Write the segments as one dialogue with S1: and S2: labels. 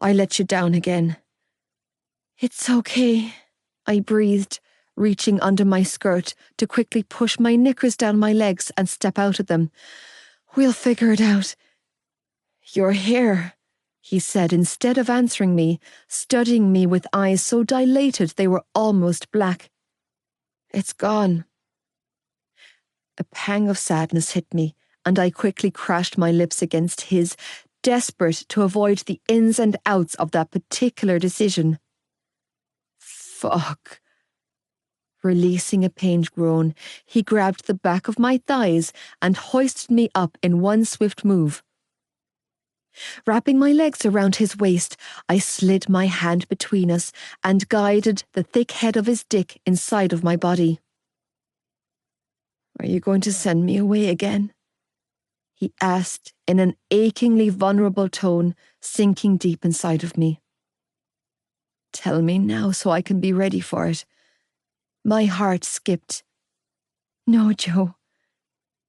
S1: I let you down again." "It's okay," I breathed, reaching under my skirt to quickly push my knickers down my legs and step out of them. "We'll figure it out." "Your hair," he said instead of answering me, studying me with eyes so dilated they were almost black. "It's gone." A pang of sadness hit me, and I quickly crashed my lips against his, desperate to avoid the ins and outs of that particular decision. "Fuck." Releasing a pained groan, he grabbed the back of my thighs and hoisted me up in one swift move. Wrapping my legs around his waist, I slid my hand between us and guided the thick head of his dick inside of my body. "Are you going to send me away again?" he asked in an achingly vulnerable tone, sinking deep inside of me. "Tell me now so I can be ready for it." My heart skipped. "No, Joe."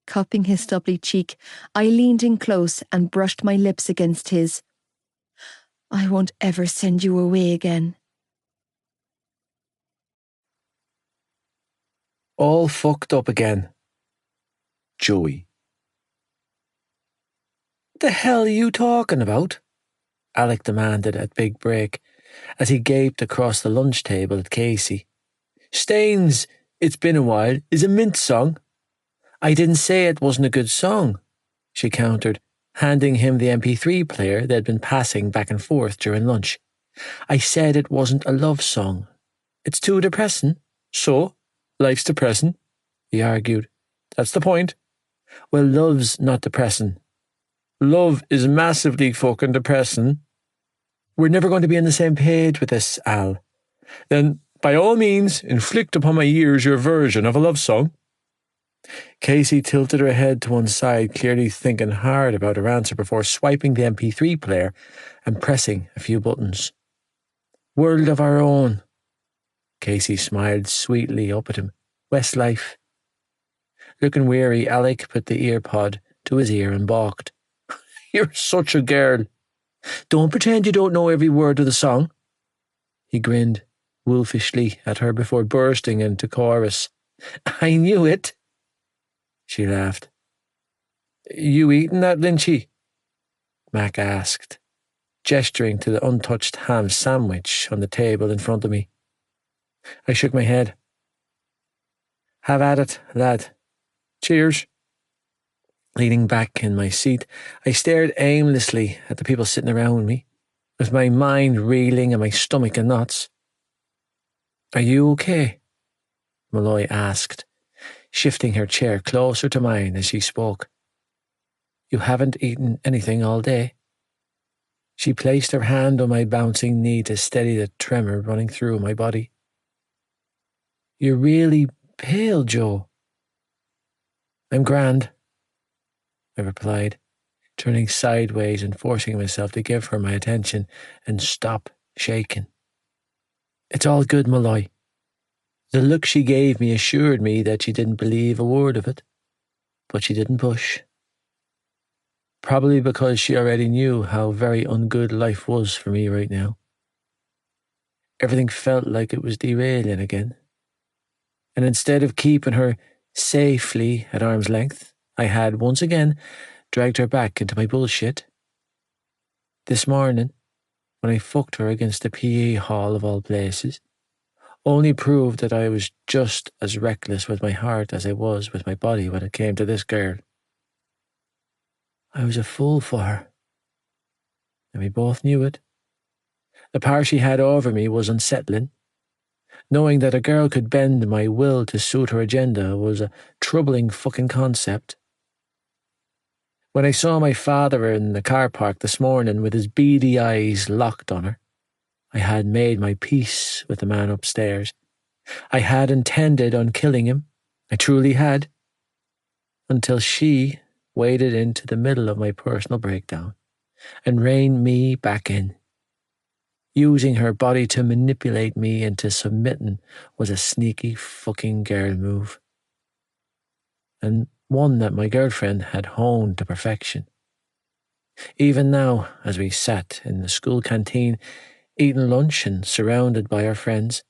S1: Cupping his stubbly cheek, I leaned in close and brushed my lips against his. "I won't ever send you away again."
S2: All fucked up again. Joey. "What the hell are you talking about?" Alec demanded at big break, as he gaped across the lunch table at Casey. "Staines, It's Been a While is a mint song." "I didn't say it wasn't a good song," she countered, handing him the MP3 player they'd been passing back and forth during lunch. "I said it wasn't a love song. It's too depressing." "So, life's depressing," he argued. "That's the point." "Well, love's not depressing." "Love is massively fucking depressing." "We're never going to be on the same page with this, Al." "Then, by all means, inflict upon my ears your version of a love song." Casey tilted her head to one side, clearly thinking hard about her answer before swiping the MP3 player and pressing a few buttons. "World of Our Own." Casey smiled sweetly up at him. "Westlife." Looking weary, Alec put the ear pod to his ear and balked. "You're such a girl. Don't pretend you don't know every word of the song." He grinned wolfishly at her before bursting into chorus. "I knew it." She laughed. "You eating that, Lynchy?" Mac asked, gesturing to the untouched ham sandwich on the table in front of me. I shook my head. "Have at it, lad. Cheers." Leaning back in my seat, I stared aimlessly at the people sitting around me, with my mind reeling and my stomach in knots. "Are you okay?" Malloy asked, shifting her chair closer to mine as she spoke. "You haven't eaten anything all day?" She placed her hand on my bouncing knee to steady the tremor running through my body. "You're really pale, Joe." "I'm grand," I replied, turning sideways and forcing myself to give her my attention and stop shaking. "It's all good, Malloy." The look she gave me assured me that she didn't believe a word of it, but she didn't push. Probably because she already knew how very ungood life was for me right now. Everything felt like it was derailing again. And instead of keeping her safely at arm's length, I had once again dragged her back into my bullshit. This morning, when I fucked her against the PE hall of all places, only proved that I was just as reckless with my heart as I was with my body when it came to this girl. I was a fool for her, and we both knew it. The power she had over me was unsettling. Knowing that a girl could bend my will to suit her agenda was a troubling fucking concept. When I saw my father in the car park this morning with his beady eyes locked on her, I had made my peace with the man upstairs. I had intended on killing him. I truly had. Until she waded into the middle of my personal breakdown and reined me back in. Using her body to manipulate me into submitting was a sneaky fucking girl move. And one that my girlfriend had honed to perfection. Even now, as we sat in the school canteen, eating lunch and surrounded by our friends,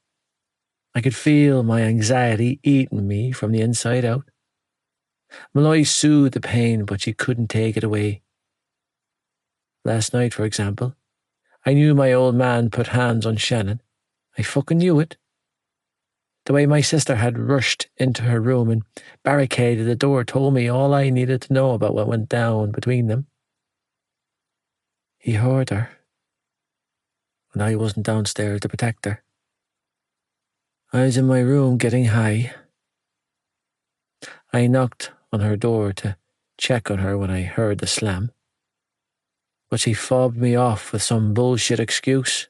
S2: I could feel my anxiety eating me from the inside out. Malloy soothed the pain, but she couldn't take it away. Last night, for example, I knew my old man put hands on Shannon. I fucking knew it. The way my sister had rushed into her room and barricaded the door told me all I needed to know about what went down between them. He heard her, and I wasn't downstairs to protect her. I was in my room getting high. I knocked on her door to check on her when I heard the slam, but she fobbed me off with some bullshit excuse.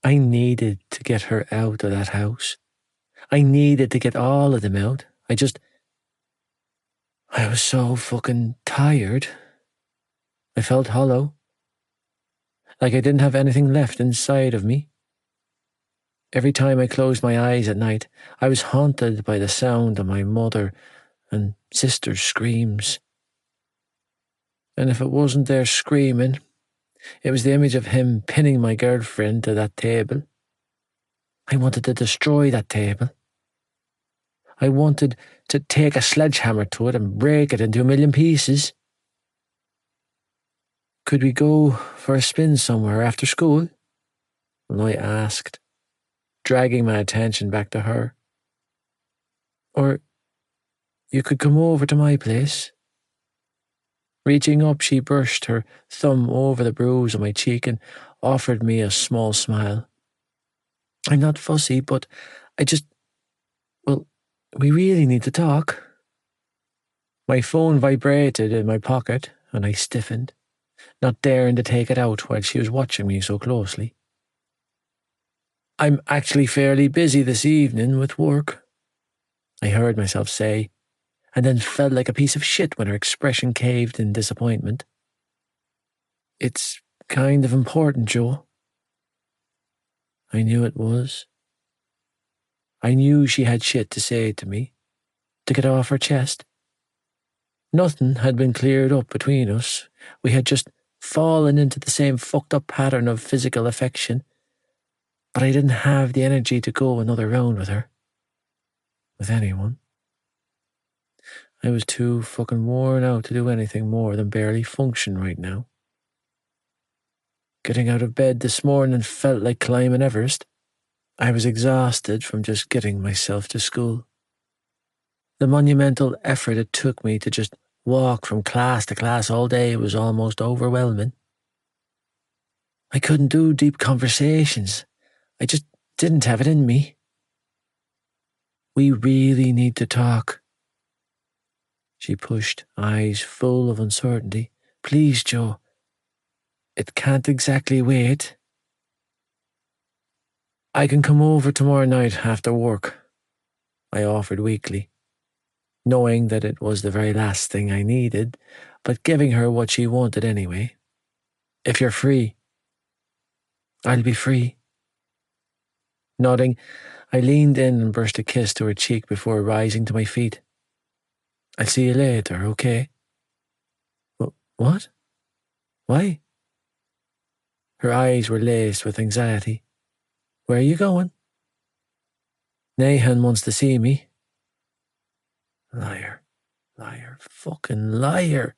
S2: I needed to get her out of that house. I needed to get all of them out. I was so fucking tired. I felt hollow, like I didn't have anything left inside of me. Every time I closed my eyes at night, I was haunted by the sound of my mother and sister's screams. And if it wasn't their screaming, it was the image of him pinning my girlfriend to that table. I wanted to destroy that table. I wanted to take a sledgehammer to it and break it into a million pieces. Could we go for a spin somewhere after school? I asked, dragging my attention back to her. Or you could come over to my place. Reaching up, she brushed her thumb over the bruise on my cheek and offered me a small smile. I'm not fussy, but well, we really need to talk. My phone vibrated in my pocket and I stiffened, not daring to take it out while she was watching me so closely. I'm actually fairly busy this evening with work, I heard myself say, and then felt like a piece of shit when her expression caved in disappointment. It's kind of important, Joe. I knew it was. I knew she had shit to say to me, to get off her chest. Nothing had been cleared up between us. We had just fallen into the same fucked up pattern of physical affection, but I didn't have the energy to go another round with her. With anyone. I was too fucking worn out to do anything more than barely function right now. Getting out of bed this morning felt like climbing Everest. I was exhausted from just getting myself to school. The monumental effort it took me to just walk from class to class all day was almost overwhelming. I couldn't do deep conversations. I just didn't have it in me. We really need to talk. She pushed, eyes full of uncertainty. Please, Joe. It can't exactly wait. I can come over tomorrow night after work, I offered weakly, knowing that it was the very last thing I needed, but giving her what she wanted anyway. If you're free. I'll be free. Nodding, I leaned in and brushed a kiss to her cheek before rising to my feet. I'll see you later, okay? What? Why? Her eyes were laced with anxiety. Where are you going? Nathan wants to see me. Liar. Fucking liar.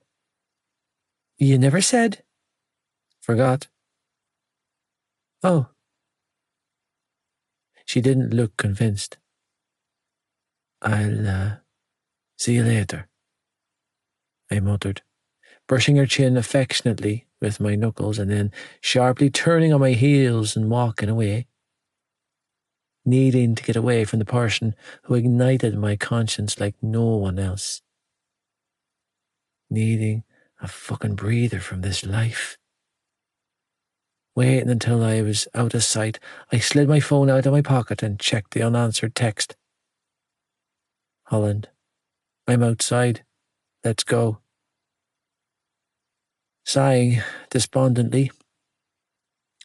S2: You never said? Forgot. Oh. She didn't look convinced. I'll, see you later, I muttered, brushing her chin affectionately with my knuckles and then sharply turning on my heels and walking away, needing to get away from the person who ignited my conscience like no one else, needing a fucking breather from this life. Waiting until I was out of sight, I slid my phone out of my pocket and checked the unanswered text. Holland, I'm outside. Let's go. Sighing despondently,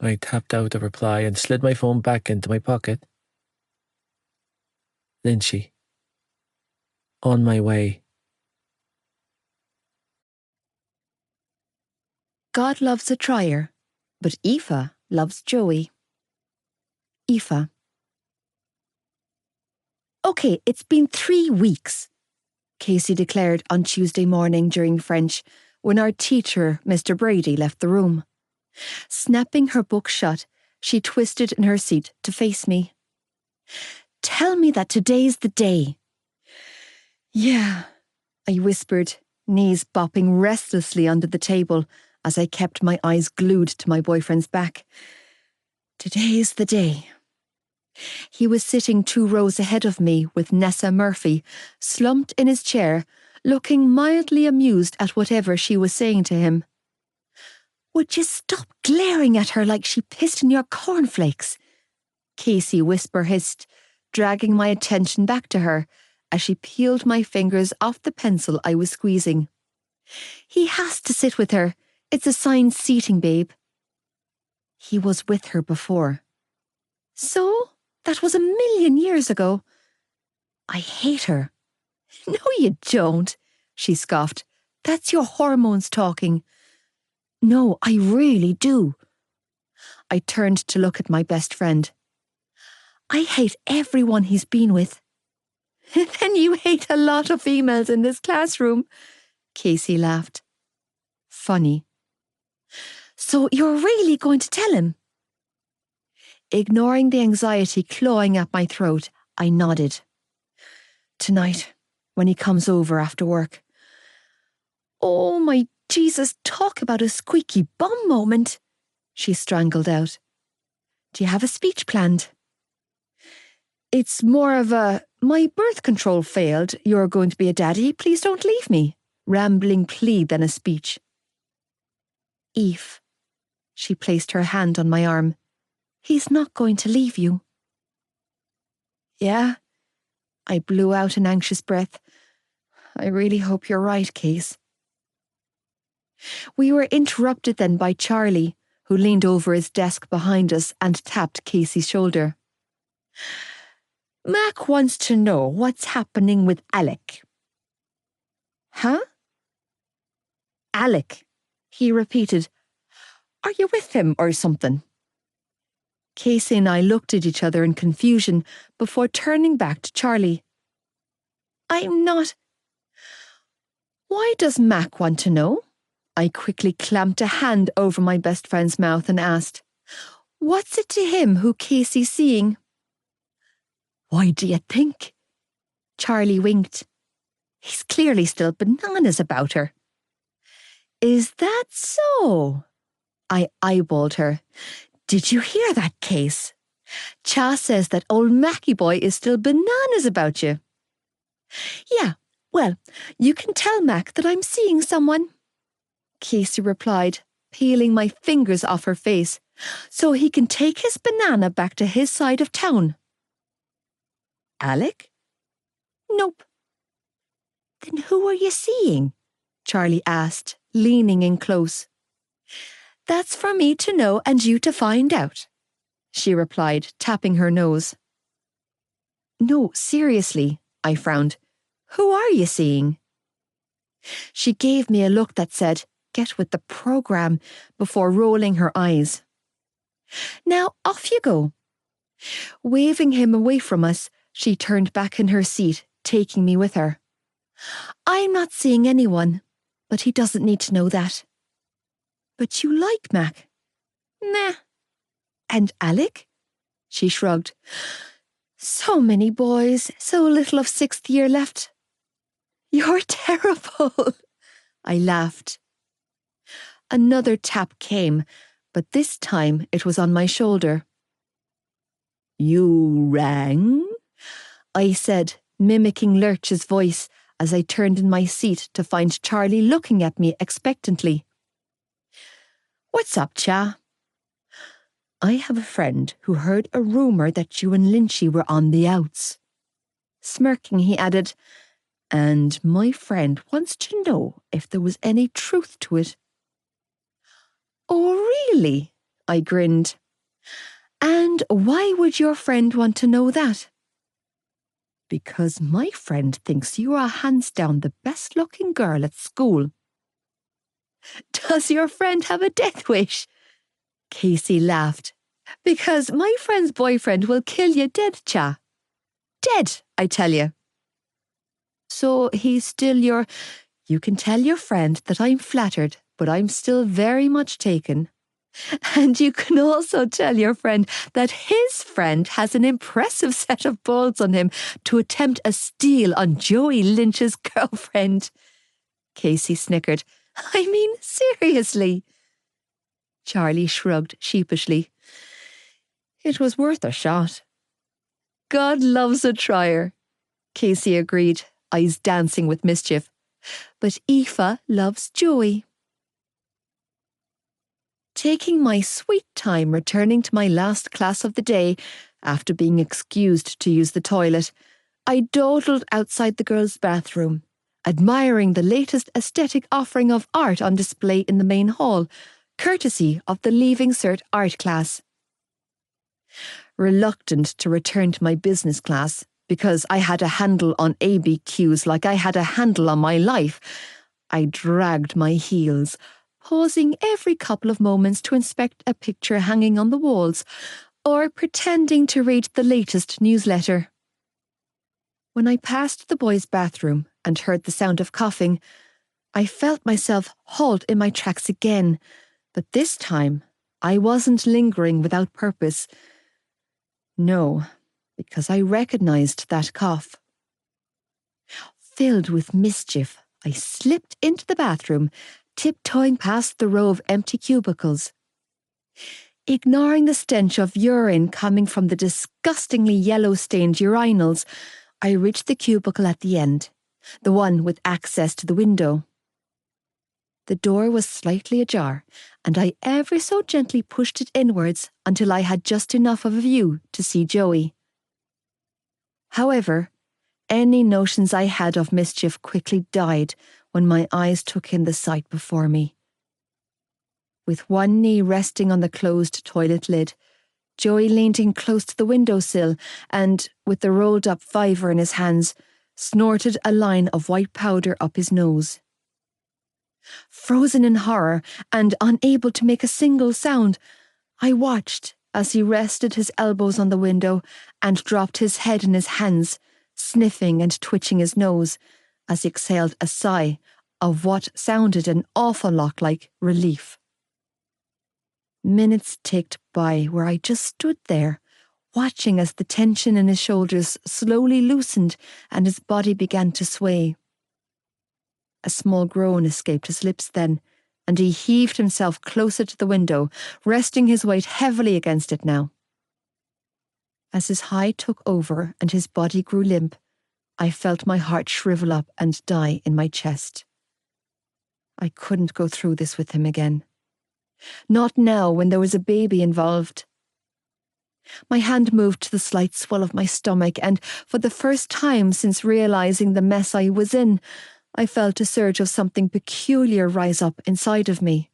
S2: I tapped out the reply and slid my phone back into my pocket. Lynchy. On my way.
S1: God loves a trier, but Aoife loves Joey. Aoife. Okay, it's been 3 weeks, Casey declared on Tuesday morning during French when our teacher, Mr. Brady, left the room. Snapping her book shut, she twisted in her seat to face me. Tell me that today's the day. Yeah, I whispered, knees bopping restlessly under the table as I kept my eyes glued to my boyfriend's back. Today's the day. He was sitting 2 rows ahead of me with Nessa Murphy, slumped in his chair, looking mildly amused at whatever she was saying to him. Would you stop glaring at her like she pissed in your cornflakes? Casey whisper-hissed, dragging my attention back to her as she peeled my fingers off the pencil I was squeezing. He has to sit with her. It's assigned seating, babe. He was with her before. So? That was 1,000,000 years ago. I hate her. No, you don't, she scoffed. That's your hormones talking. No, I really do. I turned to look at my best friend. I hate everyone he's been with. Then you hate a lot of females in this classroom, Casey laughed. Funny. So you're really going to tell him? Ignoring the anxiety clawing at my throat, I nodded. Tonight, when he comes over after work. Oh my Jesus, talk about a squeaky bum moment, she strangled out. Do you have a speech planned? It's more of a, my birth control failed, you're going to be a daddy, please don't leave me, rambling plea than a speech. Eve, she placed her hand on my arm. He's not going to leave you. Yeah? I blew out an anxious breath. I really hope you're right, Case. We were interrupted then by Charlie, who leaned over his desk behind us and tapped Casey's shoulder. Mac wants to know what's happening with Alec. Huh? Alec, he repeated. Are you with him or something? Casey and I looked at each other in confusion before turning back to Charlie. I'm not. Why does Mac want to know? I quickly clamped a hand over my best friend's mouth and asked, what's it to him who Casey's seeing? Why do you think? Charlie winked. He's clearly still bananas about her. Is that so? I eyeballed her. Did you hear that, Case? Cha says that old Mackie boy is still bananas about you. Yeah, well, you can tell Mac that I'm seeing someone, Casey replied, peeling my fingers off her face, so he can take his banana back to his side of town. Alec? Nope. Then who are you seeing? Charlie asked, leaning in close. That's for me to know and you to find out, she replied, tapping her nose. No, seriously, I frowned. Who are you seeing? She gave me a look that said, get with the program, before rolling her eyes. Now off you go. Waving him away from us, she turned back in her seat, taking me with her. I'm not seeing anyone, but he doesn't need to know that. But you like Mac? Nah. And Alec? She shrugged. So many boys, so little of 6th year left. You're terrible, I laughed. Another tap came, but this time it was on my shoulder. You rang? I said, mimicking Lurch's voice as I turned in my seat to find Charlie looking at me expectantly. What's up, Cha? I have a friend who heard a rumour that you and Lynchy were on the outs. Smirking, he added, and my friend wants to know if there was any truth to it. Oh, really? I grinned. And why would your friend want to know that? Because my friend thinks you are hands down the best-looking girl at school. Does your friend have a death wish? Casey laughed. Because my friend's boyfriend will kill you dead, cha. Dead, I tell you. So he's still your... You can tell your friend that I'm flattered, but I'm still very much taken. And you can also tell your friend that his friend has an impressive set of balls on him to attempt a steal on Joey Lynch's girlfriend. Casey snickered. I mean, seriously. Charlie shrugged sheepishly. It was worth a shot. God loves a trier, Casey agreed, eyes dancing with mischief. But Aoife loves Joey. Taking my sweet time returning to my last class of the day, after being excused to use the toilet, I dawdled outside the girls' bathroom, admiring the latest aesthetic offering of art on display in the main hall, courtesy of the Leaving Cert art class. Reluctant to return to my business class, because I had a handle on ABQs like I had a handle on my life, I dragged my heels, pausing every couple of moments to inspect a picture hanging on the walls, or pretending to read the latest newsletter. When I passed the boys' bathroom and heard the sound of coughing, I felt myself halt in my tracks again, but this time I wasn't lingering without purpose. No, because I recognized that cough. Filled with mischief, I slipped into the bathroom, tiptoeing past the row of empty cubicles. Ignoring the stench of urine coming from the disgustingly yellow-stained urinals, I reached the cubicle at the end, the one with access to the window. The door was slightly ajar, and I ever so gently pushed it inwards until I had just enough of a view to see Joey. However, any notions I had of mischief quickly died when my eyes took in the sight before me. With one knee resting on the closed toilet lid, Joey leaned in close to the windowsill and, with the rolled-up fiver in his hands, snorted a line of white powder up his nose. Frozen in horror and unable to make a single sound, I watched as he rested his elbows on the window and dropped his head in his hands, sniffing and twitching his nose as he exhaled a sigh of what sounded an awful lot like relief. Minutes ticked by where I just stood there, watching as the tension in his shoulders slowly loosened and his body began to sway. A small groan escaped his lips then, and he heaved himself closer to the window, resting his weight heavily against it now. As his high took over and his body grew limp, I felt my heart shrivel up and die in my chest. I couldn't go through this with him again. Not now when there was a baby involved. My hand moved to the slight swell of my stomach, and for the first time since realizing the mess I was in, I felt a surge of something peculiar rise up inside of me.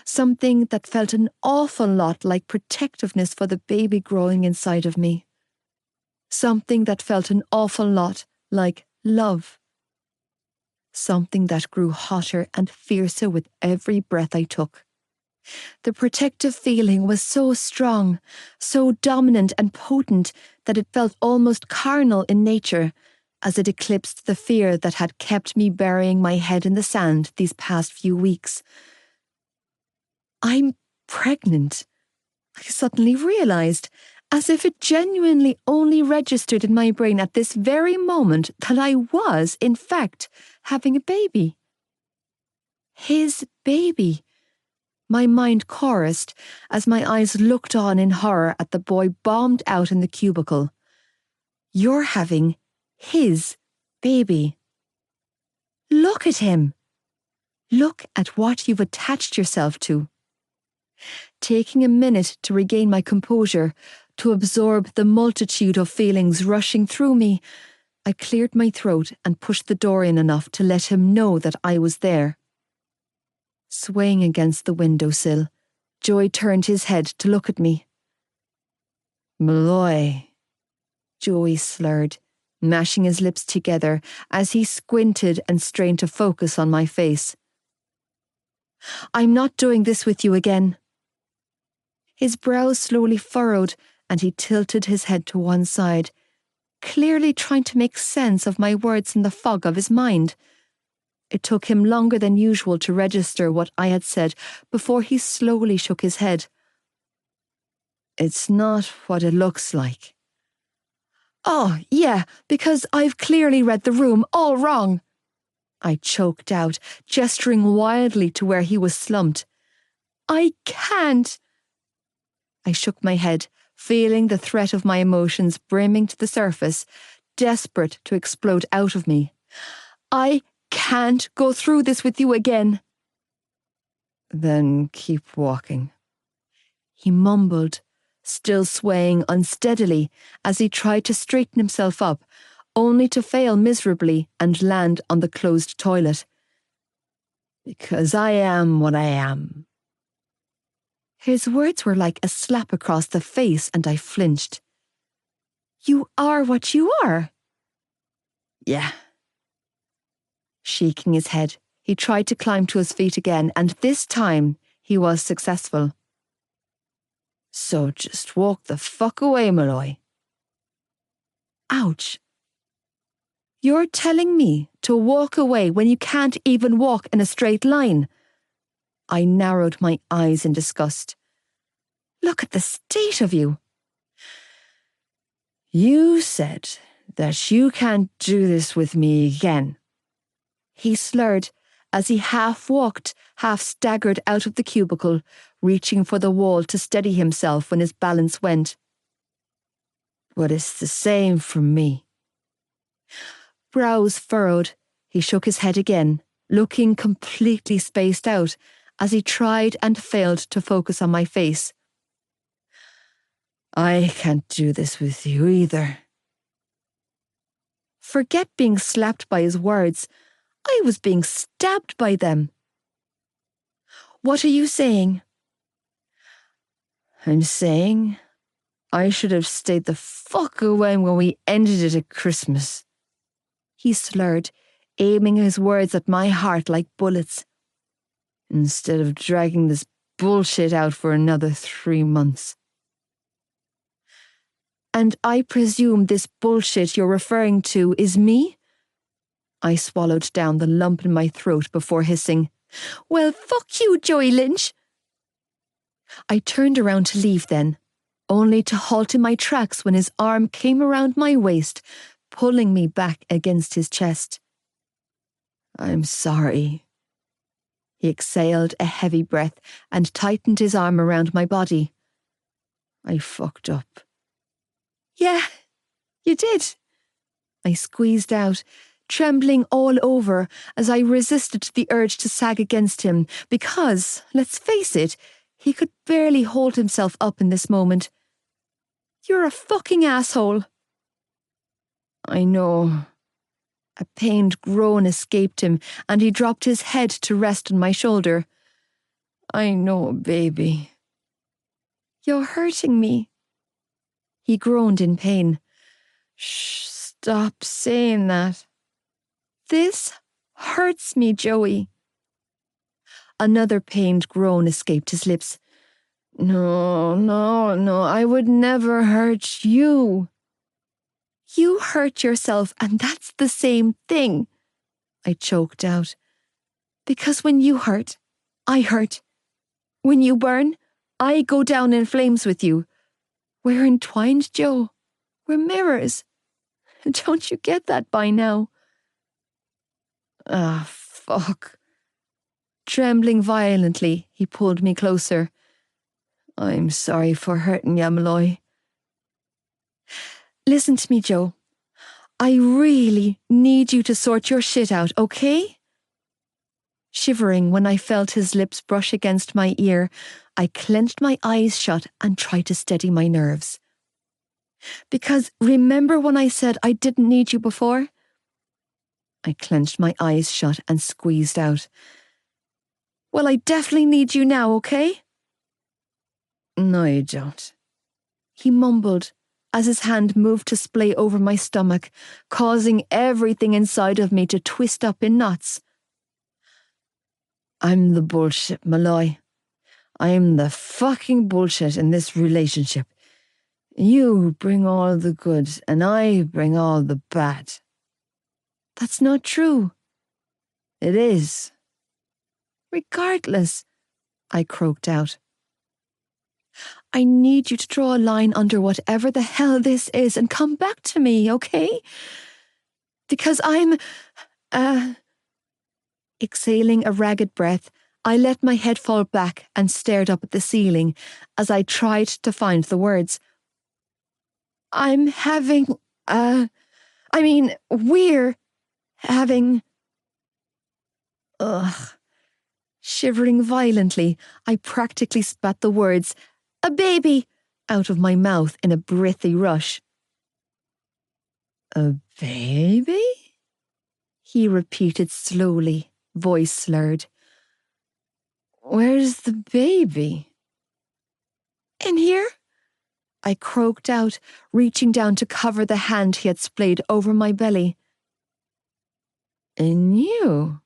S1: Something that felt an awful lot like protectiveness for the baby growing inside of me. Something that felt an awful lot like love. Something that grew hotter and fiercer with every breath I took. The protective feeling was so strong, so dominant and potent that it felt almost carnal in nature, as it eclipsed the fear that had kept me burying my head in the sand these past few weeks. I'm pregnant, I suddenly realized, as if it genuinely only registered in my brain at this very moment that I was, in fact, having a baby. His baby. My mind chorused as my eyes looked on in horror at the boy bombed out in the cubicle. You're having his baby. Look at him. Look at what you've attached yourself to. Taking a minute to regain my composure, to absorb the multitude of feelings rushing through me, I cleared my throat and pushed the door in enough to let him know that I was there. Swaying against the windowsill, Joey turned his head to look at me. Malloy, Joey slurred, mashing his lips together as he squinted and strained to focus on my face. I'm not doing this with you again. His brows slowly furrowed and he tilted his head to one side, clearly trying to make sense of my words in the fog of his mind. It took him longer than usual to register what I had said before he slowly shook his head. It's not what it looks like. Oh, yeah, because I've clearly read the room all wrong. I choked out, gesturing wildly to where he was slumped. I can't. I shook my head, feeling the threat of my emotions brimming to the surface, desperate to explode out of me. I can't go through this with you again. Then keep walking. He mumbled, still swaying unsteadily as he tried to straighten himself up, only to fail miserably and land on the closed toilet. Because I am what I am. His words were like a slap across the face, and I flinched. You are what you are. Yeah. Shaking his head, he tried to climb to his feet again, and this time he was successful. So just walk the fuck away, Malloy. Ouch. You're telling me to walk away when you can't even walk in a straight line? I narrowed my eyes in disgust. Look at the state of you. You said that you can't do this with me again. He slurred as he half walked, half staggered out of the cubicle, reaching for the wall to steady himself when his balance went. But it's the same from me. Brows furrowed, he shook his head again, looking completely spaced out as he tried and failed to focus on my face. I can't do this with you either. Forget being slapped by his words. I was being stabbed by them. What are you saying? I'm saying I should have stayed the fuck away when we ended it at Christmas. He slurred, aiming his words at my heart like bullets. Instead of dragging this bullshit out for another 3 months. And I presume this bullshit you're referring to is me? I swallowed down the lump in my throat before hissing, Well, fuck you, Joey Lynch. I turned around to leave then, only to halt in my tracks when his arm came around my waist, pulling me back against his chest. I'm sorry. He exhaled a heavy breath and tightened his arm around my body. I fucked up. Yeah, you did. I squeezed out, trembling all over as I resisted the urge to sag against him because, let's face it, he could barely hold himself up in this moment. You're a fucking asshole. I know. A pained groan escaped him and he dropped his head to rest on my shoulder. I know, baby. You're hurting me. He groaned in pain. Shh, stop saying that. This hurts me, Joey. Another pained groan escaped his lips. No, I would never hurt you. You hurt yourself, and that's the same thing, I choked out. Because when you hurt, I hurt. When you burn, I go down in flames with you. We're entwined, Joe. We're mirrors. Don't you get that by now? Ah, fuck. Trembling violently, he pulled me closer. I'm sorry for hurting you, Malloy. Listen to me, Joe. I really need you to sort your shit out, okay? Shivering when I felt his lips brush against my ear, I clenched my eyes shut and tried to steady my nerves. Because remember when I said I didn't need you before? I clenched my eyes shut and squeezed out. Well, I definitely need you now, okay? No, you don't. He mumbled as his hand moved to splay over my stomach, causing everything inside of me to twist up in knots. I'm the bullshit, Malloy. I'm the fucking bullshit in this relationship. You bring all the good and I bring all the bad. That's not true. It is. Regardless, I croaked out. I need you to draw a line under whatever the hell this is and come back to me, okay? Because I'm, Exhaling a ragged breath, I let my head fall back and stared up at the ceiling as I tried to find the words. I'm having, we're having... Ugh. Shivering violently, I practically spat the words, "a baby," out of my mouth in a breathy rush. A baby? He repeated slowly, voice slurred. Where's the baby? In here? I croaked out, reaching down to cover the hand he had splayed over my belly. In you?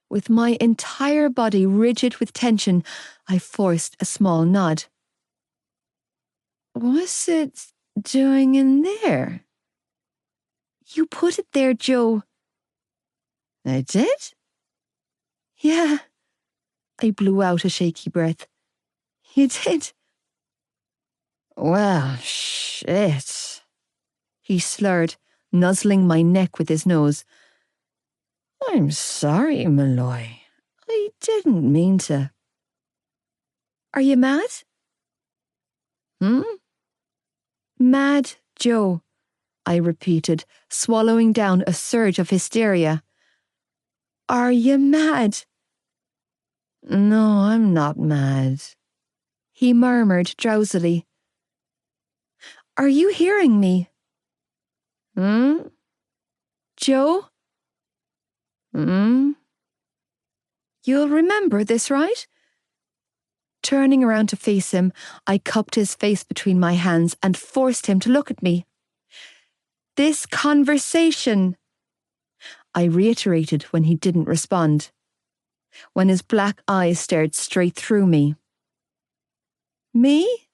S1: With my entire body rigid with tension, I forced a small nod. What's it doing in there? You put it there, Joe. I did? Yeah. I blew out a shaky breath. You did? Well, shit. He slurred, nuzzling my neck with his nose. I'm sorry, Malloy. I didn't mean to. Are you mad? Mad, Joe, I repeated, swallowing down a surge of hysteria. Are you mad? No, I'm not mad, he murmured drowsily. Are you hearing me? Joe? You'll remember this, right? Turning around to face him, I cupped his face between my hands and forced him to look at me. This conversation, I reiterated when he didn't respond, when his black eyes stared straight through me. Me?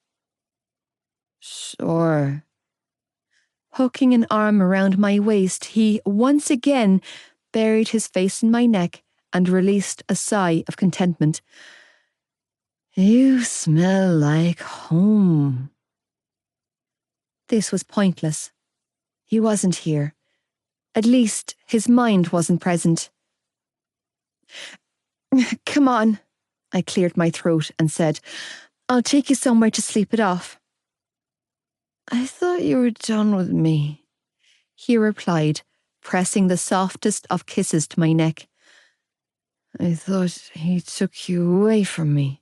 S1: Sure. Hooking an arm around my waist, he once again buried his face in my neck and released a sigh of contentment. You smell like home. This was pointless. He wasn't here. At least his mind wasn't present. Come on, I cleared my throat and said, I'll take you somewhere to sleep it off. I thought you were done with me, he replied, pressing the softest of kisses to my neck. I thought he took you away from me.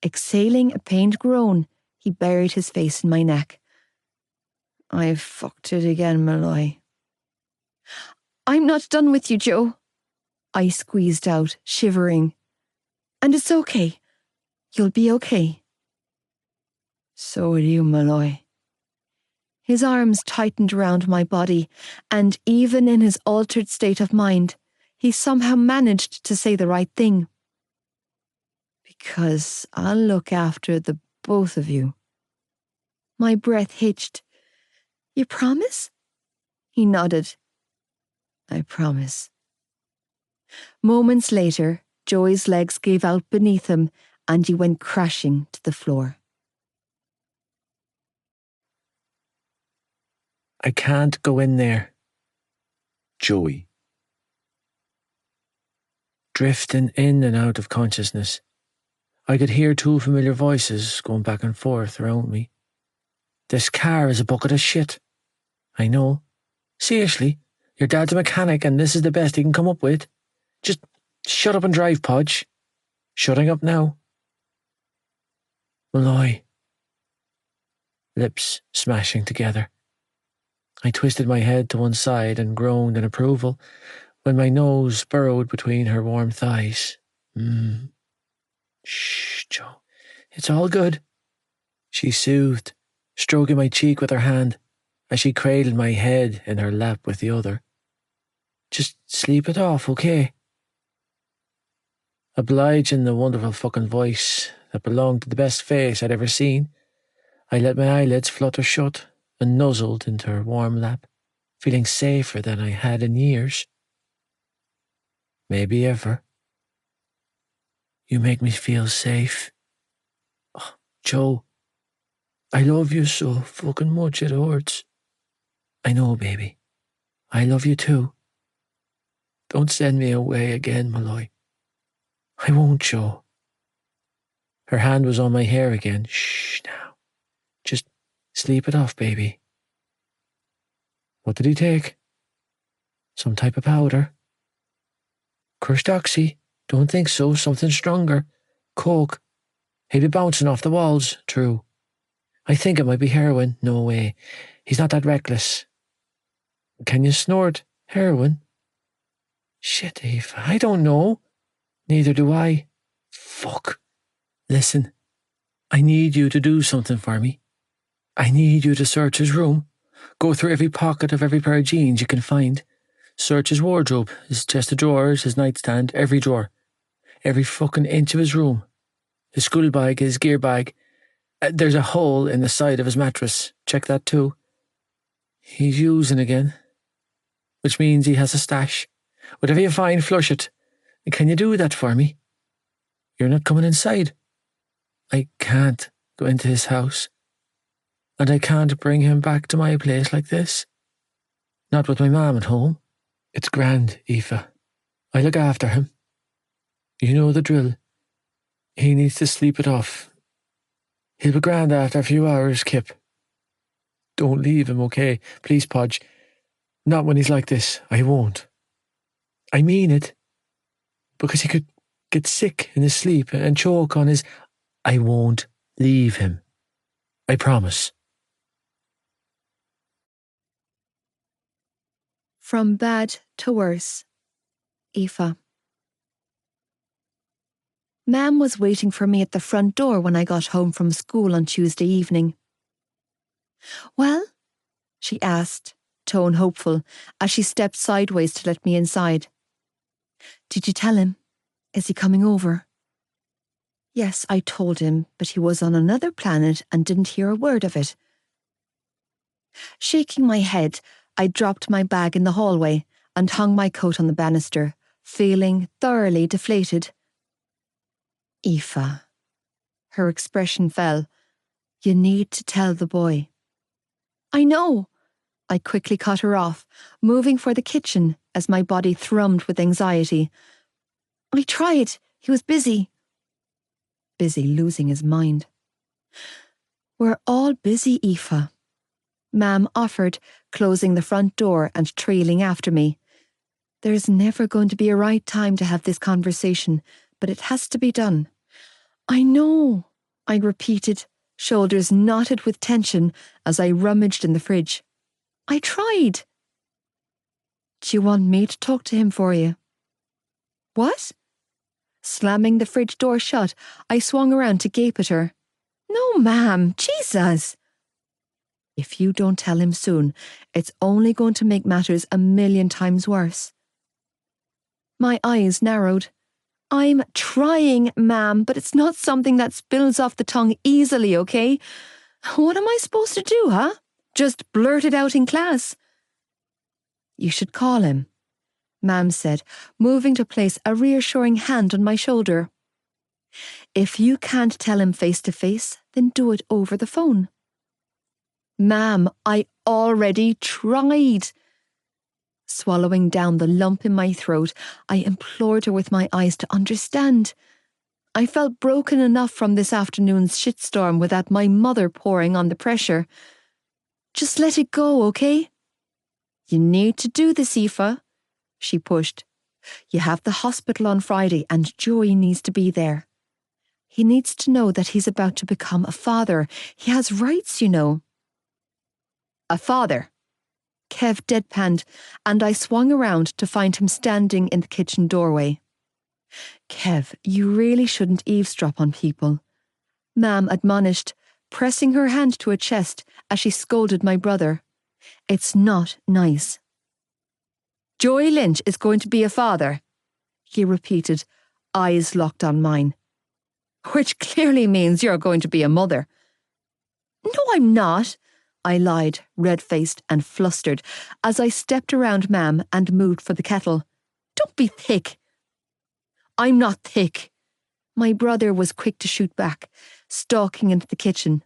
S1: Exhaling a pained groan, he buried his face in my neck. I fucked it again, Malloy. I'm not done with you, Joe, I squeezed out, shivering. And it's okay. You'll be okay. So will you, Malloy. His arms tightened around my body, and even in his altered state of mind, he somehow managed to say the right thing. Because I'll look after the both of you. My breath hitched. You promise? He nodded. I promise. Moments later, Joey's legs gave out beneath him and he went crashing to the floor.
S2: I can't go in there. Joey. Drifting in and out of consciousness, I could hear two familiar voices going back and forth around me. This car is a bucket of shit. I know. Seriously, your dad's a mechanic and this is the best he can come up with. Just shut up and drive, Podge. Shutting up now. Malloy. Lips smashing together. I twisted my head to one side and groaned in approval when my nose burrowed between her warm thighs. Shh, Joe. It's all good. She soothed, stroking my cheek with her hand as she cradled my head in her lap with the other. Just sleep it off, okay? Obliging the wonderful fucking voice that belonged to the best face I'd ever seen, I let my eyelids flutter shut and nuzzled into her warm lap, feeling safer than I had in years. Maybe ever. You make me feel safe. Oh, Joe, I love you so fucking much it hurts. I know, baby. I love you too. Don't send me away again, Malloy. I won't, Joe. Her hand was on my hair again. Shh, now. Just sleep it off, baby. What did he take? Some type of powder? Crushed oxy? Don't think so. Something stronger. Coke. He'd be bouncing off the walls. True. I think it might be heroin. No way. He's not that reckless. Can you snort heroin? Shit, Eve. I don't know. Neither do I. Fuck. Listen. I need you to do something for me. I need you to search his room. Go through every pocket of every pair of jeans you can find. Search his wardrobe, his chest of drawers, his nightstand, every drawer. Every fucking inch of his room. His school bag, his gear bag. There's a hole in the side of his mattress. Check that too. He's using again. Which means he has a stash. Whatever you find, flush it. Can you do that for me? You're not coming inside. I can't go into his house. And I can't bring him back to my place like this. Not with my mum at home. It's grand, Aoife. I look after him. You know the drill. He needs to sleep it off. He'll be grand after a few hours, Kip. Don't leave him, okay? Please, Podge. Not when he's like this. I won't. I mean it. Because he could get sick in his sleep and choke on his... I won't leave him. I promise.
S1: From bad to worse. Aoife. Mam was waiting for me at the front door when I got home from school on Tuesday evening. Well? She asked, tone hopeful, as she stepped sideways to let me inside. Did you tell him? Is he coming over? Yes, I told him, but he was on another planet and didn't hear a word of it. Shaking my head, I dropped my bag in the hallway and hung my coat on the banister, feeling thoroughly deflated. Aoife. Her expression fell. You need to tell the boy. I know. I quickly cut her off, moving for the kitchen as my body thrummed with anxiety. I tried. He was busy. Busy losing his mind. We're all busy, Aoife. Mam offered, closing the front door and trailing after me. There's never going to be a right time to have this conversation, but it has to be done. I know, I repeated, shoulders knotted with tension as I rummaged in the fridge. I tried. Do you want me to talk to him for you? What? Slamming the fridge door shut, I swung around to gape at her. No, ma'am, Jesus! If you don't tell him soon, it's only going to make matters 1,000,000 times worse. My eyes narrowed. I'm trying, ma'am, but it's not something that spills off the tongue easily, okay? What am I supposed to do, huh? Just blurt it out in class? You should call him, Mam said, moving to place a reassuring hand on my shoulder. If you can't tell him face to face, then do it over the phone. Ma'am, I already tried. Swallowing down the lump in my throat, I implored her with my eyes to understand. I felt broken enough from this afternoon's shitstorm without my mother pouring on the pressure. Just let it go, okay? You need to do this, Aoife, she pushed. You have the hospital on Friday and Joey needs to be there. He needs to know that he's about to become a father. He has rights, you know. A father? Kev deadpanned, and I swung around to find him standing in the kitchen doorway. Kev, you really shouldn't eavesdrop on people, Mam admonished, pressing her hand to her chest as she scolded my brother. It's not nice. Joey Lynch is going to be a father, he repeated, eyes locked on mine. Which clearly means you're going to be a mother. No, I'm not, I lied, red-faced and flustered, as I stepped around Mam and moved for the kettle. Don't be thick. I'm not thick. My brother was quick to shoot back, stalking into the kitchen.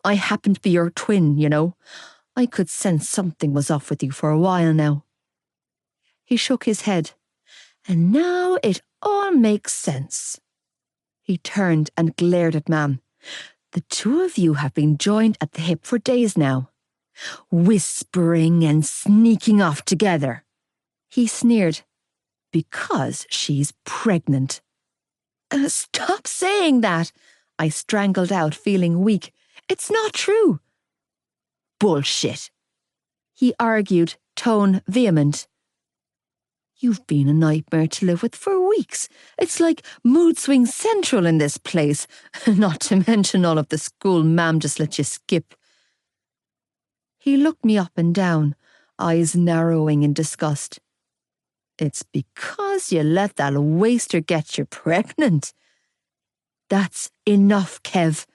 S1: I happen to be your twin, you know. I could sense something was off with you for a while now. He shook his head. And now it all makes sense. He turned and glared at Mam. The two of you have been joined at the hip for days now, whispering and sneaking off together. He sneered. Because she's pregnant. Stop saying that, I strangled out, feeling weak. It's not true. Bullshit. He argued, tone vehement. You've been a nightmare to live with for weeks. It's like mood swing central in this place, not to mention all of the school Mam just let you skip. He looked me up and down, eyes narrowing in disgust. It's because you let that waster get you pregnant. That's enough, Kev.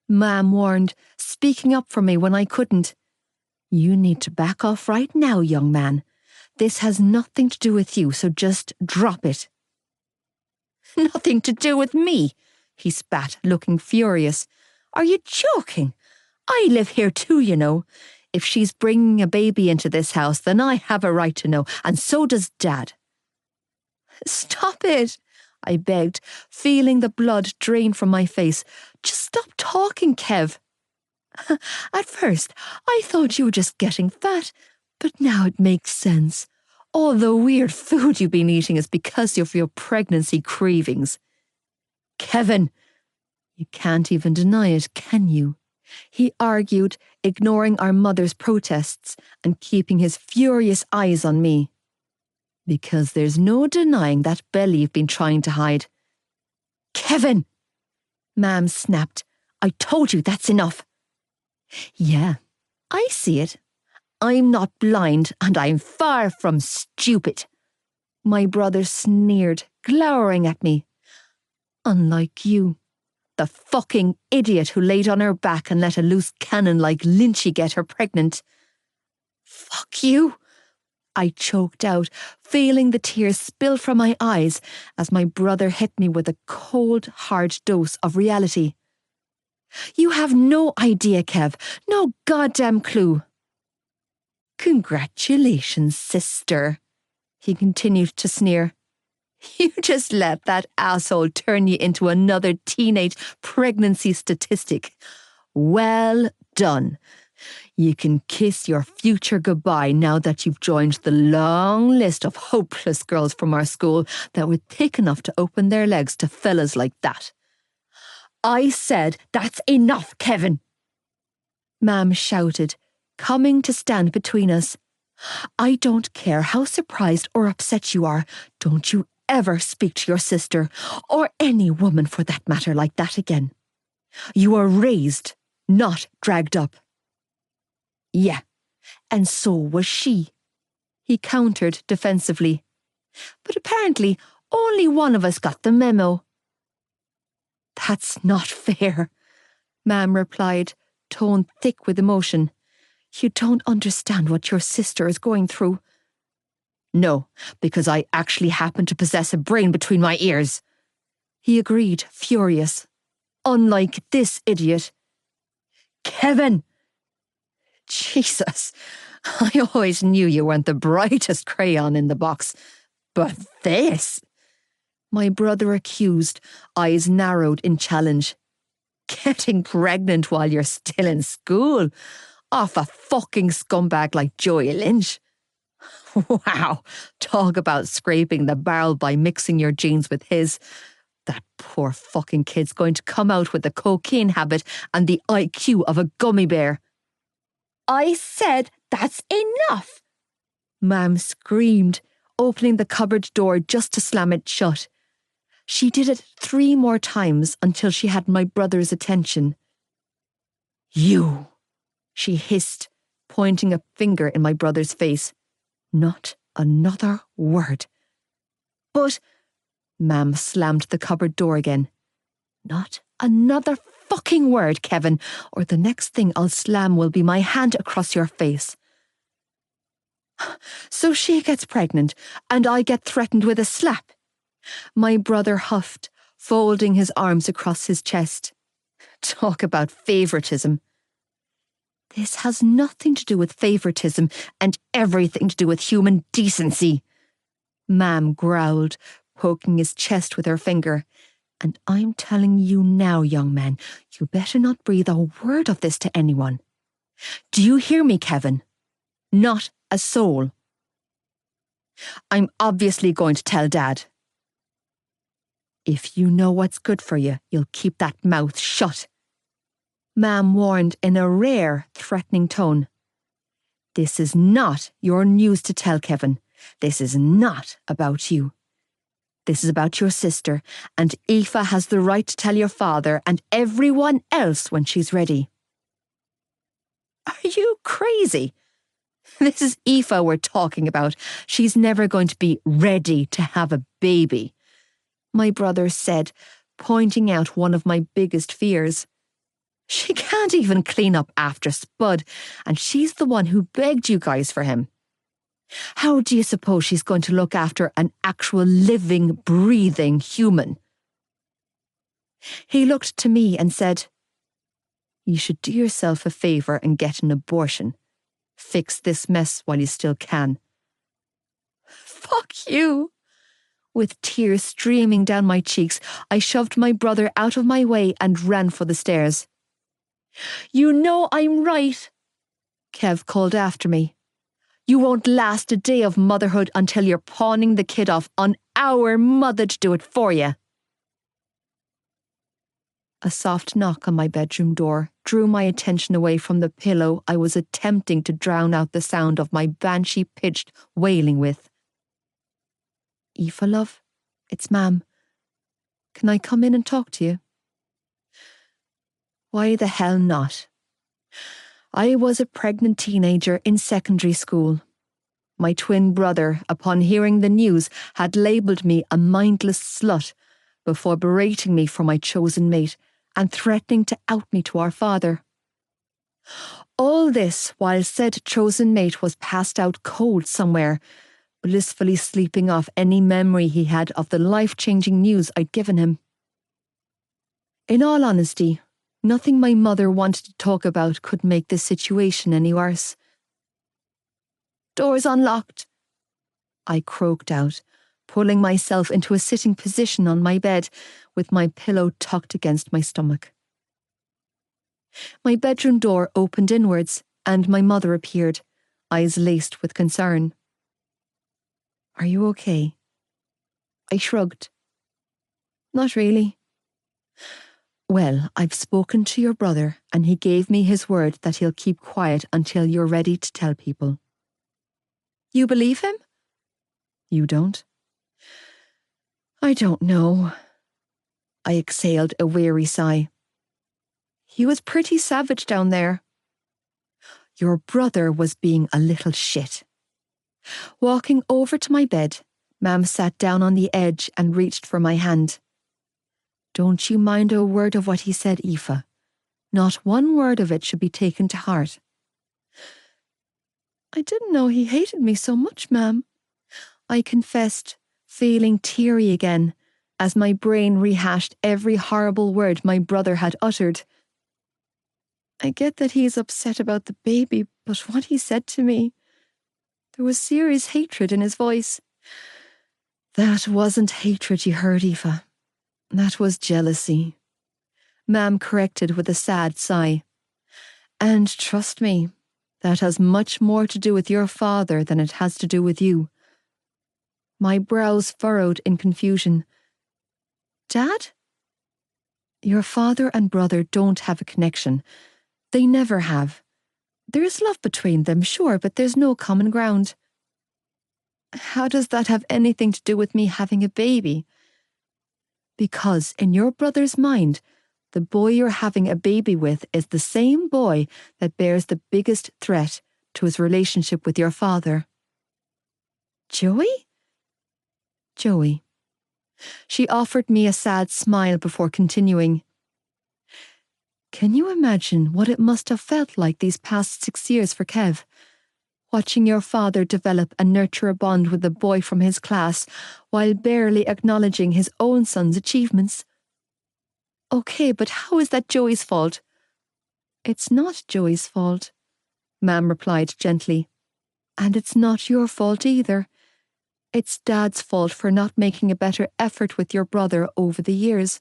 S1: Mam warned, speaking up for me when I couldn't. You need to back off right now, young man. This has nothing to do with you, so just drop it. Nothing to do with me, he spat, looking furious. Are you joking? I live here too, you know. If she's bringing a baby into this house, then I have a right to know, and so does Dad. Stop it, I begged, feeling the blood drain from my face. Just stop talking, Kev. At first, I thought you were just getting fat, but now it makes sense. All the weird food you've been eating is because of your pregnancy cravings. Kevin, you can't even deny it, can you? He argued, ignoring our mother's protests and keeping his furious eyes on me. Because there's no denying that belly you've been trying to hide. Kevin! Mam snapped. I told you that's enough. Yeah, I see it. I'm not blind, and I'm far from stupid. My brother sneered, glowering at me. Unlike you, the fucking idiot who laid on her back and let a loose cannon like Lynchy get her pregnant. Fuck you, I choked out, feeling the tears spill from my eyes as my brother hit me with a cold, hard dose of reality. You have no idea, Kev, no goddamn clue. Congratulations, sister, he continued to sneer. You just let that asshole turn you into another teenage pregnancy statistic. Well done. You can kiss your future goodbye now that you've joined the long list of hopeless girls from our school that were thick enough to open their legs to fellas like that. I said that's enough, Kevin, Mam shouted, coming to stand between us. I don't care how surprised or upset you are. Don't you ever speak to your sister, or any woman for that matter, like that again. You are raised, not dragged up. Yeah, and so was she, he countered defensively. But apparently only one of us got the memo. That's not fair, Mam replied, tone thick with emotion. You don't understand what your sister is going through. No, because I actually happen to possess a brain between my ears. He agreed, furious. Unlike this idiot. Kevin! Jesus, I always knew you weren't the brightest crayon in the box. But this? My brother accused, eyes narrowed in challenge. Getting pregnant while you're still in school? Off a fucking scumbag like Joey Lynch? Wow, talk about scraping the barrel by mixing your genes with his. That poor fucking kid's going to come out with the cocaine habit and the IQ of a gummy bear. I said that's enough, Mam screamed, opening the cupboard door just to slam it shut. She did it 3 more times until she had my brother's attention. You, she hissed, pointing a finger in my brother's face. Not another word. But Mam slammed the cupboard door again. Not another fucking word, Kevin, or the next thing I'll slam will be my hand across your face. So she gets pregnant, and I get threatened with a slap. My brother huffed, folding his arms across his chest. Talk about favouritism. This has nothing to do with favouritism and everything to do with human decency. Mam growled, poking his chest with her finger. And I'm telling you now, young man, you better not breathe a word of this to anyone. Do you hear me, Kevin? Not a soul. I'm obviously going to tell Dad. If you know what's good for you, you'll keep that mouth shut. Mam warned in a rare, threatening tone. This is not your news to tell, Kevin. This is not about you. This is about your sister, and Aoife has the right to tell your father and everyone else when she's ready. Are you crazy? This is Aoife we're talking about. She's never going to be ready to have a baby, my brother said, pointing out one of my biggest fears. She can't even clean up after Spud, and she's the one who begged you guys for him. How do you suppose she's going to look after an actual living, breathing human? He looked to me and said, You should do yourself a favour and get an abortion. Fix this mess while you still can. Fuck you! With tears streaming down my cheeks, I shoved my brother out of my way and ran for the stairs. You know I'm right, Kev called after me. You won't last a day of motherhood until you're pawning the kid off on our mother to do it for you. A soft knock on my bedroom door drew my attention away from the pillow I was attempting to drown out the sound of my banshee-pitched wailing with. Aoife, love, it's Mam. Can I come in and talk to you? Why the hell not? I was a pregnant teenager in secondary school. My twin brother, upon hearing the news, had labelled me a mindless slut before berating me for my chosen mate and threatening to out me to our father. All this while said chosen mate was passed out cold somewhere, blissfully sleeping off any memory he had of the life-changing news I'd given him. In all honesty, nothing my mother wanted to talk about could make the situation any worse. Door's unlocked, I croaked out, pulling myself into a sitting position on my bed with my pillow tucked against my stomach. My bedroom door opened inwards and my mother appeared, eyes laced with concern. Are you okay? I shrugged. Not really. Well, I've spoken to your brother and he gave me his word that he'll keep quiet until you're ready to tell people. You believe him? You don't? I don't know. I exhaled a weary sigh. He was pretty savage down there. Your brother was being a little shit. Walking over to my bed, Mam sat down on the edge and reached for my hand. Don't you mind a word of what he said, Aoife. Not one word of it should be taken to heart. I didn't know he hated me so much, Mam, I confessed, feeling teary again, as my brain rehashed every horrible word my brother had uttered. I get that he's upset about the baby, but what he said to me, there was serious hatred in his voice. That wasn't hatred you heard, Aoife. That was jealousy. Mam corrected with a sad sigh. And trust me, that has much more to do with your father than it has to do with you. My brows furrowed in confusion. Dad? Your father and brother don't have a connection. They never have. There's love between them, sure, but there's no common ground. How does that have anything to do with me having a baby? Because in your brother's mind, the boy you're having a baby with is the same boy that bears the biggest threat to his relationship with your father. Joey? Joey. She offered me a sad smile before continuing. Can you imagine what it must have felt like these past 6 years for Kev? Watching your father develop and nurture a bond with a boy from his class while barely acknowledging his own son's achievements. Okay, but how is that Joey's fault? It's not Joey's fault, Mam replied gently. And it's not your fault either. It's Dad's fault for not making a better effort with your brother over the years.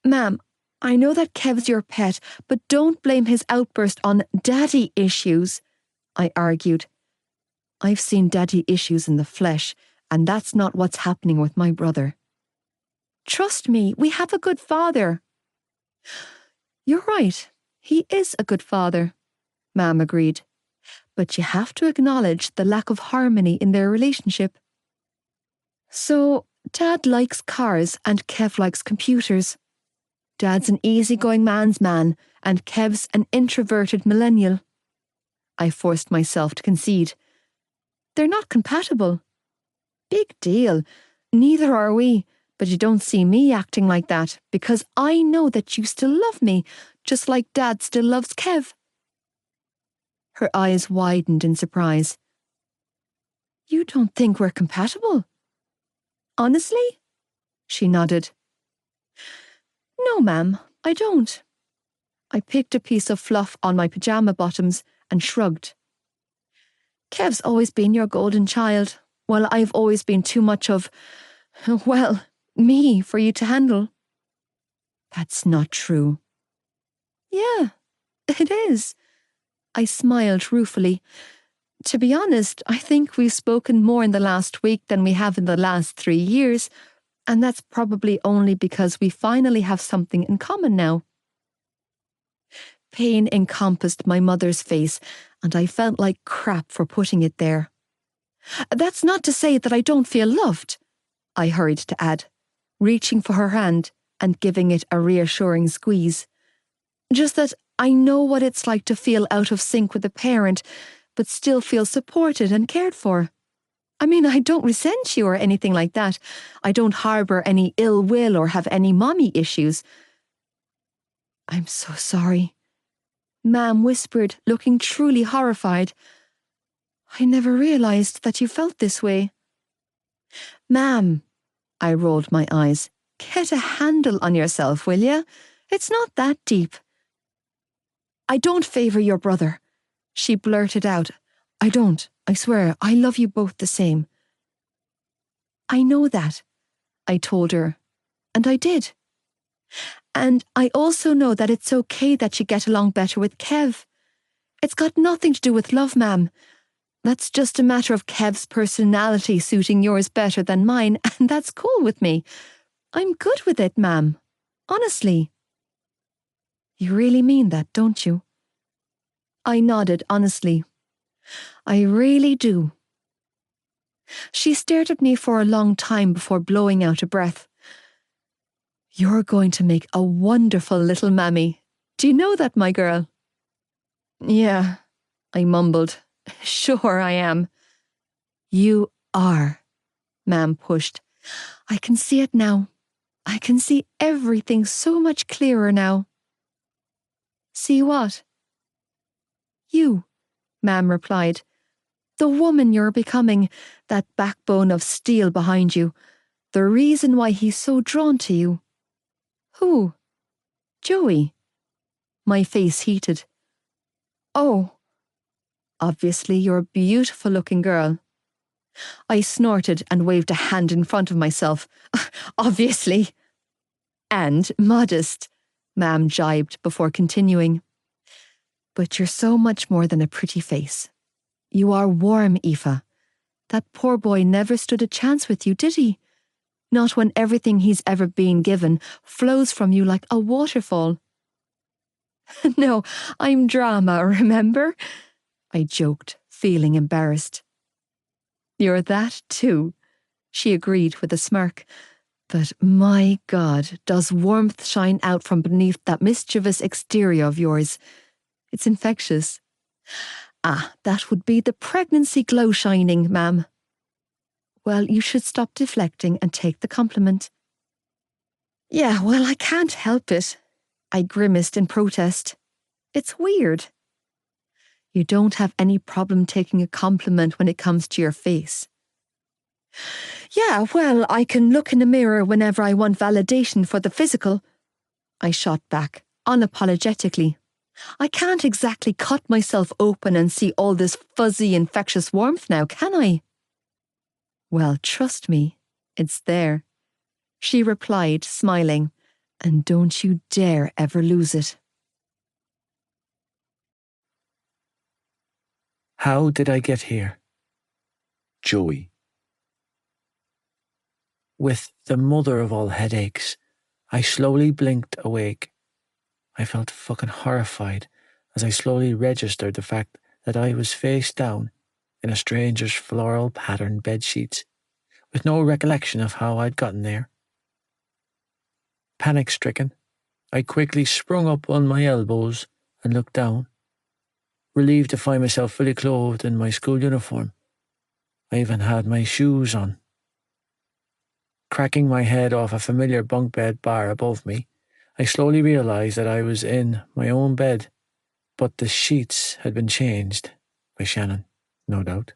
S1: Mam, I know that Kev's your pet, but don't blame his outburst on daddy issues, I argued. I've seen daddy issues in the flesh, and that's not what's happening with my brother. Trust me, we have a good father. You're right, he is a good father, Mam agreed. But you have to acknowledge the lack of harmony in their relationship. So, Dad likes cars and Kev likes computers. Dad's an easygoing man's man and Kev's an introverted millennial. I forced myself to concede. They're not compatible. Big deal. Neither are we, but you don't see me acting like that because I know that you still love me, just like Dad still loves Kev. Her eyes widened in surprise. You don't think we're compatible? Honestly? She nodded. No, ma'am, I don't. I picked a piece of fluff on my pyjama bottoms and shrugged. Kev's always been your golden child, while I've always been too much of, well, me for you to handle. That's not true. Yeah, it is. I smiled ruefully. To be honest, I think we've spoken more in the last week than we have in the last 3 years, and that's probably only because we finally have something in common now. Pain encompassed my mother's face, and I felt like crap for putting it there. That's not to say that I don't feel loved, I hurried to add, reaching for her hand and giving it a reassuring squeeze. Just that I know what it's like to feel out of sync with a parent, but still feel supported and cared for. I mean, I don't resent you or anything like that. I don't harbour any ill will or have any mommy issues. I'm so sorry, Mam whispered, looking truly horrified. I never realised that you felt this way. Mam, I rolled my eyes. Get a handle on yourself, will you? It's not that deep. I don't favour your brother, she blurted out. I don't, I swear, I love you both the same. I know that, I told her, and I did. And I also know that it's okay that you get along better with Kev. It's got nothing to do with love, Mam. That's just a matter of Kev's personality suiting yours better than mine, and that's cool with me. I'm good with it, Mam. Honestly. You really mean that, don't you? I nodded honestly. I really do. She stared at me for a long time before blowing out a breath. You're going to make a wonderful little mammy. Do you know that, my girl? Yeah, I mumbled. Sure I am. You are, Mam pushed. I can see it now. I can see everything so much clearer now. See what? You, Mam replied. The woman you're becoming, that backbone of steel behind you. The reason why he's so drawn to you. Who? Joey. My face heated. Oh. Obviously you're a beautiful looking girl. I snorted and waved a hand in front of myself. Obviously. And modest, Mam jibed before continuing. But you're so much more than a pretty face. You are warm, Aoife. That poor boy never stood a chance with you, did he? Not when everything he's ever been given flows from you like a waterfall. No, I'm drama, remember? I joked, feeling embarrassed. You're that too, she agreed with a smirk. But my God, does warmth shine out from beneath that mischievous exterior of yours. It's infectious. Ah, that would be the pregnancy glow shining, Mam. well, you should stop deflecting and take the compliment. Yeah, well, I can't help it. I grimaced in protest. It's weird. You don't have any problem taking a compliment when it comes to your face. Yeah, well, I can look in the mirror whenever I want validation for the physical. I shot back, unapologetically. I can't exactly cut myself open and see all this fuzzy, infectious warmth now, can I? Well, trust me, it's there, she replied, smiling, and don't you dare ever lose it.
S2: How did I get here?
S3: Joey.
S2: With the mother of all headaches, I slowly blinked awake. I felt fucking horrified as I slowly registered the fact that I was face down in a stranger's floral patterned bedsheets, with no recollection of how I'd gotten there. Panic-stricken, I quickly sprung up on my elbows and looked down, relieved to find myself fully clothed in my school uniform. I even had my shoes on. Cracking my head off a familiar bunk bed bar above me, I slowly realised that I was in my own bed, but the sheets had been changed by Shannon, no doubt.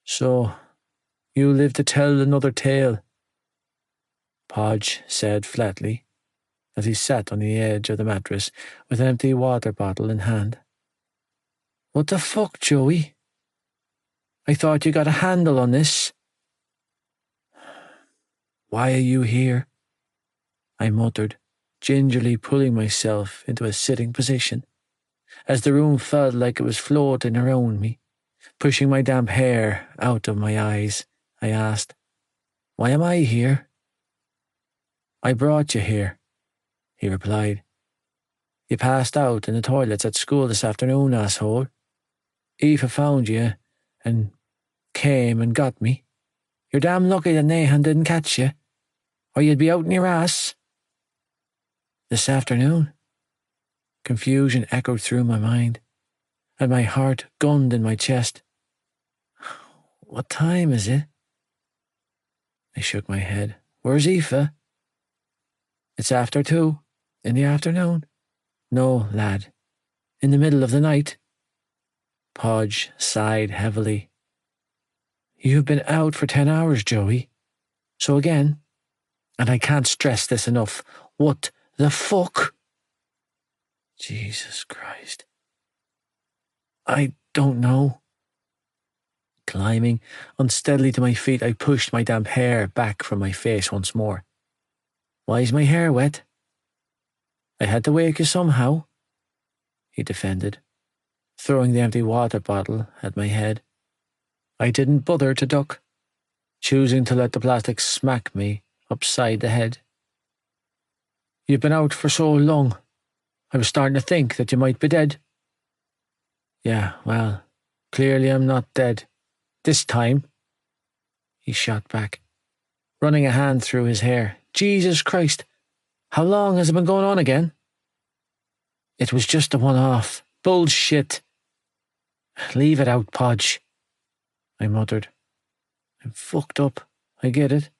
S2: So, you live to tell another tale, Podge said flatly, as he sat on the edge of the mattress with an empty water bottle in hand. What the fuck, Joey? I thought you got a handle on this. Why are you here? I muttered, gingerly pulling myself into a sitting position, as the room felt like it was floating around me. Pushing my damp hair out of my eyes, I asked, Why am I here? I brought you here, he replied. You passed out in the toilets at school this afternoon, asshole. Aoife found you and came and got me. You're damn lucky that Nathan didn't catch you, or you'd be out in your ass. This afternoon? Confusion echoed through my mind, and my heart gunned in my chest. What time is it? I shook my head. Where's Aoife? It's after 2, in the afternoon. No, lad, in the middle of the night. Podge sighed heavily. You've been out for 10 hours, Joey. So again, and I can't stress this enough, what the fuck? Jesus Christ. I don't know. Climbing unsteadily to my feet, I pushed my damp hair back from my face once more. Why's my hair wet? I had to wake you somehow, he defended, throwing the empty water bottle at my head. I didn't bother to duck, choosing to let the plastic smack me upside the head. You've been out for so long, I was starting to think that you might be dead. Yeah, well, clearly I'm not dead. This time, he shot back, running a hand through his hair. Jesus Christ, how long has it been going on again? It was just a one-off. Bullshit. Leave it out, Podge, I muttered. I'm fucked up. I get it.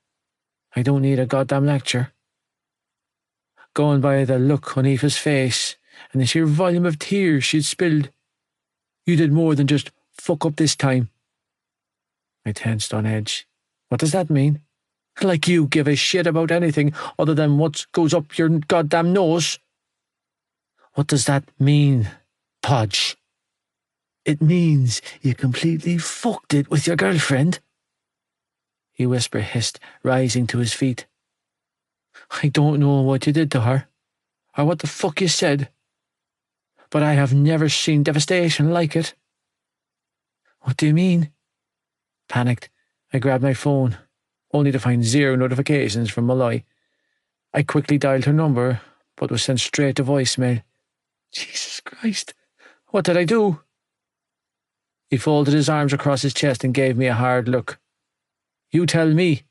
S2: I don't need a goddamn lecture. Going by the look on Aoife's face and the sheer volume of tears she'd spilled, you did more than just fuck up this time. I tensed on edge. What does that mean? Like you give a shit about anything other than what goes up your goddamn nose. What does that mean, Podge? It means you completely fucked it with your girlfriend, he hissed, rising to his feet. I don't know what you did to her, or what the fuck you said, but I have never seen devastation like it. What do you mean? Panicked, I grabbed my phone, only to find 0 notifications from Malloy. I quickly dialed her number, but was sent straight to voicemail. Jesus Christ, what did I do? He folded his arms across his chest and gave me a hard look. You tell me.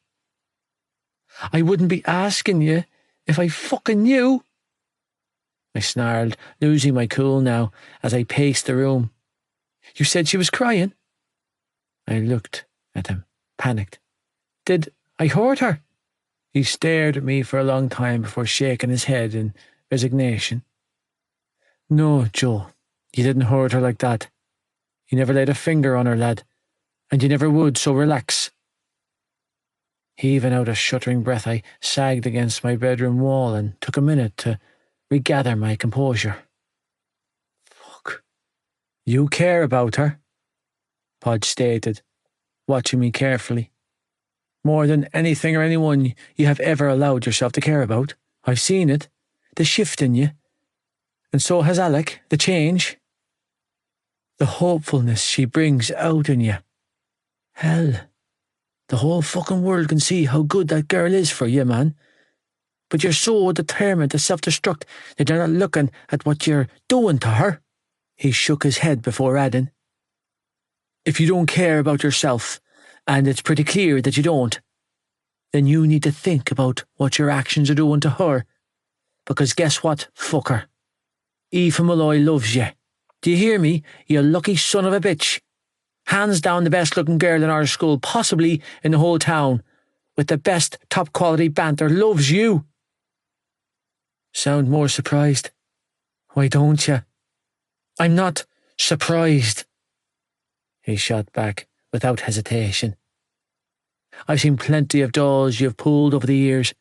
S2: I wouldn't be asking you if I fucking knew. I snarled, losing my cool now as I paced the room. You said she was crying? I looked at him, panicked. Did I hurt her? He stared at me for a long time before shaking his head in resignation. No, Joe, you didn't hurt her like that. You never laid a finger on her, lad, and you never would, so relax. Heaving out a shuddering breath, I sagged against my bedroom wall and took a minute to regather my composure. Fuck. You care about her, Podge stated, watching me carefully. More than anything or anyone you have ever allowed yourself to care about. I've seen it, the shift in you. And so has Alec, the change. The hopefulness she brings out in you. Hell, the whole fucking world can see how good that girl is for you, man. But you're so determined to self-destruct that you're not looking at what you're doing to her. He shook his head before adding, if you don't care about yourself, and it's pretty clear that you don't, then you need to think about what your actions are doing to her. Because guess what, fucker? Aoife Malloy loves you. Do you hear me, you lucky son of a bitch? Hands down the best looking girl in our school, possibly in the whole town, with the best top quality banter, loves you. Sound more surprised? Why don't you? I'm not surprised, he shot back without hesitation. I've seen plenty of dolls you've pulled over the years.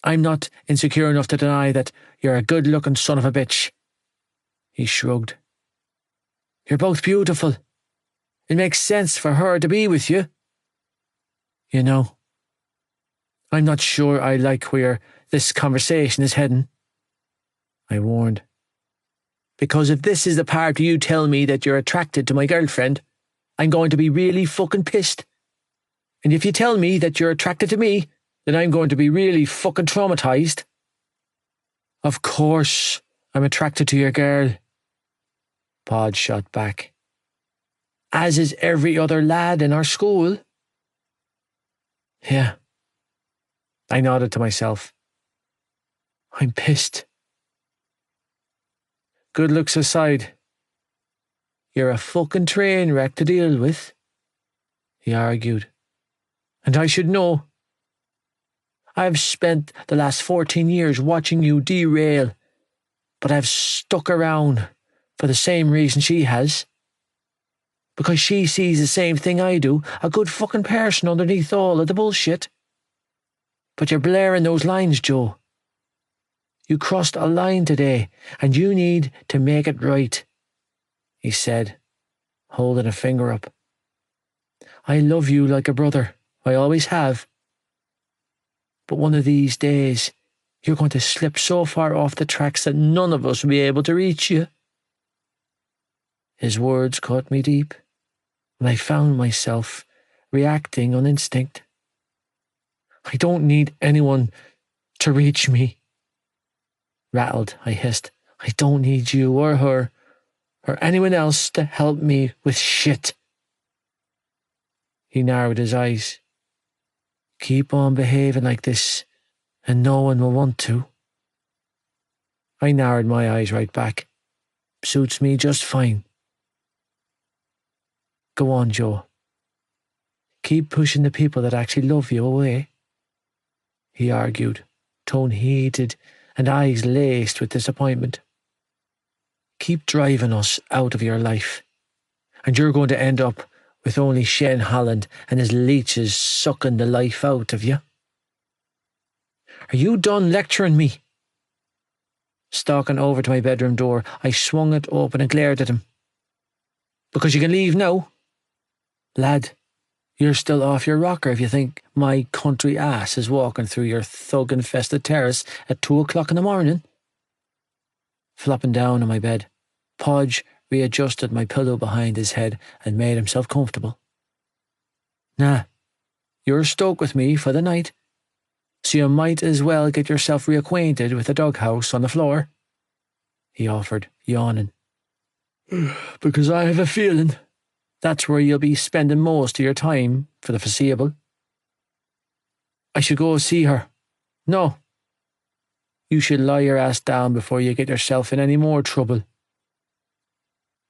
S2: I'm not insecure enough to deny that you're a good-looking son of a bitch. He shrugged. You're both beautiful. It makes sense for her to be with you. You know, I'm not sure I like where this conversation is heading, I warned. Because if this is the part where you tell me that you're attracted to my girlfriend, I'm going to be really fucking pissed. And if you tell me that you're attracted to me, then I'm going to be really fucking traumatized. Of course, I'm attracted to your girl, Pod shot back. As is every other lad in our school. Yeah. I nodded to myself. I'm pissed. Good looks aside, you're a fucking train wreck to deal with, he argued. And I should know. I've spent the last 14 years watching you derail, but I've stuck around for the same reason she has. Because she sees the same thing I do, a good fucking person underneath all of the bullshit. But you're blaring those lines, Joe. You crossed a line today, and you need to make it right, he said, holding a finger up. I love you like a brother. I always have. But one of these days, you're going to slip so far off the tracks that none of us will be able to reach you. His words caught me deep, and I found myself reacting on instinct. I don't need anyone to reach me. Rattled, I hissed. I don't need you or her or anyone else to help me with shit. He narrowed his eyes. Keep on behaving like this, and no one will want to. I narrowed my eyes right back. Suits me just fine. Go on, Joe. Keep pushing the people that actually love you away, he argued, tone heated and eyes laced with disappointment. Keep driving us out of your life, and you're going to end up with only Shane Holland and his leeches sucking the life out of you. Are you done lecturing me? Stalking over to my bedroom door, I swung it open and glared at him. Because you can leave now? Lad, you're still off your rocker if you think my country ass is walking through your thug-infested terrace at 2 o'clock in the morning. Flopping down on my bed, Podge readjusted my pillow behind his head and made himself comfortable. Nah, you're stuck with me for the night, so you might as well get yourself reacquainted with the doghouse on the floor, he offered, yawning. Because I have a feeling that's where you'll be spending most of your time for the foreseeable. I should go see her. No. You should lie your ass down before you get yourself in any more trouble,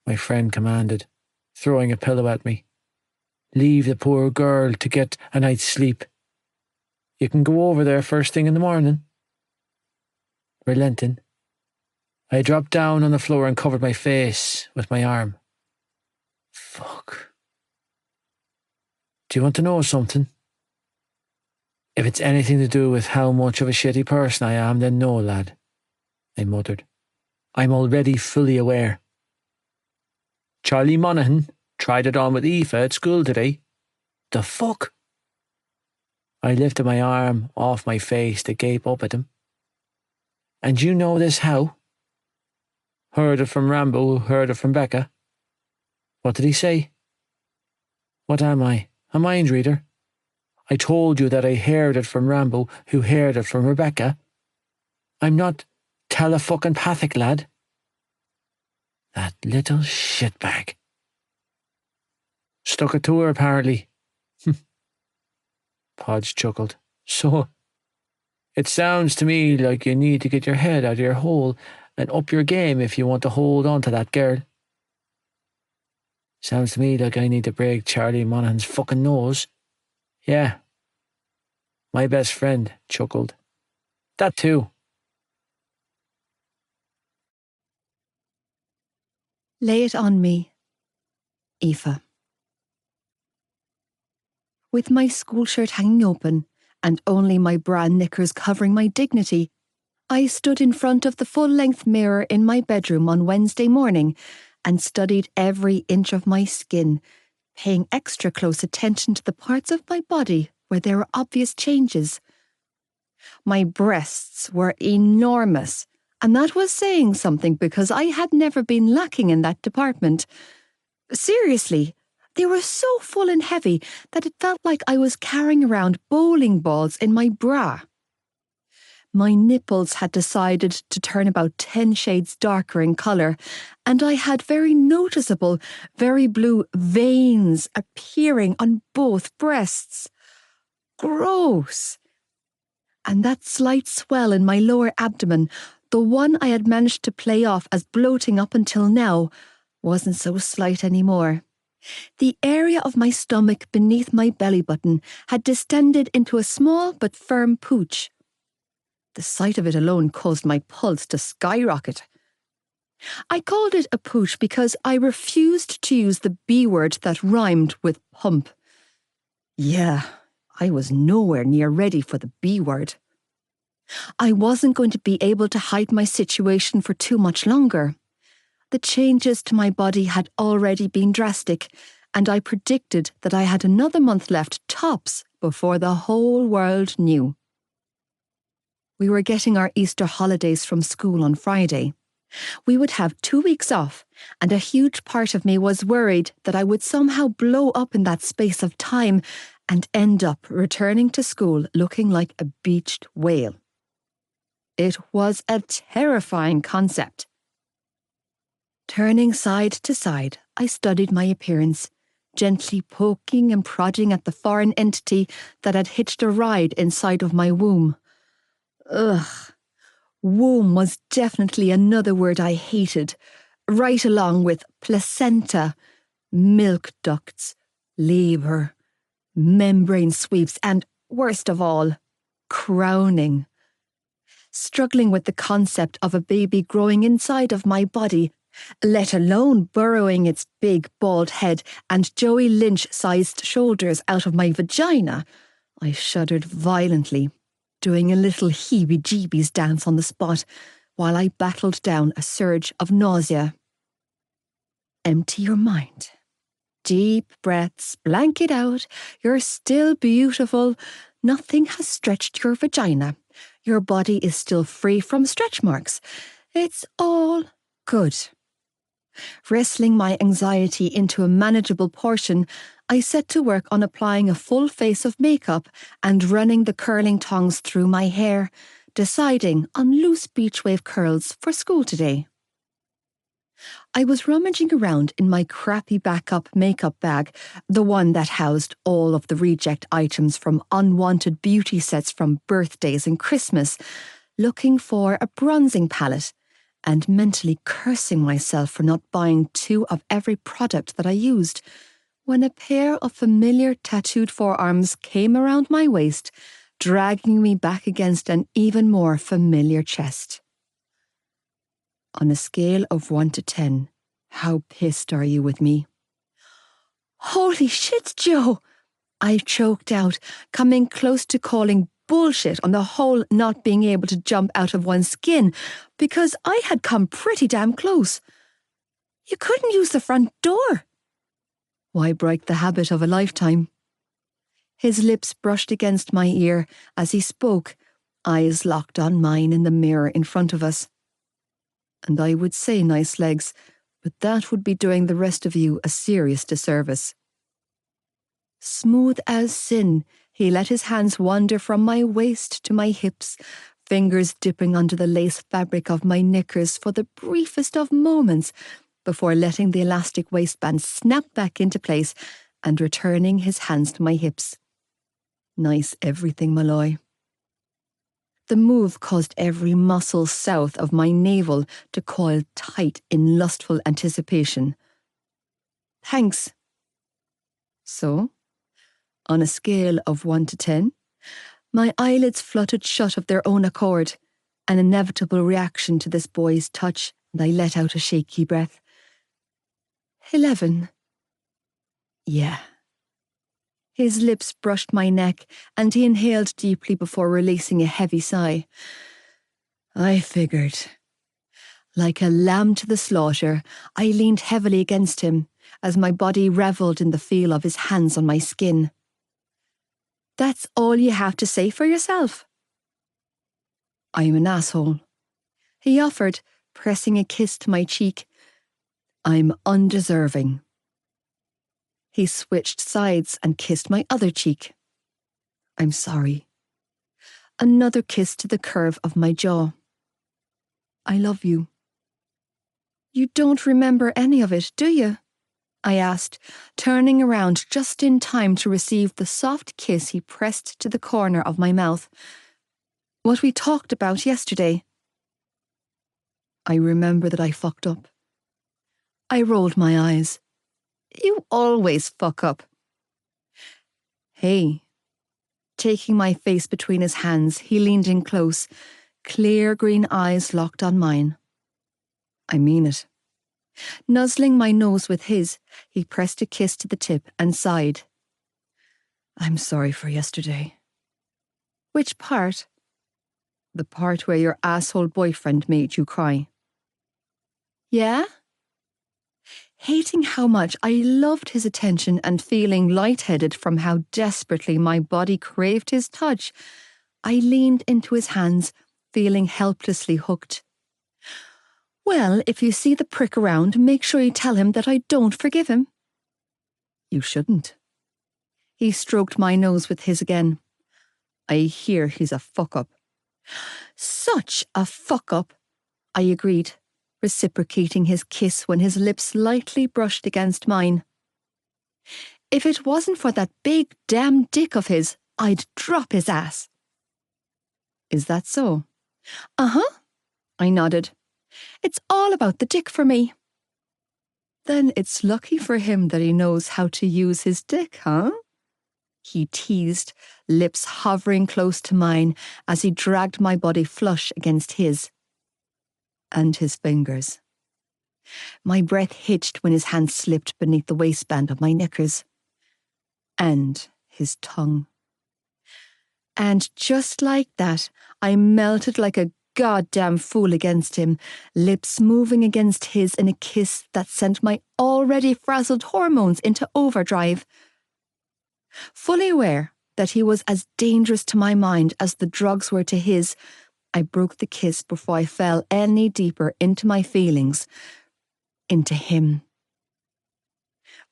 S2: my friend commanded, throwing a pillow at me. Leave the poor girl to get a night's sleep. You can go over there first thing in the morning. Relenting, I dropped down on the floor and covered my face with my arm. Fuck. Do you want to know something? If it's anything to do with how much of a shitty person I am, then no, lad, I muttered. I'm already fully aware. Charlie Monaghan tried it on with Aoife at school today. The fuck? I lifted my arm off my face to gape up at him. And you know this how? Heard it from Rambo, who heard it from Becca. What did he say? What am I? A mind reader? I told you that I heard it from Rambo, who heard it from Rebecca. I'm not telefucking-pathic, lad. That little shitbag. Stuck it to her, apparently. Podge chuckled. So, it sounds to me like you need to get your head out of your hole and up your game if you want to hold on to that girl. Sounds to me like I need to break Charlie Monaghan's fucking nose. Yeah. My best friend chuckled. That too.
S1: Lay it on me, Aoife. With my school shirt hanging open and only my bra knickers covering my dignity, I stood in front of the full-length mirror in my bedroom on Wednesday morning and studied every inch of my skin, paying extra close attention to the parts of my body where there were obvious changes. My breasts were enormous, and that was saying something because I had never been lacking in that department. Seriously, they were so full and heavy that it felt like I was carrying around bowling balls in my bra. My nipples had decided to turn about 10 shades darker in colour, and I had very noticeable, very blue veins appearing on both breasts. Gross! And that slight swell in my lower abdomen, the one I had managed to play off as bloating up until now, wasn't so slight anymore. The area of my stomach beneath my belly button had distended into a small but firm pooch. The sight of it alone caused my pulse to skyrocket. I called it a pooch because I refused to use the B word that rhymed with pump. Yeah, I was nowhere near ready for the B word. I wasn't going to be able to hide my situation for too much longer. The changes to my body had already been drastic, and I predicted that I had another month left tops before the whole world knew. We were getting our Easter holidays from school on Friday. We would have 2 weeks off, and a huge part of me was worried that I would somehow blow up in that space of time and end up returning to school looking like a beached whale. It was a terrifying concept. Turning side to side, I studied my appearance, gently poking and prodding at the foreign entity that had hitched a ride inside of my womb. Ugh. Womb was definitely another word I hated, right along with placenta, milk ducts, labour, membrane sweeps, and, worst of all, crowning. Struggling with the concept of a baby growing inside of my body, let alone burrowing its big bald head and Joey Lynch-sized shoulders out of my vagina, I shuddered violently, doing a little heebie-jeebies dance on the spot while I battled down a surge of nausea. Empty your mind. Deep breaths, blank it out. You're still beautiful. Nothing has stretched your vagina. Your body is still free from stretch marks. It's all good. Wrestling my anxiety into a manageable portion, I set to work on applying a full face of makeup and running the curling tongs through my hair, deciding on loose beach wave curls for school today. I was rummaging around in my crappy backup makeup bag, the one that housed all of the reject items from unwanted beauty sets from birthdays and Christmas, looking for a bronzing palette, and mentally cursing myself for not buying 2 of every product that I used. when a pair of familiar tattooed forearms came around my waist, dragging me back against an even more familiar chest. On a scale of 1 to 10, how pissed are you with me? Holy shit, Joe! I choked out, coming close to calling bullshit on the whole not being able to jump out of one's skin, because I had come pretty damn close. You couldn't use the front door. Why break the habit of a lifetime? His lips brushed against my ear as he spoke, eyes locked on mine in the mirror in front of us. And I would say nice legs, but that would be doing the rest of you a serious disservice. Smooth as sin, he let his hands wander from my waist to my hips, fingers dipping under the lace fabric of my knickers for the briefest of moments, before letting the elastic waistband snap back into place and returning his hands to my hips. Nice everything, Malloy. The move caused every muscle south of my navel to coil tight in lustful anticipation. Thanks. So, on a scale of 1 to 10, my eyelids fluttered shut of their own accord, an inevitable reaction to this boy's touch, and I let out a shaky breath. 11. Yeah. His lips brushed my neck, and he inhaled deeply before releasing a heavy sigh. I figured. Like a lamb to the slaughter, I leaned heavily against him, as my body revelled in the feel of his hands on my skin. That's all you have to say for yourself? I'm an asshole. He offered, pressing a kiss to my cheek. I'm undeserving. He switched sides and kissed my other cheek. I'm sorry. Another kiss to the curve of my jaw. I love you. You don't remember any of it, do you? I asked, turning around just in time to receive the soft kiss he pressed to the corner of my mouth. What we talked about yesterday. I remember that I fucked up. I rolled my eyes. You always fuck up. Hey. Taking my face between his hands, he leaned in close, clear green eyes locked on mine. I mean it. Nuzzling my nose with his, he pressed a kiss to the tip and sighed. I'm sorry for yesterday. Which part? The part where your asshole boyfriend made you cry. Yeah? Hating how much I loved his attention and feeling lightheaded from how desperately my body craved his touch, I leaned into his hands, feeling helplessly hooked. Well, if you see the prick around, make sure you tell him that I don't forgive him. You shouldn't. He stroked my nose with his again. I hear he's a fuck-up. Such a fuck-up, I agreed, reciprocating his kiss when his lips lightly brushed against mine. If it wasn't for that big damn dick of his, I'd drop his ass. Is that so? Uh-huh, I nodded. It's all about the dick for me. Then it's lucky for him that he knows how to use his dick, huh? He teased, lips hovering close to mine as he dragged my body flush against his. And his fingers. My breath hitched when his hand slipped beneath the waistband of my knickers. And his tongue. And just like that, I melted like a goddamn fool against him, lips moving against his in a kiss that sent my already frazzled hormones into overdrive. Fully aware that he was as dangerous to my mind as the drugs were to his, I broke the kiss before I fell any deeper into my feelings, into him.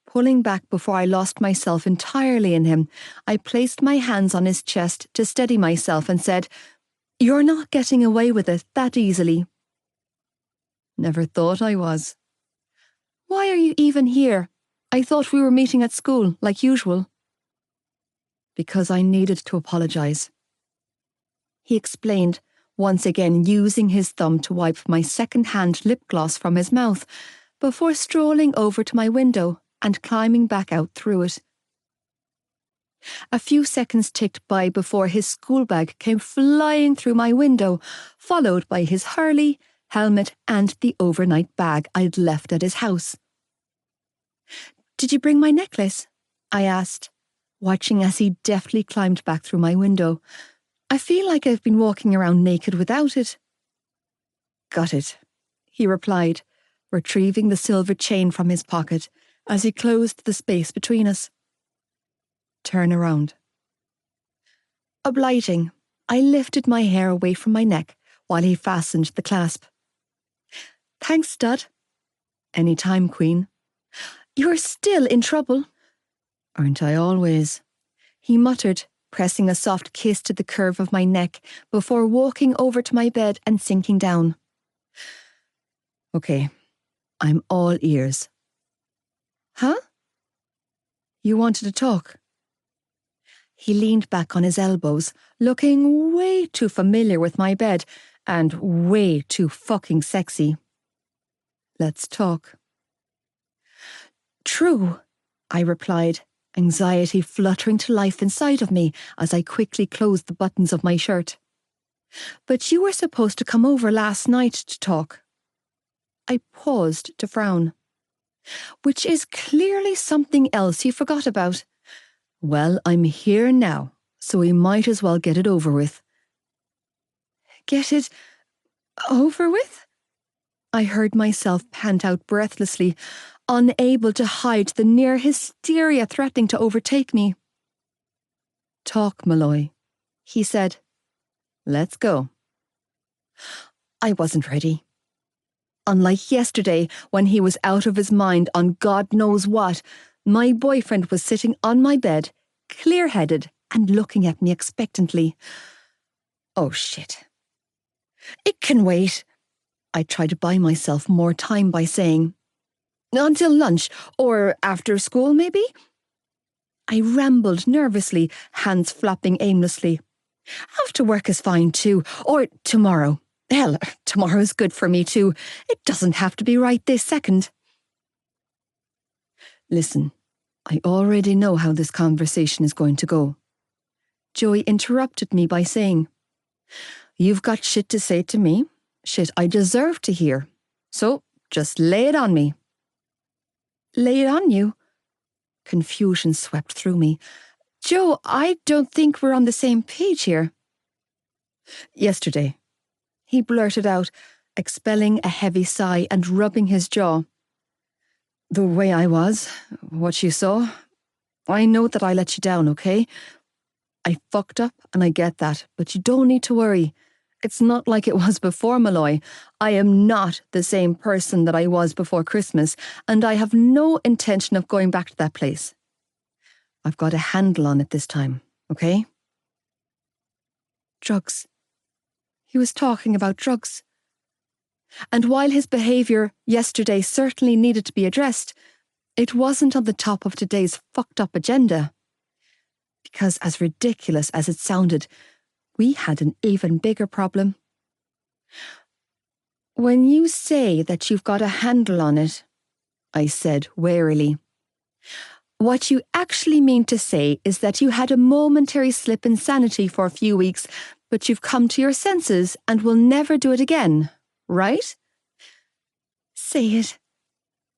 S1: Pulling back before I lost myself entirely in him, I placed my hands on his chest to steady myself and said, You're not getting away with it that easily. Never thought I was. Why are you even here? I thought we were meeting at school, like usual. Because I needed to apologize. He explained, once again using his thumb to wipe my second-hand lip gloss from his mouth, before strolling over to my window and climbing back out through it. A few seconds ticked by before his school bag came flying through my window, followed by his hurley, helmet and the overnight bag I'd left at his house. "Did you bring my necklace?" I asked, watching as he deftly climbed back through my window. "I feel like I've been walking around naked without it." "Got it," he replied, retrieving the silver chain from his pocket as he closed the space between us. "Turn around." Obliging, I lifted my hair away from my neck while he fastened the clasp. "Thanks, stud." "Any time, Queen." "You're still in trouble." "Aren't I always?" he muttered, pressing a soft kiss to the curve of my neck before walking over to my bed and sinking down. "Okay, I'm all ears." "Huh?" "You wanted to talk." He leaned back on his elbows, looking way too familiar with my bed and way too fucking sexy. "Let's talk." "True," I replied, anxiety fluttering to life inside of me as I quickly closed the buttons of my shirt. "But you were supposed to come over last night to talk." I paused to frown. "Which is clearly something else you forgot about." "Well, I'm here now, so we might as well get it over with." "Get it over with?" I heard myself pant out breathlessly, unable to hide the near hysteria threatening to overtake me. "Talk, Malloy," he said. "Let's go." I wasn't ready. Unlike yesterday, when he was out of his mind on God knows what, my boyfriend was sitting on my bed, clear-headed and looking at me expectantly. Oh shit. "It can wait." I tried to buy myself more time by saying, "Until lunch, or after school, maybe?" I rambled nervously, hands flapping aimlessly. "After work is fine too, or tomorrow. Hell, tomorrow is good for me too. It doesn't have to be right this second." "Listen, I already know how this conversation is going to go." Joey interrupted me by saying, "You've got shit to say to me, shit I deserve to hear. So just lay it on me." "Lay it on you?" Confusion swept through me. "Joe, I don't think we're on the same page here." "Yesterday," he blurted out, expelling a heavy sigh and rubbing his jaw. "The way I was, what you saw, I know that I let you down, okay? I fucked up and I get that, but you don't need to worry. It's not like it was before, Malloy. I am not the same person that I was before Christmas, and I have no intention of going back to that place. I've got a handle on it this time, okay?" Drugs. He was talking about drugs. And while his behaviour yesterday certainly needed to be addressed, it wasn't on the top of today's fucked up agenda. Because as ridiculous as it sounded, we had an even bigger problem. "When you say that you've got a handle on it," I said warily, "what you actually mean to say is that you had a momentary slip in sanity for a few weeks, but you've come to your senses and will never do it again, right?" "Say it.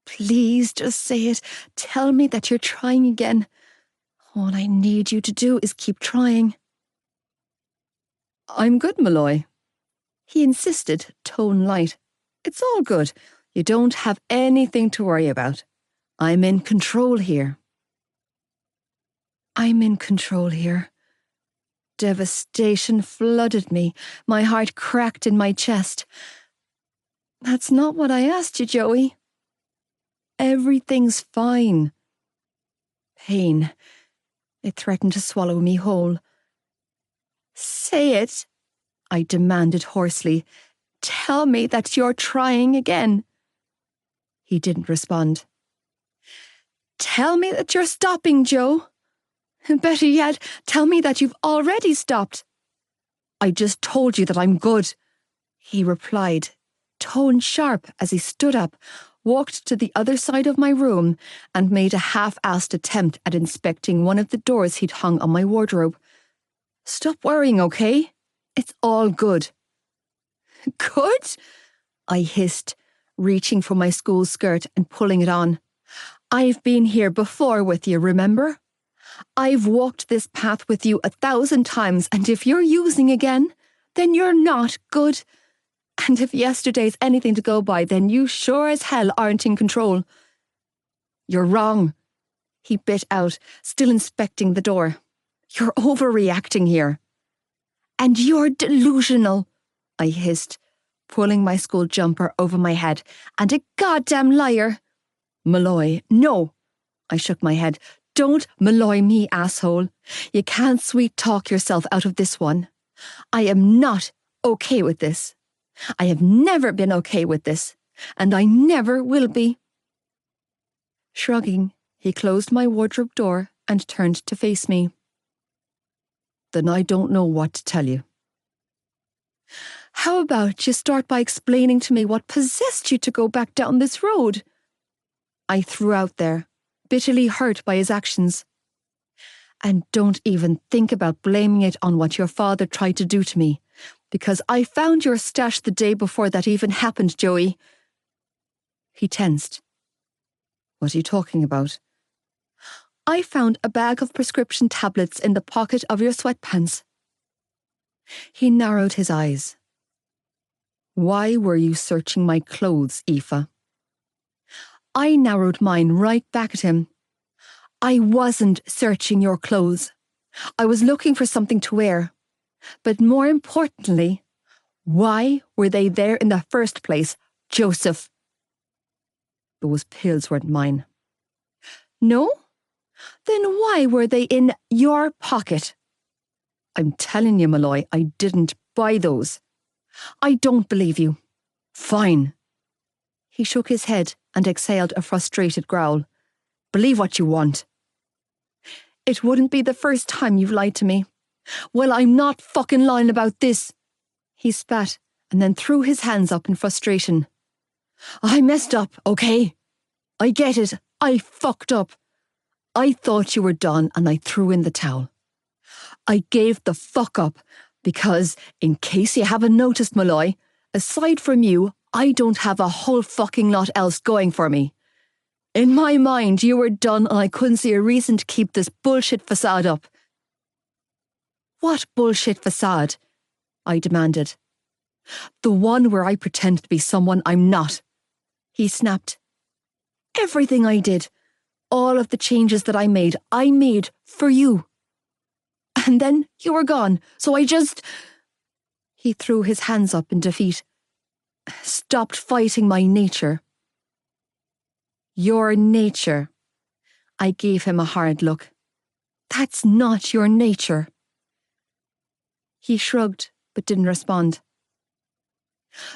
S1: Please just say it. Tell me that you're trying again. All I need you to do is keep trying." "I'm good, Malloy," he insisted, tone light. "It's all good. You don't have anything to worry about. I'm in control here." I'm in control here. Devastation flooded me. My heart cracked in my chest. "That's not what I asked you, Joey." "Everything's fine." Pain. It threatened to swallow me whole. "Say it," I demanded hoarsely. "Tell me that you're trying again." He didn't respond. "Tell me that you're stopping, Joe. Better yet, tell me that you've already stopped." "I just told you that I'm good," he replied, tone sharp as he stood up, walked to the other side of my room and made a half-assed attempt at inspecting one of the doors he'd hung on my wardrobe. "Stop worrying, okay? It's all good." "Good?" I hissed, reaching for my school skirt and pulling it on. "I've been here before with you, remember? I've walked this path with you 1,000 times, and if you're using again, then you're not good. And if yesterday's anything to go by, then you sure as hell aren't in control." "You're wrong," he bit out, still inspecting the door. "You're overreacting here." "And you're delusional," I hissed, pulling my school jumper over my head. "And a goddamn liar." "Malloy, no." I shook my head. "Don't Malloy me, asshole. You can't sweet talk yourself out of this one. I am not okay with this. I have never been okay with this, and I never will be." Shrugging, he closed my wardrobe door and turned to face me. "Then I don't know what to tell you." "How about you start by explaining to me what possessed you to go back down this road?" I threw out there, bitterly hurt by his actions. "And don't even think about blaming it on what your father tried to do to me, because I found your stash the day before that even happened, Joey." He tensed. "What are you talking about?" "I found a bag of prescription tablets in the pocket of your sweatpants." He narrowed his eyes. "Why were you searching my clothes, Aoife?" I narrowed mine right back at him. "I wasn't searching your clothes. I was looking for something to wear. But more importantly, why were they there in the first place, Joseph?" "Those pills weren't mine." "No? Then why were they in your pocket?" "I'm telling you, Malloy, I didn't buy those." "I don't believe you." "Fine." He shook his head and exhaled a frustrated growl. "Believe what you want." "It wouldn't be the first time you've lied to me." "Well, I'm not fucking lying about this." He spat and then threw his hands up in frustration. "I messed up, okay? I get it. I fucked up. I thought you were done and I threw in the towel. I gave the fuck up because, in case you haven't noticed, Malloy, aside from you, I don't have a whole fucking lot else going for me. In my mind, you were done and I couldn't see a reason to keep this bullshit facade up." "What bullshit facade?" I demanded. "The one where I pretend to be someone I'm not." He snapped. "Everything I did, all of the changes that I made for you. And then you were gone, so I just—" He threw his hands up in defeat. "Stopped fighting my nature." "Your nature." I gave him a hard look. "That's not your nature." He shrugged, but didn't respond.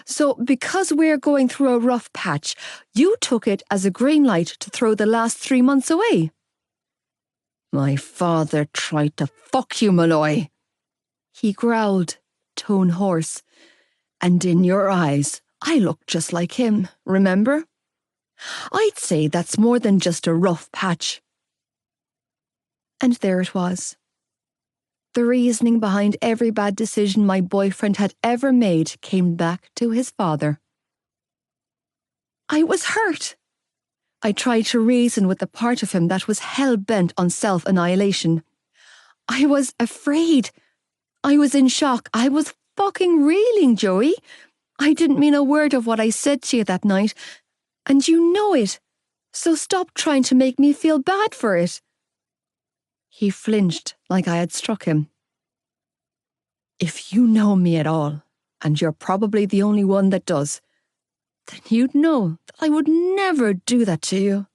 S1: "So, because we're going through a rough patch, you took it as a green light to throw the last 3 months away?" "My father tried to fuck you, Malloy." He growled, tone hoarse. "And in your eyes, I look just like him, remember? I'd say that's more than just a rough patch." And there it was. The reasoning behind every bad decision my boyfriend had ever made came back to his father. I was hurt. I tried to reason with the part of him that was hell-bent on self-annihilation. I was afraid. I was in shock. I was fucking reeling, Joey. I didn't mean a word of what I said to you that night, and you know it. So stop trying to make me feel bad for it." He flinched like I had struck him. "If you know me at all, and you're probably the only one that does, then you'd know that I would never do that to you."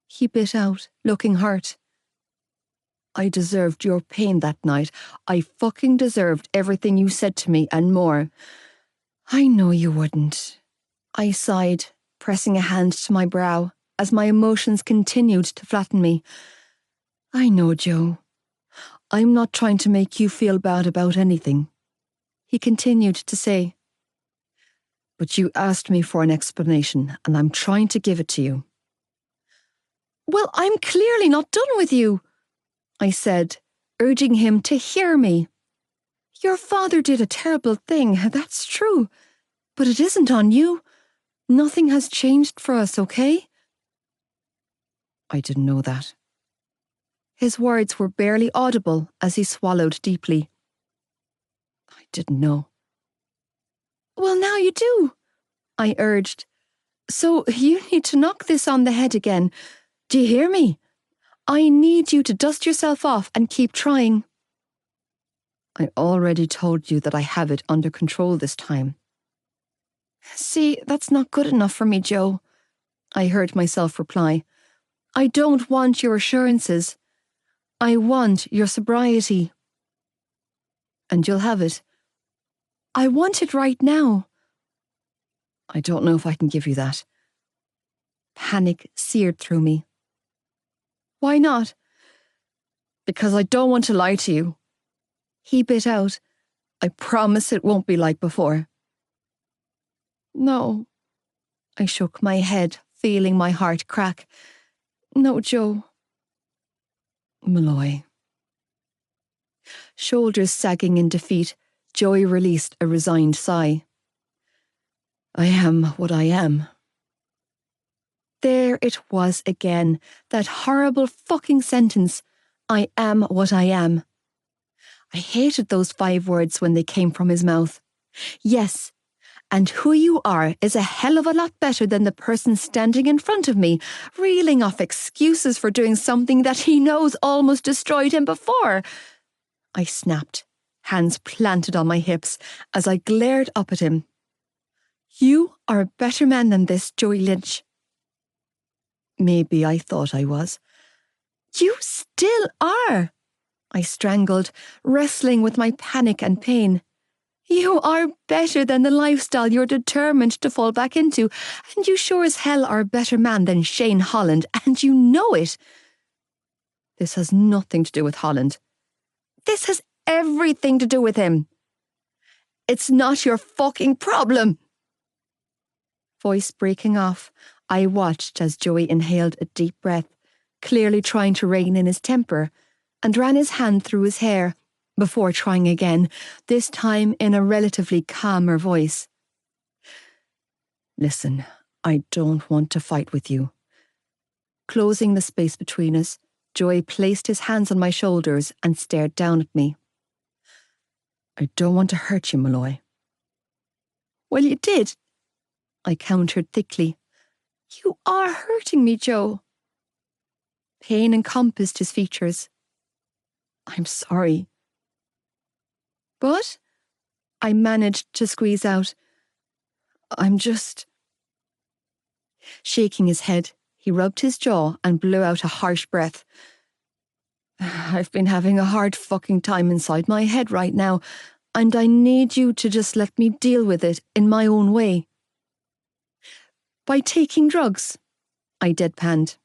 S1: He bit out, looking hurt. "I deserved your pain that night. I fucking deserved everything you said to me and more." "I know you wouldn't." I sighed, pressing a hand to my brow as my emotions continued to flatten me. "I know, Joe. I'm not trying to make you feel bad about anything," he continued to say. But you asked me for an explanation, and I'm trying to give it to you. Well, I'm clearly not done with you, I said, urging him to hear me. Your father did a terrible thing, that's true, but it isn't on you. Nothing has changed for us, okay? I didn't know that. His words were barely audible as he swallowed deeply. I didn't know. Well, now you do, I urged. So you need to knock this on the head again. Do you hear me? I need you to dust yourself off and keep trying. I already told you that I have it under control this time. See, that's not good enough for me, Joe, I heard myself reply. I don't want your assurances. I want your sobriety. And you'll have it. I want it right now. I don't know if I can give you that. Panic seared through me. Why not? Because I don't want to lie to you. He bit out. I promise it won't be like before. No. I shook my head, feeling my heart crack. No, Joe. Malloy. Shoulders sagging in defeat, Joey released a resigned sigh. I am what I am. There it was again, that horrible fucking sentence. I am what I am. I hated those 5 words when they came from his mouth. Yes, and who you are is a hell of a lot better than the person standing in front of me, reeling off excuses for doing something that he knows almost destroyed him before. I snapped, hands planted on my hips, as I glared up at him. You are a better man than this, Joey Lynch. Maybe I thought I was. You still are, I strangled, wrestling with my panic and pain. You are better than the lifestyle you're determined to fall back into, and you sure as hell are a better man than Shane Holland, and you know it. This has nothing to do with Holland. This has everything to do with him. It's not your fucking problem. Voice breaking off, I watched as Joey inhaled a deep breath, clearly trying to rein in his temper, and ran his hand through his hair, before trying again, this time in a relatively calmer voice. Listen, I don't want to fight with you. Closing the space between us, Joey placed his hands on my shoulders and stared down at me. I don't want to hurt you, Malloy. Well, you did, I countered thickly. You are hurting me, Joe. Pain encompassed his features. I'm sorry. But I managed to squeeze out. I'm just... Shaking his head, he rubbed his jaw and blew out a harsh breath. I've been having a hard fucking time inside my head right now, and I need you to just let me deal with it in my own way. By taking drugs, I deadpanned.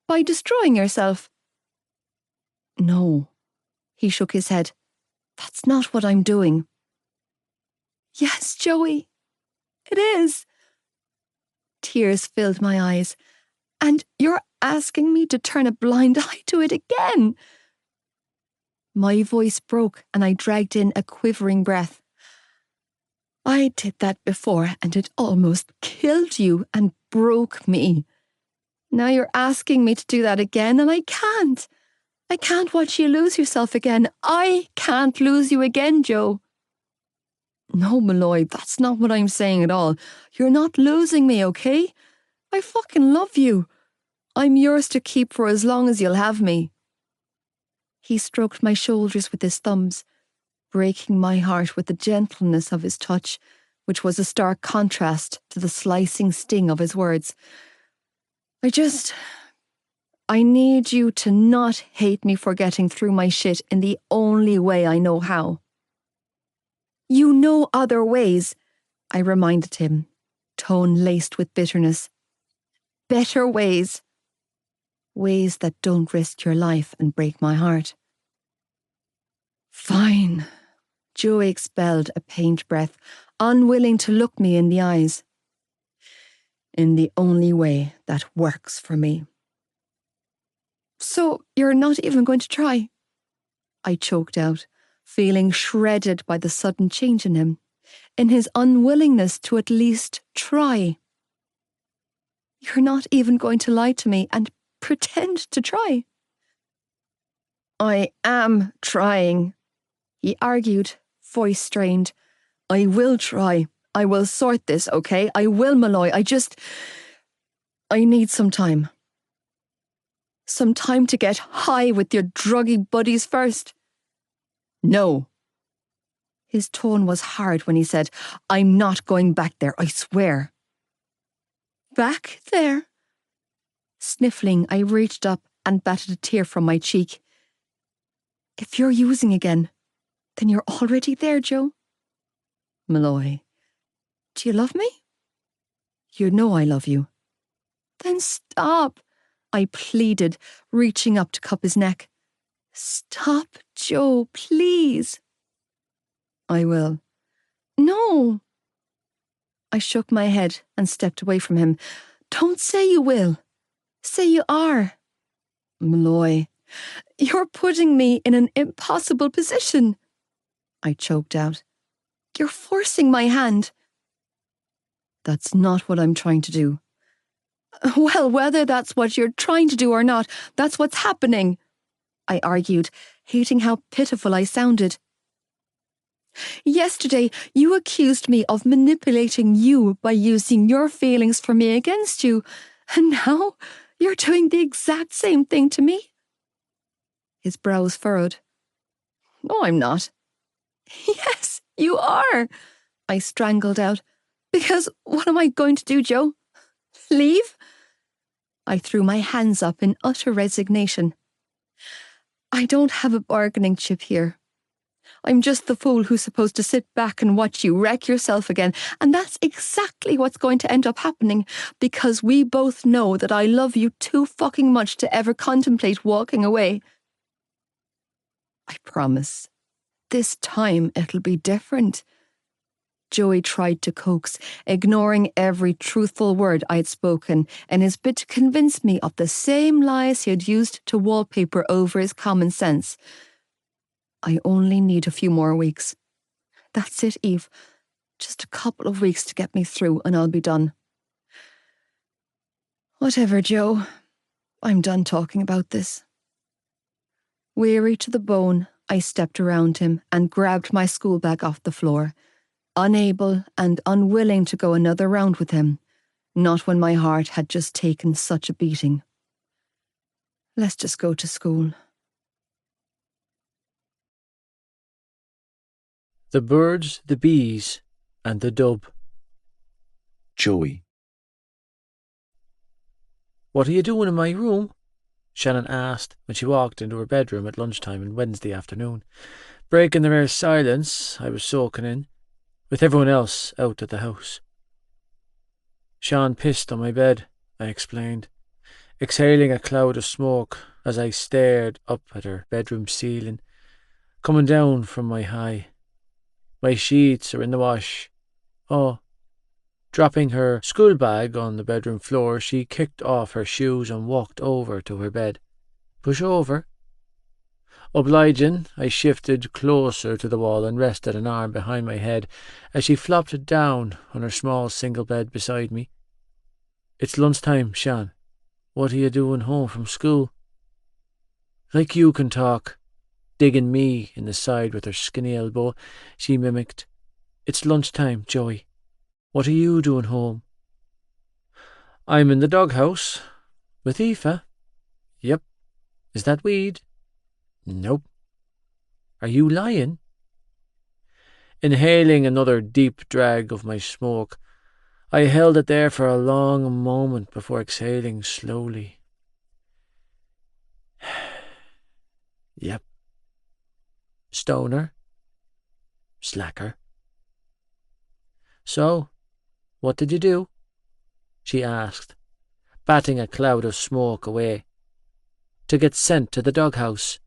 S1: By destroying yourself. No, he shook his head. That's not what I'm doing. Yes, Joey, it is. Tears filled my eyes. And you're asking me to turn a blind eye to it again. My voice broke and I dragged in a quivering breath. I did that before and it almost killed you and broke me. Now you're asking me to do that again and I can't. I can't watch you lose yourself again. I can't lose you again, Joe. No, Malloy, that's not what I'm saying at all. You're not losing me, okay? I fucking love you. I'm yours to keep for as long as you'll have me. He stroked my shoulders with his thumbs, breaking my heart with the gentleness of his touch, which was a stark contrast to the slicing sting of his words. I need you to not hate me for getting through my shit in the only way I know how. You know other ways, I reminded him, tone laced with bitterness. Better ways. Ways that don't risk your life and break my heart. Fine, Joey expelled a pained breath, unwilling to look me in the eyes. In the only way that works for me. So you're not even going to try? I choked out, feeling shredded by the sudden change in him, in his unwillingness to at least try. You're not even going to lie to me and pretend to try? I am trying, he argued, voice strained. I will try. I will sort this, okay? I will, Malloy. I need some time. Some time to get high with your druggy buddies first. No. His tone was hard when he said, I'm not going back there, I swear. Back there? Sniffling, I reached up and batted a tear from my cheek. If you're using again, then you're already there, Joe. Malloy, do you love me? You know I love you. Then stop, I pleaded, reaching up to cup his neck. Stop, Joe, please. I will. No. I shook my head and stepped away from him. Don't say you will. Say you are. Malloy, you're putting me in an impossible position. I choked out. You're forcing my hand. That's not what I'm trying to do. Well, whether that's what you're trying to do or not, that's what's happening, I argued, hating how pitiful I sounded. Yesterday, you accused me of manipulating you by using your feelings for me against you, and now you're doing the exact same thing to me. His brows furrowed. No, I'm not. Yes, you are, I strangled out. Because what am I going to do, Joe? Leave? I threw my hands up in utter resignation. I don't have a bargaining chip here. I'm just the fool who's supposed to sit back and watch you wreck yourself again, and that's exactly what's going to end up happening, because we both know that I love you too fucking much to ever contemplate walking away. I promise. This time it'll be different. Joey tried to coax, ignoring every truthful word I'd spoken in his bid to convince me of the same lies he had used to wallpaper over his common sense. I only need a few more weeks. That's it, Eve. Just a couple of weeks to get me through and I'll be done. Whatever, Joe. I'm done talking about this. Weary to the bone, I stepped around him and grabbed my school bag off the floor, unable and unwilling to go another round with him, not when my heart had just taken such a beating. Let's just go to school.
S2: The Birds, the Bees, and the Dub.
S3: Joey.
S2: What are you doing in my room? Shannon asked when she walked into her bedroom at lunchtime on Wednesday afternoon. Breaking the rare silence I was soaking in, with everyone else out at the house. Sean pissed on my bed, I explained, exhaling a cloud of smoke as I stared up at her bedroom ceiling, coming down from my high. My sheets are in the wash. Oh. Dropping her school bag on the bedroom floor, she kicked off her shoes and walked over to her bed. Push over. Obliging, I shifted closer to the wall and rested an arm behind my head as she flopped down on her small single bed beside me. It's lunchtime, Sean. What are you doing home from school? Like you can talk. Digging me in the side with her skinny elbow, she mimicked. It's lunchtime, Joey. What are you doing home? I'm in the doghouse. With Aoife? Yep. Is that weed? Nope. Are you lying? Inhaling another deep drag of my smoke, I held it there for a long moment before exhaling slowly. Yep. Stoner? Slacker. So, what did you do? She asked, batting a cloud of smoke away. To get sent to the doghouse.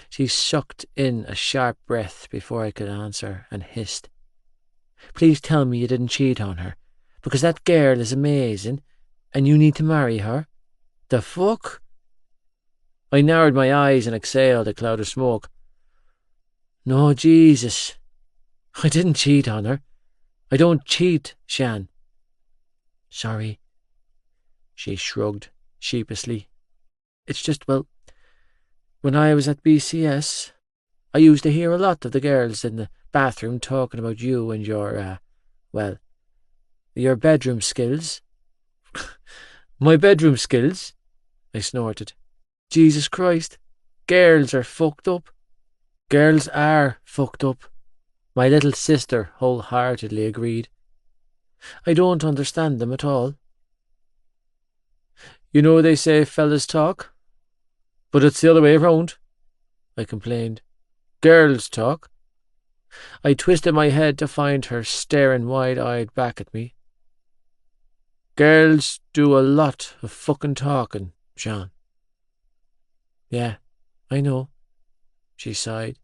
S2: She sucked in a sharp breath before I could answer and hissed, "Please tell me you didn't cheat on her, because that girl is amazing and you need to marry her." The fuck? I narrowed my eyes and exhaled a cloud of smoke. No, Jesus. I didn't cheat on her. I don't cheat, Shan. Sorry. She shrugged sheepishly. It's just, well, when I was at BCS, I used to hear a lot of the girls in the bathroom talking about you and your, your bedroom skills. My bedroom skills? I snorted. Jesus Christ. Girls are fucked up. Girls are fucked up. My little sister wholeheartedly agreed. I don't understand them at all. You know they say fellas talk, but it's the other way around, I complained. Girls talk. I twisted my head to find her staring wide-eyed back at me. Girls do a lot of fucking talking, Sean. Yeah, I know, she sighed.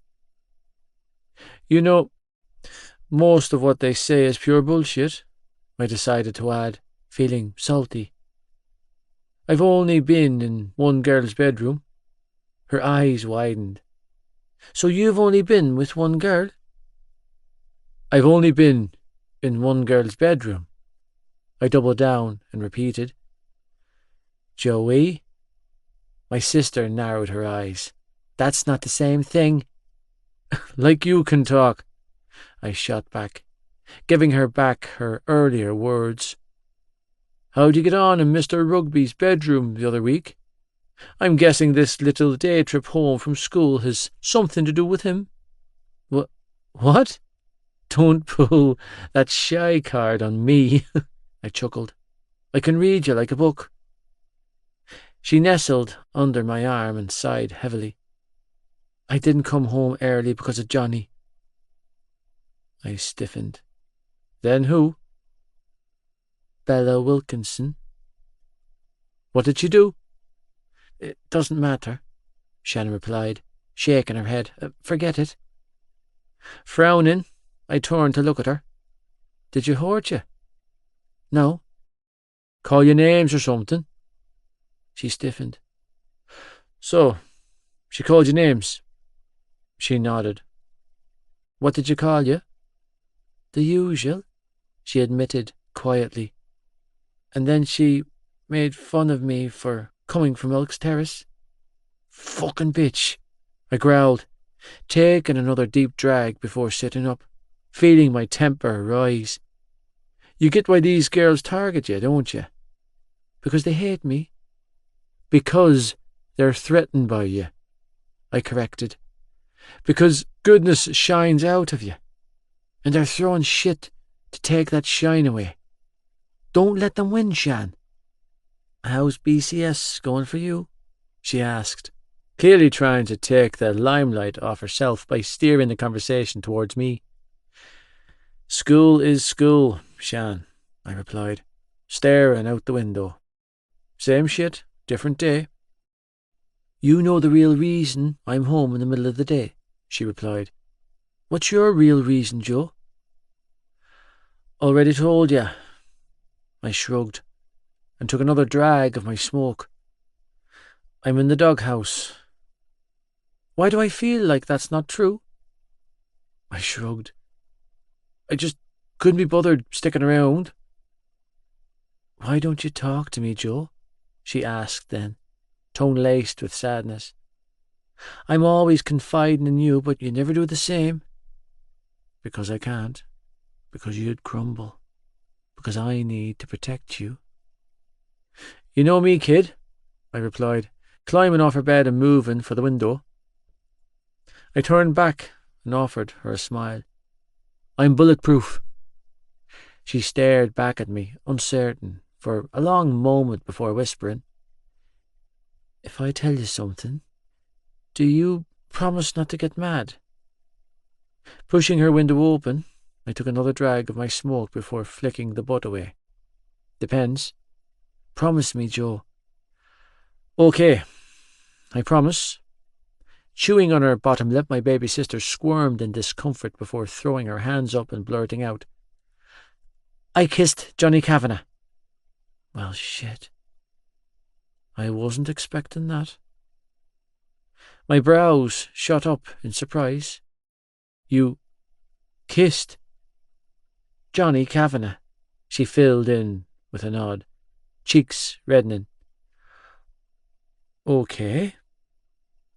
S2: You know, most of what they say is pure bullshit, I decided to add, feeling salty. I've only been in one girl's bedroom. Her eyes widened. So you've only been with one girl? I've only been in one girl's bedroom. I doubled down and repeated. Joey? My sister narrowed her eyes. That's not the same thing. Like you can talk, I shot back, giving her back her earlier words. How'd you get on in Mr. Rugby's bedroom the other week? I'm guessing this little day trip home from school has something to do with him. What? Don't pull that shy card on me, I chuckled. I can read you like a book. She nestled under my arm and sighed heavily. I didn't come home early because of Johnny. I stiffened. Then who? Bella Wilkinson. What did she do? It doesn't matter, Shannon replied, shaking her head. Forget it. Frowning, I turned to look at her. Did you hurt you? No. Call you names or something? She stiffened. So, she called you names? She nodded. What did you call you? The usual, she admitted quietly. And then she made fun of me for coming from Elks Terrace. Fucking bitch, I growled, taking another deep drag before sitting up, feeling my temper rise. You get why these girls target you, don't you? Because they hate me. Because they're threatened by you, I corrected. Because goodness shines out of you, and they're throwing shit to take that shine away. Don't let them win, Shan. How's BCS going for you? She asked, clearly trying to take the limelight off herself by steering the conversation towards me. School is school, Shan, I replied, staring out the window. Same shit, different day. You know the real reason I'm home in the middle of the day, she replied. What's your real reason, Joe? Already told ya. I shrugged and took another drag of my smoke. I'm in the doghouse. Why do I feel like that's not true? I shrugged. I just couldn't be bothered sticking around. Why don't you talk to me, Joe? She asked then, tone laced with sadness. I'm always confiding in you, but you never do the same. Because I can't. Because you'd crumble. Because I need to protect you. You know me, kid, I replied, climbing off her bed and moving for the window. I turned back and offered her a smile. I'm bulletproof. She stared back at me, uncertain, for a long moment before whispering, If I tell you something, do you promise not to get mad? Pushing her window open, I took another drag of my smoke before flicking the butt away. Depends. Promise me, Joe. Okay, I promise. Chewing on her bottom lip, my baby sister squirmed in discomfort before throwing her hands up and blurting out, "I kissed Johnny Kavanagh." Well, shit. I wasn't expecting that. My brows shot up in surprise. "You kissed Johnny Kavanagh," she filled in with a nod, cheeks reddening. "Okay,"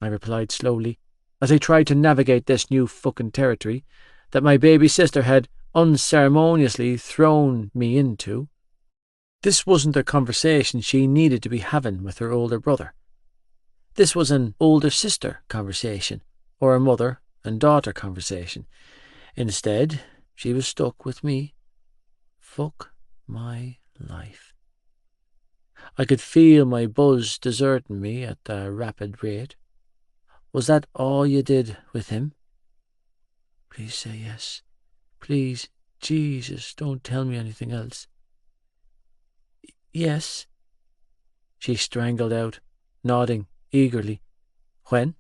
S2: I replied slowly, as I tried to navigate this new fucking territory that my baby sister had unceremoniously thrown me into. This wasn't a conversation she needed to be having with her older brother. This was an older sister conversation, or a mother and daughter conversation. Instead, she was stuck with me. Fuck my life. I could feel my buzz deserting me at a rapid rate. Was that all you did with him? Please say yes. Please, Jesus, don't tell me anything else. Yes, she strangled out, nodding eagerly. When?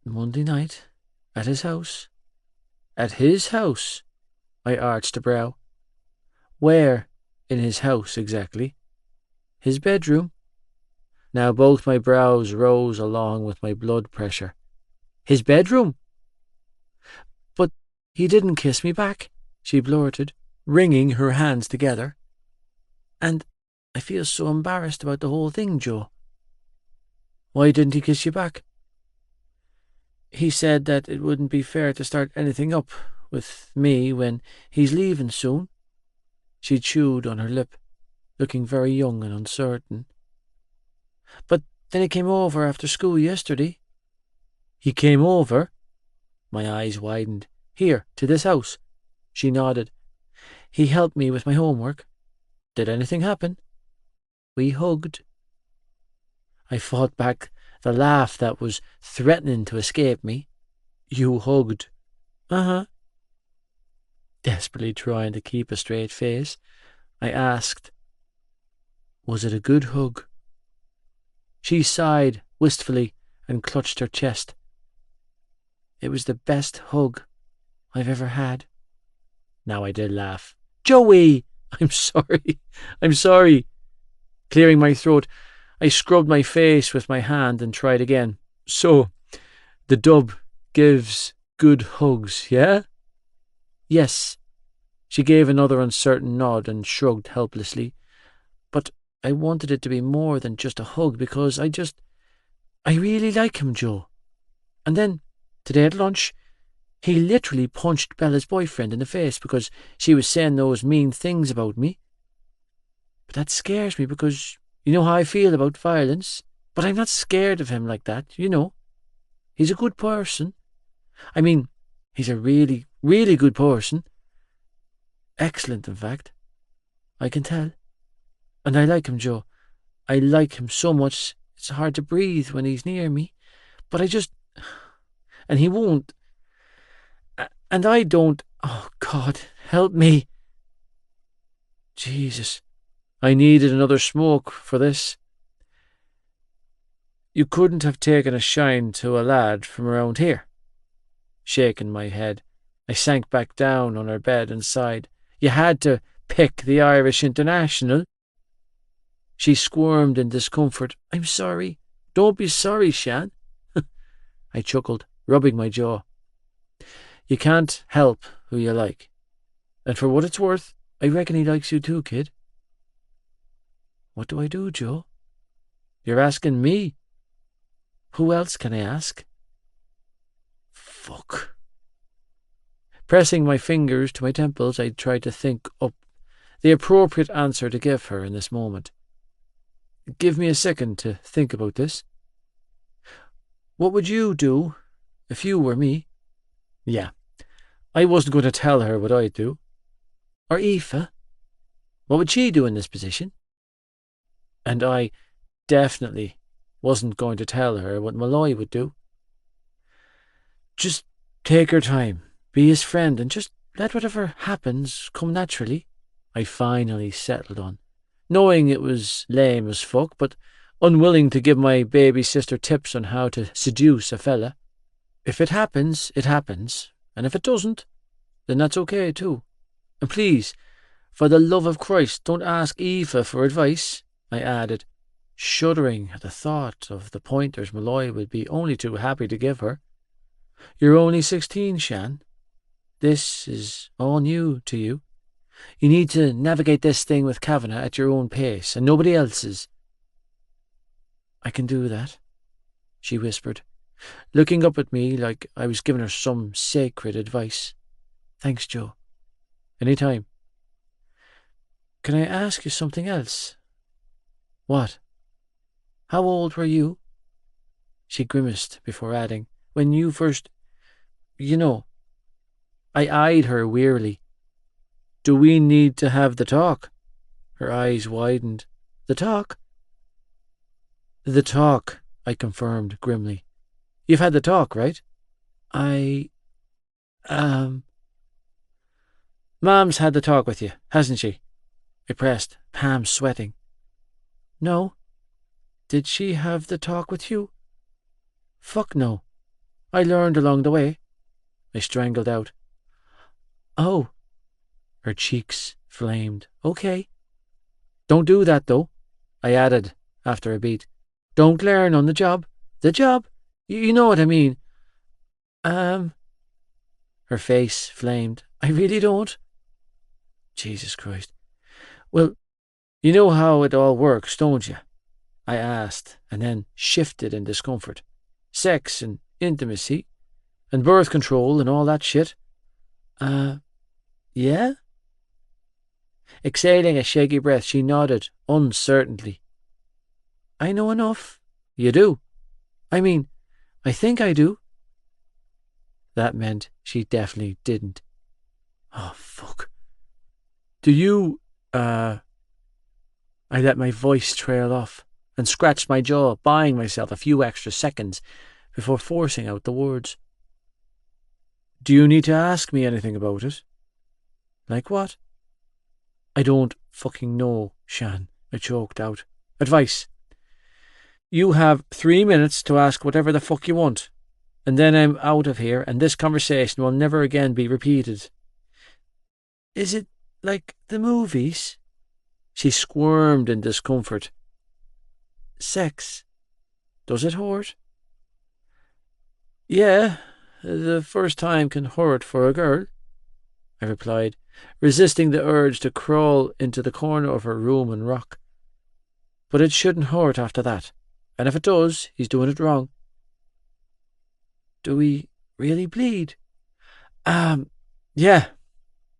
S2: Monday night, at his house. At his house? I arched a brow. Where in his house exactly? His bedroom. Now both my brows rose along with my blood pressure. His bedroom? But he didn't kiss me back, she blurted, wringing her hands together. And I feel so embarrassed about the whole thing, Joe. Why didn't he kiss you back? He said that it wouldn't be fair to start anything up with me when he's leaving soon. She chewed on her lip, looking very young and uncertain. But then he came over after school yesterday. He came over? My eyes widened. Here, to this house. She nodded. He helped me with my homework. Did anything happen? We hugged. I fought back the laugh that was threatening to escape me. You hugged? Uh-huh. Desperately trying to keep a straight face, I asked, was it a good hug? She sighed wistfully and clutched her chest. It was the best hug I've ever had. Now I did laugh. Joey! I'm sorry. Clearing my throat, I scrubbed my face with my hand and tried again. So, the dub gives good hugs, yeah? Yes. She gave another uncertain nod and shrugged helplessly. But I wanted it to be more than just a hug because I really like him, Joe. And then, today at lunch, he literally punched Bella's boyfriend in the face because she was saying those mean things about me. But that scares me because you know how I feel about violence. But I'm not scared of him like that, you know. He's a good person. I mean, he's a really, really good person. Excellent, in fact. I can tell. And I like him, Joe. I like him so much it's hard to breathe when he's near me. But I just... And he won't. And I don't... Oh, God, help me. Jesus, I needed another smoke for this. You couldn't have taken a shine to a lad from around here. Shaking my head, I sank back down on her bed and sighed. You had to pick the Irish International. She squirmed in discomfort. I'm sorry. Don't be sorry, Shan. I chuckled, rubbing my jaw. You can't help who you like. And for what it's worth, I reckon he likes you too, kid. What do I do, Joe? You're asking me. Who else can I ask? Fuck. Pressing my fingers to my temples, I tried to think up the appropriate answer to give her in this moment. Give me a second to think about this. What would you do if you were me? Yeah, I wasn't going to tell her what I'd do. Or Aoife. What would she do in this position? And I definitely wasn't going to tell her what Malloy would do. Just take her time, be his friend, and just let whatever happens come naturally, I finally settled on, knowing it was lame as fuck, but unwilling to give my baby sister tips on how to seduce a fella. If it happens, it happens, and if it doesn't, then that's okay too. And please, for the love of Christ, don't ask Aoife for advice, I added, shuddering at the thought of the pointers Malloy would be only too happy to give her. You're only 16, Shan. This is all new to you. You need to navigate this thing with Kavanagh at your own pace, and nobody else's. I can do that, she whispered, looking up at me like I was giving her some sacred advice. Thanks, Joe. Any time. Can I ask you something else? What? How old were you? She grimaced before adding, when you first... I eyed her wearily. Do we need to have the talk? Her eyes widened. The talk? The talk, I confirmed grimly. You've had the talk, right? Mom's had the talk with you, hasn't she? I pressed, palms sweating. No. Did she have the talk with you? Fuck no. I learned along the way. I strangled out. Oh. Her cheeks flamed. Okay. Don't do that, though, I added after a beat. Don't learn on the job. The job? You know what I mean. Her face flamed. I really don't. Jesus Christ. Well, you know how it all works, don't you? I asked, and then shifted in discomfort. Sex and intimacy, and birth control and all that shit. Yeah? Exhaling a shaky breath, she nodded uncertainly. I know enough. You do. I mean, I think I do. That meant she definitely didn't. Oh, fuck. Do you, I let my voice trail off and scratched my jaw, buying myself a few extra seconds before forcing out the words. Do you need to ask me anything about it? Like what? I don't fucking know, Shan, I choked out. Advice. You have 3 minutes to ask whatever the fuck you want, and then I'm out of here and this conversation will never again be repeated. Is it like the movies? She squirmed in discomfort. Sex. Does it hurt? Yeah, the first time can hurt for a girl, I replied, resisting the urge to crawl into the corner of her room and rock. But it shouldn't hurt after that, and if it does, he's doing it wrong. Do we really bleed? Yeah.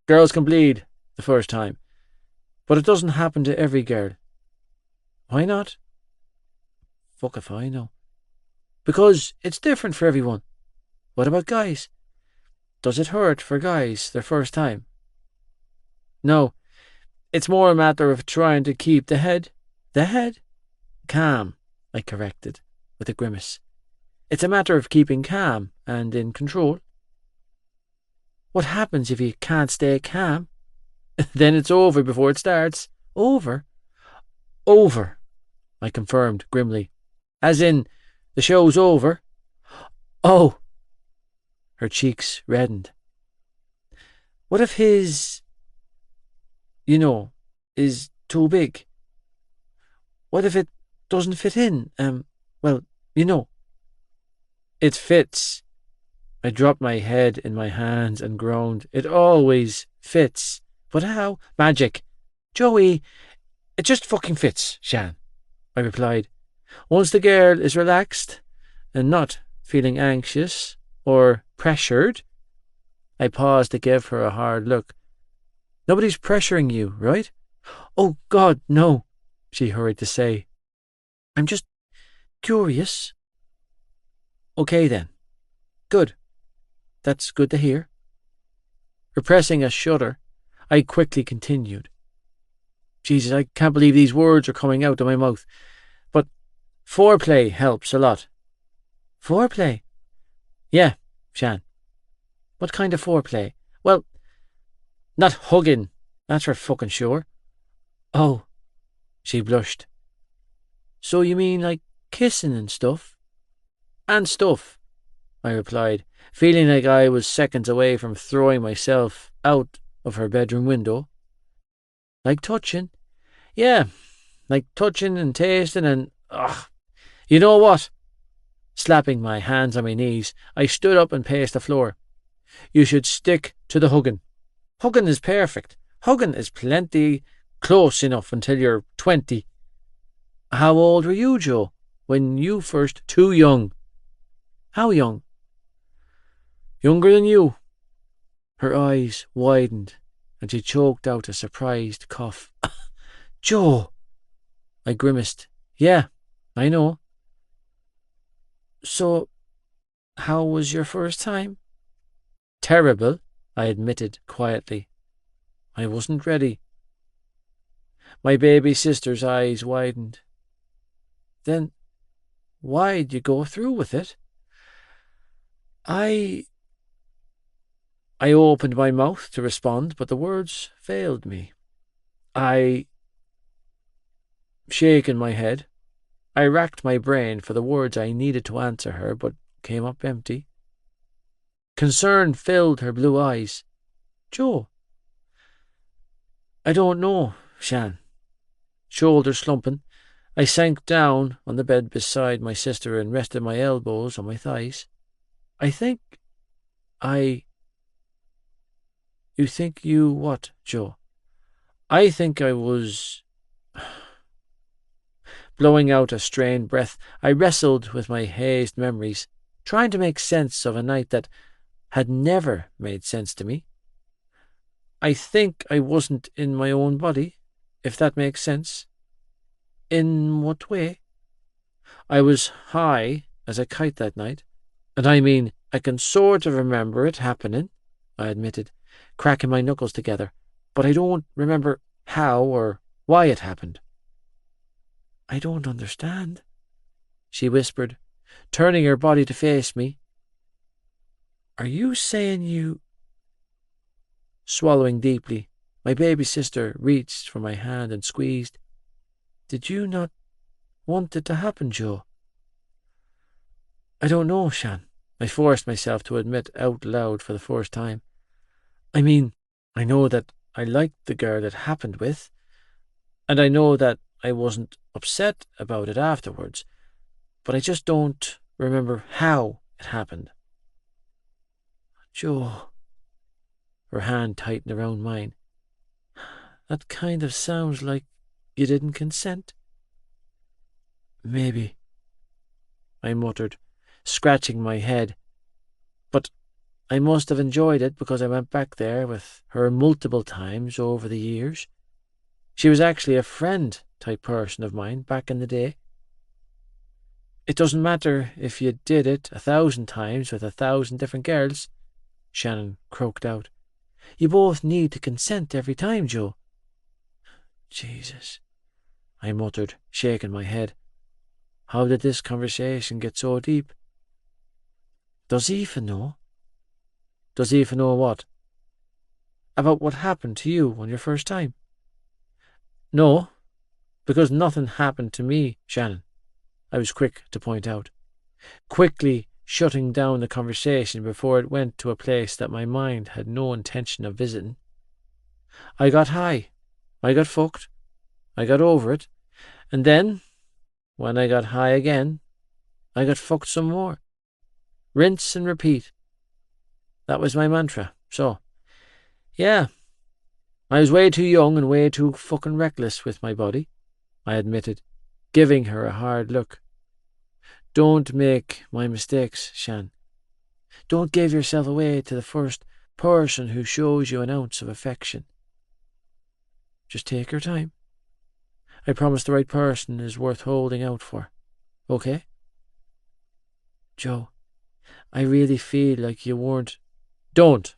S2: Girls can bleed the first time, but it doesn't happen to every girl. Why not? Fuck if I know. Because it's different for everyone. What about guys? Does it hurt for guys their first time? No. It's more a matter of trying to keep the head calm, I corrected, with a grimace. It's a matter of keeping calm and in control. What happens if you can't stay calm? Then it's over before it starts. Over? Over, I confirmed grimly. As in, the show's over. Oh! Her cheeks reddened. What if his, is too big? What if it doesn't fit in? It fits. I dropped my head in my hands and groaned. It always fits. But how? Magic. Joey, it just fucking fits, Shan, I replied. Once the girl is relaxed and not feeling anxious or pressured. I paused to give her a hard look. Nobody's pressuring you, right? Oh, God, no, she hurried to say. I'm just curious. Okay, then. Good. That's good to hear. Repressing a shudder, I quickly continued. Jesus, I can't believe these words are coming out of my mouth. But foreplay helps a lot. Foreplay? Yeah, Shan. What kind of foreplay? Well, not hugging, that's for fucking sure. Oh, she blushed. So you mean like kissing and stuff? And stuff, I replied, feeling like I was seconds away from throwing myself out of her bedroom window. Like touching? Yeah, like touching and tasting and... Ugh. You know what? Slapping my hands on my knees, I stood up and paced the floor. You should stick to the hugging. Hugging is perfect. Hugging is plenty close enough until you're 20. How old were you, Joe, when you first... Too young. How young? Younger than you. Her eyes widened, and she choked out a surprised cough. Joe! I grimaced. Yeah, I know. So, how was your first time? Terrible, I admitted quietly. I wasn't ready. My baby sister's eyes widened. Then, why'd you go through with it? I opened my mouth to respond, but the words failed me. Shaking my head, I racked my brain for the words I needed to answer her, but came up empty. Concern filled her blue eyes. Joe. I don't know, Shan. Shoulders slumping, I sank down on the bed beside my sister and rested my elbows on my thighs. You think you what, Joe? I think I was... Blowing out a strained breath, I wrestled with my hazed memories, trying to make sense of a night that had never made sense to me. I think I wasn't in my own body, if that makes sense. In what way? I was high as a kite that night, and I mean, I can sort of remember it happening, I admitted, cracking my knuckles together, but I don't remember how or why it happened. I don't understand, she whispered, turning her body to face me. Are you saying you... Swallowing deeply, my baby sister reached for my hand and squeezed. Did you not want it to happen, Joe? I don't know, Shan, I forced myself to admit out loud for the first time. I mean, I know that I liked the girl it happened with, and I know that I wasn't upset about it afterwards, but I just don't remember how it happened. Joe, her hand tightened around mine. That kind of sounds like you didn't consent. Maybe, I muttered, scratching my head. But I must have enjoyed it because I went back there with her multiple times over the years. She was actually a friend-type person of mine back in the day. It doesn't matter if you did it 1,000 times with 1,000 different girls, Shannon croaked out. You both need to consent every time, Joe. Jesus, I muttered, shaking my head. How did this conversation get so deep? Does Aoife know? Does Aoife know what? About what happened to you on your first time? No, because nothing happened to me, Shannon, I was quick to point out, quickly shutting down the conversation before it went to a place that my mind had no intention of visiting. I got high, I got fucked, I got over it, and then, when I got high again, I got fucked some more. Rinse and repeat. That was my mantra, so, yeah, I was way too young and way too fucking reckless with my body, I admitted, giving her a hard look. Don't make my mistakes, Shan. Don't give yourself away to the first person who shows you an ounce of affection. Just take your time. I promise the right person is worth holding out for. Okay? Joe, I really feel like you weren't... Don't.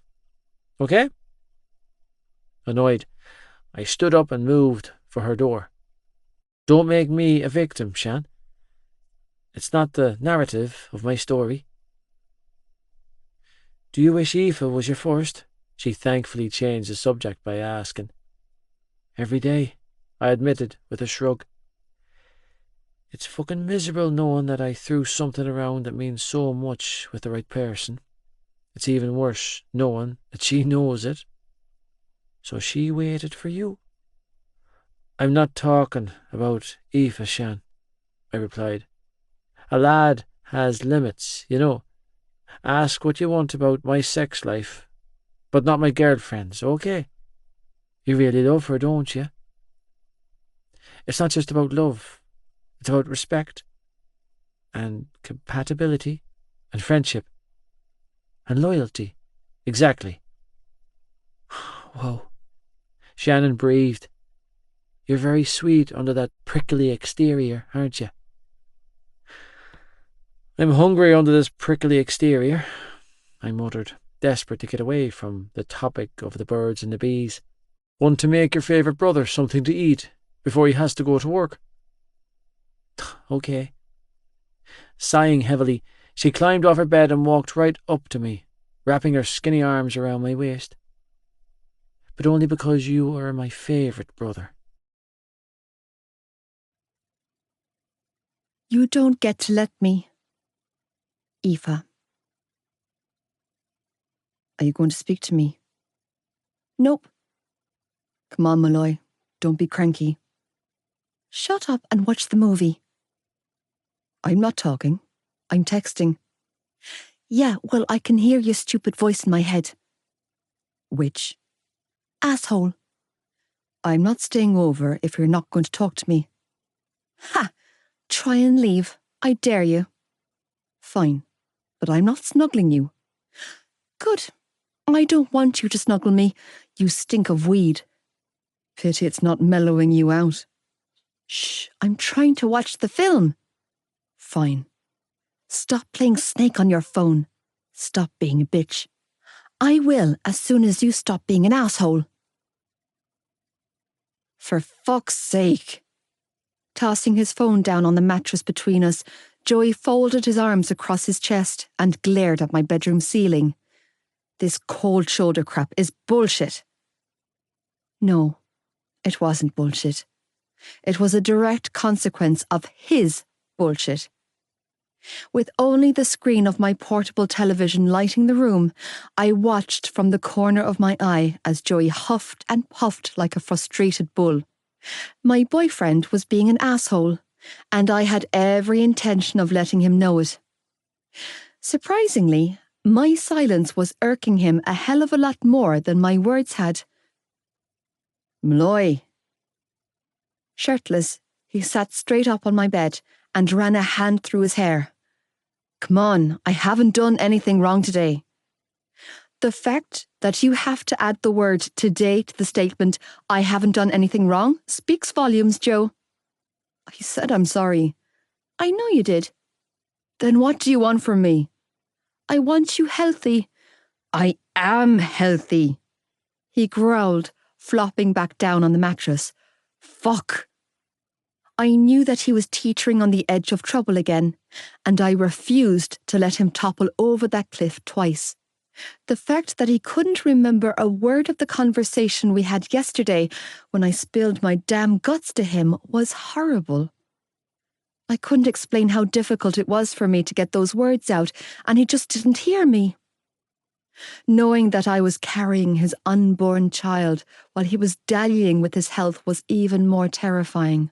S2: Okay? Annoyed, I stood up and moved for her door. Don't make me a victim, Shan. It's not the narrative of my story. Do you wish Aoife was your first? She thankfully changed the subject by asking. Every day, I admitted with a shrug. It's fucking miserable knowing that I threw something around that means so much with the right person. It's even worse knowing that she knows it. So she waited for you. I'm not talking about Aoife, Shan, I replied. A lad has limits, you know. Ask what you want about my sex life, but not my girlfriend's, okay? You really love her, don't you? It's not just about love. It's about respect and compatibility and friendship and loyalty. Exactly. Whoa. Shannon breathed. You're very sweet under that prickly exterior, aren't you? I'm hungry under this prickly exterior, I muttered, desperate to get away from the topic of the birds and the bees. Want to make your favourite brother something to eat before he has to go to work? Okay. Sighing heavily, she climbed off her bed and walked right up to me, wrapping her skinny arms around my waist. But only because you are my favourite brother.
S1: You don't get to let me. Aoife. Are you going to speak to me? Nope. Come on, Malloy. Don't be cranky. Shut up and watch the movie. I'm not talking. I'm texting. Yeah, well, I can hear your stupid voice in my head. Which? Asshole. I'm not staying over if you're not going to talk to me. Ha! Try and leave. I dare you. Fine, but I'm not snuggling you. Good. I don't want you to snuggle me. You stink of weed. Pity it's not mellowing you out. Shh, I'm trying to watch the film. Fine. Stop playing snake on your phone. Stop being a bitch. I will as soon as you stop being an asshole. For fuck's sake. Tossing his phone down on the mattress between us, Joey folded his arms across his chest and glared at my bedroom ceiling. This cold shoulder crap is bullshit. No, it wasn't bullshit. It was a direct consequence of his bullshit. With only the screen of my portable television lighting the room, I watched from the corner of my eye as Joey huffed and puffed like a frustrated bull. My boyfriend was being an asshole, and I had every intention of letting him know it. Surprisingly, my silence was irking him a hell of a lot more than my words had. Malloy. Shirtless, he sat straight up on my bed and ran a hand through his hair. Come on, I haven't done anything wrong today. The fact that you have to add the word today to the statement, I haven't done anything wrong, speaks volumes, Joe. I said I'm sorry. I know you did. Then what do you want from me? I want you healthy. I am healthy. He growled, flopping back down on the mattress. Fuck. I knew that he was teetering on the edge of trouble again, and I refused to let him topple over that cliff twice. The fact that he couldn't remember a word of the conversation we had yesterday when I spilled my damn guts to him was horrible. I couldn't explain how difficult it was for me to get those words out, and he just didn't hear me. Knowing that I was carrying his unborn child while he was dallying with his health was even more terrifying.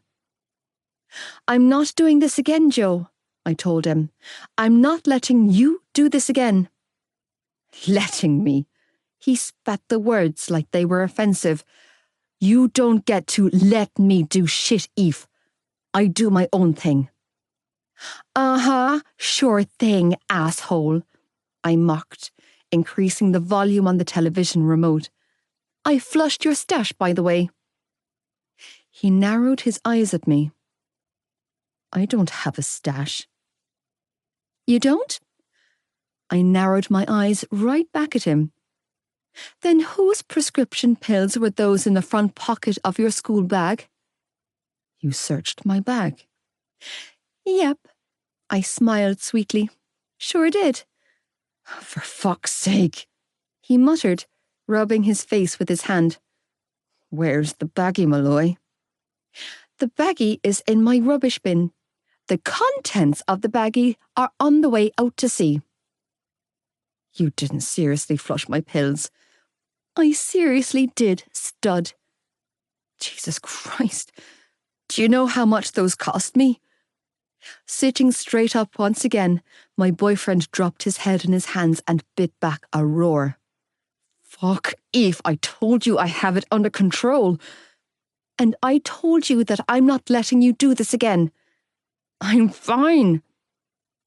S1: I'm not doing this again, Joe, I told him. I'm not letting you do this again. Letting me? He spat the words like they were offensive. You don't get to let me do shit, Eve. I do my own thing. Sure thing, asshole, I mocked, increasing the volume on the television remote. I flushed your stash, by the way. He narrowed his eyes at me. I don't have a stash. You don't? I narrowed my eyes right back at him. Then whose prescription pills were those in the front pocket of your school bag? You searched my bag. Yep, I smiled sweetly. Sure did. For fuck's sake, he muttered, rubbing his face with his hand. Where's the baggie, Malloy? The baggie is in my rubbish bin. The contents of the baggie are on the way out to sea. You didn't seriously flush my pills. I seriously did, stud. Jesus Christ. Do you know how much those cost me? Sitting straight up once again, my boyfriend dropped his head in his hands and bit back a roar. Fuck, Eve, I told you I have it under control. And I told you that I'm not letting you do this again. I'm fine.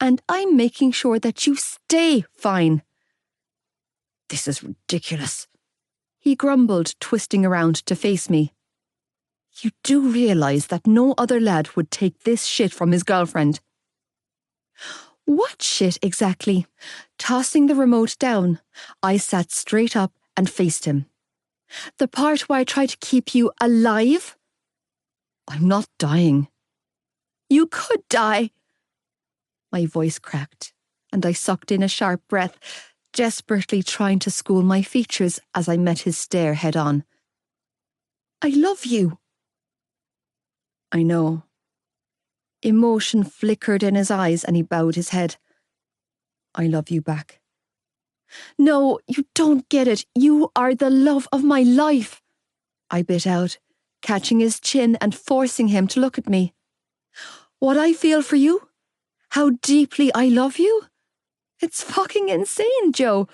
S1: And I'm making sure that you stay fine. This is ridiculous, he grumbled, twisting around to face me. You do realise that no other lad would take this shit from his girlfriend. What shit exactly? Tossing the remote down, I sat straight up and faced him. The part where I try to keep you alive? I'm not dying. You could die. My voice cracked, and I sucked in a sharp breath, desperately trying to school my features as I met his stare head on. I love you. I know. Emotion flickered in his eyes and he bowed his head. I love you back. No, you don't get it. You are the love of my life, I bit out, catching his chin and forcing him to look at me. What I feel for you? How deeply I love you? It's fucking insane, Joe.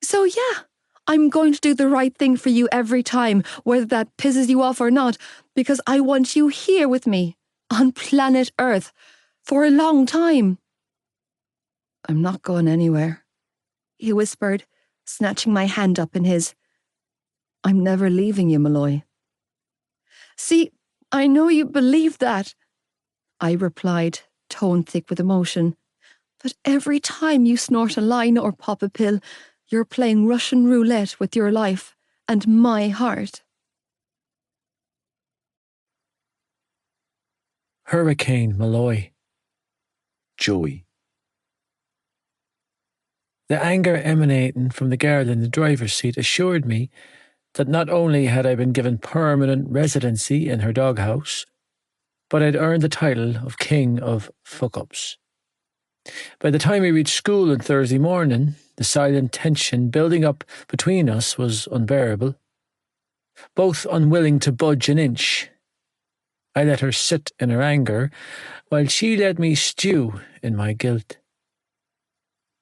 S1: So yeah, I'm going to do the right thing for you every time, whether that pisses you off or not, because I want you here with me, on planet Earth, for a long time. I'm not going anywhere, he whispered, snatching my hand up in his. I'm never leaving you, Malloy. See, I know you believe that, I replied, tone thick with emotion. But every time you snort a line or pop a pill, you're playing Russian roulette with your life and my heart.
S2: Hurricane Malloy.
S3: Joey.
S2: The anger emanating from the girl in the driver's seat assured me that not only had I been given permanent residency in her doghouse, but I'd earned the title of King of Fuck-Ups. By the time we reached school on Thursday morning, the silent tension building up between us was unbearable. Both unwilling to budge an inch, I let her sit in her anger, while she let me stew in my guilt.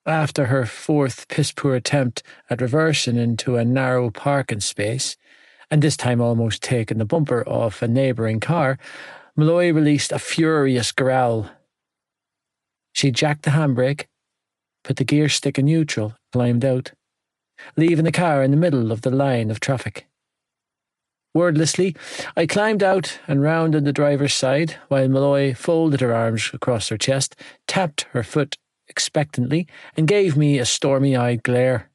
S2: After her fourth piss-poor attempt at reversing into a narrow parking space, and this time almost taking the bumper off a neighbouring car, Malloy released a furious growl. She jacked the handbrake, put the gear stick in neutral, climbed out, leaving the car in the middle of the line of traffic. Wordlessly, I climbed out and rounded the driver's side, while Malloy folded her arms across her chest, tapped her foot expectantly, and gave me a stormy-eyed glare.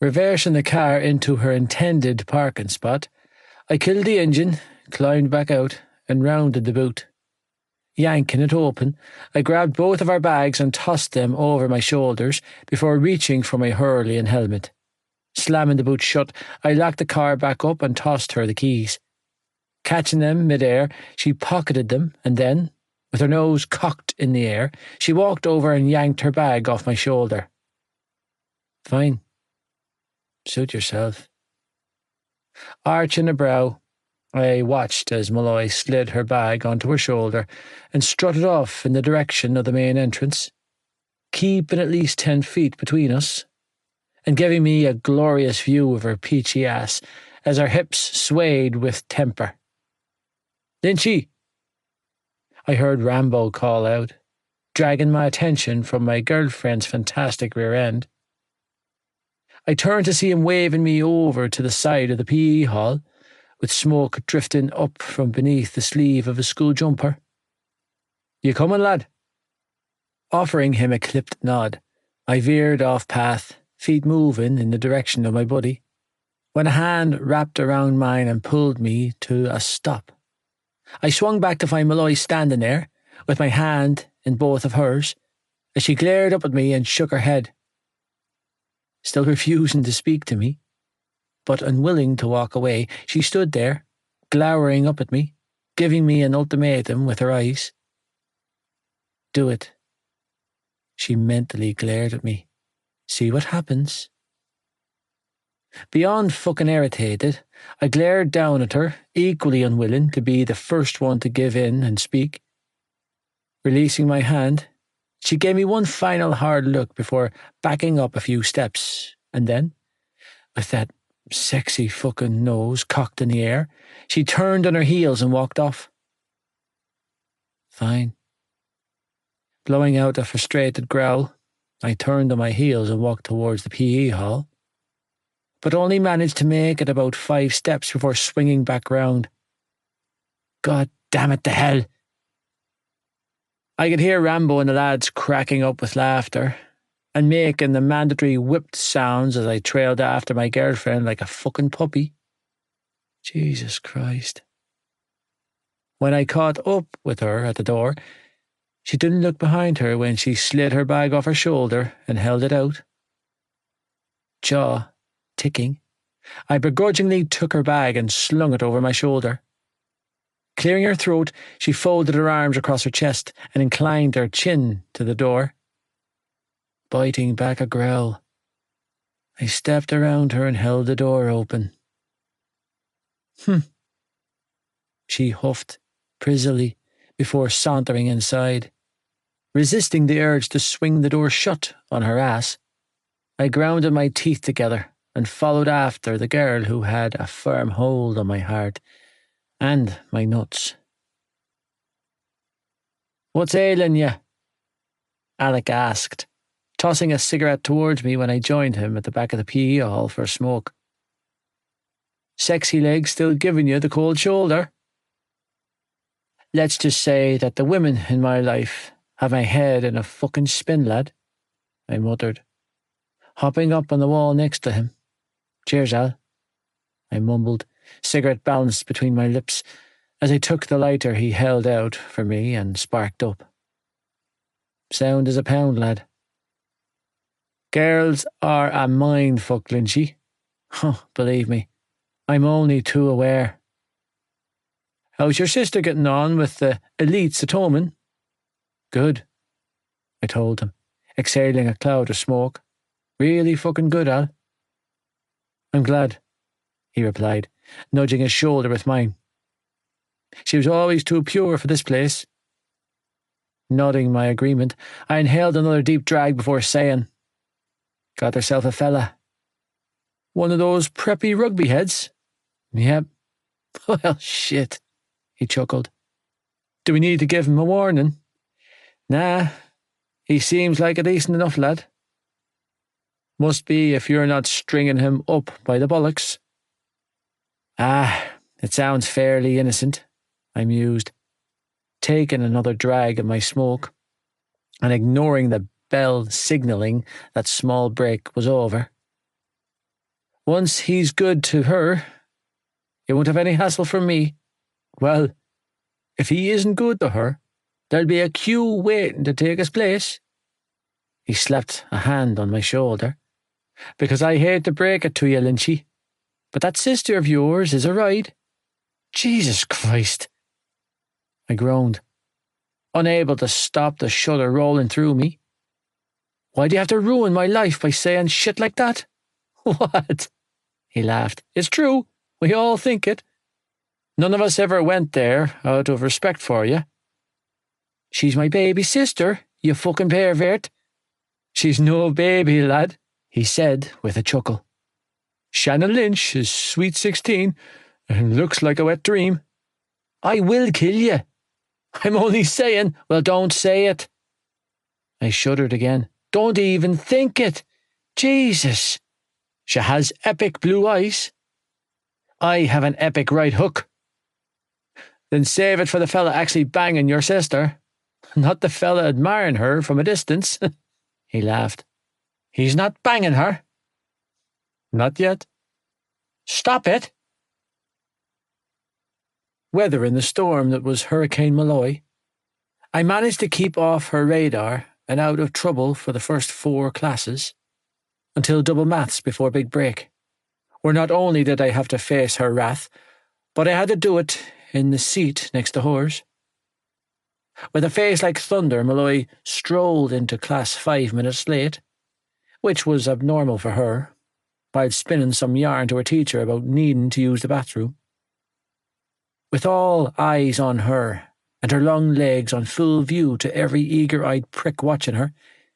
S2: Reversing the car into her intended parking spot, I killed the engine, climbed back out, and rounded the boot. Yanking it open, I grabbed both of our bags and tossed them over my shoulders before reaching for my Hurley and helmet. Slamming the boot shut, I locked the car back up and tossed her the keys. Catching them mid-air, she pocketed them, and then, with her nose cocked in the air, she walked over and yanked her bag off my shoulder. Fine. Suit yourself. Arching a brow, I watched as Malloy slid her bag onto her shoulder and strutted off in the direction of the main entrance, keeping at least 10 feet between us, and giving me a glorious view of her peachy ass as her hips swayed with temper. Lynchy! I heard Rambo call out, dragging my attention from my girlfriend's fantastic rear end. I turned to see him waving me over to the side of the PE hall, with smoke drifting up from beneath the sleeve of his school jumper. You coming, lad? Offering him a clipped nod, I veered off path, feet moving in the direction of my buddy, when a hand wrapped around mine and pulled me to a stop. I swung back to find Malloy standing there, with my hand in both of hers, as she glared up at me and shook her head. Still refusing to speak to me, but unwilling to walk away, she stood there, glowering up at me, giving me an ultimatum with her eyes. Do it. She mentally glared at me. See what happens. Beyond fucking irritated, I glared down at her, equally unwilling to be the first one to give in and speak. Releasing my hand, she gave me one final hard look before backing up a few steps, and then, with that sexy fucking nose cocked in the air, she turned on her heels and walked off. Fine. Blowing out a frustrated growl, I turned on my heels and walked towards the PE hall, but only managed to make it about 5 steps before swinging back round. God damn it to hell! I could hear Rambo and the lads cracking up with laughter and making the mandatory whipped sounds as I trailed after my girlfriend like a fucking puppy. Jesus Christ. When I caught up with her at the door, she didn't look behind her when she slid her bag off her shoulder and held it out. Jaw ticking, I begrudgingly took her bag and slung it over my shoulder. Clearing her throat, she folded her arms across her chest and inclined her chin to the door. Biting back a growl, I stepped around her and held the door open. She huffed prisily before sauntering inside. Resisting the urge to swing the door shut on her ass, I grounded my teeth together and followed after the girl who had a firm hold on my heart and my nuts. "What's ailing you?" Alec asked, tossing a cigarette towards me when I joined him at the back of the PE hall for a smoke. "Sexy legs still giving you the cold shoulder?" "Let's just say that the women in my life have my head in a fucking spin, lad," I muttered, hopping up on the wall next to him. "Cheers, Al," I mumbled, cigarette balanced between my lips, as I took the lighter he held out for me and sparked up. "Sound as a pound, lad." "Girls are a mindfuck, Lynchy. Believe me, I'm only too aware." "How's your sister getting on with the elites at Tommen?" "Good," I told him, exhaling a cloud of smoke. "Really fucking good, Al." "I'm glad," he replied, nudging his shoulder with mine. "She was always too pure for this place." Nodding my agreement, I inhaled another deep drag before saying, "Got herself a fella." "One of those preppy rugby heads?" "Yep." "Well, shit," he chuckled. "Do we need to give him a warning?" "Nah, he seems like a decent enough lad." "Must be if you're not stringing him up by the bollocks." It sounds fairly innocent," I mused, taking another drag of my smoke and ignoring the bell signalling that small break was over. "Once he's good to her, he won't have any hassle from me. Well, if he isn't good to her, there'll be a queue waiting to take his place." He slapped a hand on my shoulder. "Because I hate to break it to you, Lynchy, but that sister of yours is a ride." "Jesus Christ," I groaned, unable to stop the shudder rolling through me. "Why do you have to ruin my life by saying shit like that?" "What?" He laughed. "It's true. We all think it. None of us ever went there out of respect for you." "She's my baby sister, you fucking pervert." "She's no baby, lad," he said with a chuckle. "Shannon Lynch is sweet 16 and looks like a wet dream." "I will kill you." "I'm only saying." "Well, don't say it." I shuddered again. "Don't even think it. Jesus. She has epic blue eyes." "I have an epic right hook." "Then save it for the fella actually banging your sister, not the fella admiring her from a distance." He laughed. "He's not banging her." "Not yet." "Stop it." Weathering the storm that was Hurricane Malloy, I managed to keep off her radar and out of trouble for the first 4 classes, until double maths before big break, where not only did I have to face her wrath, but I had to do it in the seat next to hers. With a face like thunder, Malloy strolled into class 5 minutes late, which was abnormal for her, while spinning some yarn to her teacher about needing to use the bathroom. With all eyes on her, and her long legs on full view to every eager-eyed prick watching her,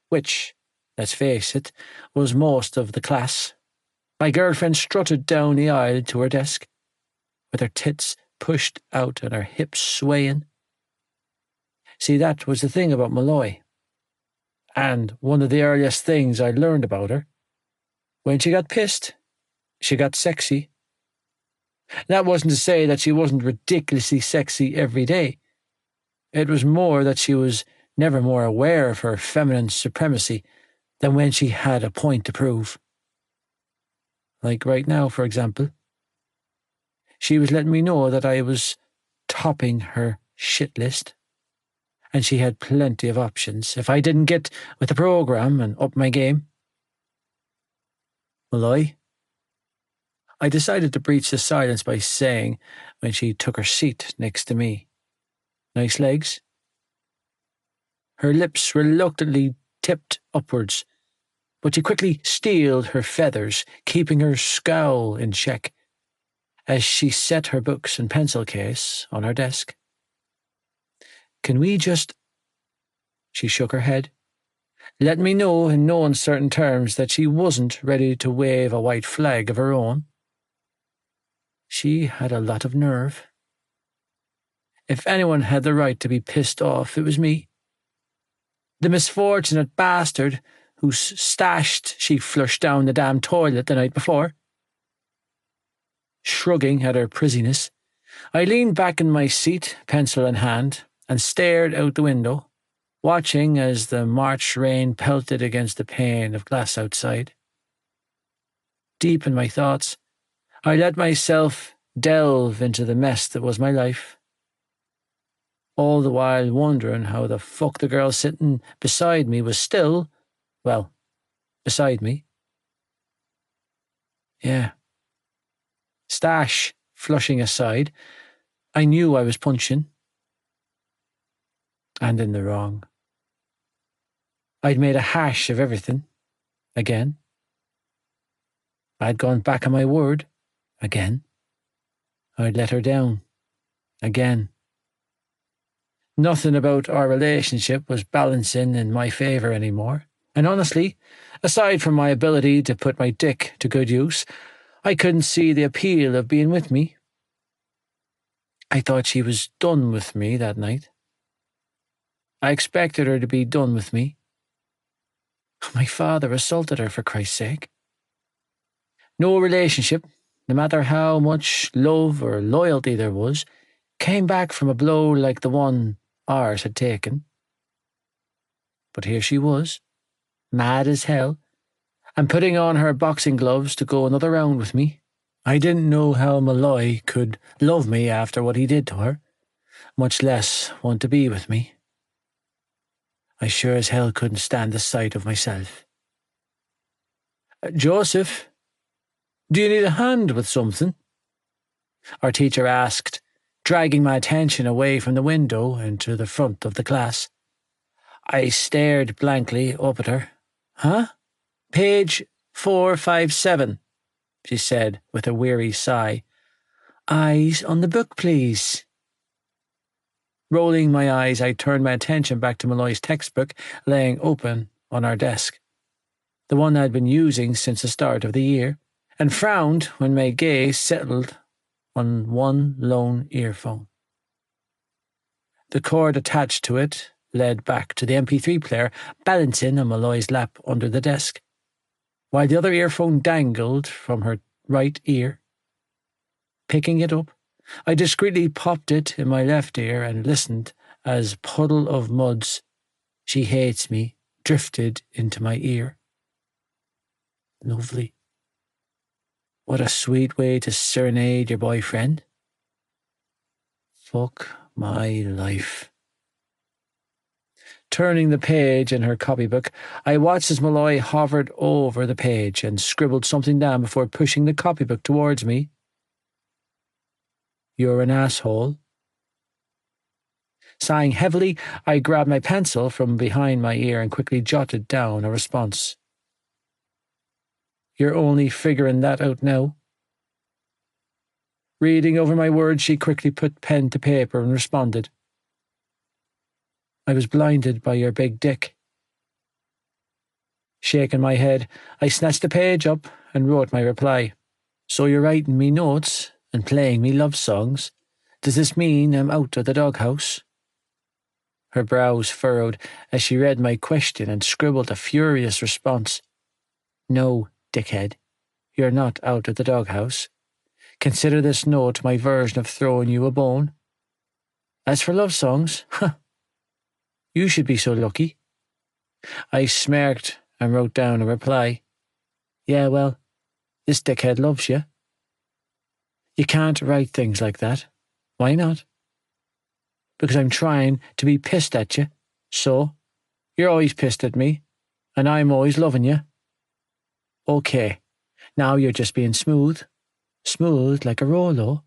S2: which, let's face it, was most of the class, my girlfriend strutted down the aisle to her desk, with her tits pushed out and her hips swaying. See, that was the thing about Malloy, and one of the earliest things I learned about her. When she got pissed, she got sexy. That wasn't to say that she wasn't ridiculously sexy every day. It was more that she was never more aware of her feminine supremacy than when she had a point to prove. Like right now, for example. She was letting me know that I was topping her shit list, and she had plenty of options if I didn't get with the programme and up my game. Malloy? I decided to breach the silence by saying, when she took her seat next to me, "Nice legs?" Her lips reluctantly tipped upwards, but she quickly steeled her feathers, keeping her scowl in check, as she set her books and pencil case on her desk. "Can we just—" She shook her head, letting me know in no uncertain terms that she wasn't ready to wave a white flag of her own. She had a lot of nerve. If anyone had the right to be pissed off, it was me. The misfortunate bastard whose stashed she flushed down the damn toilet the night before. Shrugging at her prissiness, I leaned back in my seat, pencil in hand, and stared out the window, watching as the March rain pelted against the pane of glass outside. Deep in my thoughts, I let myself delve into the mess that was my life, all the while wondering how the fuck the girl sitting beside me was still, well, beside me. Yeah. Stash flushing aside, I knew I was punching. And in the wrong. I'd made a hash of everything. Again. I'd gone back on my word. Again. I'd let her down. Again. Nothing about our relationship was balancing in my favour anymore, and honestly, aside from my ability to put my dick to good use, I couldn't see the appeal of being with me. I thought she was done with me that night. I expected her to be done with me. My father assaulted her, for Christ's sake. No relationship, no matter how much love or loyalty there was, came back from a blow like the one ours had taken. But here she was, mad as hell, and putting on her boxing gloves to go another round with me. I didn't know how Malloy could love me after what he did to her, much less want to be with me. I sure as hell couldn't stand the sight of myself. "Joseph, do you need a hand with something?" our teacher asked, dragging my attention away from the window into the front of the class. I stared blankly up at her. "Huh? Page 457, she said with a weary sigh. "Eyes on the book, please." Rolling my eyes, I turned my attention back to Malloy's textbook laying open on our desk, the one I'd been using since the start of the year, and frowned when my gaze settled on one lone earphone. The cord attached to it led back to the MP3 player balancing on Malloy's lap under the desk, while the other earphone dangled from her right ear. Picking it up, I discreetly popped it in my left ear and listened as Puddle of Mud's "She Hates Me" drifted into my ear. Lovely. What a sweet way to serenade your boyfriend. Fuck my life. Turning the page in her copybook, I watched as Malloy hovered over the page and scribbled something down before pushing the copybook towards me. "You're an asshole." Sighing heavily, I grabbed my pencil from behind my ear and quickly jotted down a response. "You're only figuring that out now?" Reading over my words, she quickly put pen to paper and responded. "I was blinded by your big dick." Shaking my head, I snatched the page up and wrote my reply. "So you're writing me notes and playing me love songs? Does this mean I'm out of the doghouse?" Her brows furrowed as she read my question and scribbled a furious response. "No, dickhead, you're not out of the doghouse. Consider this note my version of throwing you a bone. As for love songs, you should be so lucky." I smirked and wrote down a reply. "Yeah, well, this dickhead loves you." "You can't write things like that." "Why not?" "Because I'm trying to be pissed at you. So, you're always pissed at me, and I'm always loving you." "Okay, now you're just being smooth. Smooth like a Rolo.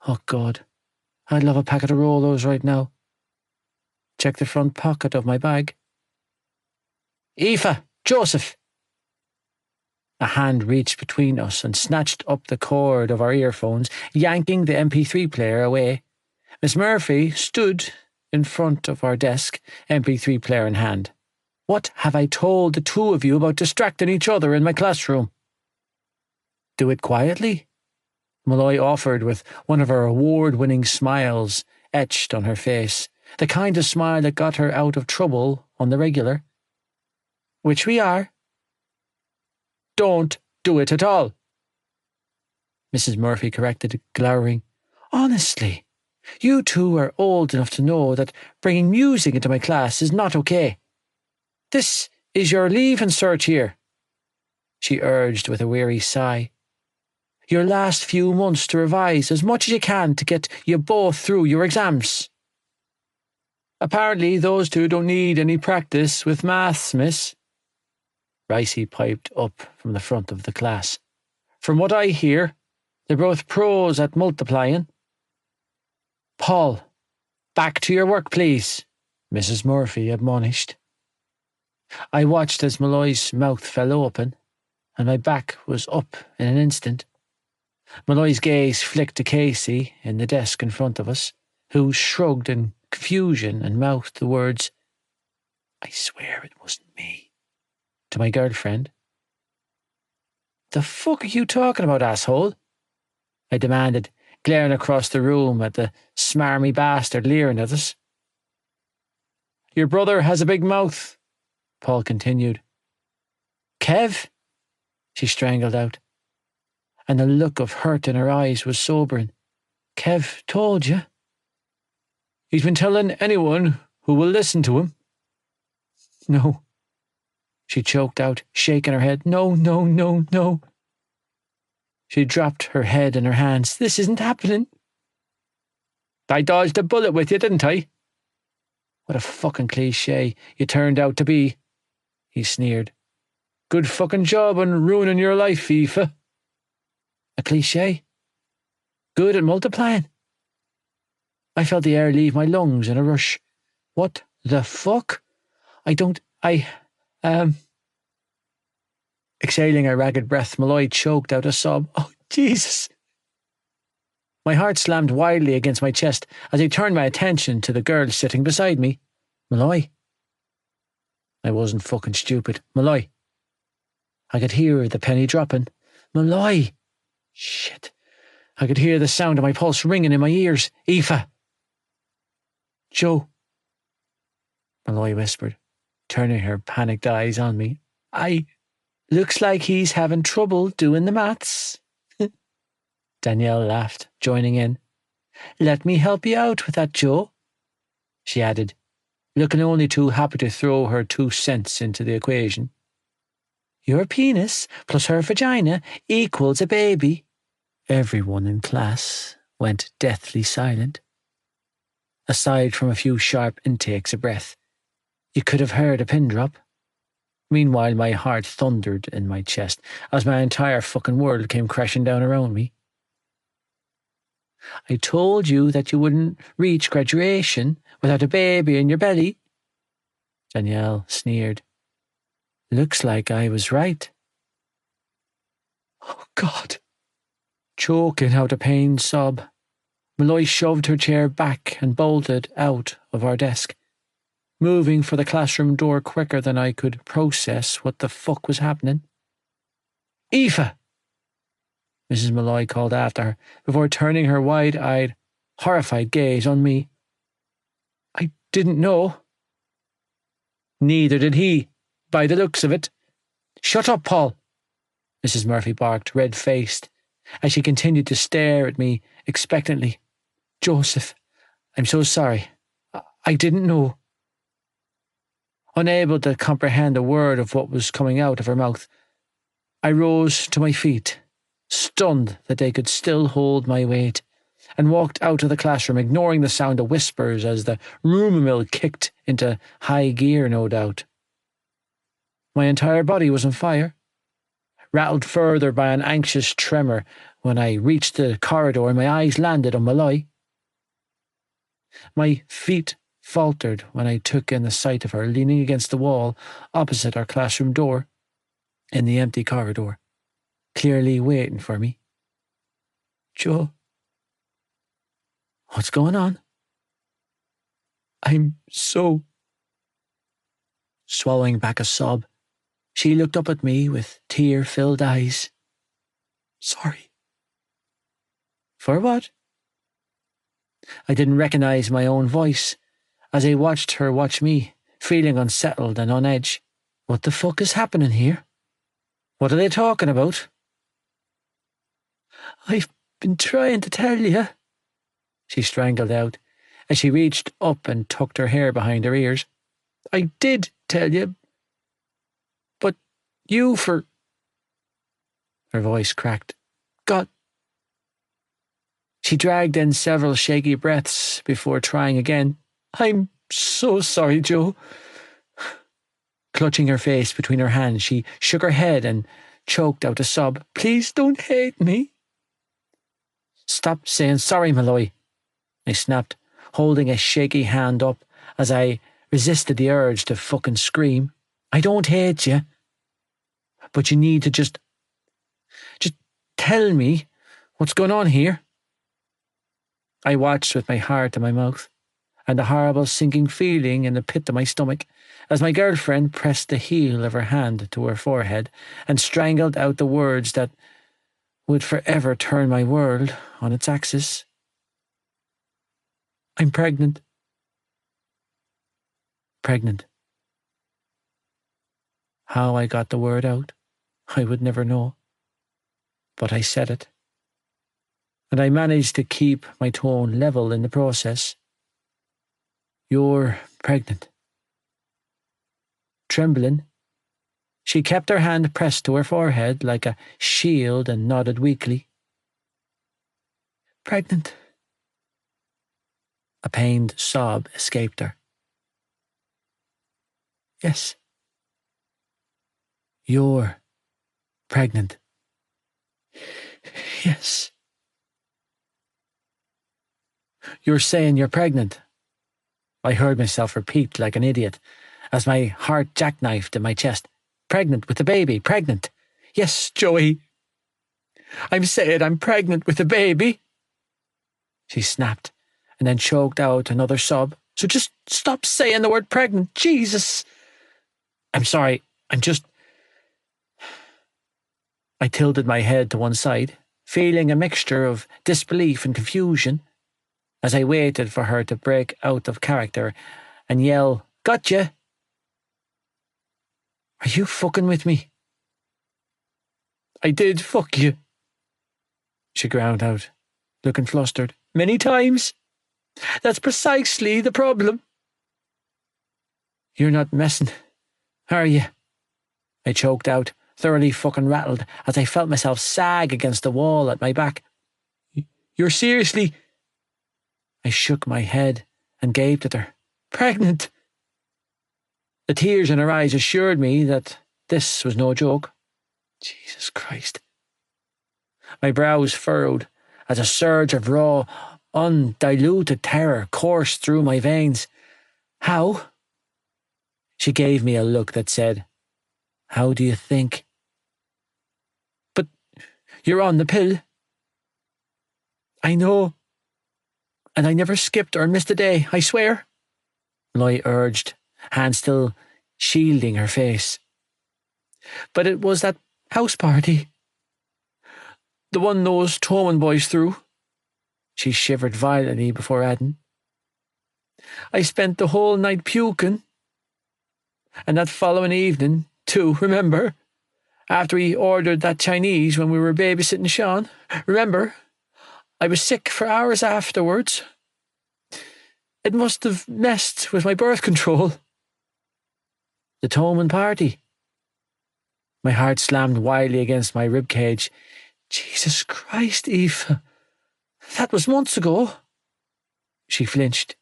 S2: Oh, God, I'd love a packet of Rolos right now. Check the front pocket of my bag." "Aoife! Joseph!" A hand reached between us and snatched up the cord of our earphones, yanking the MP3 player away. Miss Murphy stood in front of our desk, MP3 player in hand. "What have I told the two of you about distracting each other in my classroom?" "Do it quietly," Malloy offered with one of her award-winning smiles etched on her face, the kind of smile that got her out of trouble on the regular. "Which we are." "Don't do it at all," Mrs. Murphy corrected, glowering. "Honestly, you two are old enough to know that bringing music into my class is not okay. This is your leave and search year," she urged with a weary sigh. "Your last few months to revise as much as you can to get you both through your exams." "Apparently those two don't need any practice with maths, miss," Ricey piped up from the front of the class. "From what I hear, they're both pros at multiplying." "Paul, back to your work, please," Mrs. Murphy admonished. I watched as Malloy's mouth fell open, and my back was up in an instant. Malloy's gaze flicked to Casey in the desk in front of us, who shrugged in confusion and mouthed the words, "I swear it wasn't me," to my girlfriend. "The fuck are you talking about, asshole?" I demanded, glaring across the room at the smarmy bastard leering at us. "Your brother has a big mouth," Paul continued. "Kev?" she strangled out, and the look of hurt in her eyes was sobering. "Kev told you?" "He's been telling anyone who will listen to him." "No," she choked out, shaking her head. "No, no, no, no." She dropped her head in her hands. "This isn't happening." "I dodged a bullet with you, didn't I?" "What a fucking cliché you turned out to be," he sneered. "Good fucking job on ruining your life, Aoife." "A cliché? Good at multiplying?" I felt the air leave my lungs in a rush. "What the fuck? Exhaling a ragged breath, Malloy choked out a sob. "Oh, Jesus." My heart slammed wildly against my chest as I turned my attention to the girl sitting beside me. "Malloy." I wasn't fucking stupid. "Malloy." I could hear the penny dropping. "Malloy." Shit. I could hear the sound of my pulse ringing in my ears. "Aoife." "Joe," Malloy whispered, turning her panicked eyes on me. Looks like he's having trouble doing the maths." Danielle laughed, joining in. "Let me help you out with that, Joe," she added, looking only too happy to throw her 2 cents into the equation. "Your penis plus her vagina equals a baby." Everyone in class went deathly silent. Aside from a few sharp intakes of breath, you could have heard a pin drop. Meanwhile, my heart thundered in my chest as my entire fucking world came crashing down around me. I told you that you wouldn't reach graduation without a baby in your belly. Danielle sneered. Looks like I was right. Oh, God. Choking out a pained sob, Malloy shoved her chair back and bolted out of our desk, moving for the classroom door quicker than I could process what the fuck was happening. Aoife! Mrs. Malloy called after her, before turning her wide-eyed, horrified gaze on me. I didn't know. Neither did he, by the looks of it. Shut up, Paul, Mrs. Murphy barked, red-faced, as she continued to stare at me expectantly. Joseph, I'm so sorry. I didn't know. Unable to comprehend a word of what was coming out of her mouth, I rose to my feet, stunned that they could still hold my weight, and walked out of the classroom, ignoring the sound of whispers as the rumour mill kicked into high gear, no doubt. My entire body was on fire, rattled further by an anxious tremor when I reached the corridor and my eyes landed on Malloy. My feet faltered when I took in the sight of her leaning against the wall opposite our classroom door in the empty corridor, clearly waiting for me. Joe, what's going on? I'm so... Swallowing back a sob, she looked up at me with tear-filled eyes. Sorry. For what? I didn't recognize my own voice as I watched her watch me, feeling unsettled and on edge. What the fuck is happening here? What are they talking about? I've been trying to tell you, she strangled out as she reached up and tucked her hair behind her ears. I did tell you, but you for... Her voice cracked. God. She dragged in several shaky breaths before trying again. I'm so sorry, Joe. Clutching her face between her hands, she shook her head and choked out a sob. Please don't hate me. Stop saying sorry, Malloy, I snapped, holding a shaky hand up as I resisted the urge to fucking scream. I don't hate you, but you need to just tell me what's going on here. I watched with my heart in my mouth and a horrible sinking feeling in the pit of my stomach as my girlfriend pressed the heel of her hand to her forehead and strangled out the words that would forever turn my world on its axis. I'm pregnant. Pregnant. How I got the word out, I would never know. But I said it. And I managed to keep my tone level in the process. You're pregnant. Trembling, she kept her hand pressed to her forehead like a shield and nodded weakly. Pregnant. A pained sob escaped her. Yes. You're pregnant. Yes. You're saying you're pregnant? I heard myself repeat like an idiot as my heart jackknifed in my chest. Pregnant with a baby, pregnant. Yes, Joey. I'm saying I'm pregnant with a baby. She snapped and then choked out another sob. So just stop saying the word pregnant. Jesus. I'm sorry. I tilted my head to one side, feeling a mixture of disbelief and confusion as I waited for her to break out of character and yell, Gotcha! Are you fucking with me? I did fuck you, she ground out, looking flustered. Many times. That's precisely the problem. You're not messing, are you? I choked out, thoroughly fucking rattled, as I felt myself sag against the wall at my back. You're seriously... I shook my head and gaped at her. Pregnant! The tears in her eyes assured me that this was no joke. Jesus Christ. My brows furrowed as a surge of raw, undiluted terror coursed through my veins. How? She gave me a look that said, "How do you think?" "But you're on the pill." "I know. And I never skipped or missed a day, I swear," Loy urged, hand still shielding her face. "But it was that house party. The one those Tommen boys threw." She shivered violently before adding, "I spent the whole night puking. And that following evening, too, remember? After we ordered that Chinese when we were babysitting Sean. Remember? I was sick for hours afterwards. It must have messed with my birth control." "The Tommen party." My heart slammed wildly against my ribcage. "Jesus Christ, Eve. That was months ago." She flinched.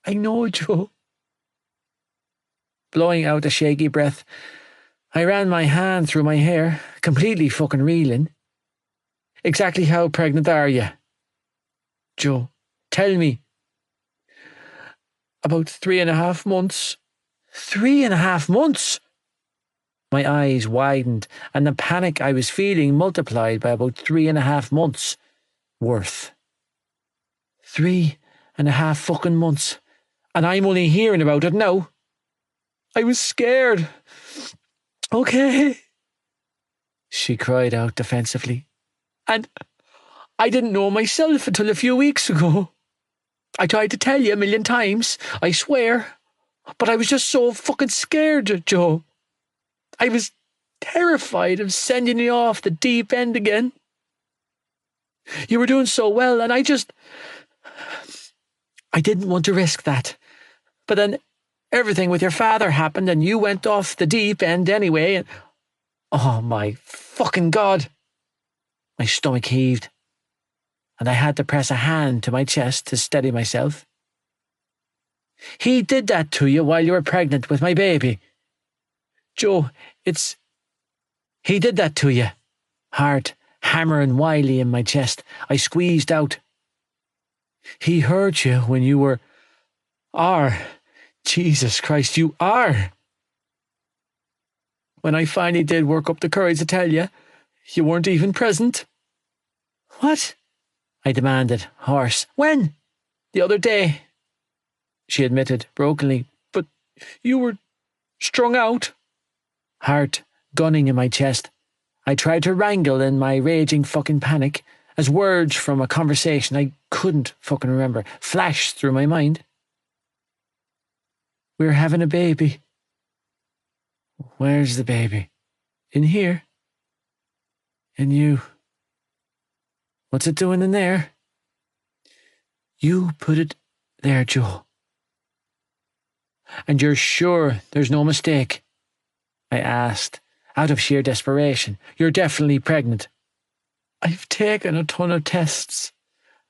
S2: "I know, Joe." Blowing out a shaky breath, I ran my hand through my hair, completely fucking reeling. "Exactly how pregnant are you?" "Joe, tell me." "About 3.5 months." 3.5 months? My eyes widened, and the panic I was feeling multiplied by about 3.5 months worth. 3.5 fucking months, and I'm only hearing about it now. I was scared. "Okay," she cried out defensively. "And I didn't know myself until a few weeks ago. I tried to tell you a million times, I swear, but I was just so fucking scared, Joe. I was terrified of sending you off the deep end again. You were doing so well, and I didn't want to risk that. But then everything with your father happened, and you went off the deep end anyway, and oh my fucking God." My stomach heaved, and I had to press a hand to my chest to steady myself. "He did that to you while you were pregnant with my baby. Joe, he did that to you." Heart hammering wildly in my chest, I squeezed out, "He hurt you when you were... Jesus Christ, you are. When I finally did work up the courage to tell you, you weren't even present." "What?" I demanded, hoarse. "When?" "The other day," she admitted brokenly. "But you were strung out." Heart gunning in my chest, I tried to wrangle in my raging fucking panic as words from a conversation I couldn't fucking remember flashed through my mind. "We're having a baby." "Where's the baby?" "In here." "In you." "What's it doing in there?" "You put it there, Joe." "And you're sure there's no mistake?" I asked, out of sheer desperation. "You're definitely pregnant." "I've taken a ton of tests,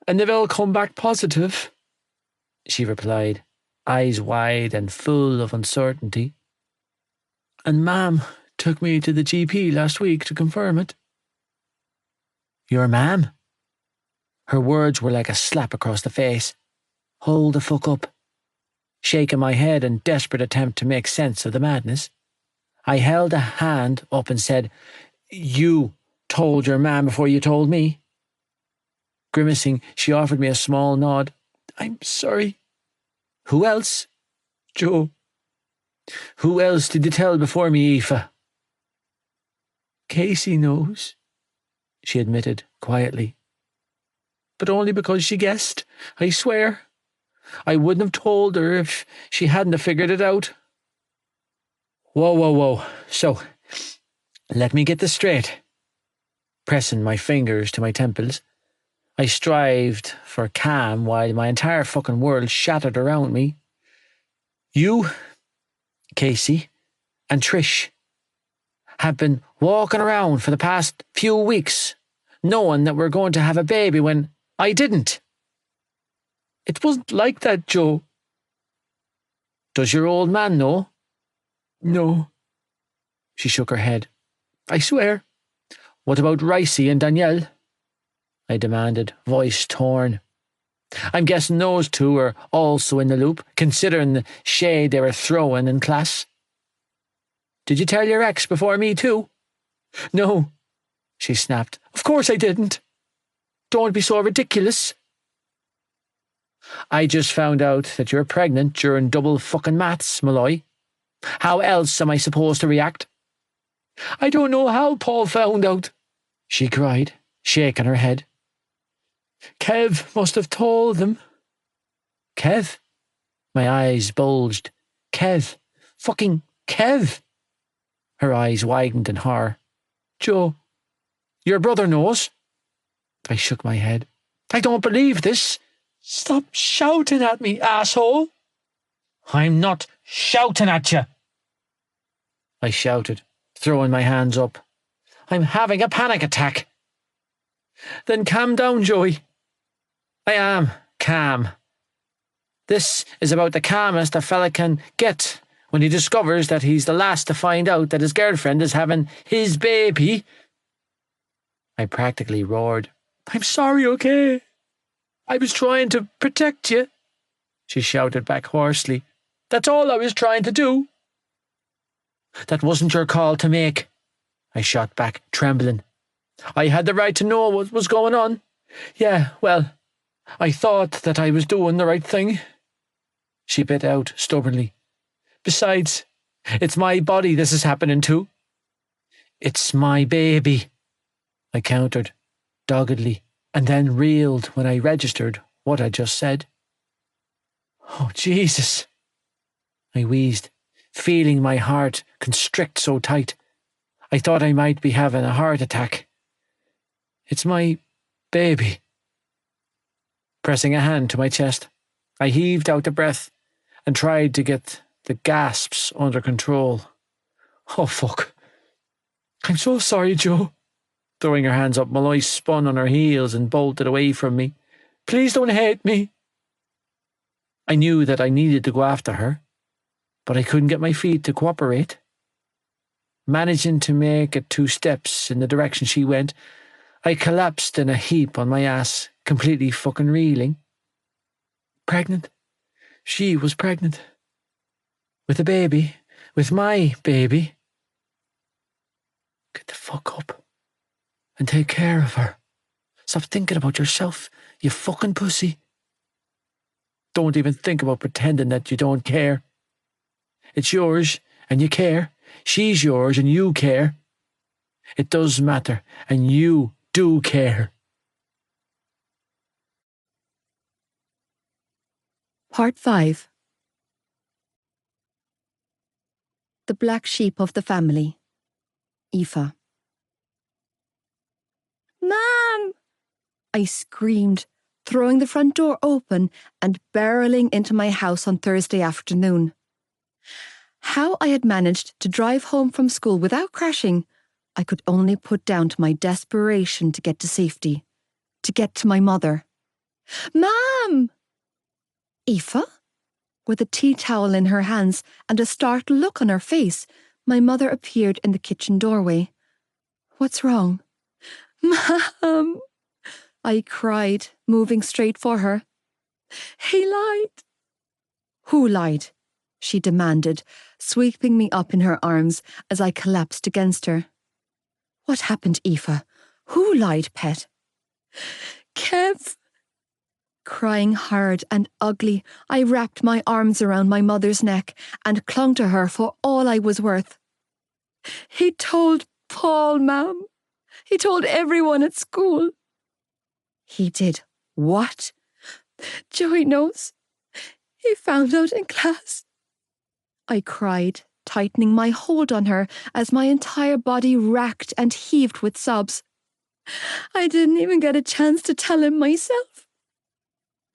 S2: and they've all come back positive," she replied, eyes wide and full of uncertainty. "And Mam took me to the GP last week to confirm it." "Your Mam?" Her words were like a slap across the face. Hold the fuck up. Shaking my head in desperate attempt to make sense of the madness, I held a hand up and said, "You told your Mam before you told me." Grimacing, she offered me a small nod. "I'm sorry." "Who else?" "Joe." "Who else did you tell before me, Aoife?" "Casey knows," she admitted quietly. "But only because she guessed, I swear. I wouldn't have told her if she hadn't have figured it out." Whoa. So, let me get this straight." Pressing my fingers to my temples, I strived for calm while my entire fucking world shattered around me. "You, Casey, and Trish have been walking around for the past few weeks knowing that we're going to have a baby when I didn't." "It wasn't like that, Joe." "Does your old man know?" "No." She shook her head. "I swear." "What about Ricey and Danielle?" I demanded, voice torn. I'm guessing those two are also in the loop, considering the shade they were throwing in class. Did you tell your ex before me too? No, she snapped. Of course I didn't. Don't be so ridiculous. I just found out that you're pregnant during double fucking maths, Malloy. How else am I supposed to react? I don't know how Paul found out, she cried, shaking her head. Kev must have told them. Kev? My eyes bulged. Kev. Fucking Kev. Her eyes widened in horror. Joe, your brother knows. I shook my head. I don't believe this. Stop shouting at me, asshole. I'm not shouting at you, I shouted, throwing my hands up. I'm having a panic attack. Then calm down, Joey. I am calm. This is about the calmest a fella can get when he discovers that he's the last to find out that his girlfriend is having his baby. I practically roared. I'm sorry, okay? I was trying to protect you, she shouted back hoarsely. That's all I was trying to do. That wasn't your call to make, I shot back, trembling. I had the right to know what was going on. Yeah, well, I thought that I was doing the right thing, she bit out stubbornly. Besides, it's my body this is happening to. It's my baby, I countered, doggedly, and then reeled when I registered what I just said. Oh, Jesus, I wheezed, feeling my heart constrict so tight. I thought I might be having a heart attack. It's my baby. Pressing a hand to my chest, I heaved out a breath and tried to get the gasps under control. Oh, fuck. I'm so sorry, Joe. Throwing her hands up, Malloy spun on her heels and bolted away from me. Please don't hate me. I knew that I needed to go after her, but I couldn't get my feet to cooperate. Managing to make it 2 steps in the direction she went, I collapsed in a heap on my ass, completely fucking reeling. Pregnant? She was pregnant. With a baby. With my baby. Get the fuck up and take care of her. Stop thinking about yourself, you fucking pussy. Don't even think about pretending that you don't care. It's yours and you care. She's yours and you care. It does matter and you do care.
S1: Part 5. The black sheep of the family. Aoife. Mom! I screamed, throwing the front door open and barreling into my house on Thursday afternoon. How I had managed to drive home from school without crashing, I could only put down to my desperation to get to safety, to get to my mother. Mom! Aoife? With a tea towel in her hands and a startled look on her face, my mother appeared in the kitchen doorway. What's wrong? Mom! I cried, moving straight for her. He lied. Who lied? She demanded, sweeping me up in her arms as I collapsed against her. What happened, Aoife? Who lied, pet? Kev. Crying hard and ugly, I wrapped my arms around my mother's neck and clung to her for all I was worth. He told Paul, Ma'am. He told everyone at school. He did what? Joey knows. He found out in class. I cried, tightening my hold on her as my entire body racked and heaved with sobs. I didn't even get a chance to tell him myself.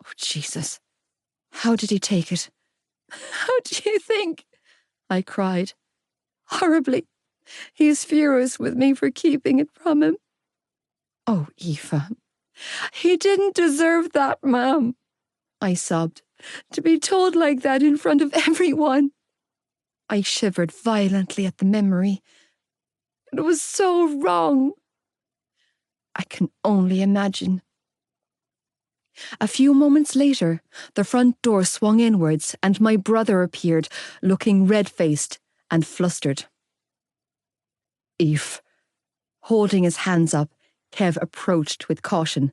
S1: Oh, Jesus. How did he take it? How do you think? I cried. Horribly. He is furious with me for keeping it from him. Oh, Aoife. He didn't deserve that, Ma'am. I sobbed. To be told like that in front of everyone. I shivered violently at the memory. It was so wrong. I can only imagine. A few moments later, the front door swung inwards and my brother appeared, looking red-faced and flustered. Eve. Holding his hands up, Kev approached with caution.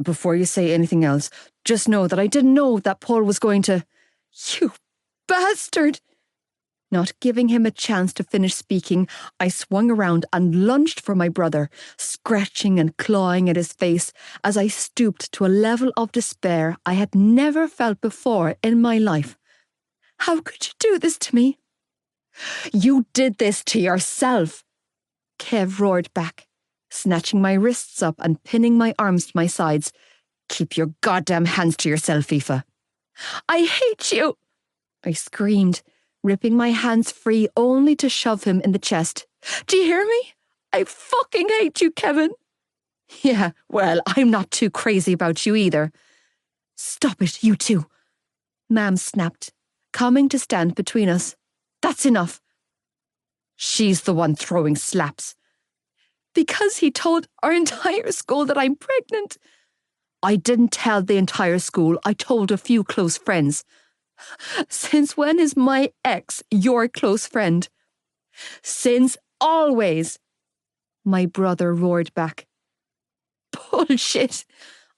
S1: Before you say anything else, just know that I didn't know that Paul was going to... You bastard! Not giving him a chance to finish speaking, I swung around and lunged for my brother, scratching and clawing at his face as I stooped to a level of despair I had never felt before in my life. How could you do this to me? You did this to yourself, Kev roared back, snatching my wrists up and pinning my arms to my sides. Keep your goddamn hands to yourself, Aoife. I hate you, I screamed, ripping my hands free only to shove him in the chest. Do you hear me? I fucking hate you, Kevin. Yeah, well, I'm not too crazy about you either. Stop it, you two, Mam snapped, coming to stand between us. That's enough. She's the one throwing slaps. Because he told our entire school that I'm pregnant. I didn't tell the entire school, I told a few close friends. Since when is my ex your close friend? Since always, my brother roared back. Bullshit,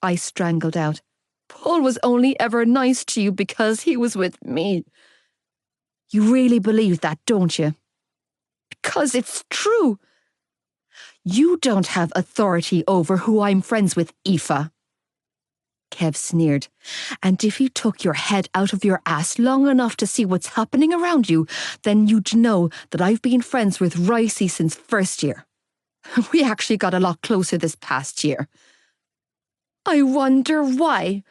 S1: I strangled out. Paul was only ever nice to you because he was with me. You really believe that, don't you? Because it's true. You don't have authority over who I'm friends with, Aoife. Kev sneered. And if you took your head out of your ass long enough to see what's happening around you, then you'd know that I've been friends with Ricey since first year. We actually got a lot closer this past year. I wonder why.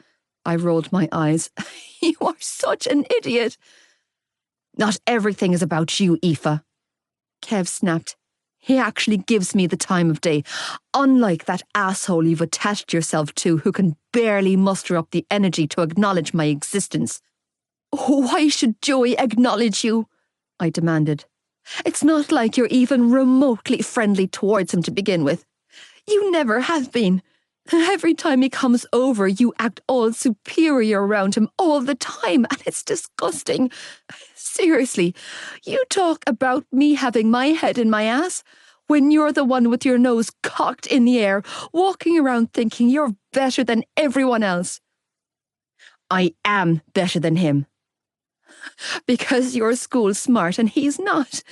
S1: I rolled my eyes. You are such an idiot. Not everything is about you, Aoife. Kev snapped. He actually gives me the time of day, unlike that asshole you've attached yourself to who can barely muster up the energy to acknowledge my existence. Why should Joey acknowledge you? I demanded. It's not like you're even remotely friendly towards him to begin with. You never have been. Every time he comes over, you act all superior around him all the time, and it's disgusting. Seriously, you talk about me having my head in my ass when you're the one with your nose cocked in the air, walking around thinking you're better than everyone else. I am better than him. Because you're school smart and he's not.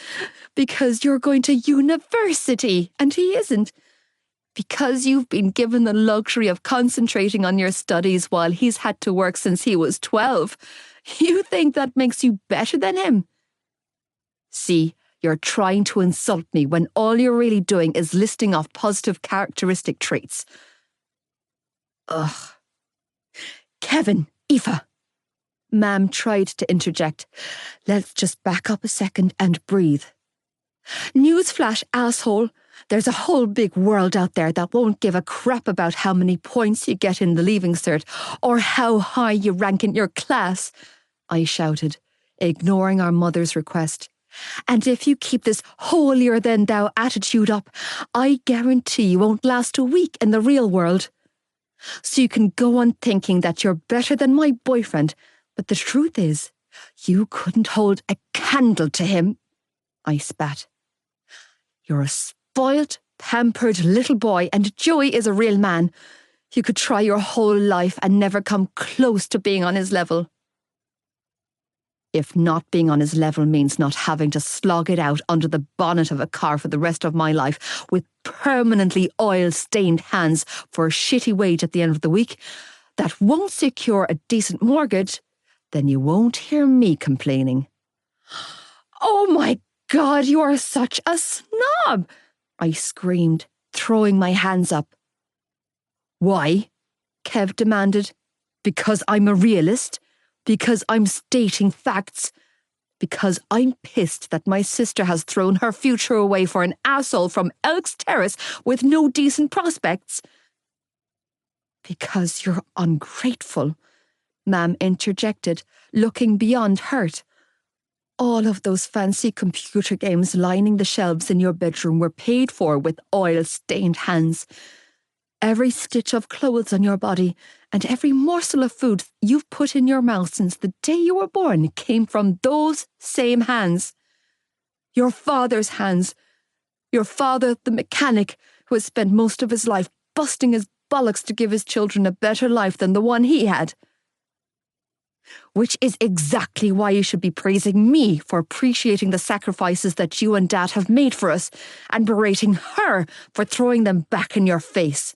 S1: Because you're going to university and he isn't. Because you've been given the luxury of concentrating on your studies while he's had to work since he was 12. You think that makes you better than him? See, you're trying to insult me when all you're really doing is listing off positive characteristic traits. Ugh. Kevin, Aoife. Mam tried to interject. Let's just back up a second and breathe. Newsflash, asshole. There's a whole big world out there that won't give a crap about how many points you get in the Leaving Cert or how high you rank in your class, I shouted, ignoring our mother's request. And if you keep this holier-than-thou attitude up, I guarantee you won't last a week in the real world. So you can go on thinking that you're better than my boyfriend, but the truth is, you couldn't hold a candle to him, I spat. You're a spoilt, pampered little boy, and Joey is a real man. You could try your whole life and never come close to being on his level. If not being on his level means not having to slog it out under the bonnet of a car for the rest of my life with permanently oil-stained hands for a shitty wage at the end of the week, that won't secure a decent mortgage, then you won't hear me complaining. Oh my God, you are such a snob! I screamed, throwing my hands up. Why? Kev demanded. Because I'm a realist? Because I'm stating facts? Because I'm pissed that my sister has thrown her future away for an asshole from Elks Terrace with no decent prospects? Because you're ungrateful, Mam interjected, looking beyond hurt. All of those fancy computer games lining the shelves in your bedroom were paid for with oil-stained hands. Every stitch of clothes on your body and every morsel of food you've put in your mouth since the day you were born came from those same hands. Your father's hands. Your father, the mechanic, who has spent most of his life busting his bollocks to give his children a better life than the one he had. Which is exactly why you should be praising me for appreciating the sacrifices that you and Dad have made for us and berating her for throwing them back in your face.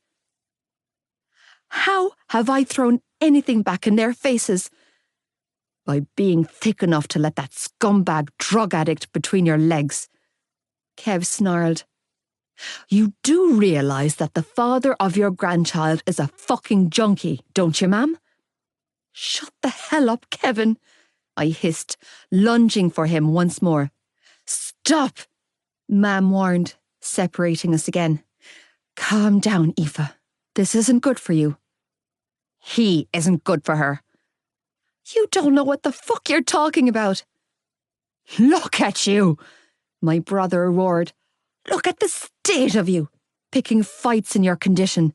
S1: How have I thrown anything back in their faces? By being thick enough to let that scumbag drug addict between your legs. Kev snarled. You do realise that the father of your grandchild is a fucking junkie, don't you, ma'am? Shut the hell up, Kevin, I hissed, lunging for him once more. Stop, Ma'am warned, separating us again. Calm down, Aoife. This isn't good for you. He isn't good for her. You don't know what the fuck you're talking about. Look at you, my brother roared. Look at the state of you, picking fights in your condition.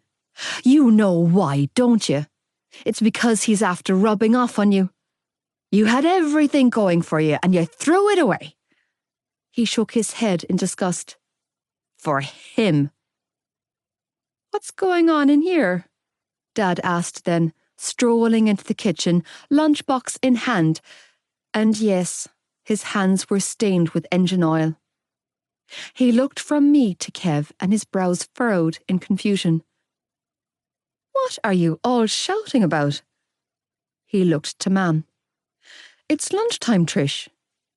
S1: You know why, don't you? It's because he's after rubbing off on you. You had everything going for you and you threw it away. He shook his head in disgust. For him. What's going on in here? Dad asked then, strolling into the kitchen, lunchbox in hand. And yes, his hands were stained with engine oil. He looked from me to Kev and his brows furrowed in confusion. What are you all shouting about? He looked to Mam. It's lunchtime, Trish.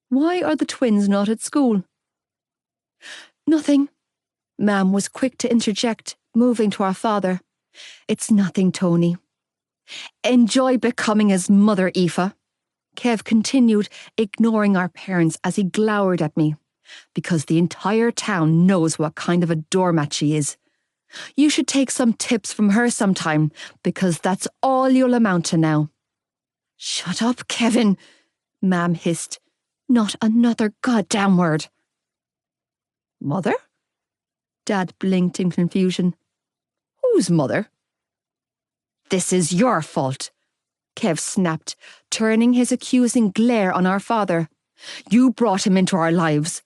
S1: Why are the twins not at school? Nothing. Mam was quick to interject, moving to our father. It's nothing, Tony. Enjoy becoming his mother, Aoife. Kev continued, ignoring our parents as he glowered at me. Because the entire town knows what kind of a doormat she is. You should take some tips from her sometime, because that's all you'll amount to now. Shut up, Kevin, Mam hissed. Not another goddamn word. Mother? Dad blinked in confusion. Whose mother? This is your fault, Kev snapped, turning his accusing glare on our father. You brought him into our lives.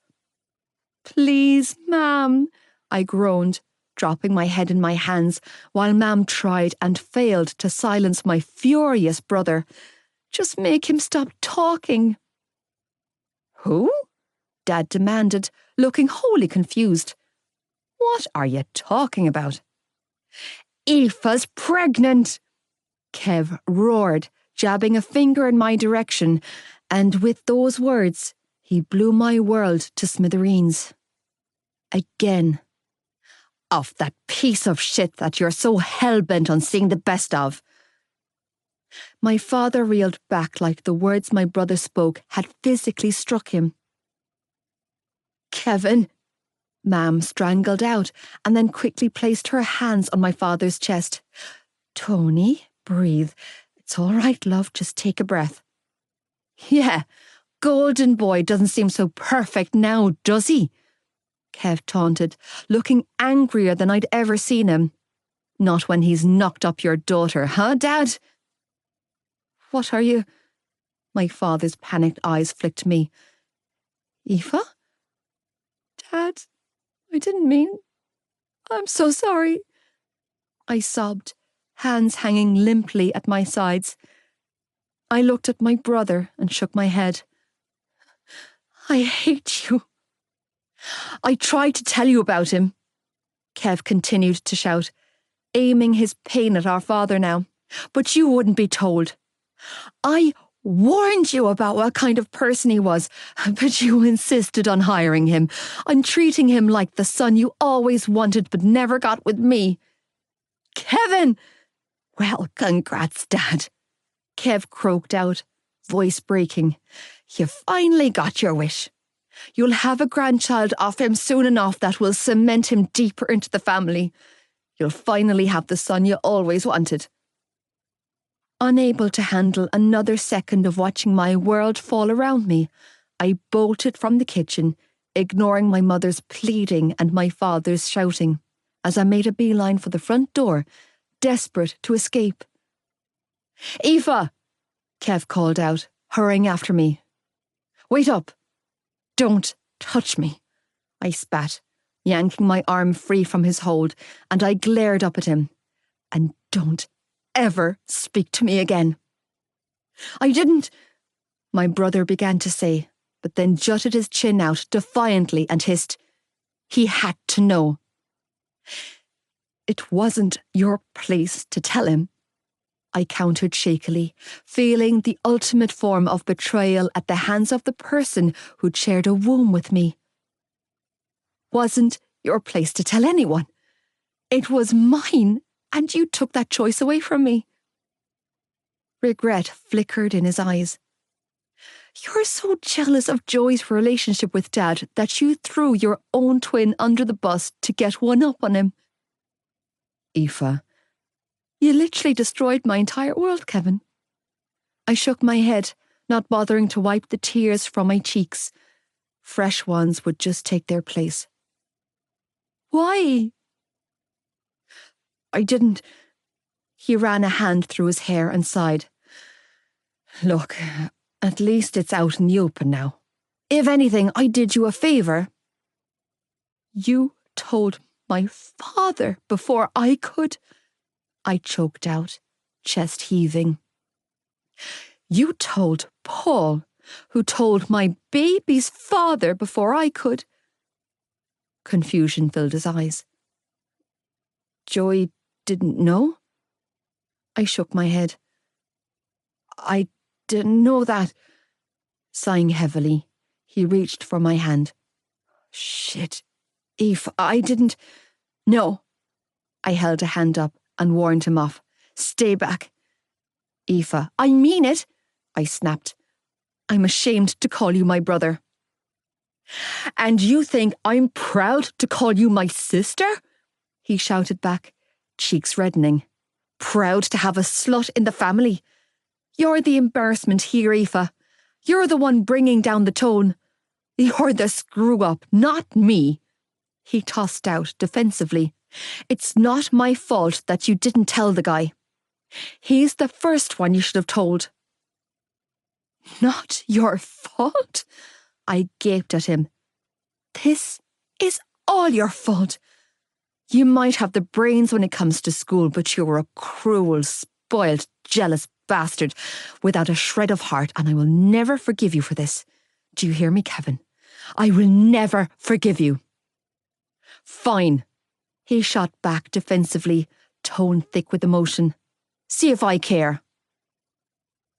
S1: Please, Mam, I groaned, dropping my head in my hands while Mam tried and failed to silence my furious brother. Just make him stop talking. Who? Dad demanded, looking wholly confused. What are you talking about? Aoife's pregnant, Kev roared, jabbing a finger in my direction, and with those words, he blew my world to smithereens. Again. Of that piece of shit that you're so hell-bent on seeing the best of. My father reeled back like the words my brother spoke had physically struck him. Kevin, Mam strangled out and then quickly placed her hands on my father's chest. Tony, breathe. It's all right, love, just take a breath. Yeah, golden boy doesn't seem so perfect now, does he? Kev taunted, looking angrier than I'd ever seen him. Not when he's knocked up your daughter, huh, Dad? What are you? My father's panicked eyes flicked me. Aoife? Dad, I didn't mean. I'm so sorry. I sobbed, hands hanging limply at my sides. I looked at my brother and shook my head. I hate you. I tried to tell you about him, Kev continued to shout, aiming his pain at our father now, but you wouldn't be told. I warned you about what kind of person he was, but you insisted on hiring him, on treating him like the son you always wanted but never got with me. Kevin! Well, congrats, Dad, Kev croaked out, voice breaking. You finally got your wish. You'll have a grandchild off him soon enough that will cement him deeper into the family. You'll finally have the son you always wanted. Unable to handle another second of watching my world fall around me, I bolted from the kitchen, ignoring my mother's pleading and my father's shouting. as I made a beeline for the front door, desperate to escape. "Aoife!" Kev called out, hurrying after me. "Wait up! Don't touch me," I spat, yanking my arm free from his hold, and I glared up at him. "And don't ever speak to me again." "I didn't," my brother began to say, but then jutted his chin out defiantly and hissed, "He had to know." "It wasn't your place to tell him," I countered shakily, feeling the ultimate form of betrayal at the hands of the person who'd shared a womb with me. "Wasn't your place to tell anyone. It was mine, and you took that choice away from me." Regret flickered in his eyes. "You're so jealous of Joey's relationship with Dad that you threw your own twin under the bus to get one up on him." "Aoife, you literally destroyed my entire world, Kevin." I shook my head, not bothering to wipe the tears from my cheeks. Fresh ones would just take their place. "Why?" "I didn't." He ran a hand through his hair and sighed. "Look, at least it's out in the open now. If anything, I did you a favour." "You told my father before I could," I choked out, chest heaving. "You told Paul, who told my baby's father before I could." Confusion filled his eyes. "Joey didn't know?" I shook my head. "I didn't know that." Sighing heavily, he reached for my hand. "Shit, Eve, I didn't..." "No." I held a hand up and warned him off. "Stay back." "Aoife, I mean it," I snapped. "I'm ashamed to call you my brother." "And you think I'm proud to call you my sister?" he shouted back, cheeks reddening. "Proud to have a slut in the family? You're the embarrassment here, Aoife. You're the one bringing down the tone. You're the screw-up, not me." He tossed out defensively. "It's not my fault that you didn't tell the guy. He's the first one you should have told." "Not your fault?" I gaped at him. "This is all your fault. You might have the brains when it comes to school, but you're a cruel, spoiled, jealous bastard without a shred of heart, and I will never forgive you for this. Do you hear me, Kevin? I will never forgive you." "Fine," he shot back defensively, tone thick with emotion. "See if I care."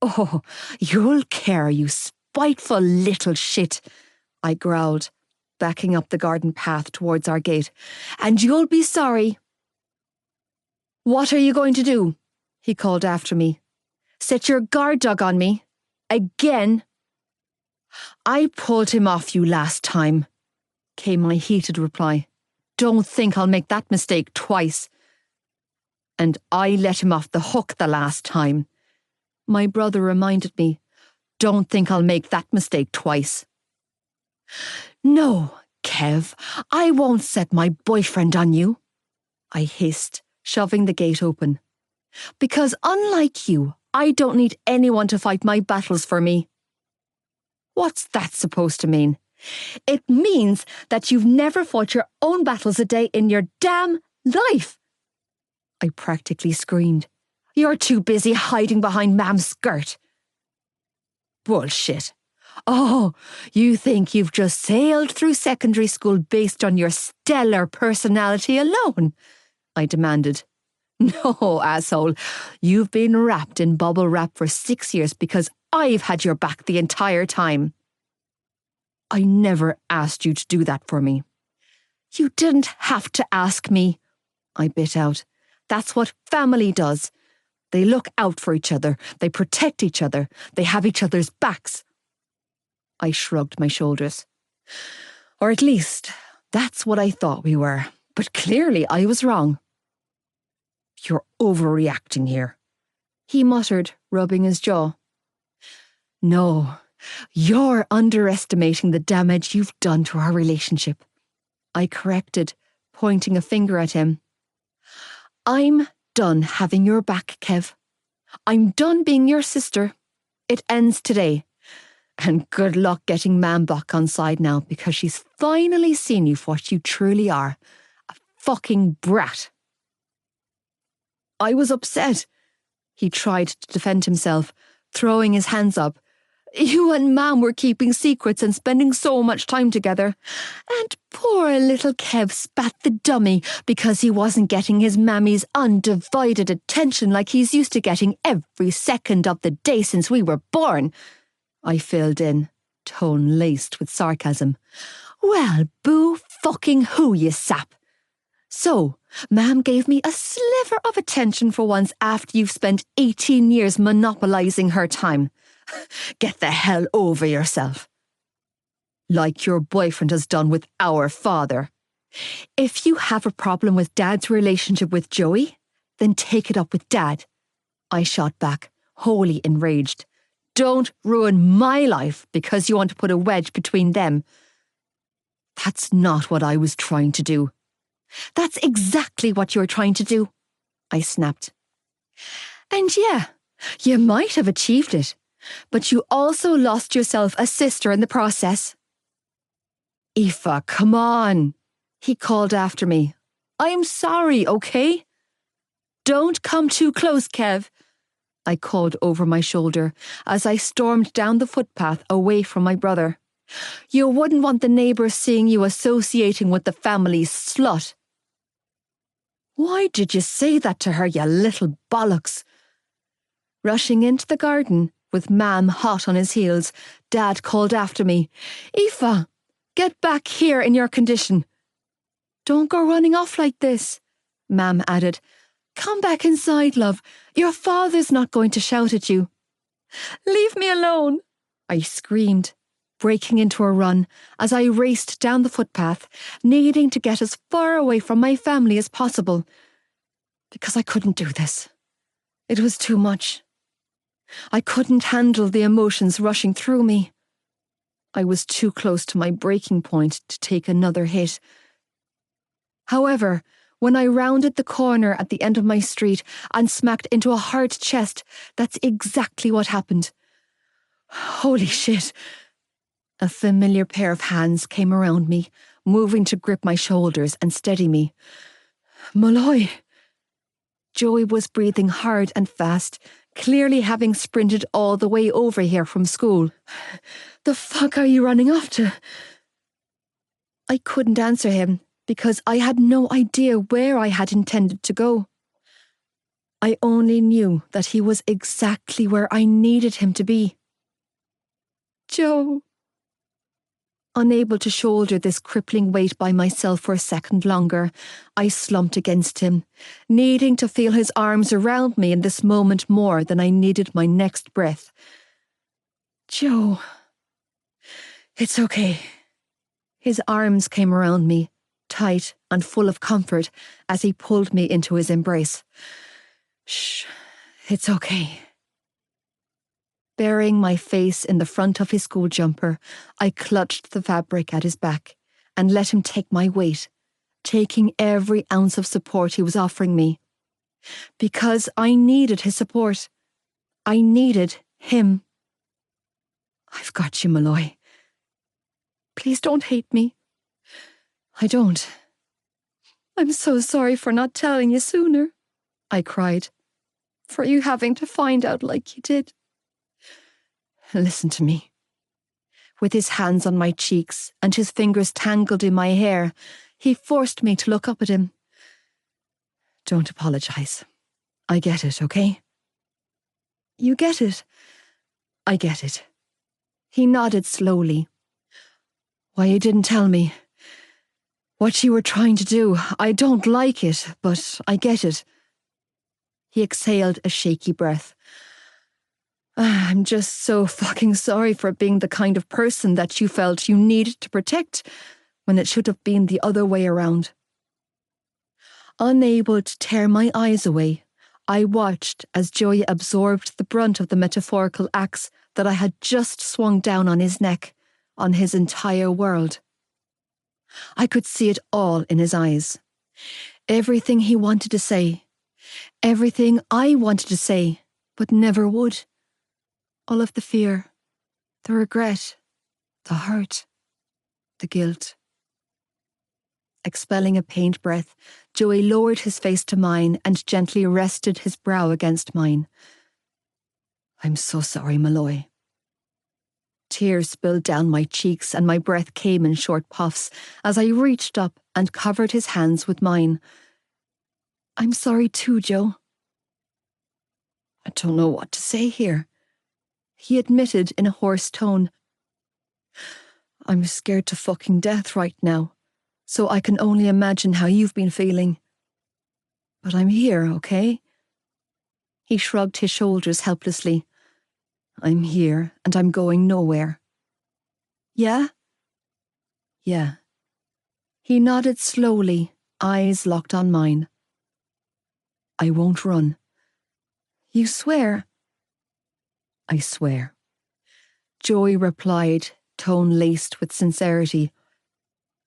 S1: "Oh, you'll care, you spiteful little shit," I growled, backing up the garden path towards our gate. "And you'll be sorry." "What are you going to do?" he called after me. "Set your guard dog on me? Again?" "I pulled him off you last time," came my heated reply. "Don't think I'll make that mistake twice." "And I let him off the hook the last time," my brother reminded me. "Don't think I'll make that mistake twice." "No, Kev, I won't set my boyfriend on you," I hissed, shoving the gate open. "Because unlike you, I don't need anyone to fight my battles for me." "What's that supposed to mean?" "It means that you've never fought your own battles a day in your damn life," I practically screamed. "You're too busy hiding behind Mam's skirt." "Bullshit. Oh, you think you've just sailed through secondary school based on your stellar personality alone?" I demanded. "No, asshole. You've been wrapped in bubble wrap for 6 years because I've had your back the entire time." "I never asked you to do that for me." "You didn't have to ask me," I bit out. "That's what family does. They look out for each other. They protect each other. They have each other's backs." I shrugged my shoulders. "Or at least, that's what I thought we were. But clearly I was wrong." "You're overreacting here," he muttered, rubbing his jaw. "No, you're underestimating the damage you've done to our relationship," I corrected, pointing a finger at him. I'm done having your back, Kev. I'm done being your sister. It ends today. And good luck getting Mam back on side now, because she's finally seen you for what you truly are. A fucking brat. I was upset. He tried to defend himself, throwing his hands up. You and Mam were keeping secrets and spending so much time together. And poor little Kev spat the dummy because he wasn't getting his mammy's undivided attention like he's used to getting every second of the day since we were born. I filled in, tone laced with sarcasm. Well, boo fucking who, you sap. So, Mam gave me a sliver of attention for once after you've spent 18 years monopolising her time. Get the hell over yourself. Like your boyfriend has done with our father. If you have a problem with Dad's relationship with Joey, then take it up with Dad. I shot back, wholly enraged. Don't ruin my life because you want to put a wedge between them. That's not what I was trying to do. That's exactly what you're trying to do, I snapped. And yeah, you might have achieved it, but you also lost yourself a sister in the process. Aoife, come on, he called after me. I'm sorry, okay? Don't come too close, Kev, I called over my shoulder as I stormed down the footpath away from my brother. You wouldn't want the neighbours seeing you associating with the family slut. Why did you say that to her, you little bollocks? Rushing into the garden, with Mam hot on his heels, Dad called after me. Aoife, get back here in your condition. Don't go running off like this, Mam added. Come back inside, love. Your father's not going to shout at you. Leave me alone, I screamed, breaking into a run as I raced down the footpath, needing to get as far away from my family as possible. Because I couldn't do this. It was too much. I couldn't handle the emotions rushing through me. I was too close to my breaking point to take another hit. However, when I rounded the corner at the end of my street and smacked into a hard chest, that's exactly what happened. Holy shit. A familiar pair of hands came around me, moving to grip my shoulders and steady me. Molloy. Joey was breathing hard and fast, clearly having sprinted all the way over here from school. The fuck are you running off to? I couldn't answer him because I had no idea where I had intended to go. I only knew that he was exactly where I needed him to be. Joe. Unable to shoulder this crippling weight by myself for a second longer, I slumped against him, needing to feel his arms around me in this moment more than I needed my next breath. Joe. It's okay. His arms came around me, tight and full of comfort, as he pulled me into his embrace. Shh, it's okay. Burying my face in the front of his school jumper, I clutched the fabric at his back and let him take my weight, taking every ounce of support he was offering me. Because I needed his support. I needed him. I've got you, Molloy. Please don't hate me. I don't. I'm so sorry for not telling you sooner, I cried, for you having to find out like you did. Listen to me. With his hands on my cheeks and his fingers tangled in my hair, he forced me to look up at him. Don't apologise. I get it, okay? You get it? I get it. He nodded slowly. Why you didn't tell me? What you were trying to do, I don't like it, but I get it. He exhaled a shaky breath. I'm just so fucking sorry for being the kind of person that you felt you needed to protect when it should have been the other way around. Unable to tear my eyes away, I watched as Joey absorbed the brunt of the metaphorical axe that I had just swung down on his neck, on his entire world. I could see it all in his eyes, Everything he wanted to say. Everything I wanted to say, but never would. All of the fear, the regret, the hurt, the guilt. Expelling a pained breath, Joey lowered his face to mine and gently rested his brow against mine. I'm so sorry, Malloy. Tears spilled down my cheeks and my breath came in short puffs as I reached up and covered his hands with mine. I'm sorry too, Joe. I don't know what to say here, he admitted in a hoarse tone. I'm scared to fucking death right now, so I can only imagine how you've been feeling. But I'm here, okay? He shrugged his shoulders helplessly. I'm here and I'm going nowhere. Yeah? Yeah. He nodded slowly, eyes locked on mine. I won't run. You swear? I swear. Joey replied, tone laced with sincerity.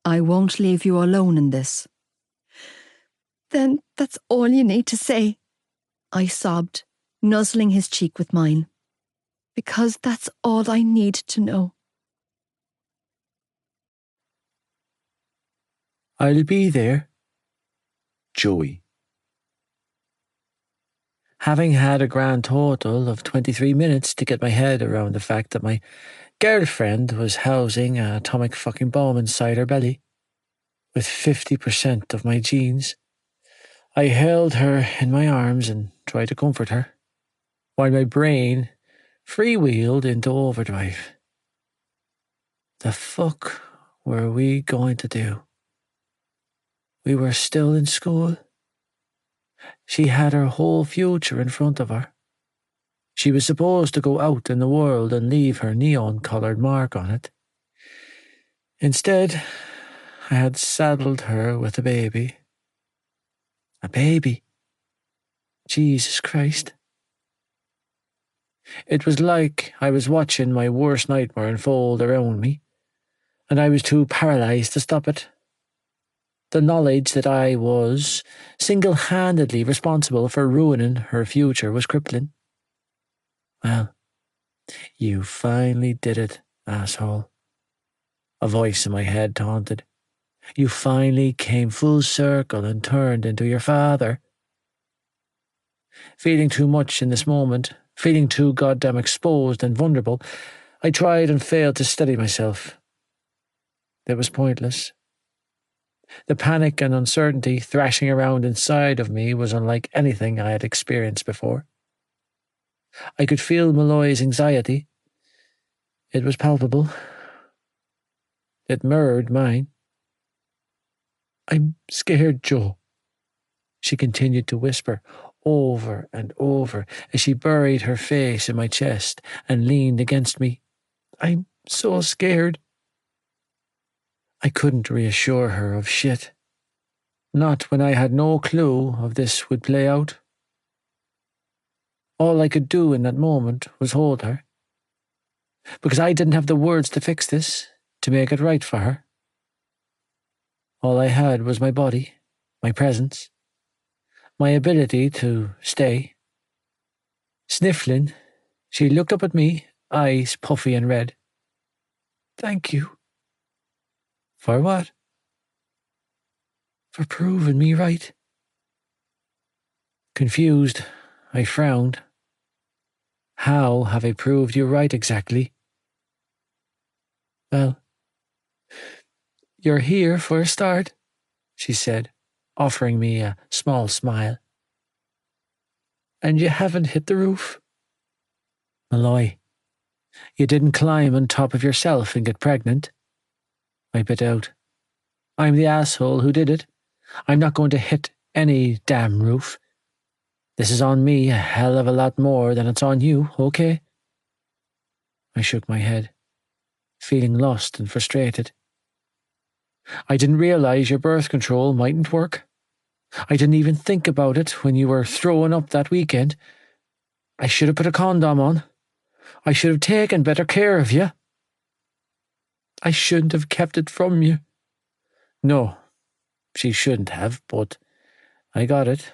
S1: I won't leave you alone in this. Then that's all you need to say, I sobbed, nuzzling his cheek with mine. Because that's all I need to know.
S2: I'll be there.
S3: Joey.
S2: Having had a grand total of 23 minutes to get my head around the fact that my girlfriend was housing an atomic fucking bomb inside her belly, with 50% of my genes, I held her in my arms and tried to comfort her, while my brain freewheeled into overdrive. The fuck were we going to do? We were still in school. She had her whole future in front of her. She was supposed to go out in the world and leave her neon-coloured mark on it. Instead, I had saddled her with a baby. A baby? Jesus Christ. It was like I was watching my worst nightmare unfold around me, and I was too paralysed to stop it. The knowledge that I was single-handedly responsible for ruining her future was crippling. Well, you finally did it, asshole. A voice in my head taunted. You finally came full circle and turned into your father. Feeling too much in this moment, feeling too goddamn exposed and vulnerable, I tried and failed to steady myself. It was pointless. The panic and uncertainty thrashing around inside of me was unlike anything I had experienced before. I could feel Malloy's anxiety. It was palpable. It mirrored mine. I'm scared, Joe, she continued to whisper over and over as she buried her face in my chest and leaned against me. I'm so scared. I couldn't reassure her of shit. Not when I had no clue of this would play out. All I could do in that moment was hold her, because I didn't have the words to fix this, to make it right for her. All I had was my body, my presence, my ability to stay. Sniffling, she looked up at me, eyes puffy and red. Thank you. For what? For proving me right. Confused, I frowned. How have I proved you right exactly? Well, you're here for a start, she said, offering me a small smile. And you haven't hit the roof. Malloy, you didn't climb on top of yourself and get pregnant. I bit out. I'm the asshole who did it. I'm not going to hit any damn roof. This is on me a hell of a lot more than it's on you, okay? I shook my head, feeling lost and frustrated. I didn't realize your birth control mightn't work. I didn't even think about it when you were throwing up that weekend. I should have put a condom on. I should have taken better care of you. I shouldn't have kept it from you. No, She shouldn't have, but I got it.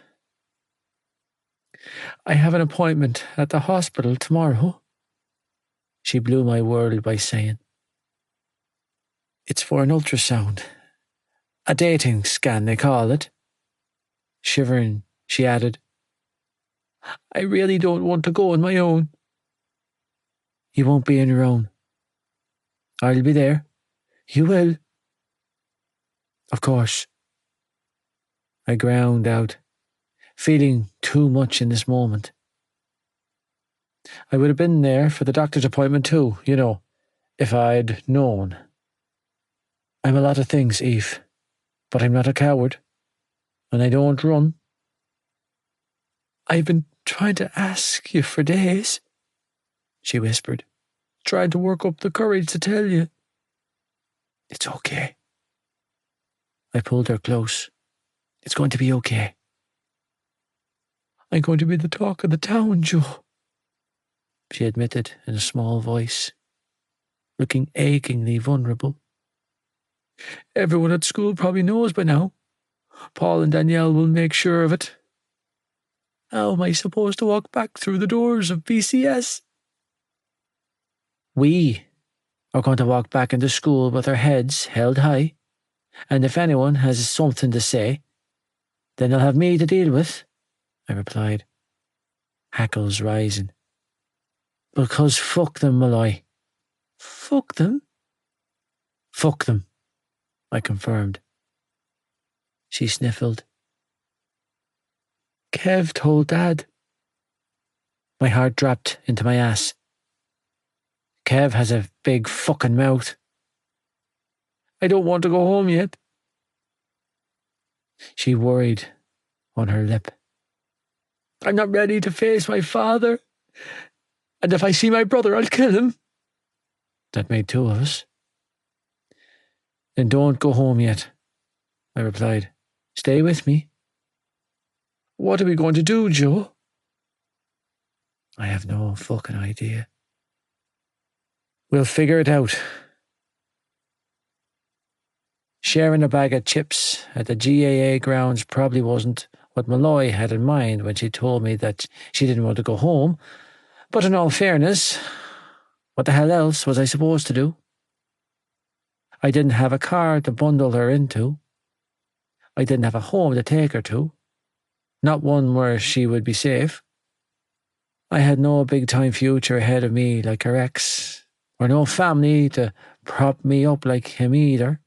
S2: I have an appointment at the hospital tomorrow, she blew my world by saying. It's for an ultrasound. A dating scan, they call it. Shivering, she added, I really don't want to go on my own. You won't be on your own. I'll be there. You will. Of course. I ground out, feeling too much in this moment. I would have been there for the doctor's appointment too, if I'd known. I'm a lot of things, Eve, but I'm not a coward, and I don't run. I've been trying to ask you for days, she whispered, trying to work up the courage to tell you. It's okay. I pulled her close. It's going to be okay. I'm going to be the talk of the town, Joe, she admitted in a small voice, looking achingly vulnerable. Everyone at school probably knows by now. Paul and Danielle will make sure of it. How am I supposed to walk back through the doors of BCS? We are going to walk back into school with our heads held high, and if anyone has something to say, then they'll have me to deal with, I replied, hackles rising. Because fuck them, Malloy. Fuck them? Fuck them, I confirmed. She sniffled. Kev told Dad. My heart dropped into my ass. Kev has a big fucking mouth. I don't want to go home yet. She worried on her lip. I'm not ready to face my father. And if I see my brother, I'll kill him. That made two of us. Then don't go home yet, I replied. Stay with me. What are we going to do, Joe? I have no fucking idea. We'll figure it out. Sharing a bag of chips at the GAA grounds probably wasn't what Malloy had in mind when she told me that she didn't want to go home, but in all fairness, what the hell else was I supposed to do? I didn't have a car to bundle her into. I didn't have a home to take her to, not one where she would be safe. I had no big-time future ahead of me like her ex, or no family to prop me up like him either.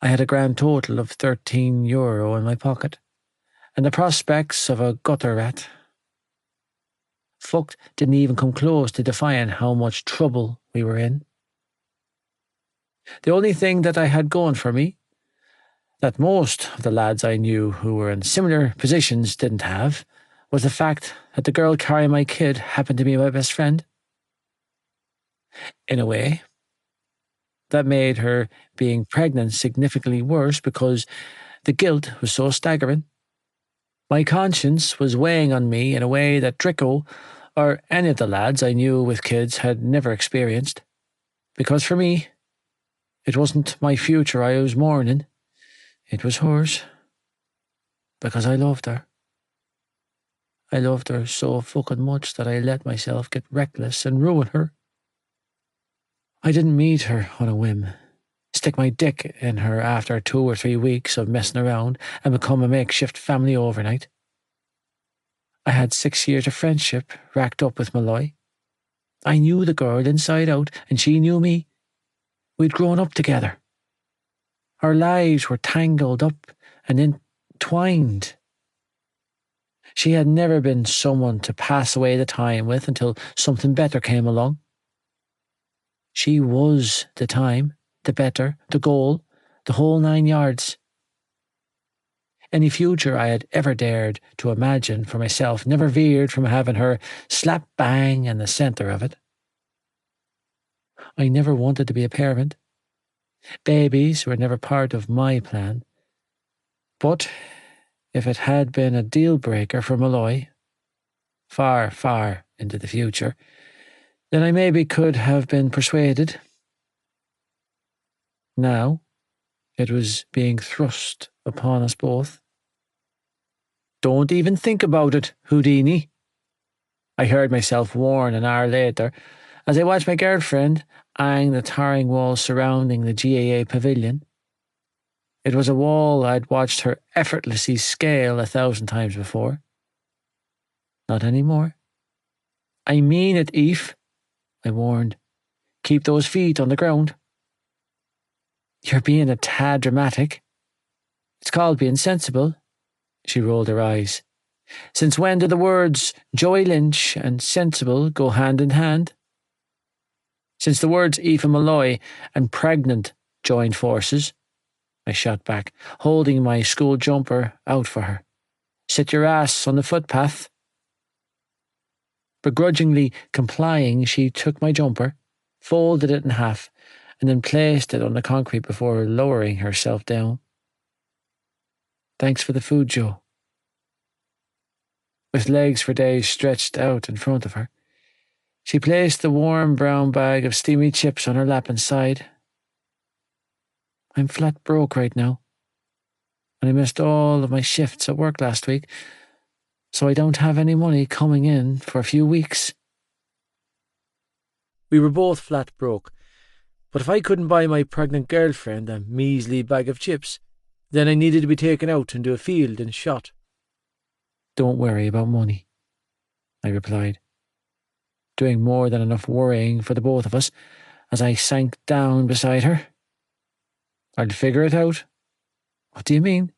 S2: I had a grand total of €13 in my pocket, and the prospects of a gutter rat. Fucked didn't even come close to defying how much trouble we were in. The only thing that I had going for me, that most of the lads I knew who were in similar positions didn't have, was the fact that the girl carrying my kid happened to be my best friend. In a way, that made her being pregnant significantly worse because the guilt was so staggering. My conscience was weighing on me in a way that Drico or any of the lads I knew with kids had never experienced. Because for me, it wasn't my future I was mourning. It was hers. Because I loved her. I loved her so fucking much that I let myself get reckless and ruin her. I didn't meet her on a whim, stick my dick in her after 2 or 3 weeks of messing around and become a makeshift family overnight. I had 6 years of friendship racked up with Malloy. I knew the girl inside out and she knew me. We'd grown up together. Our lives were tangled up and entwined. She had never been someone to pass away the time with until something better came along. She was the time, the better, the goal, the whole 9 yards. Any future I had ever dared to imagine for myself never veered from having her slap bang in the centre of it. I never wanted to be a parent. Babies were never part of my plan. But if it had been a deal breaker for Malloy, far, far into the future, then I maybe could have been persuaded. Now, It was being thrust upon us both. "Don't even think about it, Houdini," I heard myself warn an hour later as I watched my girlfriend eyeing the towering wall surrounding the GAA pavilion. It was a wall I'd watched her effortlessly scale 1,000 times before. Not anymore. "I mean it, Eve," I warned. "Keep those feet on the ground." "You're being a tad dramatic." "It's called being sensible." She rolled her eyes. "Since when do the words Joey Lynch and sensible go hand in hand?" "Since the words Aoife Malloy and pregnant joined forces," I shot back, holding my school jumper out for her. "Sit your ass on the footpath." Begrudgingly complying, she took my jumper, folded it in half, and then placed it on the concrete before lowering herself down. "Thanks for the food, Joe." With legs for days stretched out in front of her, she placed the warm brown bag of steamy chips on her lap and sighed. "I'm flat broke right now, and I missed all of my shifts at work last week, so I don't have any money coming in for a few weeks." We were both flat broke, but if I couldn't buy my pregnant girlfriend a measly bag of chips, then I needed to be taken out into a field and shot. "Don't worry about money," I replied, doing more than enough worrying for the both of us as I sank down beside her. "I'll figure it out." "What do you mean?"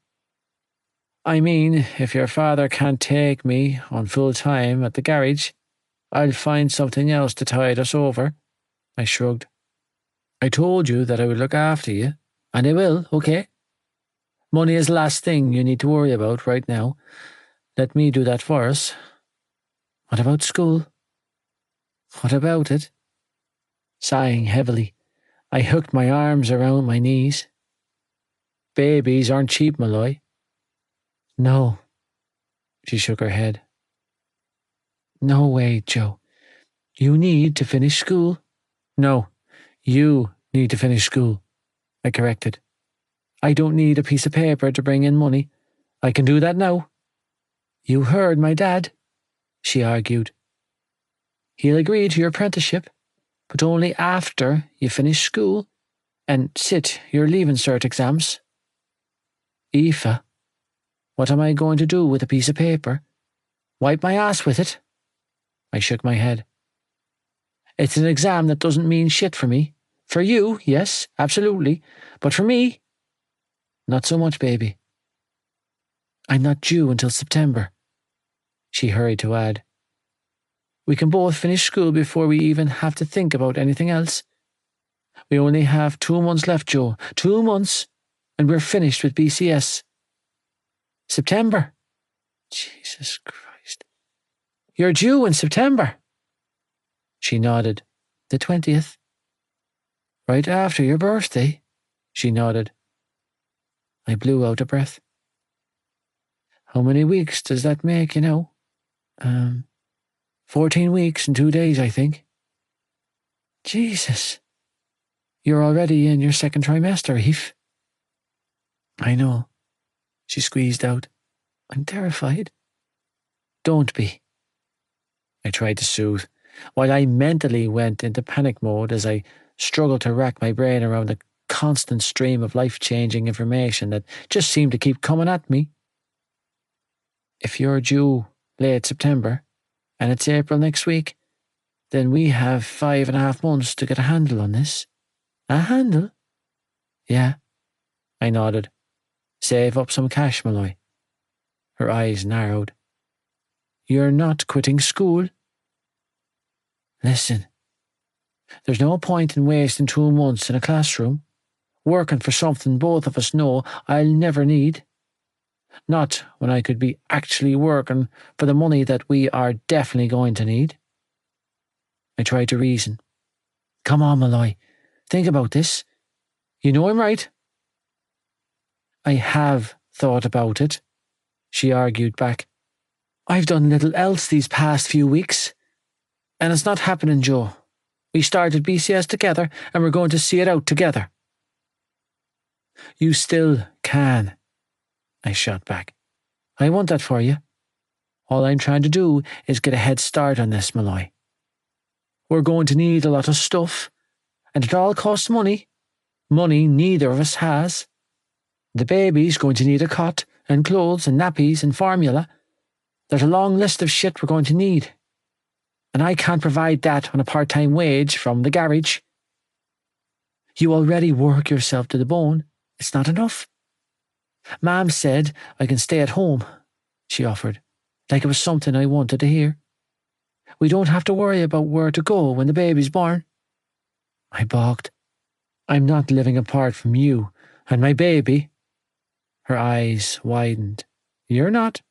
S2: "I mean, if your father can't take me on full time at the garage, I'll find something else to tide us over." I shrugged. "I told you that I would look after you, and I will, okay? Money is the last thing you need to worry about right now. Let me do that for us." "What about school?" "What about it?" Sighing heavily, I hooked my arms around my knees. "Babies aren't cheap, Malloy." "No." She shook her head. "No way, Joe. You need to finish school." "No, you need to finish school," I corrected. "I don't need a piece of paper to bring in money. I can do that now." "You heard my dad," she argued. "He'll agree to your apprenticeship, but only after you finish school and sit your Leaving Cert exams." "Aoife, what am I going to do with a piece of paper? Wipe my ass with it?" I shook my head. "It's an exam that doesn't mean shit for me. For you, yes, absolutely. But for me, not so much, baby." "I'm not due until September," she hurried to add. "We can both finish school before we even have to think about anything else. We only have 2 months left, Joe. 2 months, and we're finished with BCS. September. Jesus Christ. You're due in September." She nodded. "The 20th. "Right after your birthday," she nodded. I blew out a breath. "How many weeks does that make, you know?" 14 weeks and 2 days, I think." "Jesus. You're already in your second trimester, Eve." "I know," she squeezed out. "I'm terrified." "Don't be." I tried to soothe, while I mentally went into panic mode as I struggled to rack my brain around the constant stream of life-changing information that just seemed to keep coming at me. "If you're due late September, and it's April next week, then we have 5.5 months to get a handle on this." "A handle?" "Yeah," I nodded. "Save up some cash, Malloy." Her eyes narrowed. "You're not quitting school?" "Listen, there's no point in wasting 2 months in a classroom, working for something both of us know I'll never need. Not when I could be actually working for the money that we are definitely going to need." I tried to reason. "Come on, Malloy. Think about this. You know I'm right." "I have thought about it," she argued back. "I've done little else these past few weeks. And it's not happening, Joe. We started BCS together and we're going to see it out together." You still can, I shot back. I want that for you. All I'm trying to do is get a head start on this, Malloy. We're going to need a lot of stuff, and it all costs money. Money neither of us has. The baby's going to need a cot, and clothes, and nappies, and formula. There's a long list of shit we're going to need. And I can't provide that on a part-time wage from the garage. You already work yourself to the bone. It's not enough. Mom said I can stay at home, she offered, like it was something I wanted to hear. We don't have to worry about where to go when the baby's born. I balked. I'm not living apart from you and my baby. Her eyes widened. You're not?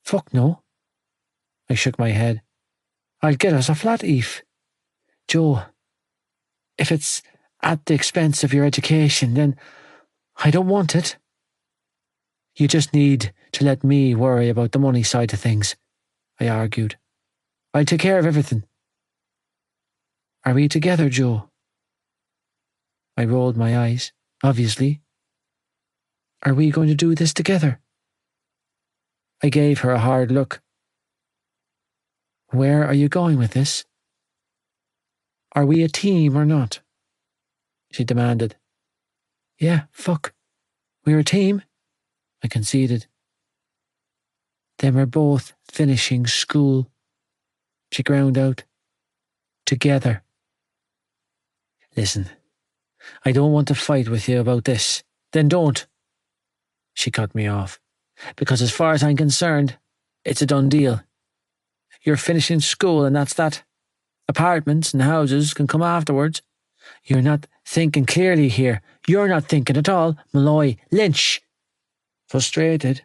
S2: Fuck no. I shook my head. I'll get us a flat, Eve. Joe, if it's at the expense of your education, then I don't want it. You just need to let me worry about the money side of things, I argued. I'll take care of everything. Are we together, Joe? I rolled my eyes. Obviously. Are we going to do this together? I gave her a hard look. Where are you going with this? Are we a team or not? She demanded. Yeah, fuck. We're a team, I conceded. Then we're both finishing school, she ground out. Together. Listen, I don't want to fight with you about this. Then don't. She cut me off. Because as far as I'm concerned, it's a done deal. You're finishing school and that's that. Apartments and houses can come afterwards. You're not thinking clearly here. You're not thinking at all. Malloy Lynch. Frustrated,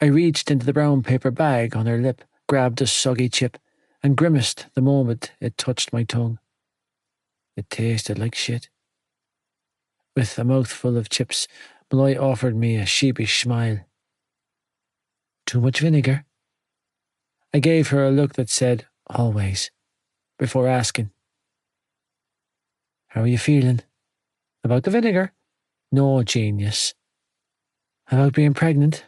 S2: I reached into the brown paper bag on her lip, grabbed a soggy chip, and grimaced the moment it touched my tongue. It tasted like shit. With a mouthful of chips, Malloy offered me a sheepish smile. Too much vinegar? I gave her a look that said, always, before asking. How are you feeling? About the vinegar? No, genius. About being pregnant?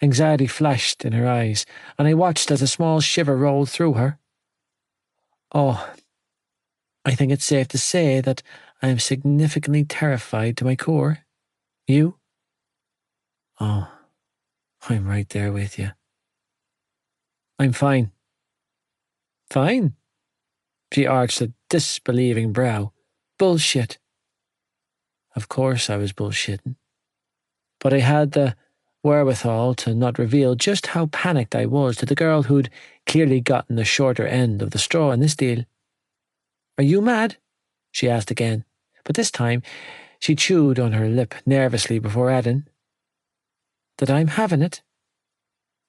S2: Anxiety flashed in her eyes, and I watched as a small shiver rolled through her. Oh, I think it's safe to say that I am significantly terrified to my core. You? Oh, I'm right there with you. I'm fine. Fine? She arched a disbelieving brow. Bullshit. Of course I was bullshitting. But I had the wherewithal to not reveal just how panicked I was to the girl who'd clearly gotten the shorter end of the straw in this deal. Are you mad? She asked again, but this time she chewed on her lip nervously before adding, that I'm having it.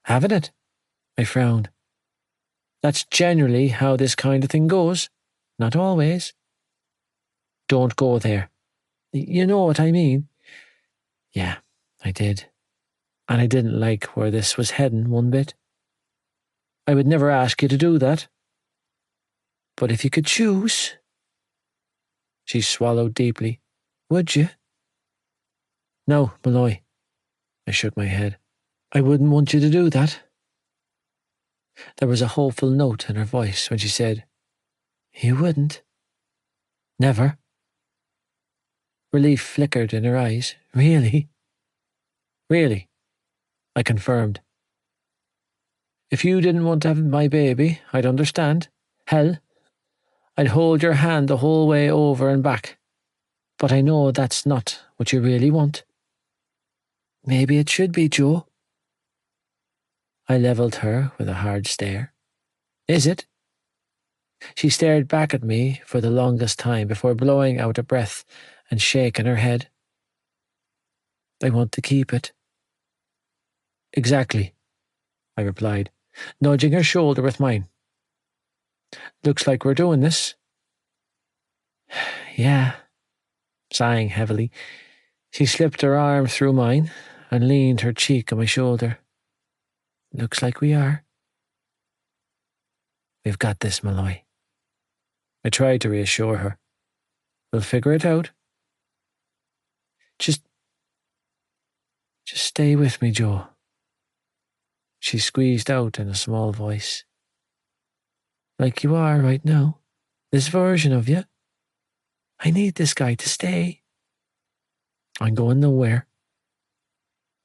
S2: Having it? I frowned. That's generally how this kind of thing goes. Not always. Don't go there. You know what I mean? Yeah, I did. And I didn't like where this was heading one bit. I would never ask you to do that. But if you could choose... She swallowed deeply. Would you? No, Malloy. I shook my head. I wouldn't want you to do that. There was a hopeful note in her voice when she said, You wouldn't? Never? Relief flickered in her eyes. Really? Really? I confirmed. If you didn't want to have my baby, I'd understand. Hell, I'd hold your hand the whole way over and back. But I know that's not what you really want. Maybe it should be, Joe. I levelled her with a hard stare. Is it? She stared back at me for the longest time before blowing out a breath and shaking her head. I want to keep it. Exactly, I replied, nudging her shoulder with mine. Looks like we're doing this. Yeah. Sighing heavily, she slipped her arm through mine and leaned her cheek on my shoulder. Looks like we are. We've got this, Malloy. I tried to reassure her. We'll figure it out. Just stay with me, Joe. She squeezed out in a small voice. Like you are right now. This version of you. I need this guy to stay. I'm going nowhere.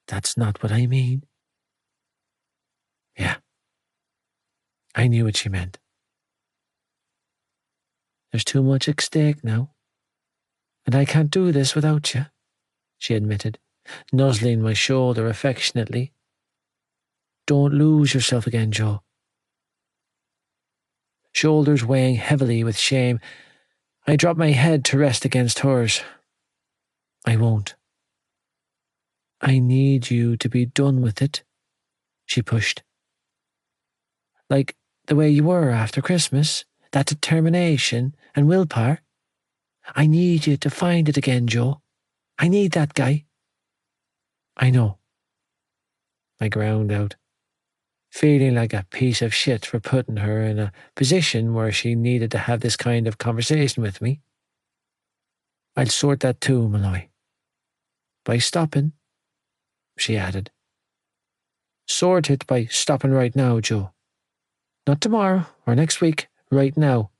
S2: That's not what I mean. Yeah. I knew what she meant. There's too much at stake now. And I can't do this without you, she admitted, nuzzling my shoulder affectionately. Don't lose yourself again, Joe. Shoulders weighing heavily with shame, I dropped my head to rest against hers. I won't. I need you to be done with it, she pushed. Like the way you were after Christmas, that determination and willpower. I need you to find it again, Joe. I need that guy. I know. I ground out, feeling like a piece of shit for putting her in a position where she needed to have this kind of conversation with me. I'll sort that too, Malloy. By stopping, she added. Sort it by stopping right now, Joe. Not tomorrow or next week, right now.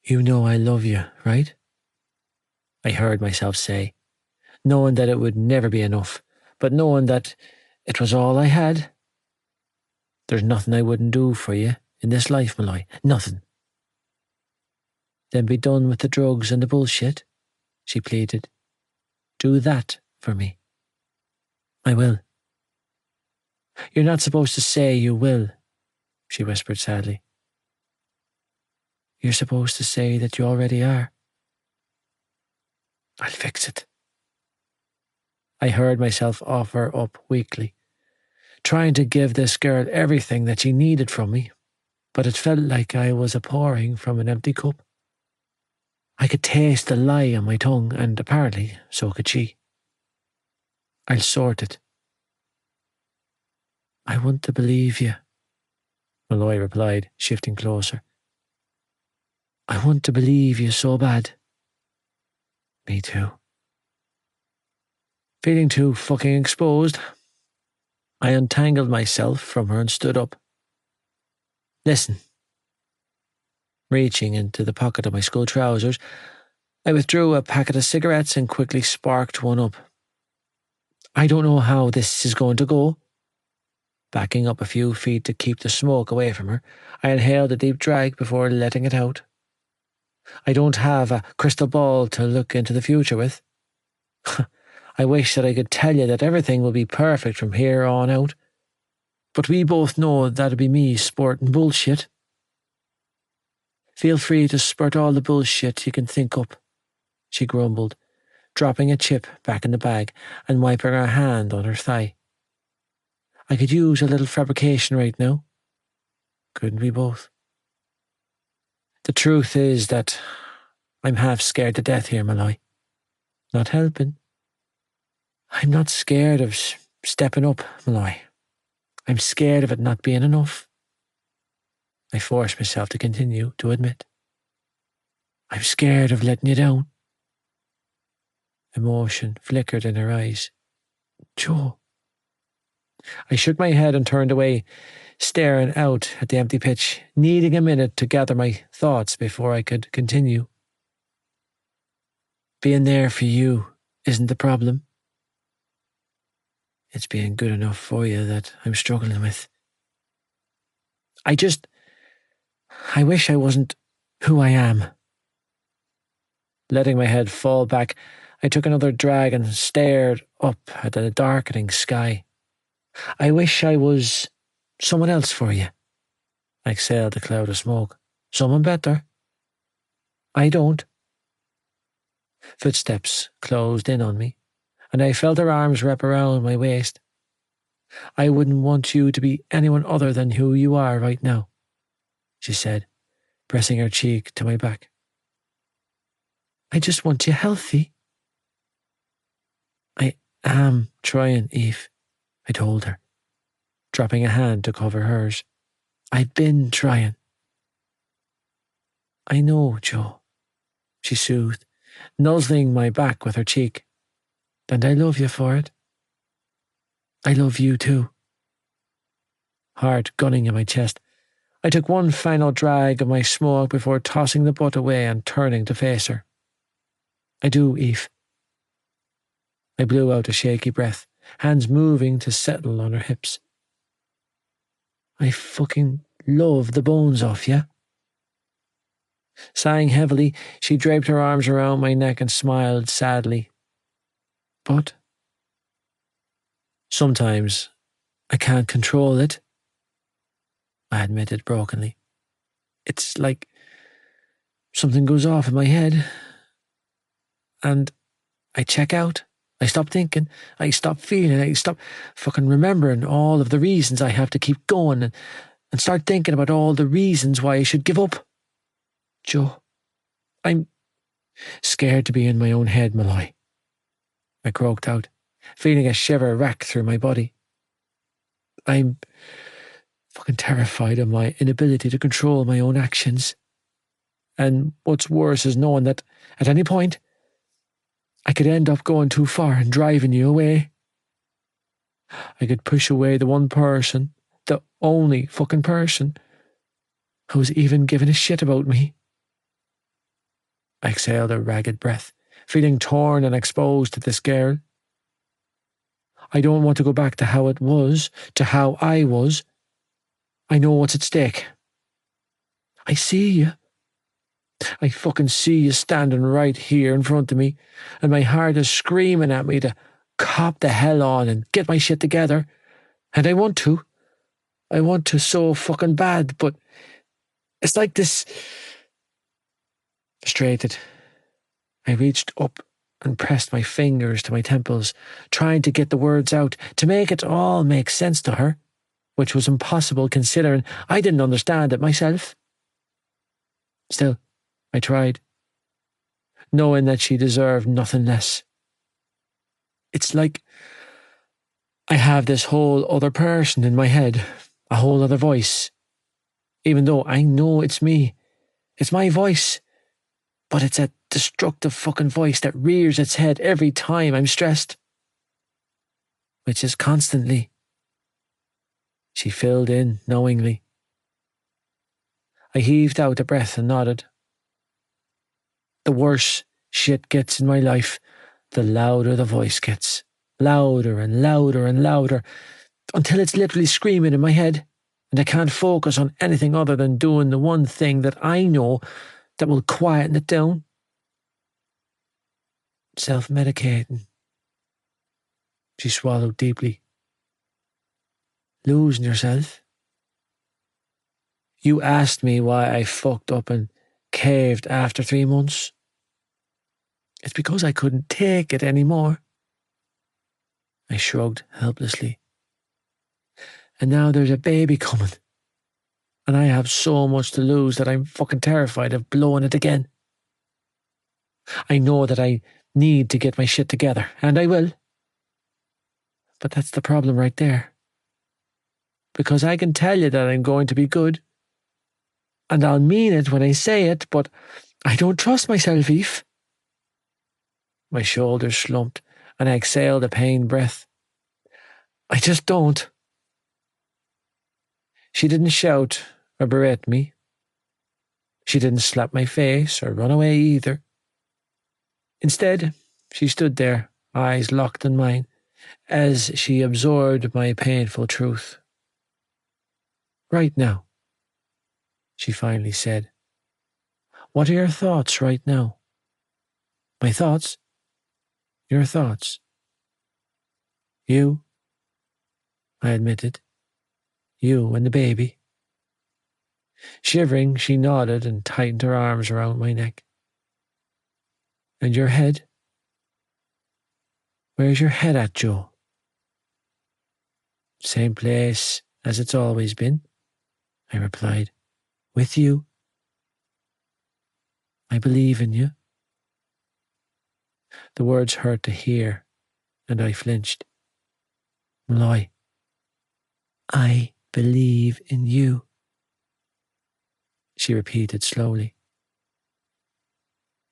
S2: You know I love you, right? I heard myself say, knowing that it would never be enough, but knowing that it was all I had. There's nothing I wouldn't do for you in this life, Malloy. Nothing. Then be done with the drugs and the bullshit, she pleaded. Do that for me. I will. You're not supposed to say you will, she whispered sadly. You're supposed to say that you already are. I'll fix it. I heard myself offer up weakly, trying to give this girl everything that she needed from me, but it felt like I was pouring from an empty cup. I could taste the lie on my tongue, and apparently so could she. I'll sort it. I want to believe you, Malloy replied, shifting closer. I want to believe you so bad. Me too. Feeling too fucking exposed, I untangled myself from her and stood up. Listen. Reaching into the pocket of my school trousers, I withdrew a packet of cigarettes and quickly sparked one up. I don't know how this is going to go. Backing up a few feet to keep the smoke away from her, I inhaled a deep drag before letting it out. I don't have a crystal ball to look into the future with. I wish that I could tell you that everything will be perfect from here on out. But we both know that'd be me sporting bullshit. Feel free to spurt all the bullshit you can think up, she grumbled, dropping a chip back in the bag and wiping her hand on her thigh. I could use a little fabrication right now. Couldn't we both? The truth is that I'm half scared to death here, Malloy. Not helping. I'm not scared of stepping up, Malloy. I'm scared of it not being enough. I forced myself to continue to admit. I'm scared of letting you down. Emotion flickered in her eyes. Joe. I shook my head and turned away, staring out at the empty pitch, needing a minute to gather my thoughts before I could continue. Being there for you isn't the problem. It's being good enough for you that I'm struggling with. I wish I wasn't who I am. Letting my head fall back, I took another drag and stared up at the darkening sky. I wish I was someone else for you. I exhaled a cloud of smoke. Someone better. I don't. Footsteps closed in on me, and I felt her arms wrap around my waist. I wouldn't want you to be anyone other than who you are right now, she said, pressing her cheek to my back. I just want you healthy. I am trying, Eve, I told her, dropping a hand to cover hers. I've been trying. I know, Joe, she soothed, nuzzling my back with her cheek. And I love you for it. I love you too. Heart gunning in my chest, I took one final drag of my smoke before tossing the butt away and turning to face her. I do, Eve. I blew out a shaky breath, hands moving to settle on her hips. I fucking love the bones off you. Sighing heavily, she draped her arms around my neck and smiled sadly. But sometimes I can't control it, I admitted brokenly. It's like something goes off in my head, and I check out. I stop thinking. I stop feeling. I stop fucking remembering all of the reasons I have to keep going and start thinking about all the reasons why I should give up. Joe, I'm scared to be in my own head, Malloy. I croaked out, feeling a shiver rack through my body. I'm fucking terrified of my inability to control my own actions. And what's worse is knowing that at any point I could end up going too far and driving you away. I could push away the one person, the only fucking person, who's even giving a shit about me. I exhaled a ragged breath, feeling torn and exposed to this girl. I don't want to go back to how it was, to how I was. I know what's at stake. I see you. I fucking see you standing right here in front of me, and my heart is screaming at me to cop the hell on and get my shit together. And I want to. I want to so fucking bad, but it's like this. Frustrated, I reached up and pressed my fingers to my temples, trying to get the words out, to make it all make sense to her, which was impossible considering I didn't understand it myself. Still, I tried, knowing that she deserved nothing less. It's like I have this whole other person in my head, a whole other voice, even though I know it's me. It's my voice, but it's a destructive fucking voice that rears its head every time I'm stressed. Which is constantly. She filled in knowingly. I heaved out a breath and nodded. The worse shit gets in my life, the louder the voice gets. Louder and louder and louder, until it's literally screaming in my head, and I can't focus on anything other than doing the one thing that I know that will quieten it down. Self-medicating. She swallowed deeply. Losing yourself. You asked me why I fucked up and caved after 3 months. It's because I couldn't take it anymore. I shrugged helplessly. And now there's a baby coming. And I have so much to lose that I'm fucking terrified of blowing it again. I know that I need to get my shit together, and I will. But that's the problem right there. Because I can tell you that I'm going to be good, and I'll mean it when I say it, but I don't trust myself, Eve. My shoulders slumped, and I exhaled a pained breath. I just don't. She didn't shout or berate me. She didn't slap my face or run away either. Instead, she stood there, eyes locked in mine, as she absorbed my painful truth. Right now, she finally said. What are your thoughts right now? My thoughts? Your thoughts? You? I admitted. You and the baby. Shivering, she nodded and tightened her arms around my neck. And your head? Where's your head at, Joe? Same place as it's always been, I replied. With you. I believe in you. The words hurt to hear, and I flinched. Malloy, I believe in you, she repeated slowly.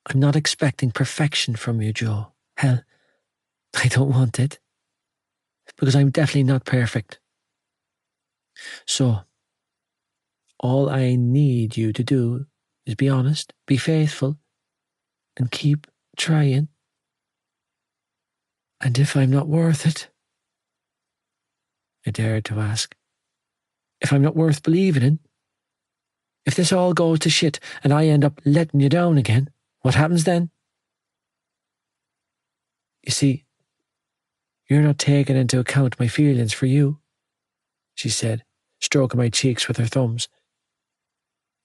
S2: I'm not expecting perfection from you, Joe. Hell, I don't want it. Because I'm definitely not perfect. So, all I need you to do is be honest, be faithful, and keep trying. And if I'm not worth it, I dared to ask, if I'm not worth believing in, if this all goes to shit and I end up letting you down again, what happens then? You see, you're not taking into account my feelings for you, she said, stroking my cheeks with her thumbs.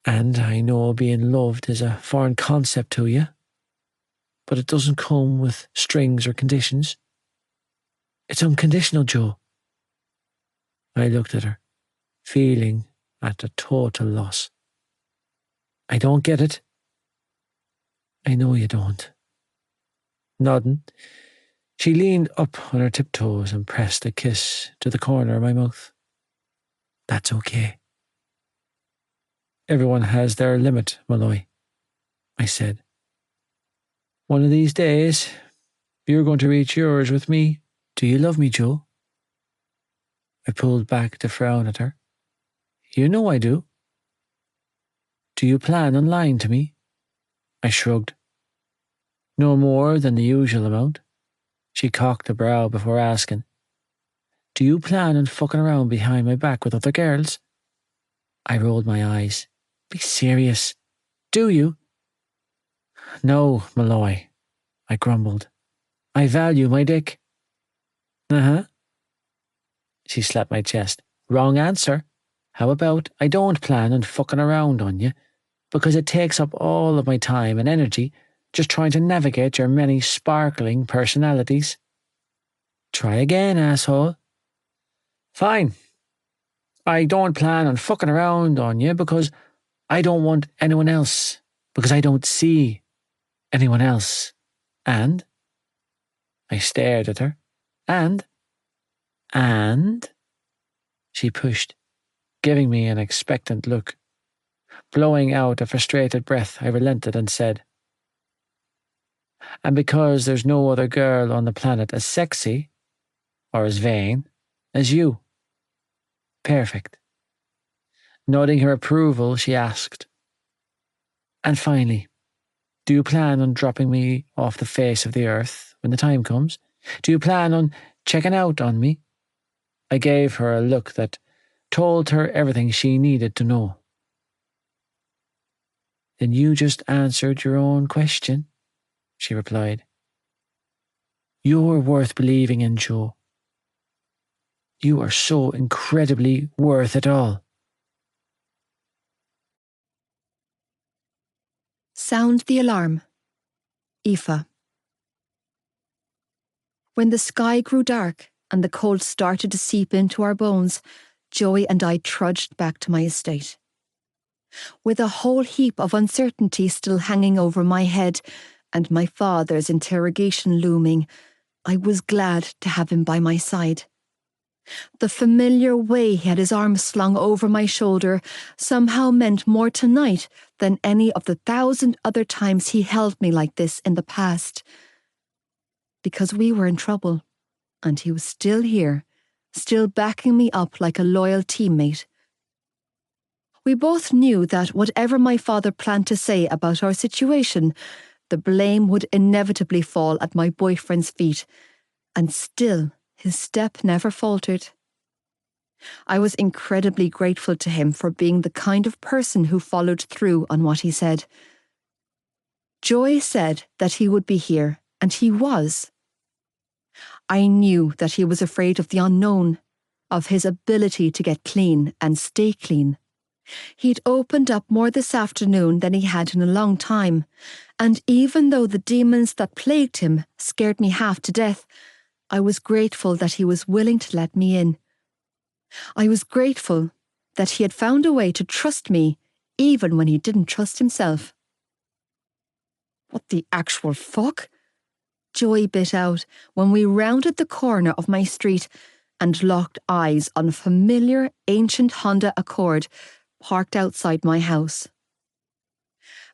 S2: And I know being loved is a foreign concept to you, but it doesn't come with strings or conditions. It's unconditional, Joe. I looked at her, feeling at a total loss. I don't get it. I know you don't. Nodding, she leaned up on her tiptoes and pressed a kiss to the corner of my mouth. That's okay. Everyone has their limit, Malloy, I said. One of these days, you're going to reach yours with me. Do you love me, Joe? I pulled back to frown at her. You know I do. Do you plan on lying to me? I shrugged. No more than the usual amount. She cocked a brow before asking, Do you plan on fucking around behind my back with other girls? I rolled my eyes. Be serious. Do you? No, Malloy, I grumbled. I value my dick. Uh-huh. She slapped my chest. Wrong answer. How about I don't plan on fucking around on you, because it takes up all of my time and energy just trying to navigate your many sparkling personalities. Try again, asshole. Fine. I don't plan on fucking around on you because I don't want anyone else, because I don't see anyone else. And? I stared at her. And? She pushed, giving me an expectant look. Blowing out a frustrated breath, I relented and said, And because there's no other girl on the planet as sexy, or as vain, as you. Perfect. Nodding her approval, she asked, And finally, do you plan on dropping me off the face of the earth when the time comes? Do you plan on checking out on me? I gave her a look that told her everything she needed to know. Then you just answered your own question, she replied. You're worth believing in, Joe. You are so incredibly worth it all.
S1: Sound the alarm. Aoife. When the sky grew dark and the cold started to seep into our bones, Joey and I trudged back to my estate. With a whole heap of uncertainty still hanging over my head and my father's interrogation looming, I was glad to have him by my side. The familiar way he had his arms slung over my shoulder somehow meant more tonight than any of the 1,000 other times he held me like this in the past. Because we were in trouble, and he was still here, still backing me up like a loyal teammate. We both knew that whatever my father planned to say about our situation, the blame would inevitably fall at my boyfriend's feet, and still his step never faltered. I was incredibly grateful to him for being the kind of person who followed through on what he said. Joy said that he would be here, and he was. I knew that he was afraid of the unknown, of his ability to get clean and stay clean. He'd opened up more this afternoon than he had in a long time, and even though the demons that plagued him scared me half to death, I was grateful that he was willing to let me in. I was grateful that he had found a way to trust me even when he didn't trust himself. What the actual fuck? Joy bit out when we rounded the corner of my street and locked eyes on a familiar ancient Honda Accord parked outside my house.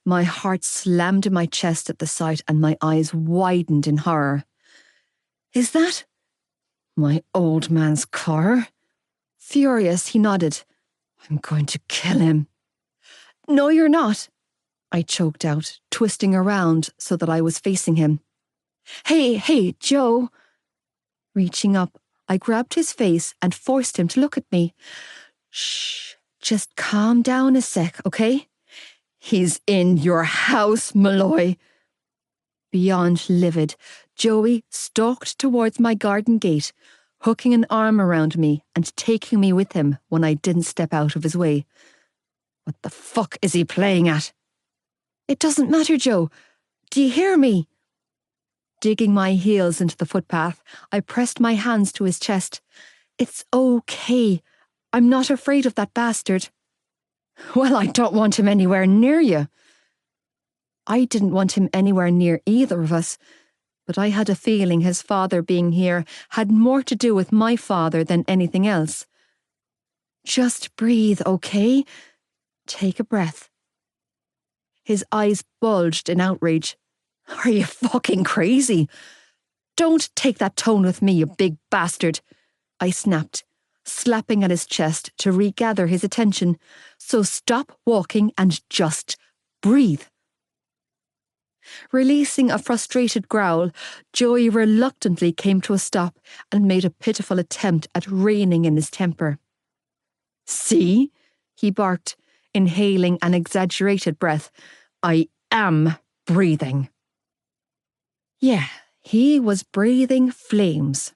S1: My heart slammed in my chest at the sight and my eyes widened in horror. Is that my old man's car? Furious, he nodded. I'm going to kill him. No, you're not, I choked out, twisting around so that I was facing him. Hey, Joe. Reaching up, I grabbed his face and forced him to look at me. Shh, just calm down a sec, okay? He's in your house, Malloy. Beyond livid, Joey stalked towards my garden gate, hooking an arm around me and taking me with him when I didn't step out of his way. What the fuck is he playing at? It doesn't matter, Joe. Do you hear me? Digging my heels into the footpath, I pressed my hands to his chest. It's okay. I'm not afraid of that bastard. Well, I don't want him anywhere near you. I didn't want him anywhere near either of us, but I had a feeling his father being here had more to do with my father than anything else. Just breathe, okay? Take a breath. His eyes bulged in outrage. Are you fucking crazy? Don't take that tone with me, you big bastard, I snapped, slapping at his chest to regather his attention. So stop walking and just breathe. Releasing a frustrated growl, Joey reluctantly came to a stop and made a pitiful attempt at reining in his temper. See? He barked, inhaling an exaggerated breath. I am breathing. Yeah, he was breathing flames.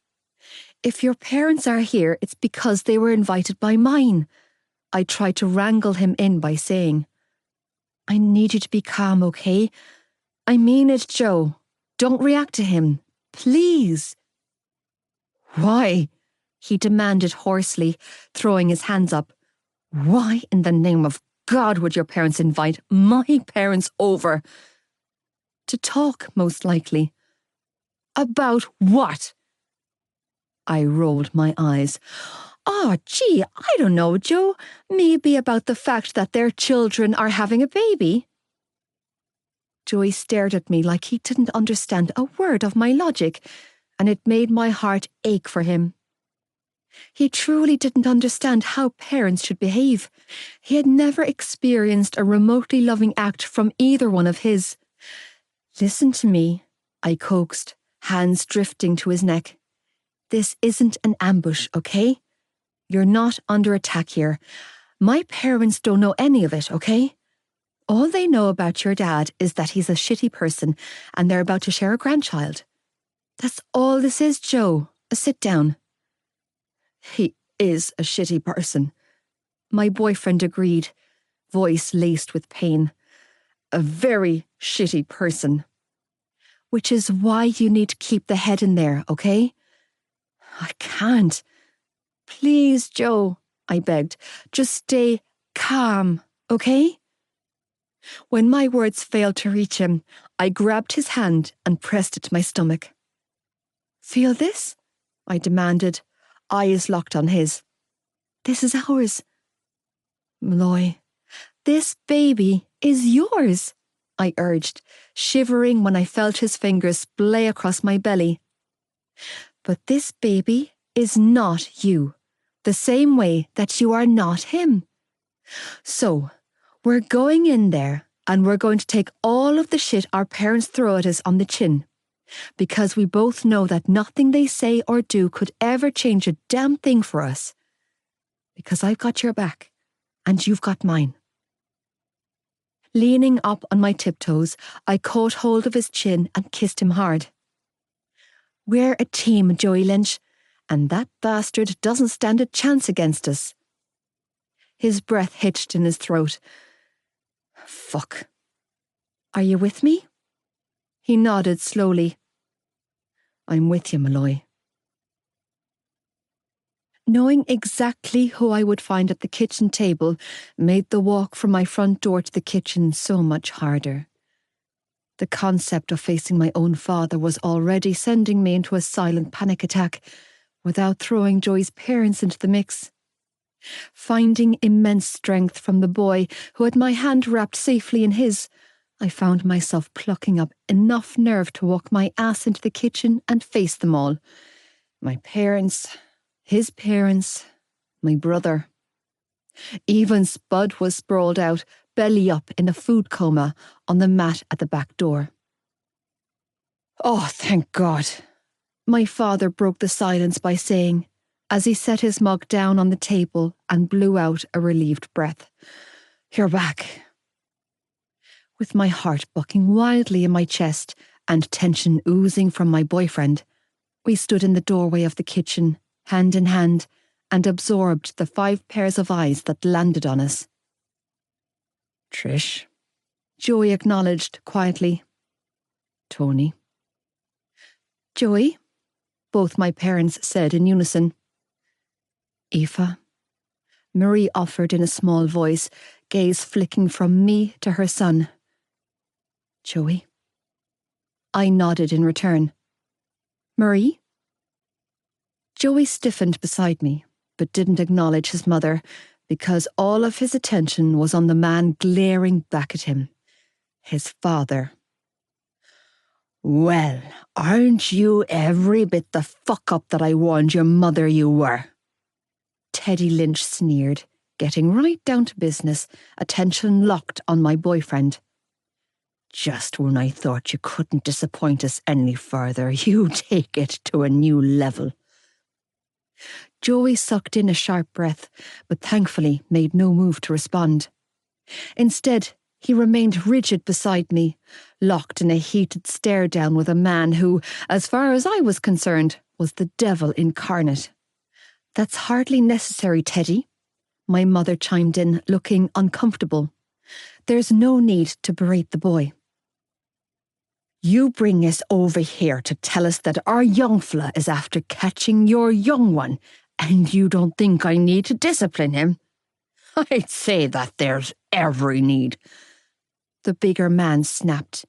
S1: If your parents are here, it's because they were invited by mine. I tried to wrangle him in by saying, I need you to be calm, okay? I mean it, Joe. Don't react to him. Please. Why? He demanded hoarsely, throwing his hands up. Why in the name of God would your parents invite my parents over? To talk, most likely. About what? I rolled my eyes. Oh, gee, I don't know, Joe. Maybe about the fact that their children are having a baby. Joey stared at me like he didn't understand a word of my logic, and it made my heart ache for him. He truly didn't understand how parents should behave. He had never experienced a remotely loving act from either one of his. Listen to me, I coaxed, hands drifting to his neck. This isn't an ambush, okay? You're not under attack here. My parents don't know any of it, okay? All they know about your dad is that he's a shitty person and they're about to share a grandchild. That's all this is, Joe. A sit down. He is a shitty person. My boyfriend agreed, voice laced with pain. A very shitty person. Which is why you need to keep the head in there, okay? I can't. Please, Joe, I begged. Just stay calm, okay? When my words failed to reach him, I grabbed his hand and pressed it to my stomach. Feel this? I demanded, eyes locked on his. This is ours. Malloy, this baby is yours, I urged, shivering when I felt his fingers splay across my belly. But this baby is not you, the same way that you are not him. So, we're going in there and we're going to take all of the shit our parents throw at us on the chin. Because we both know that nothing they say or do could ever change a damn thing for us. Because I've got your back and you've got mine. Leaning up on my tiptoes, I caught hold of his chin and kissed him hard. We're a team, Joey Lynch, and that bastard doesn't stand a chance against us. His breath hitched in his throat. Fuck. Are you with me? He nodded slowly. I'm with you, Malloy. Knowing exactly who I would find at the kitchen table made the walk from my front door to the kitchen so much harder. The concept of facing my own father was already sending me into a silent panic attack, without throwing Joey's parents into the mix. Finding immense strength from the boy who had my hand wrapped safely in his, I found myself plucking up enough nerve to walk my ass into the kitchen and face them all. My parents, his parents, my brother. Even Spud was sprawled out, belly up in a food coma, on the mat at the back door. "Oh, thank God," my father broke the silence by saying, as he set his mug down on the table and blew out a relieved breath. "You're back." With my heart bucking wildly in my chest and tension oozing from my boyfriend, we stood in the doorway of the kitchen, hand in hand, and absorbed the 5 pairs of eyes that landed on us. "Trish," Joey acknowledged quietly. "Tony." "Joey," both my parents said in unison. "Aoife," Marie offered in a small voice, gaze flicking from me to her son. "Joey." I nodded in return. "Marie?" Joey stiffened beside me, but didn't acknowledge his mother, because all of his attention was on the man glaring back at him. His father. "Well, aren't you every bit the fuck-up that I warned your mother you were?" Teddy Lynch sneered, getting right down to business, attention locked on my boyfriend. "Just when I thought you couldn't disappoint us any further, you take it to a new level." Joey sucked in a sharp breath, but thankfully made no move to respond. Instead, he remained rigid beside me, locked in a heated stare-down with a man who, as far as I was concerned, was the devil incarnate. "That's hardly necessary, Teddy," my mother chimed in, looking uncomfortable. "There's no need to berate the boy." "You bring us over here to tell us that our young fella is after catching your young one, and you don't think I need to discipline him? I'd say that there's every need." The bigger man snapped.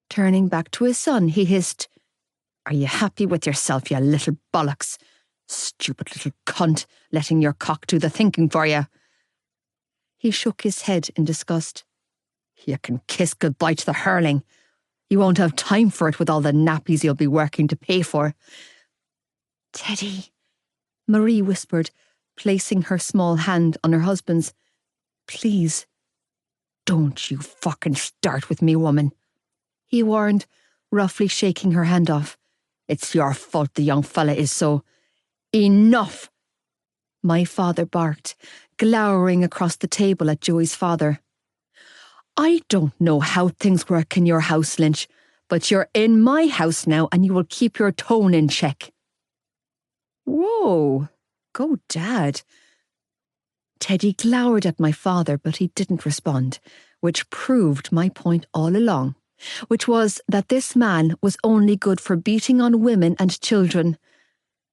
S1: Turning back to his son, he hissed, "Are you happy with yourself, you little bollocks? Stupid little cunt, letting your cock do the thinking for you." He shook his head in disgust. "You can kiss goodbye to the hurling. You won't have time for it with all the nappies you'll be working to pay for." "Teddy," Marie whispered, placing her small hand on her husband's. "Please." "Don't you fucking start with me, woman," he warned, roughly shaking her hand off. "It's your fault the young fella is so." "Enough!" my father barked, glowering across the table at Joey's father. "I don't know how things work in your house, Lynch, but you're in my house now and you will keep your tone in check." "Whoa, go Dad." Teddy glowered at my father, but he didn't respond, which proved my point all along, which was that this man was only good for beating on women and children.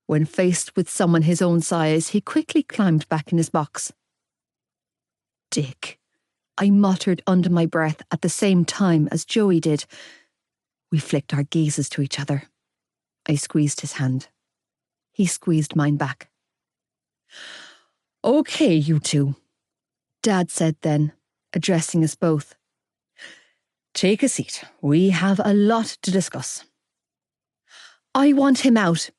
S1: When faced with someone his own size, he quickly climbed back in his box. "Dick," I muttered under my breath at the same time as Joey did. We flicked our gazes to each other. I squeezed his hand. He squeezed mine back. "Okay, you two," Dad said then, addressing us both. "Take a seat. We have a lot to discuss." "I want him out,"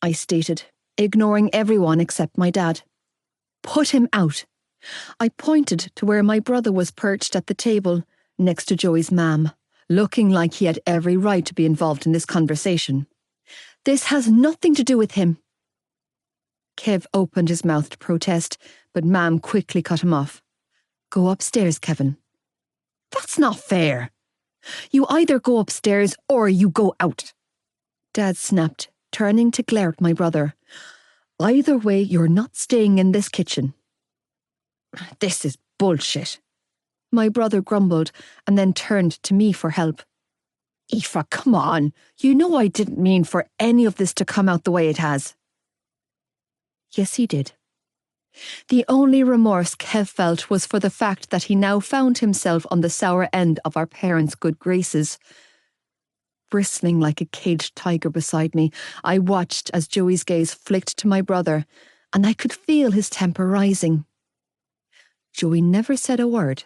S1: I stated, ignoring everyone except my dad. "Put him out." I pointed to where my brother was perched at the table, next to Joey's mam, looking like he had every right to be involved in this conversation. "This has nothing to do with him." Kev opened his mouth to protest, but Mam quickly cut him off. "Go upstairs, Kevin." "That's not fair." "You either go upstairs or you go out," Dad snapped, turning to glare at my brother. "Either way, you're not staying in this kitchen." "This is bullshit," my brother grumbled and then turned to me for help. "Aoife, come on. You know I didn't mean for any of this to come out the way it has." Yes, he did. The only remorse Kev felt was for the fact that he now found himself on the sour end of our parents' good graces. Bristling like a caged tiger beside me, I watched as Joey's gaze flicked to my brother, and I could feel his temper rising. Joey never said a word,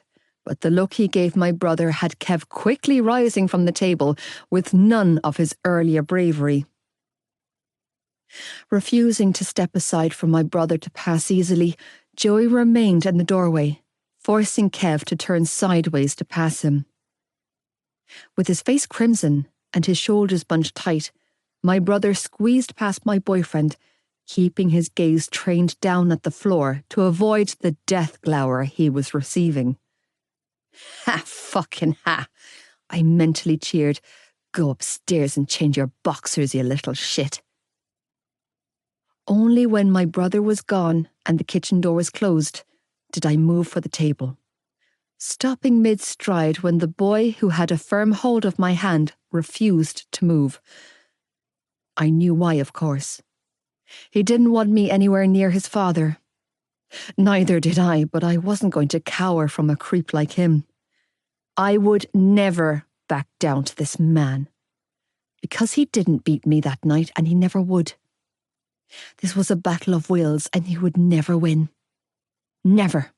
S1: but the look he gave my brother had Kev quickly rising from the table with none of his earlier bravery. Refusing to step aside for my brother to pass easily, Joey remained in the doorway, forcing Kev to turn sideways to pass him. With his face crimson and his shoulders bunched tight, my brother squeezed past my boyfriend, keeping his gaze trained down at the floor to avoid the death glower he was receiving. Ha, fucking ha! I mentally cheered. Go upstairs and change your boxers, you little shit. Only when my brother was gone and the kitchen door was closed did I move for the table, stopping mid-stride when the boy who had a firm hold of my hand refused to move. I knew why, of course. He didn't want me anywhere near his father. Neither did I, but I wasn't going to cower from a creep like him. I would never back down to this man, because he didn't beat me that night and he never would. This was a battle of wills and he would never win. Never.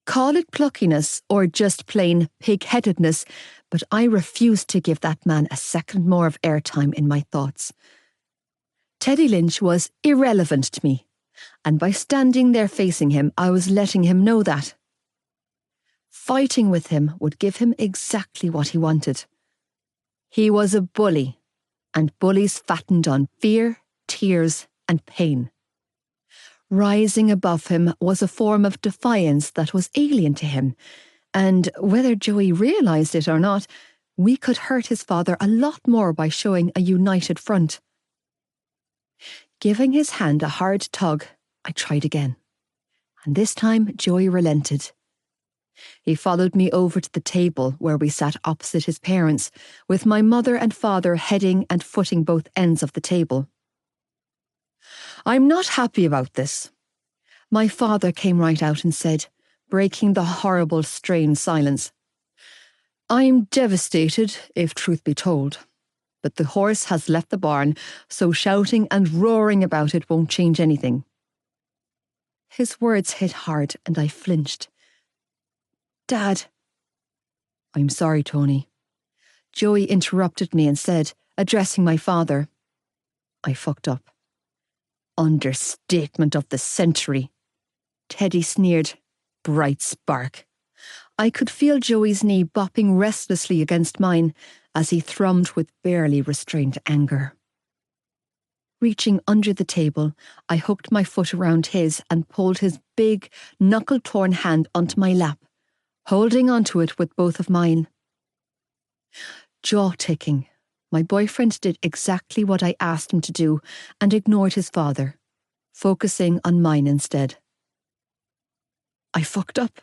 S1: Call it pluckiness or just plain pig-headedness, but I refused to give that man a second more of airtime in my thoughts. Teddy Lynch was irrelevant to me, and by standing there facing him, I was letting him know that. Fighting with him would give him exactly what he wanted. He was a bully, and bullies fattened on fear, tears, and pain. Rising above him was a form of defiance that was alien to him, and whether Joey realised it or not, we could hurt his father a lot more by showing a united front. Giving his hand a hard tug, I tried again, and this time Joey relented. He followed me over to the table where we sat opposite his parents, with my mother and father heading and footing both ends of the table. I'm not happy about this. My father came right out and said, breaking the horrible, strained silence. I'm devastated, if truth be told. But the horse has left the barn, so shouting and roaring about it won't change anything. His words hit hard and I flinched. Dad. I'm sorry, Tony. Joey interrupted me and said, addressing my father, I fucked up. Understatement of the century. Teddy sneered. Bright spark. I could feel Joey's knee bopping restlessly against mine as he thrummed with barely restrained anger. Reaching under the table, I hooked my foot around his and pulled his big, knuckle-torn hand onto my lap, holding onto it with both of mine. Jaw-ticking, my boyfriend did exactly what I asked him to do and ignored his father, focusing on mine instead. I fucked up.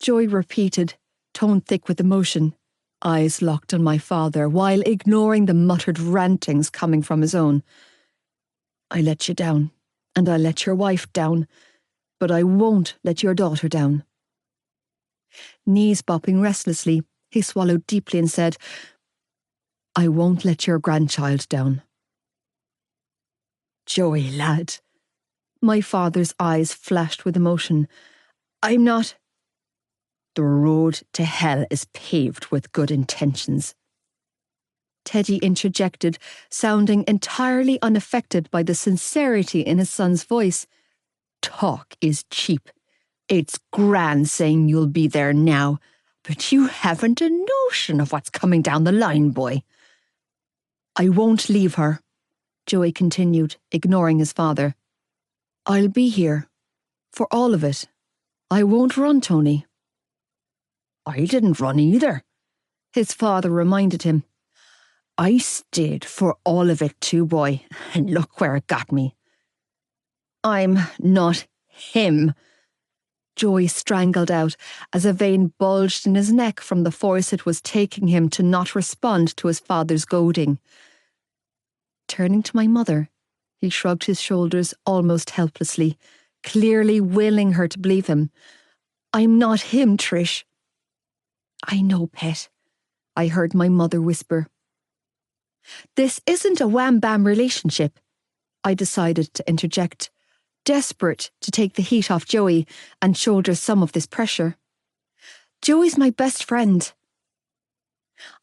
S1: Joey repeated, tone thick with emotion, eyes locked on my father while ignoring the muttered rantings coming from his own. I let you down, and I let your wife down, but I won't let your daughter down. Knees bopping restlessly, he swallowed deeply and said, I won't let your grandchild down. Joey, lad. My father's eyes flashed with emotion. I'm not. The road to hell is paved with good intentions. Teddy interjected, sounding entirely unaffected by the sincerity in his son's voice. Talk is cheap. It's grand saying you'll be there now, but you haven't a notion of what's coming down the line, boy. I won't leave her, Joey continued, ignoring his father. I'll be here. For all of it. I won't run, Tony. I didn't run either, his father reminded him. I stayed for all of it too, boy, and look where it got me. I'm not him, Joey strangled out as a vein bulged in his neck from the force it was taking him to not respond to his father's goading. Turning to my mother, he shrugged his shoulders almost helplessly, clearly willing her to believe him. I'm not him, Trish. I know, pet, I heard my mother whisper. This isn't a wham-bam relationship, I decided to interject, desperate to take the heat off Joey and shoulder some of this pressure. Joey's my best friend.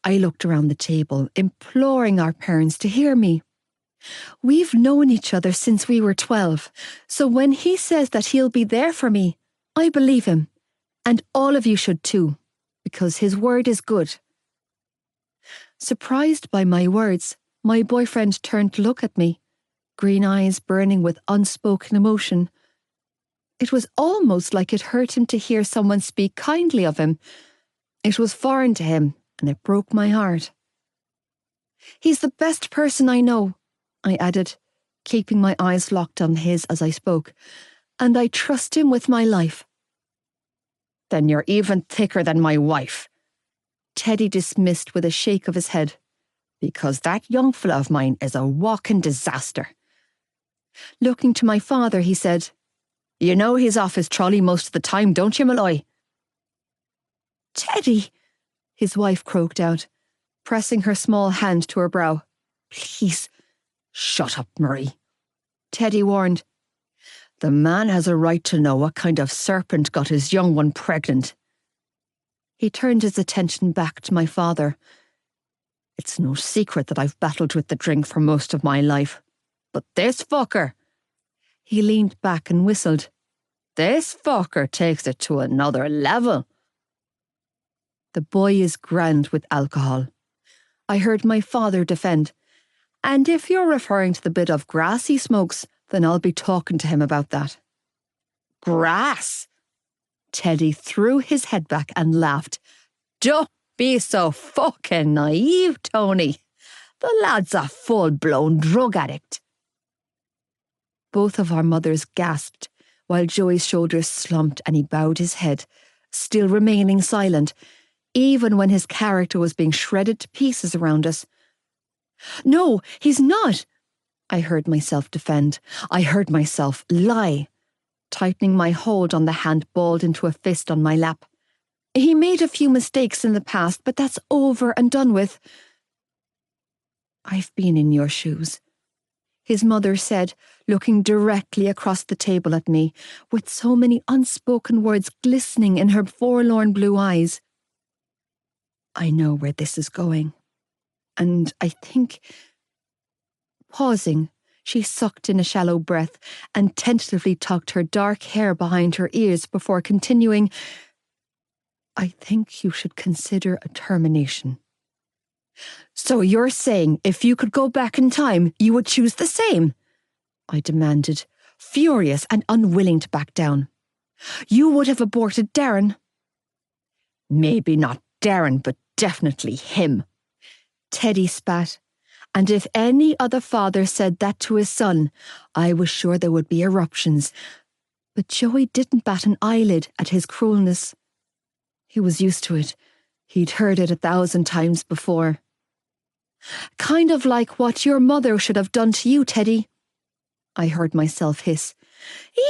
S1: I looked around the table, imploring our parents to hear me. We've known each other since we were 12, so when he says that he'll be there for me, I believe him, and all of you should too, because his word is good. Surprised by my words, my boyfriend turned to look at me, green eyes burning with unspoken emotion. It was almost like it hurt him to hear someone speak kindly of him. It was foreign to him, and it broke my heart. He's the best person I know, I added, keeping my eyes locked on his as I spoke, and I trust him with my life. Then you're even thicker than my wife, Teddy dismissed with a shake of his head, because that young fella of mine is a walking disaster. Looking to my father, he said, You know he's off his trolley most of the time, don't you, Malloy? Teddy, his wife croaked out, pressing her small hand to her brow. Please, shut up, Marie. Teddy warned. The man has a right to know what kind of serpent got his young one pregnant. He turned his attention back to my father. It's no secret that I've battled with the drink for most of my life. But this fucker... He leaned back and whistled. This fucker takes it to another level. The boy is grand with alcohol, I heard my father defend. And if you're referring to the bit of grass he smokes, then I'll be talking to him about that. Grass? Teddy threw his head back and laughed. Don't be so fucking naive, Tony. The lad's a full-blown drug addict. Both of our mothers gasped, while Joey's shoulders slumped and he bowed his head, still remaining silent, even when his character was being shredded to pieces around us. No, he's not, I heard myself defend. I heard myself lie, tightening my hold on the hand balled into a fist on my lap. He made a few mistakes in the past, but that's over and done with. I've been in your shoes, his mother said, looking directly across the table at me, with so many unspoken words glistening in her forlorn blue eyes. I know where this is going, and I think... Pausing, she sucked in a shallow breath and tentatively tucked her dark hair behind her ears before continuing, I think you should consider a termination. So you're saying if you could go back in time, you would choose the same? I demanded, furious and unwilling to back down. You would have aborted Darren. Maybe not Darren, but definitely him. Teddy spat. And if any other father said that to his son, I was sure there would be eruptions. But Joey didn't bat an eyelid at his cruelness. He was used to it. He'd heard it 1,000 times before. Kind of like what your mother should have done to you, Teddy. I heard myself hiss.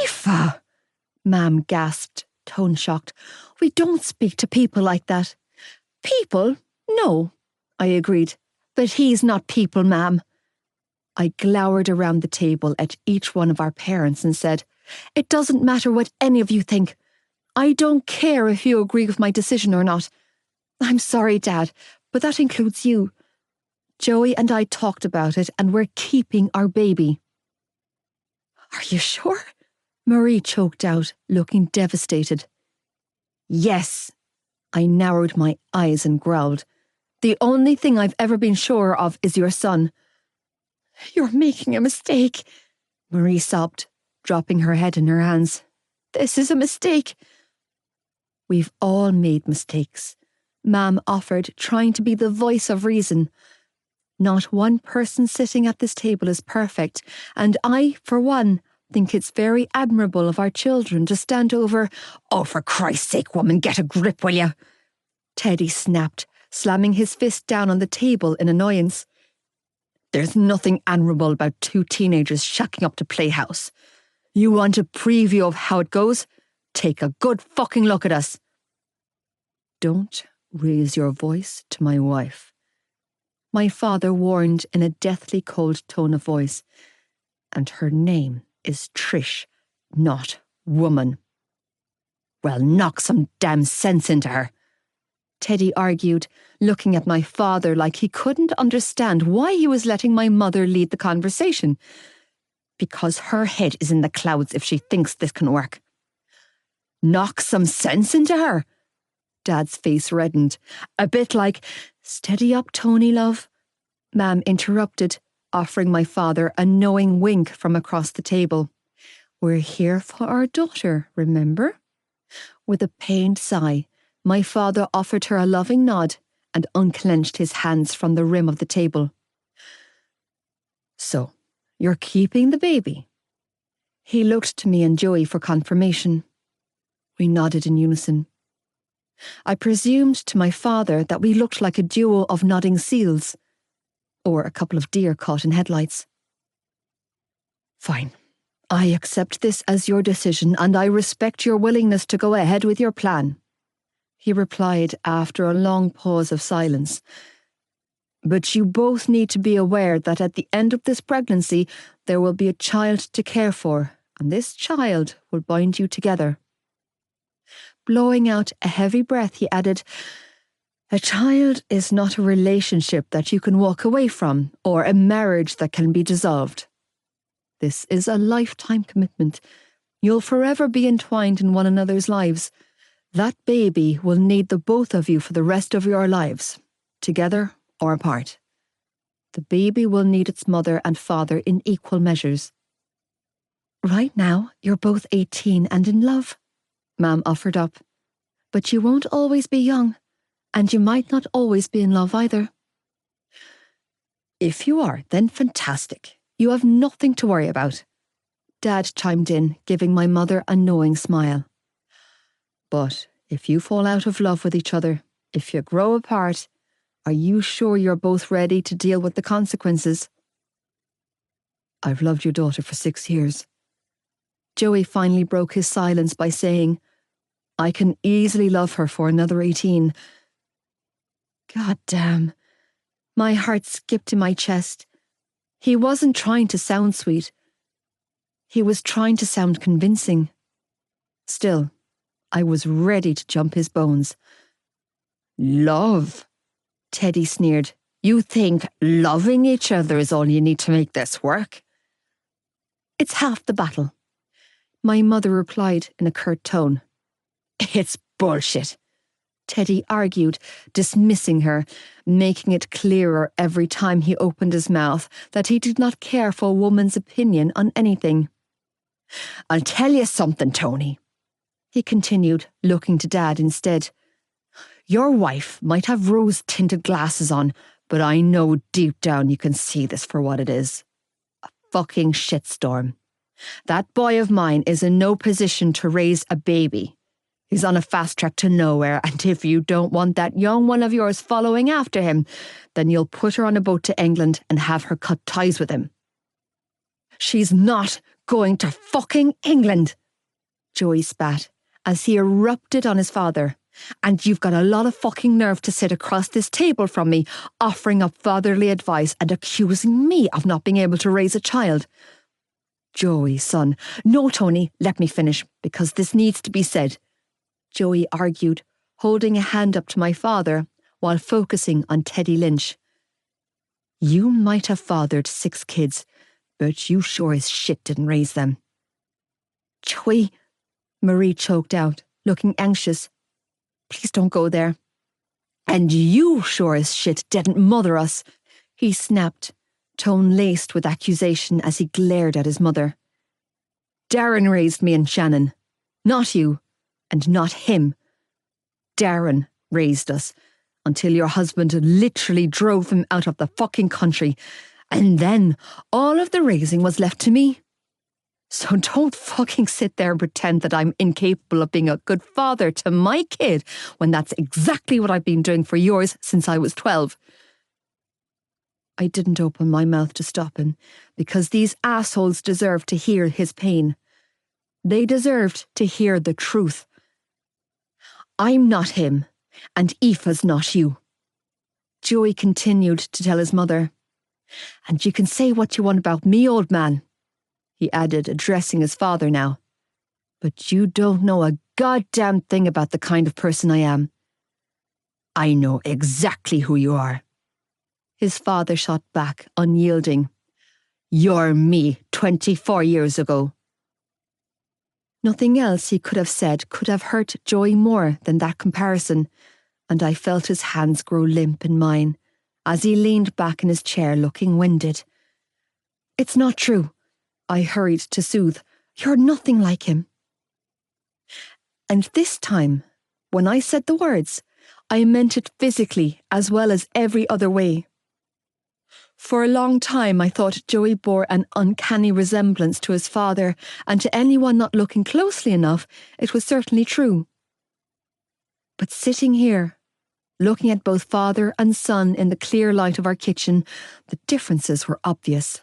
S1: Aoife! Mam gasped, tone shocked. We don't speak to people like that. People? No, I agreed. But he's not people, ma'am. I glowered around the table at each one of our parents and said, It doesn't matter what any of you think. I don't care if you agree with my decision or not. I'm sorry, Dad, but that includes you. Joey and I talked about it and we're keeping our baby. Are you sure? Marie choked out, looking devastated. Yes. I narrowed my eyes and growled. The only thing I've ever been sure of is your son. You're making a mistake, Marie sobbed, dropping her head in her hands. This is a mistake. We've all made mistakes, Mam offered, trying to be the voice of reason. Not one person sitting at this table is perfect, and I, for one, think it's very admirable of our children to stand over, Oh, for Christ's sake, woman, get a grip, will you? Teddy snapped, slamming his fist down on the table in annoyance. There's nothing admirable about 2 teenagers shacking up to Playhouse. You want a preview of how it goes? Take a good fucking look at us. Don't raise your voice to my wife, my father warned in a deathly cold tone of voice. And her name is Trish, not woman. Well, knock some damn sense into her. Teddy argued, looking at my father like he couldn't understand why he was letting my mother lead the conversation. Because her head is in the clouds if she thinks this can work. Knock some sense into her. Dad's face reddened, a bit like, "Steady up, Tony, love," Mam interrupted, offering my father a knowing wink from across the table. "We're here for our daughter, remember?" With a pained sigh, my father offered her a loving nod and unclenched his hands from the rim of the table. "So, you're keeping the baby?" He looked to me and Joey for confirmation. We nodded in unison. I presumed to my father that we looked like a duo of nodding seals, or a couple of deer caught in headlights. "Fine. I accept this as your decision and I respect your willingness to go ahead with your plan," he replied after a long pause of silence. "But you both need to be aware that at the end of this pregnancy, there will be a child to care for, and this child will bind you together." Blowing out a heavy breath, he added, "A child is not a relationship that you can walk away from, or a marriage that can be dissolved. This is a lifetime commitment. You'll forever be entwined in one another's lives. That baby will need the both of you for the rest of your lives, together or apart. The baby will need its mother and father in equal measures." "Right now, you're both 18 and in love," Mam offered up. "But you won't always be young, and you might not always be in love either." "If you are, then fantastic. You have nothing to worry about," Dad chimed in, giving my mother a knowing smile. "But if you fall out of love with each other, if you grow apart, are you sure you're both ready to deal with the consequences?" "I've loved your daughter for 6 years." Joey finally broke his silence by saying, "I can easily love her for another 18. God damn. My heart skipped in my chest. He wasn't trying to sound sweet. He was trying to sound convincing. Still, I was ready to jump his bones. "Love," Teddy sneered. "You think loving each other is all you need to make this work?" "It's half the battle," my mother replied in a curt tone. "It's bullshit," Teddy argued, dismissing her, making it clearer every time he opened his mouth that he did not care for a woman's opinion on anything. "I'll tell you something, Tony," he continued, looking to Dad instead. "Your wife might have rose-tinted glasses on, but I know deep down you can see this for what it is. A fucking shitstorm. That boy of mine is in no position to raise a baby. He's on a fast track to nowhere, and if you don't want that young one of yours following after him, then you'll put her on a boat to England and have her cut ties with him." "She's not going to fucking England," Joey spat, as he erupted on his father. "And you've got a lot of fucking nerve to sit across this table from me, offering up fatherly advice and accusing me of not being able to raise a child." "Joey, son." "No, Tony, let me finish, because this needs to be said," Joey argued, holding a hand up to my father while focusing on Teddy Lynch. "You might have fathered 6 kids, but you sure as shit didn't raise them." "Joey," Marie choked out, looking anxious. "Please don't go there." "And you sure as shit didn't mother us," he snapped, tone laced with accusation as he glared at his mother. "Darren raised me and Shannon. Not you, and not him. Darren raised us, until your husband literally drove him out of the fucking country, and then all of the raising was left to me. So don't fucking sit there and pretend that I'm incapable of being a good father to my kid, when that's exactly what I've been doing for yours since I was 12. I didn't open my mouth to stop him, because these assholes deserved to hear his pain. They deserved to hear the truth. I'm not him, and Aoife's not you. Joey continued to tell his mother. "And you can say what you want about me, old man," he added, addressing his father now. "But you don't know a goddamn thing about the kind of person I am. I know exactly who you are. His father shot back, unyielding. You're me 24 years ago. Nothing else he could have said could have hurt Joey more than that comparison, and I felt his hands grow limp in mine as he leaned back in his chair looking winded. It's not true, I hurried to soothe. You're nothing like him. And this time, when I said the words, I meant it physically as well as every other way. For a long time I thought Joey bore an uncanny resemblance to his father, and to anyone not looking closely enough, it was certainly true. But sitting here, looking at both father and son in the clear light of our kitchen, the differences were obvious.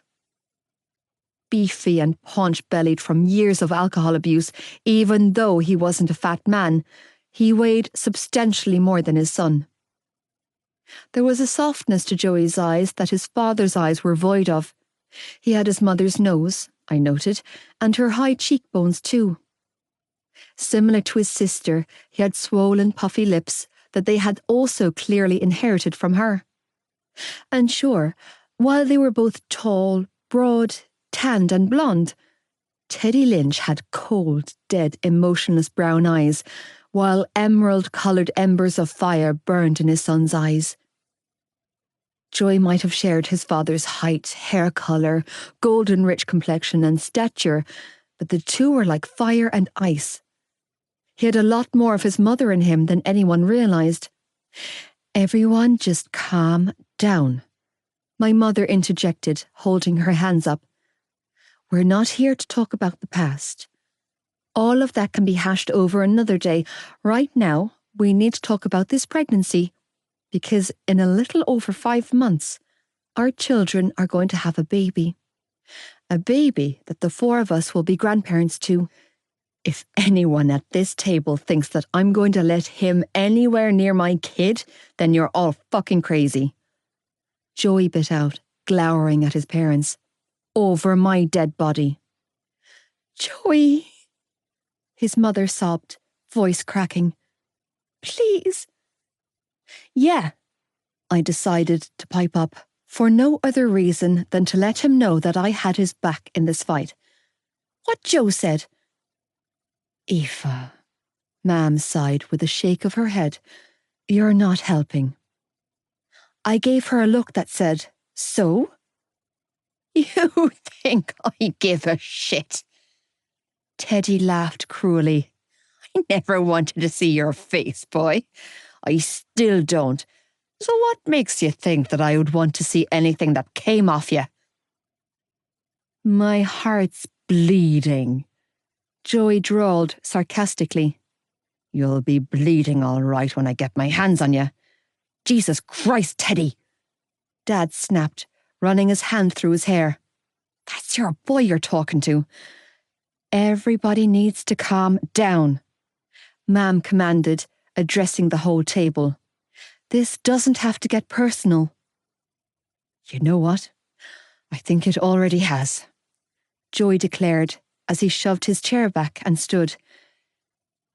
S1: Beefy and paunch-bellied from years of alcohol abuse, even though he wasn't a fat man, he weighed substantially more than his son. There was a softness to Joey's eyes that his father's eyes were void of. He had his mother's nose, I noted, and her high cheekbones too. Similar to his sister, he had swollen, puffy lips that they had also clearly inherited from her. And sure, while they were both tall, broad, tanned and blonde, Teddy Lynch had cold, dead, emotionless brown eyes, while emerald-coloured embers of fire burned in his son's eyes. Joey might have shared his father's height, hair colour, golden-rich complexion and stature, but the two were like fire and ice. He had a lot more of his mother in him than anyone realised. Everyone just calm down, my mother interjected, holding her hands up. We're not here to talk about the past. All of that can be hashed over another day. Right now, we need to talk about this pregnancy, because in a little over 5 months, our children are going to have a baby. A baby that the 4 of us will be grandparents to. If anyone at this table thinks that I'm going to let him anywhere near my kid, then you're all fucking crazy. Joey bit out, glowering at his parents. Over my dead body. Joey, his mother sobbed, voice cracking. Please. Yeah, I decided to pipe up, for no other reason than to let him know that I had his back in this fight. What Joe said. Aoife, Mam sighed with a shake of her head. You're not helping. I gave her a look that said, so? You think I give a shit? Teddy laughed cruelly. I never wanted to see your face, boy. I still don't. So what makes you think that I would want to see anything that came off you? My heart's bleeding, Joey drawled sarcastically. You'll be bleeding all right when I get my hands on you. Jesus Christ, Teddy! Dad snapped, running his hand through his hair. That's your boy you're talking to. Everybody needs to calm down, Mam commanded, addressing the whole table. This doesn't have to get personal. You know what? I think it already has, Joey declared as he shoved his chair back and stood.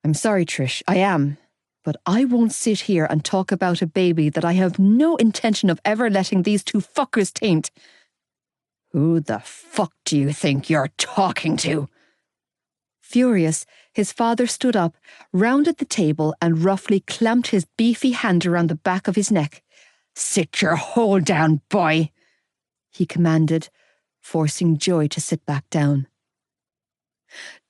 S1: I'm sorry, Trish, I am. But I won't sit here and talk about a baby that I have no intention of ever letting these 2 fuckers taint. Who the fuck do you think you're talking to? Furious, his father stood up, rounded the table and roughly clamped his beefy hand around the back of his neck. Sit your hole down, boy, he commanded, forcing Joey to sit back down.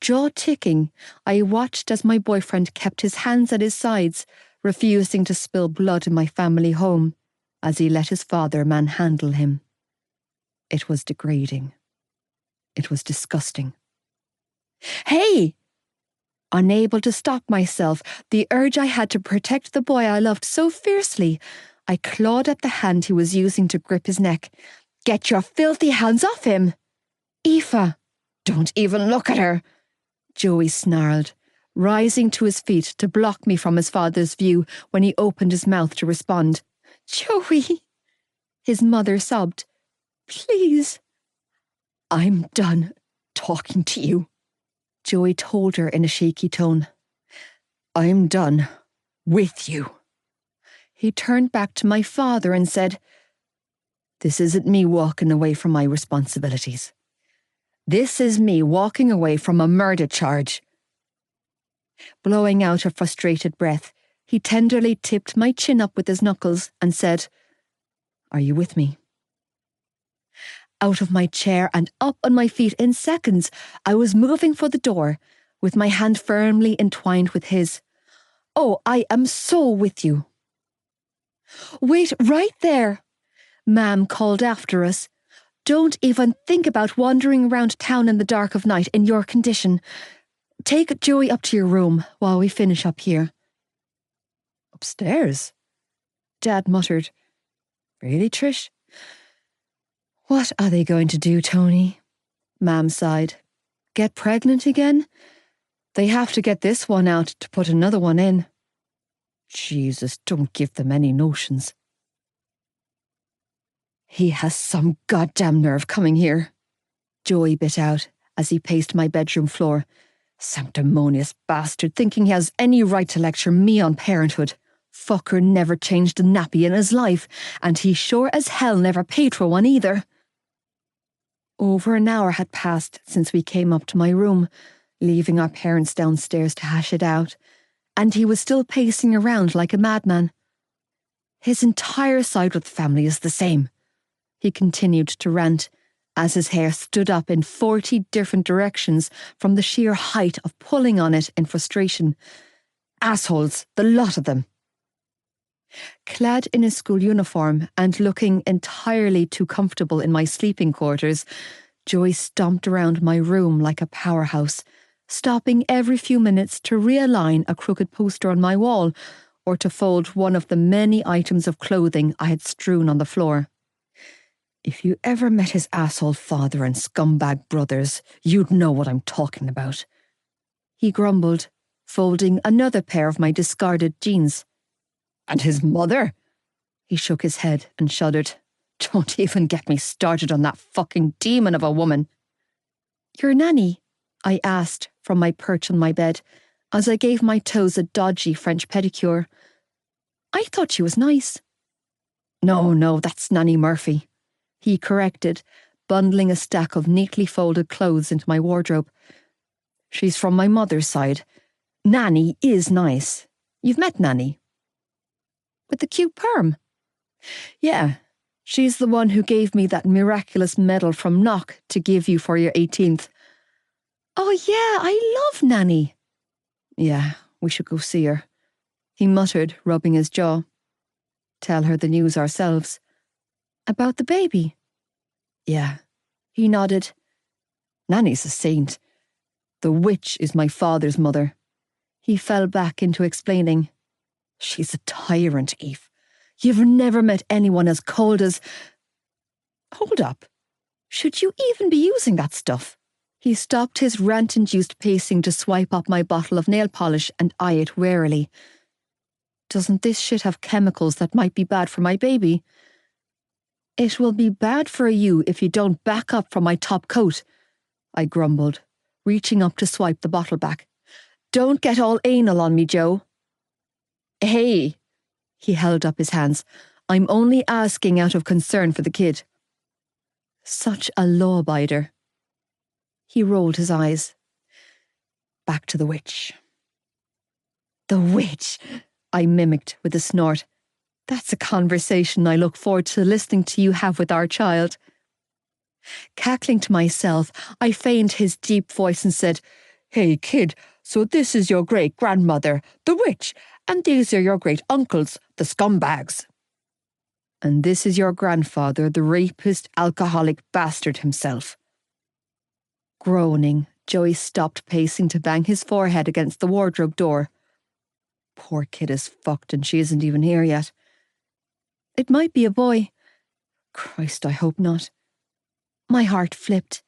S1: Jaw ticking, I watched as my boyfriend kept his hands at his sides, refusing to spill blood in my family home, as he let his father manhandle him. It was degrading. It was disgusting. Hey! Unable to stop myself, the urge I had to protect the boy I loved so fiercely, I clawed at the hand he was using to grip his neck. Get your filthy hands off him! Aoife! Don't even look at her! Joey snarled, rising to his feet to block me from his father's view when he opened his mouth to respond. Joey! His mother sobbed. Please. I'm done talking to you, Joey told her in a shaky tone. I'm done with you. He turned back to my father and said, "This isn't me walking away from my responsibilities. This is me walking away from a murder charge." Blowing out a frustrated breath, he tenderly tipped my chin up with his knuckles and said, "Are you with me?" Out of my chair and up on my feet in seconds, I was moving for the door, with my hand firmly entwined with his. "Oh, I am so with you." "Wait right there," Mam called after us. "Don't even think about wandering around town in the dark of night in your condition. Take Joey up to your room while we finish up here." "Upstairs?" Dad muttered. "Really, Trish?" "What are they going to do, Tony?" Mam sighed. "Get pregnant again? They have to get this one out to put another one in. Jesus, don't give them any notions." "He has some goddamn nerve coming here," Joey bit out as he paced my bedroom floor. "Sanctimonious bastard, thinking he has any right to lecture me on parenthood. Fucker never changed a nappy in his life, and he sure as hell never paid for one either." Over an hour had passed since we came up to my room, leaving our parents downstairs to hash it out, and he was still pacing around like a madman. "His entire side of the family is the same," he continued to rant, as his hair stood up in 40 different directions from the sheer height of pulling on it in frustration. "Assholes, the lot of them." Clad in his school uniform and looking entirely too comfortable in my sleeping quarters, Joey stomped around my room like a powerhouse, stopping every few minutes to realign a crooked poster on my wall or to fold one of the many items of clothing I had strewn on the floor. "If you ever met his asshole father and scumbag brothers, you'd know what I'm talking about," he grumbled, folding another pair of my discarded jeans. "And his mother?" He shook his head and shuddered. "Don't even get me started on that fucking demon of a woman." "Your nanny?" I asked from my perch on my bed, as I gave my toes a dodgy French pedicure. "I thought she was nice." No, that's Nanny Murphy," he corrected, bundling a stack of neatly folded clothes into my wardrobe. "She's from my mother's side. Nanny is nice. You've met Nanny?" "With the cute perm?" "Yeah, she's the one who gave me that miraculous medal from Knock to give you for your 18th. "Oh yeah, I love Nanny." "Yeah, we should go see her," he muttered, rubbing his jaw. "Tell her the news ourselves." "About the baby?" "Yeah," he nodded. "Nanny's a saint. The witch is my father's mother." He fell back into explaining. "She's a tyrant, Eve. You've never met anyone as cold as—" "Hold up. Should you even be using that stuff?" He stopped his rant-induced pacing to swipe up my bottle of nail polish and eye it warily. "Doesn't this shit have chemicals that might be bad for my baby?" "It will be bad for you if you don't back up from my top coat," I grumbled, reaching up to swipe the bottle back. "Don't get all anal on me, Joe." "Hey," he held up his hands. "I'm only asking out of concern for the kid." Such a law-abider. He rolled his eyes. "Back to the witch." "The witch," I mimicked with a snort. "That's a conversation I look forward to listening to you have with our child." Cackling to myself, I feigned his deep voice and said, "Hey, kid, so this is your great-grandmother, the witch, and these are your great-uncles, the scumbags. And this is your grandfather, the rapist, alcoholic bastard himself." Groaning, Joey stopped pacing to bang his forehead against the wardrobe door. Poor kid is fucked and she isn't even here yet. It might be a boy. Christ, I hope not. My heart flipped.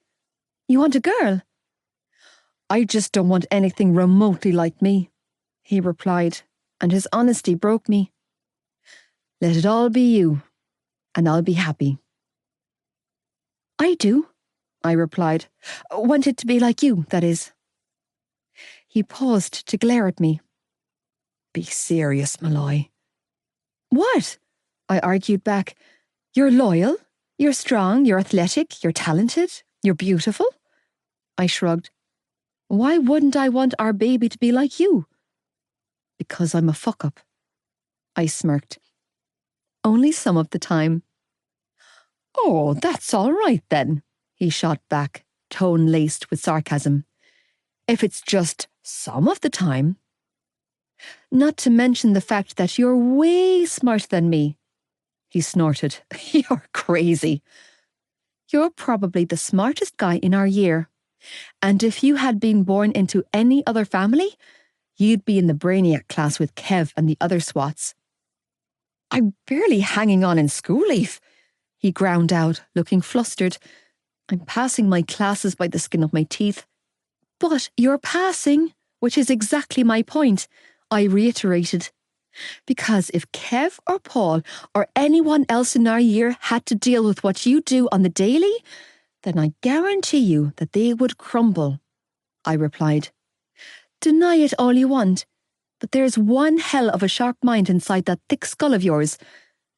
S1: "You want a girl?" "I just don't want anything remotely like me," he replied, and his honesty broke me. "Let it all be you, and I'll be happy." "I do," I replied. "Want it to be like you, that is." He paused to glare at me. "Be serious, Malloy." What? I argued back. You're loyal, you're strong, you're athletic, you're talented, you're beautiful. I shrugged. Why wouldn't I want our baby to be like you? Because I'm a fuck-up. I smirked. Only some of the time. Oh, that's all right then, he shot back, tone laced with sarcasm. If it's just some of the time. Not to mention the fact that you're way smarter than me. He snorted. You're crazy. You're probably the smartest guy in our year. And if you had been born into any other family, you'd be in the brainiac class with Kev and the other swats. I'm barely hanging on in school leave, he ground out, looking flustered. I'm passing my classes by the skin of my teeth. But you're passing, which is exactly my point, I reiterated. Because if Kev or Paul or anyone else in our year had to deal with what you do on the daily, then I guarantee you that they would crumble, I replied. Deny it all you want, but there's one hell of a sharp mind inside that thick skull of yours,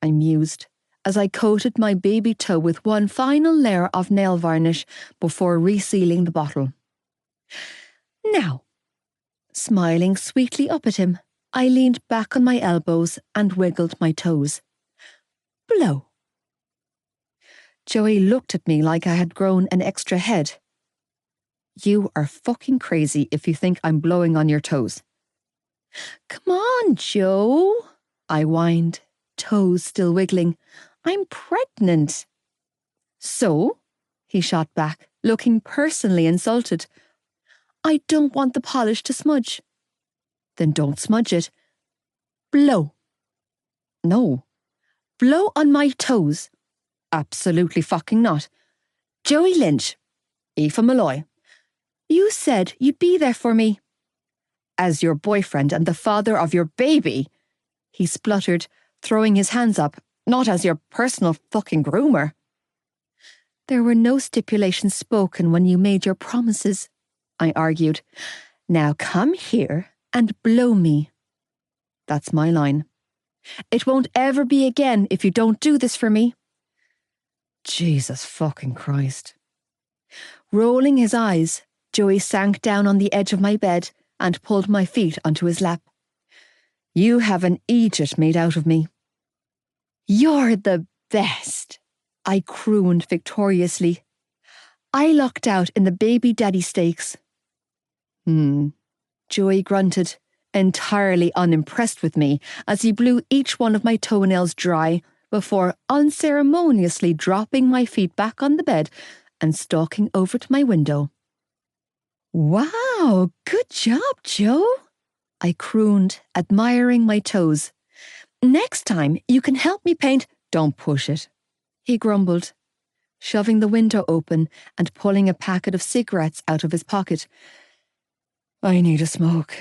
S1: I mused, as I coated my baby toe with one final layer of nail varnish before resealing the bottle. Now, smiling sweetly up at him, I leaned back on my elbows and wiggled my toes. Blow. Joey looked at me like I had grown an extra head. You are fucking crazy if you think I'm blowing on your toes. Come on, Joe, I whined, toes still wiggling. I'm pregnant. So? He shot back, looking personally insulted. I don't want the polish to smudge. Then don't smudge it. Blow. No. Blow on my toes. Absolutely fucking not. Joey Lynch. Aoife Malloy. You said you'd be there for me. As your boyfriend and the father of your baby, he spluttered, throwing his hands up, not as your personal fucking groomer. There were no stipulations spoken when you made your promises, I argued. Now come here and blow me. That's my line. It won't ever be again if you don't do this for me. Jesus fucking Christ. Rolling his eyes, Joey sank down on the edge of my bed and pulled my feet onto his lap. You have an Egypt made out of me. You're the best, I crooned victoriously. I lucked out in the baby daddy stakes. Joey grunted, entirely unimpressed with me as he blew each one of my toenails dry before unceremoniously dropping my feet back on the bed and stalking over to my window. Wow, good job, Joe, I crooned, admiring my toes. Next time you can help me paint. Don't push it, he grumbled, shoving the window open and pulling a packet of cigarettes out of his pocket. I need a smoke.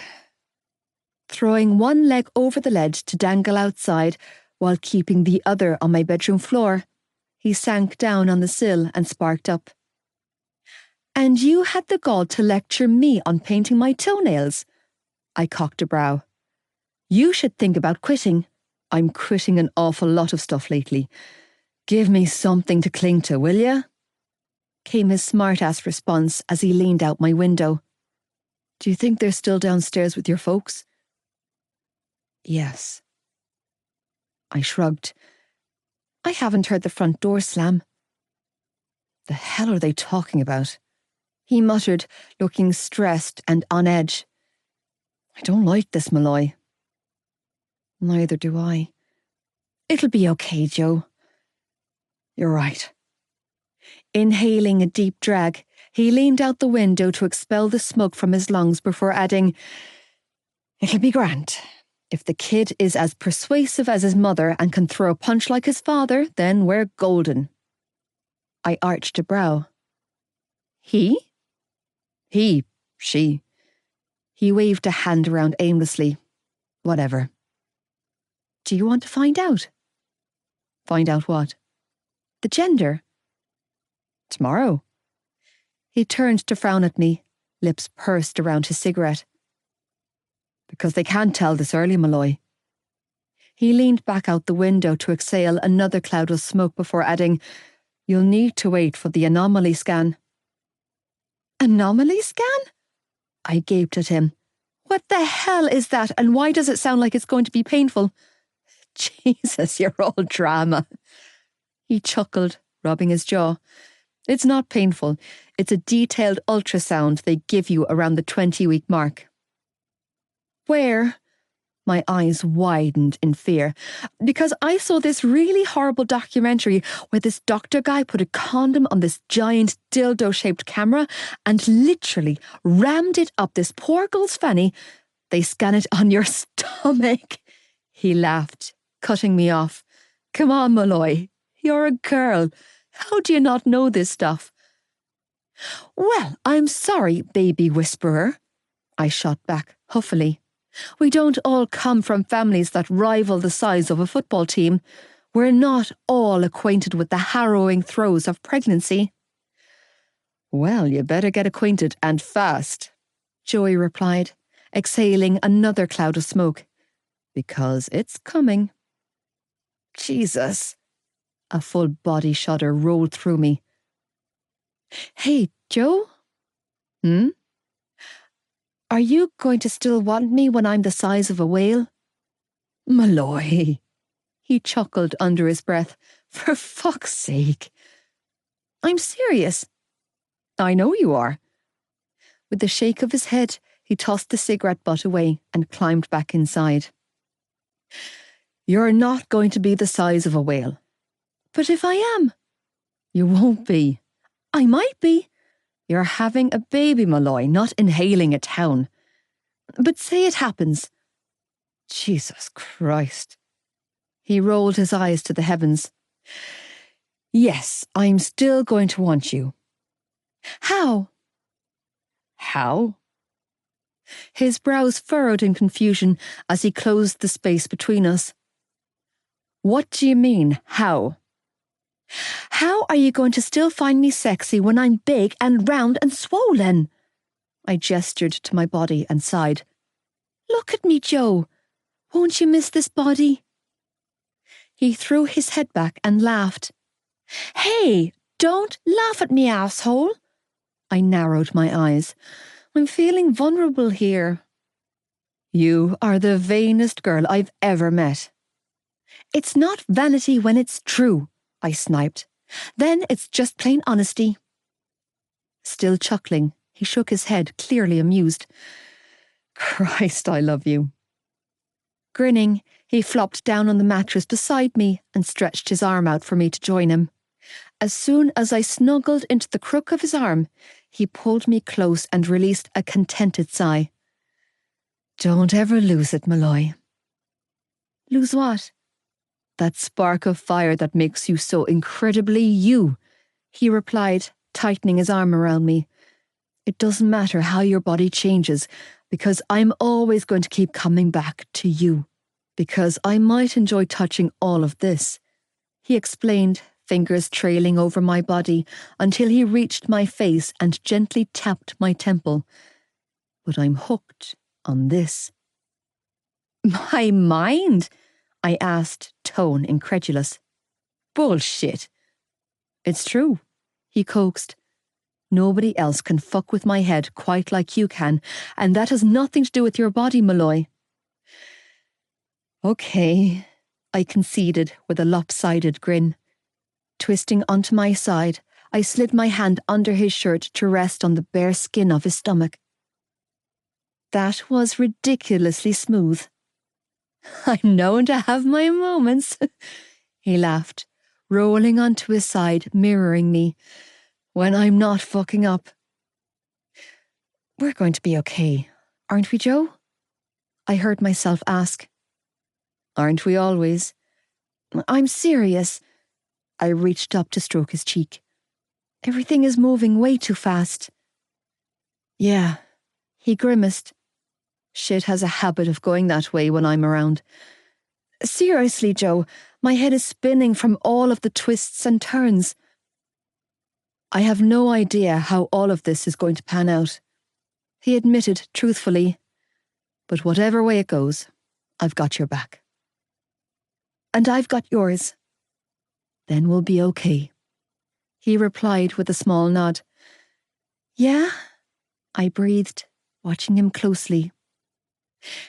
S1: Throwing one leg over the ledge to dangle outside while keeping the other on my bedroom floor, he sank down on the sill and sparked up. And you had the gall to lecture me on painting my toenails? I cocked a brow. You should think about quitting. I'm quitting an awful lot of stuff lately. Give me something to cling to, will ya? Came his smart-ass response as he leaned out my window. Do you think they're still downstairs with your folks? Yes. I shrugged. I haven't heard the front door slam. The hell are they talking about? He muttered, looking stressed and on edge. I don't like this, Malloy. Neither do I. It'll be okay, Joe. You're right. Inhaling a deep drag, he leaned out the window to expel the smoke from his lungs before adding, It'll be grand. If the kid is as persuasive as his mother and can throw a punch like his father, then we're golden. I arched a brow. He? She. He waved a hand around aimlessly. Whatever. Do you want to find out? Find out what? The gender. Tomorrow. He turned to frown at me, lips pursed around his cigarette. Because they can't tell this early, Malloy. He leaned back out the window to exhale another cloud of smoke before adding, "You'll need to wait for the anomaly scan." "Anomaly scan?" I gaped at him. "What the hell is that, and why does it sound like it's going to be painful?" "Jesus, you're all drama." He chuckled, rubbing his jaw. "It's not painful. It's a detailed ultrasound they give you around the 20-week mark." "Where?" My eyes widened in fear, because I saw this really horrible documentary where this doctor guy put a condom on this giant dildo-shaped camera and literally rammed it up this poor girl's fanny. "They scan it on your stomach." He laughed, cutting me off. "Come on, Malloy. You're a girl. How do you not know this stuff?" "Well, I'm sorry, baby whisperer," I shot back, huffily. "We don't all come from families that rival the size of a football team. We're not all acquainted with the harrowing throes of pregnancy." "Well, you better get acquainted, and fast," Joey replied, exhaling another cloud of smoke. "Because it's coming." Jesus. A full body shudder rolled through me. "Hey, Joe?" "Hmm? Are you going to still want me when I'm the size of a whale?" "Malloy," he chuckled under his breath. "For fuck's sake." "I'm serious." "I know you are." With a shake of his head, he tossed the cigarette butt away and climbed back inside. "You're not going to be the size of a whale." "But if I am?" "You won't be." "I might be." "You're having a baby, Malloy, not inhaling a town." "But say it happens." Jesus Christ. He rolled his eyes to the heavens. "Yes, I'm still going to want you." "How?" "How?" His brows furrowed in confusion as he closed the space between us. "What do you mean, how?" "How are you going to still find me sexy when I'm big and round and swollen?" I gestured to my body and sighed. "Look at me, Joe. Won't you miss this body?" He threw his head back and laughed. "Hey, don't laugh at me, asshole." I narrowed my eyes. "I'm feeling vulnerable here." "You are the vainest girl I've ever met." "It's not vanity when it's true," I sniped. "Then it's just plain honesty." Still chuckling, he shook his head, clearly amused. "Christ, I love you." Grinning, he flopped down on the mattress beside me and stretched his arm out for me to join him. As soon as I snuggled into the crook of his arm, he pulled me close and released a contented sigh. "Don't ever lose it, Malloy." "Lose what?" "That spark of fire that makes you so incredibly you," he replied, tightening his arm around me. "It doesn't matter how your body changes, because I'm always going to keep coming back to you. Because I might enjoy touching all of this," he explained, fingers trailing over my body until he reached my face and gently tapped my temple. "But I'm hooked on this." "My mind?" I asked, tone incredulous. "Bullshit." "It's true," he coaxed. "Nobody else can fuck with my head quite like you can, and that has nothing to do with your body, Malloy." "Okay," I conceded with a lopsided grin. Twisting onto my side, I slid my hand under his shirt to rest on the bare skin of his stomach. That was ridiculously smooth. "I'm known to have my moments," he laughed, rolling onto his side, mirroring me, "when I'm not fucking up." "We're going to be okay, aren't we, Joe?" I heard myself ask. "Aren't we always?" "I'm serious." I reached up to stroke his cheek. "Everything is moving way too fast." "Yeah," he grimaced. "Shit has a habit of going that way when I'm around." "Seriously, Joe, my head is spinning from all of the twists and turns." "I have no idea how all of this is going to pan out," he admitted truthfully. "But whatever way it goes, I've got your back." and I've got yours. Then we'll be okay. He replied with a small nod. Yeah? I breathed, watching him closely.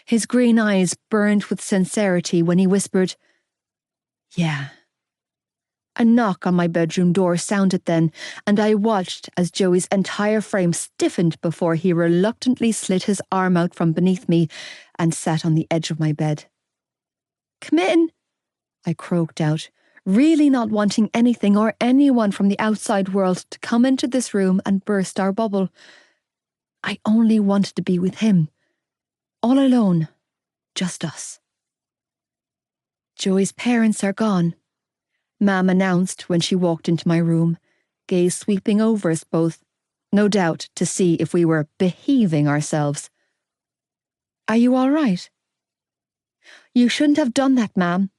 S1: His green eyes burned with sincerity when he whispered, Yeah. A knock on my bedroom door sounded then, and I watched as Joey's entire frame stiffened before he reluctantly slid his arm out from beneath me and sat on the edge of my bed. Come in, I croaked out, really not wanting anything or anyone from the outside world to come into this room and burst our bubble. I only wanted to be with him. All alone. Just us. Joey's parents are gone, Mam announced when she walked into my room, gaze sweeping over us both, no doubt to see if we were behaving ourselves. Are you all right? You shouldn't have done that, Mam,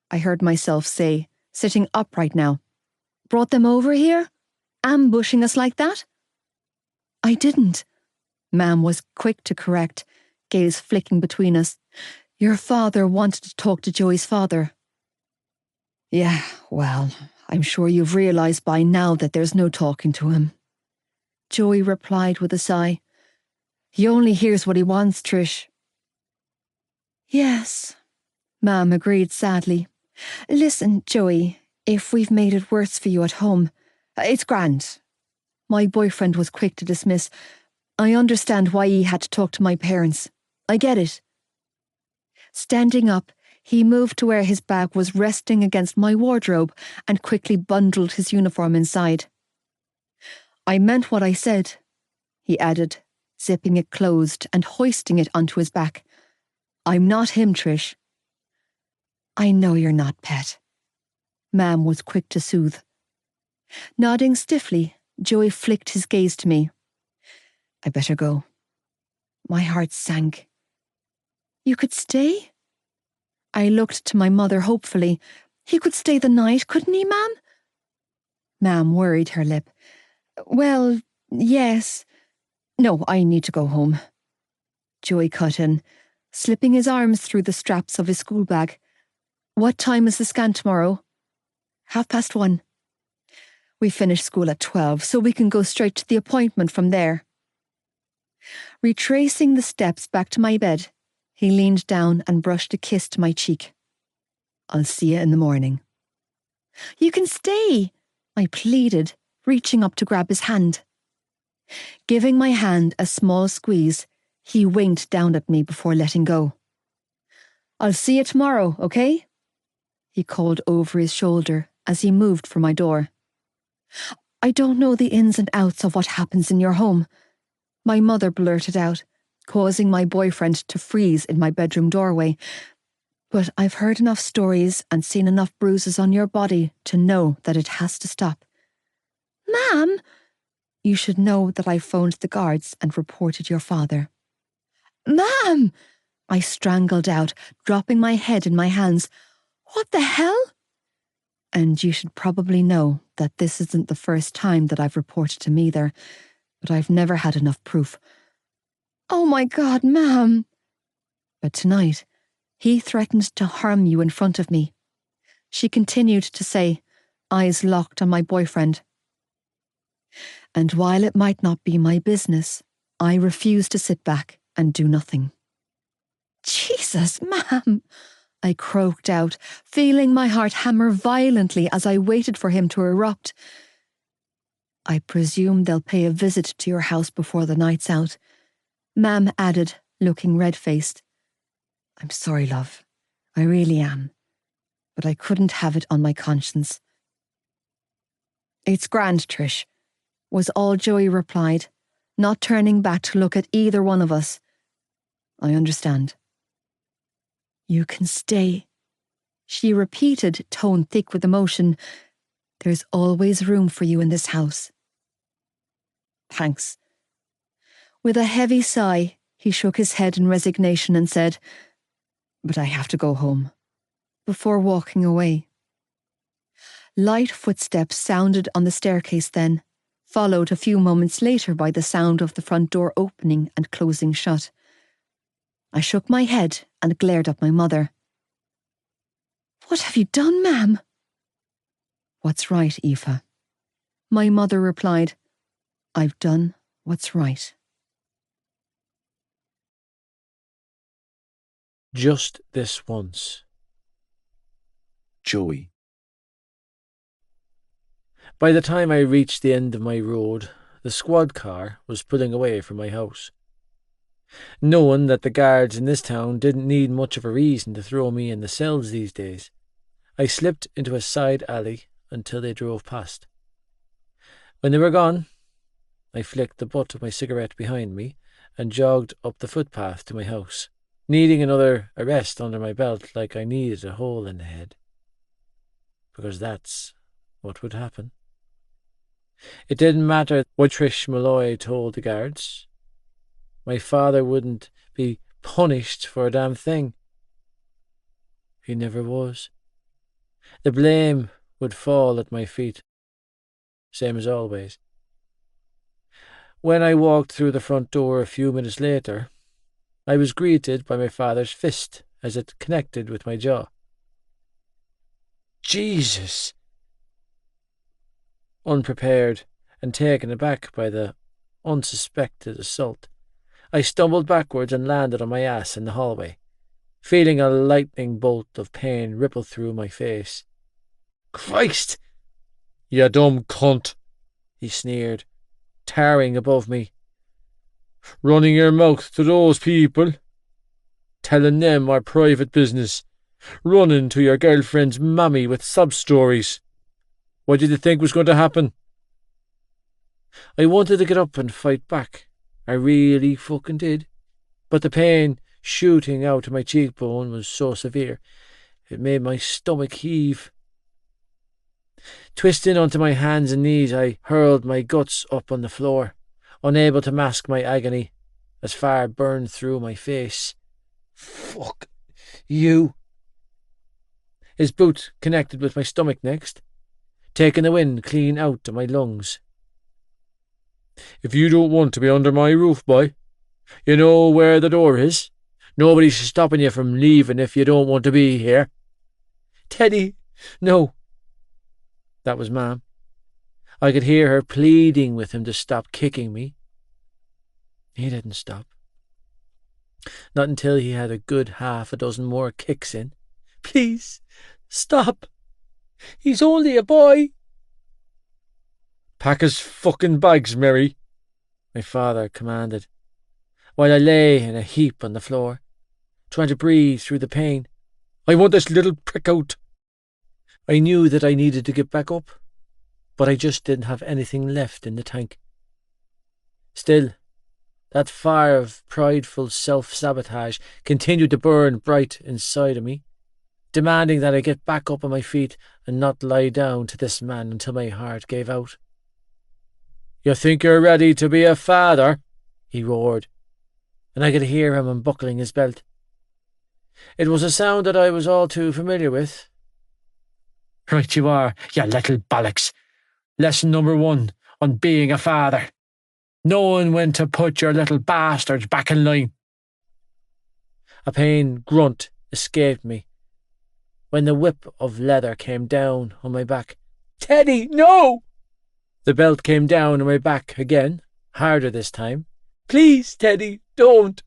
S1: I heard myself say, sitting upright now. Brought them over here? Ambushing us like that? I didn't, Mam was quick to correct, gaze flicking between us. Your father wanted to talk to Joey's father. Yeah, well, I'm sure you've realised by now that there's no talking to him. Joey replied with a sigh. He only hears what he wants, Trish. Yes, Mam agreed sadly. Listen, Joey, if we've made it worse for you at home, it's grand. My boyfriend was quick to dismiss. I understand why he had to talk to my parents. I get it. Standing up, he moved to where his bag was resting against my wardrobe and quickly bundled his uniform inside. I meant what I said, he added, zipping it closed and hoisting it onto his back. I'm not him, Trish. I know you're not, Pet. Mam was quick to soothe. Nodding stiffly, Joey flicked his gaze to me. I better go. My heart sank. You could stay? I looked to my mother hopefully. He could stay the night, couldn't he, Mam? Mam worried her lip. Well, yes. No, I need to go home. Joey cut in, slipping his arms through the straps of his school bag. What time is the scan tomorrow? 1:30. We finish school at 12, so we can go straight to the appointment from there. Retracing the steps back to my bed, he leaned down and brushed a kiss to my cheek. I'll see you in the morning. You can stay, I pleaded, reaching up to grab his hand. Giving my hand a small squeeze, he winked down at me before letting go. I'll see you tomorrow, okay? He called over his shoulder as he moved for my door. I don't know the ins and outs of what happens in your home, my mother blurted out, causing my boyfriend to freeze in my bedroom doorway. But I've heard enough stories and seen enough bruises on your body to know that it has to stop. Ma'am, you should know that I phoned the guards and reported your father. Ma'am, I strangled out, dropping my head in my hands. What the hell? And you should probably know that this isn't the first time that I've reported him either, but I've never had enough proof. Oh my God, Ma'am. But tonight, he threatened to harm you in front of me. She continued to say, eyes locked on my boyfriend. And while it might not be my business, I refuse to sit back and do nothing. Jesus, Ma'am, I croaked out, feeling my heart hammer violently as I waited for him to erupt. I presume they'll pay a visit to your house before the night's out, Mam added, looking red-faced. I'm sorry, love. I really am. But I couldn't have it on my conscience. It's grand, Trish, was all Joey replied, not turning back to look at either one of us. I understand. You can stay, she repeated, tone thick with emotion. There's always room for you in this house. Thanks. With a heavy sigh, he shook his head in resignation and said, But I have to go home, before walking away. Light footsteps sounded on the staircase then, followed a few moments later by the sound of the front door opening and closing shut. I shook my head and glared at my mother. What have you done, ma'am? What's right, Aoife? My mother replied, I've done what's right.
S2: Just this once.
S3: Joey.
S2: By the time I reached the end of my road, the squad car was pulling away from my house. Knowing that the guards in this town didn't need much of a reason to throw me in the cells these days, I slipped into a side alley until they drove past. When they were gone, I flicked the butt of my cigarette behind me and jogged up the footpath to my house, needing another arrest under my belt like I needed a hole in the head. Because that's what would happen. It didn't matter what Trish Malloy told the guards. My father wouldn't be punished for a damn thing. He never was. The blame would fall at my feet, same as always. When I walked through the front door a few minutes later, I was greeted by my father's fist as it connected with my jaw. Jesus! Unprepared and taken aback by the unsuspected assault, I stumbled backwards and landed on my ass in the hallway, feeling a lightning bolt of pain ripple through my face. Christ! You dumb cunt, he sneered, towering above me. Running your mouth to those people, telling them our private business, running to your girlfriend's mammy with sub-stories. What did you think was going to happen? I wanted to get up and fight back. I really fucking did. But the pain shooting out of my cheekbone was so severe, it made my stomach heave. Twisting onto my hands and knees, I hurled my guts up on the floor, unable to mask my agony as fire burned through my face. Fuck you. His boot connected with my stomach next, taking the wind clean out of my lungs. If you don't want to be under my roof, boy, you know where the door is. Nobody's stopping you from leaving if you don't want to be here. Teddy, no. That was Ma'am. I could hear her pleading with him to stop kicking me. He didn't stop. Not until he had a good half a dozen more kicks in. Please, stop. He's only a boy. Pack his fucking bags, Mary, my father commanded, while I lay in a heap on the floor, trying to breathe through the pain. I want this little prick out. I knew that I needed to get back up, but I just didn't have anything left in the tank. Still, that fire of prideful self-sabotage continued to burn bright inside of me, demanding that I get back up on my feet and not lie down to this man until my heart gave out. You think you're ready to be a father? He roared, and I could hear him unbuckling his belt. It was a sound that I was all too familiar with. Right you are, you little bollocks. Lesson number 1 on being a father. Knowing when to put your little bastards back in line. A pain grunt escaped me when the whip of leather came down on my back. Teddy, no! The belt came down on my back again, harder this time. Please, Teddy, don't!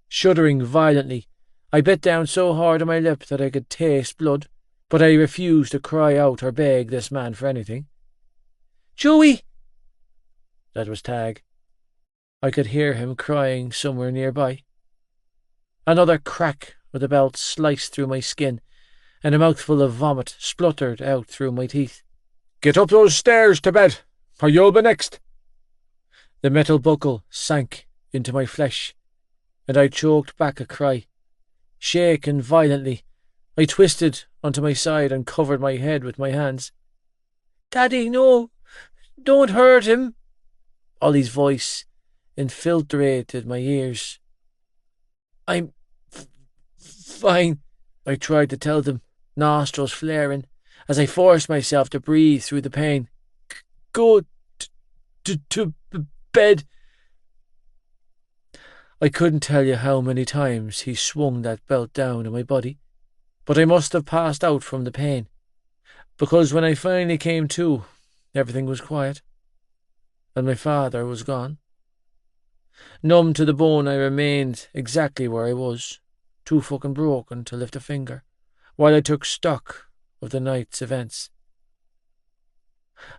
S2: Shuddering violently, I bit down so hard on my lip that I could taste blood, but I refused to cry out or beg this man for anything. Joey! That was Tag. I could hear him crying somewhere nearby. Another crack of the belt sliced through my skin, and a mouthful of vomit spluttered out through my teeth. Get up those stairs to bed, or you'll be next. The metal buckle sank into my flesh, and I choked back a cry. Shaken violently, I twisted onto my side and covered my head with my hands. Daddy, no! Don't hurt him! Ollie's voice infiltrated my ears. I'm fine, I tried to tell them, nostrils flaring, as I forced myself to breathe through the pain. Go to bed. I couldn't tell you how many times he swung that belt down on my body, But I must have passed out from the pain, because when I finally came to, everything was quiet, and my father was gone. Numb to the bone, I remained exactly where I was, too fucking broken to lift a finger, while I took stock of the night's events.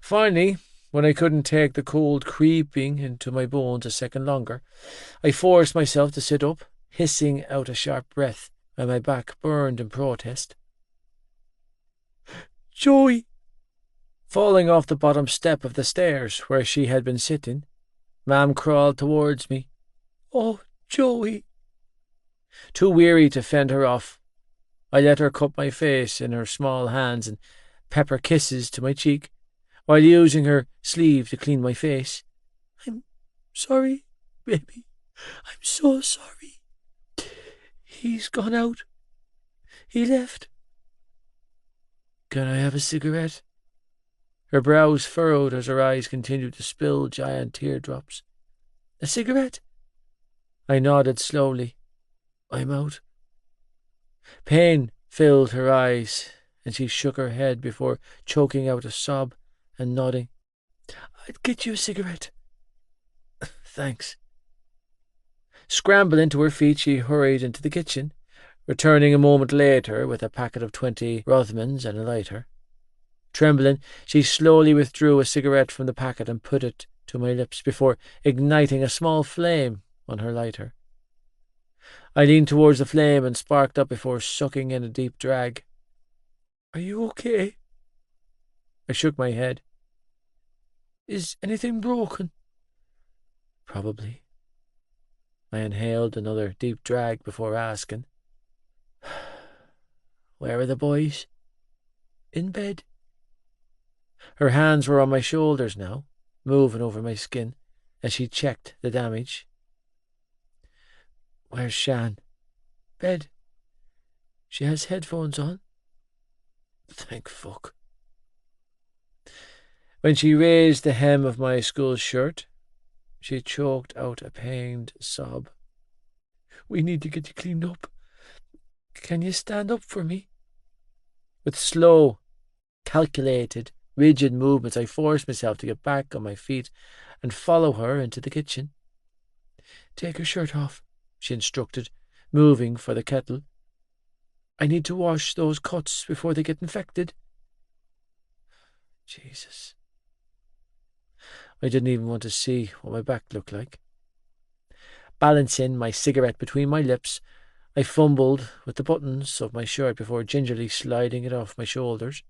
S2: Finally, when I couldn't take the cold creeping into my bones a second longer, I forced myself to sit up, hissing out a sharp breath while my back burned in protest. Joey! Falling off the bottom step of the stairs where she had been sitting, Mam crawled towards me. Oh, Joey! Too weary to fend her off, I let her cup my face in her small hands and pepper kisses to my cheek, while using her sleeve to clean my face. I'm sorry, baby. I'm so sorry. He's gone out. He left. Can I have a cigarette? Her brows furrowed as her eyes continued to spill giant teardrops. A cigarette? I nodded slowly. I'm out. Pain filled her eyes, and she shook her head before choking out a sob and nodding. I'd get you a cigarette. Thanks. Scrambling to her feet, she hurried into the kitchen, returning a moment later with a packet of 20 Rothmans and a lighter. Trembling, she slowly withdrew a cigarette from the packet and put it to my lips before igniting a small flame on her lighter. I leaned towards the flame and sparked up before sucking in a deep drag. Are you okay? I shook my head. Is anything broken? Probably. I inhaled another deep drag before asking. Where are the boys? In bed. Her hands were on my shoulders now, moving over my skin, as she checked the damage. Where's Shan? Bed. She has headphones on. Thank fuck. When she raised the hem of my school shirt, she choked out a pained sob. We need to get you cleaned up. Can you stand up for me? With slow, calculated, rigid movements, I forced myself to get back on my feet and follow her into the kitchen. Take your shirt off, she instructed, moving for the kettle. I need to wash those cuts before they get infected. Jesus. I didn't even want to see what my back looked like. Balancing my cigarette between my lips, I fumbled with the buttons of my shirt before gingerly sliding it off my shoulders,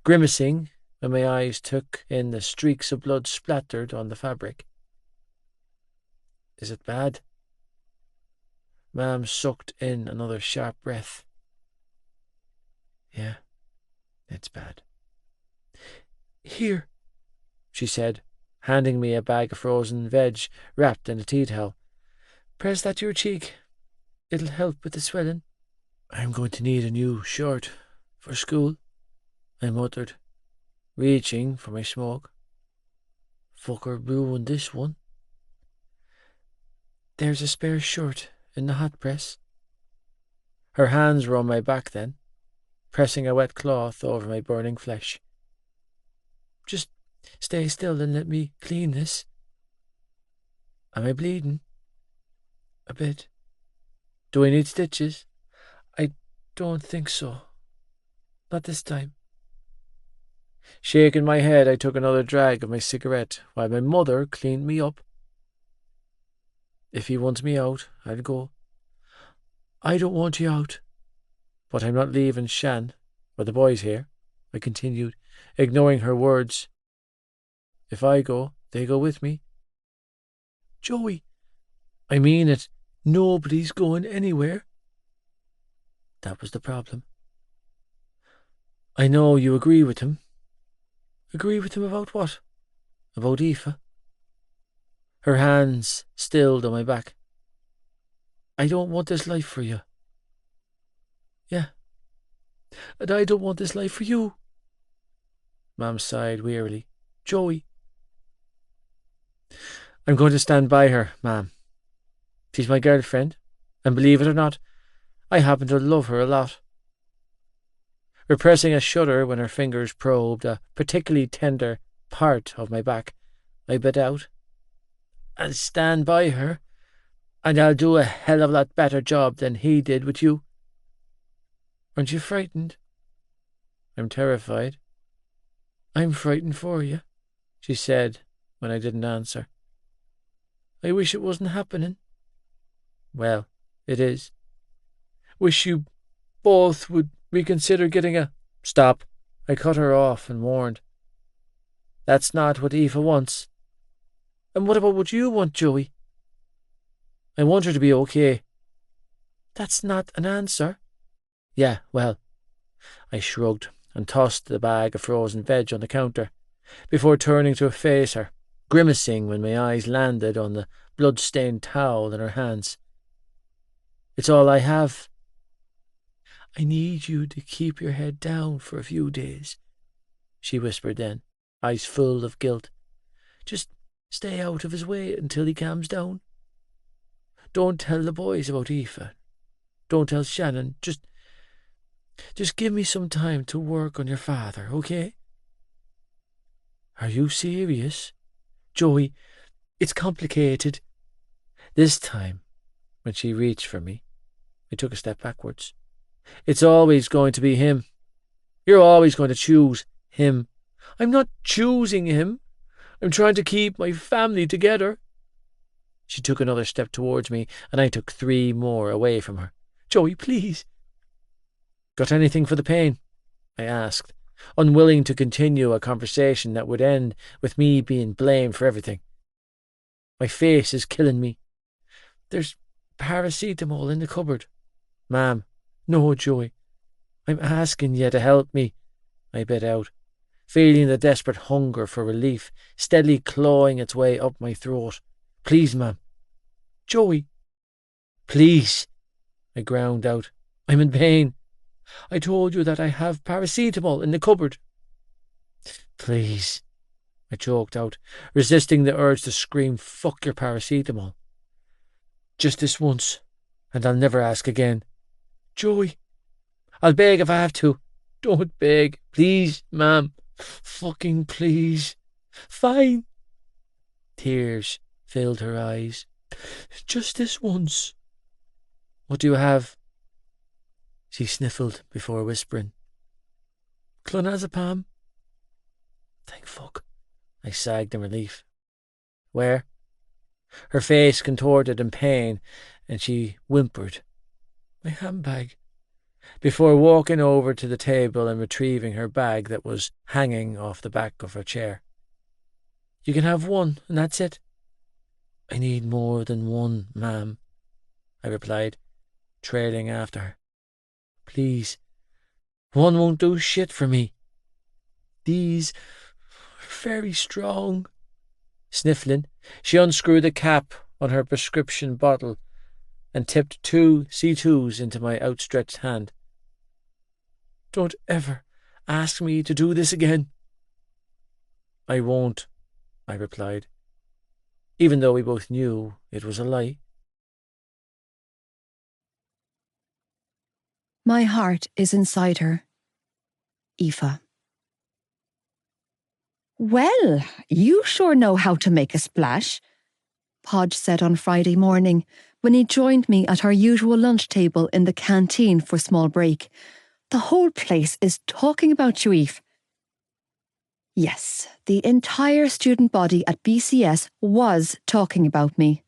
S2: grimacing when my eyes took in the streaks of blood splattered on the fabric. Is it bad? Mam sucked in another sharp breath. Yeah, it's bad. Here, she said, handing me a bag of frozen veg wrapped in a tea towel. Press that to your cheek. It'll help with the swelling. I'm going to need a new shirt for school, I muttered, reaching for my smoke. Fucker ruined this one. There's a spare shirt in the hot press. Her hands were on my back then, pressing a wet cloth over my burning flesh. Just stay still and let me clean this. Am I bleeding? A bit. Do I need stitches? I don't think so. Not this time. Shaking my head, I took another drag of my cigarette while my mother cleaned me up. If he wants me out, I'll go. I don't want you out. But I'm not leaving Shan or the boys here, I continued, ignoring her words. If I go, they go with me. Joey, I mean it. Nobody's going anywhere. That was the problem. I know you agree with him. Agree with him about what? About Aoife? Her hands stilled on my back. I don't want this life for you. Yeah. And I don't want this life for you. Mam sighed wearily. Joey. I'm going to stand by her, Mam. She's my girlfriend, and believe it or not, I happen to love her a lot. Repressing a shudder when her fingers probed a particularly tender part of my back, I bit out, "I'll stand by her, and I'll do a hell of a lot better job than he did with you." "Aren't you frightened?" "I'm terrified." "I'm frightened for you," she said when I didn't answer. "I wish it wasn't happening." "Well, it is. Wish you both would reconsider getting a—" "Stop." I cut her off and warned. "That's not what Aoife wants." "And what about what you want, Joey?" "I want her to be okay." "That's not an answer." "Yeah, well." I shrugged and tossed the bag of frozen veg on the counter, before turning to face her, grimacing when my eyes landed on the blood-stained towel in her hands. "It's all I have." "I need you to keep your head down for a few days," she whispered then, eyes full of guilt. "Just stay out of his way until he calms down. Don't tell the boys about Aoife. Don't tell Shannon. Just give me some time to work on your father, okay?" "Are you serious?" "Joey, it's complicated." This time, when she reached for me, I took a step backwards. "It's always going to be him. You're always going to choose him." "I'm not choosing him. I'm trying to keep my family together." She took another step towards me, and I took 3 more away from her. "Joey, please." "Got anything for the pain?" I asked, unwilling to continue a conversation that would end with me being blamed for everything. "My face is killing me." "There's paracetamol in the cupboard." "Ma'am." "No, Joey. I'm asking you to help me," I bit out, feeling the desperate hunger for relief steadily clawing its way up my throat. "Please, ma'am." "Joey." "Please," I ground out. "I'm in pain. I told you that I have paracetamol in the cupboard." "Please," I choked out, resisting the urge to scream, "Fuck your paracetamol. Just this once, and I'll never ask again." "Joey." "I'll beg if I have to." "Don't beg. Please, ma'am. Fucking please." "Fine." Tears filled her eyes. "Just this once." "What do you have?" She sniffled before whispering. "Clonazepam." "Thank fuck," I sagged in relief. "Where?" Her face contorted in pain, and she whimpered, "My handbag," before walking over to the table and retrieving her bag that was hanging off the back of her chair. "You can have one, and that's it." "I need more than one, ma'am," I replied, trailing after her. "Please, one won't do shit for me. These are very strong." Sniffling, she unscrewed the cap on her prescription bottle and tipped 2 C2s into my outstretched hand. "Don't ever ask me to do this again." "I won't," I replied, even though we both knew it was a lie.
S1: My heart is inside her. Aoife. "Well, you sure know how to make a splash," Podge said on Friday morning when he joined me at our usual lunch table in the canteen for small break. "The whole place is talking about you, Aoife." Yes, the entire student body at BCS was talking about me.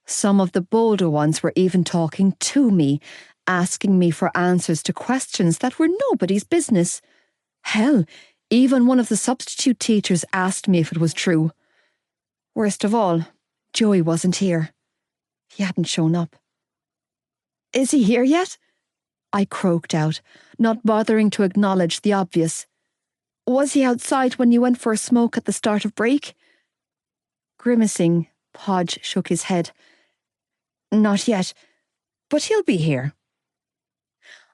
S1: Some of the bolder ones were even talking to me, asking me for answers to questions that were nobody's business. Hell, even one of the substitute teachers asked me if it was true. Worst of all, Joey wasn't here. He hadn't shown up. "Is he here yet?" I croaked out, not bothering to acknowledge the obvious. "Was he outside when you went for a smoke at the start of break?" Grimacing, Podge shook his head. "Not yet, but he'll be here."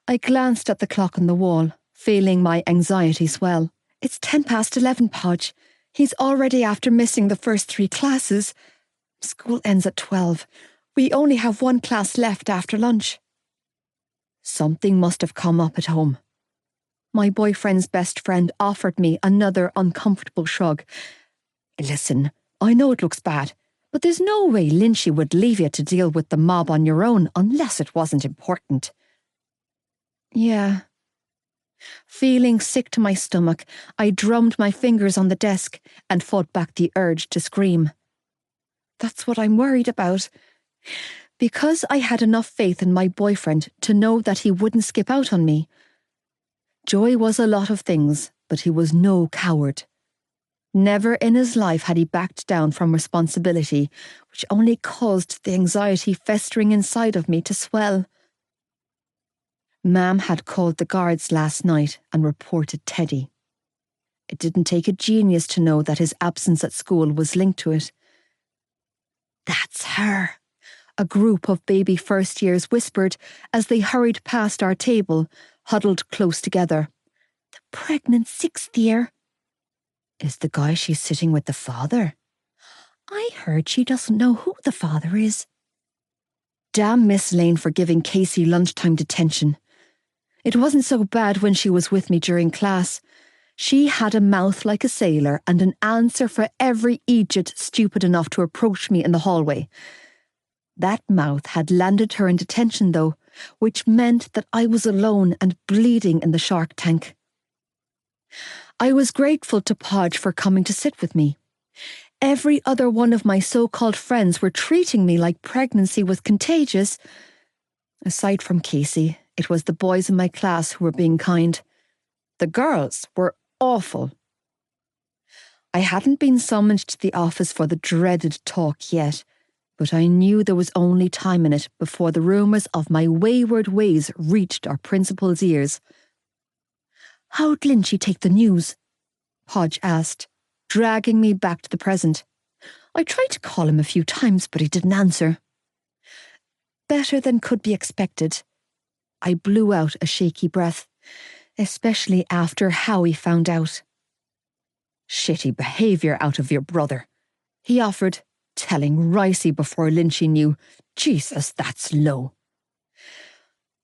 S1: I glanced at the clock on the wall, feeling my anxiety swell. "It's 11:10, Podge. He's already after missing the first 3 classes. School ends at 12. We only have 1 class left after lunch." Something must have come up at home. My boyfriend's best friend offered me another uncomfortable shrug. Listen, I know it looks bad, but there's no way Lynchy would leave you to deal with the mob on your own unless it wasn't important. Yeah. Feeling sick to my stomach, I drummed my fingers on the desk and fought back the urge to scream. That's what I'm worried about. Because I had enough faith in my boyfriend to know that he wouldn't skip out on me. Joey was a lot of things, but he was no coward. Never in his life had he backed down from responsibility, which only caused the anxiety festering inside of me to swell. Mam had called the guards last night and reported Teddy. It didn't take a genius to know that his absence at school was linked to it. That's her, a group of baby first years whispered as they hurried past our table, huddled close together. The pregnant sixth year. Is the guy she's sitting with the father? I heard she doesn't know who the father is. Damn Miss Lane for giving Casey lunchtime detention. It wasn't so bad when she was with me during class. She had a mouth like a sailor and an answer for every idiot stupid enough to approach me in the hallway. That mouth had landed her in detention, though, which meant that I was alone and bleeding in the shark tank. I was grateful to Podge for coming to sit with me. Every other one of my so-called friends were treating me like pregnancy was contagious. Aside from Casey, it was the boys in my class who were being kind. The girls were awful. I hadn't been summoned to the office for the dreaded talk yet, but I knew there was only time in it before the rumours of my wayward ways reached our principal's ears. How'd Lynchy take the news? Podge asked, dragging me back to the present. I tried to call him a few times, but he didn't answer. Better than could be expected. I blew out a shaky breath, especially after Howie found out. Shitty behaviour out of your brother, he offered, telling Ricey before Lynchy knew. Jesus, that's low.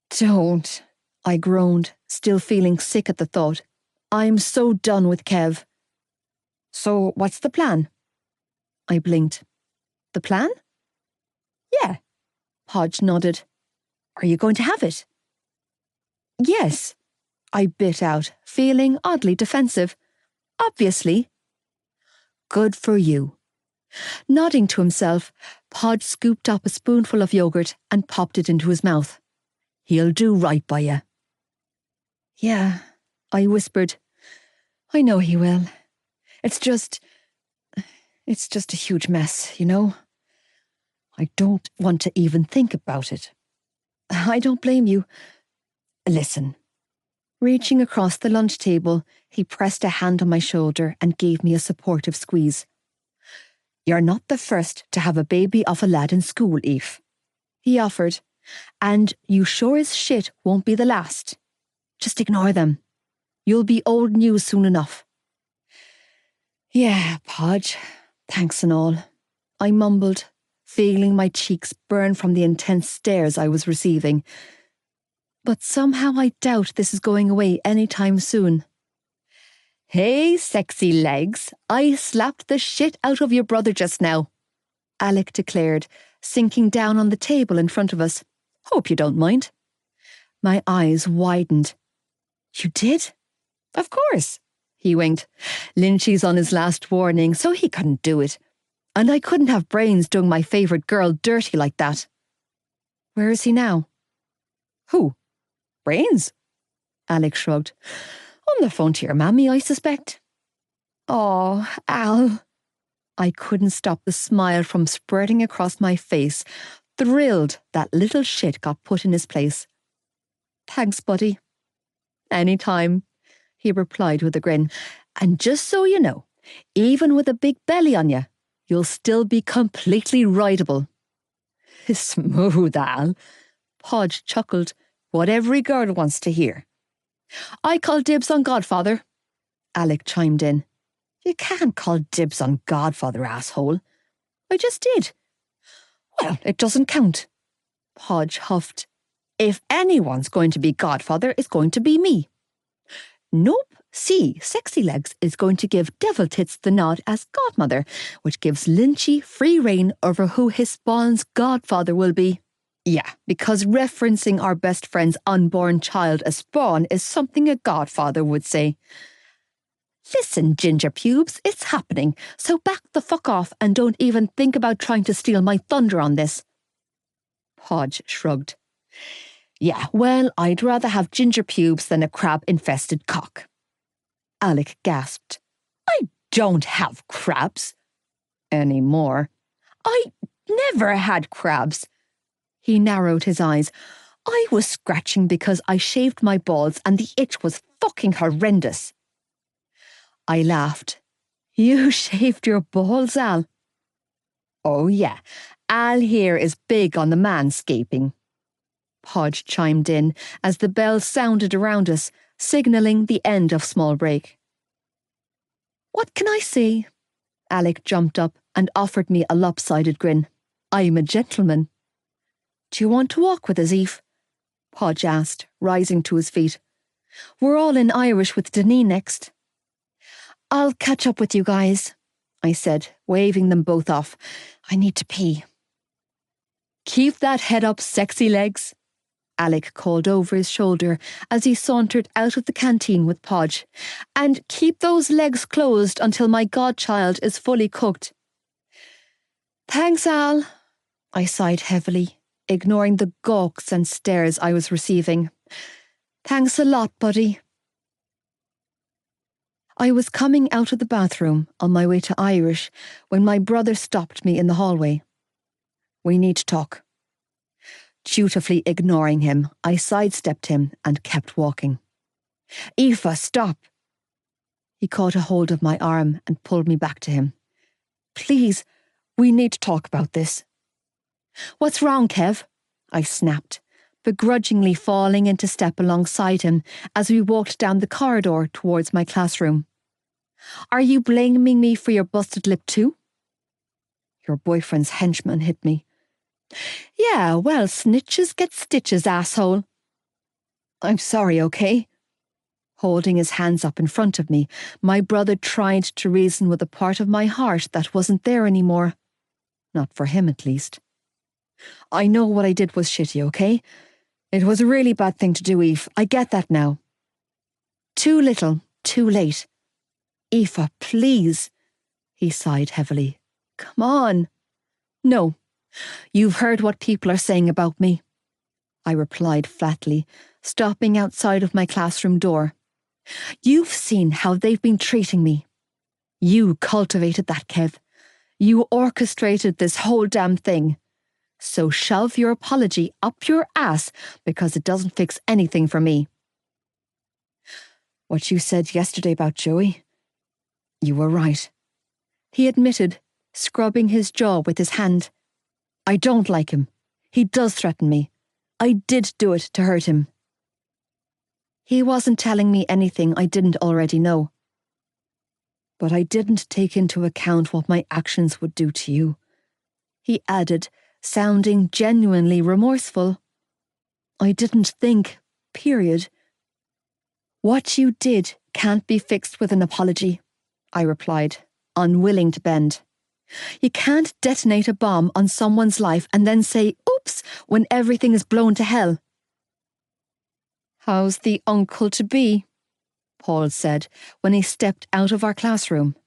S1: Don't, I groaned, still feeling sick at the thought. I'm so done with Kev. So what's the plan? I blinked. The plan? Yeah, Podge nodded. Are you going to have it? Yes, I bit out, feeling oddly defensive. Obviously. Good for you. Nodding to himself, Podge scooped up a spoonful of yogurt and popped it into his mouth. He'll do right by you. Yeah, I whispered. I know he will. It's just a huge mess, you know? I don't want to even think about it. I don't blame you. Listen. Reaching across the lunch table, he pressed a hand on my shoulder and gave me a supportive squeeze. You're not the first to have a baby off a lad in school, Eve, he offered, and you sure as shit won't be the last. Just ignore them. You'll be old news soon enough. Yeah, Podge, thanks and all, I mumbled, feeling my cheeks burn from the intense stares I was receiving. But somehow I doubt this is going away anytime soon. Hey, sexy legs, I slapped the shit out of your brother just now, Alec declared, sinking down on the table in front of us. Hope you don't mind. My eyes widened. You did? Of course, he winked. Lynchy's on his last warning, so he couldn't do it. And I couldn't have brains doing my favourite girl dirty like that. Where is he now? Who? Brains? Alec shrugged. On the phone to your mammy, I suspect. Oh, Al. I couldn't stop the smile from spreading across my face, thrilled that little shit got put in his place. Thanks, buddy. Anytime, he replied with a grin. And just so you know, even with a big belly on you, you'll still be completely rideable. Smooth, Al. Podge chuckled. What every girl wants to hear. I call dibs on Godfather, Alec chimed in. You can't call dibs on Godfather, asshole. I just did. Well, it doesn't count. Podge huffed. If anyone's going to be Godfather, it's going to be me. Nope. See, Sexy Legs is going to give Devil Tits the nod as godmother, which gives Lynchy free rein over who his spawn's godfather will be. Yeah, because referencing our best friend's unborn child as spawn is something a godfather would say. Listen, Ginger Pubes, it's happening, so back the fuck off and don't even think about trying to steal my thunder on this. Podge shrugged. Yeah, well, I'd rather have ginger pubes than a crab-infested cock. Alec gasped. I don't have crabs. Anymore. I never had crabs. He narrowed his eyes. I was scratching because I shaved my balls and the itch was fucking horrendous. I laughed. You shaved your balls, Al? Oh yeah, Al here is big on the manscaping. Podge chimed in as the bell sounded around us, signalling the end of small break. What can I say? Alec jumped up and offered me a lopsided grin. I'm a gentleman. Do you want to walk with us, Eve? Podge asked, rising to his feet. We're all in Irish with Denise next. I'll catch up with you guys, I said, waving them both off. I need to pee. Keep that head up, Sexy Legs, Alec called over his shoulder as he sauntered out of the canteen with Podge. And keep those legs closed until my godchild is fully cooked. Thanks, Al, I sighed heavily, ignoring the gawks and stares I was receiving. Thanks a lot, buddy. I was coming out of the bathroom on my way to Irish when my brother stopped me in the hallway. We need to talk. Dutifully ignoring him, I sidestepped him and kept walking. Aoife, stop! He caught a hold of my arm and pulled me back to him. Please, we need to talk about this. What's wrong, Kev? I snapped, begrudgingly falling into step alongside him as we walked down the corridor towards my classroom. Are you blaming me for your busted lip too? Your boyfriend's henchman hit me. Yeah, well, snitches get stitches, asshole. I'm sorry, okay? Holding his hands up in front of me, my brother tried to reason with a part of my heart that wasn't there anymore. Not for him, at least. I know what I did was shitty, okay? It was a really bad thing to do, Eve. I get that now. Too little, too late. Aoife, please. He sighed heavily. Come on. No. You've heard what people are saying about me, I replied flatly, stopping outside of my classroom door. You've seen how they've been treating me. You cultivated that, Kev. You orchestrated this whole damn thing. So shove your apology up your ass because it doesn't fix anything for me. What you said yesterday about Joey? You were right. He admitted, scrubbing his jaw with his hand. I don't like him. He does threaten me. I did do it to hurt him. He wasn't telling me anything I didn't already know. But I didn't take into account what my actions would do to you. He added, sounding genuinely remorseful. I didn't think, period. What you did can't be fixed with an apology, I replied, unwilling to bend. You can't detonate a bomb on someone's life and then say, oops, when everything is blown to hell. How's the uncle-to-be? Paul said when he stepped out of our classroom.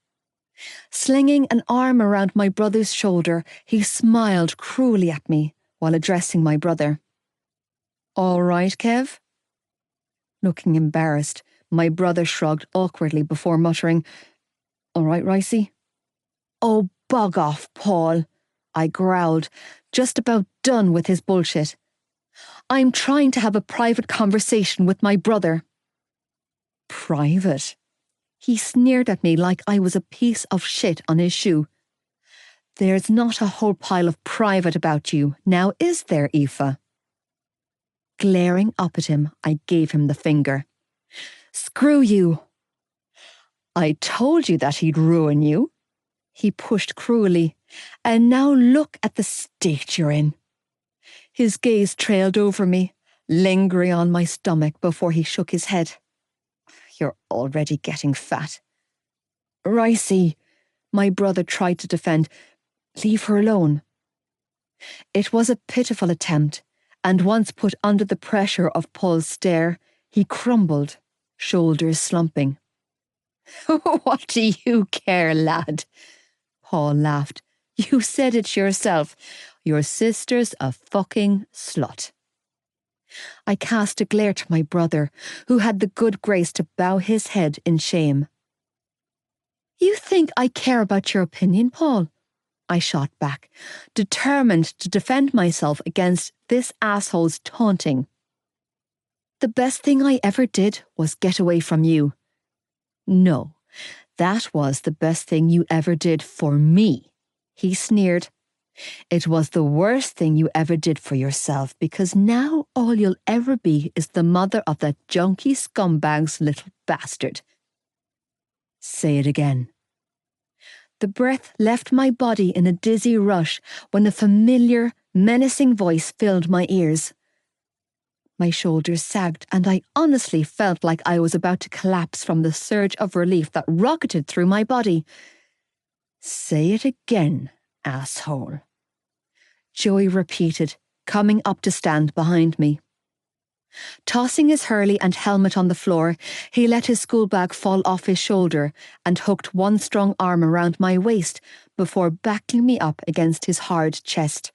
S1: Slinging an arm around my brother's shoulder, he smiled cruelly at me while addressing my brother. All right, Kev? Looking embarrassed, my brother shrugged awkwardly before muttering, All right, Ricey? Oh, bug off, Paul, I growled, just about done with his bullshit. I'm trying to have a private conversation with my brother. Private? He sneered at me like I was a piece of shit on his shoe. There's not a whole pile of private about you, now is there, Aoife? Glaring up at him, I gave him the finger. Screw you. I told you that he'd ruin you. He pushed cruelly. And now look at the state you're in. His gaze trailed over me, lingering on my stomach before he shook his head. You're already getting fat. Ricey, my brother tried to defend. Leave her alone. It was a pitiful attempt, and once put under the pressure of Paul's stare, he crumbled, shoulders slumping. What do you care, lad? Paul laughed. You said it yourself. Your sister's a fucking slut. I cast a glare to my brother, who had the good grace to bow his head in shame. You think I care about your opinion, Paul? I shot back, determined to defend myself against this asshole's taunting. The best thing I ever did was get away from you. No, that was the best thing you ever did for me, he sneered. It was the worst thing you ever did for yourself, because now all you'll ever be is the mother of that junkie scumbag's little bastard. Say it again. The breath left my body in a dizzy rush when a familiar, menacing voice filled my ears. My shoulders sagged, and I honestly felt like I was about to collapse from the surge of relief that rocketed through my body. Say it again, asshole. Joey repeated, coming up to stand behind me. Tossing his hurley and helmet on the floor, he let his school bag fall off his shoulder and hooked one strong arm around my waist before backing me up against his hard chest.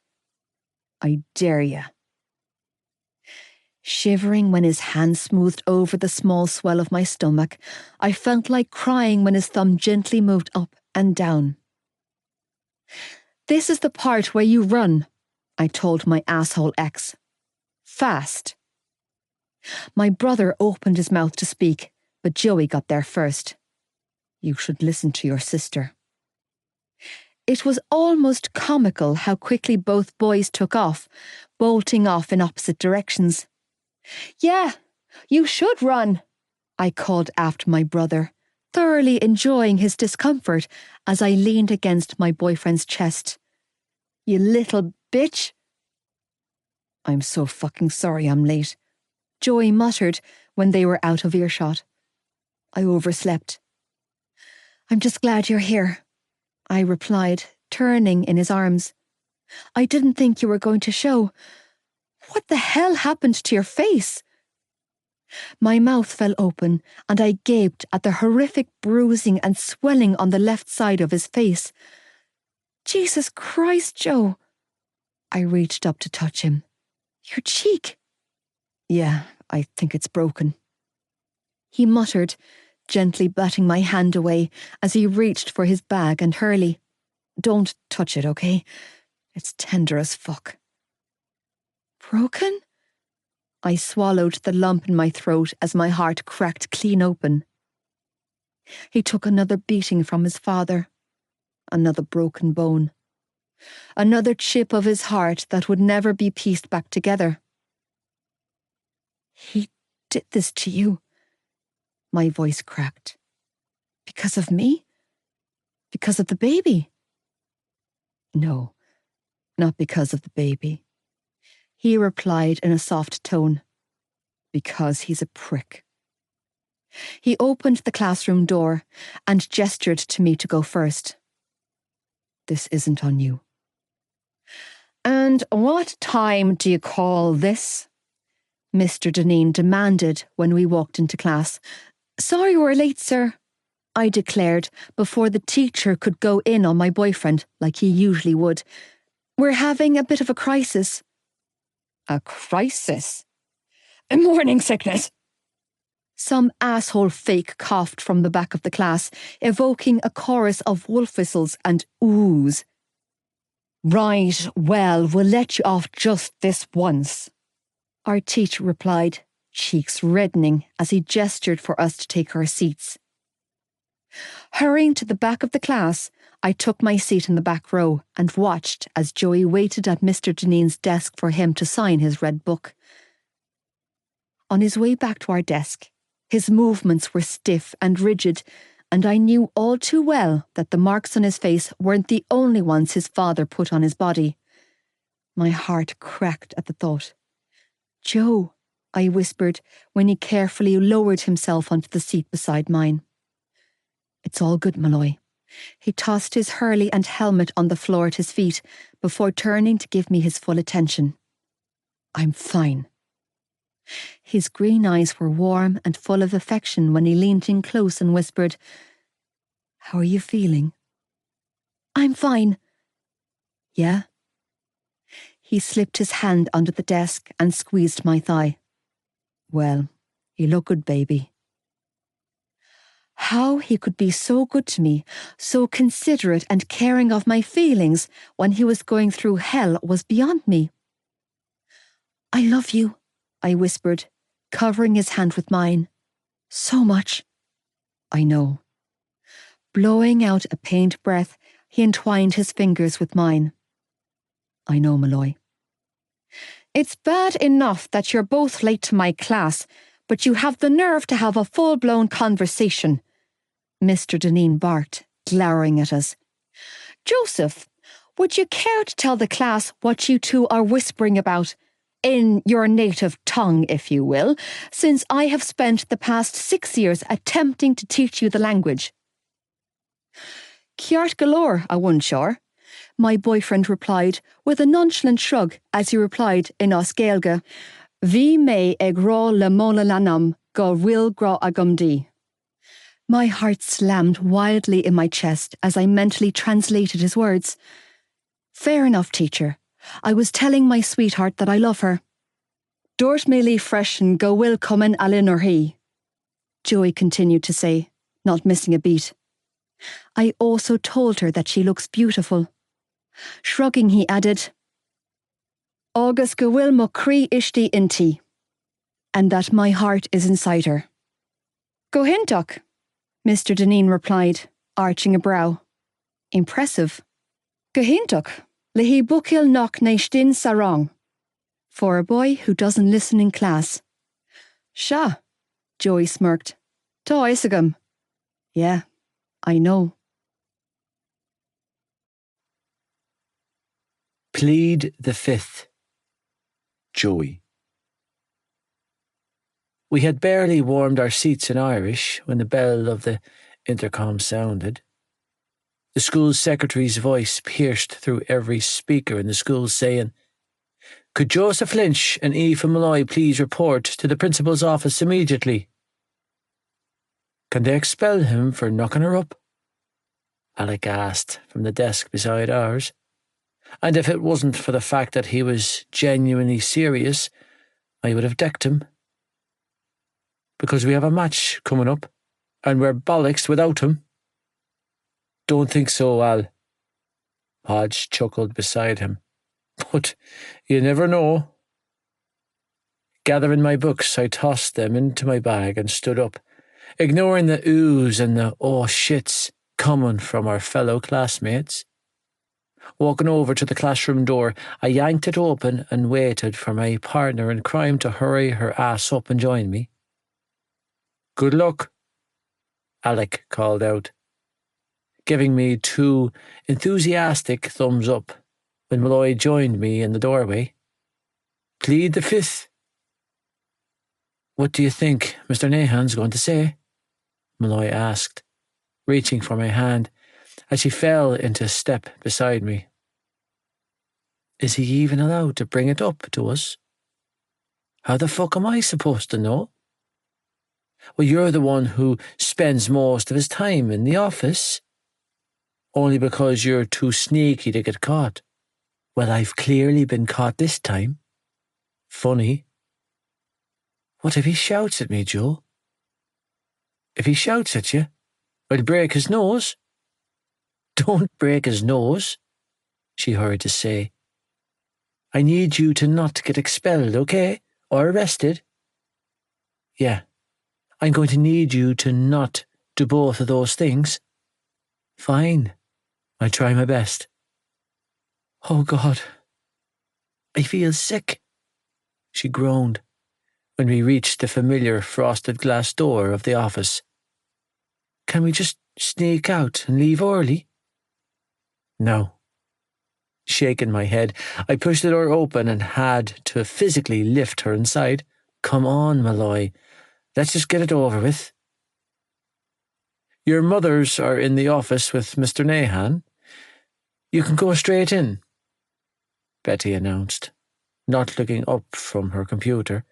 S1: I dare you. Shivering when his hand smoothed over the small swell of my stomach, I felt like crying when his thumb gently moved up and down. This is the part where you run, I told my asshole ex. Fast. My brother opened his mouth to speak, but Joey got there first. You should listen to your sister. It was almost comical how quickly both boys took off, bolting off in opposite directions. Yeah, you should run, I called after my brother, thoroughly enjoying his discomfort as I leaned against my boyfriend's chest. You little bitch. I'm so fucking sorry I'm late, Joey muttered when they were out of earshot. I overslept. I'm just glad you're here, I replied, turning in his arms. I didn't think you were going to show. What the hell happened to your face? My mouth fell open and I gaped at the horrific bruising and swelling on the left side of his face. Jesus Christ, Joe. I reached up to touch him. Your cheek. Yeah, I think it's broken. He muttered, gently batting my hand away as he reached for his bag and hurley. Don't touch it, okay? It's tender as fuck. Broken? I swallowed the lump in my throat as my heart cracked clean open. He took another beating from his father. Another broken bone. Another chip of his heart that would never be pieced back together. He did this to you. My voice cracked. Because of me? Because of the baby? No, not because of the baby. He replied in a soft tone. Because he's a prick. He opened the classroom door and gestured to me to go first. This isn't on you. And what time do you call this? Mr. Dineen demanded when we walked into class. Sorry we're late, sir, I declared before the teacher could go in on my boyfriend like he usually would. We're having a bit of a crisis. A crisis? A morning sickness. Some asshole fake coughed from the back of the class, evoking a chorus of wolf whistles and oohs. Right, well, we'll let you off just this once, our teacher replied, cheeks reddening as he gestured for us to take our seats. Hurrying to the back of the class, I took my seat in the back row and watched as Joey waited at Mr. Dineen's desk for him to sign his red book. On his way back to our desk, his movements were stiff and rigid, and I knew all too well that the marks on his face weren't the only ones his father put on his body. My heart cracked at the thought. Joe, I whispered when he carefully lowered himself onto the seat beside mine. It's all good, Malloy. He tossed his hurley and helmet on the floor at his feet before turning to give me his full attention. I'm fine. His green eyes were warm and full of affection when he leaned in close and whispered, How are you feeling? I'm fine. Yeah? He slipped his hand under the desk and squeezed my thigh. Well, you look good, baby. How he could be so good to me, so considerate and caring of my feelings when he was going through hell was beyond me. I love you, I whispered, covering his hand with mine. So much. I know. Blowing out a pained breath, he entwined his fingers with mine. I know, Malloy. It's bad enough that you're both late to my class, but you have the nerve to have a full-blown conversation, Mr. Dineen barked, glowering at us. Joseph, would you care to tell the class what you two are whispering about? In your native tongue, if you will, since I have spent the past 6 years attempting to teach you the language. Ciart galore, a one sure, my boyfriend replied with a nonchalant shrug as he replied in Osgaelga, Vi me ag rá le móna lanam go will gra agumdi. My heart slammed wildly in my chest as I mentally translated his words. Fair enough, teacher. I was telling my sweetheart that I love her. Dort me leave fresh and go will comin alin or he, Joey continued to say, not missing a beat. I also told her that she looks beautiful. Shrugging, he added, August go will mo cree ishti inti, and that my heart is inside her. Go hintock, Mr. Dineen replied, arching a brow. Impressive. Go hintock, lehi bukil nok neishtin sarong. For a boy who doesn't listen in class. Sha, Joey smirked. Ta isagam. Yeah, I know.
S2: Plead the Fifth.
S3: Joey.
S2: We had barely warmed our seats in Irish when the bell of the intercom sounded. The school secretary's voice pierced through every speaker in the school saying, Could Joseph Lynch and Aoife Malloy please report to the principal's office immediately? Can they expel him for knocking her up? Alec asked from the desk beside ours. And if it wasn't for the fact that he was genuinely serious, I would have decked him. Because we have a match coming up, and we're bollocks without him. Don't think so, Al. Podge chuckled beside him. But you never know. Gathering my books, I tossed them into my bag and stood up, ignoring the oohs and the oh shits coming from our fellow classmates. Walking over to the classroom door, I yanked it open and waited for my partner in crime to hurry her ass up and join me. Good luck, Alec called out, giving me 2 enthusiastic thumbs up when Malloy joined me in the doorway. Plead the Fifth. What do you think Mr. Nahan's going to say? Malloy asked, reaching for my hand as she fell into step beside me. Is he even allowed to bring it up to us? How the fuck am I supposed to know? Well, you're the one who spends most of his time in the office. Only because you're too sneaky to get caught. Well, I've clearly been caught this time. Funny. What if he shouts at me, Joe? If he shouts at you, I'll break his nose. Don't break his nose, she hurried to say. I need you to not get expelled, okay? Or arrested. Yeah, I'm going to need you to not do both of those things. Fine, I'll try my best. Oh, God, I feel sick, she groaned when we reached the familiar frosted glass door of the office. Can we just sneak out and leave early? No. Shaking my head, I pushed the door open and had to physically lift her inside. Come on, Malloy. Let's just get it over with. Your mothers are in the office with Mr. Nahan. You can go straight in, Betty announced, not looking up from her computer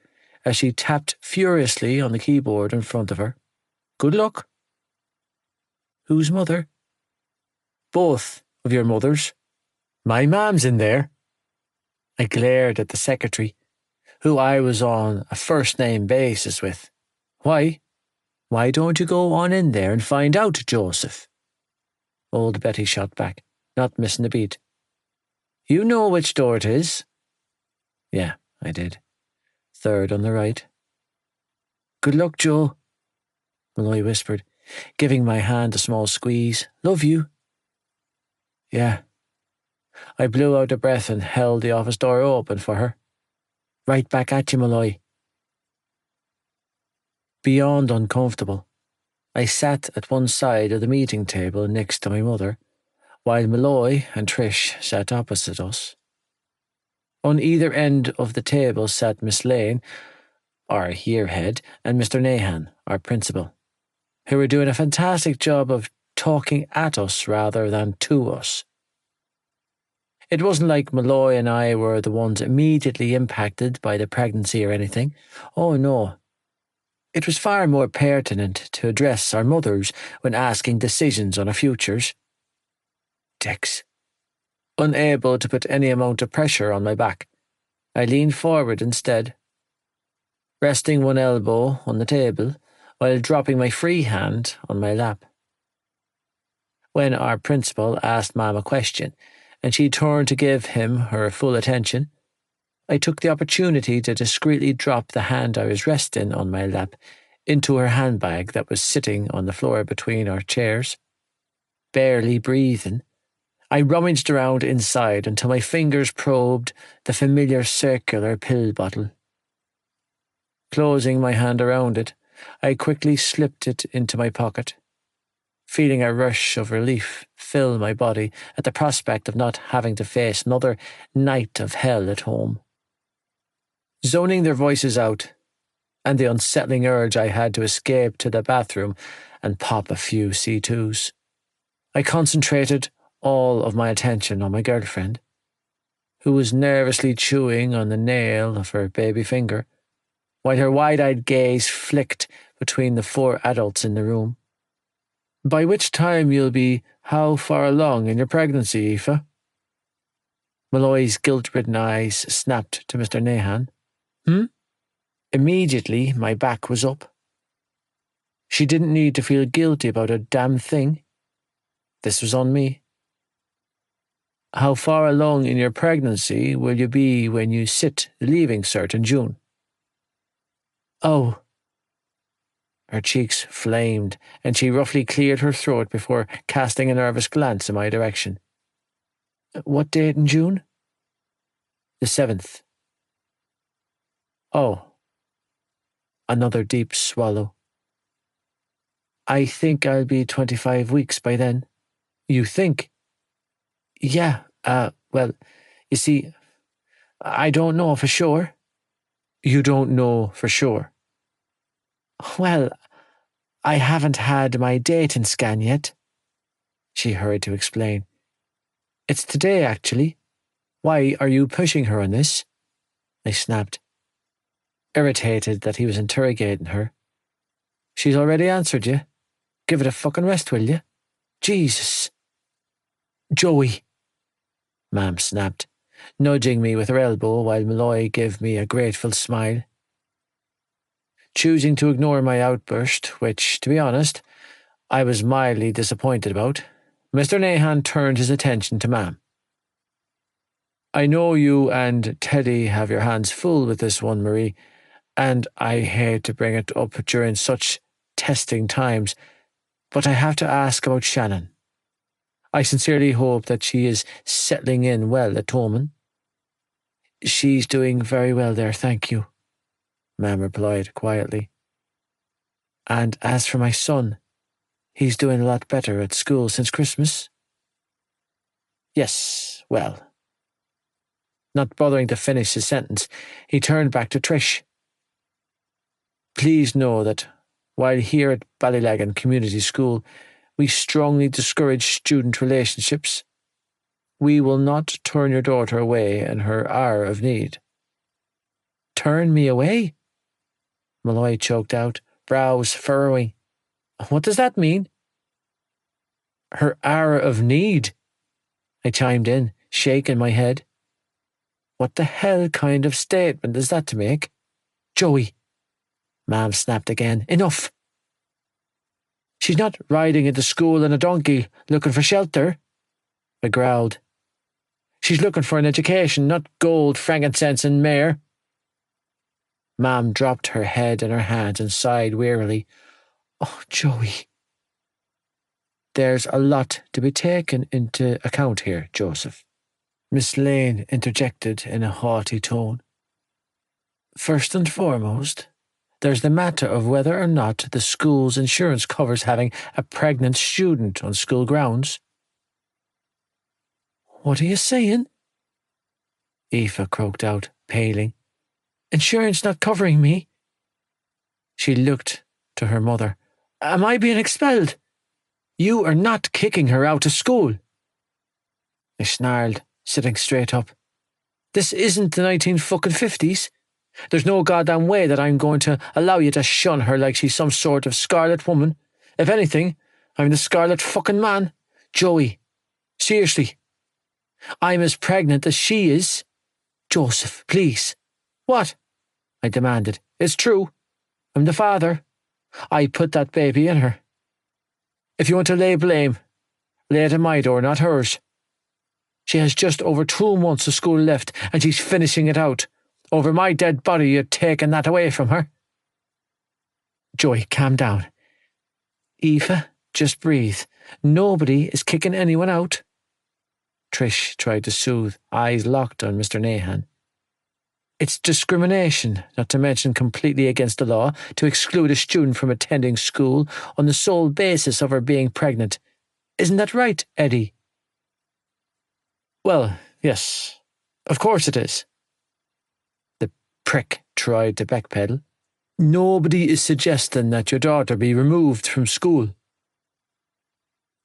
S2: as she tapped furiously on the keyboard in front of her. Good luck. Whose mother? Both of your mothers. My mam's in there. I glared at the secretary, who I was on a first-name basis with. Why? Why don't you go on in there and find out, Joseph? Old Betty shot back, not missing a beat. You know which door it is? Yeah, I did. Third on the right. Good luck, Joe, Malloy whispered, giving my hand a small squeeze. Love you. Yeah. I blew out a breath and held the office door open for her. Right back at you, Malloy. Beyond uncomfortable, I sat at one side of the meeting table next to my mother, while Malloy and Trish sat opposite us. On either end of the table sat Miss Lane, our yearhead, and Mr. Nahan, our principal, who were doing a fantastic job of talking at us rather than to us. It wasn't like Malloy and I were the ones immediately impacted by the pregnancy or anything. Oh no. It was far more pertinent to address our mothers when asking decisions on our futures. Dicks. Unable to put any amount of pressure on my back, I leaned forward instead, resting one elbow on the table while dropping my free hand on my lap. When our principal asked Mom a question, and she turned to give him her full attention, I took the opportunity to discreetly drop the hand I was resting on my lap into her handbag that was sitting on the floor between our chairs. Barely breathing, I rummaged around inside until my fingers probed the familiar circular pill bottle. Closing my hand around it, I quickly slipped it into my pocket, feeling a rush of relief fill my body at the prospect of not having to face another night of hell at home. Zoning their voices out, and the unsettling urge I had to escape to the bathroom and pop a few C2s, I concentrated all of my attention on my girlfriend, who was nervously chewing on the nail of her baby finger, while her wide-eyed gaze flicked between the 4 adults in the room. By which time you'll be how far along in your pregnancy, Aoife? Malloy's guilt-ridden eyes snapped to Mr. Nahan. Immediately, my back was up. She didn't need to feel guilty about a damn thing. This was on me. How far along in your pregnancy will you be when you sit the leaving cert in June? Oh. Her cheeks flamed, and she roughly cleared her throat before casting a nervous glance in my direction. What date in June? The 7th. Oh. Another deep swallow. I think I'll be 25 weeks by then. You think? Yeah, well, you see, I don't know for sure. You don't know for sure? Well, I haven't had my dating scan yet, she hurried to explain. It's today, actually. Why are you pushing her on this? I snapped, irritated that he was interrogating her. She's already answered you. Give it a fucking rest, will you? Jesus. Joey, Mam snapped, nudging me with her elbow while Malloy gave me a grateful smile. Choosing to ignore my outburst, which, to be honest, I was mildly disappointed about, Mr. Nahan turned his attention to Mam. I know you and Teddy have your hands full with this one, Marie, and I hate to bring it up during such testing times, but I have to ask about Shannon. I sincerely hope that she is settling in well at Tommen. She's doing very well there, thank you, Mam replied quietly. And as for my son, he's doing a lot better at school since Christmas. Yes, well. Not bothering to finish his sentence, he turned back to Trish. Please know that while here at Ballylagan Community School, we strongly discourage student relationships. We will not turn your daughter away in her hour of need. Turn me away? Malloy choked out, brows furrowing. What does that mean? Her hour of need, I chimed in, shaking my head. What the hell kind of statement is that to make? Joey, Mam snapped again. Enough. She's not riding into school in a donkey looking for shelter, I growled. She's looking for an education, not gold, frankincense and myrrh. Mam dropped her head in her hands and sighed wearily. Oh, Joey. There's a lot to be taken into account here, Joseph, Miss Lane interjected in a haughty tone. First and foremost, there's the matter of whether or not the school's insurance covers having a pregnant student on school grounds. What are you saying? Aoife croaked out, paling. Insurance not covering me? She looked to her mother. Am I being expelled? You are not kicking her out of school. I snarled, sitting straight up. This isn't the 1950s. There's no goddamn way that I'm going to allow you to shun her like she's some sort of scarlet woman. If anything, I'm the scarlet fucking man. Joey, seriously. I'm as pregnant as she is. Joseph, please. What? I demanded. It's true. I'm the father. I put that baby in her. If you want to lay blame, lay it at my door, not hers. She has just over 2 months of school left, and she's finishing it out. Over my dead body, you're taking that away from her. Joey, calm down. Aoife, just breathe. Nobody is kicking anyone out. Trish tried to soothe, eyes locked on Mr. Nahan. It's discrimination, not to mention completely against the law, to exclude a student from attending school on the sole basis of her being pregnant. Isn't that right, Eddie? Well, yes, of course it is. The prick tried to backpedal. Nobody is suggesting that your daughter be removed from school.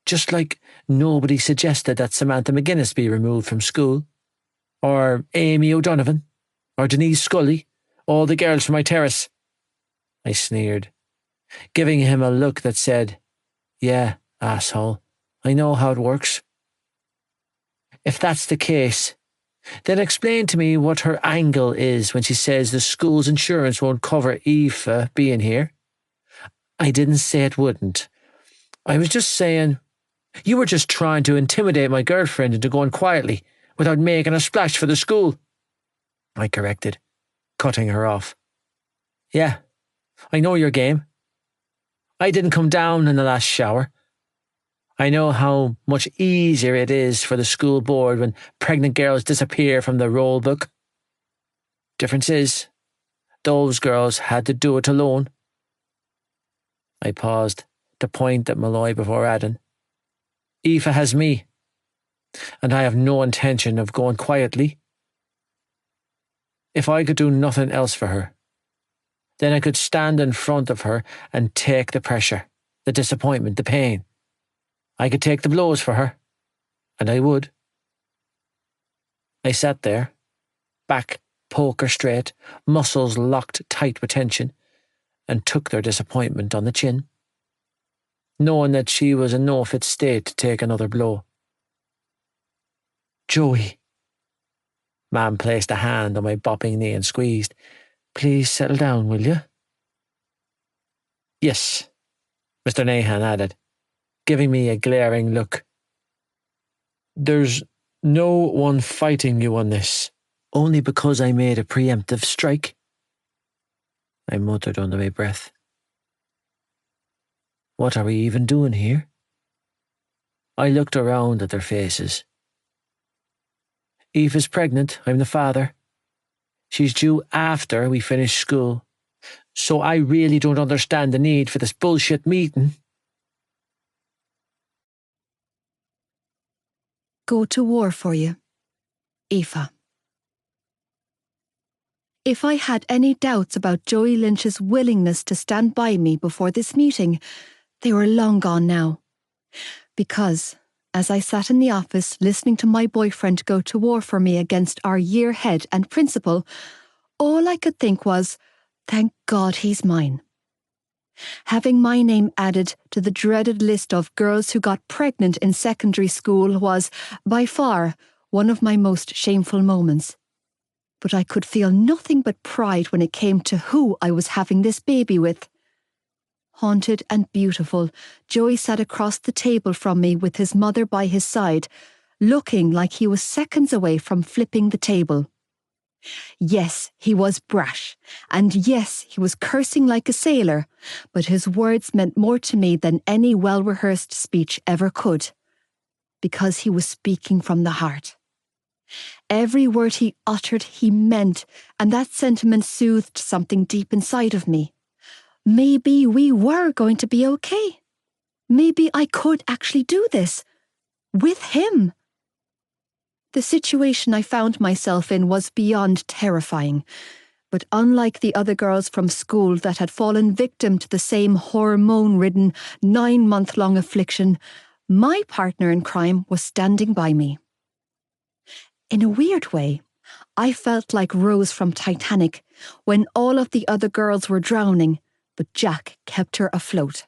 S2: Just like nobody suggested that Samantha McGuinness be removed from school, or Amy O'Donovan, or Denise Scully, all the girls from my terrace. I sneered, giving him a look that said, yeah, asshole, I know how it works. If that's the case, then explain to me what her angle is when she says the school's insurance won't cover Aoife being here. I didn't say it wouldn't. I was just saying, you were just trying to intimidate my girlfriend into going quietly without making a splash for the school. I corrected, cutting her off. Yeah, I know your game. I didn't come down in the last shower. I know how much easier it is for the school board when pregnant girls disappear from the roll book. Difference is, those girls had to do it alone. I paused to point at Malloy before adding, Aoife has me, and I have no intention of going quietly. If I could do nothing else for her, then I could stand in front of her and take the pressure, the disappointment, the pain. I could take the blows for her, and I would. I sat there, back poker straight, muscles locked tight with tension, and took their disappointment on the chin, knowing that she was in no fit state to take another blow. Joey. Mam placed a hand on my bopping knee and squeezed. Please settle down, will you? Yes, Mr. Nahan added, giving me a glaring look. There's no one fighting you on this, only because I made a preemptive strike. I muttered under my breath. What are we even doing here? I looked around at their faces. Eve is pregnant, I'm the father. She's due after we finish school, so I really don't understand the need for this bullshit meeting.
S1: Go to war for you. Aoife. If I had any doubts about Joey Lynch's willingness to stand by me before this meeting, they were long gone now. Because, as I sat in the office listening to my boyfriend go to war for me against our year head and principal, all I could think was, thank God he's mine. Having my name added to the dreaded list of girls who got pregnant in secondary school was, by far, one of my most shameful moments. But I could feel nothing but pride when it came to who I was having this baby with. Haunted and beautiful, Joey sat across the table from me with his mother by his side, looking like he was seconds away from flipping the table. Yes, he was brash, and yes, he was cursing like a sailor, but his words meant more to me than any well-rehearsed speech ever could, because he was speaking from the heart. Every word he uttered he meant, and that sentiment soothed something deep inside of me. Maybe we were going to be okay. Maybe I could actually do this. With him. The situation I found myself in was beyond terrifying, but unlike the other girls from school that had fallen victim to the same hormone-ridden 9-month-long affliction, my partner in crime was standing by me. In a weird way, I felt like Rose from Titanic when all of the other girls were drowning, but Jack kept her afloat.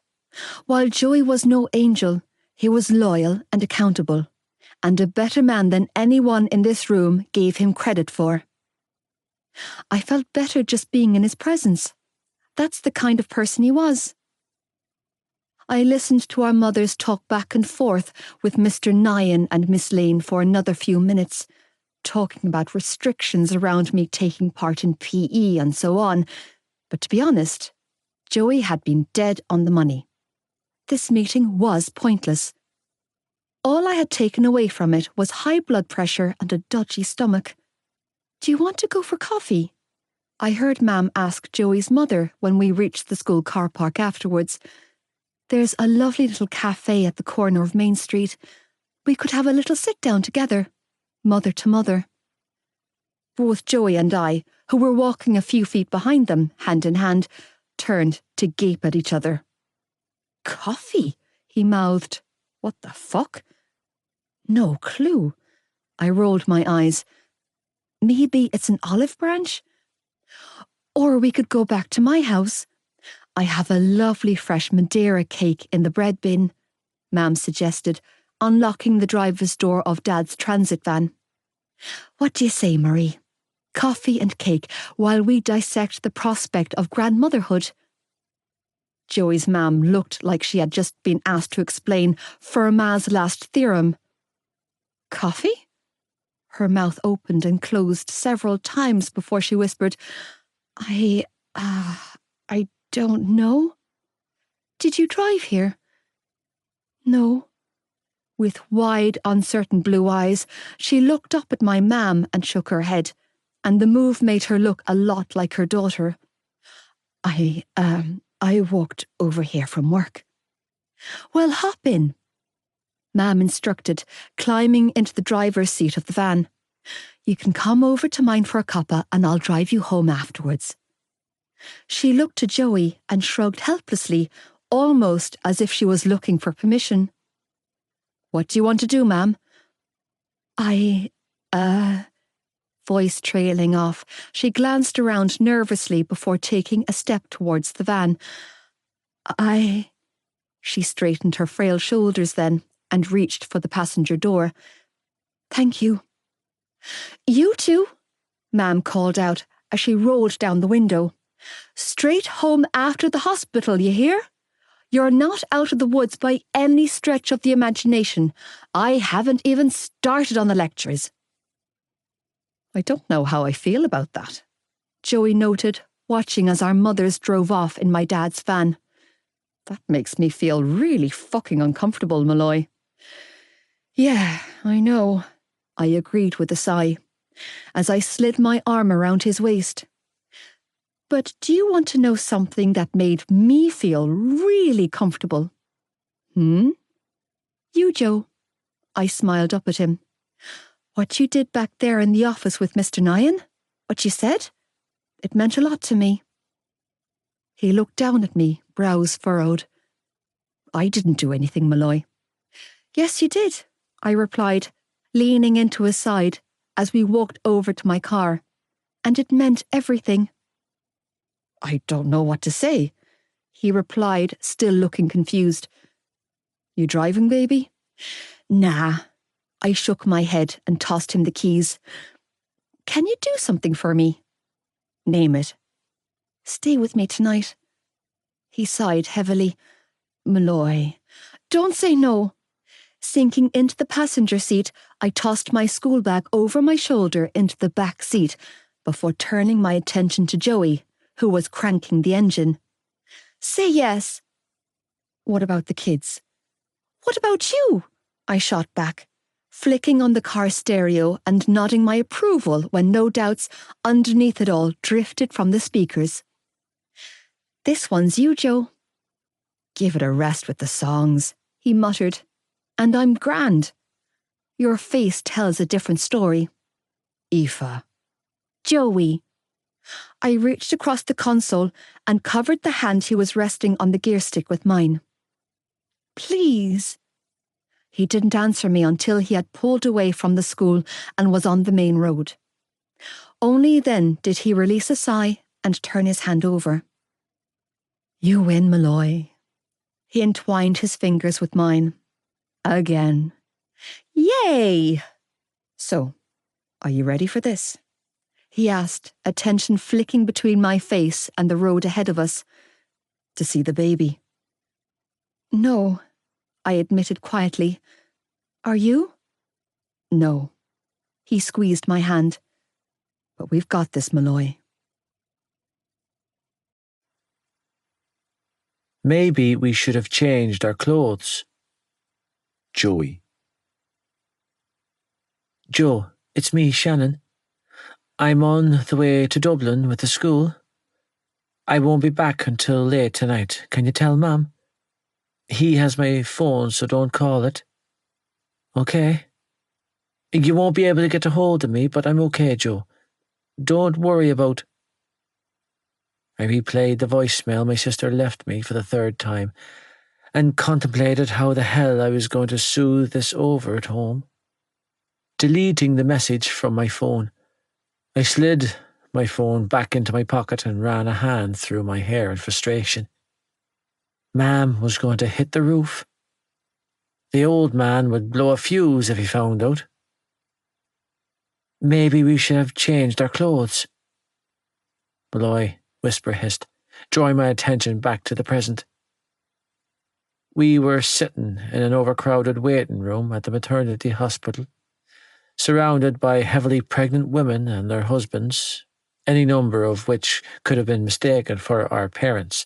S1: While Joey was no angel, he was loyal and accountable, and a better man than anyone in this room gave him credit for. I felt better just being in his presence. That's the kind of person he was. I listened to our mothers talk back and forth with Mr. Nyan and Miss Lane for another few minutes, talking about restrictions around me taking part in PE and so on, but to be honest, Joey had been dead on the money. This meeting was pointless. All I had taken away from it was high blood pressure and a dodgy stomach. Do you want to go for coffee? I heard Mam ask Joey's mother when we reached the school car park afterwards. There's a lovely little cafe at the corner of Main Street. We could have a little sit-down together, mother to mother. Both Joey and I, who were walking a few feet behind them, hand in hand, turned to gape at each other. Coffee? He mouthed. What the fuck? No clue. I rolled my eyes. Maybe it's an olive branch? Or we could go back to my house. I have a lovely fresh Madeira cake in the bread bin, Mam suggested, unlocking the driver's door of Dad's transit van. What do you say, Marie? Coffee and cake while we dissect the prospect of grandmotherhood. Joey's mam looked like she had just been asked to explain Fermat's last theorem. Coffee? Her mouth opened and closed several times before she whispered, I don't know. Did you drive here? No. With wide, uncertain blue eyes, she looked up at my mam and shook her head, and the move made her look a lot like her daughter. I walked over here from work. Well, hop in, Mam instructed, climbing into the driver's seat of the van. You can come over to mine for a cuppa and I'll drive you home afterwards. She looked to Joey and shrugged helplessly, almost as if she was looking for permission. What do you want to do, ma'am? Voice trailing off, she glanced around nervously before taking a step towards the van. She straightened her frail shoulders then and reached for the passenger door. Thank you. You too, Mam called out as she rolled down the window. Straight home after the hospital, you hear? You're not out of the woods by any stretch of the imagination. I haven't even started on the lectures. I don't know how I feel about that, Joey noted, watching as our mothers drove off in my dad's van. That makes me feel really fucking uncomfortable, Malloy. Yeah, I know, I agreed with a sigh, as I slid my arm around his waist. But do you want to know something that made me feel really comfortable? You, Joe. I smiled up at him. What you did back there in the office with Mr. Nyan? What you said? It meant a lot to me. He looked down at me, brows furrowed. I didn't do anything, Malloy. Yes, you did, I replied, leaning into his side as we walked over to my car. And it meant everything. I don't know what to say, he replied, still looking confused. You driving, baby? Nah. I shook my head and tossed him the keys. Can you do something for me? Name it. Stay with me tonight. He sighed heavily. Malloy, don't say no. Sinking into the passenger seat, I tossed my school bag over my shoulder into the back seat before turning my attention to Joey, who was cranking the engine. Say yes. What about the kids? What about you? I shot back, flicking on the car stereo and nodding my approval when no doubts underneath it all drifted from the speakers. This one's you, Joe. Give it a rest with the songs, he muttered. And I'm grand. Your face tells a different story. Aoife. Joey. I reached across the console and covered the hand he was resting on the gear stick with mine. Please. He didn't answer me until he had pulled away from the school and was on the main road. Only then did he release a sigh and turn his hand over. You win, Malloy. He entwined his fingers with mine. Again. Yay! So, are you ready for this? He asked, attention flicking between my face and the road ahead of us. To see the baby. No, I admitted quietly. Are you? No. He squeezed my hand. But we've got this, Malloy.
S2: Maybe we should have changed our clothes.
S3: Joey.
S2: Joe, it's me, Shannon. I'm on the way to Dublin with the school. I won't be back until late tonight. Can you tell Mum? He has my phone, so don't call it. Okay? You won't be able to get a hold of me, but I'm okay, Joe. Don't worry about... I replayed the voicemail my sister left me for the third time and contemplated how the hell I was going to soothe this over at home. Deleting the message from my phone, I slid my phone back into my pocket and ran a hand through my hair in frustration. Mam was going to hit the roof. The old man would blow a fuse if he found out. Maybe we should have changed our clothes. Malloy, whisper hissed, drawing my attention back to the present. We were sitting in an overcrowded waiting room at the maternity hospital, surrounded by heavily pregnant women and their husbands, any number of which could have been mistaken for our parents.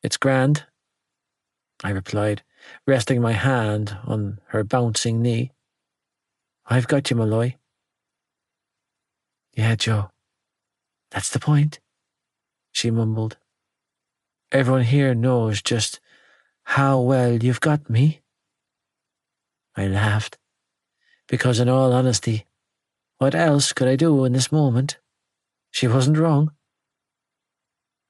S2: It's grand, I replied, resting my hand on her bouncing knee. I've got you, Malloy. Yeah, Joe. That's the point, she mumbled. Everyone here knows just how well you've got me. I laughed, because in all honesty, what else could I do in this moment? She wasn't wrong.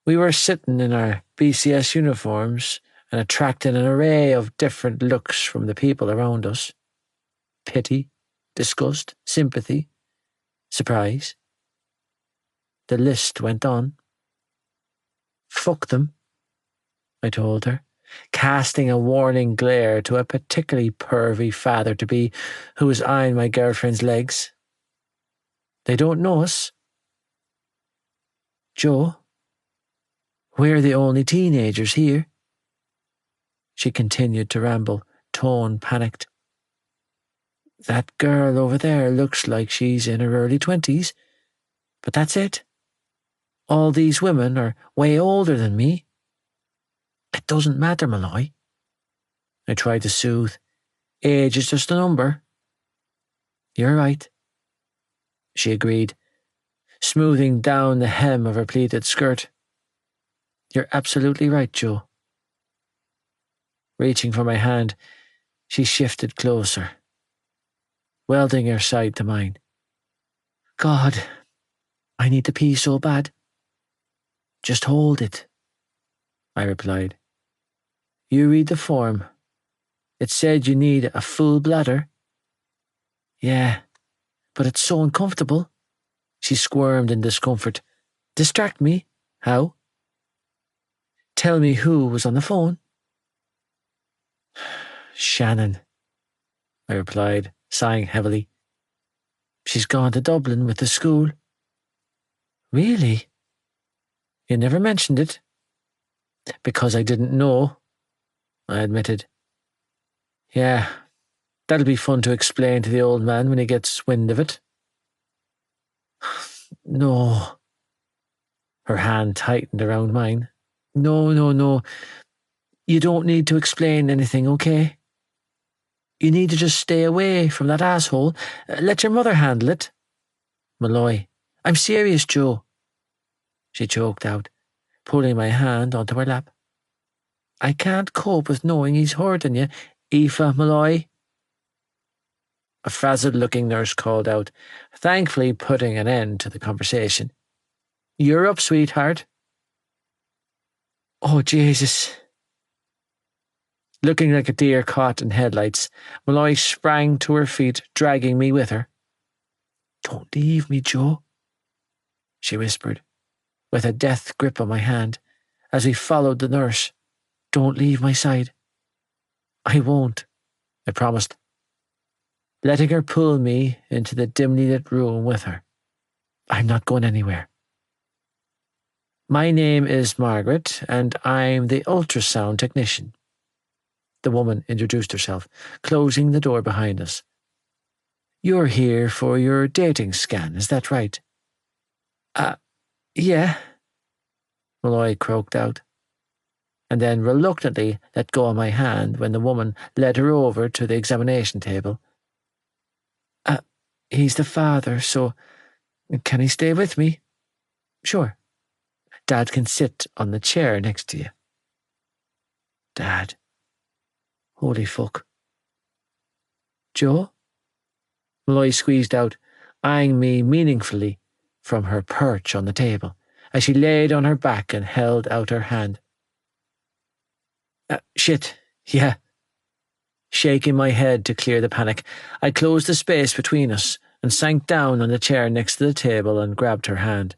S2: We were sitting in our BCS uniforms and attracting an array of different looks from the people around us. Pity, disgust, sympathy, surprise. The list went on. Fuck them, I told her, casting a warning glare to a particularly pervy father-to-be who was eyeing my girlfriend's legs. They don't know us. Joe, we're the only teenagers here. She continued to ramble, tone panicked. That girl over there looks like she's in her early 20s, but that's it. All these women are way older than me. It doesn't matter, Malloy. I tried to soothe. Age is just a number. You're right, she agreed, smoothing down the hem of her pleated skirt. You're absolutely right, Joe. Reaching for my hand, she shifted closer, welding her side to mine. God, I need to pee so bad. Just hold it, I replied. You read the form. It said you need a full bladder. Yeah, but it's so uncomfortable. She squirmed in discomfort. Distract me? How? Tell me who was on the phone. Shannon, I replied, sighing heavily. She's gone to Dublin with the school. Really? You never mentioned it. Because I didn't know, I admitted. Yeah, that'll be fun to explain to the old man when he gets wind of it. No. Her hand tightened around mine. No. You don't need to explain anything, okay? You need to just stay away from that asshole. Let your mother handle it. Malloy, I'm serious, Joe. She choked out, pulling my hand onto her lap. I can't cope with knowing he's hurting you, Aoife Malloy. A frazzled-looking nurse called out, thankfully putting an end to the conversation. You're up, sweetheart. Oh, Jesus. Looking like a deer caught in headlights, Malloy sprang to her feet, dragging me with her. Don't leave me, Joe, she whispered, with a death grip on my hand, as we followed the nurse. Don't leave my side. I won't, I promised, letting her pull me into the dimly lit room with her. I'm not going anywhere. My name is Margaret, and I'm the ultrasound technician. The woman introduced herself, closing the door behind us. You're here for your dating scan, is that right? Yeah, Malloy croaked out, and then reluctantly let go of my hand when the woman led her over to the examination table. He's the father, so can he stay with me? Sure. Dad can sit on the chair next to you. Dad. Holy fuck. Joe? Malloy squeezed out, eyeing me meaningfully from her perch on the table, as she laid on her back and held out her hand. Shit, yeah. Shaking my head to clear the panic, I closed the space between us and sank down on the chair next to the table and grabbed her hand.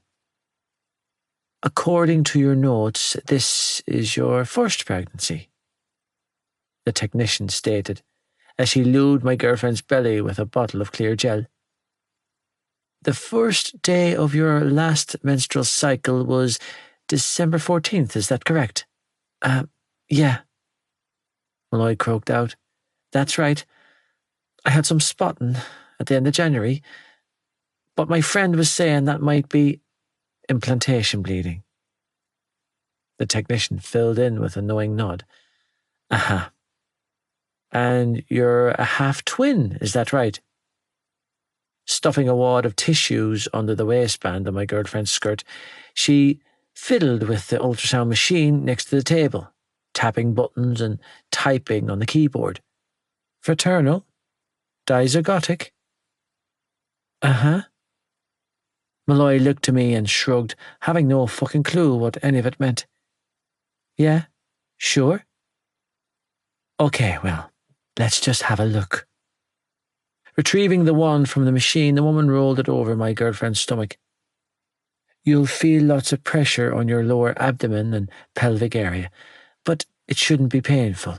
S2: According to your notes, this is your first pregnancy, the technician stated, as she lubed my girlfriend's belly with a bottle of clear gel. The first day of your last menstrual cycle was December 14th, is that correct? Yeah. Malloy croaked out. That's right. I had some spotting at the end of January, but my friend was saying that might be implantation bleeding. The technician filled in with a knowing nod. Aha. And you're a half-twin, is that right? Stuffing a wad of tissues under the waistband of my girlfriend's skirt, she fiddled with the ultrasound machine next to the table, tapping buttons and typing on the keyboard. Fraternal? Dizygotic? Uh-huh. Malloy looked to me and shrugged, having no fucking clue what any of it meant. Yeah? Sure? Okay, well, let's just have a look. Retrieving the wand from the machine, the woman rolled it over my girlfriend's stomach. You'll feel lots of pressure on your lower abdomen and pelvic area, but it shouldn't be painful.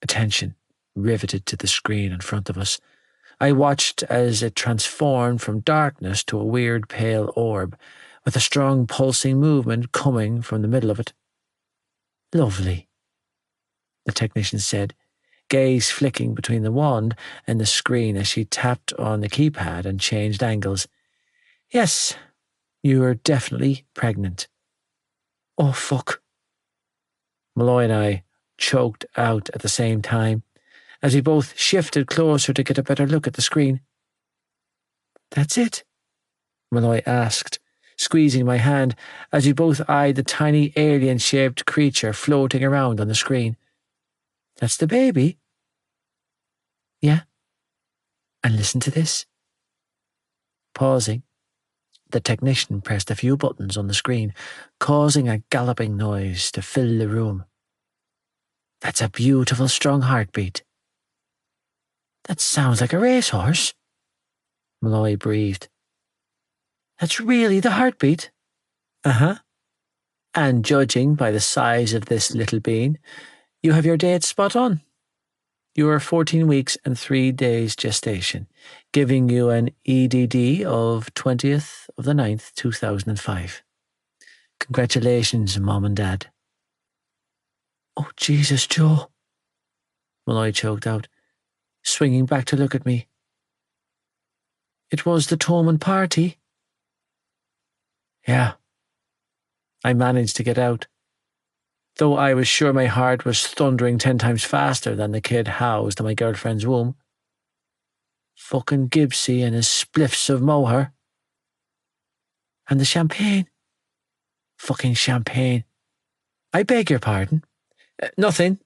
S2: Attention riveted to the screen in front of us. I watched as it transformed from darkness to a weird pale orb, with a strong pulsing movement coming from the middle of it. Lovely, the technician said, gaze flicking between the wand and the screen as she tapped on the keypad and changed angles. Yes, you are definitely pregnant. Oh, fuck. Malloy and I choked out at the same time, as we both shifted closer to get a better look at the screen. That's it? Malloy asked, squeezing my hand as we both eyed the tiny alien-shaped creature floating around on the screen. That's the baby? Yeah. And listen to this. Pausing, The technician pressed a few buttons on the screen, causing a galloping noise to fill the room. That's a beautiful, strong heartbeat. That sounds like a racehorse, Malloy breathed. That's really the heartbeat? Uh-huh. And judging by the size of this little bean, you have your date spot on. You are 14 weeks and 3 days gestation, giving you an EDD of 20th of the 9th, 2005. Congratulations, Mom and Dad. Oh, Jesus, Joe, Malloy choked out, swinging back to look at me. It was the Tommen party? Yeah. I managed to get out, though I was sure my heart was thundering 10 times faster than the kid housed in my girlfriend's womb. Fucking Gibbsy and his spliffs of mohair. And the champagne. Fucking champagne. I beg your pardon. Nothing.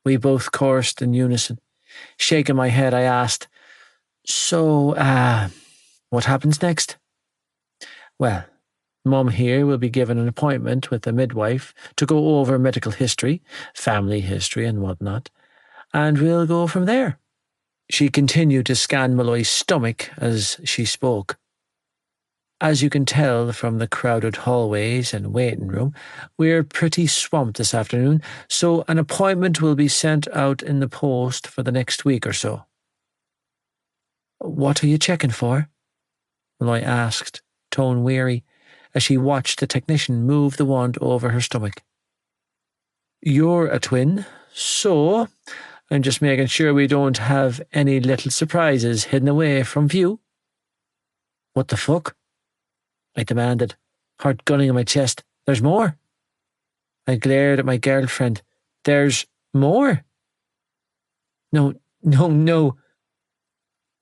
S2: We both chorused in unison. Shaking my head, I asked, So, what happens next? Well, Mum here will be given an appointment with a midwife to go over medical history, family history and whatnot, and we'll go from there. She continued to scan Malloy's stomach as she spoke. As you can tell from the crowded hallways and waiting room, we're pretty swamped this afternoon, so an appointment will be sent out in the post for the next week or so. What are you checking for? Malloy asked, tone weary, as she watched the technician move the wand over her stomach. You're a twin, so I'm just making sure we don't have any little surprises hidden away from view. What the fuck? I demanded, heart gunning in my chest. There's more. I glared at my girlfriend. There's more? No.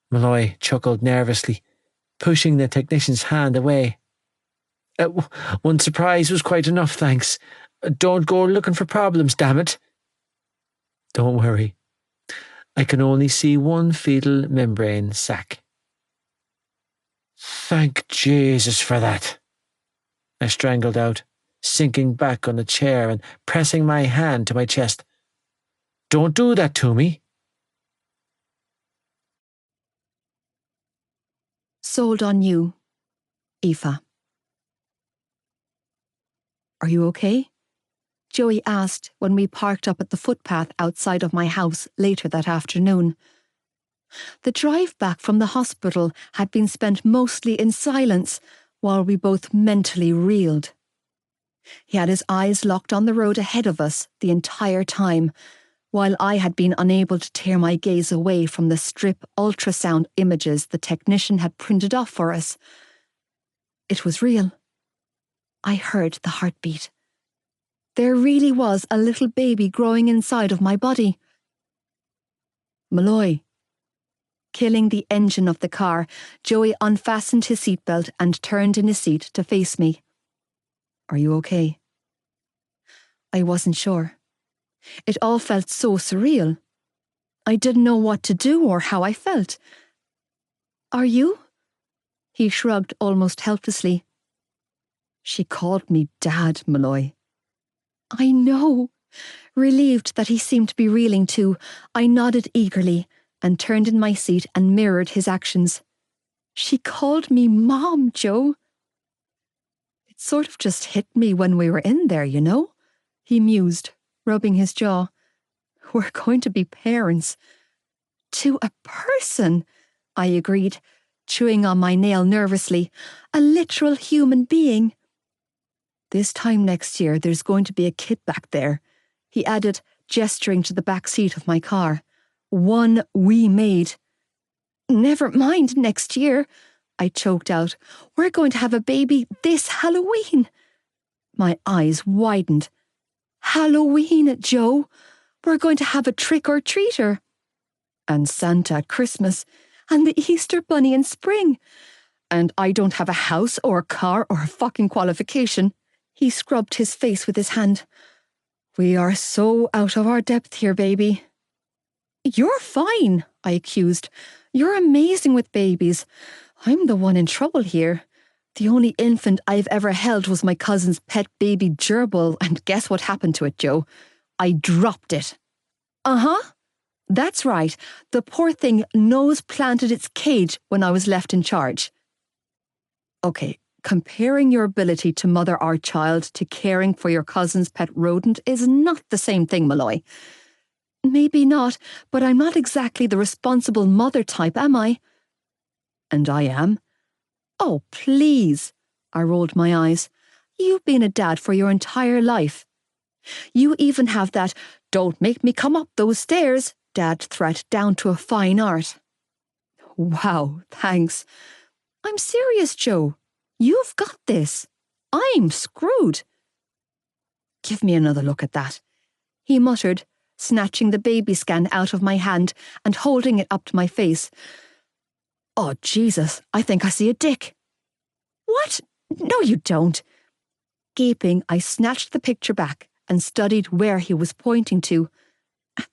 S2: Malloy chuckled nervously, pushing the technician's hand away. One surprise was quite enough, thanks. Don't go looking for problems, damn it. Don't worry. I can only see one fetal membrane sac. Thank Jesus for that. I strangled out, sinking back on the chair and pressing my hand to my chest. Don't do that to me.
S1: Sold on you, Aoife. Are you okay? Joey asked when we parked up at the footpath outside of my house later that afternoon. The drive back from the hospital had been spent mostly in silence while we both mentally reeled. He had his eyes locked on the road ahead of us the entire time, while I had been unable to tear my gaze away from the strip ultrasound images the technician had printed off for us. It was real. I heard the heartbeat. There really was a little baby growing inside of my body. Malloy. Killing the engine of the car, Joey unfastened his seatbelt and turned in his seat to face me. Are you okay? I wasn't sure. It all felt so surreal. I didn't know what to do or how I felt. Are you? He shrugged almost helplessly. She called me Dad, Malloy. I know. Relieved that he seemed to be reeling too, I nodded eagerly and turned in my seat and mirrored his actions. She called me Mom, Joe. It sort of just hit me when we were in there, you know, he mused, rubbing his jaw. We're going to be parents. To a person, I agreed, chewing on my nail nervously. A literal human being. This time next year, there's going to be a kid back there, he added, gesturing to the back seat of my car. One we made. Never mind next year, I choked out. We're going to have a baby this Halloween. My eyes widened. Halloween, Joe. We're going to have a trick-or-treater. And Santa at Christmas. And the Easter Bunny in spring. And I don't have a house or a car or a fucking qualification. He scrubbed his face with his hand. We are so out of our depth here, baby. You're fine, I accused. You're amazing with babies. I'm the one in trouble here. The only infant I've ever held was my cousin's pet baby gerbil, and guess what happened to it, Joe? I dropped it. Uh-huh. That's right. The poor thing nose planted its cage when I was left in charge. Okay, comparing your ability to mother our child to caring for your cousin's pet rodent is not the same thing, Malloy. Maybe not, but I'm not exactly the responsible mother type, am I? And I am. Oh, please. I rolled my eyes. You've been a dad for your entire life. You even have that "don't make me come up those stairs" dad threat down to a fine art. Wow, thanks. I'm serious, Joe. You've got this. I'm screwed. Give me another look at that, he muttered, snatching the baby scan out of my hand and holding it up to my face. Oh, Jesus, I think I see a dick. What? No, you don't. Gaping, I snatched the picture back and studied where he was pointing to.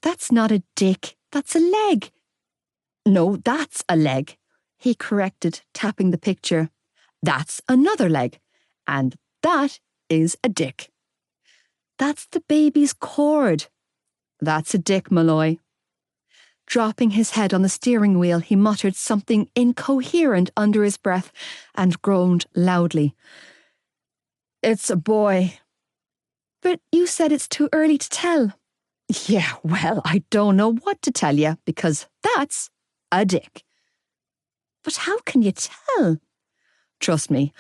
S1: That's not a dick, that's a leg. No, that's a leg, he corrected, tapping the picture. That's another leg, and that is a dick. That's the baby's cord. That's a dick, Malloy. Dropping his head on the steering wheel, he muttered something incoherent under his breath and groaned loudly. It's a boy. But you said it's too early to tell. Yeah, well, I don't know what to tell you, because that's a dick. But how can you tell? Trust me,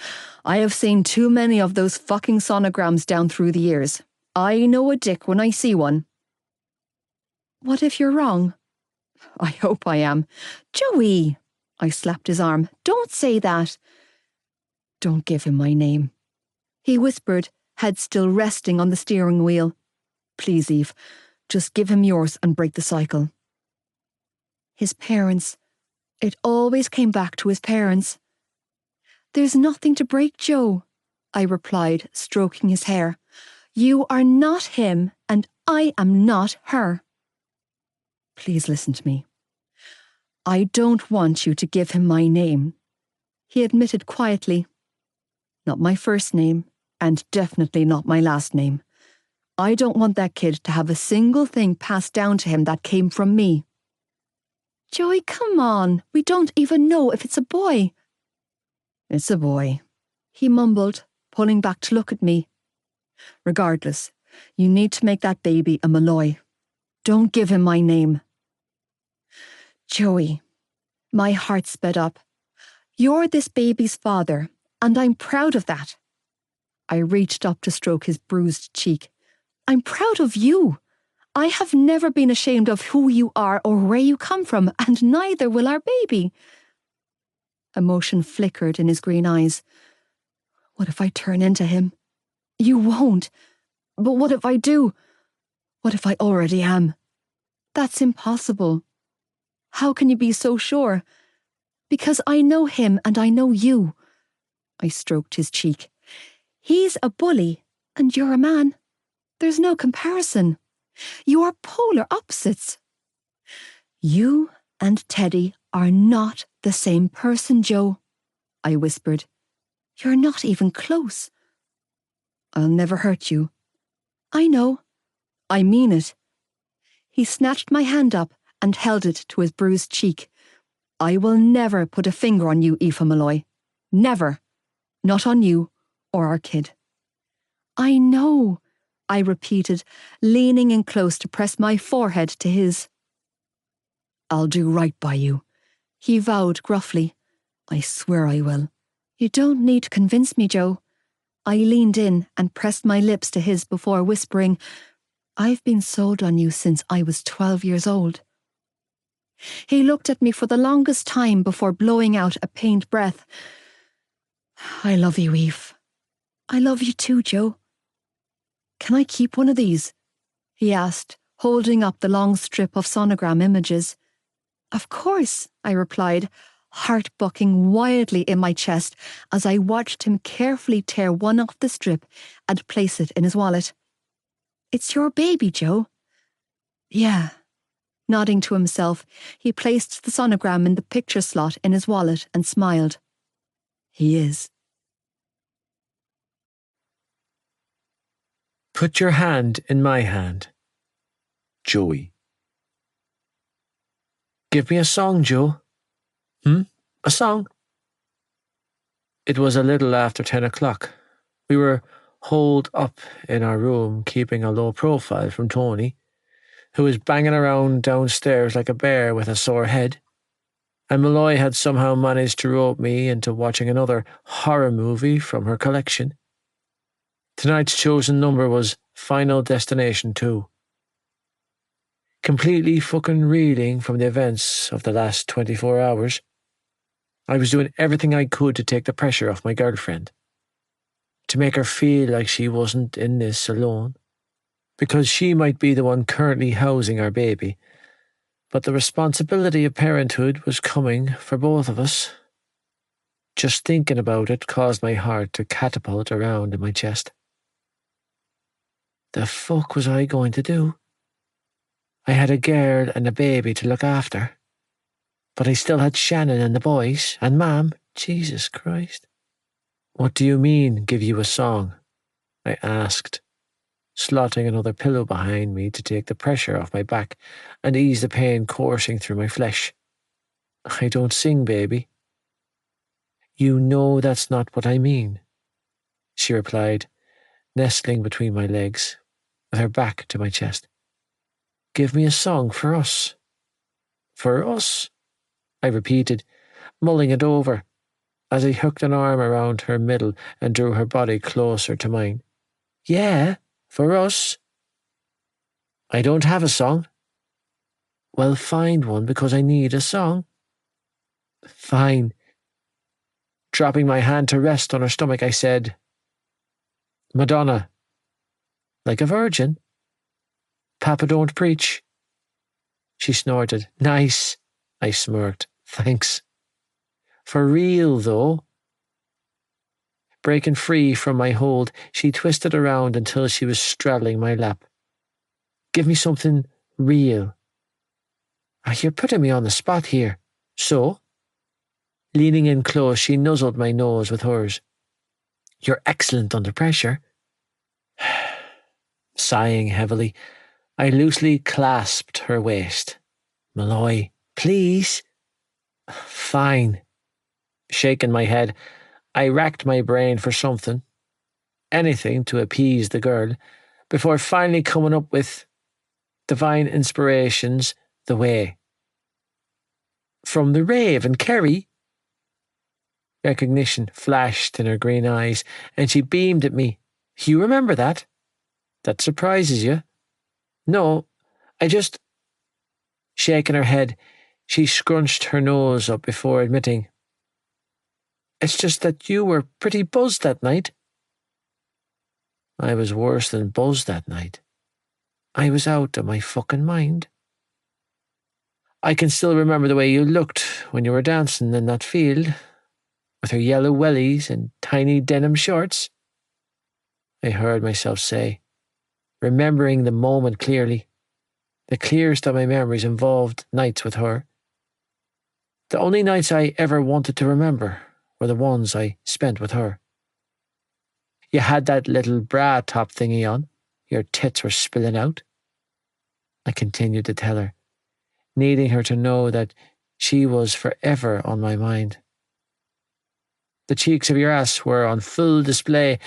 S1: I have seen too many of those fucking sonograms down through the years. I know a dick when I see one. What if you're wrong? I hope I am. Joey! I slapped his arm. Don't say that. Don't give him my name, he whispered, head still resting on the steering wheel. Please, Eve, just give him yours and break the cycle. His parents. It always came back to his parents. There's nothing to break, Joe, I replied, stroking his hair. You are not him, and I am not her. Please listen to me. I don't want you to give him my name, he admitted quietly. Not my first name, and definitely not my last name. I don't want that kid to have a single thing passed down to him that came from me. Joey, come on. We don't even know if it's a boy. It's a boy, he mumbled, pulling back to look at me. Regardless, you need to make that baby a Malloy. Don't give him my name. Joey, my heart sped up. You're this baby's father, and I'm proud of that. I reached up to stroke his bruised cheek. I'm proud of you. I have never been ashamed of who you are or where you come from, and neither will our baby. Emotion flickered in his green eyes. What if I turn into him? You won't. But what if I do? What if I already am? That's impossible. How can you be so sure? Because I know him and I know you. I stroked his cheek. He's a bully and you're a man. There's no comparison. You are polar opposites. You and Teddy are not the same person, Joe, I whispered. You're not even close. I'll never hurt you. I know. I mean it. He snatched my hand up and held it to his bruised cheek. I will never put a finger on you, Aoife Malloy. Never. Not on you or our kid. I know, I repeated, leaning in close to press my forehead to his. I'll do right by you, he vowed gruffly. I swear I will. You don't need to convince me, Joe. I leaned in and pressed my lips to his before whispering, I've been sold on you since I was 12 years old. He looked at me for the longest time before blowing out a pained breath. I love you, Eve. I love you too, Joe. Can I keep one of these? He asked, holding up the long strip of sonogram images. Of course, I replied, heart bucking wildly in my chest as I watched him carefully tear one off the strip and place it in his wallet. It's your baby, Joe. Yeah. Nodding to himself, he placed the sonogram in the picture slot in his wallet and smiled. He is.
S2: Put your hand in my hand.
S3: Joey.
S2: Give me a song, Joe. A song? It was a little after 10 o'clock. We were holed up in our room, keeping a low profile from Tony, who was banging around downstairs like a bear with a sore head. And Malloy had somehow managed to rope me into watching another horror movie from her collection. Tonight's chosen number was Final Destination 2. Completely fucking reeling from the events of the last 24 hours, I was doing everything I could to take the pressure off my girlfriend, to make her feel like she wasn't in this alone, because she might be the one currently housing our baby, but the responsibility of parenthood was coming for both of us. Just thinking about it caused my heart to catapult around in my chest. The fuck was I going to do? I had a girl and a baby to look after, but I still had Shannon and the boys, and Mum. Jesus Christ. What do you mean, give you a song? I asked, slotting another pillow behind me to take the pressure off my back and ease the pain coursing through my flesh. I don't sing, baby. You know that's not what I mean, she replied, nestling between my legs, with her back to my chest. Give me a song for us. For us? I repeated, mulling it over, as I hooked an arm around her middle and drew her body closer to mine. Yeah, for us. I don't have a song. Well, find one, because I need a song. Fine. Dropping my hand to rest on her stomach, I said, Madonna. Like a virgin? Papa don't preach. She snorted. Nice. I smirked. Thanks. For real, though. Breaking free from my hold, she twisted around until she was straddling my lap. Give me something real. You're putting me on the spot here. So? Leaning in close, she nuzzled my nose with hers. You're excellent under pressure. Sighing heavily, I loosely clasped her waist. Malloy, please. Fine. Shaking my head, I racked my brain for something, anything to appease the girl, before finally coming up with Divine Inspiration's The Way. From the rave in Kerry? Recognition flashed in her green eyes, and she beamed at me. You remember that? That surprises you? No, I just... Shaking her head, she scrunched her nose up before admitting, It's just that you were pretty buzzed that night. I was worse than buzzed that night. I was out of my fucking mind. I can still remember the way you looked when you were dancing in that field, with her yellow wellies and tiny denim shorts. I heard myself say, remembering the moment clearly. The clearest of my memories involved nights with her. The only nights I ever wanted to remember were the ones I spent with her. You had that little bra top thingy on. Your tits were spilling out. I continued to tell her, needing her to know that she was forever on my mind. The cheeks of your ass were on full display,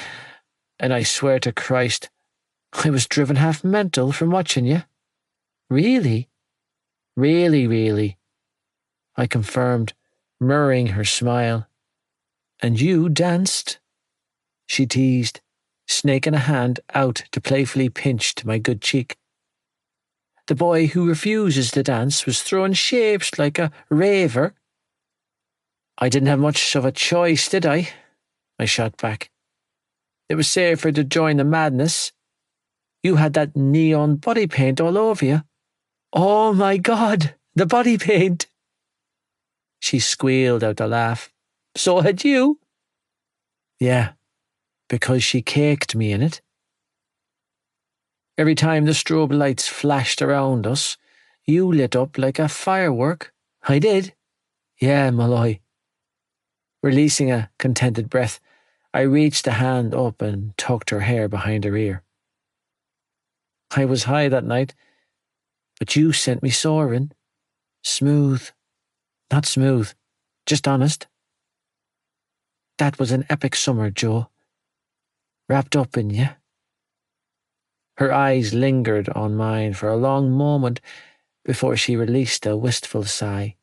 S2: and I swear to Christ, I was driven half mental from watching you. Really? Really, I confirmed, mirroring her smile. And you danced? She teased, snaking a hand out to playfully pinch to my good cheek. The boy who refuses to dance was throwing shapes like a raver. I didn't have much of a choice, did I? I shot back. It was safer to join the madness. You had that neon body paint all over you. Oh my God, the body paint! She squealed out a laugh. So had you? Yeah, because she caked me in it. Every time the strobe lights flashed around us, you lit up like a firework. I did. Yeah, Malloy. Releasing a contented breath, I reached a hand up and tucked her hair behind her ear. I was high that night, but you sent me soaring. Smooth. Not smooth, just honest. That was an epic summer, Joe. Wrapped up in you. Her eyes lingered on mine for a long moment before she released a wistful sigh.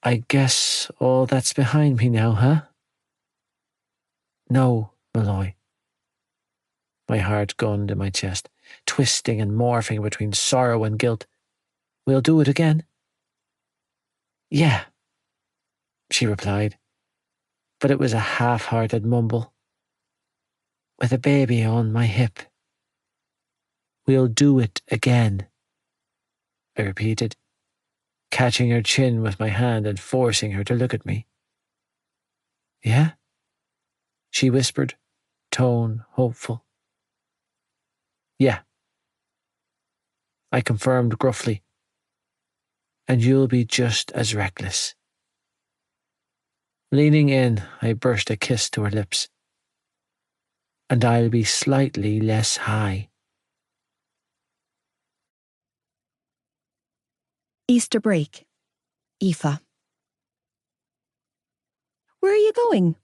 S2: I guess all that's behind me now, huh? No, Malloy. My heart gunned in my chest, twisting and morphing between sorrow and guilt. We'll do it again? Yeah, she replied, but it was a half-hearted mumble. With a baby on my hip. We'll do it again, I repeated, catching her chin with my hand and forcing her to look at me. Yeah? She whispered, tone hopeful. Yeah, I confirmed gruffly. And you'll be just as reckless. Leaning in, I burst a kiss to her lips. And I'll be slightly less high.
S1: Easter break. Aoife. Where are you going?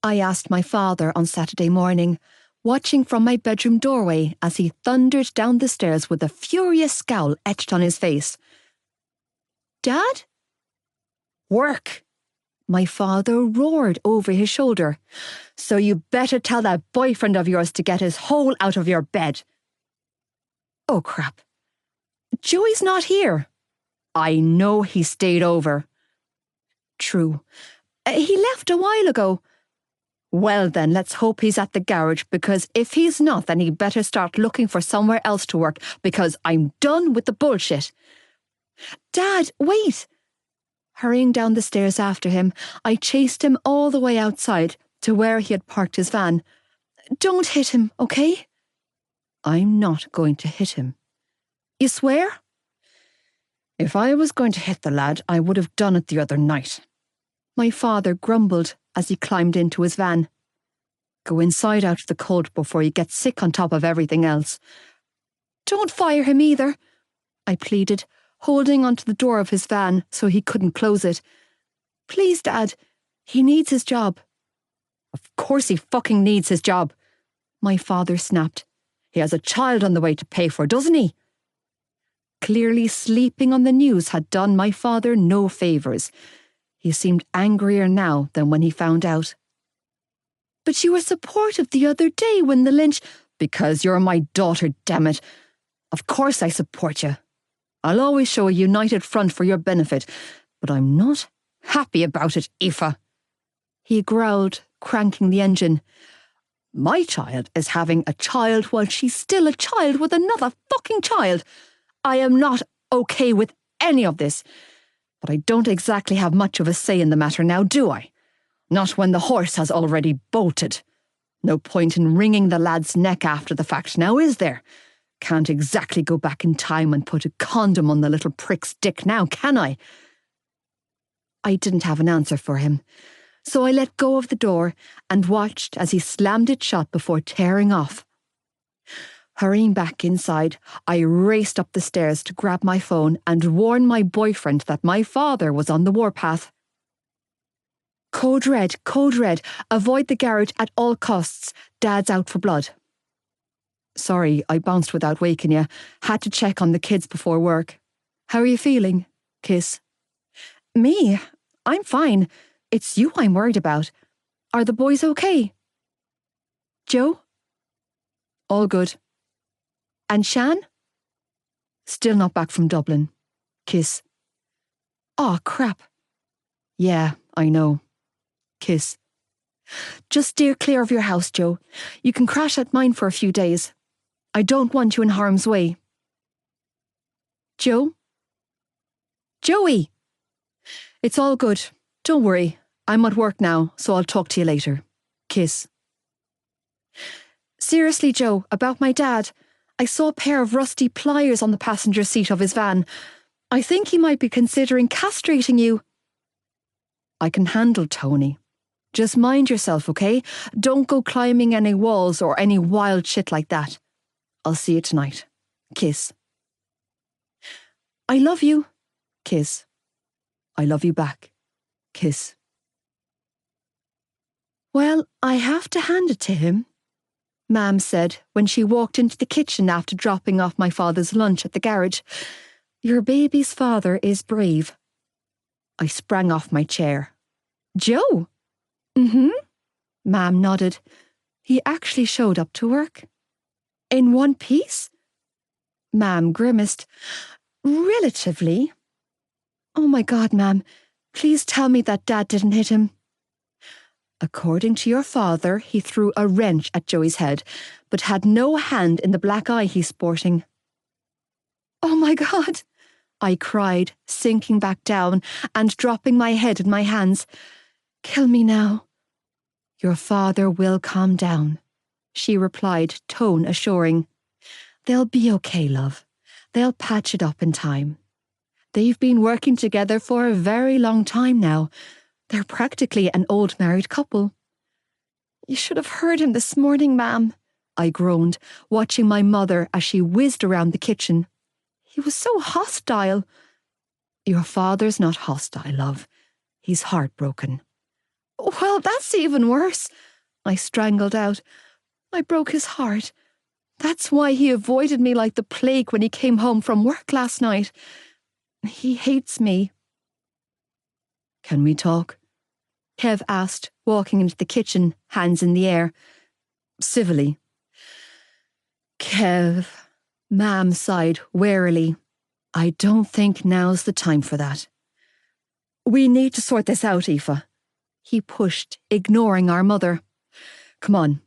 S1: I asked my father on Saturday morning, watching from my bedroom doorway as he thundered down the stairs with a furious scowl etched on his face. Dad? Work. My father roared over his shoulder. So you better tell that boyfriend of yours to get his hole out of your bed. Oh, crap. Joey's not here. I know he stayed over. True. He left a while ago. Well then, let's hope he's at the garage, because if he's not, then he better start looking for somewhere else to work, because I'm done with the bullshit. Dad, wait! Hurrying down the stairs after him, I chased him all the way outside to where he had parked his van. Don't hit him, okay? I'm not going to hit him. You swear? If I was going to hit the lad, I would have done it the other night. My father grumbled as he climbed into his van. Go inside out of the cold before you get sick on top of everything else. Don't fire him either, I pleaded, holding onto the door of his van so he couldn't close it. Please, Dad, he needs his job. Of course he fucking needs his job, my father snapped. He has a child on the way to pay for, doesn't he? Clearly sleeping on the news had done my father no favours. He seemed angrier now than when he found out. But you were supportive the other day when the lynch... Because you're my daughter, damn it. Of course I support you. I'll always show a united front for your benefit, but I'm not happy about it, Aoife. He growled, cranking the engine. My child is having a child while she's still a child with another fucking child. I am not okay with any of this. But I don't exactly have much of a say in the matter now, do I? Not when the horse has already bolted. No point in wringing the lad's neck after the fact now, is there? Can't exactly go back in time and put a condom on the little prick's dick now, can I? I didn't have an answer for him, so I let go of the door and watched as he slammed it shut before tearing off. Hurrying back inside, I raced up the stairs to grab my phone and warn my boyfriend that my father was on the warpath. Code red, avoid the garage at all costs. Dad's out for blood. Sorry, I bounced without waking you. Had to check on the kids before work. How are you feeling? Kiss. Me? I'm fine. It's you I'm worried about. Are the boys okay? Joe? All good. And Shan? Still not back from Dublin. Kiss. Aw, crap. Yeah, I know. Kiss. Just steer clear of your house, Joe. You can crash at mine for a few days. I don't want you in harm's way. Joe? Joey! It's all good. Don't worry. I'm at work now, so I'll talk to you later. Kiss. Seriously, Joe, about my dad. I saw a pair of rusty pliers on the passenger seat of his van. I think he might be considering castrating you. I can handle Tony. Just mind yourself, okay? Don't go climbing any walls or any wild shit like that. I'll see you tonight. Kiss. I love you. Kiss. I love you back. Kiss. Well, I have to hand it to him, Mam said when she walked into the kitchen after dropping off my father's lunch at the garage. Your baby's father is brave. I sprang off my chair. Joe? Mm-hmm. Mam nodded. He actually showed up to work. In one piece? Mam grimaced. Relatively. Oh my God, Mam. Please tell me that Dad didn't hit him. According to your father, he threw a wrench at Joey's head, but had no hand in the black eye he's sporting. Oh my God, I cried, sinking back down and dropping my head in my hands. Kill me now. Your father will calm down, she replied, tone assuring. They'll be okay, love. They'll patch it up in time. They've been working together for a very long time now. They're practically an old married couple. You should have heard him this morning, Ma'am, I groaned, watching my mother as she whizzed around the kitchen. He was so hostile. Your father's not hostile, love. He's heartbroken. Well, that's even worse, I strangled out. I broke his heart. That's why he avoided me like the plague when he came home from work last night. He hates me. Can we talk? Kev asked, walking into the kitchen, hands in the air. Civilly. Kev, Mam sighed warily. I don't think now's the time for that. We need to sort this out, Aoife. He pushed, ignoring our mother. Come on,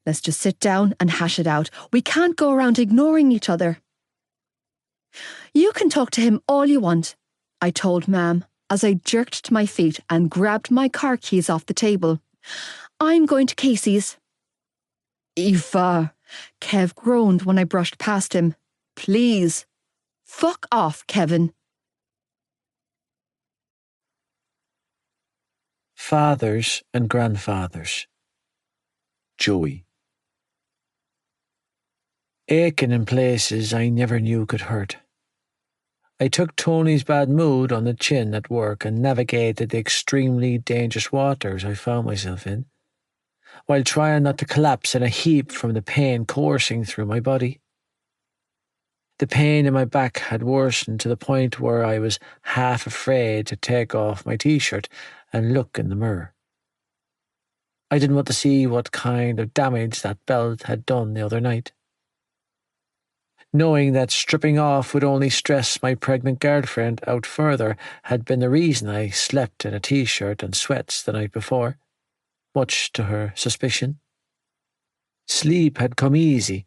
S1: let's just sit down and hash it out. We can't go around ignoring each other. You can talk to him all you want, I told Mam, as I jerked to my feet and grabbed my car keys off the table. I'm going to Casey's. Aoife, Kev groaned when I brushed past him. Please. Fuck off, Kevin.
S2: Fathers and grandfathers.
S3: Joey.
S2: Aching in places I never knew could hurt. I took Tony's bad mood on the chin at work and navigated the extremely dangerous waters I found myself in, while trying not to collapse in a heap from the pain coursing through my body. The pain in my back had worsened to the point where I was half afraid to take off my t-shirt and look in the mirror. I didn't want to see what kind of damage that belt had done the other night. Knowing that stripping off would only stress my pregnant girlfriend out further had been the reason I slept in a t-shirt and sweats the night before, much to her suspicion. Sleep had come easy,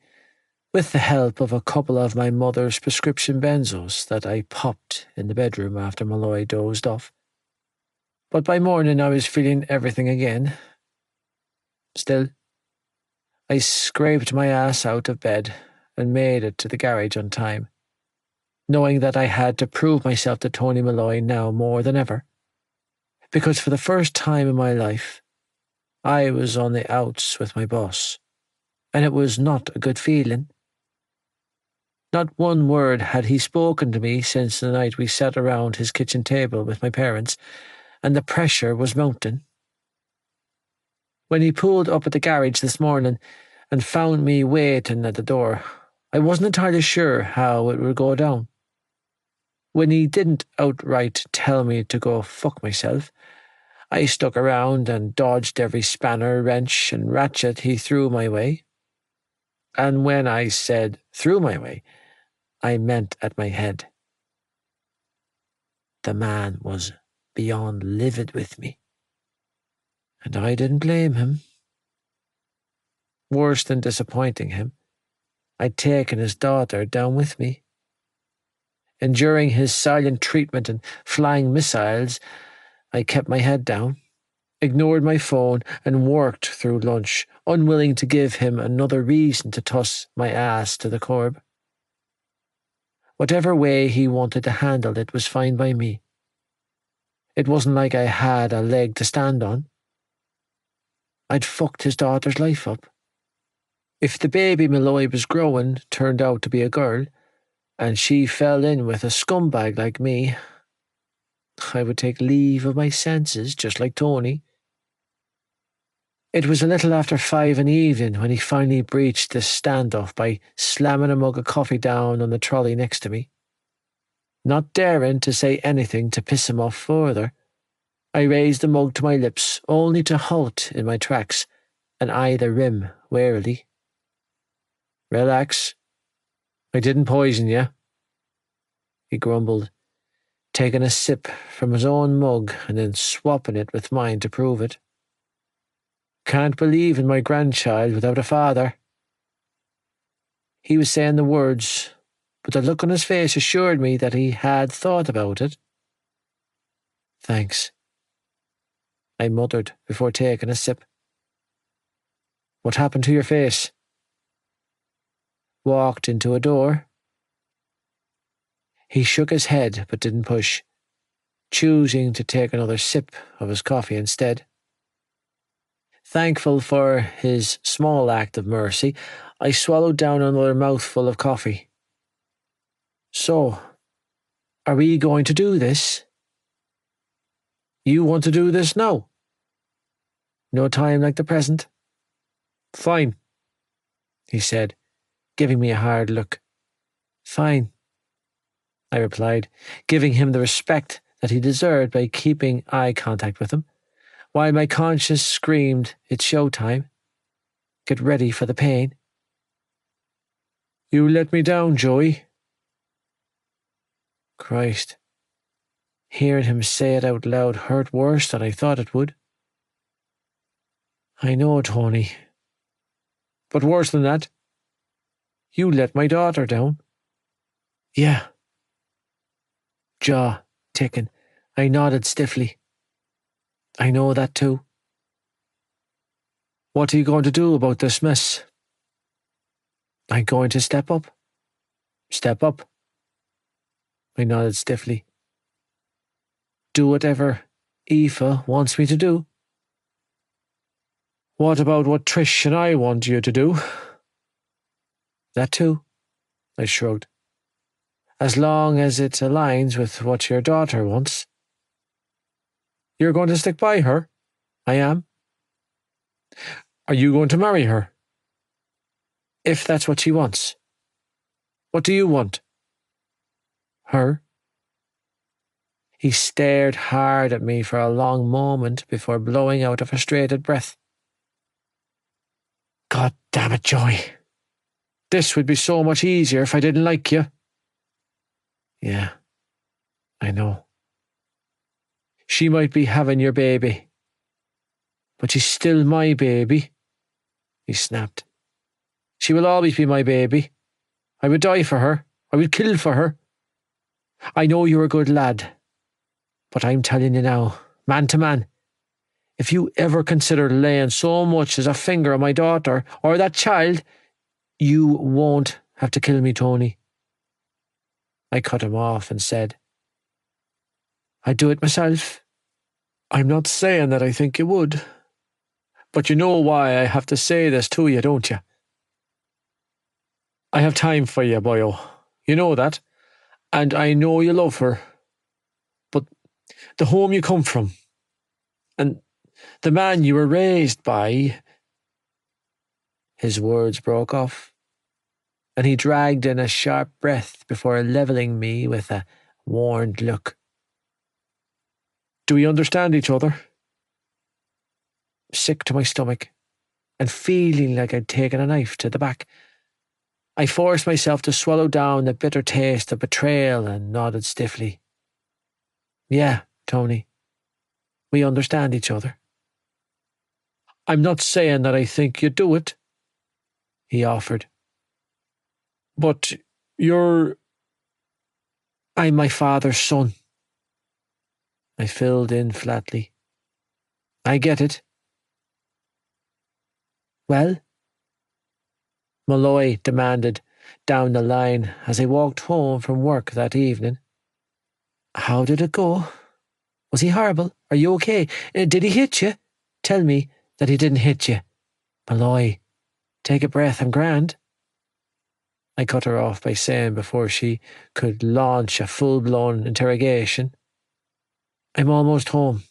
S2: with the help of a couple of my mother's prescription benzos that I popped in the bedroom after Malloy dozed off. But by morning I was feeling everything again. Still, I scraped my ass out of bed and made it to the garage on time, knowing that I had to prove myself to Tony Malloy now more than ever, because for the first time in my life, I was on the outs with my boss, and it was not a good feeling. Not one word had he spoken to me since the night we sat around his kitchen table with my parents, and the pressure was mounting. When he pulled up at the garage this morning and found me waiting at the door, I wasn't entirely sure how it would go down. When he didn't outright tell me to go fuck myself, I stuck around and dodged every spanner, wrench and ratchet he threw my way. And when I said threw my way, I meant at my head. The man was beyond livid with me, and I didn't blame him. Worse than disappointing him, I'd taken his daughter down with me. Enduring his silent treatment and flying missiles, I kept my head down, ignored my phone, and worked through lunch, unwilling to give him another reason to toss my ass to the curb. Whatever way he wanted to handle it was fine by me. It wasn't like I had a leg to stand on. I'd fucked his daughter's life up. If the baby Malloy was growing turned out to be a girl, and she fell in with a scumbag like me, I would take leave of my senses, just like Tony. It was a little after 5 in the evening when he finally breached this standoff by slamming a mug of coffee down on the trolley next to me. Not daring to say anything to piss him off further, I raised the mug to my lips, only to halt in my tracks and eye the rim warily. "Relax. I didn't poison you," he grumbled, taking a sip from his own mug and then swapping it with mine to prove it. "Can't believe in my grandchild without a father." He was saying the words, but the look on his face assured me that he had thought about it. "Thanks," I muttered before taking a sip. "What happened to your face?" Walked into a door. He shook his head but didn't push, choosing to take another sip of his coffee instead. Thankful for his small act of mercy, I swallowed down another mouthful of coffee. "So, are we going to do this? You want to do this now? No time like the present?" "Fine," he said, giving me a hard look. "Fine," I replied, giving him the respect that he deserved by keeping eye contact with him, while my conscience screamed it's showtime. Get ready for the pain. "You let me down, Joey." Christ. Hearing him say it out loud hurt worse than I thought it would. "I know, Tony. But worse than that, you let my daughter down." "Yeah." Jaw ticking, I nodded stiffly. "I know that too." "What are you going to do about this mess?" "I'm going to step up." "Step up?" I nodded stiffly. "Do whatever Aoife wants me to do." "What about what Trish and I want you to do?" "That too," I shrugged. "As long as it aligns with what your daughter wants." "You're going to stick by her?" "I am." "Are you going to marry her?" "If that's what she wants." "What do you want?" "Her." He stared hard at me for a long moment before blowing out a frustrated breath. "God damn it, Joey. This would be so much easier if I didn't like you." "Yeah, I know. She might be having your baby, but she's still my baby," he snapped. "She will always be my baby. I would die for her. I would kill for her. I know you're a good lad, but I'm telling you now, man to man, if you ever consider laying so much as a finger on my daughter or that child, you won't have to kill me, Tony." I cut him off and said, "I'd do it myself." "I'm not saying that I think you would, but you know why I have to say this to you, don't you? I have time for you, boyo. You know that, and I know you love her. But the home you come from, and the man you were raised by—" His words broke off, and he dragged in a sharp breath before levelling me with a warned look. "Do we understand each other?" Sick to my stomach, and feeling like I'd taken a knife to the back, I forced myself to swallow down the bitter taste of betrayal and nodded stiffly. "Yeah, Tony, we understand each other." "I'm not saying that I think you'd do it," he offered. "But you're—" "I'm my father's son," I filled in flatly. "I get it." "Well?" Malloy demanded down the line as I walked home from work that evening. "How did it go? Was he horrible? Are you okay? Did he hit you? Tell me that he didn't hit you. Malloy, Take a breath, I'm grand. I cut her off by saying before she could launch a full-blown interrogation, I'm almost home.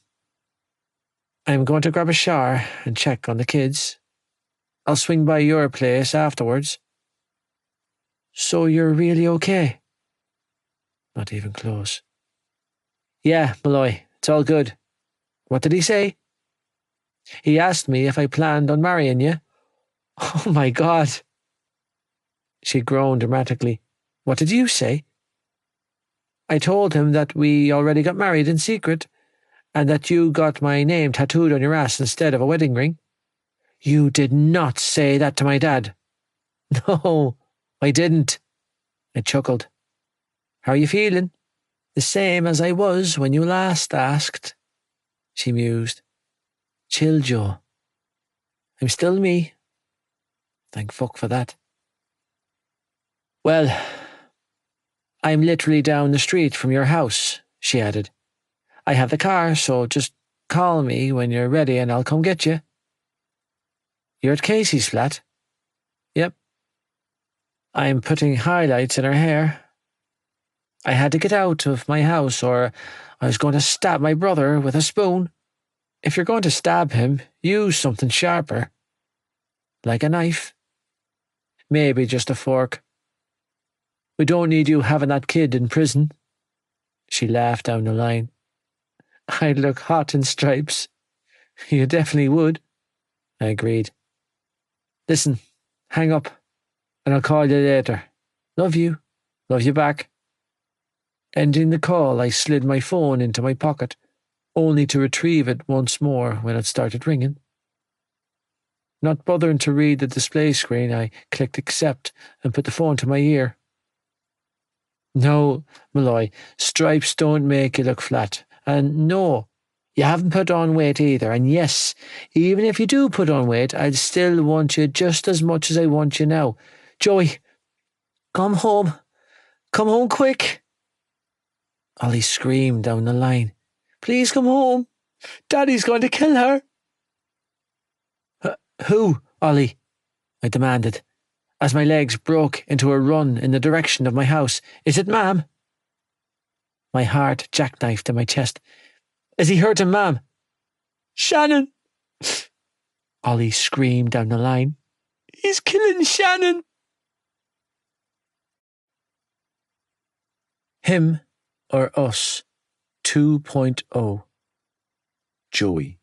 S2: I'm going to grab a shower and check on the kids. I'll swing by your place afterwards. So you're really okay? Not even close. Yeah, Malloy, it's all good. What did he say? He asked me if I planned on marrying you. Oh my God. She groaned dramatically. What did you say? I told him that we already got married in secret, and that you got my name tattooed on your ass instead of a wedding ring. You did not say that to my dad. No, I didn't. I chuckled. How are you feeling? The same as I was when you last asked, she mused. Chill, Joe. I'm still me. Thank fuck for that. Well, I'm literally down the street from your house, she added. I have the car, so just call me when you're ready and I'll come get you. You're at Casey's flat? Yep. I'm putting highlights in her hair. I had to get out of my house or I was going to stab my brother with a spoon. If you're going to stab him, use something sharper. Like a knife. Maybe just a fork. We don't need you having that kid in prison. She laughed down the line. I'd look hot in stripes. You definitely would. I agreed. Listen, hang up, and I'll call you later. Love you. Love you back. Ending the call, I slid my phone into my pocket, only to retrieve it once more when it started ringing. Not bothering to read the display screen, I clicked accept and put the phone to my ear. No, Malloy, stripes don't make you look flat. And no, you haven't put on weight either. And yes, even if you do put on weight, I'd still want you just as much as I want you now. Joey, come home. Come home quick. Ollie screamed down the line. Please come home. Daddy's going to kill her. Who, Ollie? I demanded, as my legs broke into a run in the direction of my house. Is it Mam? My heart jackknifed in my chest. Is he hurting Mam? Shannon! Ollie screamed down the line. He's killing Shannon! Him or Us 2.0.
S3: Joey.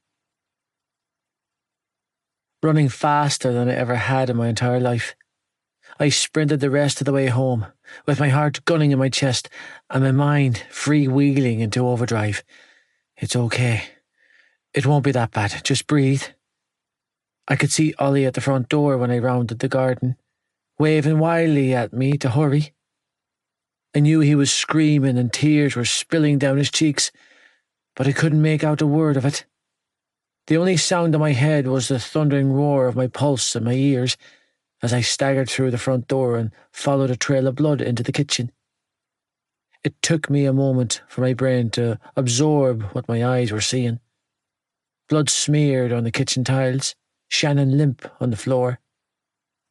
S2: Running faster than I ever had in my entire life. I sprinted the rest of the way home, with my heart gunning in my chest and my mind freewheeling into overdrive. It's okay. It won't be that bad. Just breathe. I could see Ollie at the front door when I rounded the garden, waving wildly at me to hurry. I knew he was screaming and tears were spilling down his cheeks, but I couldn't make out a word of it. The only sound in my head was the thundering roar of my pulse in my ears as I staggered through the front door and followed a trail of blood into the kitchen. It took me a moment for my brain to absorb what my eyes were seeing. Blood smeared on the kitchen tiles, Shannon limp on the floor,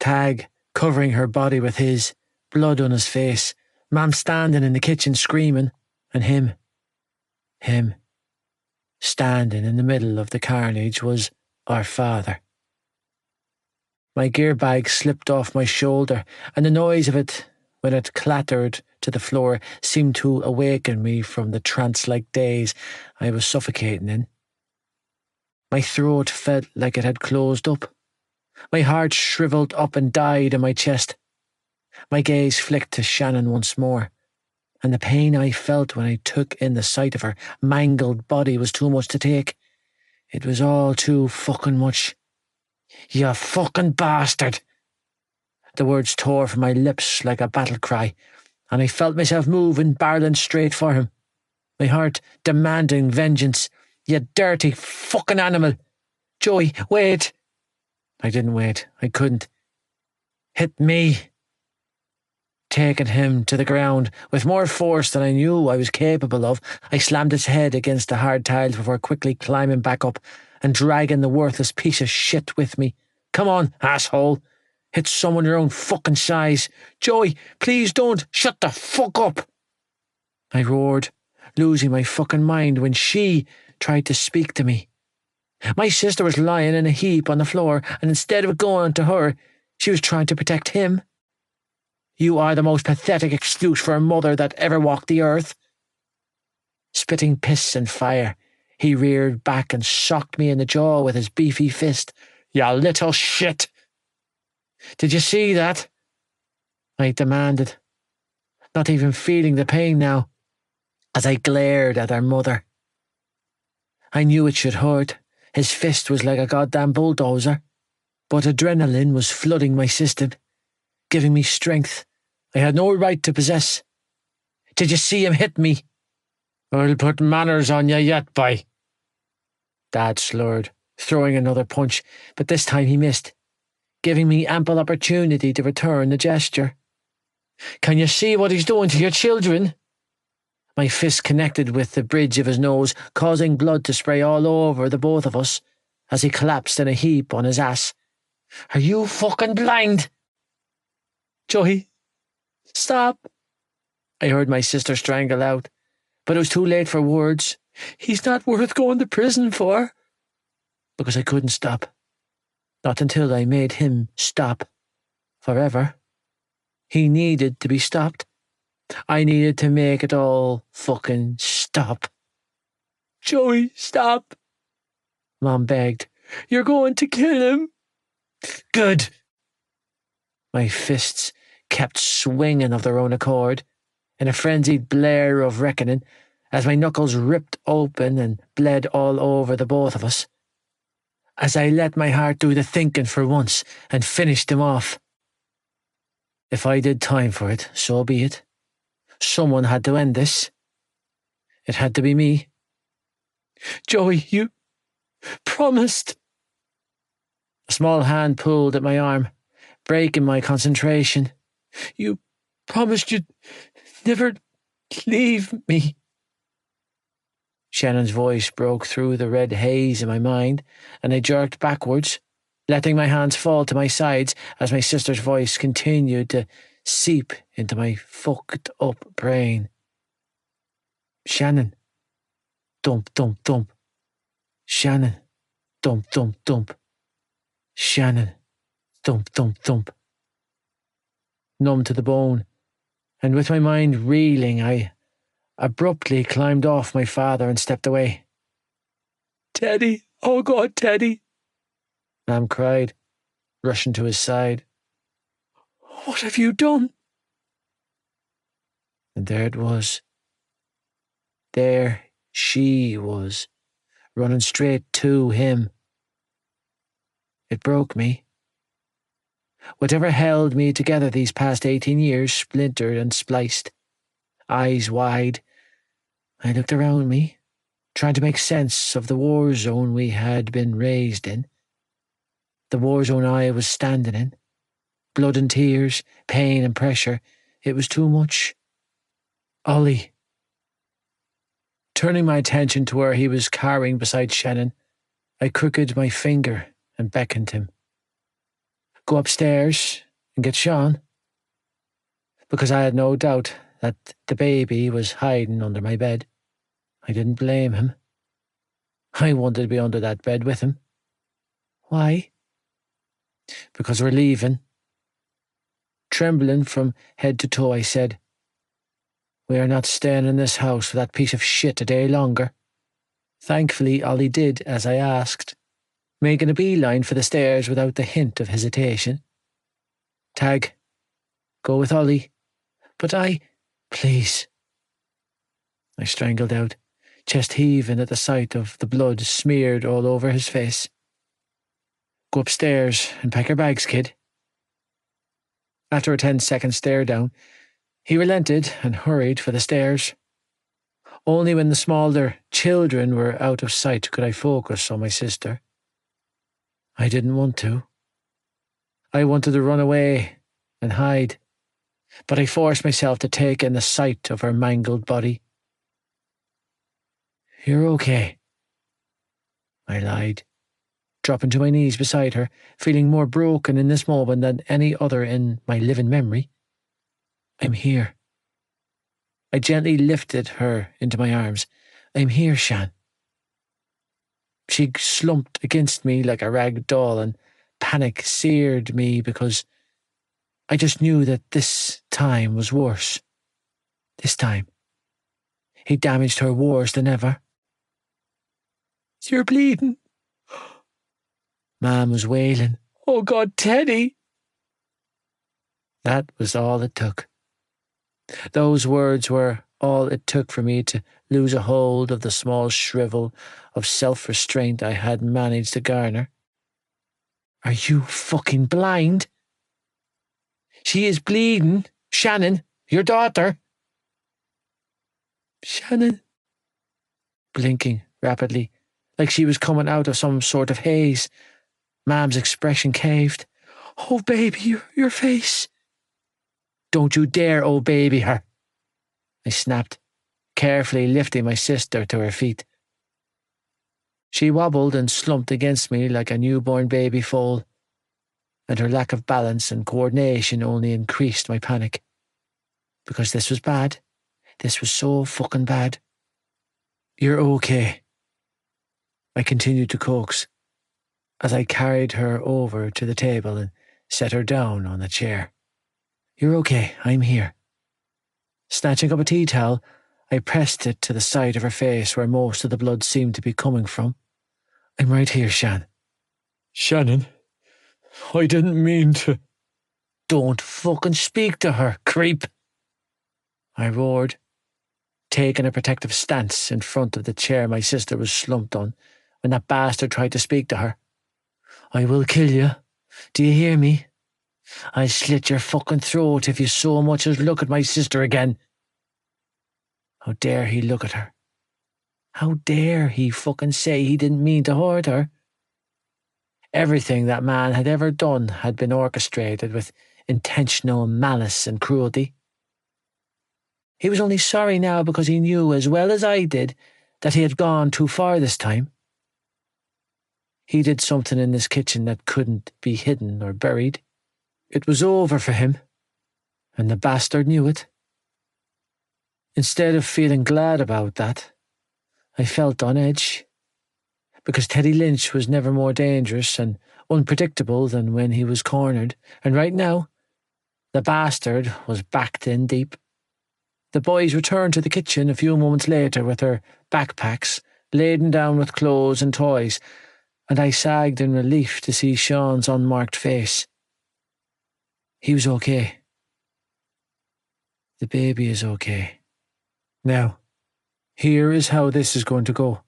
S2: Tag covering her body with his, blood on his face, Mam standing in the kitchen screaming, and him, standing in the middle of the carnage, was our father. My gear bag slipped off my shoulder, and the noise of it, when it clattered to the floor, seemed to awaken me from the trance-like daze I was suffocating in. My throat felt like it had closed up. My heart shriveled up and died in my chest. My gaze flicked to Shannon once more, and the pain I felt when I took in the sight of her mangled body was too much to take. It was all too fucking much. You fucking bastard! The words tore from my lips like a battle cry, and I felt myself moving, barreling straight for him, my heart demanding vengeance. You dirty fucking animal! Joey, wait! I didn't wait. I couldn't. Hit me! Taking him to the ground with more force than I knew I was capable of, I slammed his head against the hard tiles before quickly climbing back up and dragging the worthless piece of shit with me. Come on, asshole! Hit someone your own fucking size. Joey, please don't. Shut the fuck up. I roared, losing my fucking mind when she tried to speak to me. My sister was lying in a heap on the floor, and instead of going to her, she was trying to protect him. You are the most pathetic excuse for a mother that ever walked the earth. Spitting piss and fire, he reared back and socked me in the jaw with his beefy fist. You little shit! Did you see that? I demanded, not even feeling the pain now, as I glared at our mother. I knew it should hurt. His fist was like a goddamn bulldozer, but adrenaline was flooding my system, giving me strength I had no right to possess. Did you see him hit me? I'll put manners on you yet, boy. Dad slurred, throwing another punch, but this time he missed, giving me ample opportunity to return the gesture. Can you see what he's doing to your children? My fist connected with the bridge of his nose, causing blood to spray all over the both of us as he collapsed in a heap on his ass. Are you fucking blind? Joey, stop. I heard my sister strangle out, but it was too late for words. He's not worth going to prison for. Because I couldn't stop. Not until I made him stop. Forever. He needed to be stopped. I needed to make it all fucking stop. Joey, stop. Mom begged. You're going to kill him. Good. My fists kept swinging of their own accord, in a frenzied blare of reckoning, as my knuckles ripped open and bled all over the both of us. As I let my heart do the thinking for once and finished him off. If I did time for it, so be it. Someone had to end this. It had to be me. Joey, you promised. A small hand pulled at my arm, breaking my concentration. You promised you'd never leave me. Shannon's voice broke through the red haze in my mind, and I jerked backwards, letting my hands fall to my sides as my sister's voice continued to seep into my fucked up brain. Shannon. Dump, dump, dump. Shannon. Dump, dump, dump. Shannon. Dump, dump, dump. Numb to the bone, and with my mind reeling, I abruptly climbed off my father and stepped away. Teddy, oh God, Teddy, Mam cried, rushing to his side. What have you done? And there it was. There she was, running straight to him. It broke me. Whatever held me together these past 18 years splintered and spliced. Eyes wide, I looked around me, trying to make sense of the war zone we had been raised in. The war zone I was standing in. Blood and tears, pain and pressure. It was too much. Ollie. Turning my attention to where he was cowering beside Shannon, I crooked my finger and beckoned him. Go upstairs and get Sean. Because I had no doubt that the baby was hiding under my bed. I didn't blame him. I wanted to be under that bed with him. Why? Because we're leaving. Trembling from head to toe, I said, We are not staying in this house for that piece of shit a day longer. Thankfully, Ollie did as I asked, making a beeline for the stairs without the hint of hesitation. Tag, go with Ollie. But please. I strangled out, chest heaving at the sight of the blood smeared all over his face. Go upstairs and pack your bags, kid. After a 10-second stare down, he relented and hurried for the stairs. Only when the smaller children were out of sight could I focus on my sister. I didn't want to. I wanted to run away and hide, but I forced myself to take in the sight of her mangled body. You're okay, I lied, dropping to my knees beside her, feeling more broken in this moment than any other in my living memory. I'm here. I gently lifted her into my arms. I'm here, Shan. She slumped against me like a rag doll, and panic seared me because I just knew that this time was worse. This time, he damaged her worse than ever. You're bleeding. Mom was wailing. Oh God, Teddy! That was all it took. Those words were all it took for me to lose a hold of the small shrivel of self-restraint I had managed to garner. Are you fucking blind? She is bleeding. Shannon, your daughter. Shannon. Blinking rapidly, like she was coming out of some sort of haze. Mam's expression caved. Oh, baby, your face. Don't you dare, oh, baby her. I snapped, carefully lifting my sister to her feet. She wobbled and slumped against me like a newborn baby foal, and her lack of balance and coordination only increased my panic. Because this was bad. This was so fucking bad. You're okay, I continued to coax, as I carried her over to the table and set her down on the chair. You're okay, I'm here. Snatching up a tea towel, I pressed it to the side of her face where most of the blood seemed to be coming from. I'm right here, Shan. Shannon, I didn't mean to. Don't fucking speak to her, creep, I roared, taking a protective stance in front of the chair my sister was slumped on when that bastard tried to speak to her. I will kill you. Do you hear me? I'll slit your fucking throat if you so much as look at my sister again. How dare he look at her? How dare he fucking say he didn't mean to hurt her? Everything that man had ever done had been orchestrated with intentional malice and cruelty. He was only sorry now because he knew as well as I did that he had gone too far this time. He did something in this kitchen that couldn't be hidden or buried. It was over for him, and the bastard knew it. Instead of feeling glad about that, I felt on edge, because Teddy Lynch was never more dangerous and unpredictable than when he was cornered, and right now, the bastard was backed in deep. The boys returned to the kitchen a few moments later with their backpacks laden down with clothes and toys, and I sagged in relief to see Sean's unmarked face. He was okay. The baby is okay. Now, here is how this is going to go,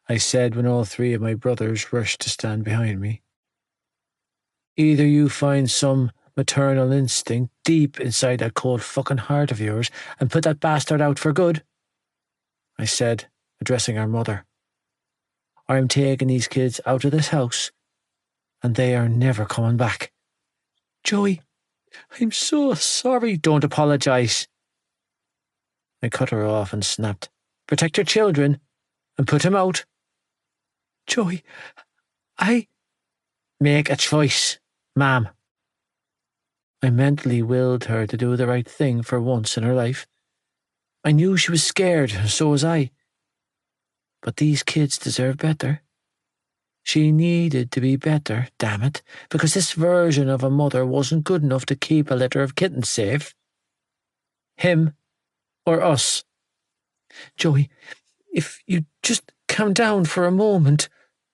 S2: I said when all three of my brothers rushed to stand behind me. Either you find some maternal instinct deep inside that cold fucking heart of yours and put that bastard out for good, I said, addressing our mother. Or I'm taking these kids out of this house, and they are never coming back. Joey, I'm so sorry. Don't apologise. I cut her off and snapped. Protect your children and put him out. Joey, I... Make a choice, ma'am. I mentally willed her to do the right thing for once in her life. I knew she was scared, and so was I. But these kids deserve better. She needed to be better, damn it, because this version of a mother wasn't good enough to keep a litter of kittens safe. Him or us. Joey, if you just calm down for a moment,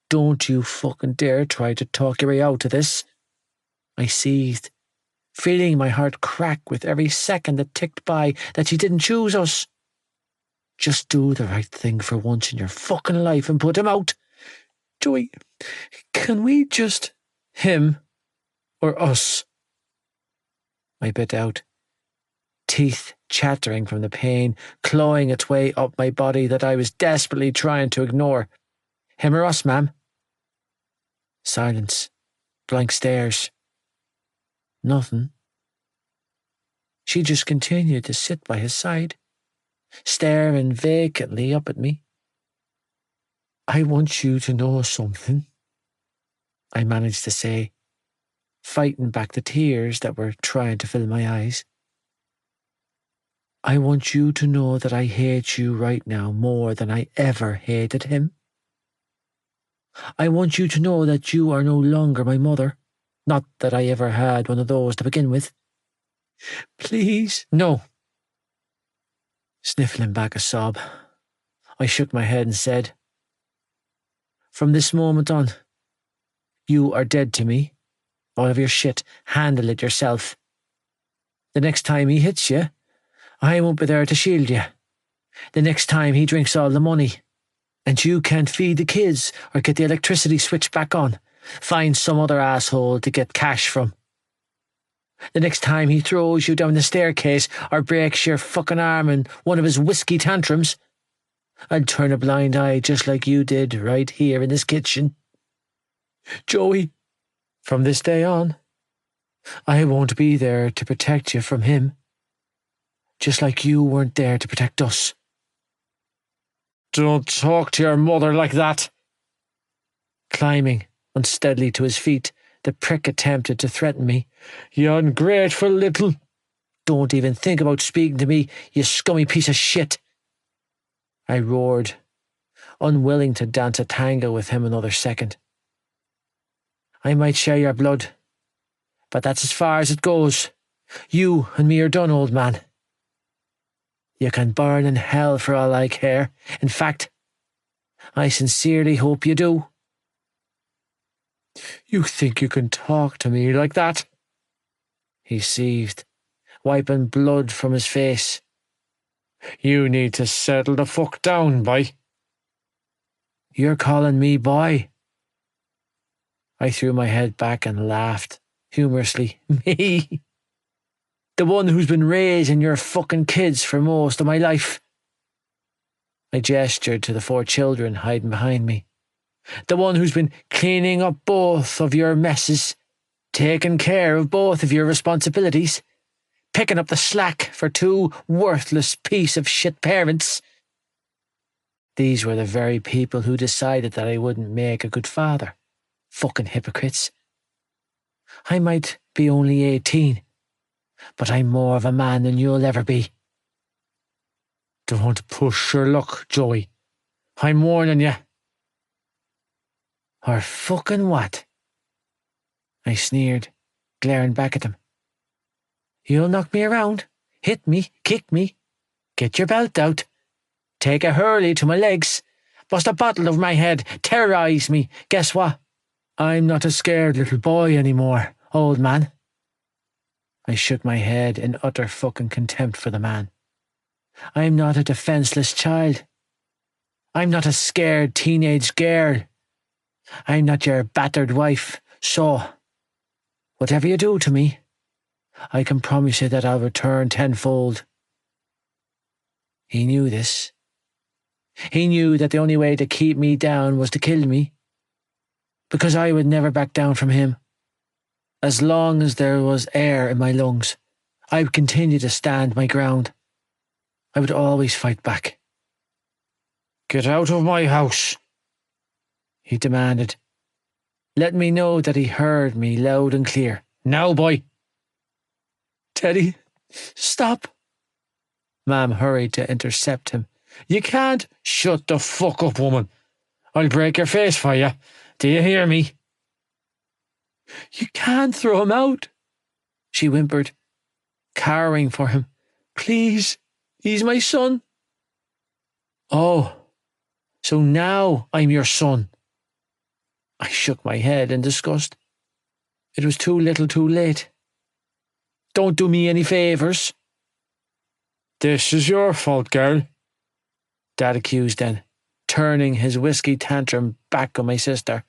S2: don't you fucking dare try to talk your way out of this. I seethed, feeling my heart crack with every second that ticked by that she didn't choose us. Just do the right thing for once in your fucking life and put him out. Joey, can we just... Him or us? I bit out, teeth chattering from the pain, clawing its way up my body that I was desperately trying to ignore. Him or us, ma'am? Silence. Blank stares. Nothing. She just continued to sit by his side, staring vacantly up at me. I want you to know something, I managed to say, fighting back the tears that were trying to fill my eyes. I want you to know that I hate you right now more than I ever hated him. I want you to know that you are no longer my mother. Not that I ever had one of those to begin with. Please, no. Sniffling back a sob, I shook my head and said, from this moment on, you are dead to me. All of your shit, handle it yourself. The next time he hits you, I won't be there to shield you. The next time he drinks all the money, and you can't feed the kids or get the electricity switched back on, find some other asshole to get cash from. The next time he throws you down the staircase or breaks your fucking arm in one of his whiskey tantrums, I'd turn a blind eye just like you did right here in this kitchen. Joey, from this day on, I won't be there to protect you from him, just like you weren't there to protect us. Don't talk to your mother like that. Climbing unsteadily to his feet, the prick attempted to threaten me. You ungrateful little... Don't even think about speaking to me, you scummy piece of shit. I roared, unwilling to dance a tango with him another second. I might share your blood, but that's as far as it goes. You and me are done, old man. You can burn in hell for all I care. In fact, I sincerely hope you do. You think you can talk to me like that? He seethed, wiping blood from his face. You need to settle the fuck down, boy. You're calling me boy? I threw my head back and laughed, humorously. Me? The one who's been raising your fucking kids for most of my life. I gestured to the 4 children hiding behind me. The one who's been cleaning up both of your messes, taking care of both of your responsibilities, picking up the slack for 2 worthless piece of shit parents. These were the very people who decided that I wouldn't make a good father. Fucking hypocrites. I might be only 18, but I'm more of a man than you'll ever be. Don't push your luck, Joey. I'm warning you. Or fucking what? I sneered, glaring back at him. You'll knock me around, hit me, kick me, get your belt out, take a hurley to my legs, bust a bottle over my head, terrorise me. Guess what? I'm not a scared little boy anymore, old man. I shook my head in utter fucking contempt for the man. I'm not a defenseless child. I'm not a scared teenage girl. I'm not your battered wife, so whatever you do to me, I can promise you that I'll return tenfold. He knew this. He knew that the only way to keep me down was to kill me, because I would never back down from him. As long as there was air in my lungs, I would continue to stand my ground. I would always fight back. Get out of my house, he demanded, letting me know that he heard me loud and clear. Now, boy. Teddy, stop. Ma'am hurried to intercept him. You can't. Shut the fuck up, woman. I'll break your face for you. Do you hear me? You can't throw him out, she whimpered, cowering for him. Please, he's my son. Oh, so now I'm your son. I shook my head in disgust. It was too little too late. Don't do me any favours. This is your fault, girl, Dad accused then, turning his whiskey tantrum back on my sister.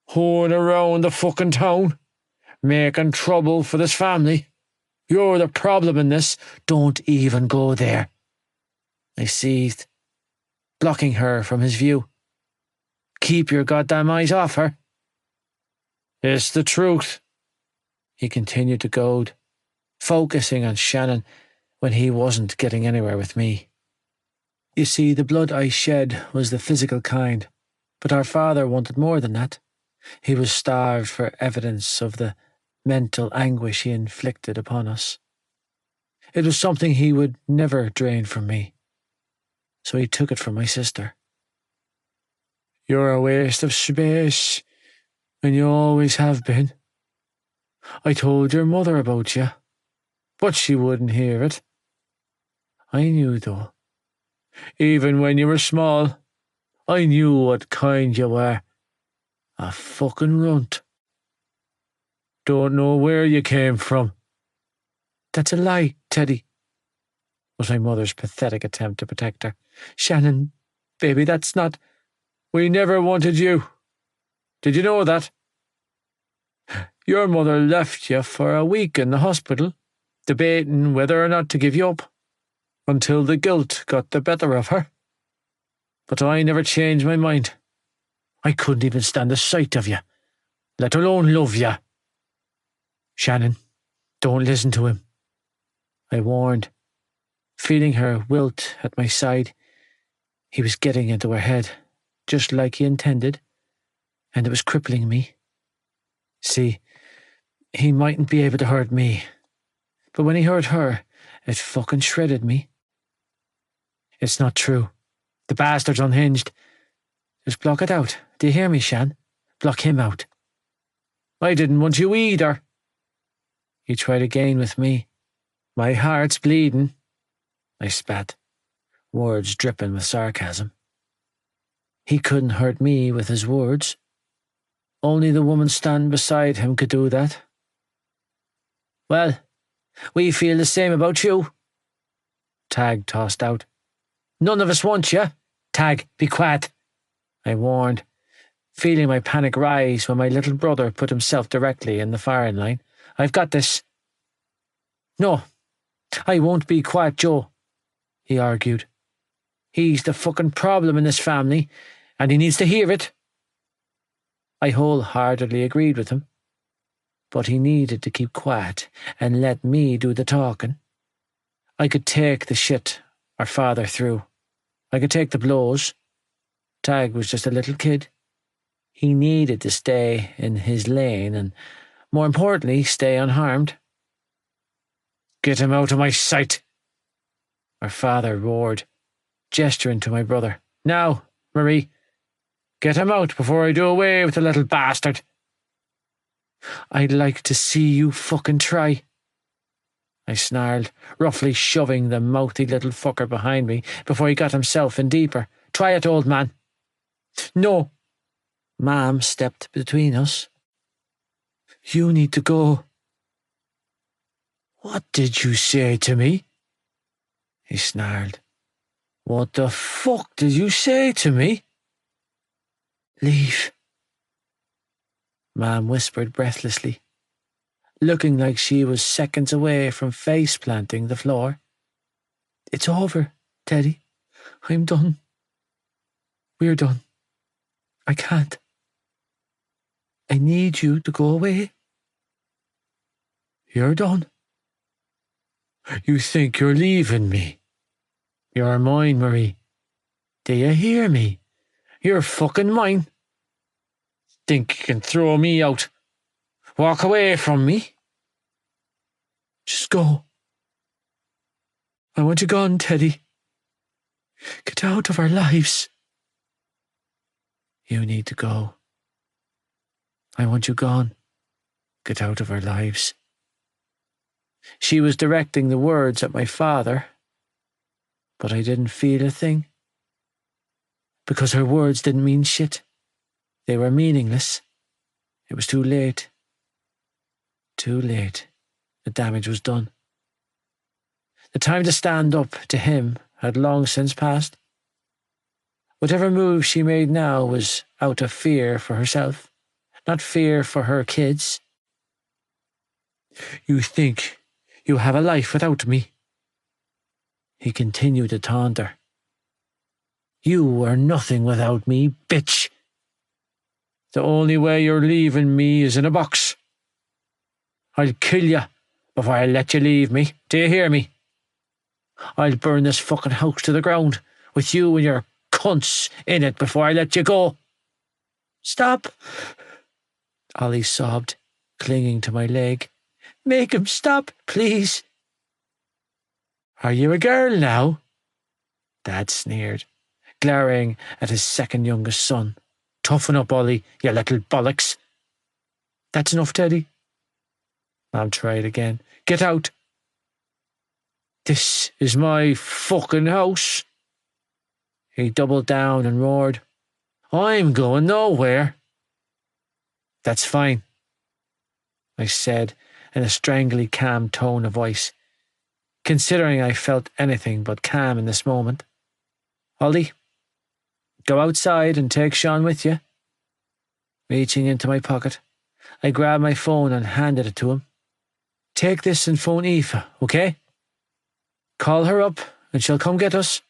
S2: Hoeing around the fucking town, making trouble for this family. You're the problem in this. Don't even go there. I seethed, blocking her from his view. Keep your goddamn eyes off her. It's the truth, he continued to goad, focusing on Shannon when he wasn't getting anywhere with me. You see, the blood I shed was the physical kind, but our father wanted more than that. He was starved for evidence of the mental anguish he inflicted upon us. It was something he would never drain from me, so he took it from my sister. "You're a waste of space, and you always have been. I told your mother about you, but she wouldn't hear it. I knew, though. Even when you were small, I knew what kind you were. A fucking runt. Don't know where you came from." "That's a lie, Teddy," was my mother's pathetic attempt to protect her. "Shannon, baby, that's not—" "We never wanted you. Did you know that? Your mother left you for a week in the hospital, debating whether or not to give you up, until the guilt got the better of her. But I never changed my mind. I couldn't even stand the sight of you, let alone love you." "Shannon, don't listen to him," I warned, feeling her wilt at my side. He was getting into her head, just like he intended, and it was crippling me. See, he mightn't be able to hurt me, but when he hurt her, it fucking shredded me. "It's not true. The bastard's unhinged. Just block it out. Do you hear me, Shan? Block him out." "I didn't want you either." He tried again with me. "My heart's bleeding," I spat, words dripping with sarcasm. He couldn't hurt me with his words. Only the woman standing beside him could do that. "Well, we feel the same about you," Tag tossed out. "None of us want you. Tag, be quiet," I warned, feeling my panic rise when my little brother put himself directly in the firing line. "I've got this." "No, I won't be quiet, Joe," he argued. "He's the fucking problem in this family, and he needs to hear it." I wholeheartedly agreed with him, but he needed to keep quiet and let me do the talking. I could take the shit our father threw. I could take the blows. Tag was just a little kid. He needed to stay in his lane and, more importantly, stay unharmed. "Get him out of my sight," our father roared, gesturing to my brother. "Now, Marie, get him out before I do away with the little bastard." "I'd like to see you fucking try," I snarled, roughly shoving the mouthy little fucker behind me before he got himself in deeper. "Try it, old man." "No." Mom stepped between us. "You need to go." "What did you say to me?" he snarled. "What the fuck did you say to me?" "Leave," Mom whispered breathlessly, looking like she was seconds away from face-planting the floor. "It's over, Teddy. I'm done. We're done. I can't. I need you to go away." "You're done? You think you're leaving me? You're mine, Marie. Do you hear me? You're fucking mine. Think you can throw me out? Walk away from me? Just go. I want you gone, Teddy. Get out of our lives." "You need to go. I want you gone. Get out of our lives." She was directing the words at my father, but I didn't feel a thing. Because her words didn't mean shit. They were meaningless. It was too late. Too late. The damage was done. The time to stand up to him had long since passed. Whatever move she made now was out of fear for herself, not fear for her kids. "You think you have a life without me?" he continued to taunt her. "You are nothing without me, bitch. The only way you're leaving me is in a box. I'll kill you before I let you leave me. Do you hear me? I'll burn this fucking house to the ground with you and your cunts in it before I let you go." "Stop. Ollie sobbed, clinging to my leg. Make him stop, please. Are you a girl now? Dad sneered, glaring at his second youngest son. Toughen up, Ollie, you little bollocks. That's enough, Teddy. Mom tried again. Get out. This is my fucking house. He doubled down and roared. I'm going nowhere. That's fine, I said in a strangely calm tone of voice, considering I felt anything but calm in this moment. Ollie, go outside and take Sean with you. Reaching into my pocket, I grabbed my phone and handed it to him. Take this and phone Aoife, okay? Call her up and she'll come get us.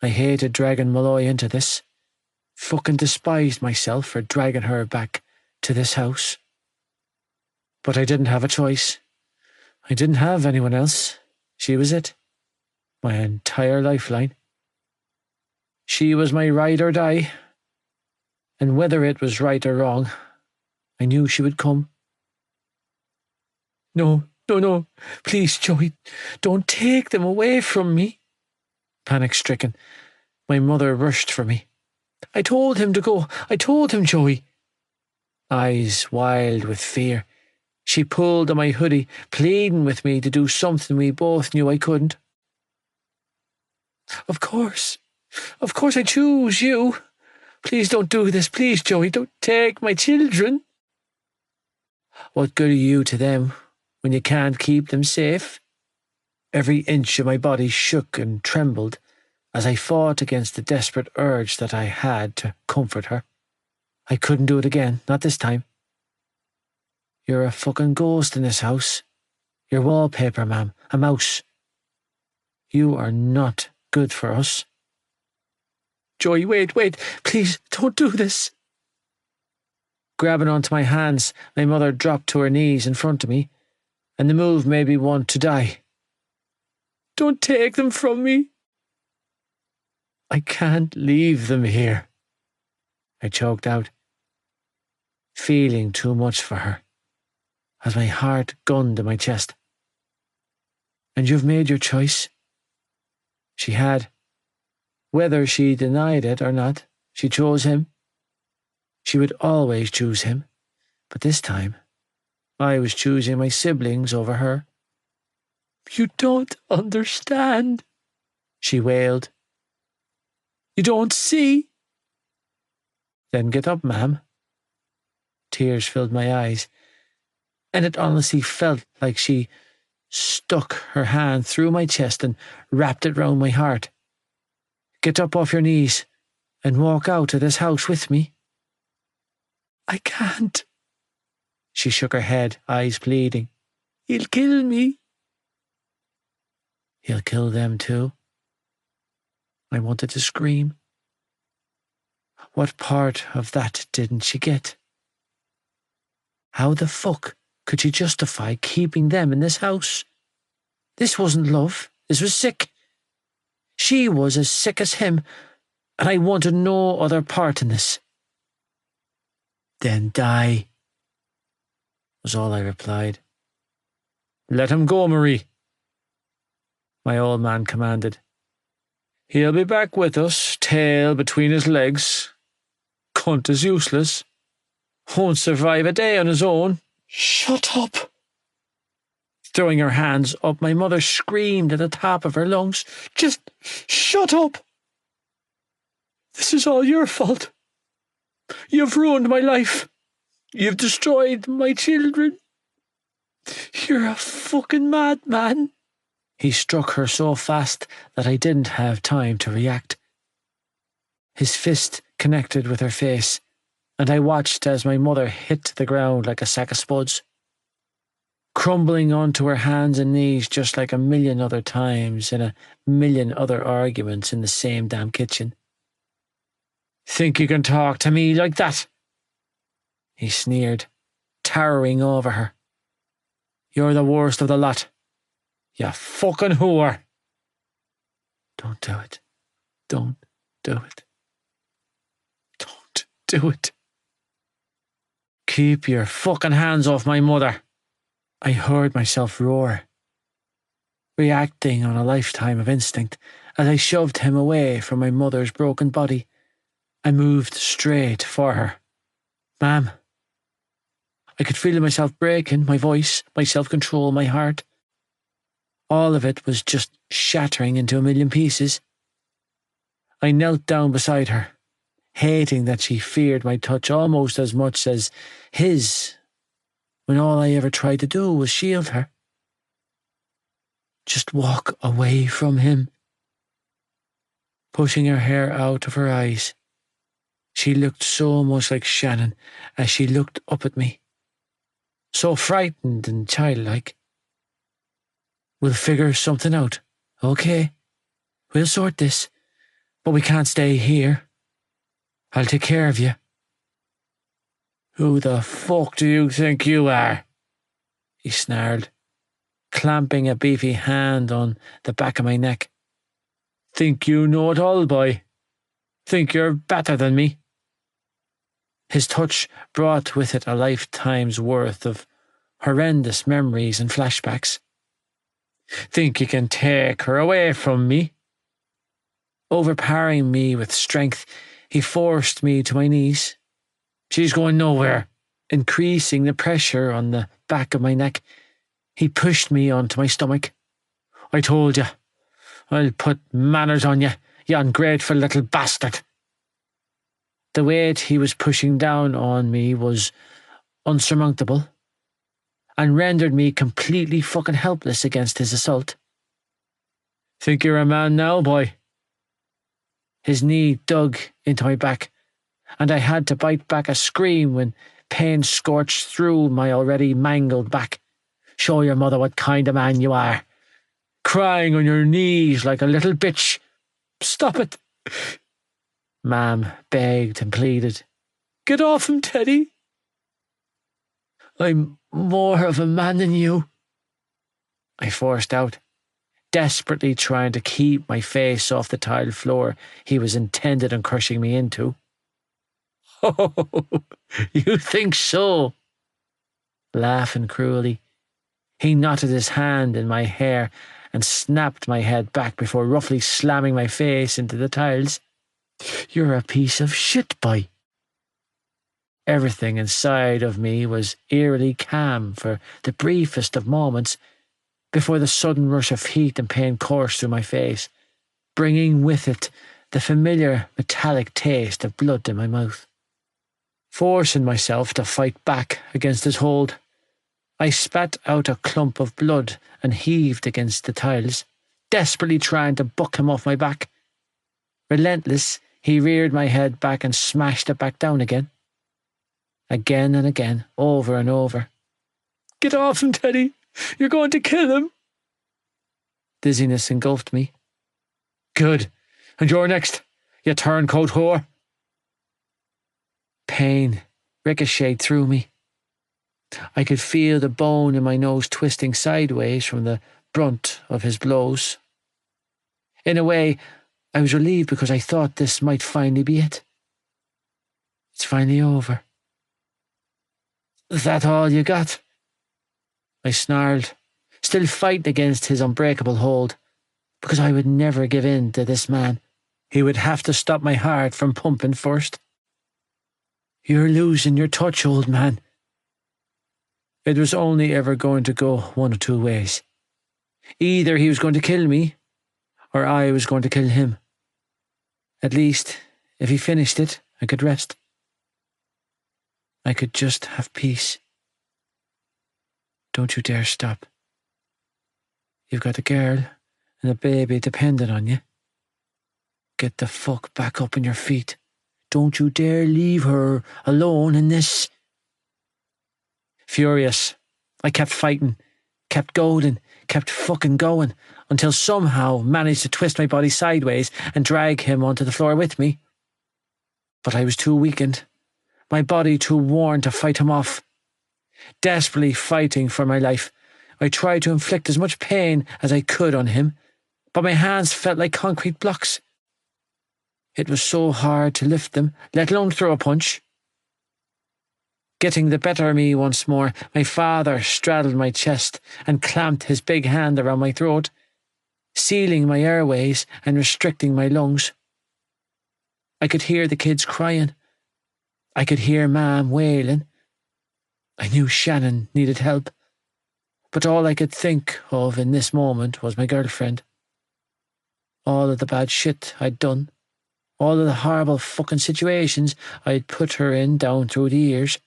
S2: I hated dragging Malloy into this. Fucking despised myself for dragging her back to this house. But I didn't have a choice. I didn't have anyone else. She was it. My entire lifeline. She was my ride or die. And whether it was right or wrong, I knew she would come. No, please, Joey, don't take them away from me. Panic-stricken, my mother rushed for me. I told him to go. I told him, Joey. Eyes wild with fear, she pulled on my hoodie, pleading with me to do something we both knew I couldn't. Of course I choose you. Please don't do this. Please, Joey, don't take my children. What good are you to them when you can't keep them safe? Every inch of my body shook and trembled as I fought against the desperate urge that I had to comfort her. I couldn't do it again, not this time. You're a fucking ghost in this house. You're wallpaper, ma'am, a mouse. You are not good for us. Joey, wait, please, don't do this. Grabbing onto my hands, my mother dropped to her knees in front of me, and the move made me want to die. Don't take them from me. I can't leave them here, I choked out, feeling too much for her, as my heart gunned in my chest. And you've made your choice. She had. Whether she denied it or not, she chose him. She would always choose him, but this time, I was choosing my siblings over her. You don't understand, she wailed. You don't see. Then get up, ma'am. Tears filled my eyes, and it honestly felt like she stuck her hand through my chest and wrapped it round my heart. Get up off your knees and walk out of this house with me. I can't. She shook her head, eyes pleading. He'll kill me. He'll kill them too. I wanted to scream. What part of that didn't she get? How the fuck could she justify keeping them in this house? This wasn't love. This was sick. She was as sick as him, and I wanted no other part in this. Then die, was all I replied. Let him go, Marie, my old man commanded. He'll be back with us, tail between his legs. Cunt is useless. Won't survive a day on his own. Shut up. Throwing her hands up, my mother screamed at the top of her lungs. Just shut up. This is all your fault. You've ruined my life. You've destroyed my children. You're a fucking madman. He struck her so fast that I didn't have time to react. His fist connected with her face, and I watched as my mother hit the ground like a sack of spuds, crumbling onto her hands and knees just like a million other times in a million other arguments in the same damn kitchen. Think you can talk to me like that? He sneered, towering over her. You're the worst of the lot. You fucking whore. Don't do it. Don't do it. Don't do it. Keep your fucking hands off my mother. I heard myself roar, reacting on a lifetime of instinct as I shoved him away from my mother's broken body. I moved straight for her. Ma'am. I could feel myself breaking, my voice, my self-control, my heart. All of it was just shattering into a million pieces. I knelt down beside her, hating that she feared my touch almost as much as his, when all I ever tried to do was shield her. Just walk away from him. Pushing her hair out of her eyes, she looked so much like Shannon as she looked up at me, so frightened and childlike. We'll figure something out, okay? We'll sort this, but we can't stay here. I'll take care of you. Who the fuck do you think you are? He snarled, clamping a beefy hand on the back of my neck. Think you know it all, boy? Think you're better than me? His touch brought with it a lifetime's worth of horrendous memories and flashbacks. Think you can take her away from me? Overpowering me with strength, he forced me to my knees. She's going nowhere. Increasing the pressure on the back of my neck, he pushed me onto my stomach. I told you, I'll put manners on you, you ungrateful little bastard. The weight he was pushing down on me was unsurmountable and rendered me completely fucking helpless against his assault. Think you're a man now, boy? His knee dug into my back, and I had to bite back a scream when pain scorched through my already mangled back. Show your mother what kind of man you are. Crying on your knees like a little bitch. Stop it. Ma'am begged and pleaded. Get off him, Teddy. I'm more of a man than you, I forced out, desperately trying to keep my face off the tiled floor he was intended on crushing me into. Oh, you think so? Laughing cruelly, he knotted his hand in my hair and snapped my head back before roughly slamming my face into the tiles. You're a piece of shit, boy. Everything inside of me was eerily calm for the briefest of moments before the sudden rush of heat and pain coursed through my face, bringing with it the familiar metallic taste of blood in my mouth. Forcing myself to fight back against his hold, I spat out a clump of blood and heaved against the tiles, desperately trying to buck him off my back. Relentless, he reared my head back and smashed it back down again. Again and again, over and over. Get off him, Teddy! You're going to kill him! Dizziness engulfed me. Good. And you're next, you turncoat whore. Pain ricocheted through me. I could feel the bone in my nose twisting sideways from the brunt of his blows. In a way, I was relieved because I thought this might finally be it. It's finally over. Is that all you got? I snarled, still fighting against his unbreakable hold, because I would never give in to this man. He would have to stop my heart from pumping first. You're losing your touch, old man. It was only ever going to go one of two ways. Either he was going to kill me, or I was going to kill him. At least, if he finished it, I could rest. I could just have peace. Don't you dare stop. You've got a girl and a baby dependent on you. Get the fuck back up on your feet. Don't you dare leave her alone in this. Furious, I kept fighting, kept goading, kept fucking going, until somehow managed to twist my body sideways and drag him onto the floor with me. But I was too weakened, my body too worn to fight him off. Desperately fighting for my life, I tried to inflict as much pain as I could on him, but my hands felt like concrete blocks. It was so hard to lift them, let alone throw a punch. Getting the better of me once more, my father straddled my chest and clamped his big hand around my throat, sealing my airways and restricting my lungs. I could hear the kids crying. I could hear Mam wailing. I knew Shannon needed help, but all I could think of in this moment was my girlfriend. All of the bad shit I'd done, all of the horrible fucking situations I'd put her in down through the years.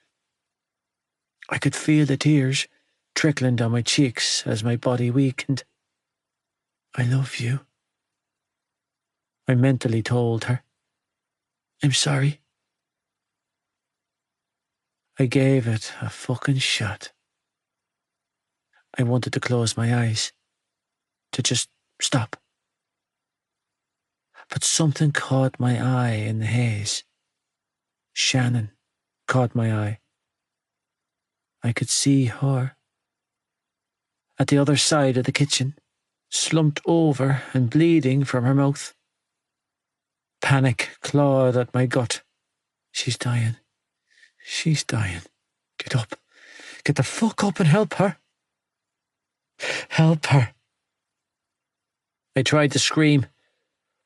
S2: I could feel the tears trickling down my cheeks as my body weakened. I love you, I mentally told her. I'm sorry. I gave it a fucking shot. I wanted to close my eyes, to just stop. But something caught my eye in the haze. Shannon caught my eye. I could see her at the other side of the kitchen, slumped over and bleeding from her mouth. Panic clawed at my gut. She's dying. She's dying. Get up. Get the fuck up and help her. Help her. I tried to scream,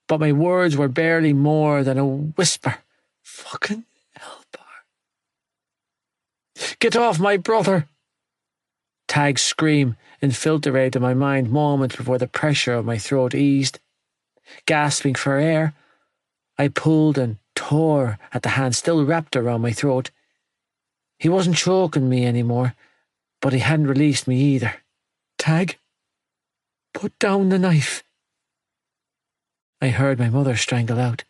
S2: but my words were barely more than a whisper. Fucking help her. Get off my brother. Tag's scream infiltrated my mind moments before the pressure of my throat eased. Gasping for air, I pulled and tore at the hand still wrapped around my throat. He wasn't choking me anymore, but he hadn't released me either. Tag, put down the knife. I heard my mother strangle out.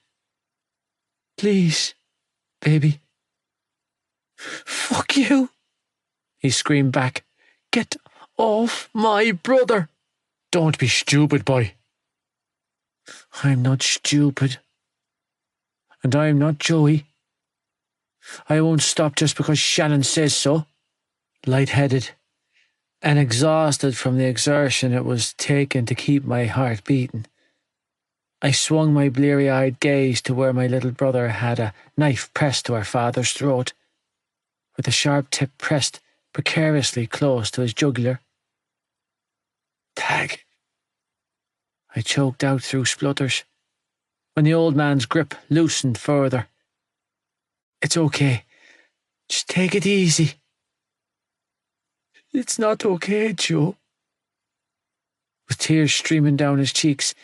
S2: Please, baby. Fuck you, he screamed back. Get off my brother. Don't be stupid, boy. I'm not stupid. And I'm not Joey. I won't stop just because Shannon says so. Lightheaded and exhausted from the exertion it was taking to keep my heart beating, I swung my bleary-eyed gaze to where my little brother had a knife pressed to our father's throat, with the sharp tip pressed precariously close to his jugular. Tag. I choked out through splutters, when the old man's grip loosened further. It's okay. Just take it easy. It's not okay, Joe. With tears streaming down his cheeks,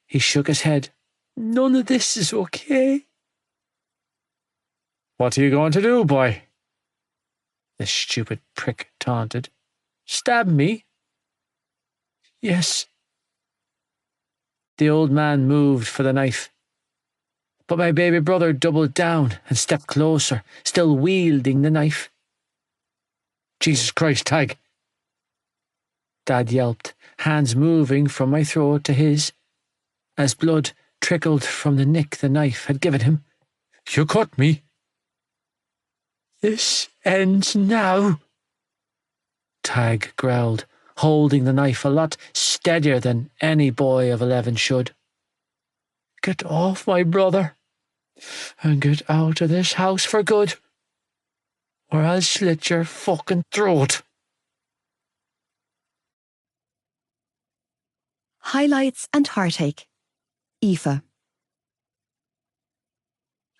S2: he shook his head. None of this is okay. What are you going to do, boy? The stupid prick taunted. Stab me? Yes. The old man moved for the knife, but my baby brother doubled down and stepped closer, still wielding the knife. Jesus Christ, Tag! Dad yelped, hands moving from my throat to his, as blood trickled from the nick the knife had given him. You cut me. This ends now, Tag growled, holding the knife a lot steadier than any boy of 11 should. Get off my brother, and get out of this house for good, or I'll slit your fucking throat.
S1: Highlights and heartache. Aoife.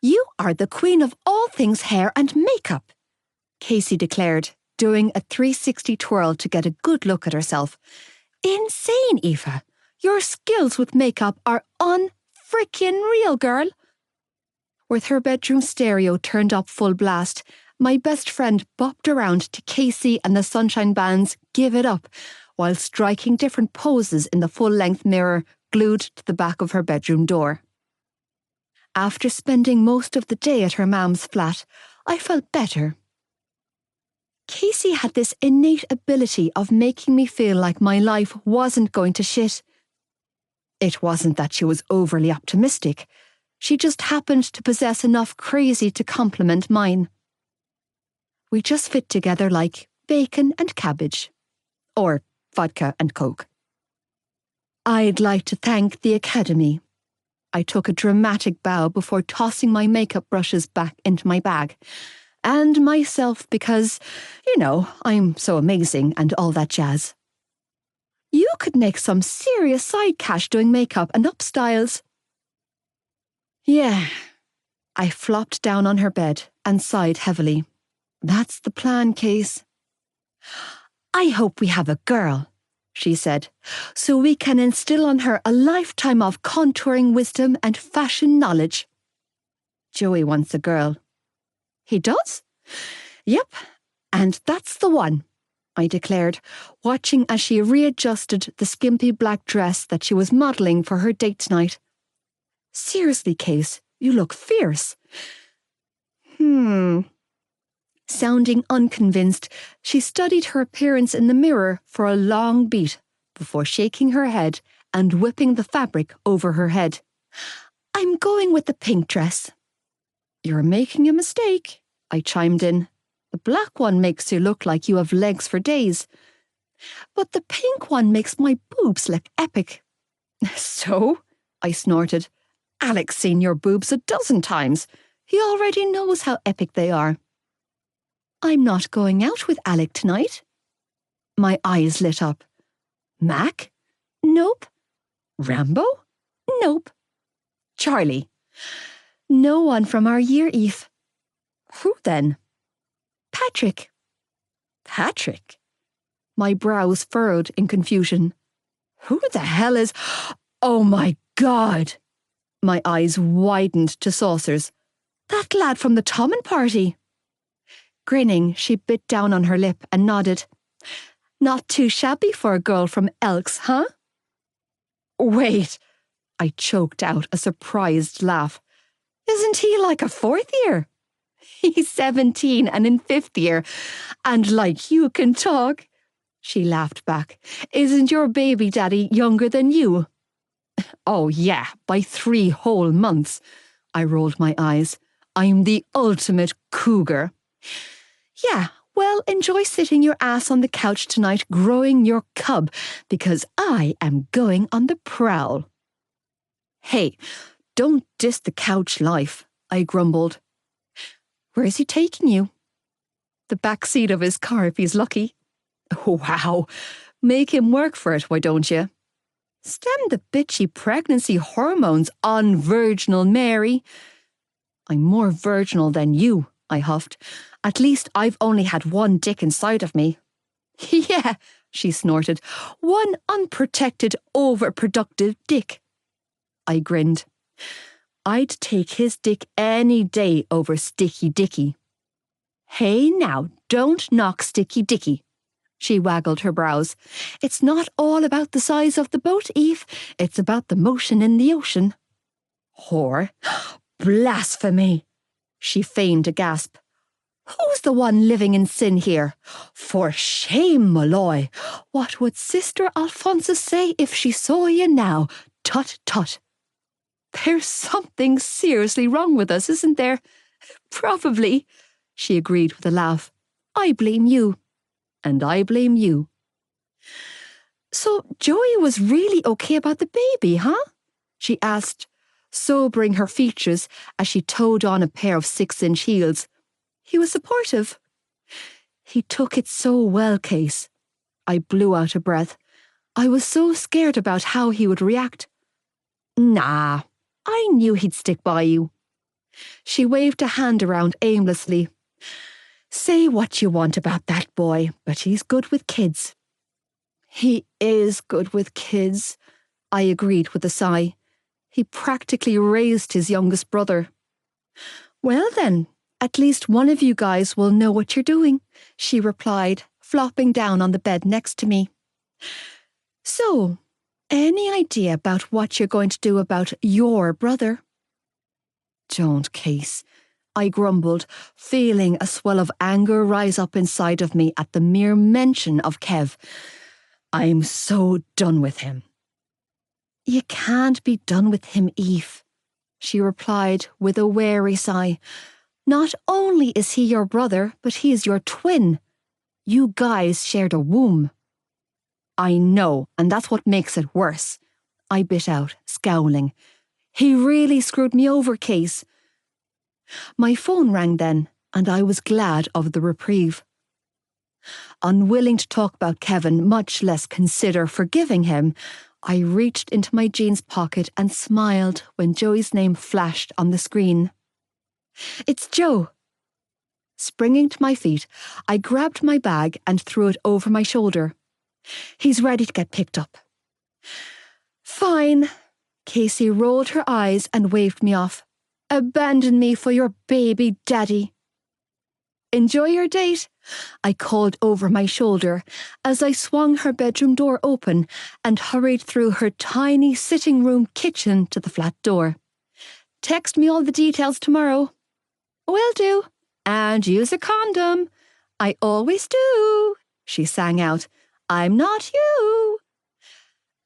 S1: You are the queen of all things hair and makeup, Casey declared, doing a 360 twirl to get a good look at herself. Insane, Aoife. Your skills with makeup are un-frickin' real, girl. With her bedroom stereo turned up full blast, my best friend bopped around to Casey and the Sunshine Band's Give It Up, while striking different poses in the full-length mirror glued to the back of her bedroom door. After spending most of the day at her mam's flat, I felt better. Casey had this innate ability of making me feel like my life wasn't going to shit. It wasn't that she was overly optimistic. She just happened to possess enough crazy to complement mine. We just fit together like bacon and cabbage. Or vodka and Coke. I'd like to thank the Academy. I took a dramatic bow before tossing my makeup brushes back into my bag. and myself because, I'm so amazing and all that jazz. You could make some serious side cash doing makeup and up styles. Yeah. I flopped down on her bed and sighed heavily. That's the plan, Case. I hope we have a girl, she said, so we can instill on her a lifetime of contouring wisdom and fashion knowledge. Joey wants a girl. He does? Yep, and that's the one, I declared, watching as she readjusted the skimpy black dress that she was modelling for her date tonight. Seriously, Case, you look fierce. Sounding unconvinced, she studied her appearance in the mirror for a long beat before shaking her head and whipping the fabric over her head. I'm going with the pink dress. You're making a mistake, I chimed in. The black one makes you look like you have legs for days. But the pink one makes my boobs look epic. So? I snorted. Alec's seen your boobs 12 times. He already knows how epic they are. I'm not going out with Alec tonight. My eyes lit up. Mac? Nope. Rambo? Nope. Charlie? No one from our year, Eve. Who then? Patrick. Patrick? My brows furrowed in confusion. Who the hell is... Oh my God! My eyes widened to saucers. That lad from the Tommen party. Grinning, she bit down on her lip and nodded. Not too shabby for a girl from Elks, huh? Wait, I choked out a surprised laugh. Isn't he like a 4th year? He's 17 and in 5th year, and like you can talk. She laughed back. Isn't your baby daddy younger than you? Oh yeah, by 3 whole months. I rolled my eyes. I'm the ultimate cougar. Yeah, well, enjoy sitting your ass on the couch tonight growing your cub, because I am going on the prowl. Hey, don't diss the couch life, I grumbled. Where is he taking you? The back seat of his car if he's lucky. Wow, make him work for it, why don't you? Stem the bitchy pregnancy hormones on virginal Mary. I'm more virginal than you, I huffed. At least I've only had one dick inside of me. Yeah, she snorted. One unprotected, overproductive dick. I grinned. I'd take his dick any day over Sticky Dicky. Hey now, don't knock Sticky Dicky. She waggled her brows. It's not all about the size of the boat, Eve. It's about the motion in the ocean. Whore. Blasphemy. She feigned a gasp. Who's the one living in sin here? For shame, Molloy. What would Sister Alphonsus say if she saw you now? Tut, tut. There's something seriously wrong with us, isn't there? Probably, she agreed with a laugh. I blame you. And I blame you. So Joey was really okay about the baby, huh? She asked, sobering her features as she towed on a pair of 6-inch heels. He was supportive. He took it so well, Case. I blew out a breath. I was so scared about how he would react. Nah, I knew he'd stick by you. She waved a hand around aimlessly. Say what you want about that boy, but he's good with kids. He is good with kids, I agreed with a sigh. He practically raised his youngest brother. Well then, at least one of you guys will know what you're doing, she replied, flopping down on the bed next to me. So, any idea about what you're going to do about your brother? Don't, Case, I grumbled, feeling a swell of anger rise up inside of me at the mere mention of Kev. I'm so done with him. You can't be done with him, Eve, she replied with a wary sigh. Not only is he your brother, but he is your twin. You guys shared a womb. I know, and that's what makes it worse, I bit out, scowling. He really screwed me over, Case. My phone rang then. and I was glad of the reprieve. Unwilling to talk about Kevin, much less consider forgiving him, I reached into my jeans pocket and smiled when Joey's name flashed on the screen. "It's Joe." Springing to my feet, I grabbed my bag and threw it over my shoulder. "He's ready to get picked up." "Fine." Casey rolled her eyes and waved me off. "Abandon me for your baby daddy." "Enjoy your date," I called over my shoulder as I swung her bedroom door open and hurried through her tiny sitting room kitchen to the flat door. "Text me all the details tomorrow." "Will do. And use a condom." "I always do," she sang out. "I'm not you."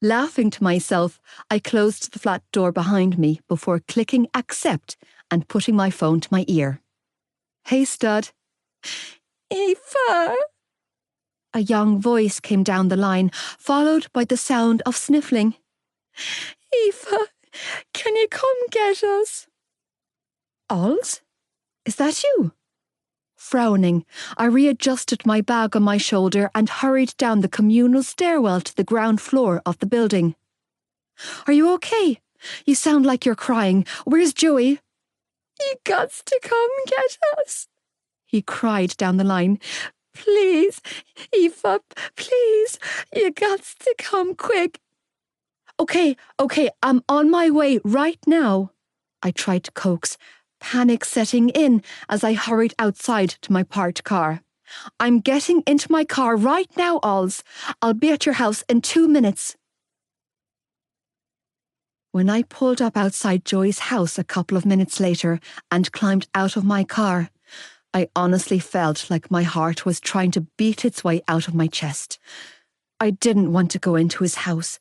S1: Laughing to myself, I closed the flat door behind me before clicking accept and putting my phone to my ear. "Hey, stud." "Aoife." A young voice came down the line, followed by the sound of sniffling. "Aoife, can you come get us?" "Alls? Is that you?" Frowning, I readjusted my bag on my shoulder and hurried down the communal stairwell to the ground floor of the building. "Are you okay? You sound like you're crying. Where's Joey?" "You gots to come get us," he cried down the line. "Please, Aoife, please, you gots to come quick." Okay, I'm on my way right now," I tried to coax, panic setting in as I hurried outside to my parked car. "I'm getting into my car right now, Alls. I'll be at your house in 2 minutes." When I pulled up outside Joey's house a couple of minutes later and climbed out of my car, I honestly felt like my heart was trying to beat its way out of my chest. I didn't want to go into his house,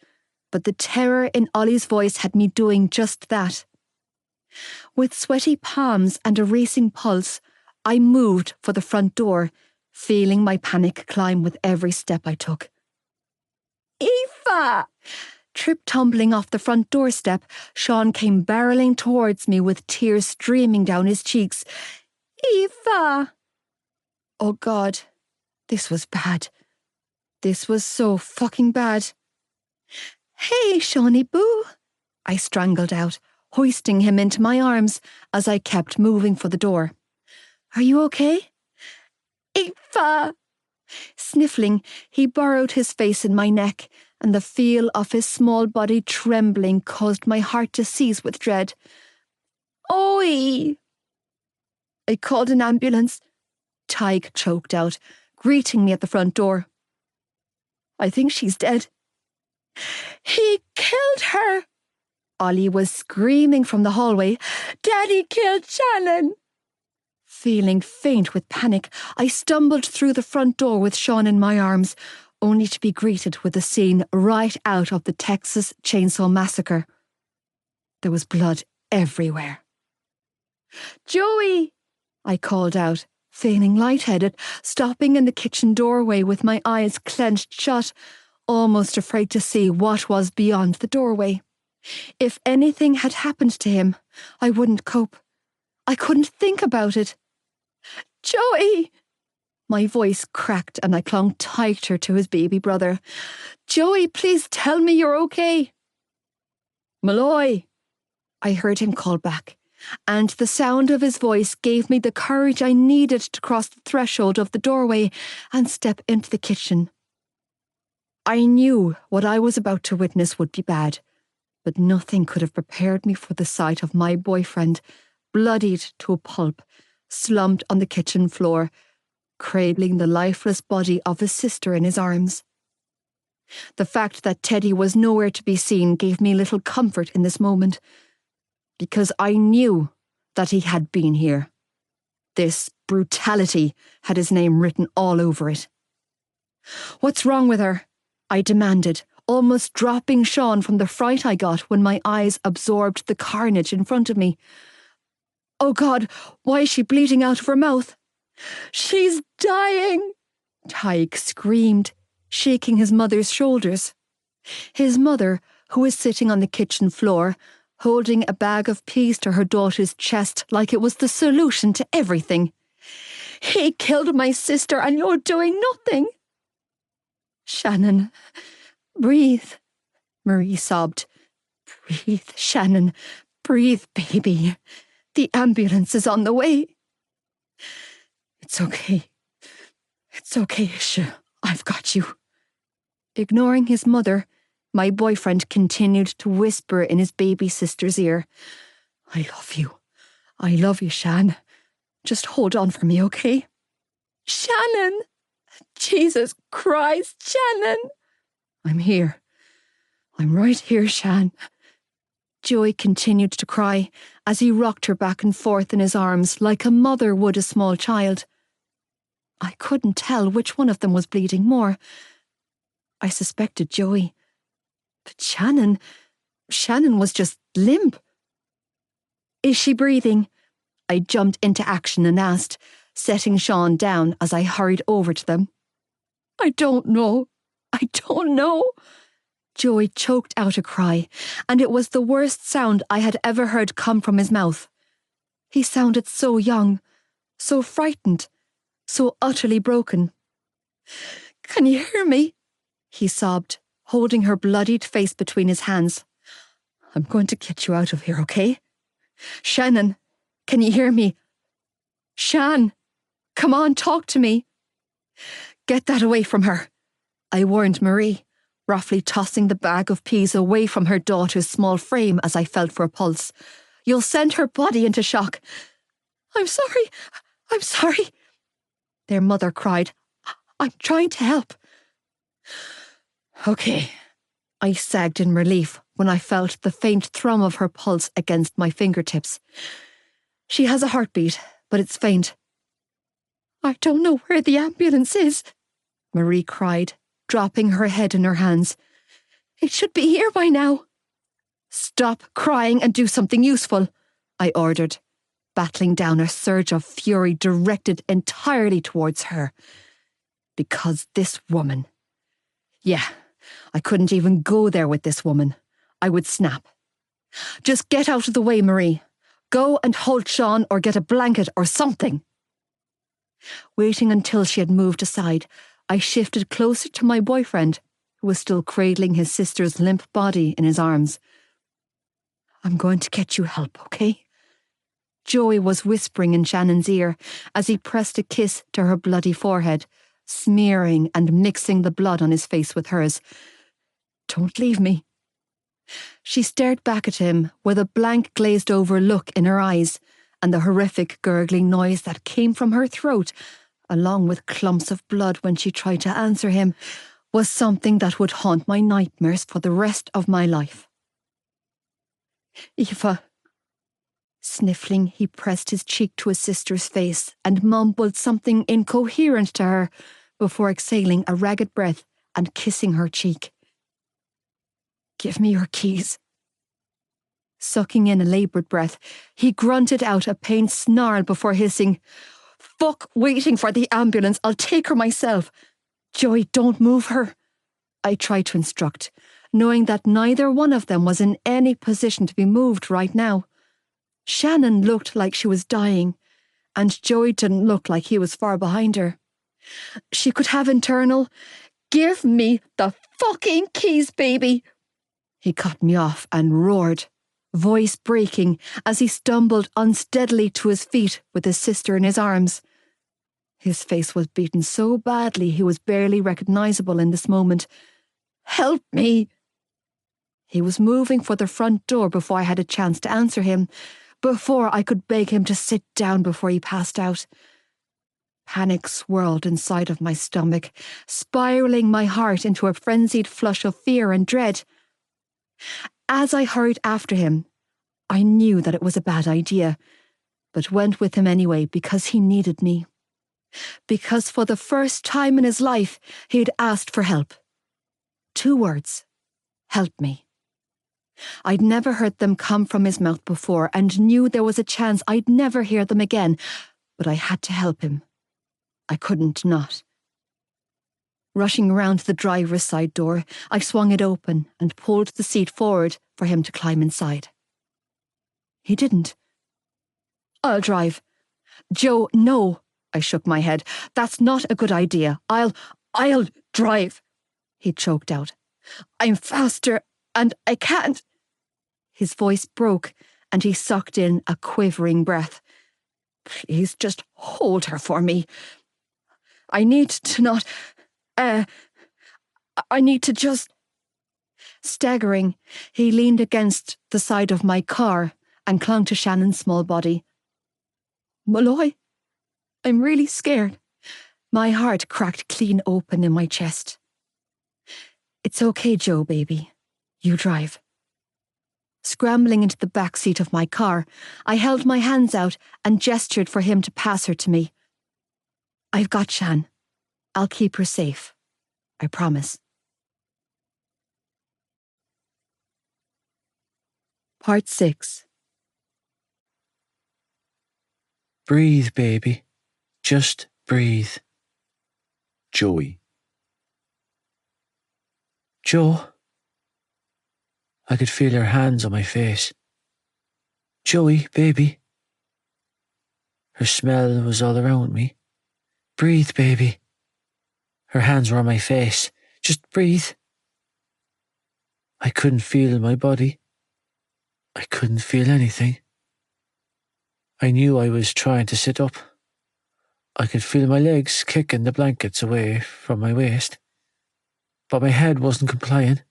S1: but the terror in Ollie's voice had me doing just that. With sweaty palms and a racing pulse, I moved for the front door, feeling my panic climb with every step I took. "Aoife!" Trip-tumbling off the front doorstep, Sean came barreling towards me with tears streaming down his cheeks. "Aoife!" Oh God, this was bad. This was so fucking bad. "Hey, Shawnee Boo," I strangled out, hoisting him into my arms as I kept moving for the door. "Are you okay?" "Aoife!" Sniffling, he burrowed his face in my neck, and the feel of his small body trembling caused my heart to seize with dread. "Oi!" "I called an ambulance," Tig choked out, greeting me at the front door. "I think she's dead." "He killed her!" Ollie was screaming from the hallway. "Daddy killed Shannon!" Feeling faint with panic, I stumbled through the front door with Sean in my arms, only to be greeted with a scene right out of the Texas Chainsaw Massacre. There was blood everywhere. "Joey!" I called out, feeling lightheaded, stopping in the kitchen doorway with my eyes clenched shut, almost afraid to see what was beyond the doorway. If anything had happened to him, I wouldn't cope. I couldn't think about it. "Joey!" My voice cracked and I clung tighter to his baby brother. "Joey, please tell me you're okay." "Malloy!" I heard him call back, and the sound of his voice gave me the courage I needed to cross the threshold of the doorway and step into the kitchen. I knew what I was about to witness would be bad, but nothing could have prepared me for the sight of my boyfriend, bloodied to a pulp, slumped on the kitchen floor, cradling the lifeless body of his sister in his arms. The fact that Teddy was nowhere to be seen gave me little comfort in this moment, because I knew that he had been here. This brutality had his name written all over it. "What's wrong with her?" I demanded, almost dropping Sean from the fright I got when my eyes absorbed the carnage in front of me. "Oh God, why is she bleeding out of her mouth?" "She's dying!" Tyke screamed, shaking his mother's shoulders. His mother, who was sitting on the kitchen floor, holding a bag of peas to her daughter's chest like it was the solution to everything. He killed my sister and you're doing nothing. Shannon, breathe, Marie sobbed. Breathe, Shannon. Breathe, baby. The ambulance is on the way. It's okay. It's okay, Isha. I've got you. Ignoring his mother, my boyfriend continued to whisper in his baby sister's ear. I love you. I love you, Shan. Just hold on for me, okay? Shannon! Jesus Christ, Shannon! I'm here. I'm right here, Shan. Joey continued to cry as he rocked her back and forth in his arms like a mother would a small child. I couldn't tell which one of them was bleeding more. I suspected Joey. But Shannon was just limp. Is she breathing? I jumped into action and asked, setting Sean down as I hurried over to them. I don't know. Joey choked out a cry, and it was the worst sound I had ever heard come from his mouth. He sounded so young, so frightened, so utterly broken. Can you hear me? He sobbed, holding her bloodied face between his hands. I'm going to get you out of here, okay? Shannon, can you hear me? Shan, come on, talk to me. Get that away from her, I warned Marie, roughly tossing the bag of peas away from her daughter's small frame as I felt for a pulse. You'll send her body into shock. I'm sorry, their mother cried. I'm trying to help. Okay, I sagged in relief when I felt the faint thrum of her pulse against my fingertips. She has a heartbeat, but it's faint. I don't know where the ambulance is, Marie cried, dropping her head in her hands. It should be here by now. Stop crying and do something useful, I ordered, battling down a surge of fury directed entirely towards her. Because this woman... Yeah, I couldn't even go there with this woman. I would snap. Just get out of the way, Marie. Go and hold Sean or get a blanket or something. Waiting until she had moved aside, I shifted closer to my boyfriend, who was still cradling his sister's limp body in his arms. I'm going to get you help, okay? Joey was whispering in Shannon's ear as he pressed a kiss to her bloody forehead, smearing and mixing the blood on his face with hers. Don't leave me. She stared back at him with a blank glazed-over look in her eyes, and the horrific gurgling noise that came from her throat, along with clumps of blood when she tried to answer him, was something that would haunt my nightmares for the rest of my life. Eva. Sniffling, he pressed his cheek to his sister's face and mumbled something incoherent to her before exhaling a ragged breath and kissing her cheek. Give me your keys. Sucking in a laboured breath, he grunted out a pained snarl before hissing, Fuck waiting for the ambulance, I'll take her myself. Joey, don't move her. I tried to instruct, knowing that neither one of them was in any position to be moved right now. Shannon looked like she was dying, and Joey didn't look like he was far behind her. She could have internal. Give me the fucking keys, baby. He cut me off and roared, voice breaking as he stumbled unsteadily to his feet with his sister in his arms. His face was beaten so badly he was barely recognisable in this moment. Help me! He was moving for the front door before I had a chance to answer him, before I could beg him to sit down before he passed out. Panic swirled inside of my stomach, spiralling my heart into a frenzied flush of fear and dread. As I hurried after him, I knew that it was a bad idea, but went with him anyway because he needed me. Because for the first time in his life, he had asked for help. 2 words. Help me. I'd never heard them come from his mouth before and knew there was a chance I'd never hear them again, but I had to help him. I couldn't not. Rushing around the driver's side door, I swung it open and pulled the seat forward for him to climb inside. He didn't. I'll drive. Joe, no, I shook my head. That's not a good idea. I'll drive, he choked out. I'm faster and I can't. His voice broke and he sucked in a quivering breath. Please just hold her for me. I need to not, I need to just... Staggering, he leaned against the side of my car and clung to Shannon's small body. Malloy, I'm really scared. My heart cracked clean open in my chest. It's okay, Joe, baby. You drive. Scrambling into the back seat of my car, I held my hands out and gestured for him to pass her to me. I've got Shan. I'll keep her safe. I promise. Part 6.
S2: Breathe, baby. Just breathe.
S3: Joey.
S2: Joe. I could feel her hands on my face. Joey, baby. Her smell was all around me. Breathe, baby. Her hands were on my face. Just breathe. I couldn't feel my body. I couldn't feel anything. I knew I was trying to sit up. I could feel my legs kicking the blankets away from my waist. But my head wasn't complying.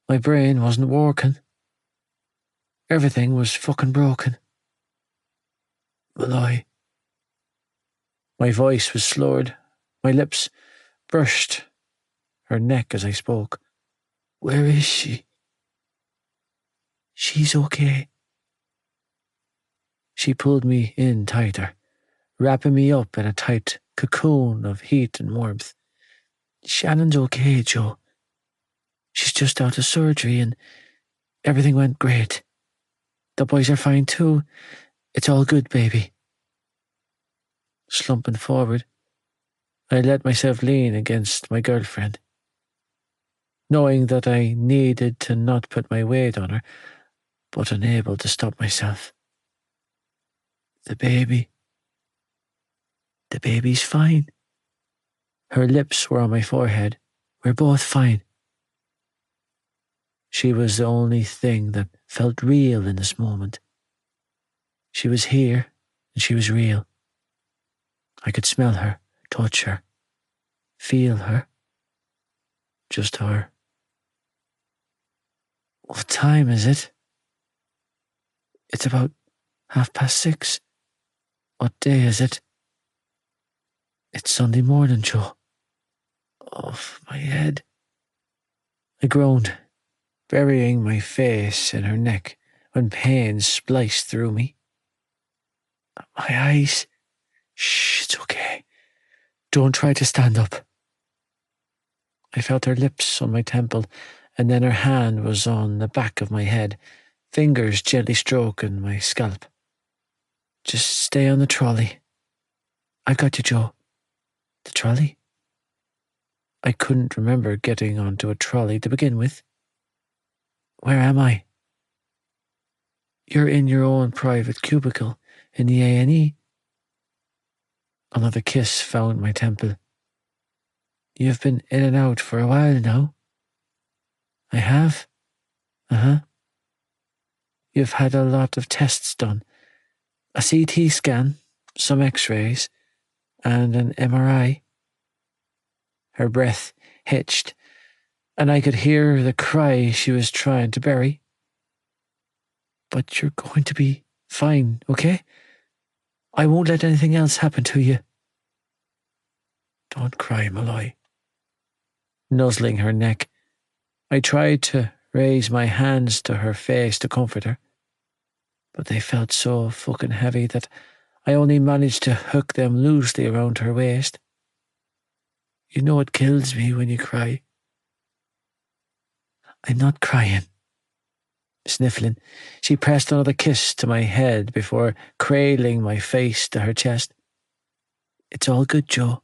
S2: My brain wasn't working. Everything was fucking broken. Malloy. My voice was slurred. My lips brushed her neck as I spoke. Where is she? She's okay. She pulled me in tighter, wrapping me up in a tight cocoon of heat and warmth. Shannon's okay, Joe. She's just out of surgery and everything went great. The boys are fine too. It's all good, baby. Slumping forward, I let myself lean against my girlfriend, knowing that I needed to not put my weight on her, but unable to stop myself. The baby's fine. Her lips were on my forehead. We're both fine. She was the only thing that felt real in this moment. She was here, and she was real. I could smell her, touch her, feel her. Just her. What time is it? It's about 6:30. What day is it? It's Sunday morning, Joe. Oh, my head. I groaned, burying my face in her neck when pain spliced through me. My eyes. Shh, it's okay. Don't try to stand up. I felt her lips on my temple, and then her hand was on the back of my head, fingers gently stroking my scalp. Just stay on the trolley. I got you, Joe. The trolley? I couldn't remember getting onto a trolley to begin with. Where am I? You're in your own private cubicle in the A&E. Another kiss found my temple. You've been in and out for a while now. I have? Uh-huh. You've had a lot of tests done. A CT scan, some x-rays, and an MRI. Her breath hitched, and I could hear the cry she was trying to bury. But you're going to be fine, okay? I won't let anything else happen to you. Don't cry, Malloy. Nuzzling her neck, I tried to raise my hands to her face to comfort her, but they felt so fucking heavy that I only managed to hook them loosely around her waist. You know it kills me when you cry. I'm not crying. Sniffling, she pressed another kiss to my head before cradling my face to her chest. It's all good, Joe.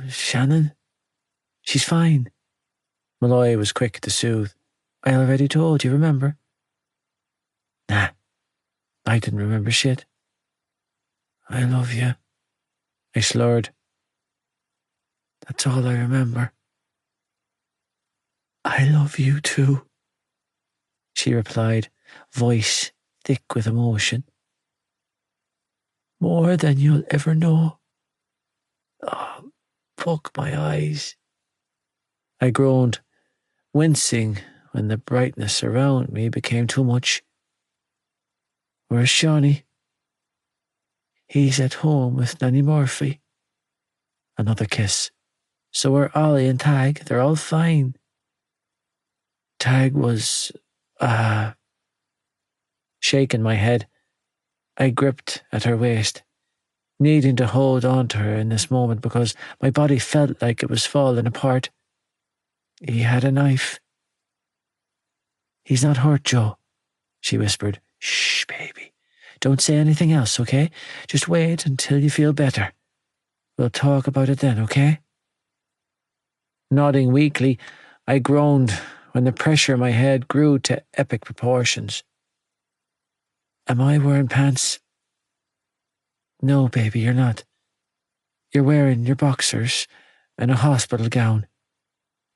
S2: Shannon? She's fine. Malloy was quick to soothe. I already told you, remember? Nah, I didn't remember shit. I love you, I slurred. That's all I remember. I love you too, she replied, voice thick with emotion. More than you'll ever know. Oh, fuck my eyes. I groaned, wincing when the brightness around me became too much. Where's Shawnee? He's at home with Nanny Murphy. Another kiss. So are Ollie and Tag. They're all fine. Tag was, shaking my head. I gripped at her waist, needing to hold on to her in this moment because my body felt like it was falling apart. He had a knife. He's not hurt, Joe, she whispered. Shh, baby. Don't say anything else, okay? Just wait until you feel better. We'll talk about it then, okay? Nodding weakly, I groaned when the pressure in my head grew to epic proportions. Am I wearing pants? No, baby, you're not. You're wearing your boxers and a hospital gown.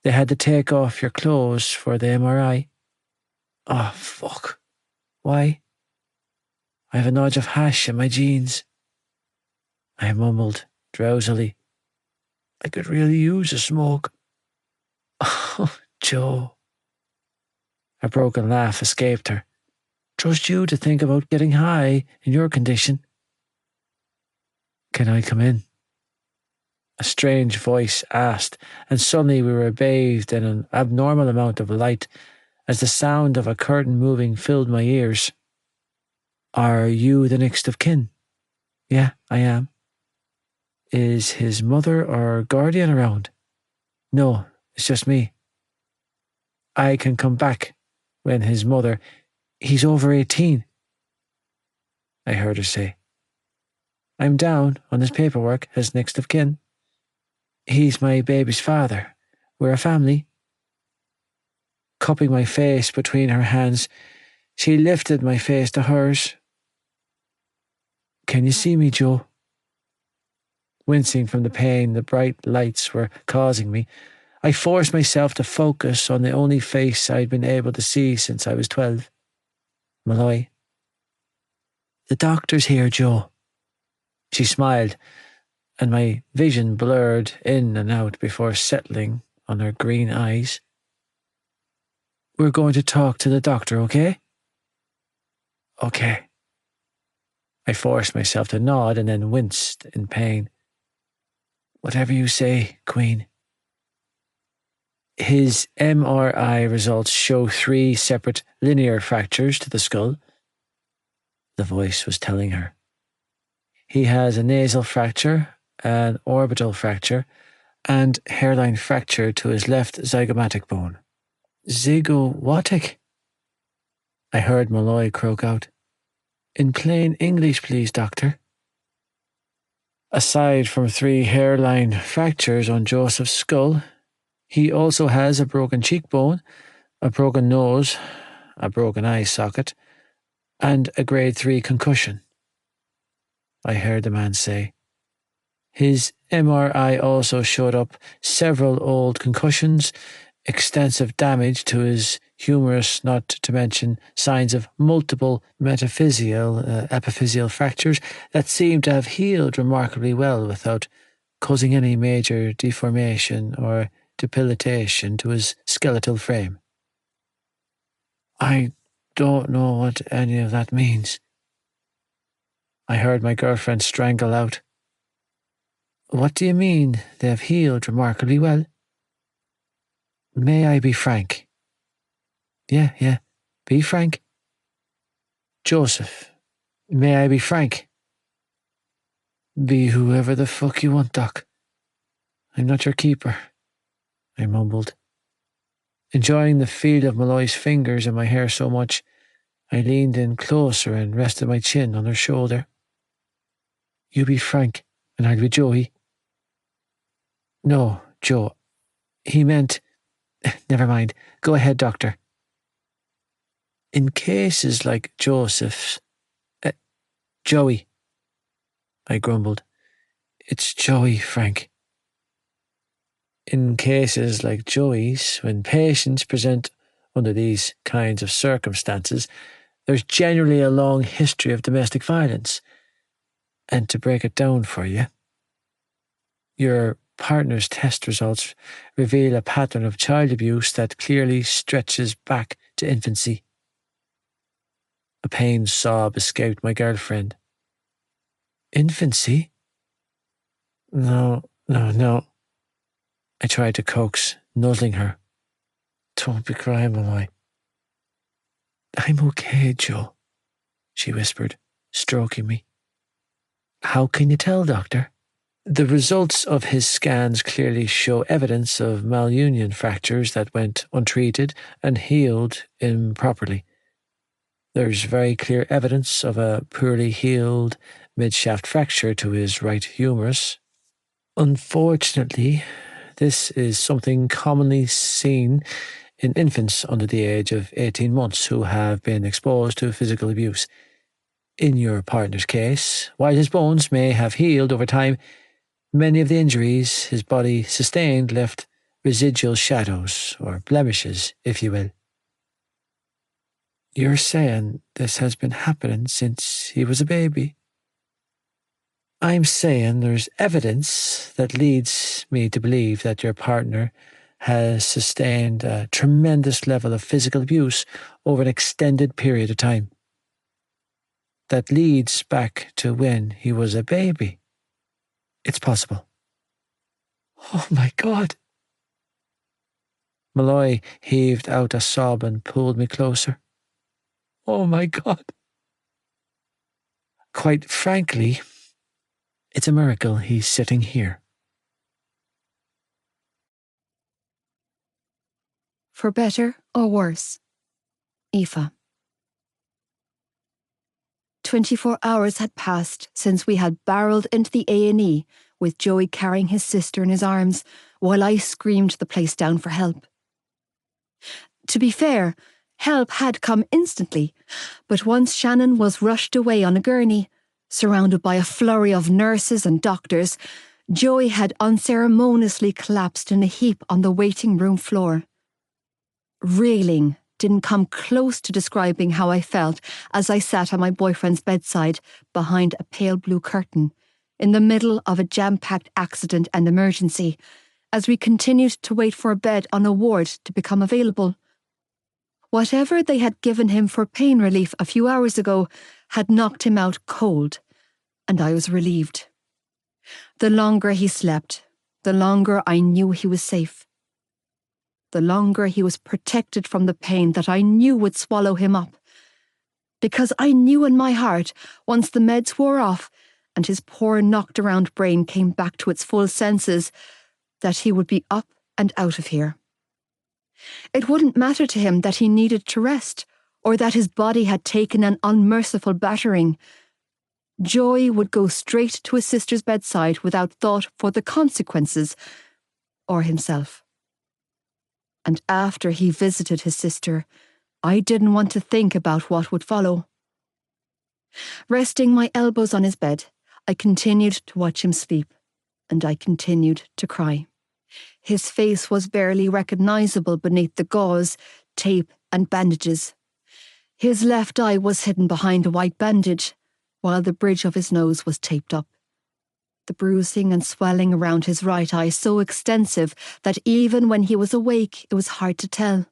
S2: They had to take off your clothes for the MRI. Oh, fuck. Why? I have a nodge of hash in my jeans. I mumbled drowsily. I could really use a smoke. Oh, Joe. A broken laugh escaped her. Trust you to think about getting high in your condition. Can I come in? A strange voice asked, and suddenly we were bathed in an abnormal amount of light as the sound of a curtain moving filled my ears. Are you the next of kin? Yeah, I am. Is his mother or guardian around? No, it's just me. I can come back when his mother. He's over 18. I heard her say. I'm down on his paperwork as next of kin. He's my baby's father. We're a family. Cupping my face between her hands, she lifted my face to hers. Can you see me, Joe? Wincing from the pain the bright lights were causing me, I forced myself to focus on the only face I'd been able to see since I was 12. Malloy. The doctor's here, Joe. She smiled, and my vision blurred in and out before settling on her green eyes. We're going to talk to the doctor, okay? Okay. I forced myself to nod and then winced in pain. Whatever you say, Queen. His MRI results show 3 separate linear fractures to the skull, the voice was telling her. He has a nasal fracture, an orbital fracture, and hairline fracture to his left zygomatic bone. Zygomatic? I heard Malloy croak out. In plain English, please, doctor. Aside from 3 hairline fractures on Joseph's skull, he also has a broken cheekbone, a broken nose, a broken eye socket, and a grade 3 concussion, I heard the man say. His MRI also showed up several old concussions, extensive damage to his humerus, not to mention signs of multiple epiphyseal fractures that seem to have healed remarkably well without causing any major deformation or debilitation to his skeletal frame. I don't know what any of that means. I heard my girlfriend strangle out. What do you mean they have healed remarkably well? May I be frank? Yeah, be frank. Joseph, may I be frank? Be whoever the fuck you want, Doc. I'm not your keeper, I mumbled. Enjoying the feel of Malloy's fingers in my hair so much, I leaned in closer and rested my chin on her shoulder. You be Frank, and I'll be Joey. No, Joe. He meant... Never mind. Go ahead, doctor. In cases like Joseph's... Joey. I grumbled. It's Joey, Frank. In cases like Joey's, when patients present under these kinds of circumstances, there's generally a long history of domestic violence. And to break it down for you, your partner's test results reveal a pattern of child abuse that clearly stretches back to infancy. A pained sob escaped my girlfriend. Infancy? No. I tried to coax, nuzzling her. Don't be crying, Malloy. I'm okay, Joe, she whispered, stroking me. How can you tell, Doctor? The results of his scans clearly show evidence of malunion fractures that went untreated and healed improperly. There's very clear evidence of a poorly healed midshaft fracture to his right humerus. Unfortunately, this is something commonly seen in infants under the age of 18 months who have been exposed to physical abuse. In your partner's case, while his bones may have healed over time, many of the injuries his body sustained left residual shadows, or blemishes, if you will. You're saying this has been happening since he was a baby? I'm saying there's evidence that leads me to believe that your partner has sustained a tremendous level of physical abuse over an extended period of time. That leads back to when he was a baby. It's possible. Oh my God. Malloy heaved out a sob and pulled me closer. Oh my God. Quite frankly, it's a miracle he's sitting here.
S1: For better or worse, Aoife. 24 hours had passed since we had barreled into the A&E with Joey carrying his sister in his arms while I screamed the place down for help. To be fair, help had come instantly, but once Shannon was rushed away on a gurney, surrounded by a flurry of nurses and doctors, Joey had unceremoniously collapsed in a heap on the waiting room floor. Reeling didn't come close to describing how I felt as I sat on my boyfriend's bedside behind a pale blue curtain, in the middle of a jam-packed accident and emergency, as we continued to wait for a bed on a ward to become available. Whatever they had given him for pain relief a few hours ago had knocked him out cold, and I was relieved. The longer he slept, the longer I knew he was safe. The longer he was protected from the pain that I knew would swallow him up. Because I knew in my heart, once the meds wore off and his poor knocked-around brain came back to its full senses, that he would be up and out of here. It wouldn't matter to him that he needed to rest, or that his body had taken an unmerciful battering. Joey would go straight to his sister's bedside without thought for the consequences, or himself. And after he visited his sister, I didn't want to think about what would follow. Resting my elbows on his bed, I continued to watch him sleep, and I continued to cry. His face was barely recognizable beneath the gauze, tape, and bandages. His left eye was hidden behind a white bandage, while the bridge of his nose was taped up. The bruising and swelling around his right eye so extensive that even when he was awake, it was hard to tell.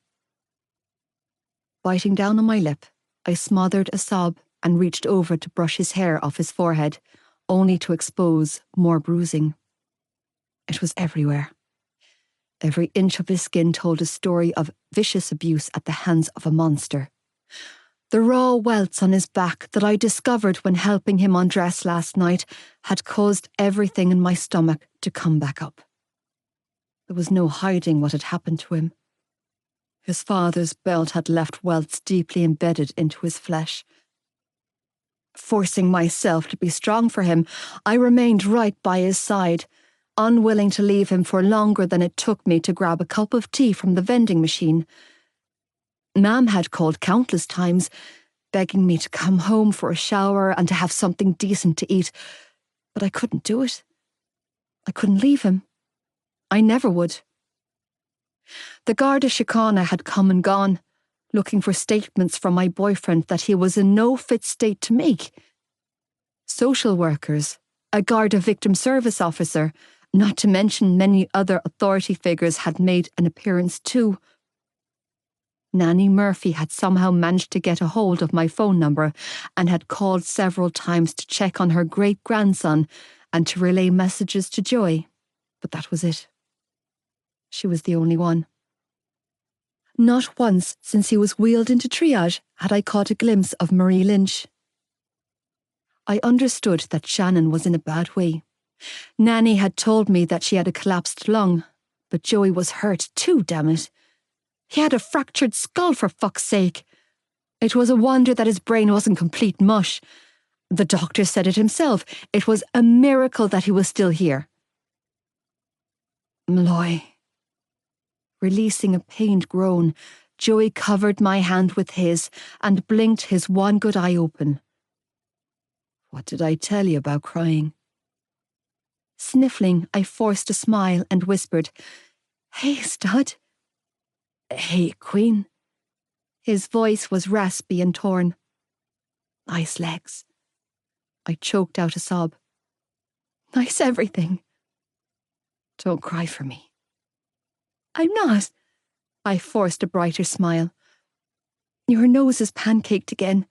S1: Biting down on my lip, I smothered a sob and reached over to brush his hair off his forehead, only to expose more bruising. It was everywhere. Every inch of his skin told a story of vicious abuse at the hands of a monster. The raw welts on his back that I discovered when helping him undress last night had caused everything in my stomach to come back up. There was no hiding what had happened to him. His father's belt had left welts deeply embedded into his flesh. Forcing myself to be strong for him, I remained right by his side, unwilling to leave him for longer than it took me to grab a cup of tea from the vending machine. Mam had called countless times, begging me to come home for a shower and to have something decent to eat, But I couldn't do it. I couldn't leave him. I never would. The Garda Síochána had come and gone, looking for statements from my boyfriend that he was in no fit state to make. Social workers, a Garda victim service officer, not to mention many other authority figures had made an appearance too. Nanny Murphy had somehow managed to get a hold of my phone number and had called several times to check on her great-grandson and to relay messages to Joy, but that was it. She was the only one. Not once since he was wheeled into triage had I caught a glimpse of Marie Lynch. I understood that Shannon was in a bad way. Nanny had told me that she had a collapsed lung, but Joey was hurt too, damn it. He had a fractured skull, for fuck's sake. It was a wonder that his brain wasn't complete mush. The doctor said it himself. It was a miracle that he was still here. Malloy. Releasing a pained groan, Joey covered my hand with his and blinked his one good eye open. What did I tell you about crying? Sniffling, I forced a smile and whispered, Hey, stud. Hey, Queen. His voice was raspy and torn. Nice legs. I choked out a sob. Nice everything. Don't cry for me. I'm not. I forced a brighter smile. Your nose is pancaked again.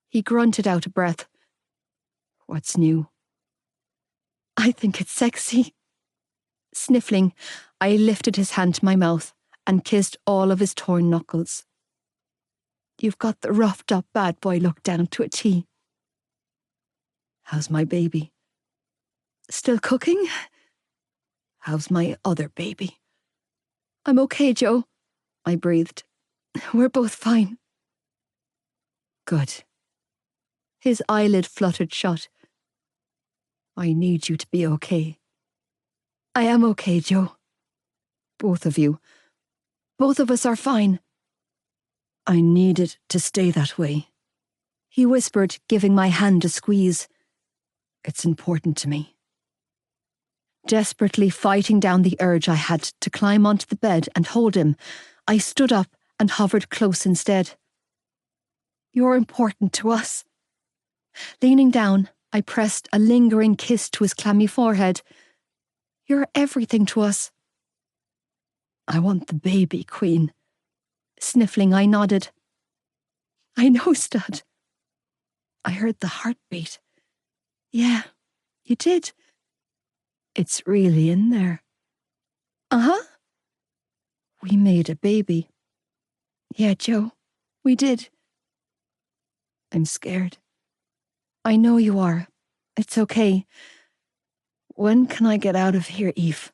S1: He grunted out a breath. What's new? I think it's sexy. Sniffling, I lifted his hand to my mouth and kissed all of his torn knuckles. You've got the roughed up bad boy look down to a T. How's my baby? Still cooking? How's my other baby? I'm okay, Joe, I breathed. We're both fine. Good. His eyelid fluttered shut. I need you to be okay. I am okay, Joe. Both of you. Both of us are fine. I need it to stay that way, he whispered, giving my hand a squeeze. It's important to me. Desperately fighting down the urge I had to climb onto the bed and hold him, I stood up and hovered close instead. You're important to us. Leaning down, I pressed a lingering kiss to his clammy forehead. You're everything to us. I want the baby, Queen. Sniffling, I nodded. I know, stud. I heard the heartbeat. Yeah, you did. It's really in there. Uh-huh. We made a baby. Yeah, Joe, we did. I'm scared. I know you are. It's okay. When can I get out of here, Eve?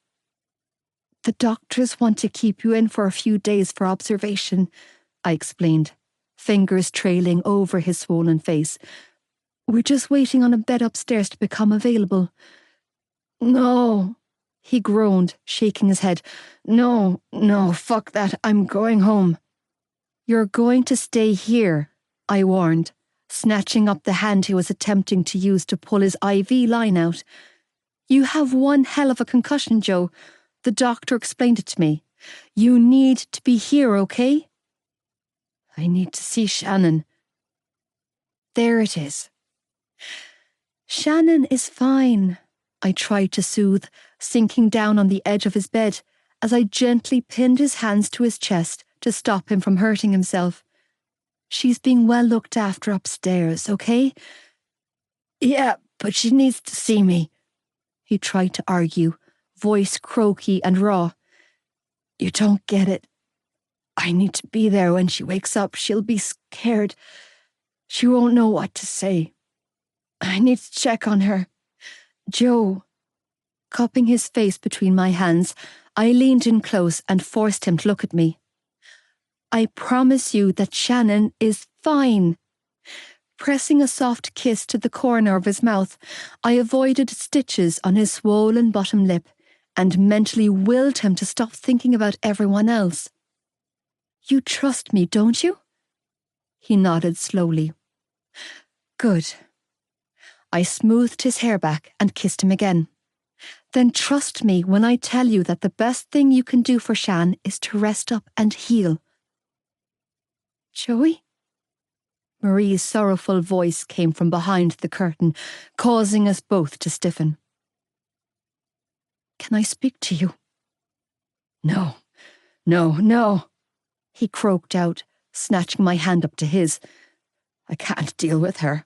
S1: The doctors want to keep you in for a few days for observation, I explained, fingers trailing over his swollen face. We're just waiting on a bed upstairs to become available. No, he groaned, shaking his head. No, fuck that. I'm going home. You're going to stay here, I warned, snatching up the hand he was attempting to use to pull his IV line out. You have one hell of a concussion, Joe. The doctor explained it to me. You need to be here, okay? I need to see Shannon. There it is. Shannon is fine, I tried to soothe, sinking down on the edge of his bed as I gently pinned his hands to his chest to stop him from hurting himself. She's being well looked after upstairs, okay? Yeah, but she needs to see me, he tried to argue, voice croaky and raw. You don't get it. I need to be there when she wakes up. She'll be scared. She won't know what to say. I need to check on her. Joe. Cupping his face between my hands, I leaned in close and forced him to look at me. I promise you that Shannon is fine. Pressing a soft kiss to the corner of his mouth, I avoided stitches on his swollen bottom lip and mentally willed him to stop thinking about everyone else. You trust me, don't you? He nodded slowly. Good. I smoothed his hair back and kissed him again. Then trust me when I tell you that the best thing you can do for Shan is to rest up and heal. Joey? Marie's sorrowful voice came from behind the curtain, causing us both to stiffen. Can I speak to you? No, he croaked out, snatching my hand up to his. I can't deal with her.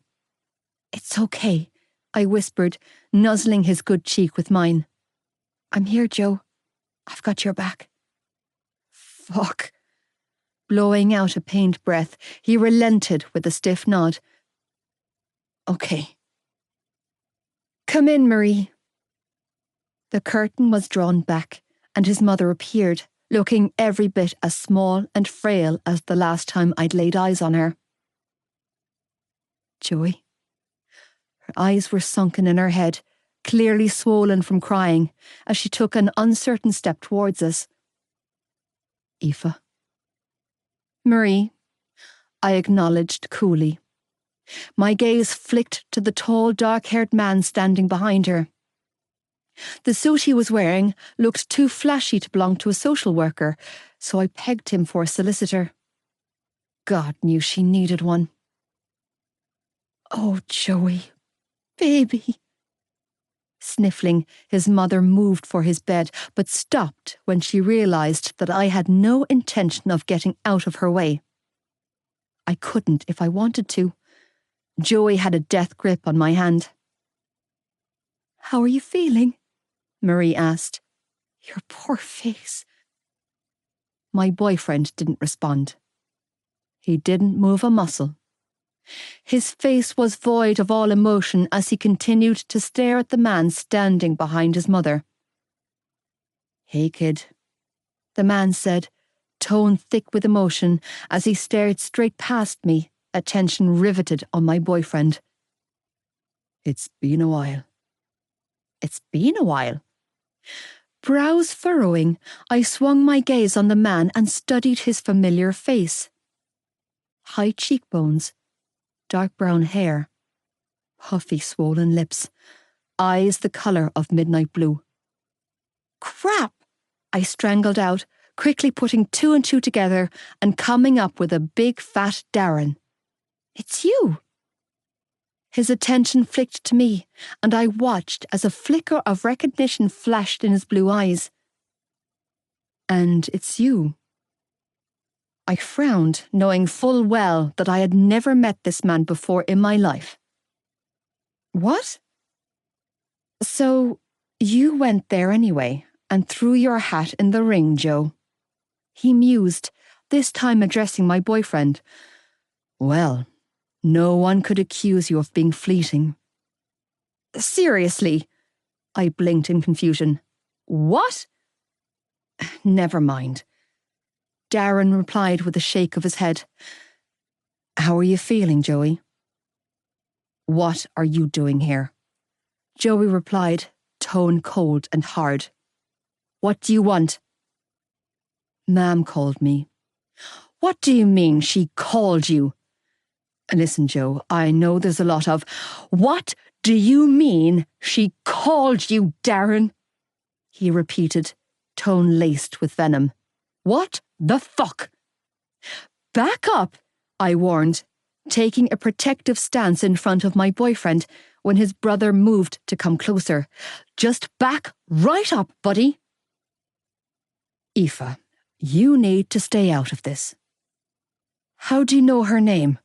S1: It's okay, I whispered, nuzzling his good cheek with mine. I'm here, Joe. I've got your back. Fuck. Blowing out a pained breath, he relented with a stiff nod. Okay. Come in, Marie. The curtain was drawn back, and his mother appeared, looking every bit as small and frail as the last time I'd laid eyes on her. Joey. Her eyes were sunken in her head, clearly swollen from crying, as she took an uncertain step towards us. Aoife. Marie, I acknowledged coolly. My gaze flicked to the tall, dark-haired man standing behind her. The suit he was wearing looked too flashy to belong to a social worker, so I pegged him for a solicitor. God knew she needed one. Oh, Joey, baby. Sniffling, his mother moved for his bed, but stopped when she realised that I had no intention of getting out of her way. I couldn't if I wanted to. Joey had a death grip on my hand. How are you feeling? Marie asked. Your poor face. My boyfriend didn't respond. He didn't move a muscle. His face was void of all emotion as he continued to stare at the man standing behind his mother. Hey, kid, the man said, tone thick with emotion as he stared straight past me, attention riveted on my boyfriend. It's been a while. It's been a while. Brows furrowing, I swung my gaze on the man and studied his familiar face. High cheekbones, dark brown hair, puffy swollen lips, eyes the colour of midnight blue. Crap! I strangled out, quickly putting two and two together and coming up with a big fat Darren. It's you! His attention flicked to me, and I watched as a flicker of recognition flashed in his blue eyes. And it's you. I frowned, knowing full well that I had never met this man before in my life. What? So, you went there anyway, and threw your hat in the ring, Joe. He mused, this time addressing my boyfriend. Well, no one could accuse you of being fleeting. Seriously? I blinked in confusion. What? Never mind. Darren replied with a shake of his head. How are you feeling, Joey? What are you doing here? Joey replied, tone cold and hard. What do you want? Ma'am called me. What do you mean she called you? Listen, Joe, I know there's a lot of, what do you mean she called you, Darren? He repeated, tone laced with venom. What the fuck? Back up, I warned, taking a protective stance in front of my boyfriend when his brother moved to come closer. Just back right up, buddy. Aoife, you need to stay out of this. How do you know her name?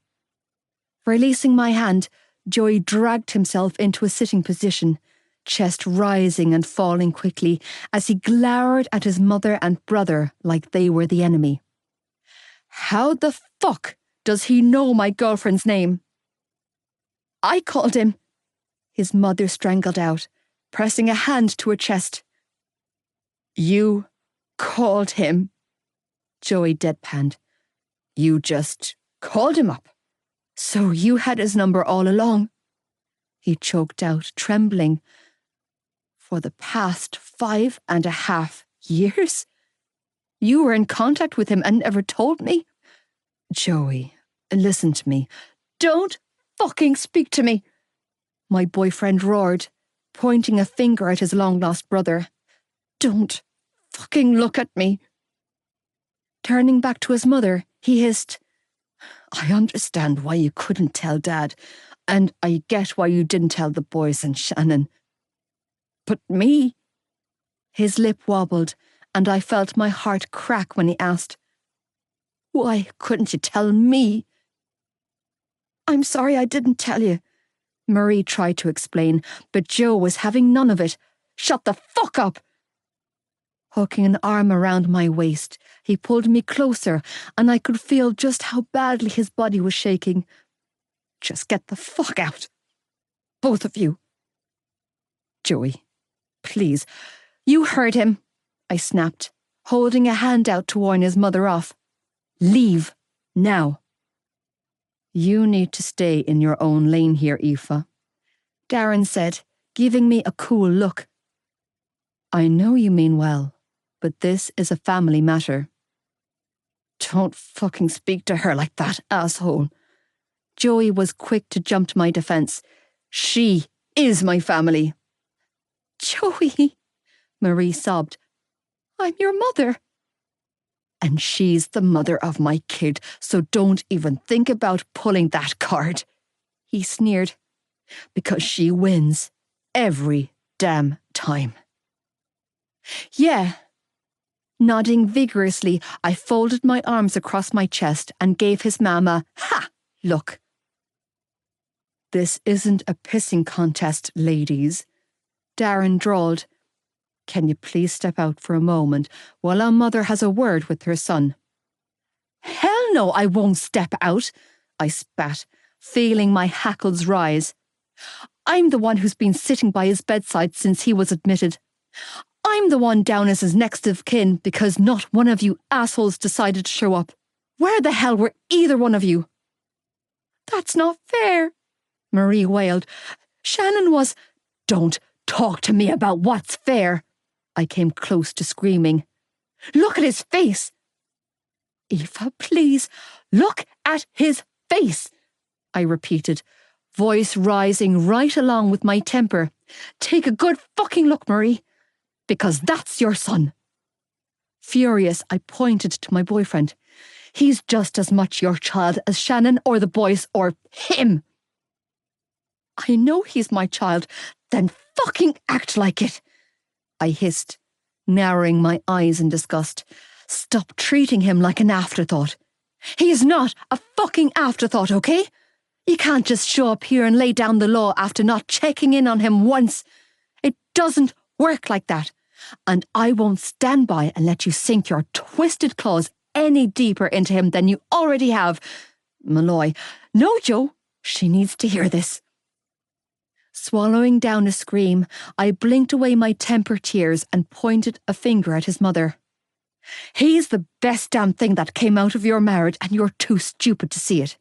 S1: Releasing my hand, Joey dragged himself into a sitting position, chest rising and falling quickly as he glowered at his mother and brother like they were the enemy. How the fuck does he know my girlfriend's name? I called him, his mother strangled out, pressing a hand to her chest. You called him, Joey deadpanned. You just called him up. So you had his number all along, he choked out, trembling. For the past 5.5 years? You were in contact with him and never told me? Joey, listen to me. Don't fucking speak to me. my boyfriend roared, pointing a finger at his long-lost brother. "Don't fucking look at me." Turning back to his mother, he hissed, "I understand why you couldn't tell Dad, and I get why you didn't tell the boys and Shannon. But me?" His lip wobbled, and I felt my heart crack when he asked, "Why couldn't you tell me?" "I'm sorry I didn't tell you," Marie tried to explain, but Joe was having none of it. "Shut the fuck up!" Hooking an arm around my waist, he pulled me closer, and I could feel just how badly his body was shaking. "Just get the fuck out. Both of you." "Joey, please." "You heard him," I snapped, holding a hand out to warn his mother off. "Leave, now." "You need to stay in your own lane here, Aoife," Darren said, giving me a cool look. "I know you mean well, but this is a family matter." "Don't fucking speak to her like that, asshole." Joey was quick to jump to my defence. "She is my family." "Joey," Marie sobbed, "I'm your mother." "And she's the mother of my kid, so don't even think about pulling that card," he sneered, "because she wins every damn time." "Yeah." Nodding vigorously, I folded my arms across my chest and gave his mam a "ha" look. "This isn't a pissing contest, ladies," Darren drawled. "Can you please step out for a moment while our mother has a word with her son?" "Hell no, I won't step out," I spat, feeling my hackles rise. "I'm the one who's been sitting by his bedside since he was admitted. I'm the one down as his next of kin because not one of you assholes decided to show up. Where the hell were either one of you?" "That's not fair," Marie wailed. "Shannon was—" "Don't talk to me about what's fair." I came close to screaming. "Look at his face." "Aoife, please, look at his face," I repeated, voice rising right along with my temper. "Take a good fucking look, Marie, because that's your son." Furious, I pointed to my boyfriend. "He's just as much your child as Shannon or the boys or him." "I know he's my child, then fucking act like it," I hissed, narrowing my eyes in disgust. "Stop treating him like an afterthought. He's not a fucking afterthought, okay? You can't just show up here and lay down the law after not checking in on him once. It doesn't work like that. And I won't stand by and let you sink your twisted claws any deeper into him than you already have." Malloy, "No, Joe, she needs to hear this." Swallowing down a scream, I blinked away my temper tears and pointed a finger at his mother. "He's the best damn thing that came out of your marriage, and you're too stupid to see it.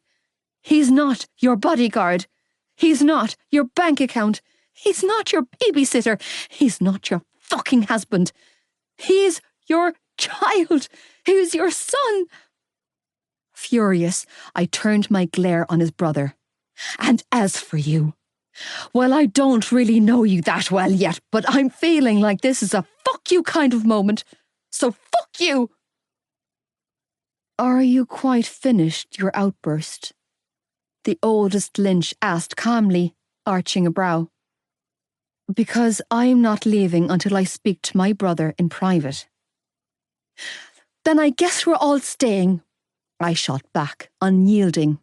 S1: He's not your bodyguard. He's not your bank account. He's not your babysitter. He's not your fucking husband. He's your child. He's your son." Furious, I turned my glare on his brother. "And as for you, well, I don't really know you that well yet, but I'm feeling like this is a fuck you kind of moment. So fuck you." "Are you quite finished your outburst?" the oldest Lynch asked calmly, arching a brow. "Because I'm not leaving until I speak to my brother in private." "Then I guess we're all staying," I shot back, unyielding.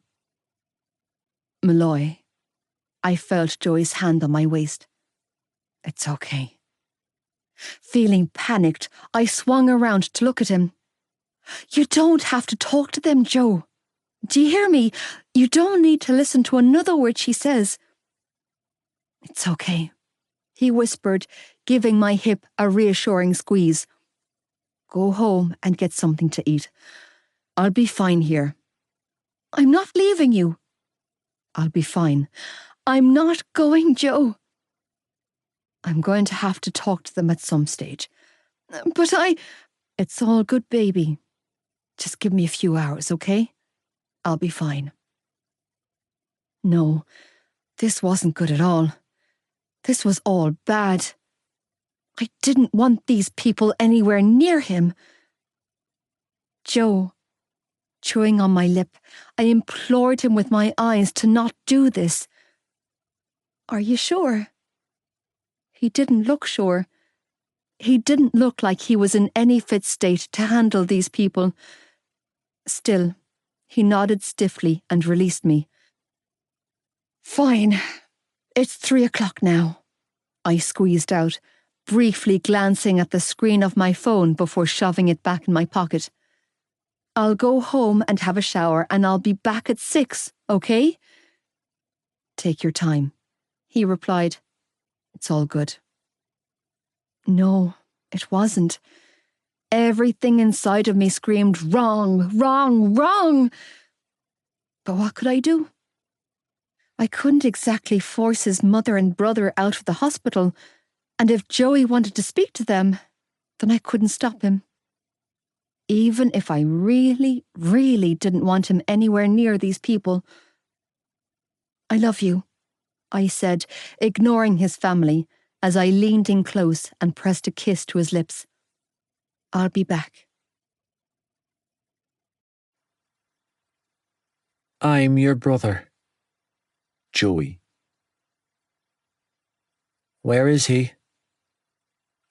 S1: "Malloy," I felt Joey's hand on my waist. "It's okay." Feeling panicked, I swung around to look at him. "You don't have to talk to them, Joe. Do you hear me? You don't need to listen to another word she says." "It's okay," he whispered, giving my hip a reassuring squeeze. "Go home and get something to eat. I'll be fine here." "I'm not leaving you." "I'll be fine." "I'm not going, Joe." "I'm going to have to talk to them at some stage." "But It's all good, baby. Just give me a few hours, okay? I'll be fine." "No, This wasn't good at all. This was all bad. I didn't want these people anywhere near him. Joe, chewing on my lip, I implored him with my eyes to not do this. Are you sure? He didn't look sure. He didn't look like he was in any fit state to handle these people. Still, he nodded stiffly and released me. Fine. It's 3 o'clock now, I squeezed out, briefly glancing at the screen of my phone before shoving it back in my pocket. I'll go home and have a shower and I'll be back at 6, okay? Take your time, he replied. It's all good. No, it wasn't. Everything inside of me screamed, wrong, wrong, wrong. But what could I do? I couldn't exactly force his mother and brother out of the hospital, and if Joey wanted to speak to them, then I couldn't stop him. Even if I really, really didn't want him anywhere near these people. I love you, I said, ignoring his family, as I leaned in close and pressed a kiss to his lips. I'll be back.
S2: I'm your brother.
S3: Joey.
S2: Where is he?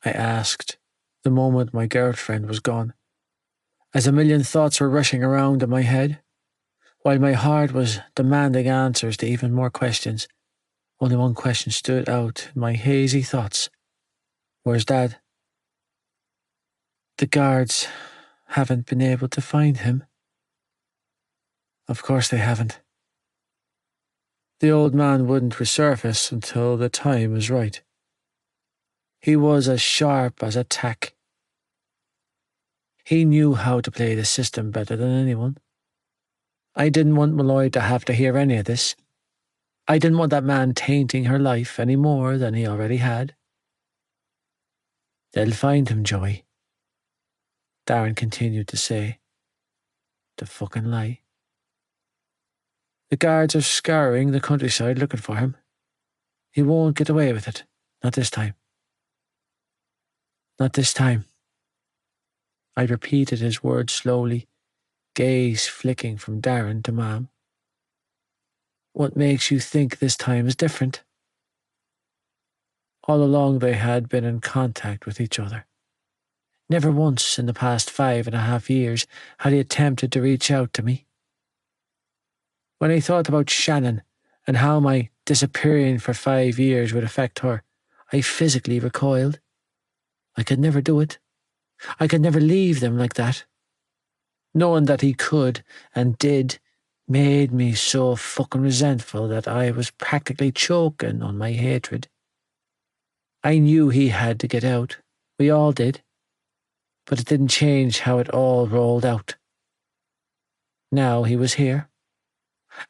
S2: I asked, the moment my girlfriend was gone, as a million thoughts were rushing around in my head, while my heart was demanding answers to even more questions. Only one question stood out in my hazy thoughts. Where's Dad? The guards haven't been able to find him. Of course they haven't. The old man wouldn't resurface until the time was right. He was as sharp as a tack. He knew how to play the system better than anyone. I didn't want Malloy to have to hear any of this. I didn't want that man tainting her life any more than he already had. They'll find him, Joey, Darren continued to say. The fucking lie. The guards are scouring the countryside looking for him. He won't get away with it. Not this time. Not this time. I repeated his words slowly, gaze flicking from Darren to Mom. What makes you think this time is different? All along they had been in contact with each other. Never once in the past 5.5 years had he attempted to reach out to me. When I thought about Shannon and how my disappearing for 5 years would affect her, I physically recoiled. I could never do it. I could never leave them like that. Knowing that he could and did made me so fucking resentful that I was practically choking on my hatred. I knew he had to get out. We all did. But it didn't change how it all rolled out. Now he was here,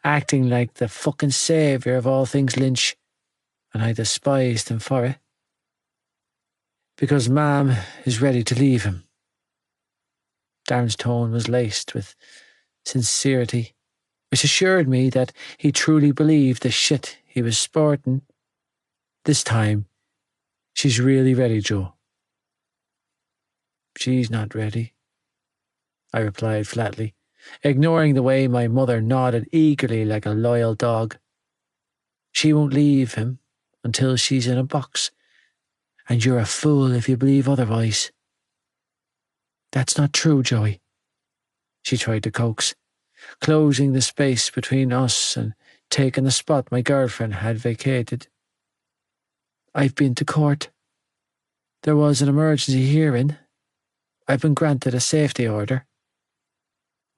S2: acting like the fucking saviour of all things Lynch, and I despised him for it. Because Mam is ready to leave him. Darren's tone was laced with sincerity, which assured me that he truly believed the shit he was sporting. This time, she's really ready, Joe. She's not ready, I replied flatly, ignoring the way my mother nodded eagerly like a loyal dog. She won't leave him until she's in a box, and you're a fool if you believe otherwise. That's not true, Joey, she tried to coax, closing the space between us and taking the spot my girlfriend had vacated. I've been to court. There was an emergency hearing. I've been granted a safety order.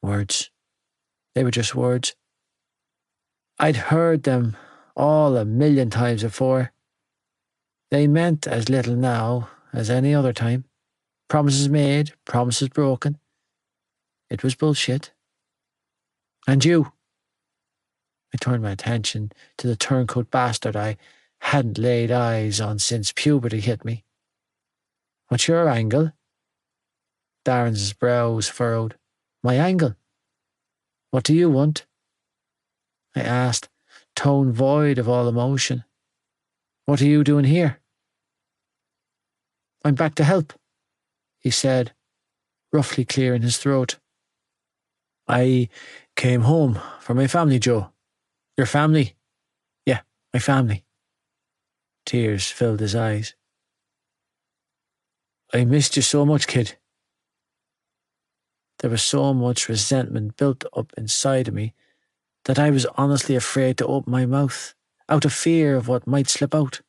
S2: Words. They were just words. I'd heard them all 1,000,000 times before. They meant as little now as any other time. Promises made, promises broken. It was bullshit. And you? I turned my attention to the turncoat bastard I hadn't laid eyes on since puberty hit me. What's your angle? Darren's brows furrowed. My angle? What do you want? I asked, tone void of all emotion. "What are you doing here?" "I'm back to help," he said, roughly clearing his throat. "I came home for my family, Joe." "Your family?" "Yeah, my family." Tears filled his eyes. "I missed you so much, kid." There was so much resentment built up inside of me that I was honestly afraid to open my mouth, out of fear of what might slip out.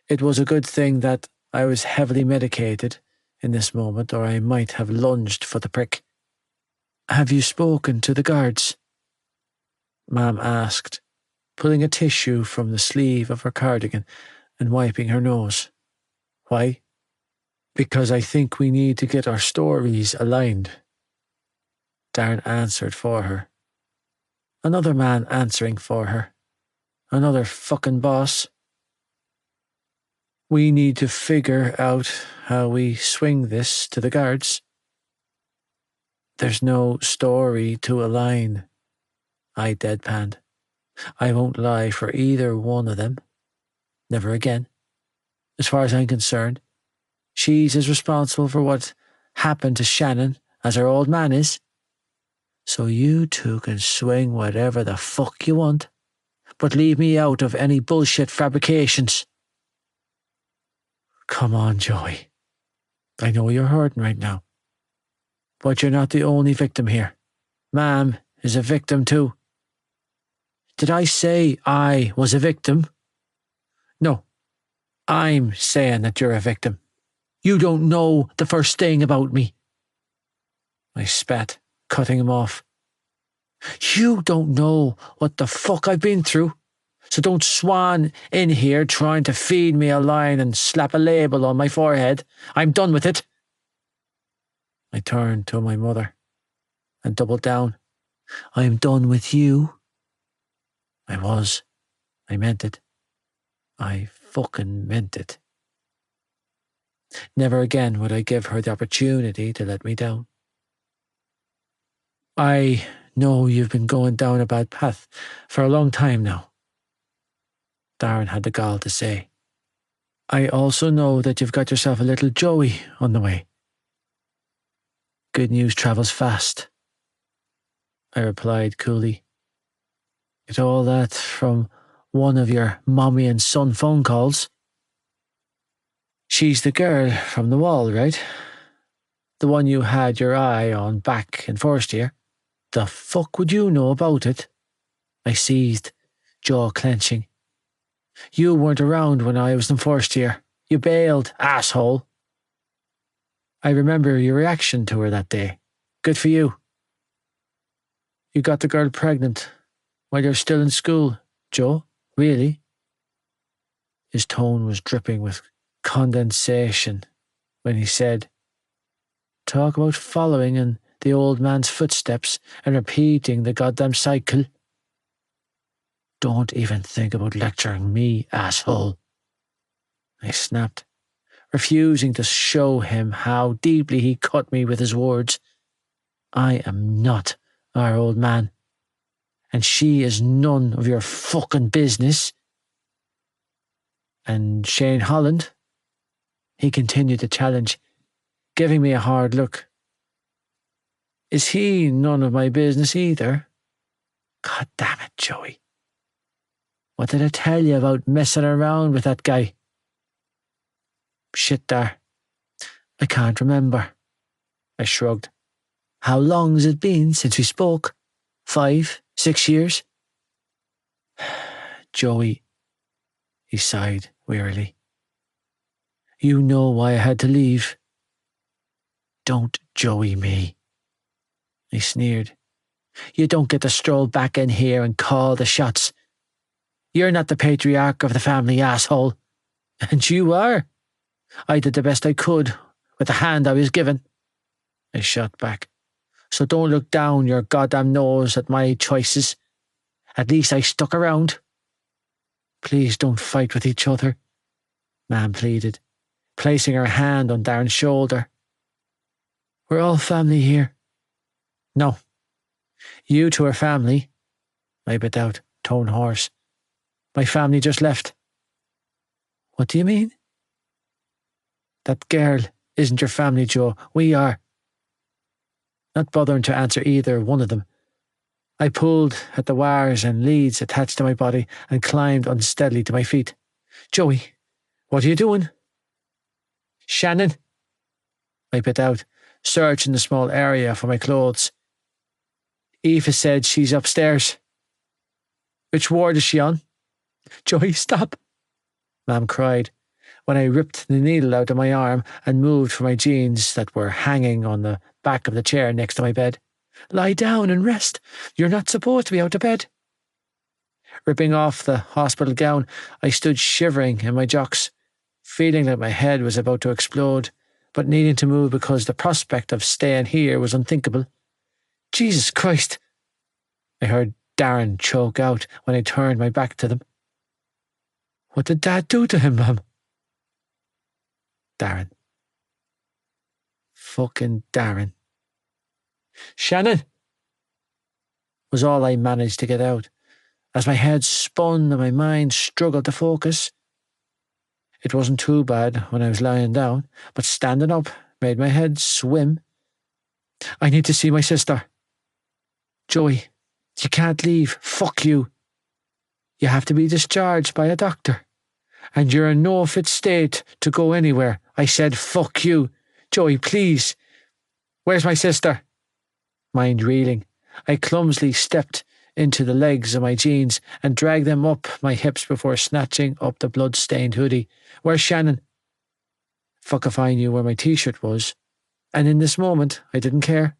S2: It was a good thing that I was heavily medicated in this moment, or I might have lunged for the prick. "Have you spoken to the guards?" Ma'am asked, pulling a tissue from the sleeve of her cardigan and wiping her nose. "Why?" "Because I think we need to get our stories aligned." Darren answered for her. Another man answering for her. Another fucking boss. "We need to figure out how we swing this to the guards." "There's no story to align," I deadpanned. "I won't lie for either one of them. Never again. As far as I'm concerned, she's as responsible for what happened to Shannon as her old man is. So you two can swing whatever the fuck you want, but leave me out of any bullshit fabrications." "Come on, Joey. I know you're hurting right now, but you're not the only victim here. Ma'am is a victim too." "Did I say I was a victim?" "No, I'm saying that you're a victim. You don't know the first thing about me." I spat, cutting him off. "You don't know what the fuck I've been through, so don't swan in here trying to feed me a line and slap a label on my forehead. I'm done with it." I turned to my mother and doubled down. "I'm done with you." I was. I meant it. I fucking meant it. Never again would I give her the opportunity to let me down. "I know you've been going down a bad path for a long time now," Darren had the gall to say. "I also know that you've got yourself a little Joey on the way." "Good news travels fast," I replied coolly. "Get all that from one of your mommy and son phone calls?" "She's the girl from the wall, right? The one you had your eye on back in first year?" "The fuck would you know about it?" I seethed, jaw clenching. "You weren't around when I was in first year. You bailed, asshole." "I remember your reaction to her that day. Good for you." "You got the girl pregnant while you're still in school, Joe? Really?" His tone was dripping with condensation when he said, "Talk about following in the old man's footsteps and repeating the goddamn cycle. Don't even think about lecturing me, asshole." I snapped, refusing to show him how deeply he cut me with his words. "I am not our old man, and she is none of your fucking business." "And Shane Holland?" he continued to challenge, giving me a hard look. "Is he none of my business either?" God damn it, Joey. What did I tell you about messing around with that guy? "Shit there. I can't remember." I shrugged. "How long's it been since we spoke? 5, 6 years?" "Joey," he sighed wearily. "You know why I had to leave." "Don't Joey me," I sneered. "You don't get to stroll back in here and call the shots. You're not the patriarch of the family, asshole." "And you are." "I did the best I could with the hand I was given," I shot back. "So don't look down your goddamn nose at my choices. At least I stuck around." "Please don't fight with each other," Ma'am pleaded, placing her hand on Darren's shoulder. "We're all family here." "No. You two are family," I bit out. tone hoarse. My family just left. What do you mean? That girl isn't your family, Joe. We are. Not bothering to answer either one of them, I pulled at the wires and leads attached to my body and climbed unsteadily to my feet. Joey, what are you doing? Shannon, I bit out, searching the small area for my clothes. Aoife said she's upstairs. Which ward is she on? Joey, stop, Mam cried, when I ripped the needle out of my arm and moved for my jeans that were hanging on the back of the chair next to my bed. Lie down and rest. You're not supposed to be out of bed. Ripping off the hospital gown, I stood shivering in my jocks, feeling that my head was about to explode, but needing to move because the prospect of staying here was unthinkable. Jesus Christ! I heard Darren choke out when I turned my back to them. What did Dad do to him, Mum? Darren. Fucking Darren. Shannon! Was all I managed to get out, as my head spun and my mind struggled to focus. It wasn't too bad when I was lying down, but standing up made my head swim. I need to see my sister. Joey, you can't leave. Fuck you. You have to be discharged by a doctor, and you're in no fit state to go anywhere. I said fuck you. Joey, please. Where's my sister? Mind reeling, I clumsily stepped into the legs of my jeans and dragged them up my hips before snatching up the blood-stained hoodie. Where's Shannon? Fuck if I knew where my t-shirt was, and in this moment I didn't care.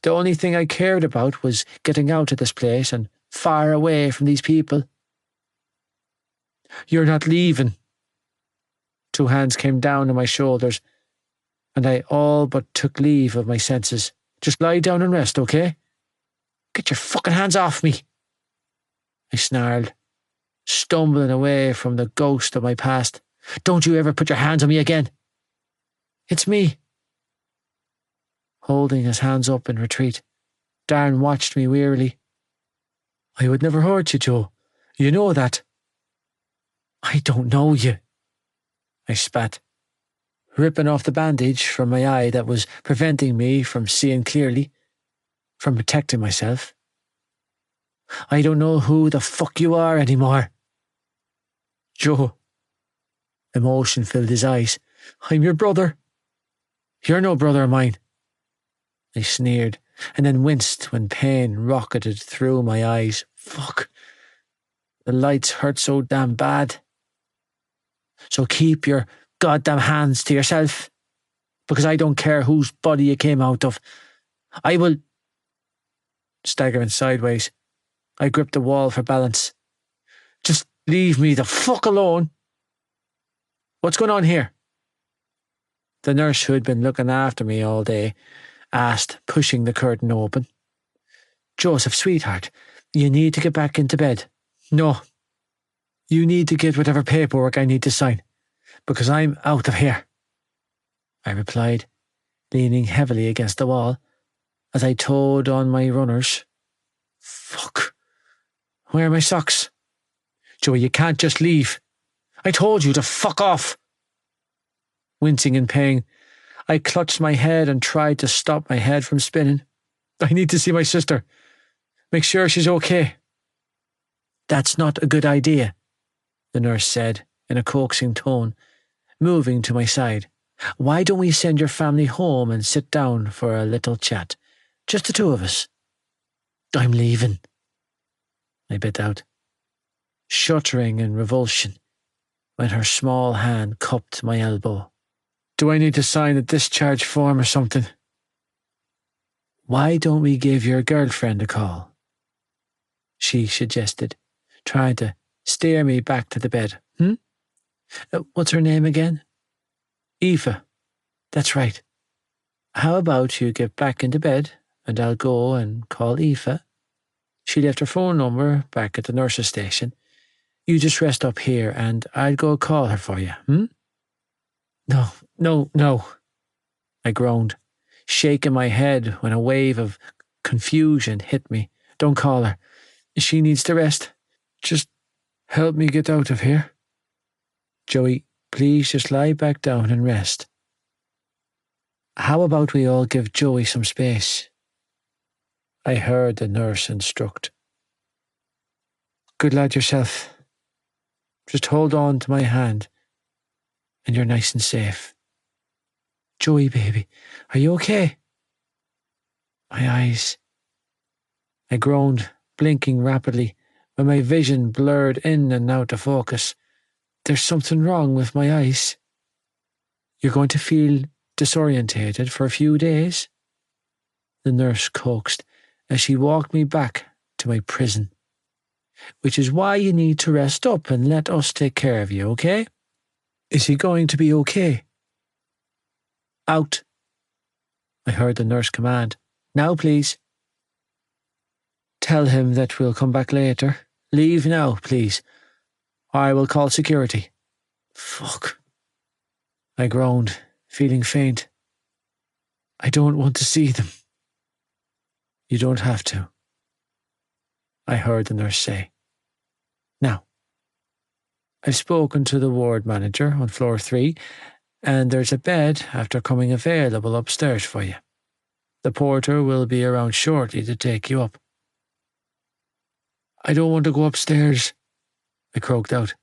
S2: The only thing I cared about was getting out of this place and far away from these people. You're not leaving. Two hands came down on my shoulders, and I all but took leave of my senses. Just lie down and rest, okay? Get your fucking hands off me, I snarled, stumbling away from the ghost of my past. Don't you ever put your hands on me again. It's me. Holding his hands up in retreat, Darren watched me wearily. I would never hurt you, Joe. You know that. I don't know you, I spat, ripping off the bandage from my eye that was preventing me from seeing clearly, from protecting myself. I don't know who the fuck you are anymore. Joe. Emotion filled his eyes. I'm your brother. You're no brother of mine. I sneered, and then winced when pain rocketed through my eyes. Fuck. The lights hurt so damn bad. So keep your goddamn hands to yourself, because I don't care whose body you came out of. I will... Staggering sideways, I gripped the wall for balance. Just leave me the fuck alone. What's going on here? The nurse who had been looking after me all day asked, pushing the curtain open. Joseph, sweetheart, you need to get back into bed. No. You need to get whatever paperwork I need to sign, because I'm out of here, I replied, leaning heavily against the wall as I towed on my runners. Fuck. Where are my socks? Joey, you can't just leave. I told you to fuck off. Wincing in pain, I clutched my head and tried to stop my head from spinning. I need to see my sister. Make sure she's okay. That's not a good idea, the nurse said in a coaxing tone, moving to my side. Why don't we send your family home and sit down for a little chat? Just the two of us. I'm leaving, I bit out, shuddering in revulsion when her small hand cupped my elbow. Do I need to sign a discharge form or something? Why don't we give your girlfriend a call? She suggested, trying to steer me back to the bed. What's her name again? Aoife. That's right. How about you get back into bed and I'll go and call Aoife. She left her phone number back at the nurse's station. You just rest up here and I'll go call her for you, No, I groaned, shaking my head when a wave of confusion hit me. Don't call her. She needs to rest. Just help me get out of here. Joey, please just lie back down and rest. How about we all give Joey some space? I heard the nurse instruct. Good lad yourself. Just hold on to my hand and you're nice and safe. Joey, baby, are you okay? My eyes. I groaned, blinking rapidly, when my vision blurred in and out of focus. There's something wrong with my eyes. You're going to feel disorientated for a few days? The nurse coaxed as she walked me back to my prison. Which is why you need to rest up and let us take care of you, okay? Is he going to be okay? Out, I heard the nurse command. Now, please. Tell him that we'll come back later. Leave now, please. I will call security. Fuck. I groaned, feeling faint. I don't want to see them. You don't have to, I heard the nurse say. Now, I've spoken to the ward manager on floor 3, and there's a bed after coming available upstairs for you. The porter will be around shortly to take you up. I don't want to go upstairs, I croaked out,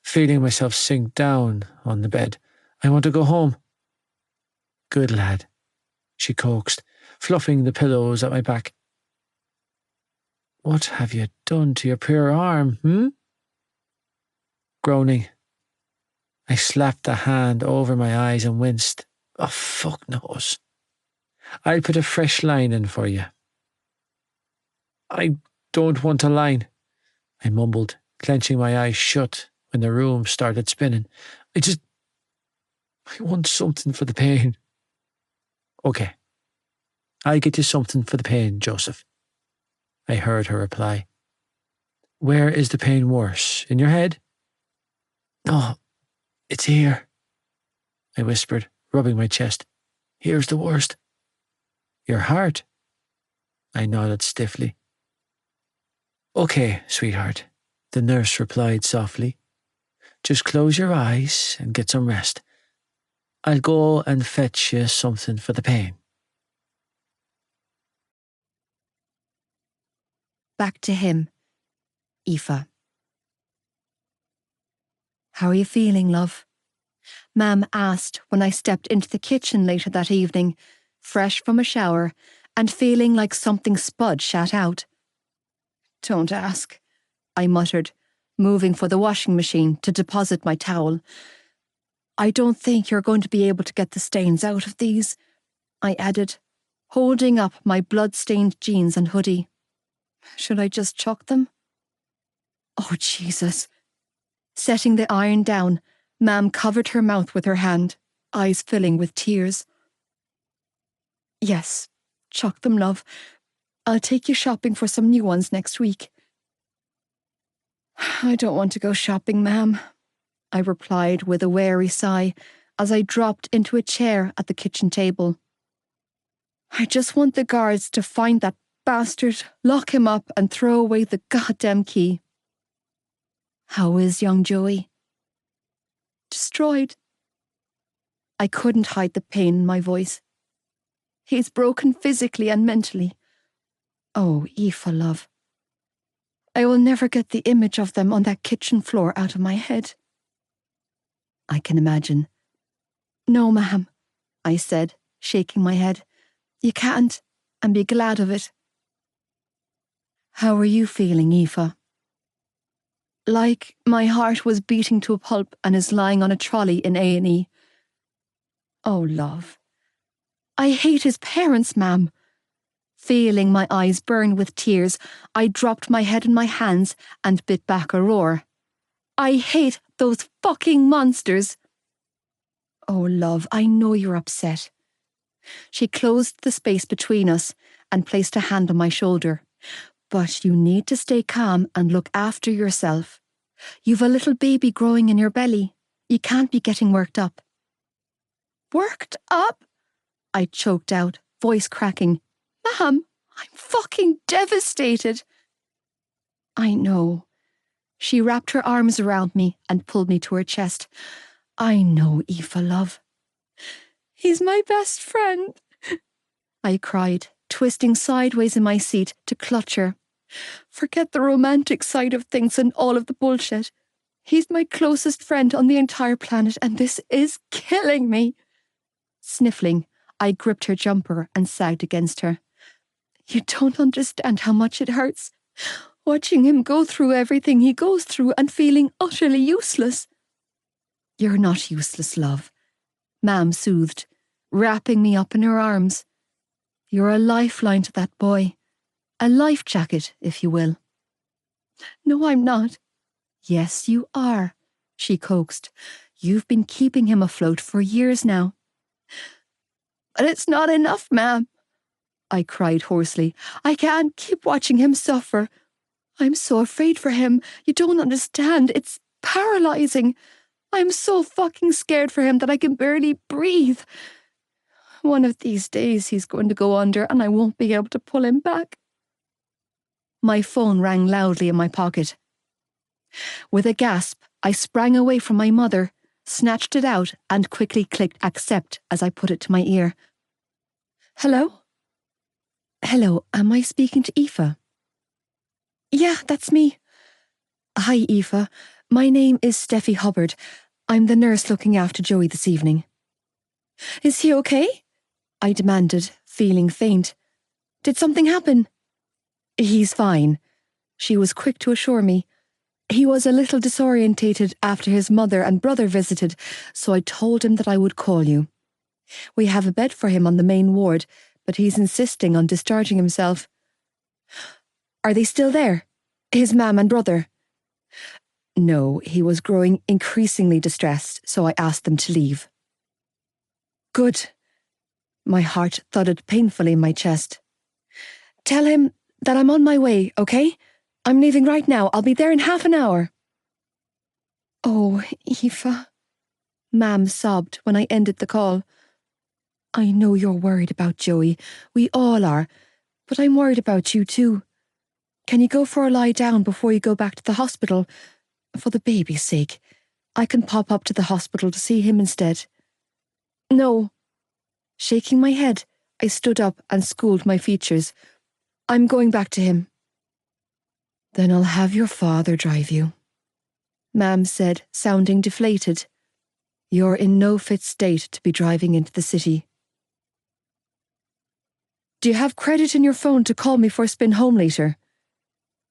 S2: feeling myself sink down on the bed. I want to go home. Good lad, she coaxed, fluffing the pillows at my back. What have you done to your poor arm, Groaning, I slapped the hand over my eyes and winced. Oh, fuck knows. I'll put a fresh line in for you. I don't want a line, I mumbled, clenching my eyes shut when the room started spinning. I want something for the pain. Okay, I'll get you something for the pain, Joseph, I heard her reply. Where is the pain worse? In your head? No, it's here, I whispered, rubbing my chest. Here's the worst. Your heart? I nodded stiffly. Okay, sweetheart, the nurse replied softly. Just close your eyes and get some rest. I'll go and fetch you something for the pain.
S1: Back to him. Aoife. How are you feeling, love? Mam asked when I stepped into the kitchen later that evening, fresh from a shower and feeling like something Spud shat out. Don't ask, I muttered, moving for the washing machine to deposit my towel. I don't think you're going to be able to get the stains out of these, I added, holding up my blood-stained jeans and hoodie. Should I just chuck them? Oh, Jesus. Setting the iron down, Mam covered her mouth with her hand, eyes filling with tears. Yes, chuck them, love. I'll take you shopping for some new ones next week. I don't want to go shopping, Mam, I replied with a weary sigh as I dropped into a chair at the kitchen table. I just want the guards to find that bastard, lock him up and throw away the goddamn key. How is young Joey? Destroyed. I couldn't hide the pain in my voice. He's broken physically and mentally. Oh, Aoife, love. I will never get the image of them on that kitchen floor out of my head. I can imagine. No, ma'am, I said, shaking my head. You can't, and be glad of it. How are you feeling, Aoife? Like my heart was beating to a pulp and is lying on a trolley in A&E. Oh, love. I hate his parents, ma'am. Feeling my eyes burn with tears, I dropped my head in my hands and bit back a roar. I hate those fucking monsters. Oh, love, I know you're upset. She closed the space between us and placed a hand on my shoulder. But you need to stay calm and look after yourself. You've a little baby growing in your belly. You can't be getting worked up. Worked up? I choked out, voice cracking. Ma'am, I'm fucking devastated. I know. She wrapped her arms around me and pulled me to her chest. I know, Aoife, love. He's my best friend, I cried, twisting sideways in my seat to clutch her. Forget the romantic side of things and all of the bullshit. He's my closest friend on the entire planet, and this is killing me. Sniffling, I gripped her jumper and sagged against her. You don't understand how much it hurts, watching him go through everything he goes through and feeling utterly useless. You're not useless, love, Mam soothed, wrapping me up in her arms. You're a lifeline to that boy. A life jacket, if you will. No, I'm not. Yes, you are, she coaxed. You've been keeping him afloat for years now. But it's not enough, Mam, I cried hoarsely. I can't keep watching him suffer. I'm so afraid for him. You don't understand. It's paralyzing. I'm so fucking scared for him that I can barely breathe. One of these days he's going to go under and I won't be able to pull him back. My phone rang loudly in my pocket. With a gasp, I sprang away from my mother, snatched it out and quickly clicked accept as I put it to my ear. Hello? Hello, am I speaking to Aoife? Yeah, that's me. Hi, Aoife. My name is Steffi Hubbard. I'm the nurse looking after Joey this evening. Is he okay? I demanded, feeling faint. Did something happen? He's fine, she was quick to assure me. He was a little disorientated after his mother and brother visited, so I told him that I would call you. We have a bed for him on the main ward, but he's insisting on discharging himself. Are they still there? His mam and brother? No, he was growing increasingly distressed, so I asked them to leave. Good. My heart thudded painfully in my chest. Tell him that I'm on my way, okay? I'm leaving right now. I'll be there in half an hour. Oh, Aoife, Mam sobbed when I ended the call. I know you're worried about Joey. We all are. But I'm worried about you too. Can you go for a lie down before you go back to the hospital? For the baby's sake. I can pop up to the hospital to see him instead. No. Shaking my head, I stood up and schooled my features. I'm going back to him. Then I'll have your father drive you, Mam said, sounding deflated. You're in no fit state to be driving into the city. Do you have credit in your phone to call me for a spin home later?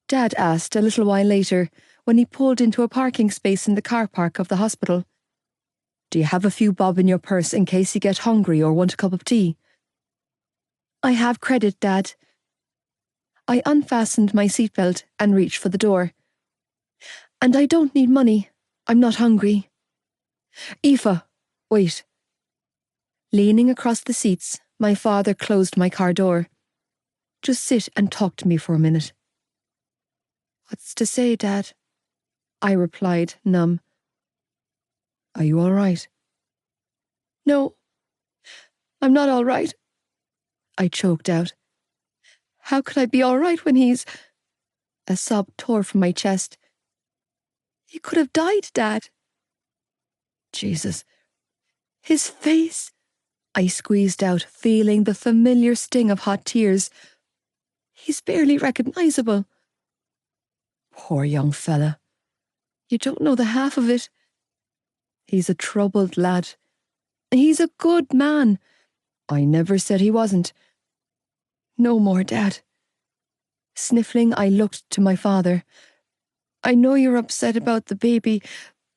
S1: Dad asked a little while later when he pulled into a parking space in the car park of the hospital. Do you have a few bob in your purse in case you get hungry or want a cup of tea? I have credit, Dad. I unfastened my seatbelt and reached for the door. And I don't need money. I'm not hungry. Aoife, wait. Leaning across the seats, my father closed my car door. Just sit and talk to me for a minute. What's to say, Dad? I replied, numb. Are you all right? No, I'm not all right. I choked out. How could I be all right when he's... A sob tore from my chest. He could have died, Dad. Jesus. His face. I squeezed out, feeling the familiar sting of hot tears. He's barely recognizable. Poor young fella. You don't know the half of it. He's a troubled lad. He's a good man. I never said he wasn't. No more, Dad. Sniffling, I looked to my father. I know you're upset about the baby,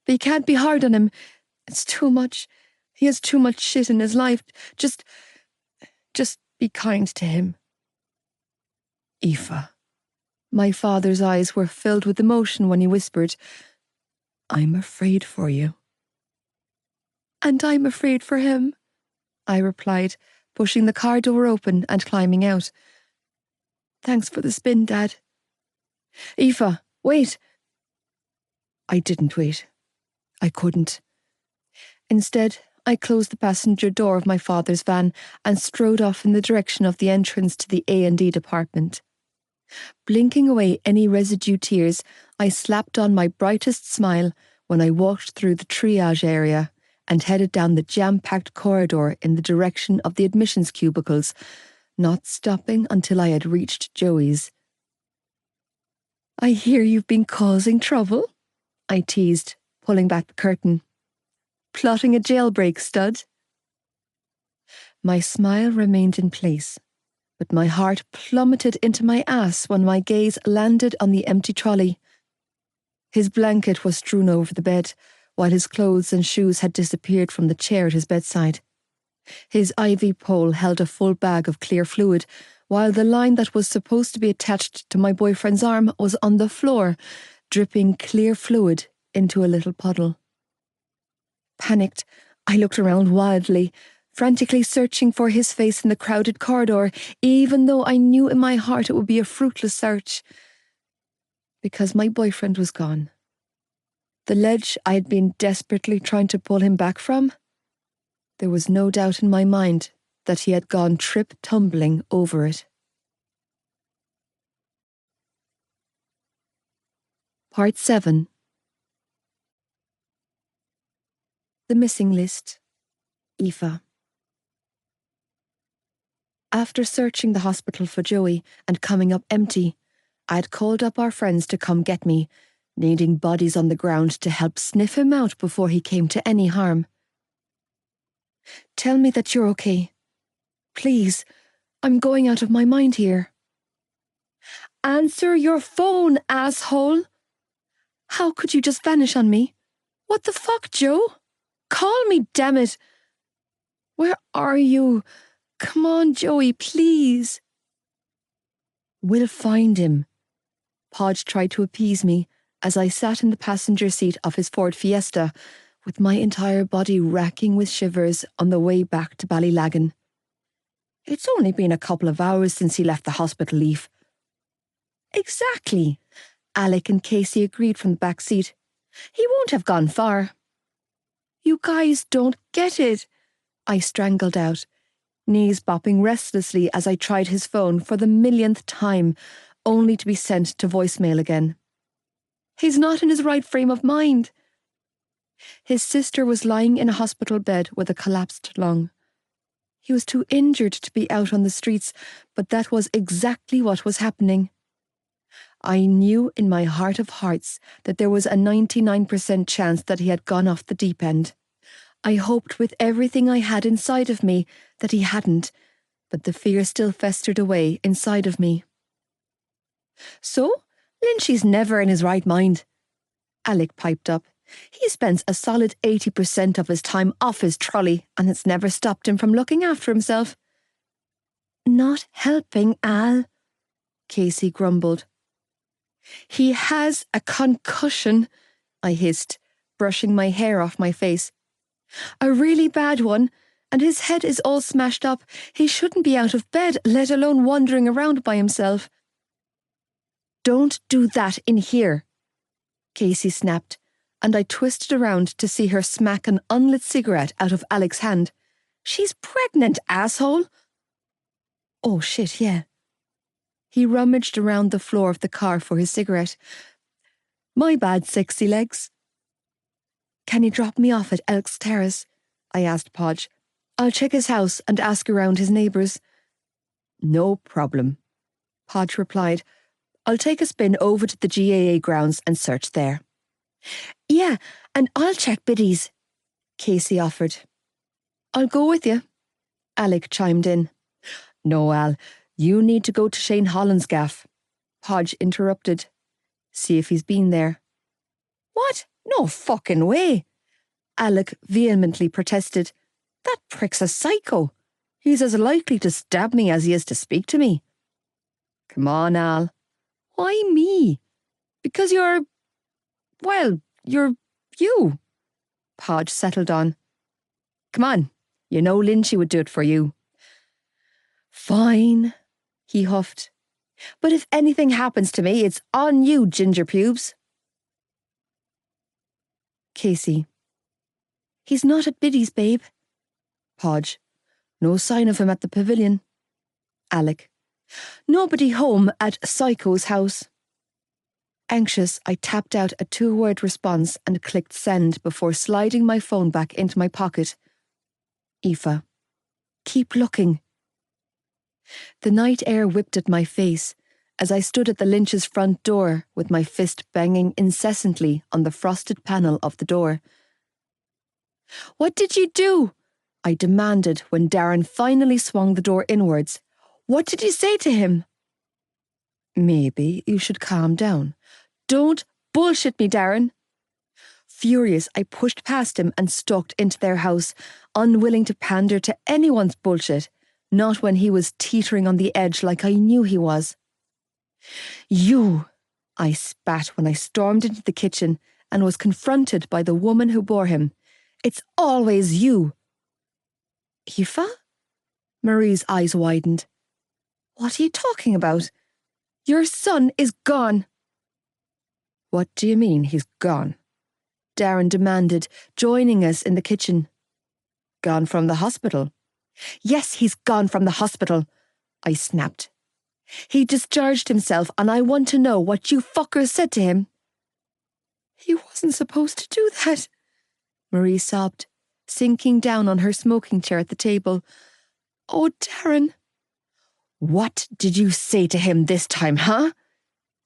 S1: but you can't be hard on him. It's too much. He has too much shit in his life. Just be kind to him. Aoife. My father's eyes were filled with emotion when he whispered, I'm afraid for you. And I'm afraid for him, I replied, pushing the car door open and climbing out. Thanks for the spin, Dad. Aoife, wait. I didn't wait. I couldn't. Instead, I closed the passenger door of my father's van and strode off in the direction of the entrance to the A&E department. Blinking away any residue tears, I slapped on my brightest smile when I walked through the triage area and headed down the jam-packed corridor in the direction of the admissions cubicles, not stopping until I had reached Joey's. "I hear you've been causing trouble," I teased, pulling back the curtain. "Plotting a jailbreak, stud?" My smile remained in place, but my heart plummeted into my ass when my gaze landed on the empty trolley. His blanket was strewn over the bed, while his clothes and shoes had disappeared from the chair at his bedside. His IV pole held a full bag of clear fluid, while the line that was supposed to be attached to my boyfriend's arm was on the floor, dripping clear fluid into a little puddle. Panicked, I looked around wildly, frantically searching for his face in the crowded corridor, even though I knew in my heart it would be a fruitless search, because my boyfriend was gone. The ledge I had been desperately trying to pull him back from, there was no doubt in my mind that he had gone trip-tumbling over it. Part 7. The Missing List. Aoife. After searching the hospital for Joey and coming up empty, I had called up our friends to come get me, needing bodies on the ground to help sniff him out before he came to any harm. "Tell me that you're okay. Please, I'm going out of my mind here." "Answer your phone, asshole! How could you just vanish on me? What the fuck, Joe? Call me, damn it! Where are you? Come on, Joey, please." "We'll find him." Podge tried to appease me as I sat in the passenger seat of his Ford Fiesta, with my entire body racking with shivers on the way back to Ballylagan. "It's only been a couple of hours since he left the hospital, Leaf." "Exactly," Alec and Casey agreed from the back seat. "He won't have gone far." "You guys don't get it," I strangled out, knees bopping restlessly as I tried his phone for the millionth time, only to be sent to voicemail again. "He's not in his right frame of mind." His sister was lying in a hospital bed with a collapsed lung. He was too injured to be out on the streets, but that was exactly what was happening. I knew in my heart of hearts that there was a 99% chance that he had gone off the deep end. I hoped with everything I had inside of me that he hadn't, but the fear still festered away inside of me. "So, Lynchy's never in his right mind," Alec piped up. "He spends a solid 80% of his time off his trolley, and it's never stopped him from looking after himself." "Not helping, Al," Casey grumbled. "He has a concussion," I hissed, brushing my hair off my face. "A really bad one, and his head is all smashed up. He shouldn't be out of bed, let alone wandering around by himself." "Don't do that in here," Casey snapped, and I twisted around to see her smack an unlit cigarette out of Alec's hand. "She's pregnant, asshole!" "Oh shit, yeah." He rummaged around the floor of the car for his cigarette. "My bad, sexy legs." "Can you drop me off at Elks Terrace?" I asked Podge. "I'll check his house and ask around his neighbours." "No problem," Podge replied. "I'll take a spin over to the GAA grounds and search there." "Yeah, and I'll check biddies," Casey offered. "I'll go with you," Alec chimed in. "No, Al, you need to go to Shane Holland's gaff," Podge interrupted. "See if he's been there." "What? No fucking way," Alec vehemently protested. "That prick's a psycho. He's as likely to stab me as he is to speak to me." "Come on, Al." "Why me?" "Because you're you," Podge settled on. "Come on, you know Lynchy would do it for you." "Fine," he huffed. "But if anything happens to me, it's on you, ginger pubes." Casey. "He's not at Biddy's, babe." Podge. "No sign of him at the pavilion." Alec. Nobody home at Psycho's house. Anxious, I tapped out a 2-word response and clicked send before sliding my phone back into my pocket. Aoife, keep looking. The night air whipped at my face as I stood at the Lynch's front door with my fist banging incessantly on the frosted panel of the door. What did you do? I demanded when Darren finally swung the door inwards. What did you say to him? Maybe you should calm down. Don't bullshit me, Darren. Furious, I pushed past him and stalked into their house, unwilling to pander to anyone's bullshit, not when he was teetering on the edge like I knew he was. You, I spat when I stormed into the kitchen and was confronted by the woman who bore him. It's always you. Aoife? Marie's eyes widened. What are you talking about? Your son is gone. What do you mean he's gone? Darren demanded, joining us in the kitchen. Gone from the hospital? Yes, he's gone from the hospital, I snapped. He discharged himself and I want to know what you fuckers said to him. He wasn't supposed to do that, Marie sobbed, sinking down on her smoking chair at the table. Oh, Darren. What did you say to him this time, huh?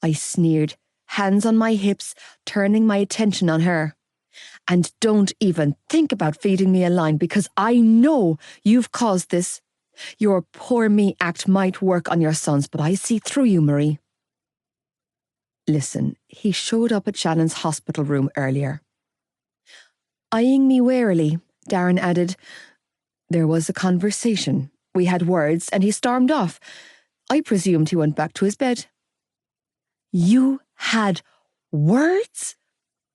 S1: I sneered, hands on my hips, turning my attention on her. And don't even think about feeding me a line because I know you've caused this. Your poor me act might work on your sons, but I see through you, Marie. Listen, he showed up at Shannon's hospital room earlier. Eyeing me warily, Darren added, there was a conversation. We had words and he stormed off. I presumed he went back to his bed. You had words?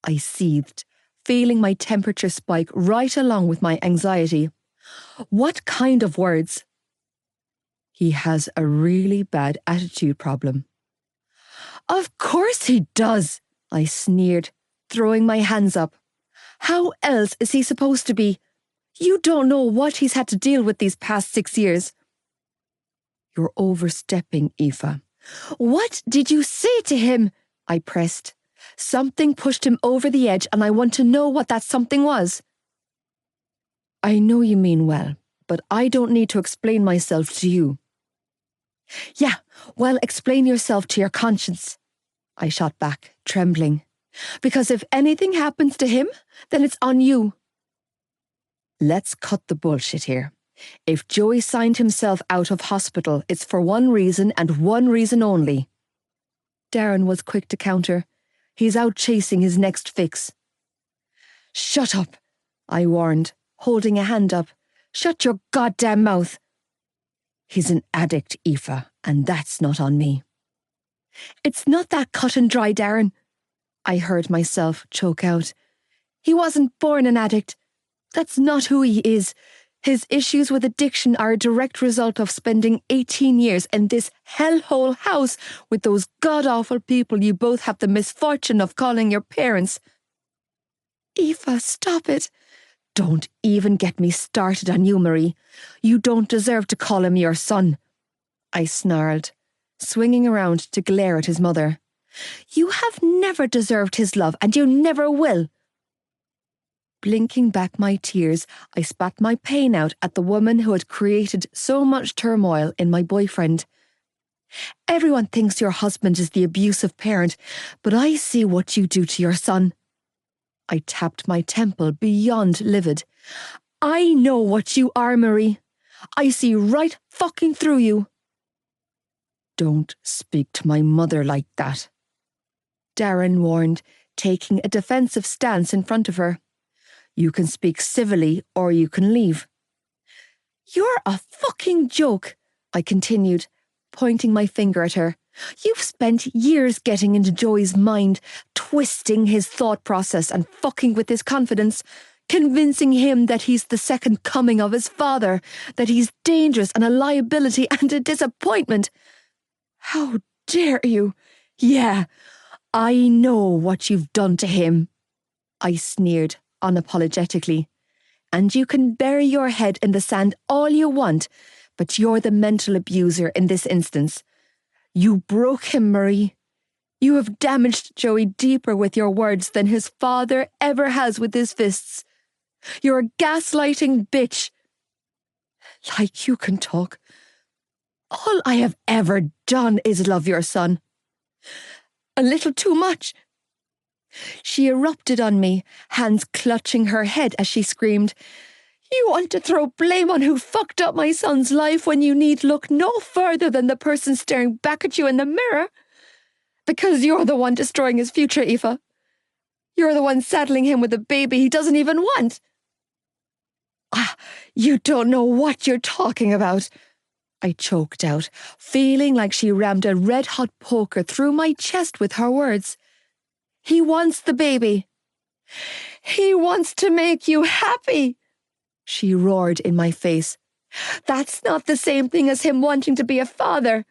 S1: I seethed, feeling my temperature spike right along with my anxiety. What kind of words? He has a really bad attitude problem. Of course he does, I sneered, throwing my hands up. How else is he supposed to be? You don't know what he's had to deal with these past 6 years. You're overstepping, Aoife. What did you say to him? I pressed. Something pushed him over the edge and I want to know what that something was. I know you mean well, but I don't need to explain myself to you. Yeah, well, explain yourself to your conscience, I shot back, trembling. Because if anything happens to him, then it's on you. Let's cut the bullshit here. If Joey signed himself out of hospital, it's for one reason and one reason only. Darren was quick to counter. He's out chasing his next fix. Shut up, I warned, holding a hand up. Shut your goddamn mouth. He's an addict, Aoife, and that's not on me. It's not that cut and dry, Darren. I heard myself choke out. He wasn't born an addict. That's not who he is. His issues with addiction are a direct result of spending 18 years in this hellhole house with those god-awful people you both have the misfortune of calling your parents. Aoife, stop it. Don't even get me started on you, Marie. You don't deserve to call him your son. I snarled, swinging around to glare at his mother. You have never deserved his love, and you never will. Blinking back my tears, I spat my pain out at the woman who had created so much turmoil in my boyfriend. Everyone thinks your husband is the abusive parent, but I see what you do to your son. I tapped my temple beyond livid. I know what you are, Marie. I see right fucking through you. Don't speak to my mother like that, Darren warned, taking a defensive stance in front of her. You can speak civilly or you can leave. You're a fucking joke, I continued, pointing my finger at her. You've spent years getting into Joey's mind, twisting his thought process and fucking with his confidence, convincing him that he's the second coming of his father, that he's dangerous and a liability and a disappointment. How dare you? Yeah, I know what you've done to him, I sneered unapologetically. And you can bury your head in the sand all you want, but you're the mental abuser in this instance. You broke him, Marie. You have damaged Joey deeper with your words than his father ever has with his fists. You're a gaslighting bitch. Like you can talk. All I have ever done is love your son. A little too much. She erupted on me, hands clutching her head as she screamed, You want to throw blame on who fucked up my son's life when you need look no further than the person staring back at you in the mirror? Because you're the one destroying his future, Aoife. You're the one saddling him with a baby he doesn't even want. You don't know what you're talking about, I choked out, feeling like she rammed a red-hot poker through my chest with her words. He wants the baby. He wants to make you happy, she roared in my face. That's not the same thing as him wanting to be a father.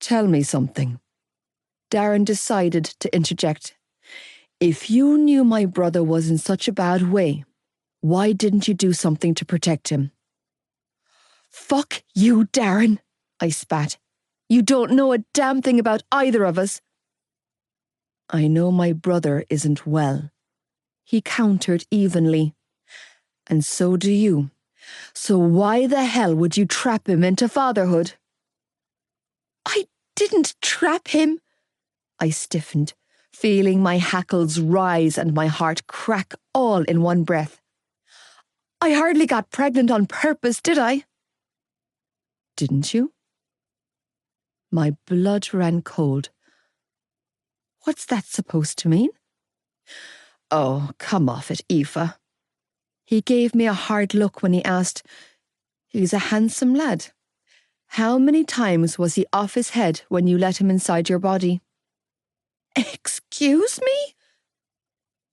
S1: Tell me something. Darren decided to interject. If you knew my brother was in such a bad way, why didn't you do something to protect him? Fuck you, Darren, I spat. You don't know a damn thing about either of us. I know my brother isn't well, he countered evenly. And so do you. So why the hell would you trap him into fatherhood? I didn't trap him, I stiffened, feeling my hackles rise and my heart crack all in one breath. I hardly got pregnant on purpose, did I? Didn't you? My blood ran cold. What's that supposed to mean? Oh, come off it, Aoife. He gave me a hard look when he asked, He's a handsome lad. How many times was he off his head when you let him inside your body? Excuse me?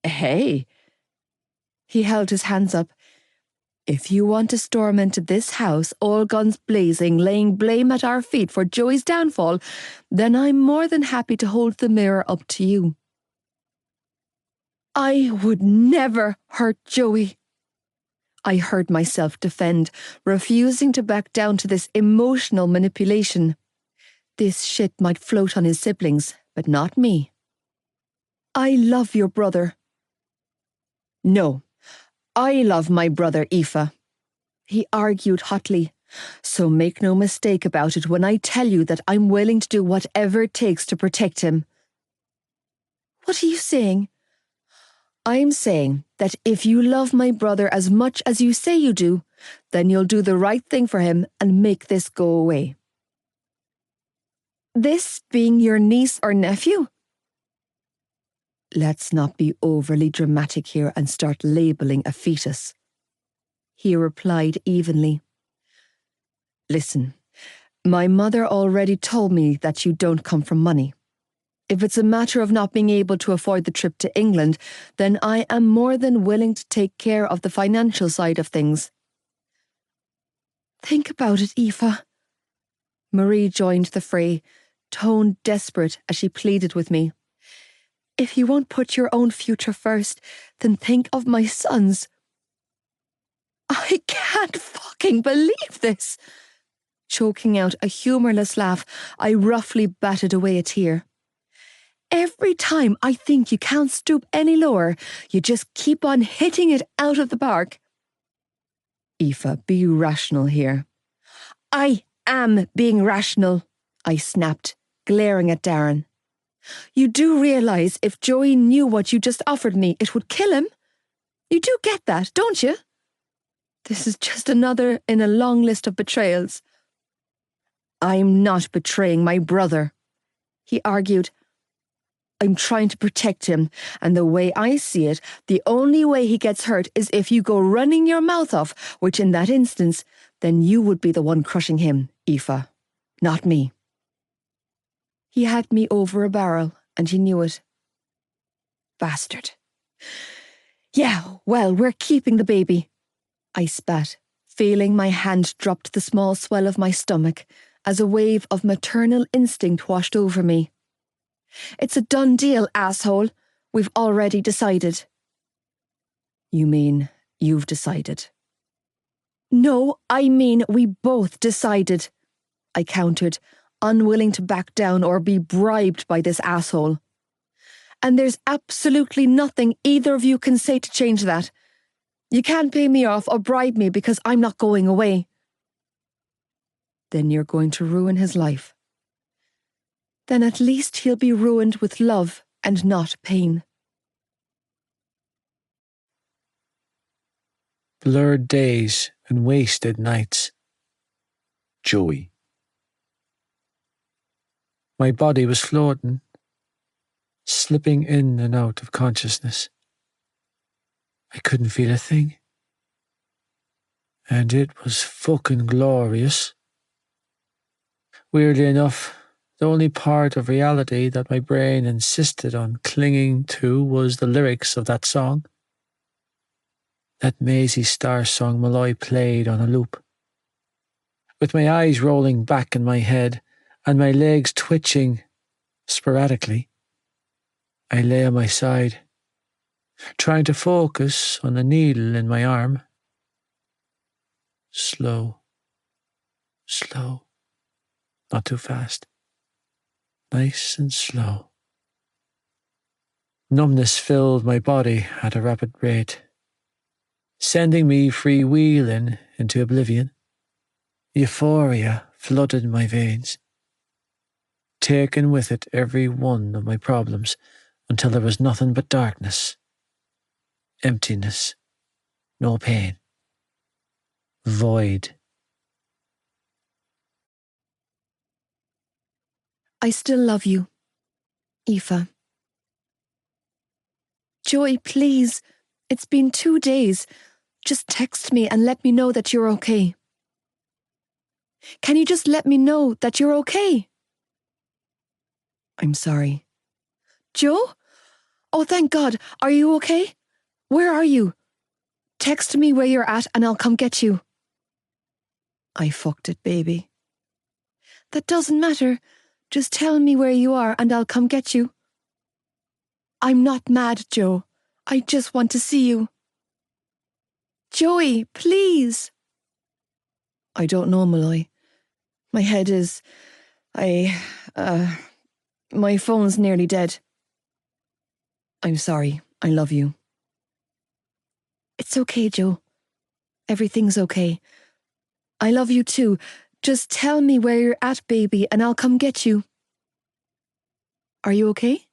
S1: Hey. He held his hands up. If you want to storm into this house, all guns blazing, laying blame at our feet for Joey's downfall, then I'm more than happy to hold the mirror up to you. I would never hurt Joey. I heard myself defend, refusing to back down to this emotional manipulation. This shit might float on his siblings, but not me. I love your brother. No, I love my brother, Aoife. He argued hotly. So make no mistake about it when I tell you that I'm willing to do whatever it takes to protect him. What are you saying? I'm saying that if you love my brother as much as you say you do, then you'll do the right thing for him and make this go away. This being your niece or nephew? Let's not be overly dramatic here and start labelling a fetus. He replied evenly. Listen, my mother already told me that you don't come from money. If it's a matter of not being able to afford the trip to England, then I am more than willing to take care of the financial side of things. Think about it, Aoife. Marie joined the fray, tone desperate as she pleaded with me. If you won't put your own future first, then think of my son's. I can't fucking believe this. Choking out a humourless laugh, I roughly batted away a tear. Every time I think you can't stoop any lower, you just keep on hitting it out of the park. Aoife, be rational here. I am being rational, I snapped, glaring at Darren. You do realise if Joey knew what you just offered me, it would kill him? You do get that, don't you? This is just another in a long list of betrayals. I'm not betraying my brother, he argued. I'm trying to protect him, and the way I see it, the only way he gets hurt is if you go running your mouth off, which in that instance, then you would be the one crushing him, Aoife, not me. He had me over a barrel, and he knew it. Bastard. Yeah, well, we're keeping the baby, I spat, feeling my hand drop to the small swell of my stomach as a wave of maternal instinct washed over me. It's a done deal, asshole. We've already decided. You mean you've decided? No, I mean we both decided, I countered, unwilling to back down or be bribed by this asshole. And there's absolutely nothing either of you can say to change that. You can't pay me off or bribe me because I'm not going away. Then you're going to ruin his life. Then at least he'll be ruined with love and not pain.
S2: Blurred days and wasted nights.
S3: Joey.
S2: My body was floating, slipping in and out of consciousness. I couldn't feel a thing. And it was fucking glorious. Weirdly enough, the only part of reality that my brain insisted on clinging to was the lyrics of that song. That Maisie Star song Malloy played on a loop. With my eyes rolling back in my head and my legs twitching sporadically, I lay on my side, trying to focus on the needle in my arm. Slow, slow, not too fast. Nice and slow. Numbness filled my body at a rapid rate, sending me freewheeling into oblivion. Euphoria flooded my veins, taking with it every one of my problems until there was nothing but darkness, emptiness, no pain, void.
S1: I still love you, Aoife. Joey, please. It's been 2 days. Just text me and let me know that you're okay. Can you just let me know that you're okay? I'm sorry. Joe? Oh, thank God. Are you okay? Where are you? Text me where you're at and I'll come get you. I fucked it, baby. That doesn't matter. Just tell me where you are and I'll come get you. I'm not mad, Joe. I just want to see you. Joey, please. I don't know, Malloy. My head is... my phone's nearly dead. I'm sorry. I love you. It's okay, Joe. Everything's okay. I love you too. Just tell me where you're at, baby, and I'll come get you. Are you okay?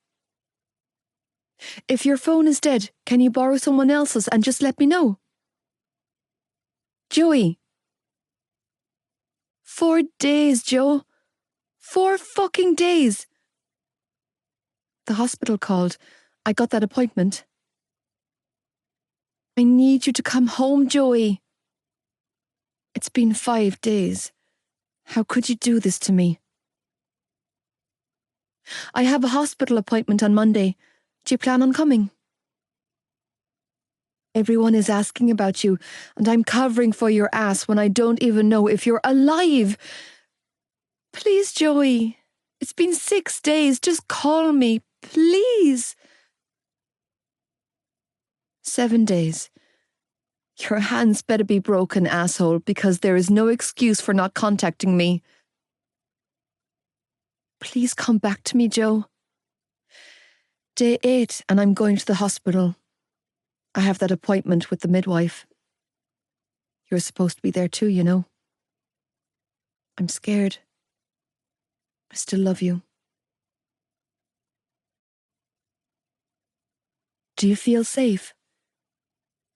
S1: If your phone is dead, can you borrow someone else's and just let me know? Joey. 4 days, Joe. 4 fucking days. The hospital called. I got that appointment. I need you to come home, Joey. It's been 5 days. How could you do this to me? I have a hospital appointment on Monday. Do you plan on coming? Everyone is asking about you, and I'm covering for your ass when I don't even know if you're alive. Please, Joey. It's been 6 days. Just call me, please. 7 days. Your hands better be broken, asshole, because there is no excuse for not contacting me. Please come back to me, Joe. Day 8, and I'm going to the hospital. I have that appointment with the midwife. You're supposed to be there too, you know. I'm scared. I still love you. Do you feel safe?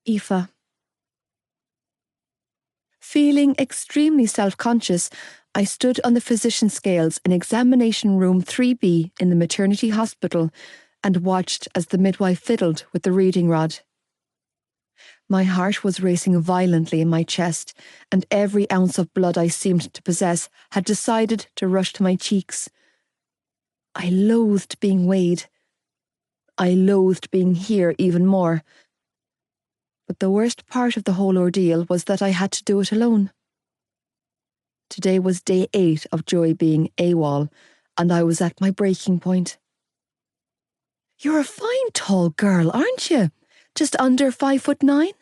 S1: Aoife. Feeling extremely self-conscious, I stood on the physician scales in examination room 3B in the maternity hospital and watched as the midwife fiddled with the reading rod. My heart was racing violently in my chest, and every ounce of blood I seemed to possess had decided to rush to my cheeks. I loathed being weighed. I loathed being here even more. But the worst part of the whole ordeal was that I had to do it alone. Today was day 8 of Joey being AWOL, and I was at my breaking point. You're a fine tall girl, aren't you? Just under 5'9"?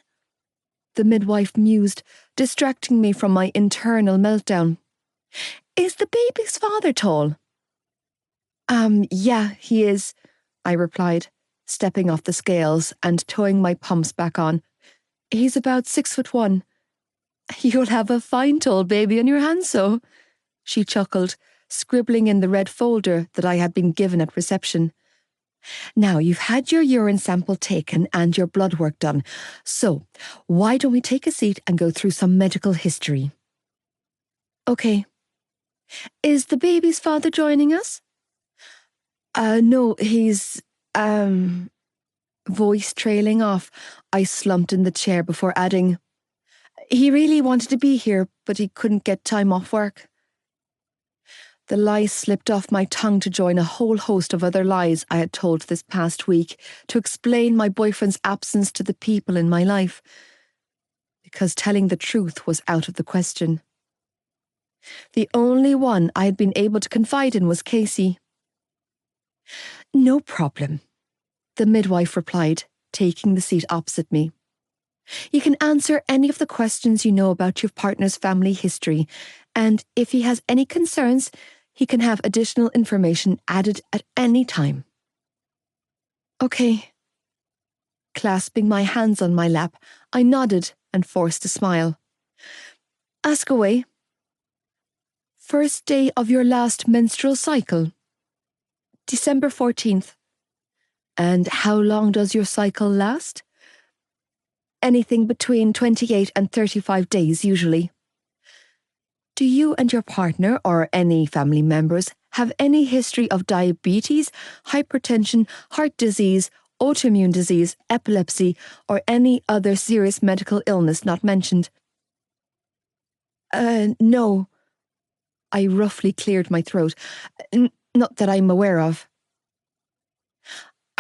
S1: the midwife mused, distracting me from my internal meltdown. Is the baby's father tall? Yeah, he is, I replied, stepping off the scales and towing my pumps back on. He's about 6'1". You'll have a fine tall baby on your hands, so, she chuckled, scribbling in the red folder that I had been given at reception. Now, you've had your urine sample taken and your blood work done, so why don't we take a seat and go through some medical history? Okay. Is the baby's father joining us? No, he's, Voice trailing off, I slumped in the chair before adding, he really wanted to be here, but he couldn't get time off work. The lies slipped off my tongue to join a whole host of other lies I had told this past week to explain my boyfriend's absence to the people in my life, because telling the truth was out of the question. The only one I had been able to confide in was Casey. No problem, the midwife replied, taking the seat opposite me. You can answer any of the questions you know about your partner's family history, and if he has any concerns, he can have additional information added at any time. Okay. Clasping my hands on my lap, I nodded and forced a smile. Ask away. First day of your last menstrual cycle? December 14th. And how long does your cycle last? Anything between 28 and 35 days, usually. Do you and your partner or any family members have any history of diabetes, hypertension, heart disease, autoimmune disease, epilepsy, or any other serious medical illness not mentioned? No. I roughly cleared my throat. Not that I'm aware of.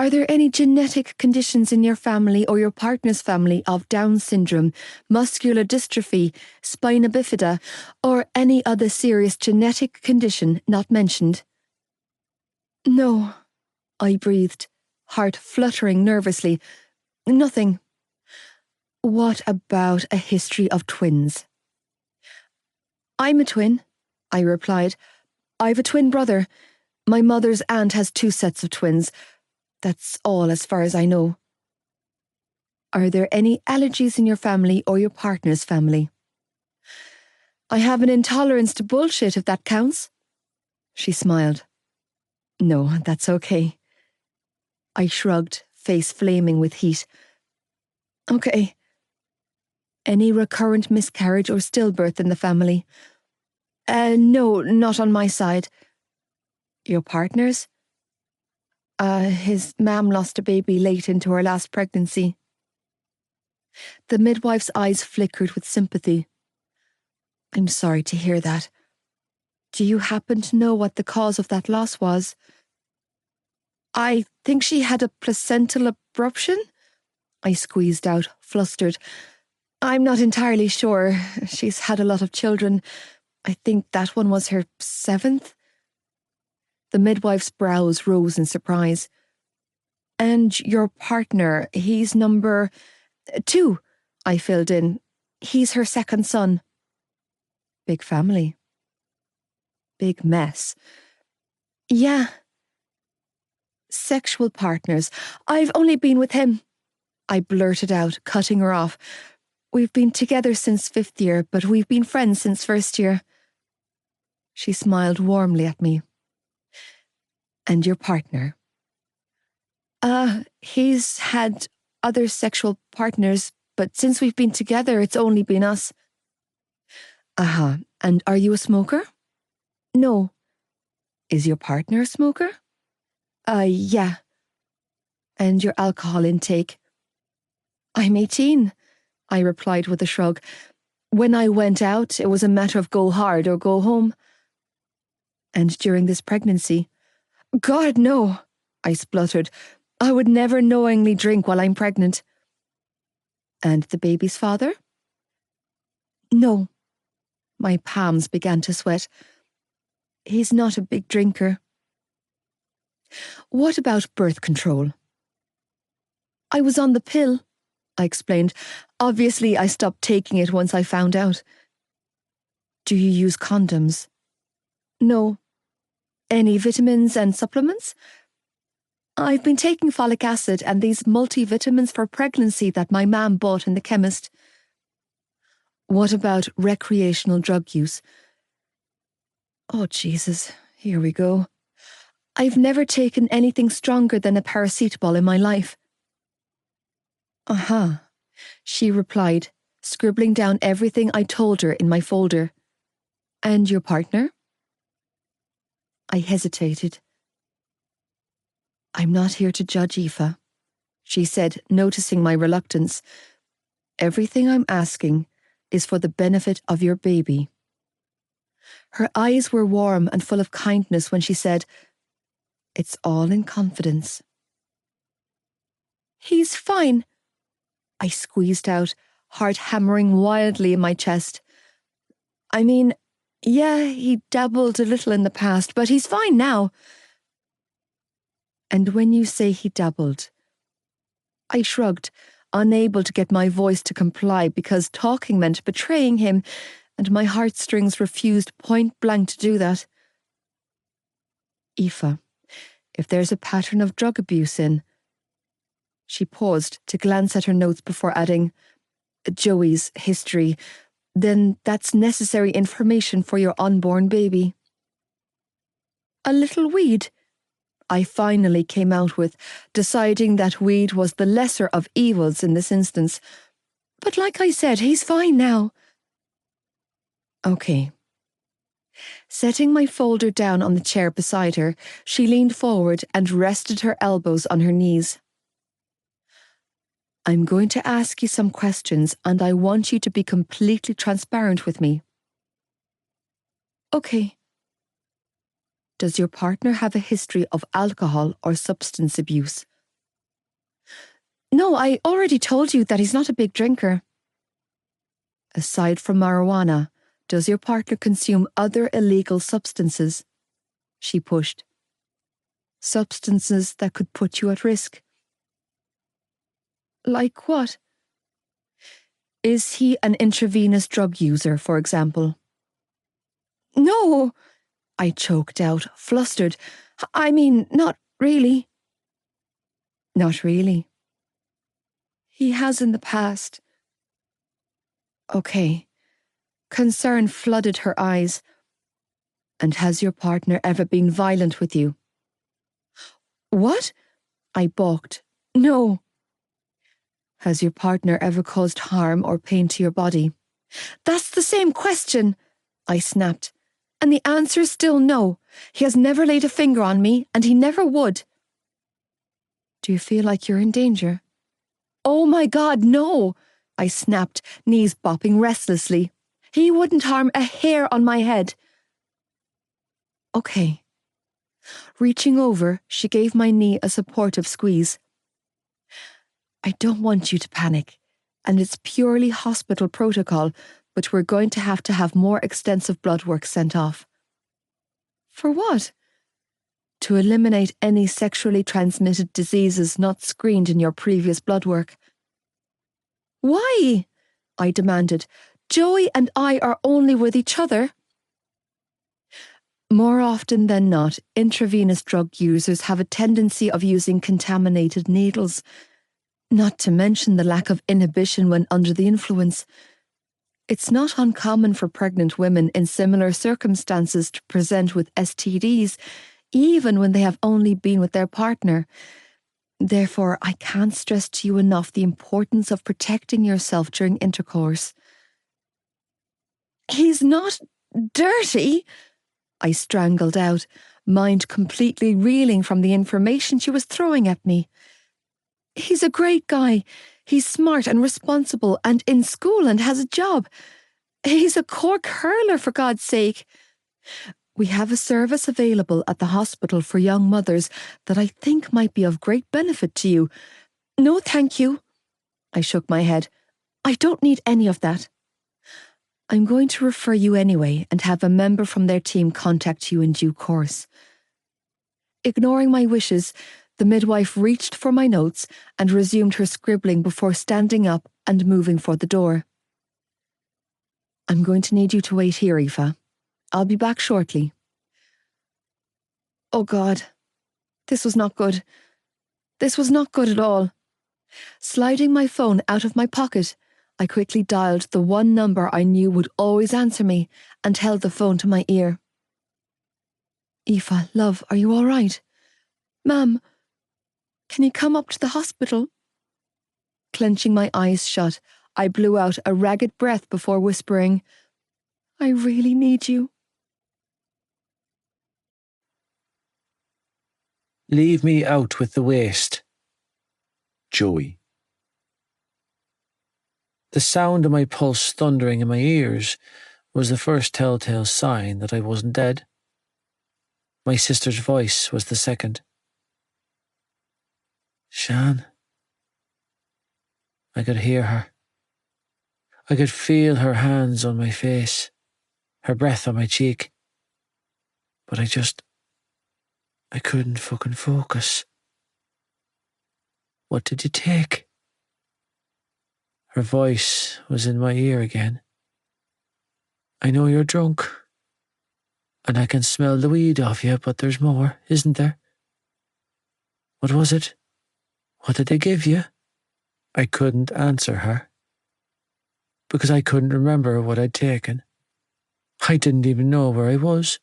S1: Are there any genetic conditions in your family or your partner's family of Down syndrome, muscular dystrophy, spina bifida, or any other serious genetic condition not mentioned? No, I breathed, heart fluttering nervously. Nothing. What about a history of twins? I'm a twin, I replied. I've a twin brother. My mother's aunt has 2 sets of twins. That's all as far as I know. Are there any allergies in your family or your partner's family? I have an intolerance to bullshit, if that counts. She smiled. No, that's okay. I shrugged, face flaming with heat. Okay. Any recurrent miscarriage or stillbirth in the family? No, not on my side. Your partner's? His mam lost a baby late into her last pregnancy. The midwife's eyes flickered with sympathy. I'm sorry to hear that. Do you happen to know what the cause of that loss was? I think she had a placental abruption? I squeezed out, flustered. I'm not entirely sure. She's had a lot of children. I think that one was her 7th. The midwife's brows rose in surprise. And your partner, he's number 2, I filled in. He's her 2nd son. Big family. Big mess. Yeah. Sexual partners. I've only been with him, I blurted out, cutting her off. We've been together since 5th year, but we've been friends since 1st year. She smiled warmly at me. And your partner? He's had other sexual partners, but since we've been together, it's only been us. And are you a smoker? No. Is your partner a smoker? Yeah. And your alcohol intake? I'm 18, I replied with a shrug. When I went out, it was a matter of go hard or go home. And during this pregnancy? God, no, I spluttered. I would never knowingly drink while I'm pregnant. And the baby's father? No. My palms began to sweat. He's not a big drinker. What about birth control? I was on the pill, I explained. Obviously, I stopped taking it once I found out. Do you use condoms? No. Any vitamins and supplements? I've been taking folic acid and these multivitamins for pregnancy that my mum bought in the chemist. What about recreational drug use? Oh, Jesus, here we go. I've never taken anything stronger than a paracetamol in my life. Uh-huh, she replied, scribbling down everything I told her in my folder. And your partner? I hesitated. I'm not here to judge Aoife, she said, noticing my reluctance. Everything I'm asking is for the benefit of your baby. Her eyes were warm and full of kindness when she said, It's all in confidence. He's fine, I squeezed out, heart hammering wildly in my chest. I mean, yeah, he dabbled a little in the past, but he's fine now. And when you say he dabbled, I shrugged, unable to get my voice to comply because talking meant betraying him, and my heartstrings refused point blank to do that. Aoife, if there's a pattern of drug abuse in... She paused to glance at her notes before adding, Joey's history, then that's necessary information for your unborn baby. A little weed, I finally came out with, deciding that weed was the lesser of evils in this instance. But like I said, he's fine now. Okay. Setting my folder down on the chair beside her, she leaned forward and rested her elbows on her knees. I'm going to ask you some questions and I want you to be completely transparent with me. Okay. Does your partner have a history of alcohol or substance abuse? No, I already told you that he's not a big drinker. Aside from marijuana, does your partner consume other illegal substances? She pushed. Substances that could put you at risk. Like what? Is he an intravenous drug user, for example? No, I choked out, flustered. I mean, not really. Not really. He has in the past. Okay. Concern flooded her eyes. And has your partner ever been violent with you? What? I balked. No. Has your partner ever caused harm or pain to your body? That's the same question, I snapped. And the answer is still no. He has never laid a finger on me, and he never would. Do you feel like you're in danger? Oh my God, no, I snapped, knees bopping restlessly. He wouldn't harm a hair on my head. Okay. Reaching over, she gave my knee a supportive squeeze. I don't want you to panic, and it's purely hospital protocol, but we're going to have more extensive blood work sent off. For what? To eliminate any sexually transmitted diseases not screened in your previous blood work. Why? I demanded. Joey and I are only with each other. More often than not, intravenous drug users have a tendency of using contaminated needles, not to mention the lack of inhibition when under the influence. It's not uncommon for pregnant women in similar circumstances to present with STDs, even when they have only been with their partner. Therefore, I can't stress to you enough the importance of protecting yourself during intercourse. He's not dirty, I strangled out, mind completely reeling from the information she was throwing at me. He's a great guy. He's smart and responsible and in school and has a job. He's a cork hurler, for God's sake. We have a service available at the hospital for young mothers that I think might be of great benefit to you. No, thank you. I shook my head. I don't need any of that. I'm going to refer you anyway and have a member from their team contact you in due course. Ignoring my wishes, the midwife reached for my notes and resumed her scribbling before standing up and moving for the door. I'm going to need you to wait here, Aoife. I'll be back shortly. Oh God, this was not good. This was not good at all. Sliding my phone out of my pocket, I quickly dialed the one number I knew would always answer me and held the phone to my ear. Aoife, love, are you all right? Ma'am, can you come up to the hospital? Clenching my eyes shut, I blew out a ragged breath before whispering, I really need you.
S2: Leave me out with the waste.
S3: Joey.
S2: The sound of my pulse thundering in my ears was the first telltale sign that I wasn't dead. My sister's voice was the second. Shan. I could hear her. I could feel her hands on my face, her breath on my cheek. But I couldn't fucking focus. What did you take? Her voice was in my ear again. I know you're drunk, and I can smell the weed off you, but there's more, isn't there? What was it? What did they give you? I couldn't answer her, because I couldn't remember what I'd taken. I didn't even know where I was.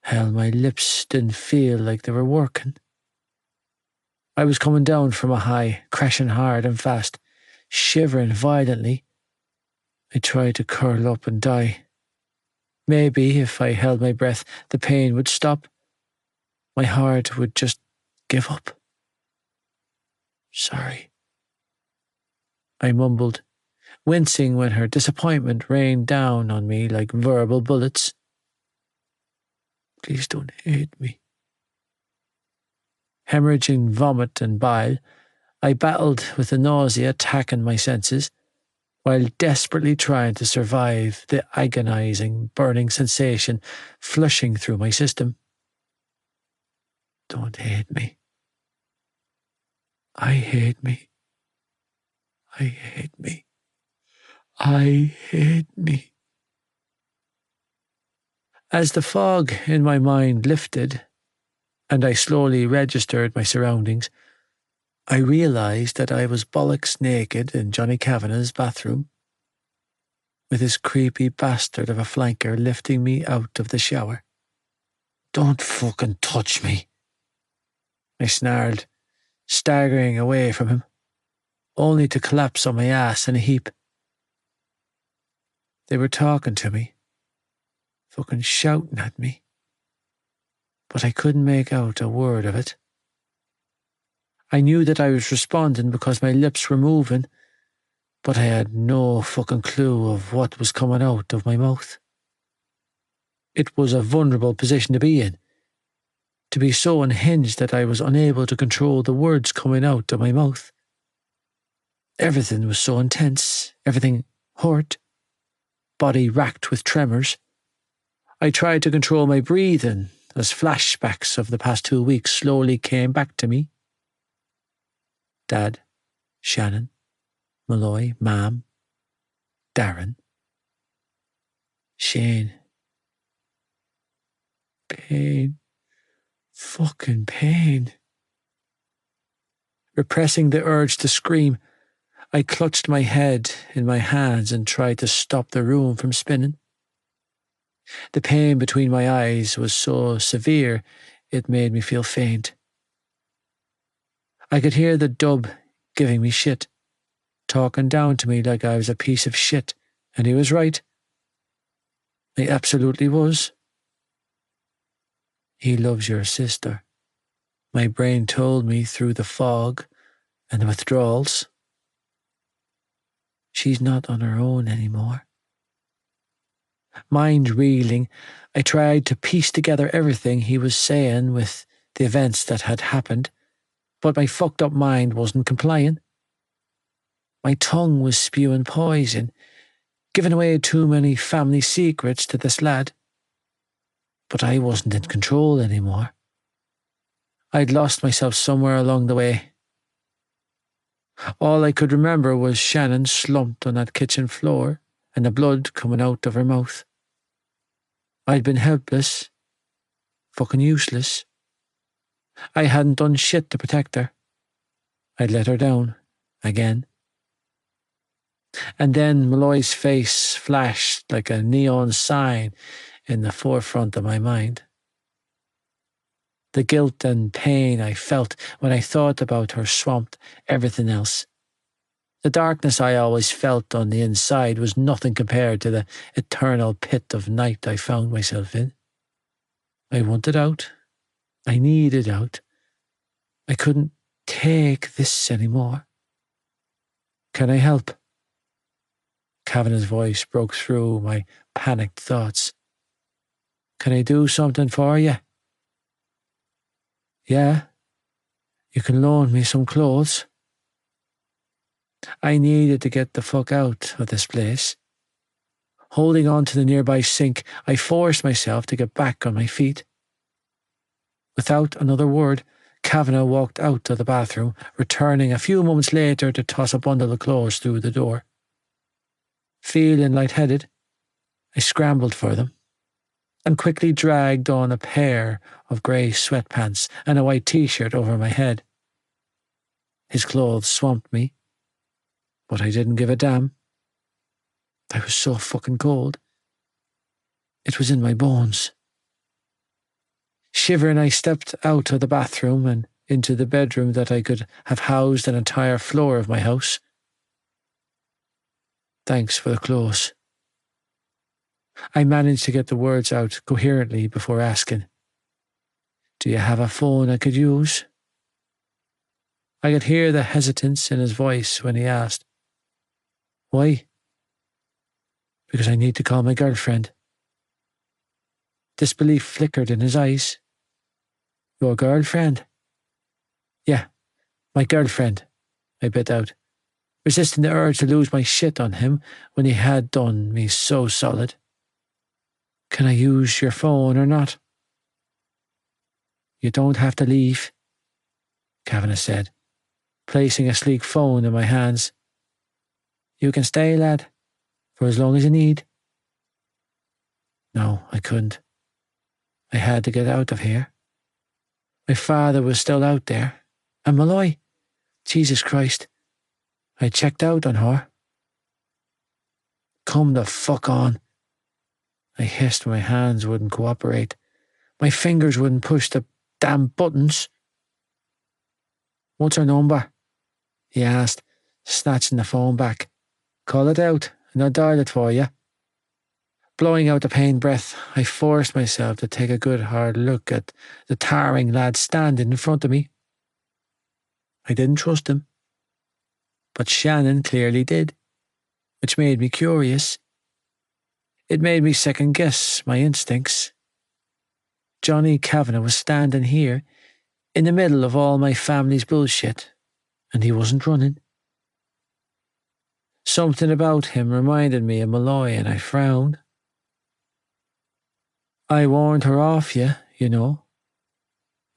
S2: Hell, my lips didn't feel like they were working. I was coming down from a high, crashing hard and fast, shivering violently. I tried to curl up and die. Maybe if I held my breath, the pain would stop. My heart would just give up. Sorry, I mumbled, wincing when her disappointment rained down on me like verbal bullets. Please don't hate me. Hemorrhaging vomit and bile, I battled with the nausea attacking my senses, while desperately trying to survive the agonizing, burning sensation flushing through my system. Don't hate me. I hate me. I hate me. I hate me. As the fog in my mind lifted, and I slowly registered my surroundings, I realised that I was bollocks naked in Johnny Kavanagh's bathroom, with his creepy bastard of a flanker lifting me out of the shower. Don't fucking touch me, I snarled, staggering away from him, only to collapse on my ass in a heap. They were talking to me, fucking shouting at me, but I couldn't make out a word of it. I knew that I was responding because my lips were moving, but I had no fucking clue of what was coming out of my mouth. It was a vulnerable position to be in, to be so unhinged that I was unable to control the words coming out of my mouth. Everything was so intense, everything hurt, body racked with tremors. I tried to control my breathing as flashbacks of the past 2 weeks slowly came back to me. Dad, Shannon, Malloy, Mam, Darren, Shane. Pain. Fucking pain. Repressing the urge to scream, I clutched my head in my hands and tried to stop the room from spinning. The pain between my eyes was so severe it made me feel faint. I could hear the dub giving me shit, talking down to me like I was a piece of shit, and he was right. He absolutely was. He loves your sister, my brain told me through the fog and the withdrawals. She's not on her own anymore. Mind reeling, I tried to piece together everything he was saying with the events that had happened, but my fucked up mind wasn't complying. My tongue was spewing poison, giving away too many family secrets to this lad. But I wasn't in control anymore. I'd lost myself somewhere along the way. All I could remember was Shannon slumped on that kitchen floor and the blood coming out of her mouth. I'd been helpless, fucking useless. I hadn't done shit to protect her. I'd let her down, again. And then Malloy's face flashed like a neon sign in the forefront of my mind. The guilt and pain I felt when I thought about her swamped everything else. The darkness I always felt on the inside was nothing compared to the eternal pit of night I found myself in. I wanted out. I needed out. I couldn't take this anymore. Can I help? Kavanagh's voice broke through my panicked thoughts. Can I do something for you? Yeah. You can loan me some clothes. I needed to get the fuck out of this place. Holding on to the nearby sink, I forced myself to get back on my feet. Without another word, Kavanagh walked out of the bathroom, returning a few moments later to toss a bundle of clothes through the door. Feeling lightheaded, I scrambled for them and quickly dragged on a pair of grey sweatpants and a white t-shirt over my head. His clothes swamped me, but I didn't give a damn. I was so fucking cold. It was in my bones. Shivering, I stepped out of the bathroom and into the bedroom that I could have housed an entire floor of my house. Thanks for the clothes. I managed to get the words out coherently before asking, Do you have a phone I could use? I could hear the hesitance in his voice when he asked, Why? Because I need to call my girlfriend. Disbelief flickered in his eyes. Your girlfriend? Yeah, my girlfriend, I bit out, resisting the urge to lose my shit on him when he had done me so solid. Can I use your phone or not? You don't have to leave, Kavanagh said, placing a sleek phone in my hands. You can stay, lad, for as long as you need. No, I couldn't. I had to get out of here. My father was still out there, and Malloy, Jesus Christ, I checked out on her. Come the fuck on, I hissed when my hands wouldn't cooperate. My fingers wouldn't push the damn buttons. What's her number? He asked, snatching the phone back. Call it out, and I'll dial it for you. Blowing out the pain breath, I forced myself to take a good hard look at the towering lad standing in front of me. I didn't trust him, but Shannon clearly did, which made me curious. It made me second-guess my instincts. Johnny Kavanagh was standing here, in the middle of all my family's bullshit, and he wasn't running. Something about him reminded me of Malloy, and I frowned. I warned her off you know,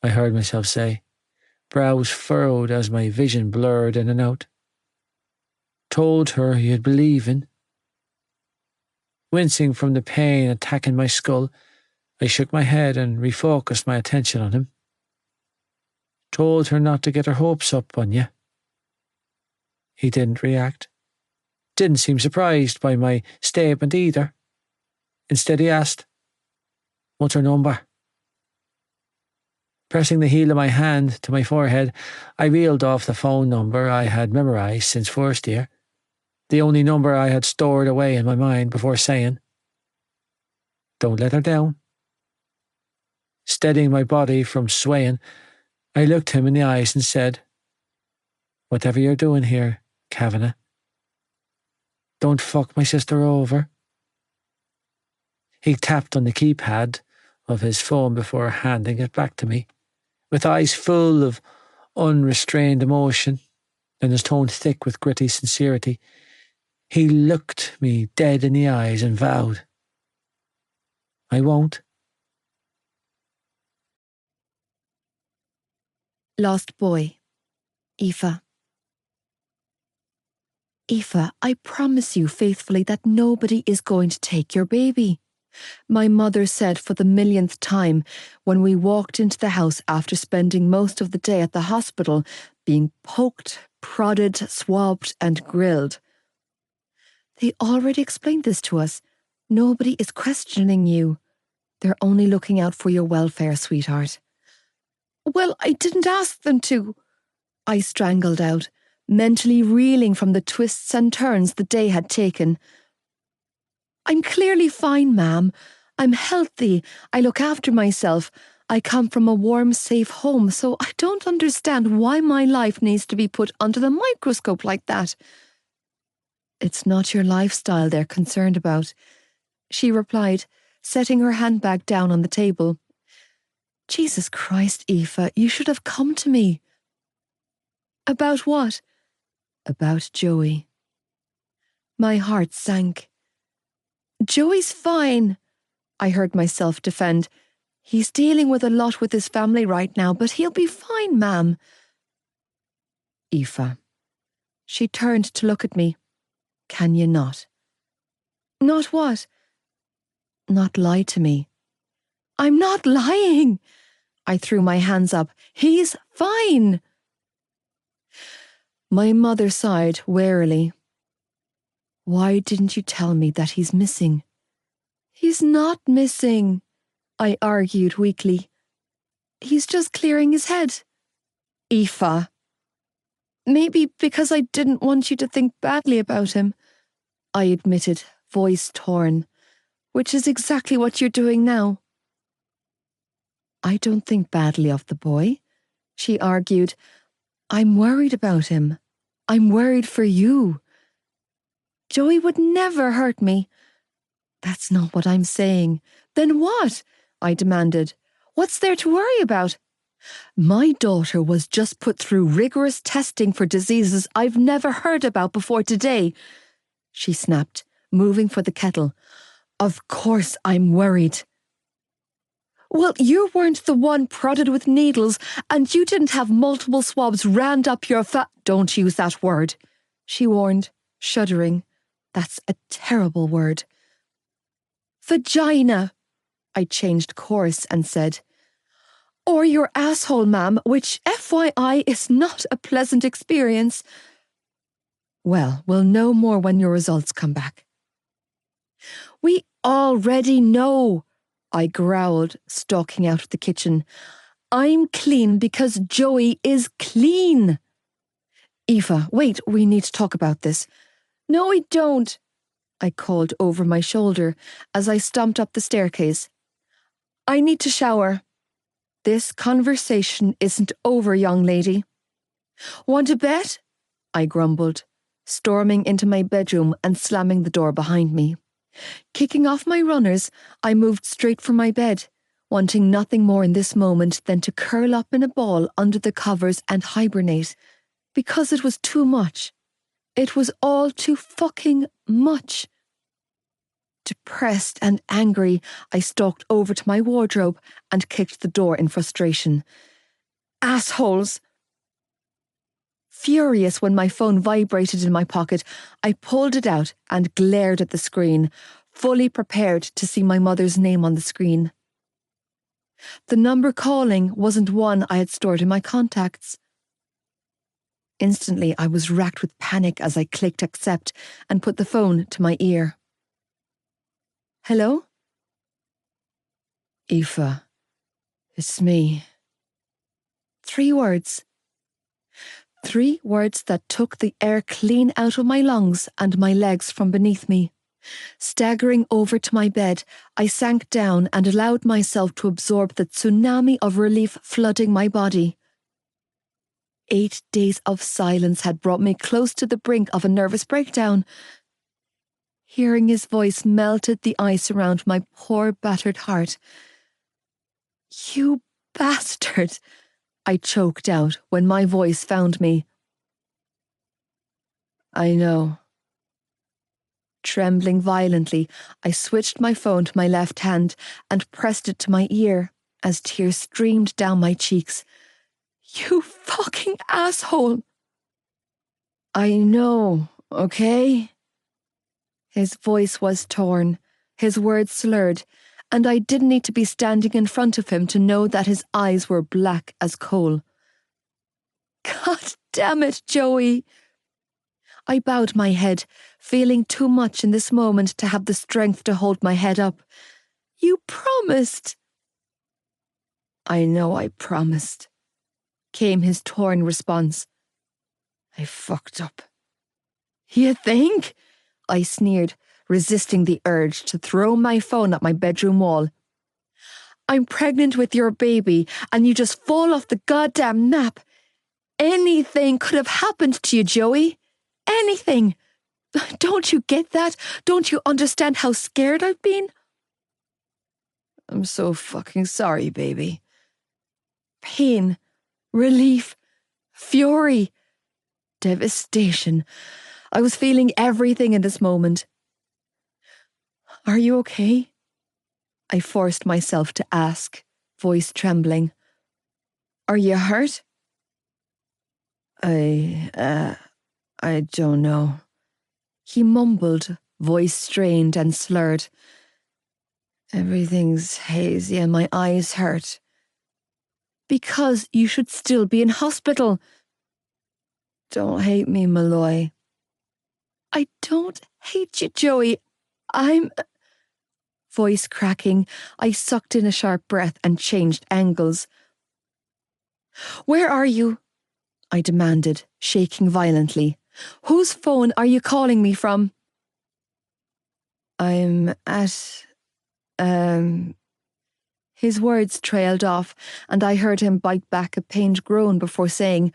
S2: I heard myself say, brows furrowed as my vision blurred in and out. Told her you'd be leaving. Wincing from the pain attacking my skull, I shook my head and refocused my attention on him. Told her not to get her hopes up on you. He didn't react. Didn't seem surprised by my statement either. Instead he asked, What's her number? Pressing the heel of my hand to my forehead, I reeled off the phone number I had memorised since first year, the only number I had stored away in my mind before saying, Don't let her down. Steadying my body from swaying, I looked him in the eyes and said, Whatever you're doing here, Kavanagh, don't fuck my sister over. He tapped on the keypad of his phone before handing it back to me, with eyes full of unrestrained emotion and his tone thick with gritty sincerity. He looked me dead in the eyes and vowed, I won't.
S1: Lost Boy, Aoife. Aoife, I promise you faithfully that nobody is going to take your baby. My mother said for the millionth time when we walked into the house after spending most of the day at the hospital, being poked, prodded, swabbed and grilled. They already explained this to us. Nobody is questioning you. They're only looking out for your welfare, sweetheart. Well, I didn't ask them to, I strangled out, mentally reeling from the twists and turns the day had taken. I'm clearly fine, ma'am. I'm healthy. I look after myself. I come from a warm, safe home, so I don't understand why my life needs to be put under the microscope like that. It's not your lifestyle they're concerned about, she replied, setting her handbag down on the table. Jesus Christ, Aoife, you should have come to me. About what? About Joey. My heart sank. Joey's fine, I heard myself defend. He's dealing with a lot with his family right now, but he'll be fine, ma'am. Aoife. She turned to look at me. Can you not? Not what? Not lie to me. I'm not lying. I threw my hands up. He's fine. My mother sighed wearily. Why didn't you tell me that he's missing? He's not missing, I argued weakly. He's just clearing his head. Aoife. Maybe because I didn't want you to think badly about him, I admitted, voice torn, which is exactly what you're doing now. I don't think badly of the boy, she argued. I'm worried about him. I'm worried for you. Joey would never hurt me. That's not what I'm saying. Then what? I demanded. What's there to worry about? My daughter was just put through rigorous testing for diseases I've never heard about before today, she snapped, moving for the kettle. Of course I'm worried. Well, you weren't the one prodded with needles, and you didn't have multiple swabs rammed up your Don't use that word, she warned, shuddering. That's a terrible word. Vagina, I changed course and said. Or your asshole, ma'am, which, FYI, is not a pleasant experience. Well, we'll know more when your results come back. We already know, I growled, stalking out of the kitchen. I'm clean because Joey is clean. Aoife, wait, we need to talk about this. No, we don't, I called over my shoulder as I stomped up the staircase. I need to shower. This conversation isn't over, young lady. Want a bet? I grumbled, storming into my bedroom and slamming the door behind me. Kicking off my runners, I moved straight for my bed, wanting nothing more in this moment than to curl up in a ball under the covers and hibernate, because it was too much. It was all too fucking much. Depressed and angry, I stalked over to my wardrobe and kicked the door in frustration. Assholes! Furious when my phone vibrated in my pocket, I pulled it out and glared at the screen, fully prepared to see my mother's name on the screen. The number calling wasn't one I had stored in my contacts. Instantly, I was racked with panic as I clicked accept and put the phone to my ear. Hello? Aoife, it's me. 3 words. 3 words that took the air clean out of my lungs and my legs from beneath me. Staggering over to my bed, I sank down and allowed myself to absorb the tsunami of relief flooding my body. 8 days of silence had brought me close to the brink of a nervous breakdown. Hearing his voice melted the ice around my poor battered heart. You bastard, I choked out when my voice found me. I know. Trembling violently, I switched my phone to my left hand and pressed it to my ear as tears streamed down my cheeks. You fucking asshole! I know, okay? His voice was torn, his words slurred, and I didn't need to be standing in front of him to know that his eyes were black as coal. God damn it, Joey! I bowed my head, feeling too much in this moment to have the strength to hold my head up. You promised! I know I promised, came his torn response. I fucked up. You think? I sneered, resisting the urge to throw my phone at my bedroom wall. I'm pregnant with your baby and you just fall off the goddamn nap. Anything could have happened to you, Joey. Anything. Don't you get that? Don't you understand how scared I've been? I'm so fucking sorry, baby. Pain, relief, fury, devastation. I was feeling everything in this moment. Are you okay? I forced myself to ask, voice trembling. Are you hurt? I don't know. He mumbled, voice strained and slurred. Everything's hazy and my eyes hurt. Because you should still be in hospital. Don't hate me, Malloy. I don't hate you, Joey. I'm... Voice cracking, I sucked in a sharp breath and changed angles. Where are you? I demanded, shaking violently. Whose phone are you calling me from? I'm at... His words trailed off, and I heard him bite back a pained groan before saying,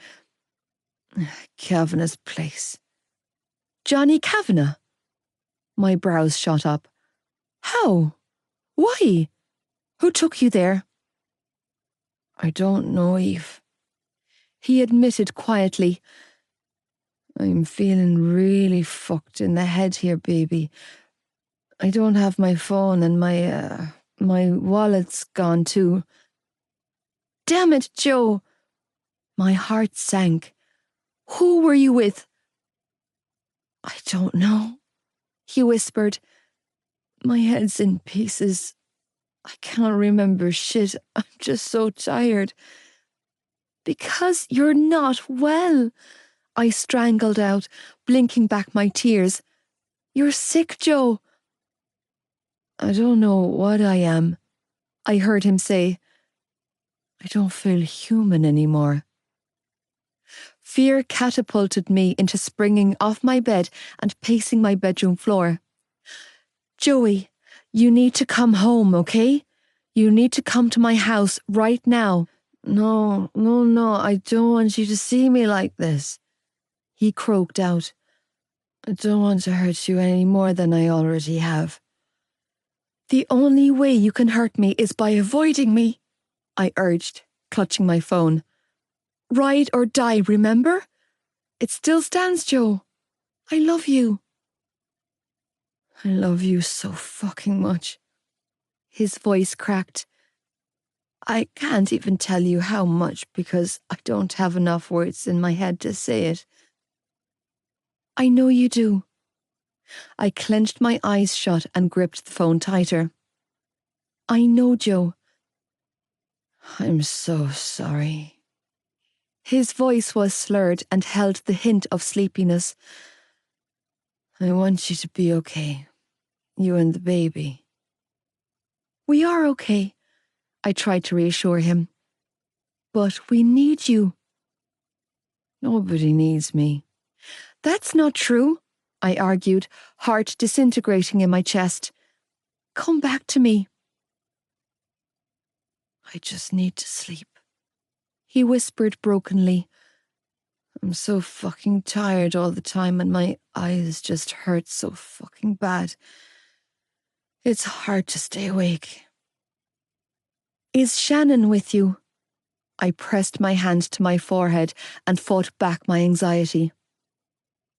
S1: Kavanagh's place. Johnny Kavanagh? My brows shot up. How? Why? Who took you there? I don't know, Eve. He admitted quietly. I'm feeling really fucked in the head here, baby. I don't have my phone and my wallet's gone too. Damn it, Joe! My heart sank. Who were you with? I don't know, he whispered. My head's in pieces. I can't remember shit. I'm just so tired. Because you're not well, I strangled out, blinking back my tears. You're sick, Joe. I don't know what I am, I heard him say. I don't feel human anymore. Fear catapulted me into springing off my bed and pacing my bedroom floor. Joey, you need to come home, okay? You need to come to my house right now. No, I don't want you to see me like this. He croaked out. I don't want to hurt you any more than I already have. The only way you can hurt me is by avoiding me, I urged, clutching my phone. Ride or die, remember? It still stands, Joe. I love you. I love you so fucking much. His voice cracked. I can't even tell you how much because I don't have enough words in my head to say it. I know you do. I clenched my eyes shut and gripped the phone tighter. I know, Joe. I'm so sorry. His voice was slurred and held the hint of sleepiness. I want you to be okay. You and the baby. We are okay, I tried to reassure him. But we need you. Nobody needs me. That's not true, I argued, heart disintegrating in my chest. Come back to me. I just need to sleep, he whispered brokenly. I'm so fucking tired all the time and my eyes just hurt so fucking bad. It's hard to stay awake. Is Shannon with you? I pressed my hand to my forehead and fought back my anxiety.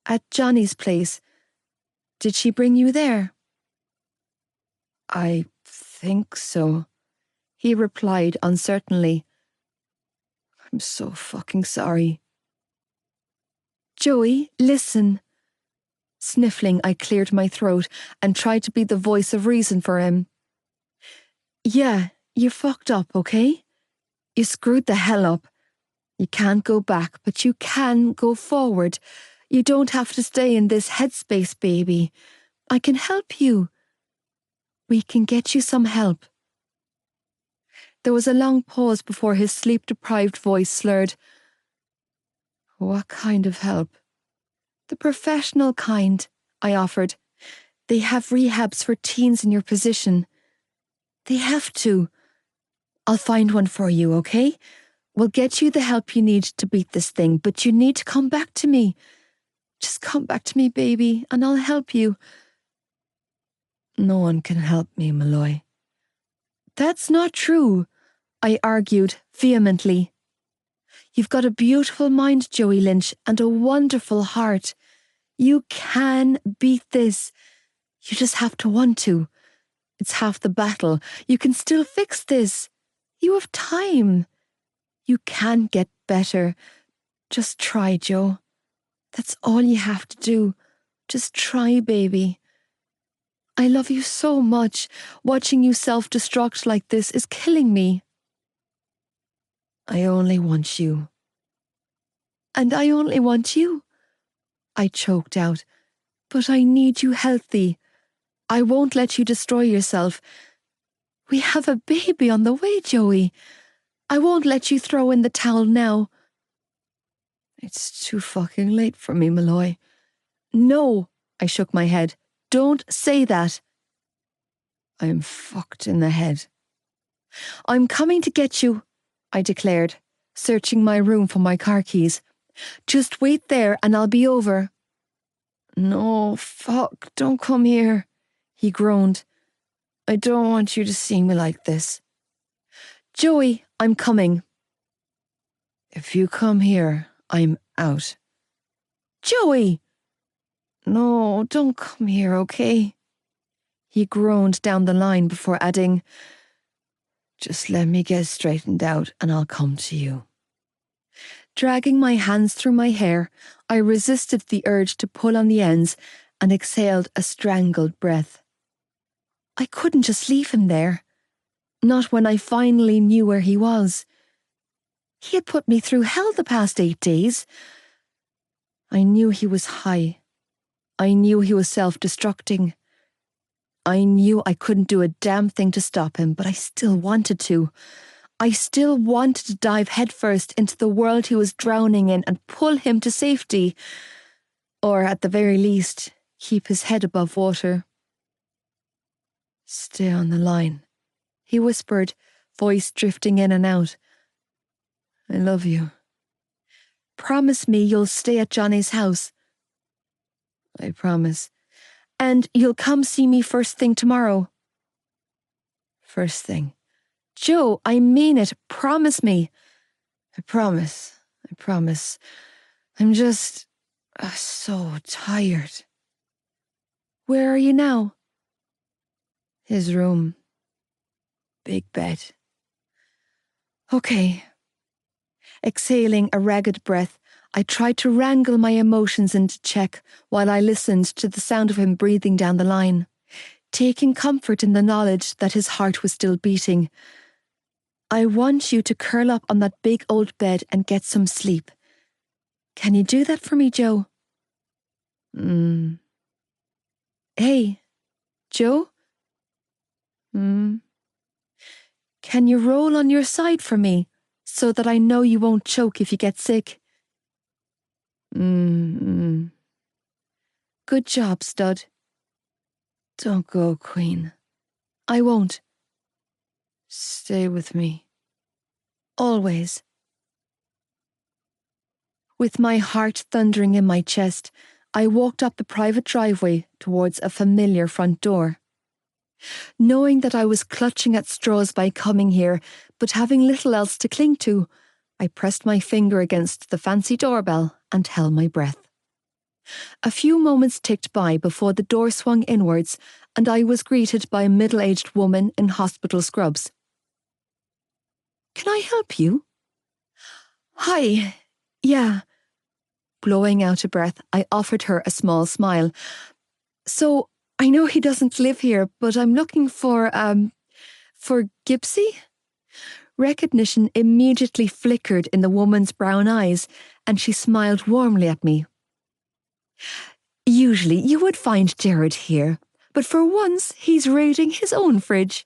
S1: At Johnny's place. Did she bring you there? I think so, he replied uncertainly. I'm so fucking sorry. Joey, listen. Sniffling, I cleared my throat and tried to be the voice of reason for him. Yeah, you fucked up, okay? You screwed the hell up. You can't go back, but you can go forward. You don't have to stay in this headspace, baby. I can help you. We can get you some help. There was a long pause before his sleep-deprived voice slurred. What kind of help? The professional kind, I offered. They have rehabs for teens in your position. They have to. I'll find one for you, okay? We'll get you the help you need to beat this thing, but you need to come back to me. Just come back to me, baby, and I'll help you. No one can help me, Malloy. That's not true, I argued vehemently. You've got a beautiful mind, Joey Lynch, and a wonderful heart. You can beat this. You just have to want to. It's half the battle. You can still fix this. You have time. You can get better. Just try, Joe. That's all you have to do. Just try, baby. I love you so much. Watching you self-destruct like this is killing me. I only want you. And I only want you. I choked out. But I need you healthy. I won't let you destroy yourself. We have a baby on the way, Joey. I won't let you throw in the towel now. It's too fucking late for me, Malloy. No, I shook my head. Don't say that. I'm fucked in the head. I'm coming to get you, I declared, searching my room for my car keys. Just wait there and I'll be over. No, fuck, don't come here, he groaned. I don't want you to see me like this. Joey, I'm coming. If you come here, I'm out. Joey! No, don't come here, okay? He groaned down the line before adding, just let me get straightened out and I'll come to you. Dragging my hands through my hair, I resisted the urge to pull on the ends and exhaled a strangled breath. I couldn't just leave him there. Not when I finally knew where he was. He had put me through hell the past 8 days. I knew he was high. I knew he was self-destructing. I knew I couldn't do a damn thing to stop him, but I still wanted to. I still wanted to dive headfirst into the world he was drowning in and pull him to safety. Or, at the very least, keep his head above water. Stay on the line, he whispered, voice drifting in and out. I love you. Promise me you'll stay at Johnny's house. I promise. And you'll come see me first thing tomorrow. First thing. Joe, I mean it. Promise me. I promise. I promise. I'm just so tired. Where are you now? His room. Big bed. Okay. Exhaling a ragged breath, I tried to wrangle my emotions into check while I listened to the sound of him breathing down the line, taking comfort in the knowledge that his heart was still beating. I want you to curl up on that big old bed and get some sleep. Can you do that for me, Joe? Hey, Joe? Can you roll on your side for me, so that I know you won't choke if you get sick? Good job, stud. Don't go, Queen. I won't. Stay with me. Always. With my heart thundering in my chest, I walked up the private driveway towards a familiar front door. Knowing that I was clutching at straws by coming here, but having little else to cling to, I pressed my finger against the fancy doorbell and held my breath. A few moments ticked by before the door swung inwards and I was greeted by a middle-aged woman in hospital scrubs. Can I help you? Hi. Yeah. Blowing out a breath, I offered her a small smile. So, I know he doesn't live here, but I'm looking for Gibbsy? Recognition immediately flickered in the woman's brown eyes, and she smiled warmly at me. Usually you would find Jared here, but for once he's raiding his own fridge.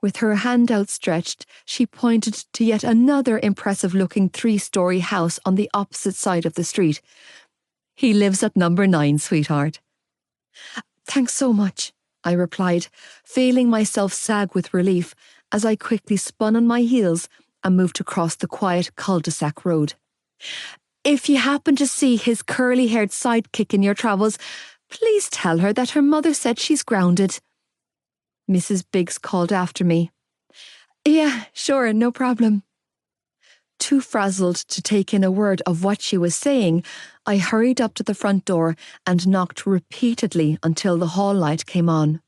S1: With her hand outstretched, she pointed to yet another impressive-looking 3-story house on the opposite side of the street. He lives at number 9, sweetheart. Thanks so much, I replied, feeling myself sag with relief as I quickly spun on my heels and moved across the quiet cul-de-sac road. If you happen to see his curly-haired sidekick in your travels, please tell her that her mother said she's grounded. Mrs. Biggs called after me. Yeah, sure, no problem. Too frazzled to take in a word of what she was saying, I hurried up to the front door and knocked repeatedly until the hall light came on.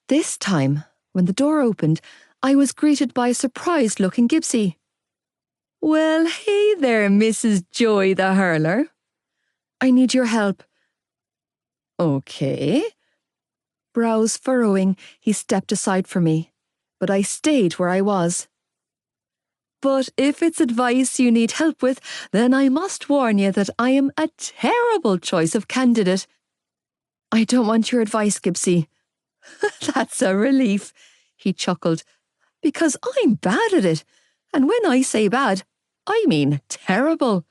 S1: This time, when the door opened, I was greeted by a surprised-looking Gibbsy. Well, hey there, Mrs. Joy the Hurler. I need your help. Okay. Brows furrowing, he stepped aside for me, but I stayed where I was. But if it's advice you need help with, then I must warn you that I am a terrible choice of candidate. I don't want your advice, Gibbsy. That's a relief, he chuckled, because I'm bad at it, and when I say bad, I mean terrible.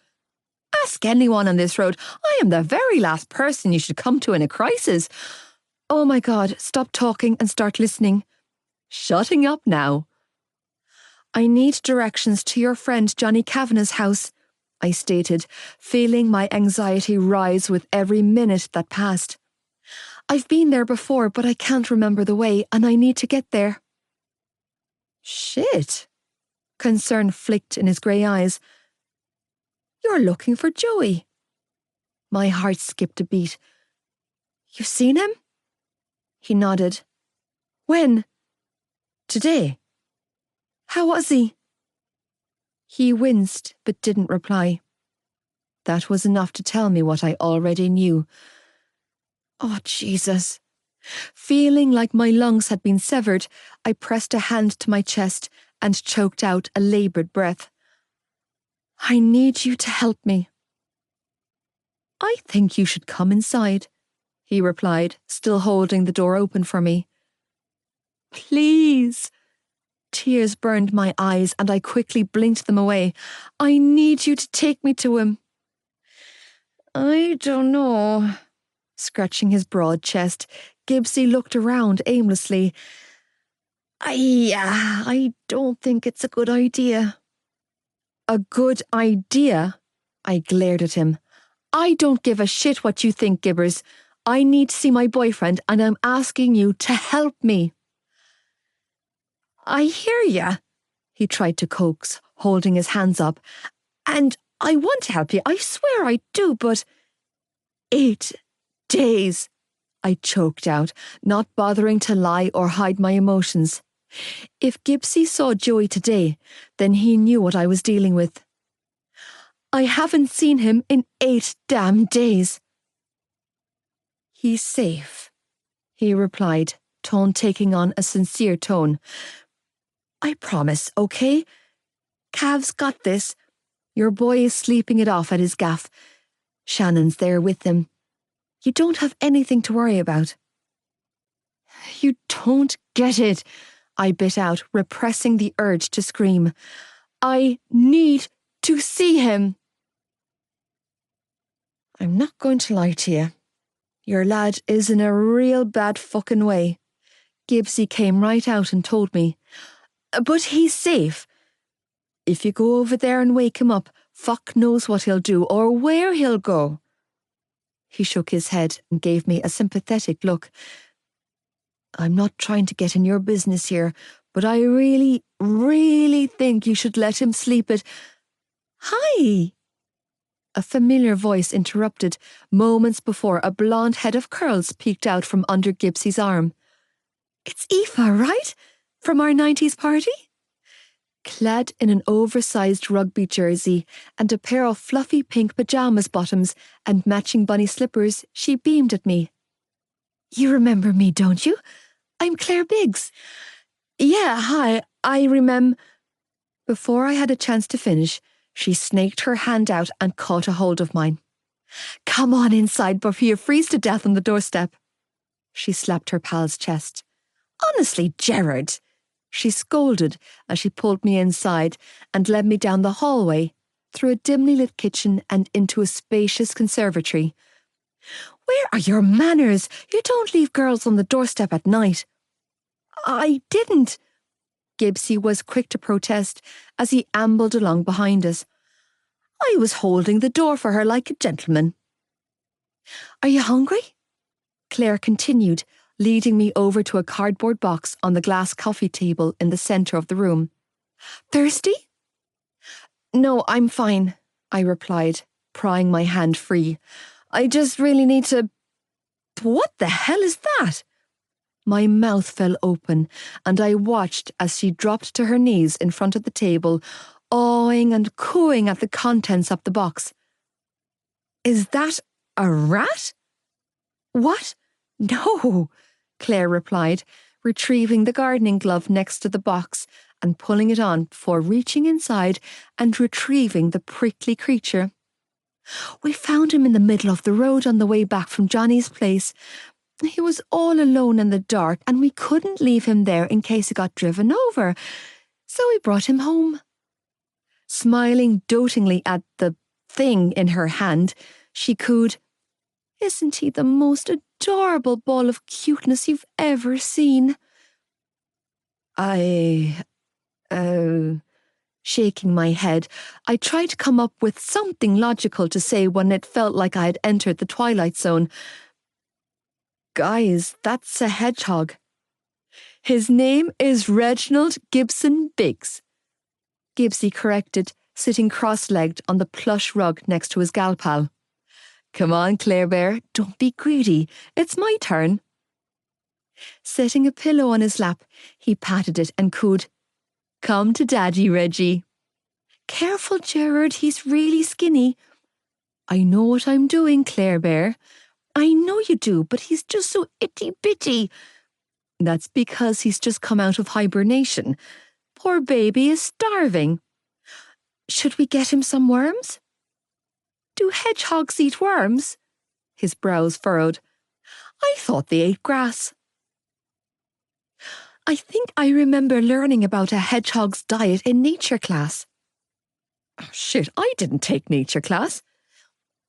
S1: Ask anyone on this road, I am the very last person you should come to in a crisis. Oh my God, stop talking and start listening. Shutting up now. I need directions to your friend Johnny Kavanagh's house, I stated, feeling my anxiety rise with every minute that passed. I've been there before, but I can't remember the way, and I need to get there. Shit. Concern flicked in his grey eyes. You're looking for Joey. My heart skipped a beat. You've seen him? He nodded. When? Today. How was he? He winced, but didn't reply. That was enough to tell me what I already knew. Oh, Jesus. Feeling like my lungs had been severed, I pressed a hand to my chest and choked out a laboured breath. I need you to help me. I think you should come inside, he replied, still holding the door open for me. Please. Tears burned my eyes and I quickly blinked them away. I need you to take me to him. I don't know. Scratching his broad chest, Gibbsy looked around aimlessly. I don't think it's a good idea. A good idea? I glared at him. I don't give a shit what you think, Gibbers. I need to see my boyfriend and I'm asking you to help me. I hear ya, he tried to coax, holding his hands up. And I want to help you, I swear I do, but 8 days, I choked out, not bothering to lie or hide my emotions. If Gibbsy saw Joey today, then he knew what I was dealing with. I haven't seen him in 8 damn days. He's safe, he replied, tone taking on a sincere tone. I promise, okay? Cav's got this. Your boy is sleeping it off at his gaff. Shannon's there with him. You don't have anything to worry about. You don't get it, I bit out, repressing the urge to scream. I need to see him. I'm not going to lie to you. Your lad is in a real bad fucking way. Gibbsy came right out and told me. But he's safe. If you go over there and wake him up, fuck knows what he'll do or where he'll go. He shook his head and gave me a sympathetic look. I'm not trying to get in your business here, but I really, really think you should let him sleep it. Hi! A familiar voice interrupted, moments before a blonde head of curls peeked out from under Gibbsy's arm. It's Aoife, right? From our 90s party? Clad in an oversized rugby jersey and a pair of fluffy pink pyjamas bottoms and matching bunny slippers, she beamed at me. "You remember me, don't you? I'm Claire Biggs." "Yeah, hi, I remem—" Before I had a chance to finish, she snaked her hand out and caught a hold of mine. "Come on inside before you freeze to death on the doorstep." She slapped her pal's chest. "Honestly, Gerard," she scolded as she pulled me inside and led me down the hallway, through a dimly lit kitchen and into a spacious conservatory. "Where are your manners? You don't leave girls on the doorstep at night." "I didn't." Gibbsy was quick to protest as he ambled along behind us. "I was holding the door for her like a gentleman." "Are you hungry?" Claire continued, leading me over to a cardboard box on the glass coffee table in the centre of the room. "Thirsty?" "No, I'm fine," I replied, prying my hand free. "I just really need to—" "What the hell is that?" My mouth fell open, and I watched as she dropped to her knees in front of the table, awing and cooing at the contents of the box. "Is that a rat?" "What? No," Claire replied, retrieving the gardening glove next to the box and pulling it on before reaching inside and retrieving the prickly creature. "We found him in the middle of the road on the way back from Johnny's place. He was all alone in the dark and we couldn't leave him there in case he got driven over, so we brought him home." Smiling dotingly at the thing in her hand, she cooed, "Isn't he the most adorable ball of cuteness you've ever seen?" Shaking my head, I tried to come up with something logical to say when it felt like I had entered the twilight zone. "Guys, that's a hedgehog. His name is Reginald Gibson Biggs," Gibbsy corrected, sitting cross-legged on the plush rug next to his gal pal. "Come on, Claire Bear, don't be greedy. It's my turn." Setting a pillow on his lap, he patted it and cooed, "Come to Daddy, Reggie." "Careful, Gerard, he's really skinny." "I know what I'm doing, Claire Bear." "I know you do, but he's just so itty-bitty." "That's because he's just come out of hibernation. Poor baby is starving." "Should we get him some worms?" "Do hedgehogs eat worms?" His brows furrowed. "I thought they ate grass." I think I remember learning about a hedgehog's diet in nature class. Oh, shit, I didn't take nature class.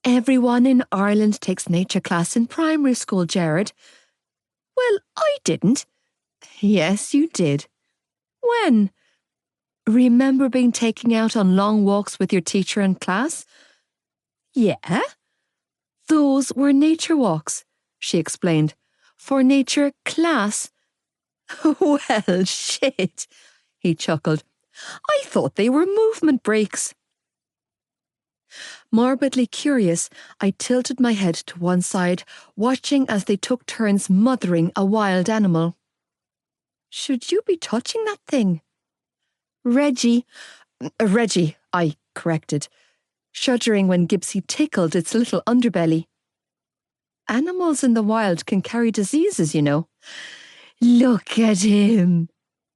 S1: Everyone in Ireland takes nature class in primary school, Gerard. Well, I didn't. Yes, you did. When? Remember being taken out on long walks with your teacher in class? Yeah. Those were nature walks, she explained. For nature class. Well, shit, he chuckled. I thought they were movement breaks. Morbidly curious, I tilted my head to one side, watching as they took turns mothering a wild animal. Should you be touching that thing? Reggie, I corrected, shuddering when Gibbsy tickled its little underbelly. Animals in the wild can carry diseases, you know. Look at him,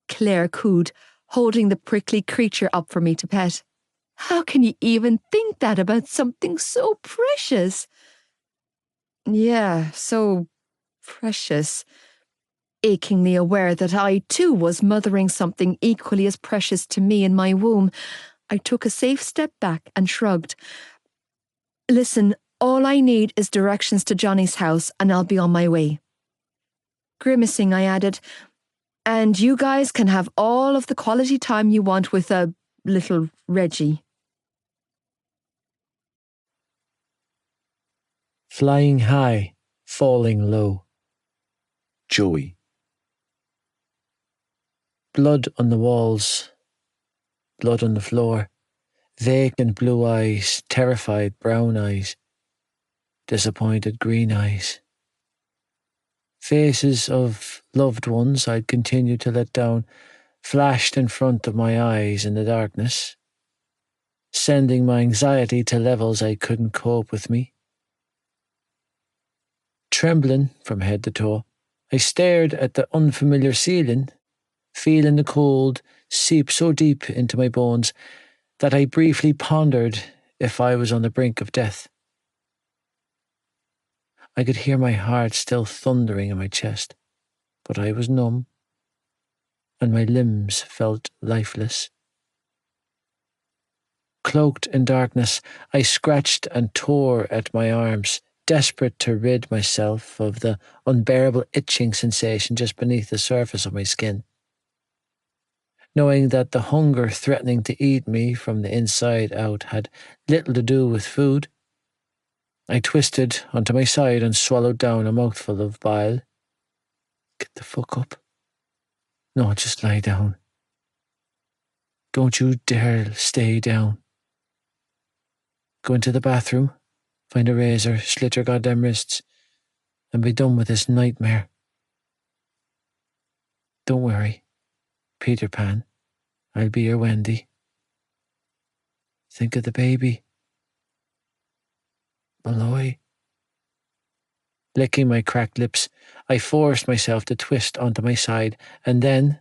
S1: Claire cooed, holding the prickly creature up for me to pet. How can you even think that about something so precious? Yeah, so precious. Achingly aware that I too was mothering something equally as precious to me in my womb, I took a safe step back and shrugged. Listen, all I need is directions to Johnny's house and I'll be on my way. Grimacing, I added, and you guys can have all of the quality time you want with a little Reggie.
S2: Flying high, falling low.
S3: Joey.
S2: Blood on the walls, blood on the floor, vacant blue eyes, terrified brown eyes, disappointed green eyes. Faces of loved ones I'd continued to let down, flashed in front of my eyes in the darkness, sending my anxiety to levels I couldn't cope with me. Trembling from head to toe, I stared at the unfamiliar ceiling, feeling the cold seep so deep into my bones that I briefly pondered if I was on the brink of death. I could hear my heart still thundering in my chest, but I was numb, and my limbs felt lifeless. Cloaked in darkness, I scratched and tore at my arms, desperate to rid myself of the unbearable itching sensation just beneath the surface of my skin. Knowing that the hunger threatening to eat me from the inside out had little to do with food, I twisted onto my side and swallowed down a mouthful of bile. Get the fuck up. No, just lie down. Don't you dare stay down. Go into the bathroom, find a razor, slit your goddamn wrists, and be done with this nightmare. Don't worry, Peter Pan. I'll be your Wendy. Think of the baby. Malloy. Licking my cracked lips, I forced myself to twist onto my side, and then,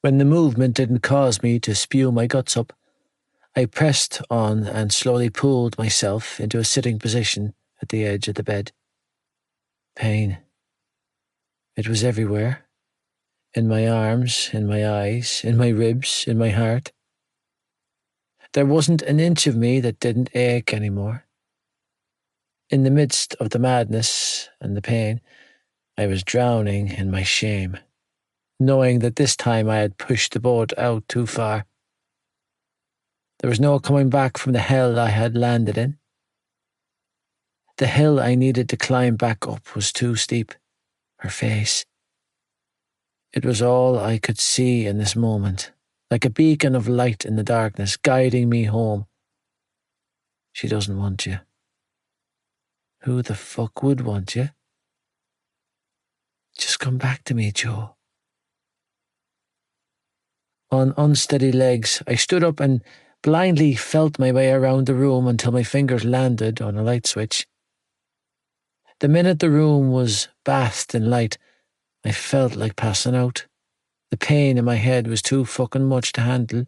S2: when the movement didn't cause me to spew my guts up, I pressed on and slowly pulled myself into a sitting position at the edge of the bed. Pain. It was everywhere. In my arms, in my eyes, in my ribs, in my heart. There wasn't an inch of me that didn't ache anymore. In the midst of the madness and the pain, I was drowning in my shame, knowing that this time I had pushed the boat out too far. There was no coming back from the hell I had landed in. The hill I needed to climb back up was too steep. Her face. It was all I could see in this moment, like a beacon of light in the darkness, guiding me home. She doesn't want you. Who the fuck would want you? Just come back to me, Joe. On unsteady legs, I stood up and blindly felt my way around the room until my fingers landed on a light switch. The minute the room was bathed in light, I felt like passing out. The pain in my head was too fucking much to handle.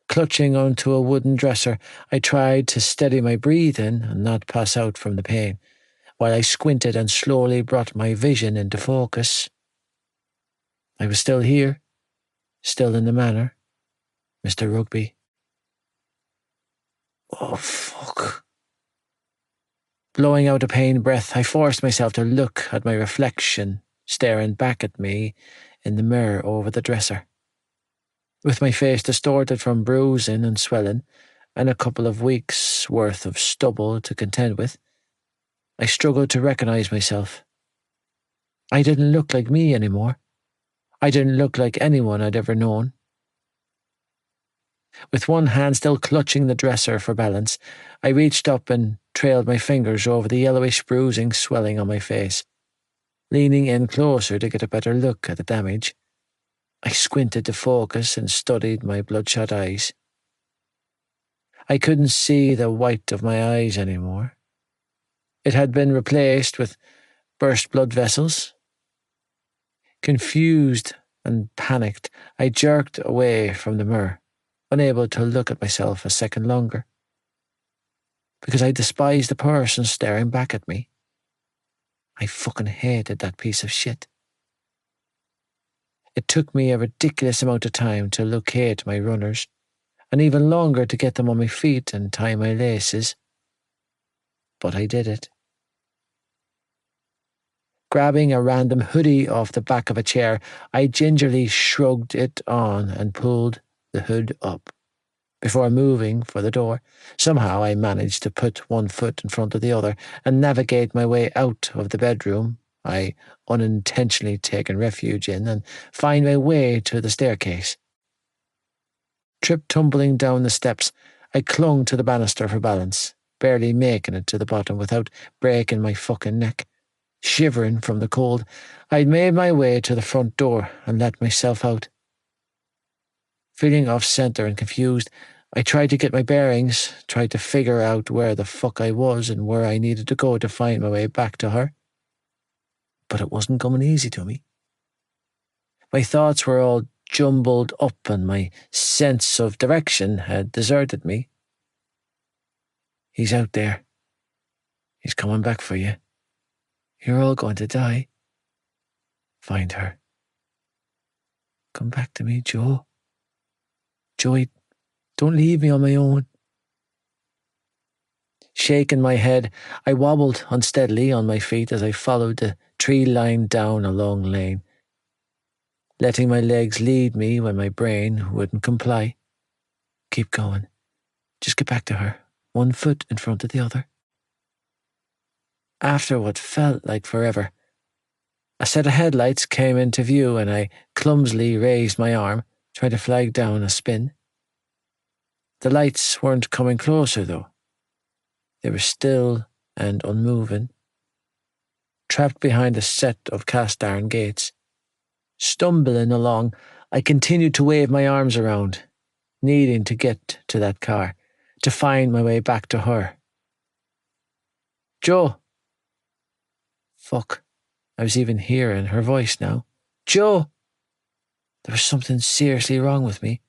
S2: Clutching onto a wooden dresser, I tried to steady my breathing and not pass out from the pain, while I squinted and slowly brought my vision into focus. I was still here, still in the manor, Mr. Rugby. Oh, fuck. Blowing out a pain breath, I forced myself to look at my reflection, staring back at me in the mirror over the dresser. With my face distorted from bruising and swelling, and a couple of weeks' worth of stubble to contend with, I struggled to recognize myself. I didn't look like me anymore. I didn't look like anyone I'd ever known. With one hand still clutching the dresser for balance, I reached up and trailed my fingers over the yellowish bruising swelling on my face. Leaning in closer to get a better look at the damage, I squinted to focus and studied my bloodshot eyes. I couldn't see the white of my eyes anymore. It had been replaced with burst blood vessels. Confused and panicked, I jerked away from the mirror, unable to look at myself a second longer, because I despised the person staring back at me. I fucking hated that piece of shit. It took me a ridiculous amount of time to locate my runners, and even longer to get them on my feet and tie my laces. But I did it. Grabbing a random hoodie off the back of a chair, I gingerly shrugged it on and pulled the hood up. Before moving for the door, somehow I managed to put one foot in front of the other and navigate my way out of the bedroom I unintentionally taken refuge in and find my way to the staircase. Tumbling down the steps, I clung to the banister for balance, barely making it to the bottom without breaking my fucking neck. Shivering from the cold, I'd made my way to the front door and let myself out. Feeling off-center and confused, I tried to get my bearings, tried to figure out where the fuck I was and where I needed to go to find my way back to her. But it wasn't coming easy to me. My thoughts were all jumbled up and my sense of direction had deserted me. He's out there. He's coming back for you. You're all going to die. Find her. Come back to me, Joe. Joey, don't leave me on my own. Shaking my head, I wobbled unsteadily on my feet as I followed the tree line down a long lane, letting my legs lead me when my brain wouldn't comply. Keep going. Just get back to her, one foot in front of the other. After what felt like forever, a set of headlights came into view and I clumsily raised my arm, trying to flag down a spin. The lights weren't coming closer, though. They were still and unmoving, trapped behind a set of cast-iron gates. Stumbling along, I continued to wave my arms around, needing to get to that car, to find my way back to her. Joe! Fuck, I was even hearing her voice now. Joe! There was something seriously wrong with me.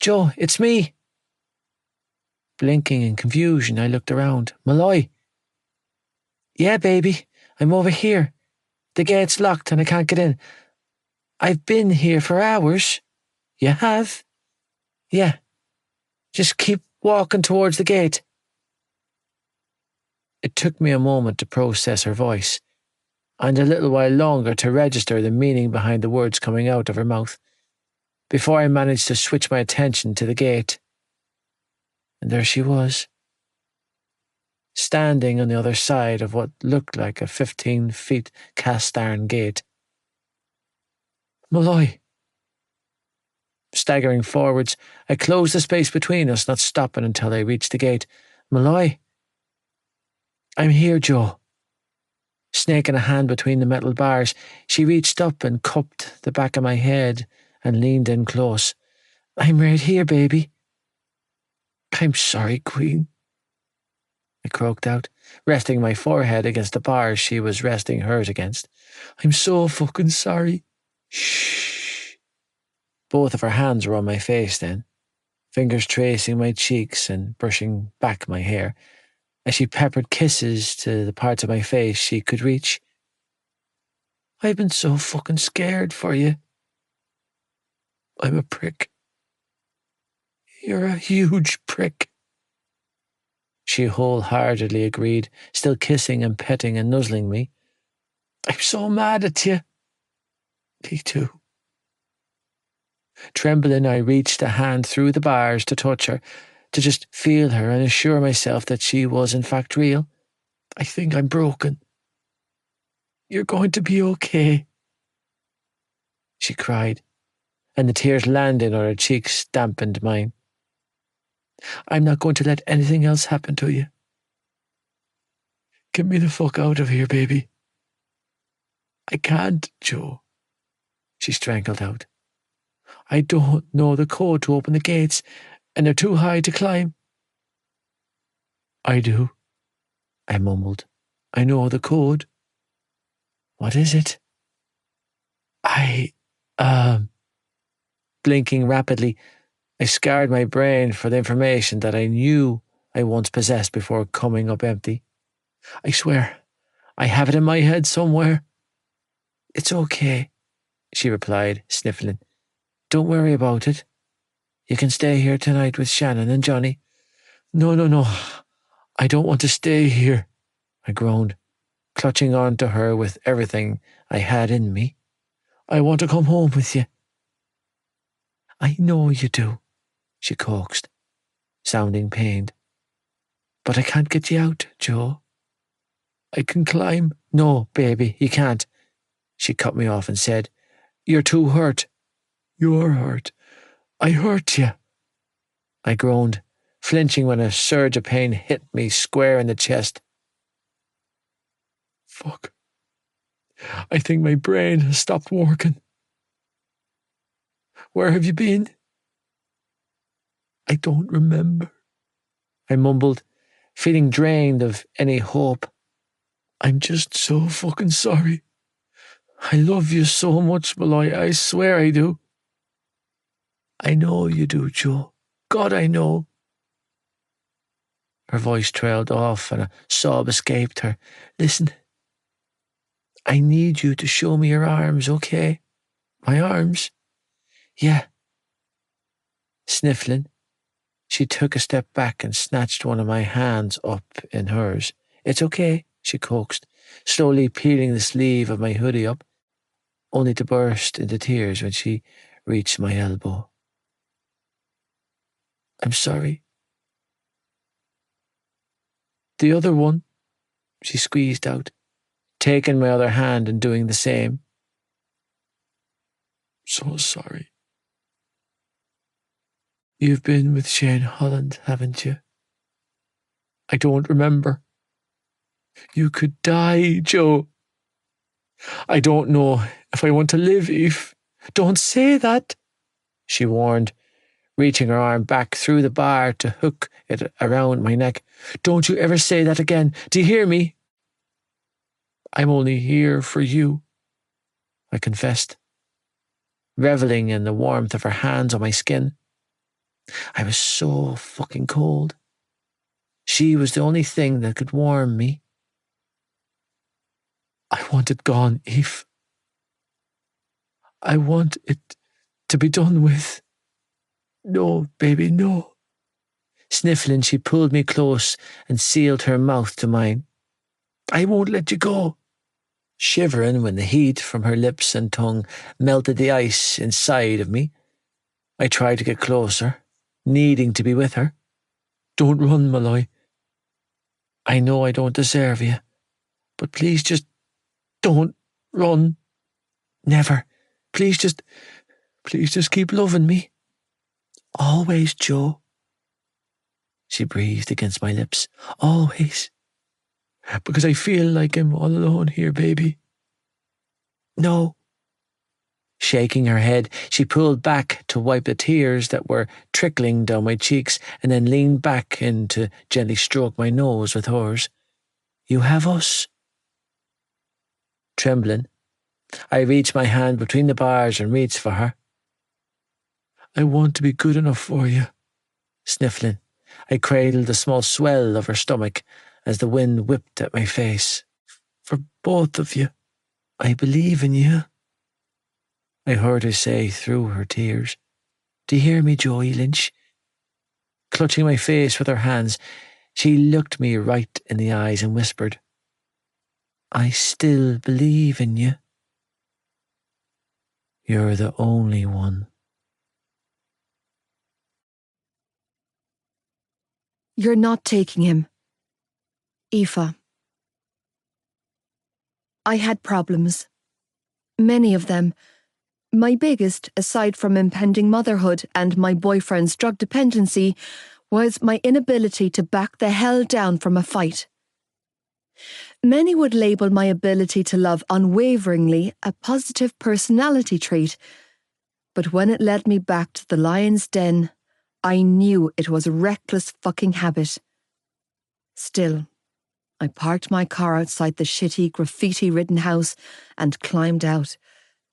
S2: Joe, it's me! Blinking in confusion, I looked around. Malloy! Yeah, baby, I'm over here. The gate's locked and I can't get in. I've been here for hours. You have? Yeah. Just keep walking towards the gate. It took me a moment to process her voice, and a little while longer to register the meaning behind the words coming out of her mouth, before I managed to switch my attention to the gate. And there she was, standing on the other side of what looked like a 15-feet cast-iron gate. Malloy! Staggering forwards, I closed the space between us, not stopping until I reached the gate. Malloy! I'm here, Joe. Snaking a hand between the metal bars, she reached up and cupped the back of my head and leaned in close. I'm right here, baby. I'm sorry, Queen, I croaked out, resting my forehead against the bars she was resting hers against. I'm so fucking sorry. Shh. Both of her hands were on my face then, fingers tracing my cheeks and brushing back my hair, as she peppered kisses to the parts of my face she could reach. I've been so fucking scared for you. I'm a prick. You're a huge prick. She wholeheartedly agreed, still kissing and petting and nuzzling me. I'm so mad at you. Me too. Trembling, I reached a hand through the bars to touch her, to just feel her and assure myself that she was in fact real. I think I'm broken. You're going to be okay, she cried, and the tears landing on her cheeks dampened mine. I'm not going to let anything else happen to you. Get me the fuck out of here, baby. I can't, Joe, she strangled out. I don't know the code to open the gates, and they're too high to climb. I do, I mumbled. I know the code. What is it? Blinking rapidly, I scoured my brain for the information that I knew I once possessed before coming up empty. I swear, I have it in my head somewhere. It's okay, she replied, sniffling. Don't worry about it. You can stay here tonight with Shannon and Johnny. No. I don't want to stay here, I groaned, clutching on to her with everything I had in me. I want to come home with you. I know you do, she coaxed, sounding pained. But I can't get you out, Joe. I can climb. No, baby, you can't, she cut me off and said. You're too hurt. You're hurt. I hurt you. I groaned, flinching when a surge of pain hit me square in the chest. Fuck. I think my brain has stopped working. Where have you been? I don't remember, I mumbled, feeling drained of any hope. I'm just so fucking sorry. I love you so much, Malloy. I swear I do. I know you do, Joe. God, I know. Her voice trailed off and a sob escaped her. Listen, I need you to show me your arms, okay? My arms? Yeah. Sniffling, she took a step back and snatched one of my hands up in hers. It's okay, she coaxed, slowly peeling the sleeve of my hoodie up, only to burst into tears when she reached my elbow. I'm sorry. The other one, she squeezed out, taking my other hand and doing the same. So sorry. You've been with Shane Holland, haven't you? I don't remember. You could die, Joe. I don't know if I want to live, Eve. Don't say that, she warned, reaching her arm back through the bar to hook it around my neck. Don't you ever say that again. Do you hear me? I'm only here for you, I confessed, reveling in the warmth of her hands on my skin. I was so fucking cold. She was the only thing that could warm me. I want it gone, Eve. I want it to be done with. No, baby, no. Sniffling, she pulled me close and sealed her mouth to mine. I won't let you go. Shivering when the heat from her lips and tongue melted the ice inside of me, I tried to get closer, needing to be with her. Don't run, Malloy. I know I don't deserve you, but please just don't run. Never. Please just keep loving me. Always, Joe. She breathed against my lips. Always. Because I feel like I'm all alone here, baby. No. Shaking her head, she pulled back to wipe the tears that were trickling down my cheeks and then leaned back in to gently stroke my nose with hers. You have us. Trembling, I reached my hand between the bars and reached for her. I want to be good enough for you. Sniffling, I cradled the small swell of her stomach as the wind whipped at my face. For both of you, I believe in you, I heard her say through her tears. Do you hear me, Joey Lynch? Clutching my face with her hands, she looked me right in the eyes and whispered, I still believe in you. You're the only one.
S1: You're not taking him. Aoife. I had problems. Many of them. My biggest, aside from impending motherhood and my boyfriend's drug dependency, was my inability to back the hell down from a fight. Many would label my ability to love unwaveringly a positive personality trait, but when it led me back to the lion's den, I knew it was a reckless fucking habit. Still, I parked my car outside the shitty, graffiti-ridden house and climbed out,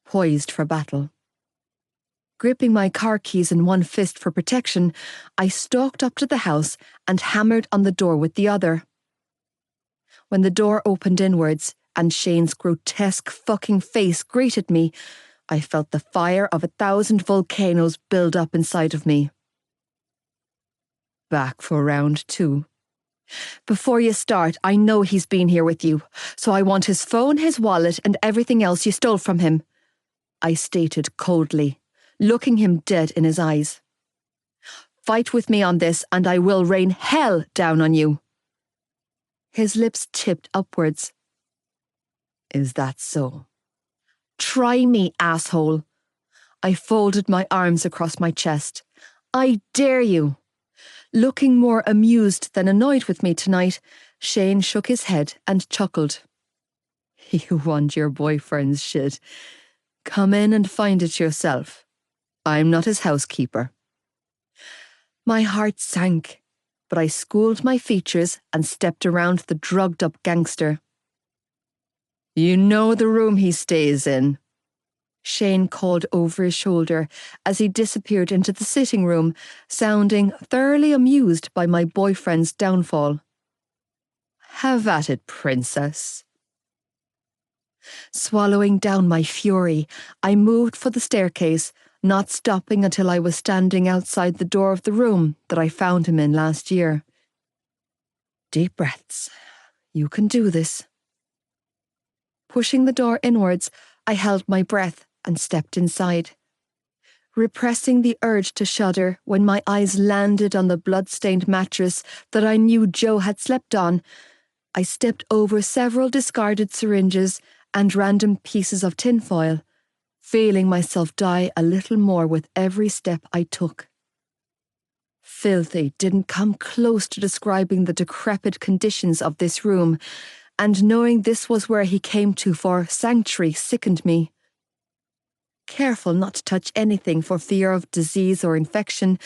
S1: poised for battle. Gripping my car keys in one fist for protection, I stalked up to the house and hammered on the door with the other. When the door opened inwards and Shane's grotesque fucking face greeted me, I felt the fire of 1,000 volcanoes build up inside of me. Back for round 2. Before you start, I know he's been here with you, so I want his phone, his wallet, and everything else you stole from him, I stated coldly, looking him dead in his eyes. Fight with me on this, and I will rain hell down on you. His lips tipped upwards. Is that so? Try me, asshole. I folded my arms across my chest. I dare you. Looking more amused than annoyed with me tonight, Shane shook his head and chuckled. You want your boyfriend's shit. Come in and find it yourself. I'm not his housekeeper. My heart sank, but I schooled my features and stepped around the drugged-up gangster. "You know the room he stays in?" Shane called over his shoulder as he disappeared into the sitting room, sounding thoroughly amused by my boyfriend's downfall. "Have at it, princess." Swallowing down my fury, I moved for the staircase, not stopping until I was standing outside the door of the room that I found him in last year. Deep breaths. You can do this. Pushing the door inwards, I held my breath and stepped inside. Repressing the urge to shudder when my eyes landed on the blood-stained mattress that I knew Joe had slept on, I stepped over several discarded syringes and random pieces of tinfoil, feeling myself die a little more with every step I took. Filthy didn't come close to describing the decrepit conditions of this room, and knowing this was where he came to for sanctuary sickened me. Careful not to touch anything for fear of disease or infection,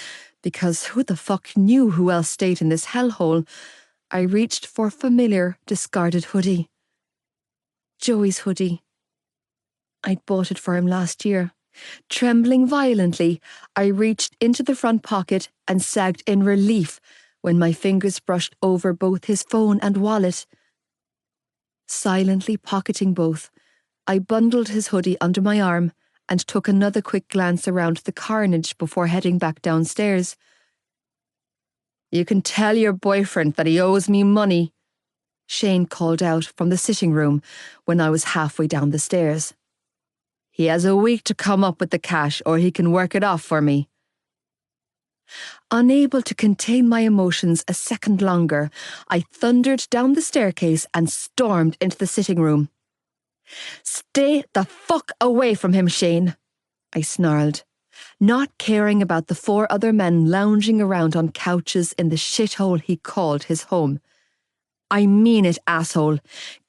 S1: because who the fuck knew who else stayed in this hellhole, I reached for a familiar, discarded hoodie. Joey's hoodie. I'd bought it for him last year. Trembling violently, I reached into the front pocket and sagged in relief when my fingers brushed over both his phone and wallet. Silently pocketing both, I bundled his hoodie under my arm and took another quick glance around the carnage before heading back downstairs. "You can tell your boyfriend that he owes me money," Shane called out from the sitting room when I was halfway down the stairs. "He has a week to come up with the cash or he can work it off for me." Unable to contain my emotions a second longer, I thundered down the staircase and stormed into the sitting room. "Stay the fuck away from him, Shane," I snarled, not caring about the 4 other men lounging around on couches in the shithole he called his home. "I mean it, asshole.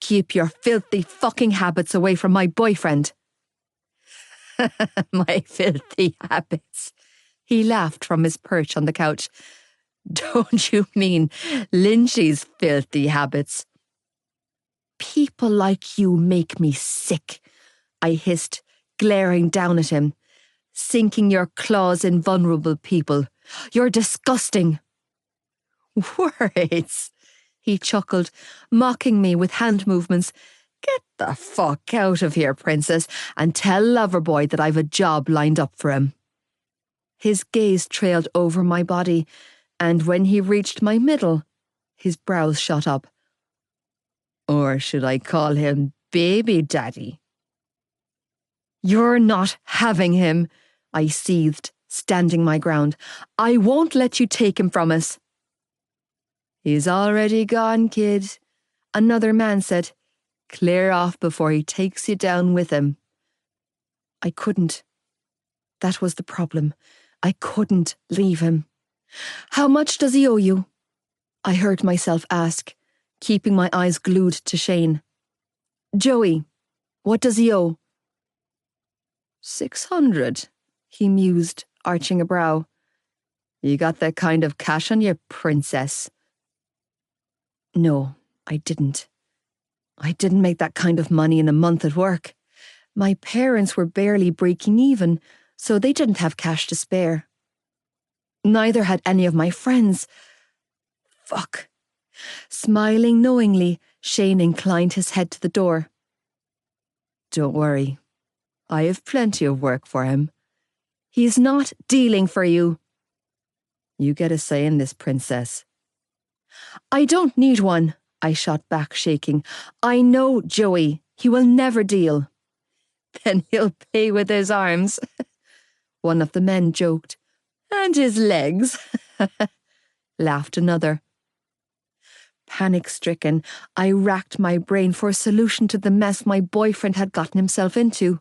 S1: Keep your filthy fucking habits away from my boyfriend." "My filthy habits." He laughed from his perch on the couch. "Don't you mean Lynchy's filthy habits?" "People like you make me sick," I hissed, glaring down at him. "Sinking your claws in vulnerable people. You're disgusting." "Words," he chuckled, mocking me with hand movements. "Get the fuck out of here, princess, and tell Loverboy that I've a job lined up for him." His gaze trailed over my body, and when he reached my middle, his brows shot up. "Or should I call him Baby Daddy?" "You're not having him," I seethed, standing my ground. "I won't let you take him from us." "He's already gone, kid," another man said. "Clear off before he takes you down with him." I couldn't. That was the problem. I couldn't leave him. "How much does he owe you?" I heard myself ask, keeping my eyes glued to Shane. "Joey, what does he owe?" 600, he mused, arching a brow. "You got that kind of cash on you, princess?" No, I didn't. I didn't make that kind of money in a month at work. My parents were barely breaking even, so they didn't have cash to spare. Neither had any of my friends. Fuck. Smiling knowingly, Shane inclined his head to the door. "Don't worry. I have plenty of work for him. He's not dealing for you." "You get a say in this, princess." "I don't need one," I shot back, shaking. "I know Joey. He will never deal." "Then he'll pay with his arms," one of the men joked. "And his legs," laughed another. Panic-stricken, I racked my brain for a solution to the mess my boyfriend had gotten himself into.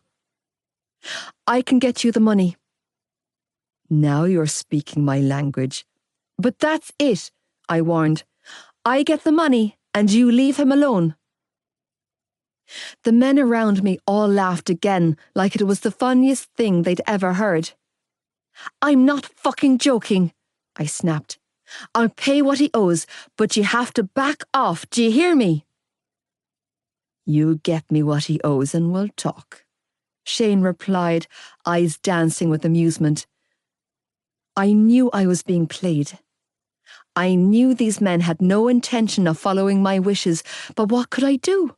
S1: "I can get you the money." Now you're speaking my language. "But that's it," I warned. "I get the money and you leave him alone." The men around me all laughed again like it was the funniest thing they'd ever heard. "I'm not fucking joking," I snapped. I'll pay what he owes, but you have to back off, do you hear me? You get me what he owes and we'll talk, Shane replied, eyes dancing with amusement. I knew I was being played. I knew these men had no intention of following my wishes, but what could I do?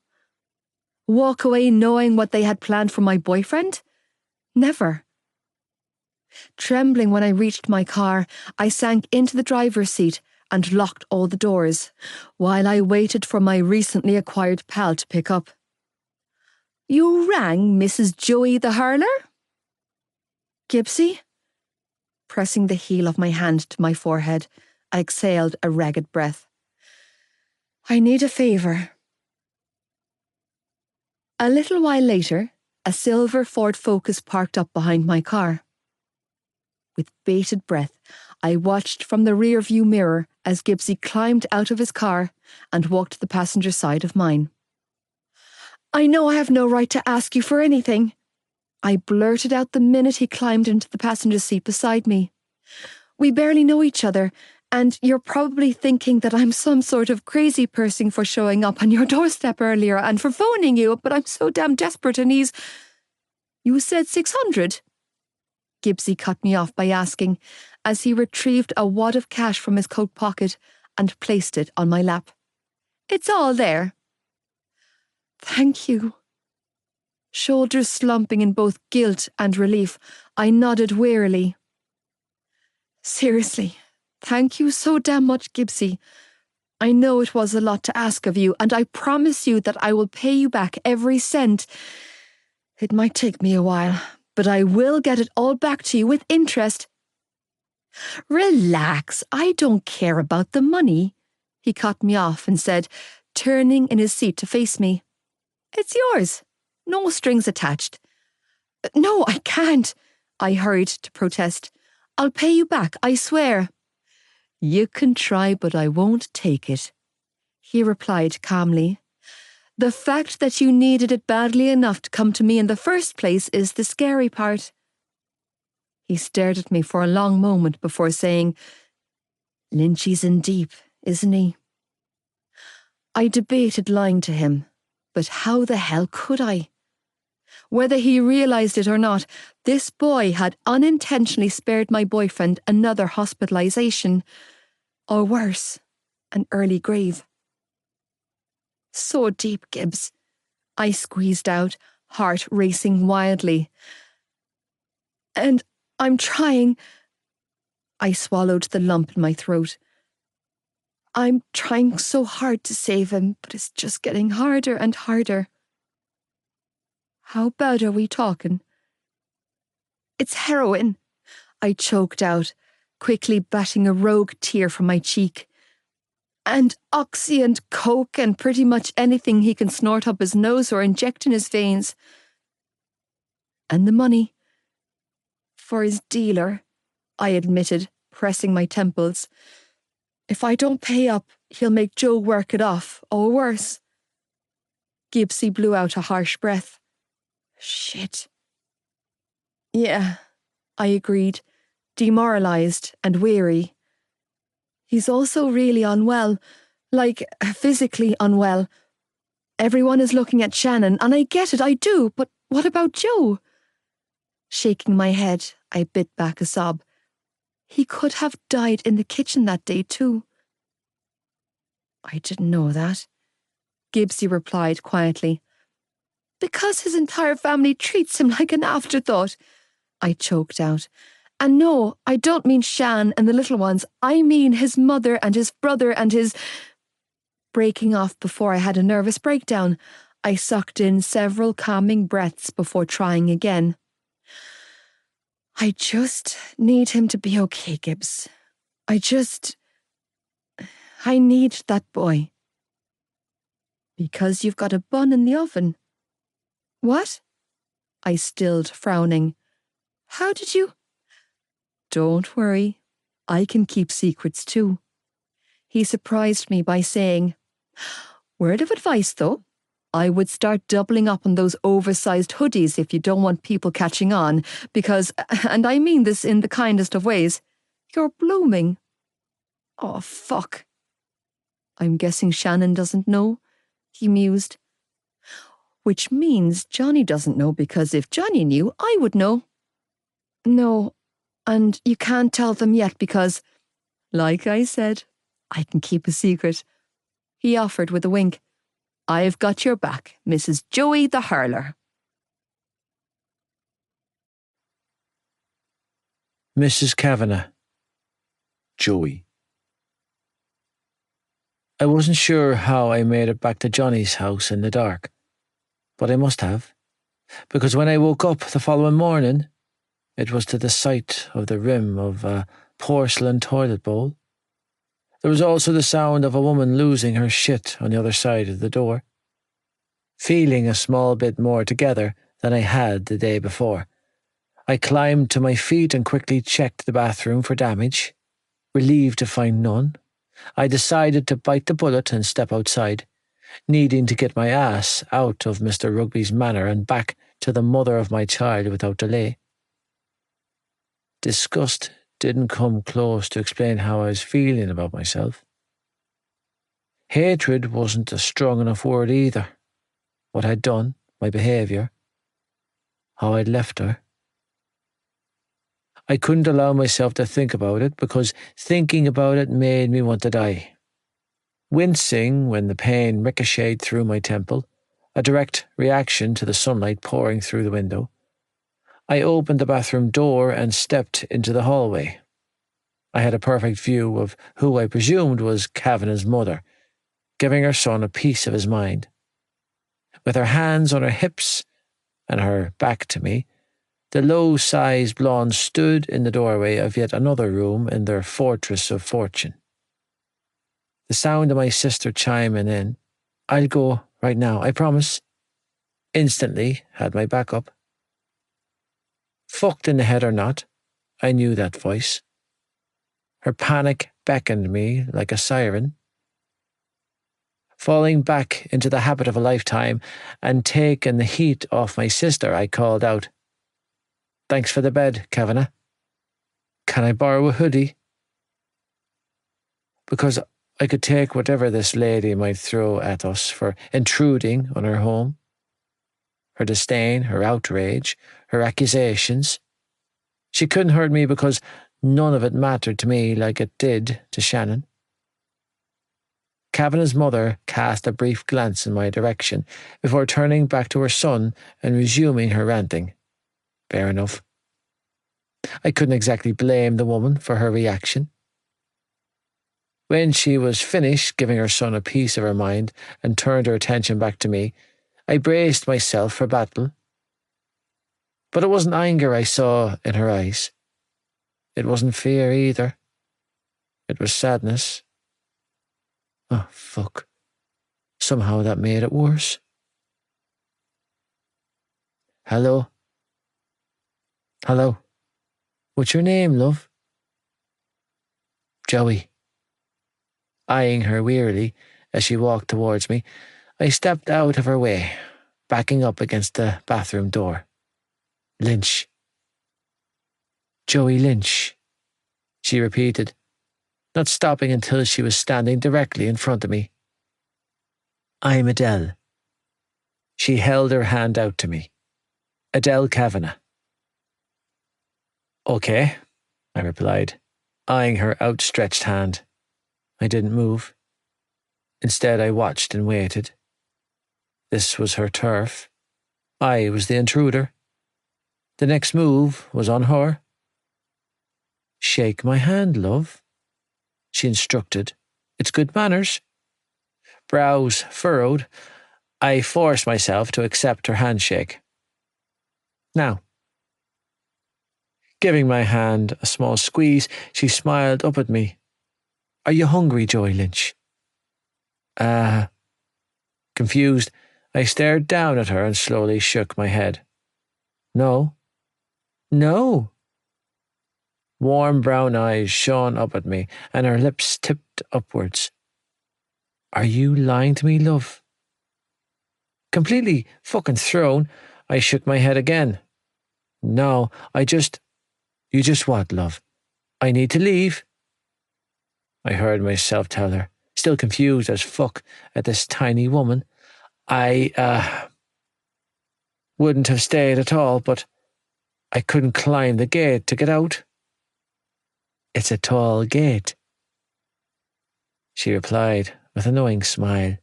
S1: Walk away knowing what they had planned for my boyfriend? Never. Trembling when I reached my car, I sank into the driver's seat and locked all the doors, while I waited for my recently acquired pal to pick up. You rang Mrs. Joey the hurler? Gibbsy? Pressing the heel of my hand to my forehead, I exhaled a ragged breath. I need a favour. A little while later, a silver Ford Focus parked up behind my car. With bated breath, I watched from the rear-view mirror as Gibbsy climbed out of his car and walked to the passenger side of mine. I know I have no right to ask you for anything, I blurted out the minute he climbed into the passenger seat beside me. We barely know each other, and you're probably thinking that I'm some sort of crazy person for showing up on your doorstep earlier and for phoning you, but I'm so damn desperate and he's... You said 600? Gibbsy cut me off by asking, as he retrieved a wad of cash from his coat pocket and placed it on my lap. It's all there. Thank you. Shoulders slumping in both guilt and relief, I nodded wearily. Seriously, thank you so damn much, Gibbsy. I know it was a lot to ask of you, and I promise you that I will pay you back every cent. It might take me a while, but I will get it all back to you with interest. Relax, I don't care about the money, he cut me off and said, turning in his seat to face me. It's yours. No strings attached. No, I can't, I hurried to protest. I'll pay you back, I swear. You can try, but I won't take it, he replied calmly. The fact that you needed it badly enough to come to me in the first place is the scary part. He stared at me for a long moment before saying, Lynchy's in deep, isn't he? I debated lying to him, but how the hell could I? Whether he realised it or not, this boy had unintentionally spared my boyfriend another hospitalisation, or worse, an early grave. So deep, Gibbs, I squeezed out, heart racing wildly. And I'm trying. I swallowed the lump in my throat. I'm trying so hard to save him, but it's just getting harder and harder. How bad are we talking? It's heroin, I choked out, quickly batting a rogue tear from my cheek. And oxy and coke and pretty much anything he can snort up his nose or inject in his veins. And the money. For his dealer, I admitted, pressing my temples. If I don't pay up, he'll make Joe work it off, or worse. Gibbsy blew out a harsh breath. Shit. Yeah, I agreed, demoralised and weary. He's also really unwell, like physically unwell. Everyone is looking at Shannon, and I get it, I do, but what about Joe? Shaking my head, I bit back a sob. He could have died in the kitchen that day too. I didn't know that, Gibbsy replied quietly. Because his entire family treats him like an afterthought, I choked out. And no, I don't mean Shan and the little ones. I mean his mother and his brother and his... Breaking off before I had a nervous breakdown, I sucked in several calming breaths before trying again. I just need him to be okay, Gibbs. I need that boy. Because you've got a bun in the oven. What? I stilled, frowning. How did you... Don't worry, I can keep secrets too. He surprised me by saying, word of advice though, I would start doubling up on those oversized hoodies if you don't want people catching on, because, and I mean this in the kindest of ways, you're blooming. Oh, fuck. I'm guessing Shannon doesn't know, he mused. Which means Johnny doesn't know, because if Johnny knew, I would know. No, and you can't tell them yet because, like I said, I can keep a secret. He offered with a wink. I've got your back, Mrs. Joey the Hurler.
S2: Mrs. Kavanagh.
S3: Joey.
S2: I wasn't sure how I made it back to Johnny's house in the dark, but I must have, because when I woke up the following morning, it was to the sight of the rim of a porcelain toilet bowl. There was also the sound of a woman losing her shit on the other side of the door. Feeling a small bit more together than I had the day before, I climbed to my feet and quickly checked the bathroom for damage. Relieved to find none, I decided to bite the bullet and step outside, needing to get my ass out of Mr. Rugby's manor and back to the mother of my child without delay. Disgust didn't come close to explain how I was feeling about myself. Hatred wasn't a strong enough word either. What I'd done, my behaviour, how I'd left her. I couldn't allow myself to think about it because thinking about it made me want to die. Wincing when the pain ricocheted through my temple, a direct reaction to the sunlight pouring through the window, I opened the bathroom door and stepped into the hallway. I had a perfect view of who I presumed was Kavanagh's mother, giving her son a piece of his mind. With her hands on her hips and her back to me, the low-sized blonde stood in the doorway of yet another room in their fortress of fortune. The sound of my sister chiming in, "I'll go right now, I promise," instantly had my back up. Fucked in the head or not, I knew that voice. Her panic beckoned me like a siren. Falling back into the habit of a lifetime and taking the heat off my sister, I called out, "Thanks for the bed, Kavanagh. Can I borrow a hoodie?" Because I could take whatever this lady might throw at us for intruding on her home. Her disdain, her outrage, her accusations. She couldn't hurt me because none of it mattered to me like it did to Shannon. Kavanagh's mother cast a brief glance in my direction before turning back to her son and resuming her ranting. Fair enough. I couldn't exactly blame the woman for her reaction. When she was finished giving her son a piece of her mind and turned her attention back to me, I braced myself for battle. But it wasn't anger I saw in her eyes. It wasn't fear either. It was sadness. Oh, fuck. Somehow that made it worse. "Hello? Hello? What's your name, love?" "Joey." Eyeing her wearily as she walked towards me, I stepped out of her way, backing up against the bathroom door. "Lynch." "Joey Lynch," she repeated, not stopping until she was standing directly in front of me. "I'm Adele." She held her hand out to me. "Adele Kavanagh." "Okay," I replied, eyeing her outstretched hand. I didn't move. Instead, I watched and waited. This was her turf. I was the intruder. The next move was on her. "Shake my hand, love," she instructed. "It's good manners." Brows furrowed, I forced myself to accept her handshake. "Now." Giving my hand a small squeeze, she smiled up at me. "Are you hungry, Joey Lynch?" Confused, I stared down at her and slowly shook my head. "No." "No." Warm brown eyes shone up at me, and her lips tipped upwards. "Are you lying to me, love?" Completely fucking thrown, I shook my head again. "No, You just what, love? I need to leave." I heard myself tell her, still confused as fuck at this tiny woman. I wouldn't have stayed at all, but I couldn't climb the gate to get out. It's a tall gate, she replied with a knowing smile.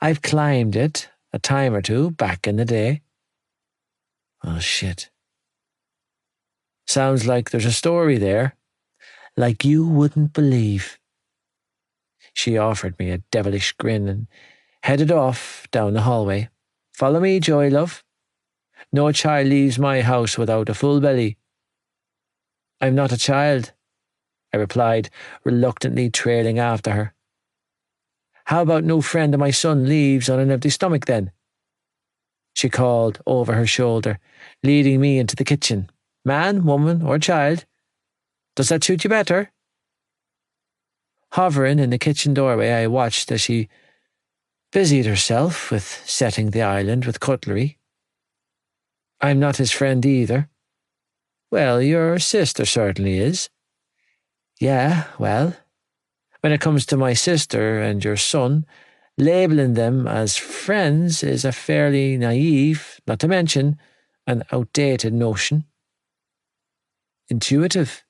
S2: I've climbed it a time or two back in the day. Oh, shit. Sounds like there's a story there, like you wouldn't believe. She offered me a devilish grin and headed off down the hallway. Follow me, Joy, love. No child leaves my house without a full belly. I'm not a child, I replied, reluctantly trailing after her. How about no friend of my son leaves on an empty stomach then? She called over her shoulder, leading me into the kitchen. Man, woman, or child? Does that suit you better? Hovering in the kitchen doorway, I watched as she busied herself with setting the island with cutlery. I'm not his friend either. Well, your sister certainly is. Yeah, well, when it comes to my sister and your son, labelling them as friends is a fairly naive, not to mention an outdated notion. Intuitive,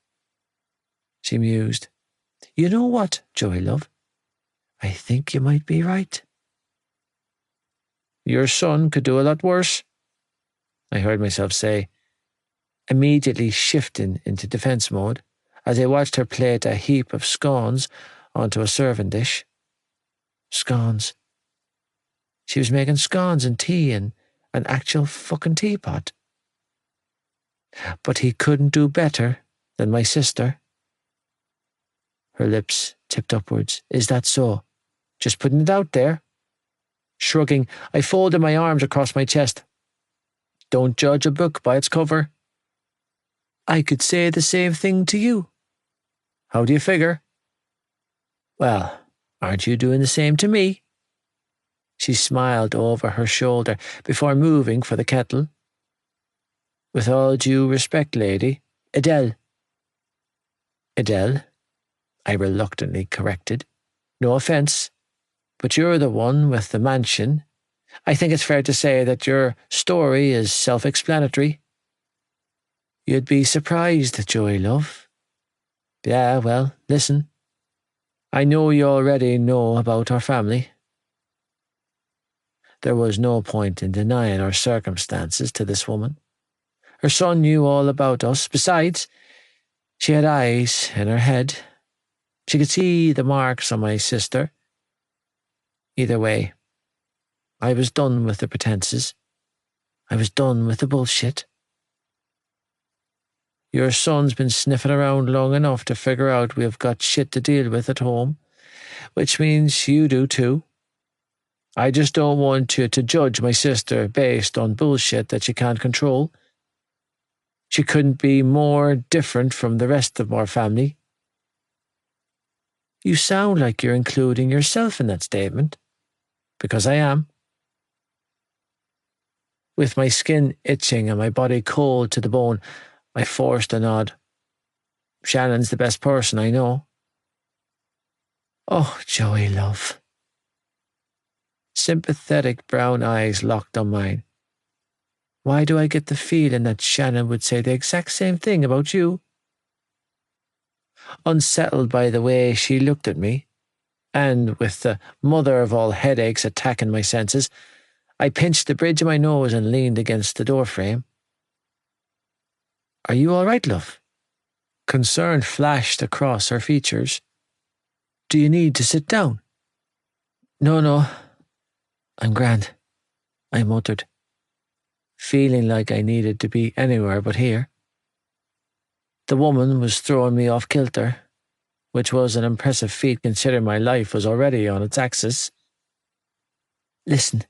S2: she mused. You know what, Joy, love? I think you might be right. Your son could do a lot worse, I heard myself say, immediately shifting into defence mode as I watched her plate a heap of scones onto a serving dish. Scones. She was making scones and tea in an actual fucking teapot. But he couldn't do better than my sister. Her lips tipped upwards. Is that so? Just putting it out there. Shrugging, I folded my arms across my chest. Don't judge a book by its cover. I could say the same thing to you. How do you figure? Well, aren't you doing the same to me? She smiled over her shoulder before moving for the kettle. With all due respect, lady, Adele. Adele, I reluctantly corrected. No offence, but you're the one with the mansion. I think it's fair to say that your story is self-explanatory. You'd be surprised, Joy, love. Yeah, well, listen. I know you already know about our family. There was no point in denying our circumstances to this woman. Her son knew all about us. Besides, she had eyes in her head. She could see the marks on my sister. Either way, I was done with the pretenses. I was done with the bullshit. Your son's been sniffing around long enough to figure out we've got shit to deal with at home, which means you do too. I just don't want you to judge my sister based on bullshit that she can't control. She couldn't be more different from the rest of our family. You sound like you're including yourself in that statement, because I am. With my skin itching and my body cold to the bone, I forced a nod. Shannon's the best person I know. Oh, Joey, love. Sympathetic brown eyes locked on mine. Why do I get the feeling that Shannon would say the exact same thing about you? Unsettled by the way she looked at me, and with the mother of all headaches attacking my senses, I pinched the bridge of my nose and leaned against the doorframe. Are you all right, love? Concern flashed across her features. Do you need to sit down? No, I'm grand, I muttered, feeling like I needed to be anywhere but here. The woman was throwing me off kilter, which was an impressive feat considering my life was already on its axis. Listen,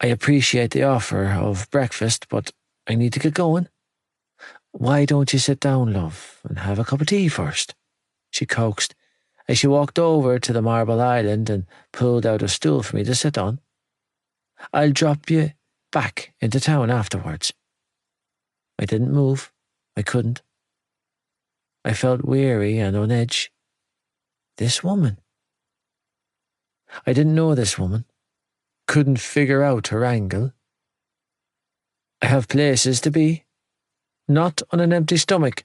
S2: I appreciate the offer of breakfast, but I need to get going. Why don't you sit down, love, and have a cup of tea first? She coaxed, as she walked over to the marble island and pulled out a stool for me to sit on. I'll drop you back into town afterwards. I didn't move. I couldn't. I felt weary and on edge. This woman. I didn't know this woman. Couldn't figure out her angle. I have places to be. Not on an empty stomach.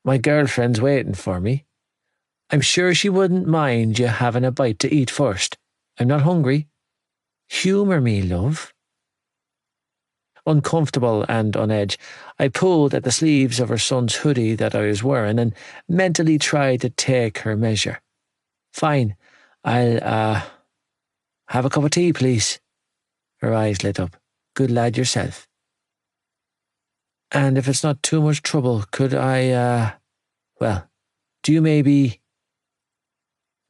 S2: My girlfriend's waiting for me. I'm sure she wouldn't mind you having a bite to eat first. I'm not hungry. Humour me, love. Uncomfortable and on edge, I pulled at the sleeves of her son's hoodie that I was wearing and mentally tried to take her measure. Fine, I'll, have a cup of tea, please. Her eyes lit up. Good lad yourself. And if it's not too much trouble, could I, do you maybe...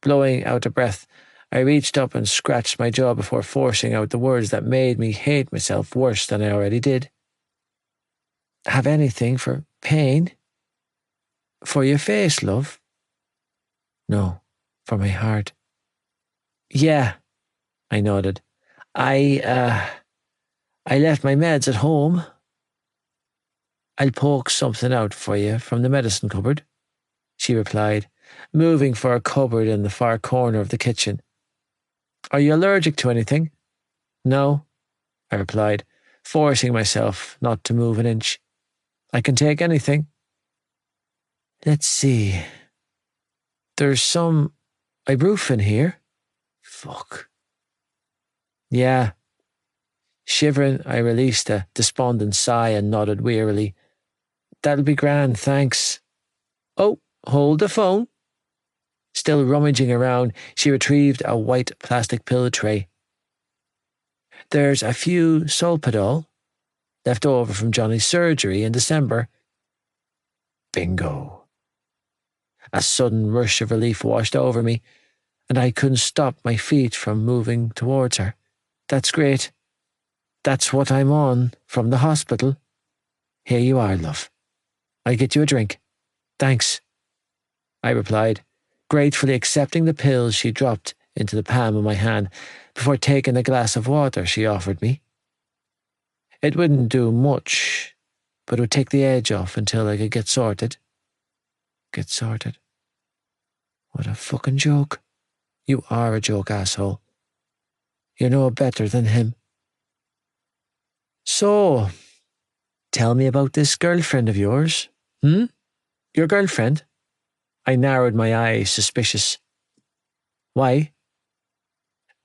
S2: Blowing out a breath, I reached up and scratched my jaw before forcing out the words that made me hate myself worse than I already did. Have anything for pain? For your face, love? No, for my heart. Yeah, I nodded. I left my meds at home. I'll poke something out for you from the medicine cupboard, she replied, moving for a cupboard in the far corner of the kitchen. Are you allergic to anything? No, I replied, forcing myself not to move an inch. I can take anything. Let's see. There's some ibuprofen here. Fuck. Yeah. Shivering, I released a despondent sigh and nodded wearily. That'll be grand, thanks. Oh, hold the phone. Still rummaging around, she retrieved a white plastic pill tray. There's a few Solpadol left over from Johnny's surgery in December. Bingo. A sudden rush of relief washed over me, and I couldn't stop my feet from moving towards her. That's great. That's what I'm on from the hospital. Here you are, love. I'll get you a drink. Thanks, I replied, gratefully accepting the pills she dropped into the palm of my hand before taking the glass of water she offered me. It wouldn't do much, but it would take the edge off until I could get sorted. Get sorted? What a fucking joke. You are a joke, asshole. You're no better than him. So, tell me about this girlfriend of yours. Your girlfriend? I narrowed my eyes, suspicious. Why?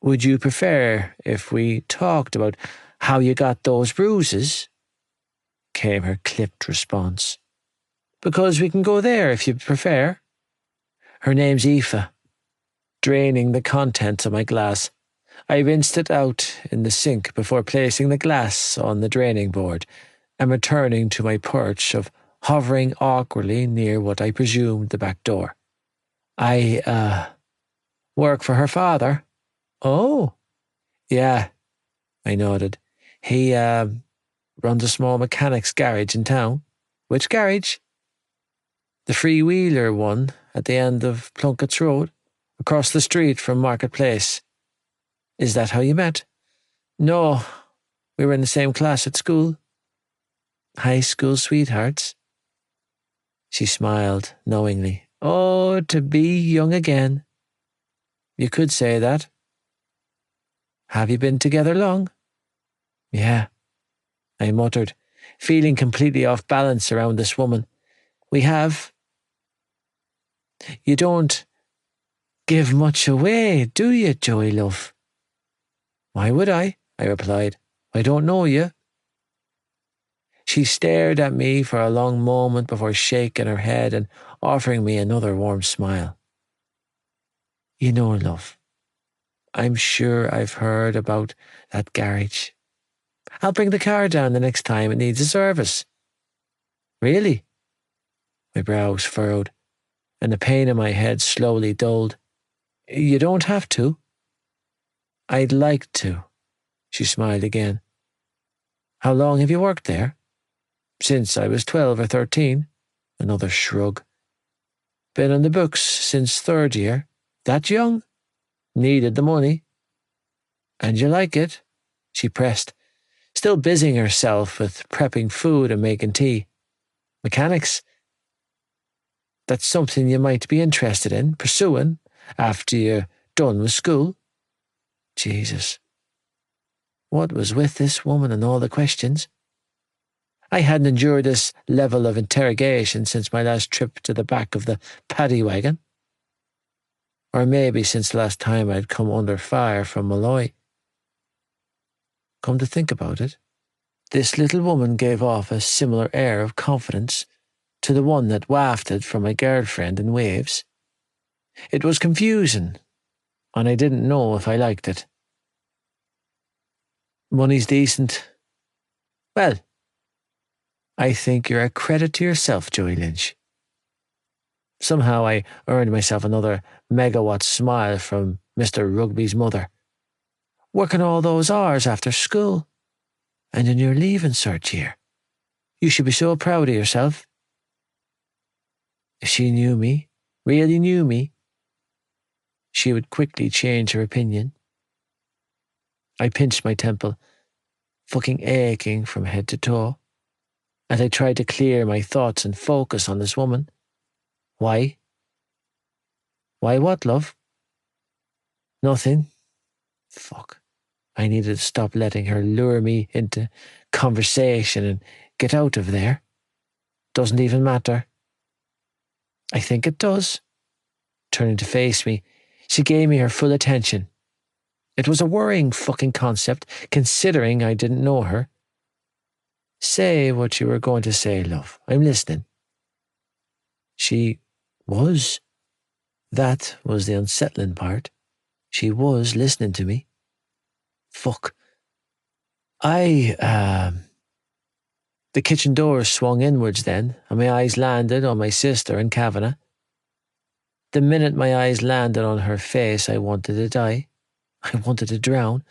S2: Would you prefer if we talked about how you got those bruises? Came her clipped response. Because we can go there if you prefer. Her name's Aoife. Draining the contents of my glass, I rinsed it out in the sink before placing the glass on the draining board and returning to my perch of hovering awkwardly near what I presumed the back door. I, work for her father. Oh, yeah, I nodded. He, runs a small mechanics garage in town. Which garage? The three-wheeler one at the end of Plunkett's Road, across the street from Marketplace. Is that how you met? No, we were in the same class at school. High school sweethearts. She smiled knowingly. Oh, to be young again. You could say that. Have you been together long? Yeah, I muttered, feeling completely off balance around this woman. We have. You don't give much away, do you, Joey, love? Why would I replied. I don't know you. She stared at me for a long moment before shaking her head and offering me another warm smile. You know, love, I'm sure I've heard about that garage. I'll bring the car down the next time it needs a service. Really? My brows furrowed, and the pain in my head slowly dulled. You don't have to. I'd like to, she smiled again. How long have you worked there? Since I was 12 or 13. Another shrug. Been on the books since third year. That young? Needed the money. And you like it? She pressed, still busying herself with prepping food and making tea. Mechanics? That's something you might be interested in, pursuing, after you done with school. Jesus. What was with this woman and all the questions? I hadn't endured this level of interrogation since my last trip to the back of the paddy wagon. Or maybe since the last time I'd come under fire from Malloy. Come to think about it, this little woman gave off a similar air of confidence to the one that wafted from my girlfriend in waves. It was confusing, and I didn't know if I liked it. Money's decent. Well, I think you're a credit to yourself, Joey Lynch. Somehow I earned myself another megawatt smile from Mr. Rugby's mother. Working all those hours after school, and in your leaving cert year. You should be so proud of yourself. If she knew me, really knew me, she would quickly change her opinion. I pinched my temple, fucking aching from head to toe, as I tried to clear my thoughts and focus on this woman. Why? Why what, love? Nothing. Fuck. I needed to stop letting her lure me into conversation and get out of there. Doesn't even matter. I think it does. Turning to face me, she gave me her full attention. It was a worrying fucking concept, considering I didn't know her. Say what you were going to say, love. I'm listening. She was. That was the unsettling part. She was listening to me. Fuck. The kitchen door swung inwards then, and my eyes landed on my sister and Kavanagh. The minute my eyes landed on her face, I wanted to die. I wanted to drown.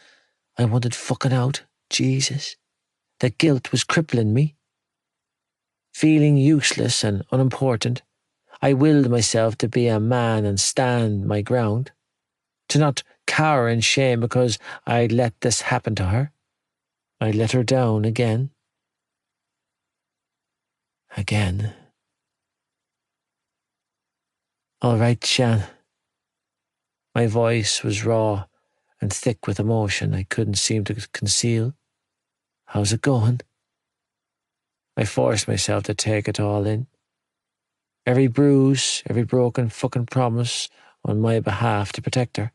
S2: I wanted fucking out. Jesus. The guilt was crippling me. Feeling useless and unimportant, I willed myself to be a man and stand my ground, to not cower in shame because I'd let this happen to her. I let her down again. Again. All right, Shan. My voice was raw and thick with emotion I couldn't seem to conceal. How's it going? I forced myself to take it all in. Every bruise, every broken fucking promise on my behalf to protect her.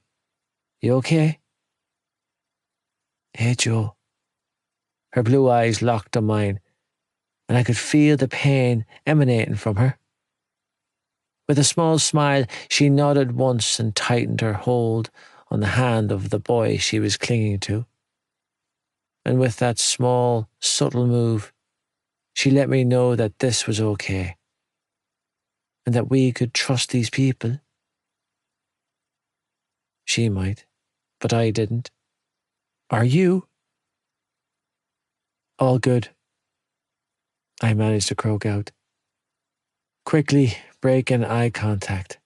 S2: You okay? Hey, Joe. Her blue eyes locked on mine, and I could feel the pain emanating from her. With a small smile, she nodded once and tightened her hold on the hand of the boy she was clinging to. And with that small, subtle move, she let me know that this was okay, and that we could trust these people. She might, but I didn't. Are you? All good, I managed to croak out, quickly breaking eye contact,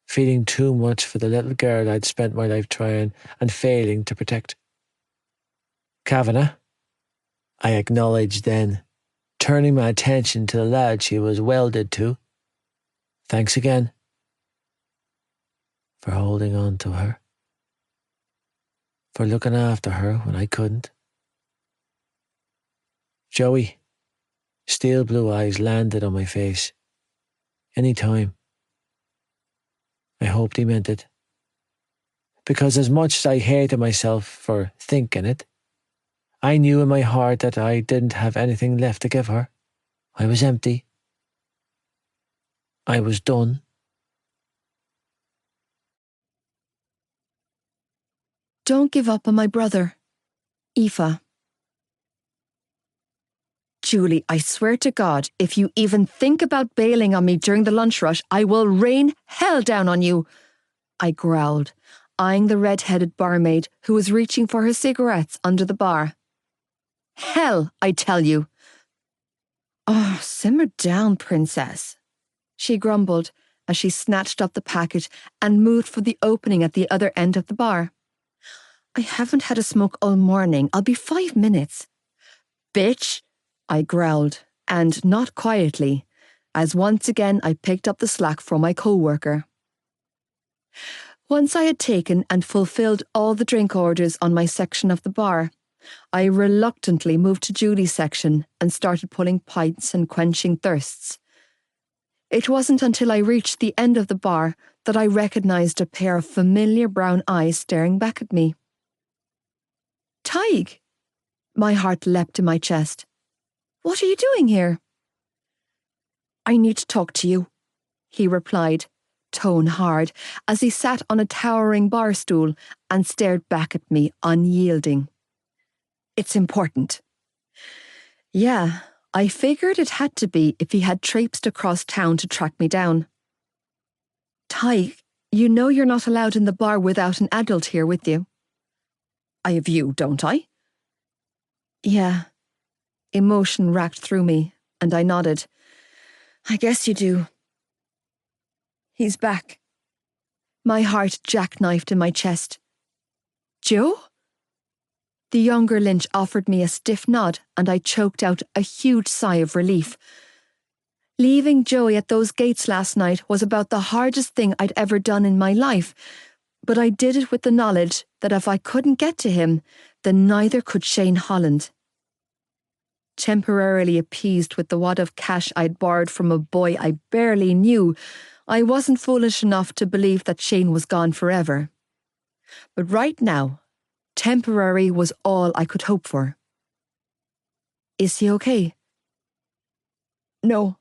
S2: feeling too much for the little girl I'd spent my life trying and failing to protect. Kavanagh, I acknowledged then, turning my attention to the lad she was welded to. Thanks again for holding on to her, for looking after her when I couldn't. Joey, steel blue eyes landed on my face. Any time. I hoped he meant it. Because as much as I hated myself for thinking it, I knew in my heart that I didn't have anything left to give her. I was empty. I was done.
S1: Don't give up on my brother. Aoife. Julie, I swear to God, if you even think about bailing on me during the lunch rush, I will rain hell down on you, I growled, eyeing the red-headed barmaid who was reaching for her cigarettes under the bar. Hell, I tell you. Oh, simmer down, princess, she grumbled as she snatched up the packet and moved for the opening at the other end of the bar. I haven't had a smoke all morning. I'll be 5 minutes. Bitch, I growled, and not quietly, as once again I picked up the slack from my co-worker. Once I had taken and fulfilled all the drink orders on my section of the bar, I reluctantly moved to Julie's section and started pulling pints and quenching thirsts. It wasn't until I reached the end of the bar that I recognised a pair of familiar brown eyes staring back at me. Tig! My heart leapt in my chest. What are you doing here? I need to talk to you, he replied, tone hard, as he sat on a towering bar stool and stared back at me, unyielding. It's important. Yeah, I figured it had to be if he had traipsed across town to track me down. Tig, you know you're not allowed in the bar without an adult here with you. I have you, don't I? Yeah. Emotion racked through me, and I nodded. I guess you do. He's back. My heart jackknifed in my chest. Joe? The younger Lynch offered me a stiff nod, and I choked out a huge sigh of relief. Leaving Joey at those gates last night was about the hardest thing I'd ever done in my life, but I did it with the knowledge that if I couldn't get to him, then neither could Shane Holland. Temporarily appeased with the wad of cash I'd borrowed from a boy I barely knew, I wasn't foolish enough to believe that Shane was gone forever. But right now, temporary was all I could hope for. Is he okay? No.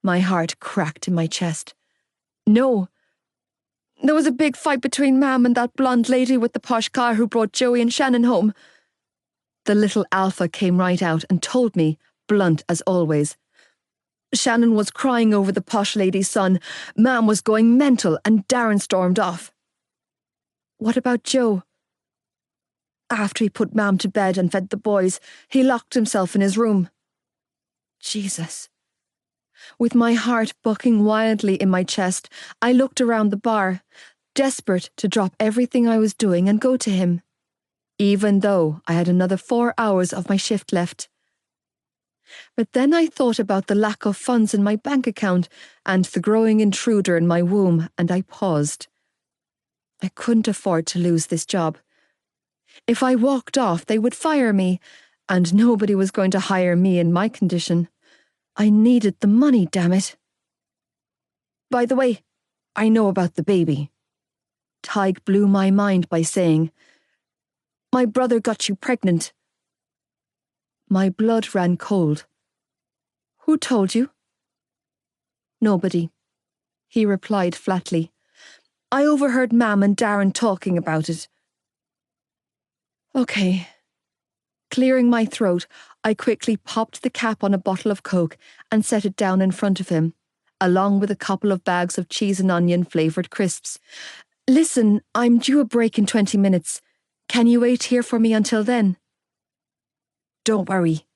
S1: My heart cracked in my chest. No. There was a big fight between Mam and that blonde lady with the posh car who brought Joey and Shannon home. The little alpha came right out and told me, blunt as always. Shannon was crying over the posh lady's son, Mam was going mental, and Darren stormed off. What about Joe? After he put Mam to bed and fed the boys, he locked himself in his room. Jesus. With my heart bucking wildly in my chest, I looked around the bar, desperate to drop everything I was doing and go to him, even though I had another 4 hours of my shift left. But then I thought about the lack of funds in my bank account and the growing intruder in my womb, and I paused. I couldn't afford to lose this job. If I walked off, they would fire me, and nobody was going to hire me in my condition. I needed the money, damn it. By the way, I know about the baby. Tig blew my mind by saying, My brother got you pregnant. My blood ran cold. Who told you? Nobody, he replied flatly. I overheard Mam and Darren talking about it. Okay. Clearing my throat, I quickly popped the cap on a bottle of Coke and set it down in front of him, along with a couple of bags of cheese and onion flavoured crisps. Listen, I'm due a break in 20 minutes. Can you wait here for me until then? Don't worry.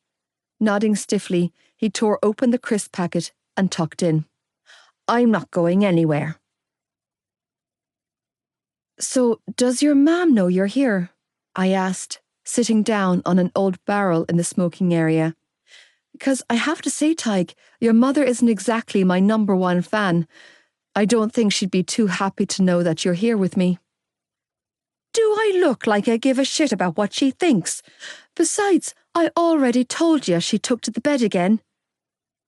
S1: Nodding stiffly, he tore open the crisp packet and tucked in. I'm not going anywhere. So, does your mam know you're here? I asked, sitting down on an old barrel in the smoking area. Because I have to say, Tig, your mother isn't exactly my #1 fan. I don't think she'd be too happy to know that you're here with me. Do I look like I give a shit about what she thinks? Besides, I already told you she took to the bed again.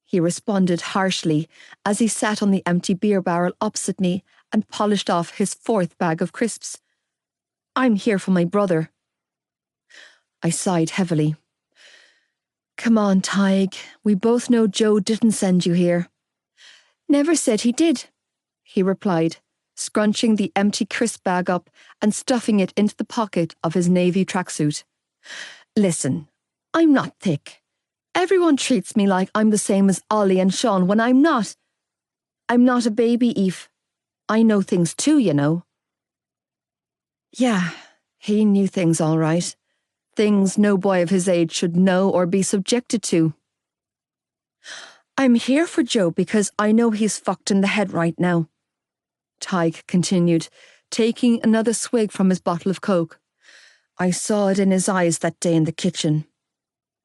S1: He responded harshly as he sat on the empty beer barrel opposite me and polished off his 4th bag of crisps. I'm here for my brother. I sighed heavily. Come on, Tig. We both know Joe didn't send you here. Never said he did, he replied, scrunching the empty crisp bag up and stuffing it into the pocket of his navy tracksuit. Listen, I'm not thick. Everyone treats me like I'm the same as Ollie and Sean when I'm not. I'm not a baby, Eve. I know things too, you know. Yeah, he knew things all right. Things no boy of his age should know or be subjected to. I'm here for Joe because I know he's fucked in the head right now, Tig continued, taking another swig from his bottle of Coke. I saw it in his eyes that day in the kitchen.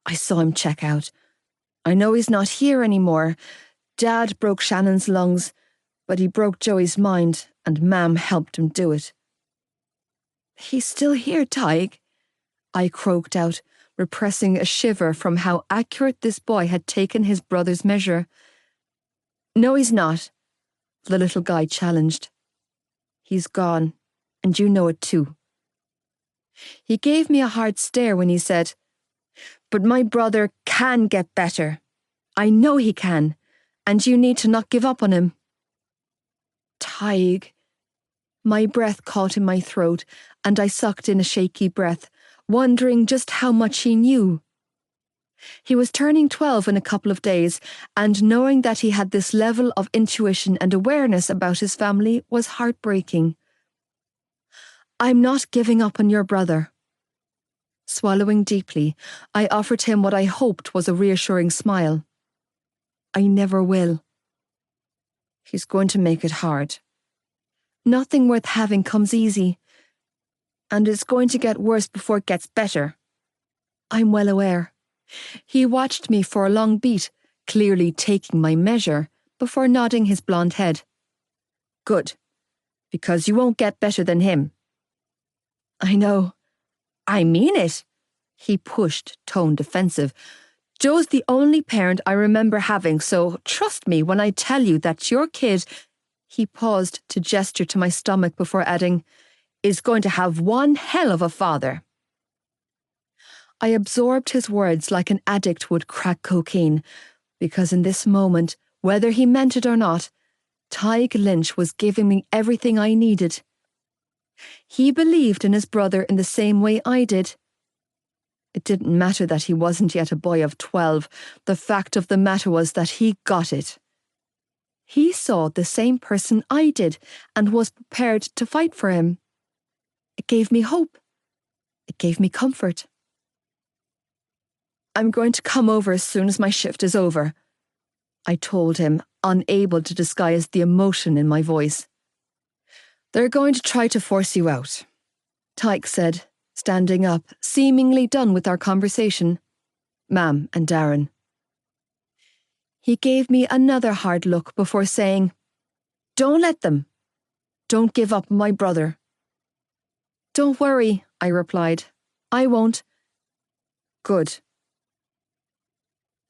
S1: I saw him check out. I know he's not here anymore. Dad broke Shannon's lungs, but he broke Joey's mind, and Mam helped him do it. He's still here, Tig, I croaked out, repressing a shiver from how accurate this boy had taken his brother's measure. No, he's not, the little guy challenged. He's gone, and you know it too. He gave me a hard stare when he said, "But my brother can get better. I know he can, and you need to not give up on him." Tig. My breath caught in my throat, and I sucked in a shaky breath, wondering just how much he knew. He was turning 12 in a couple of days, and knowing that he had this level of intuition and awareness about his family was heartbreaking. "I'm not giving up on your brother." Swallowing deeply, I offered him what I hoped was a reassuring smile. "I never will." "He's going to make it hard. Nothing worth having comes easy. And it's going to get worse before it gets better." I'm well aware. He watched me for a long beat, clearly taking my measure, before nodding his blonde head. "Good, because you won't get better than him." "I know. I mean it." He pushed, tone defensive. "Joe's the only parent I remember having, so trust me when I tell you that your kid—" He paused to gesture to my stomach before adding, "is going to have one hell of a father." I absorbed his words like an addict would crack cocaine, because in this moment, whether he meant it or not, Tig Lynch was giving me everything I needed. He believed in his brother in the same way I did. It didn't matter that he wasn't yet a boy of 12. The fact of the matter was that he got it. He saw the same person I did and was prepared to fight for him. It gave me hope. It gave me comfort. "I'm going to come over as soon as my shift is over," I told him, unable to disguise the emotion in my voice. "They're going to try to force you out," Tyke said, standing up, seemingly done with our conversation. "Mam and Darren." He gave me another hard look before saying, "Don't let them. Don't give up on my brother." "Don't worry," I replied. "I won't." "Good."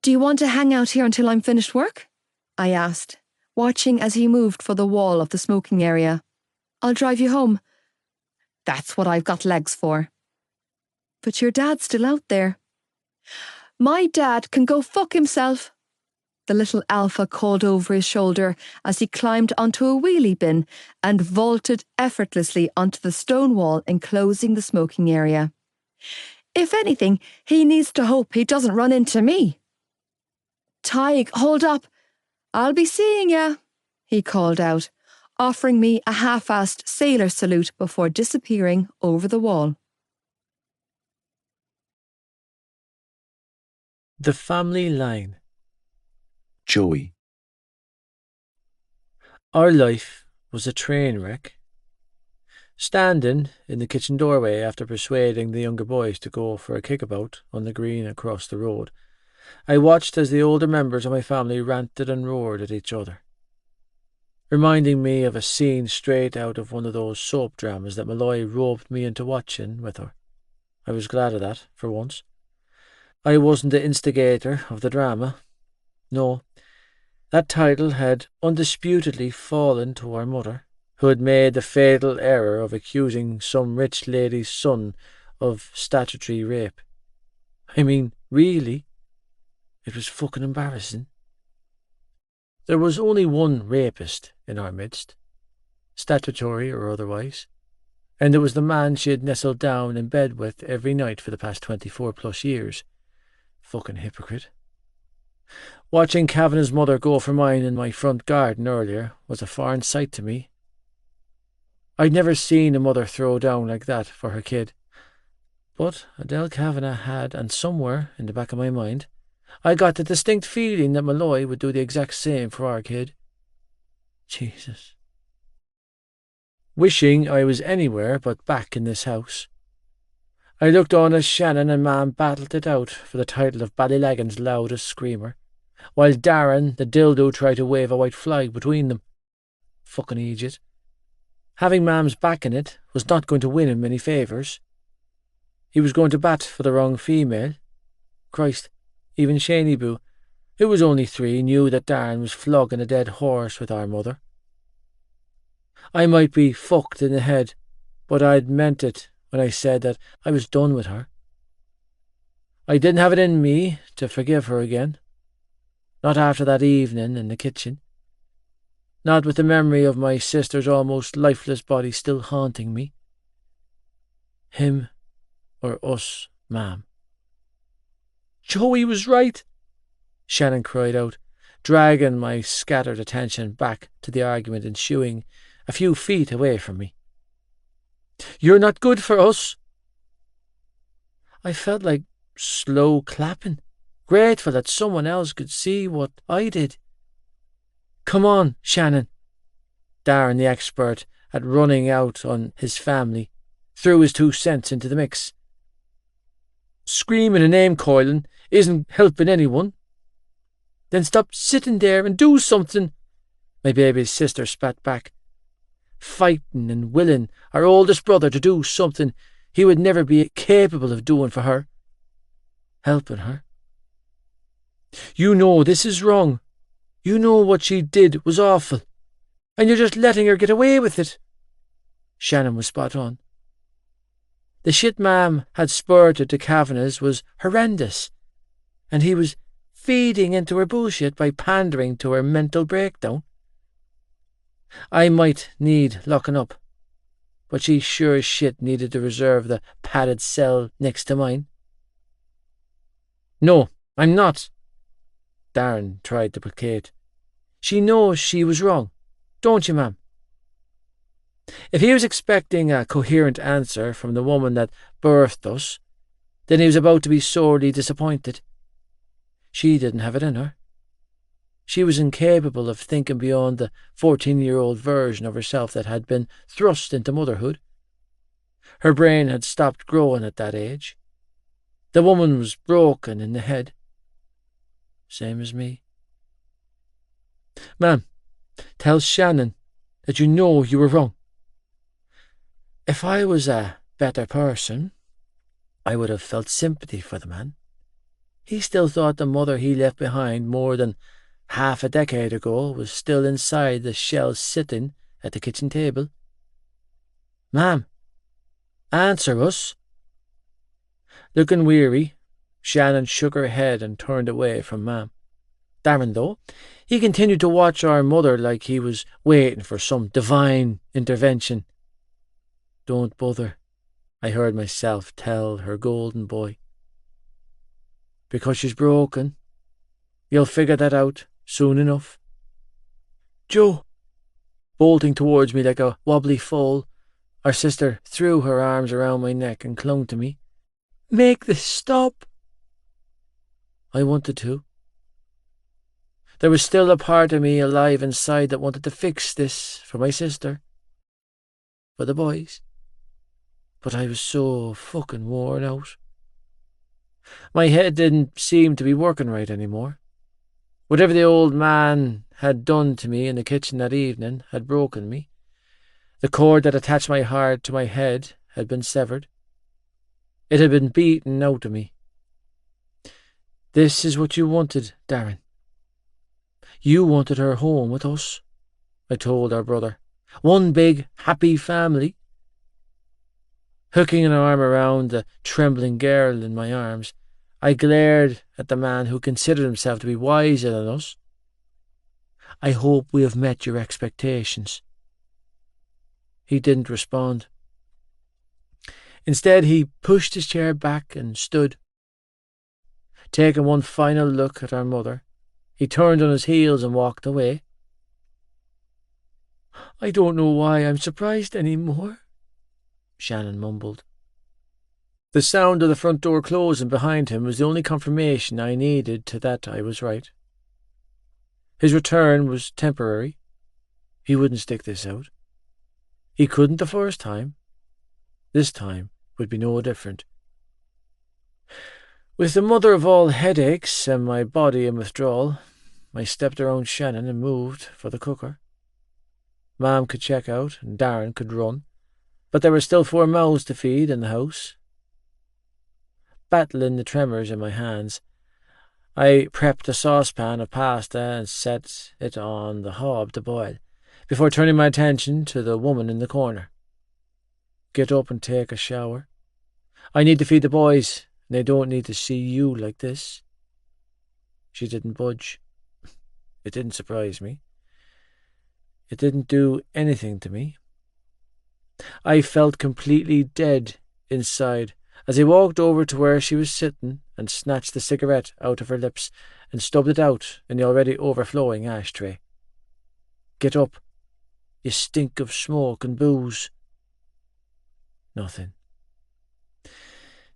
S1: "Do you want to hang out here until I'm finished work?" I asked, watching as he moved for the wall of the smoking area. "I'll drive you home." "That's what I've got legs for." "But your dad's still out there." "My dad can go fuck himself," the little alpha called over his shoulder as he climbed onto a wheelie bin and vaulted effortlessly onto the stone wall enclosing the smoking area. "If anything, he needs to hope he doesn't run into me." "Tig, hold up. I'll be seeing ya," he called out, offering me a half-assed sailor salute before disappearing over the wall.
S2: The Family Line.
S3: Joey.
S2: Our life was a train wreck. Standing in the kitchen doorway after persuading the younger boys to go for a kickabout on the green across the road, I watched as the older members of my family ranted and roared at each other, reminding me of a scene straight out of one of those soap dramas that Malloy roped me into watching with her. I was glad of that, for once. I wasn't the instigator of the drama. No, that title had undisputedly fallen to our mother, who had made the fatal error of accusing some rich lady's son of statutory rape. I mean, really? It was fucking embarrassing. There was only one rapist in our midst, statutory or otherwise, and it was the man she had nestled down in bed with every night for the past 24+ years. Fucking hypocrite. Watching Kavanagh's mother go for mine in my front garden earlier was a foreign sight to me. I'd never seen a mother throw down like that for her kid. But Adele Kavanagh had, and somewhere in the back of my mind, I got the distinct feeling that Malloy would do the exact same for our kid. Jesus. Wishing I was anywhere but back in this house, I looked on as Shannon and Mam battled it out for the title of Ballylagan's loudest screamer, while Darren, the dildo, tried to wave a white flag between them. Fucking idiot. Having Mam's back in it was not going to win him any favours. He was going to bat for the wrong female. Christ, even Shaney Boo, who was only 3, knew that Darren was flogging a dead horse with our mother. I might be fucked in the head, but I'd meant it when I said that I was done with her. I didn't have it in me to forgive her again. Not after that evening in the kitchen. Not with the memory of my sister's almost lifeless body still haunting me. Him or us, Ma'am. Joey was right, Shannon cried out, dragging my scattered attention back to the argument ensuing a few feet away from me. You're not good for us. I felt like slow clapping, grateful that someone else could see what I did. Come on, Shannon. Darren, the expert at running out on his family, threw his 2 cents into the mix. Screaming and name-coiling isn't helping anyone. Then stop sitting there and do something, my baby's sister spat back, fighting and willing our oldest brother to do something he would never be capable of doing for her, helping her. You know this is wrong. You know what she did was awful, and you're just letting her get away with it. Shannon was spot on. The shit Mam had spurted to Kavanagh's was horrendous, and he was feeding into her bullshit by pandering to her mental breakdown. I might need locking up, but she sure as shit needed to reserve the padded cell next to mine. No, I'm not, Darren tried to placate. She knows she was wrong, don't you, Ma'am? If he was expecting a coherent answer from the woman that birthed us, then he was about to be sorely disappointed. She didn't have it in her. She was incapable of thinking beyond the 14-year-old version of herself that had been thrust into motherhood. Her brain had stopped growing at that age. The woman was broken in the head. Same as me. Ma'am, tell Shannon that you know you were wrong. If I was a better person, I would have felt sympathy for the man. He still thought the mother he left behind more than half a decade ago was still inside the shell sitting at the kitchen table. Ma'am, answer us. Looking weary, Shannon shook her head and turned away from Ma'am. Darren, though, he continued to watch our mother like he was waiting for some divine intervention. Don't bother, I heard myself tell her golden boy. Because she's broken. You'll figure that out soon enough. Joe, bolting towards me like a wobbly foal, our sister threw her arms around my neck and clung to me. Make this stop. I wanted to. There was still a part of me alive inside that wanted to fix this for my sister, for the boys. But I was so fucking worn out. My head didn't seem to be working right anymore. Whatever the old man had done to me in the kitchen that evening had broken me. The cord that attached my heart to my head had been severed. It had been beaten out of me. This is what you wanted, Darren. You wanted her home with us, I told our brother. One big, happy family. Hooking an arm around the trembling girl in my arms, I glared at the man who considered himself to be wiser than us. I hope we have met your expectations. He didn't respond. Instead, he pushed his chair back and stood. Taking one final look at our mother, he turned on his heels and walked away. I don't know why I'm surprised any more, Shannon mumbled. The sound of the front door closing behind him was the only confirmation I needed to that I was right. His return was temporary. He wouldn't stick this out. He couldn't the first time. This time would be no different. With the mother of all headaches and my body in withdrawal, I stepped around Shannon and moved for the cooker. Mom could check out and Darren could run, but there were still 4 mouths to feed in the house. Battling the tremors in my hands, I prepped a saucepan of pasta and set it on the hob to boil, before turning my attention to the woman in the corner. Get up and take a shower. I need to feed the boys, and they don't need to see you like this. She didn't budge. It didn't surprise me. It didn't do anything to me. I felt completely dead inside as I walked over to where she was sitting and snatched the cigarette out of her lips and stubbed it out in the already overflowing ashtray. Get up. You stink of smoke and booze. Nothing.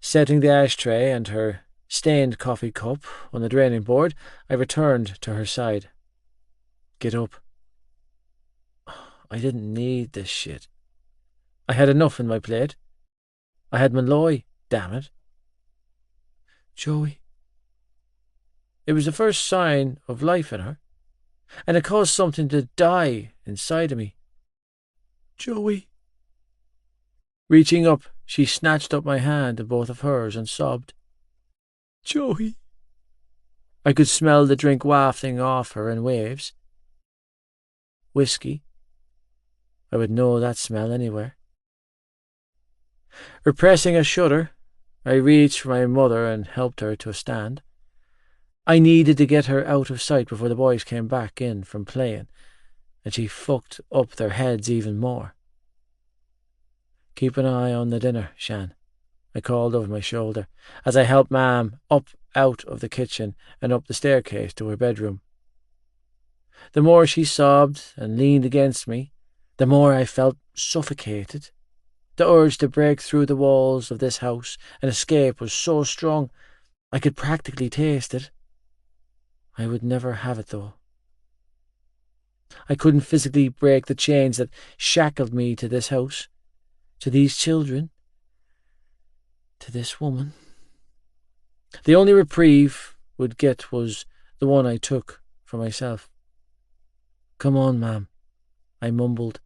S2: Setting the ashtray and her stained coffee cup on the draining board, I returned to her side. Get up. I didn't need this shit. I had enough in my plate. I had Malloy, damn it. Joey. It was the first sign of life in her, and it caused something to die inside of me. Joey. Reaching up, she snatched up my hand in both of hers and sobbed. Joey. I could smell the drink wafting off her in waves. Whiskey. I would know that smell anywhere. Repressing a shudder, I reached for my mother and helped her to a stand. I needed to get her out of sight before the boys came back in from playing, and she fucked up their heads even more. Keep an eye on the dinner, Shan, I called over my shoulder, as I helped Mam up out of the kitchen and up the staircase to her bedroom. The more she sobbed and leaned against me, the more I felt suffocated. The urge to break through the walls of this house and escape was so strong, I could practically taste it. I would never have it, though. I couldn't physically break the chains that shackled me to this house, to these children, to this woman. The only reprieve would get was the one I took for myself. Come on, Mam, I mumbled,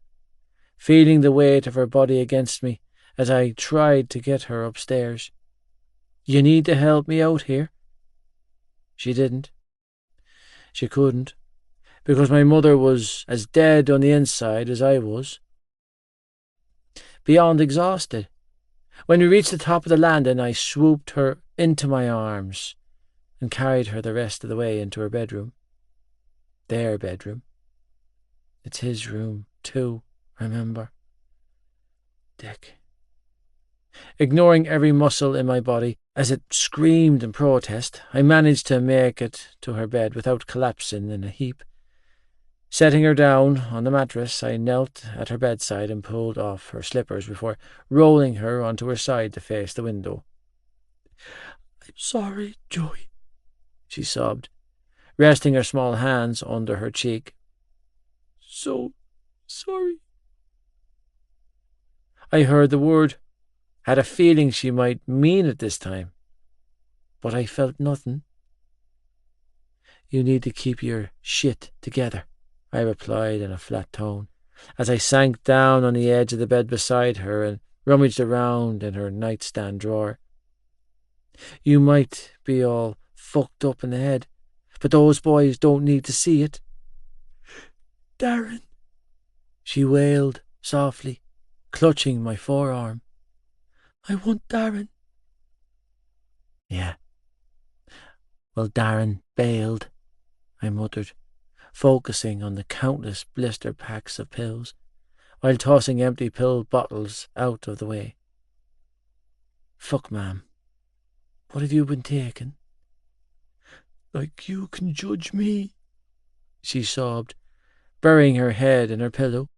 S2: feeling the weight of her body against me as I tried to get her upstairs. You need to help me out here. She didn't. She couldn't, because my mother was as dead on the inside as I was. Beyond exhausted. When we reached the top of the landing, I swooped her into my arms and carried her the rest of the way into her bedroom. Their bedroom. It's his room, too, remember? Dick. Ignoring every muscle in my body as it screamed in protest, I managed to make it to her bed without collapsing in a heap. Setting her down on the mattress, I knelt at her bedside and pulled off her slippers before rolling her onto her side to face the window. I'm sorry, Joey, she sobbed, resting her small hands under her cheek. So sorry. I heard the word, had a feeling she might mean it this time, but I felt nothing. You need to keep your shit together, I replied in a flat tone, as I sank down on the edge of the bed beside her and rummaged around in her nightstand drawer. You might be all fucked up in the head, but those boys don't need to see it. Darren, she wailed softly, clutching my forearm. I want Darren. Yeah. Well, Darren bailed, I muttered, focusing on the countless blister packs of pills, while tossing empty pill bottles out of the way. Fuck, Ma'am. What have you been taking? Like you can judge me, she sobbed, burying her head in her pillow.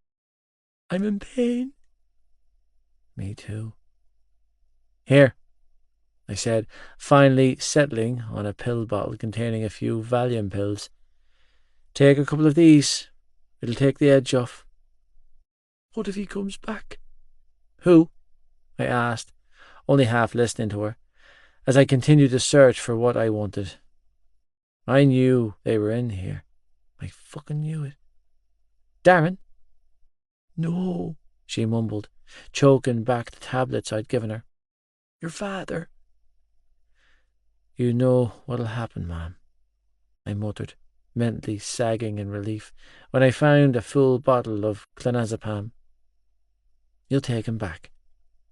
S2: I'm in pain. Me too. Here, I said, finally settling on a pill bottle containing a few Valium pills. Take a couple of these. It'll take the edge off. What if he comes back? Who? I asked, only half listening to her, as I continued to search for what I wanted. I knew they were in here. I fucking knew it. Darren? No, she mumbled, choking back the tablets I'd given her. Your father. You know what'll happen, ma'am, I muttered, mentally sagging in relief, when I found a full bottle of clonazepam. You'll take him back,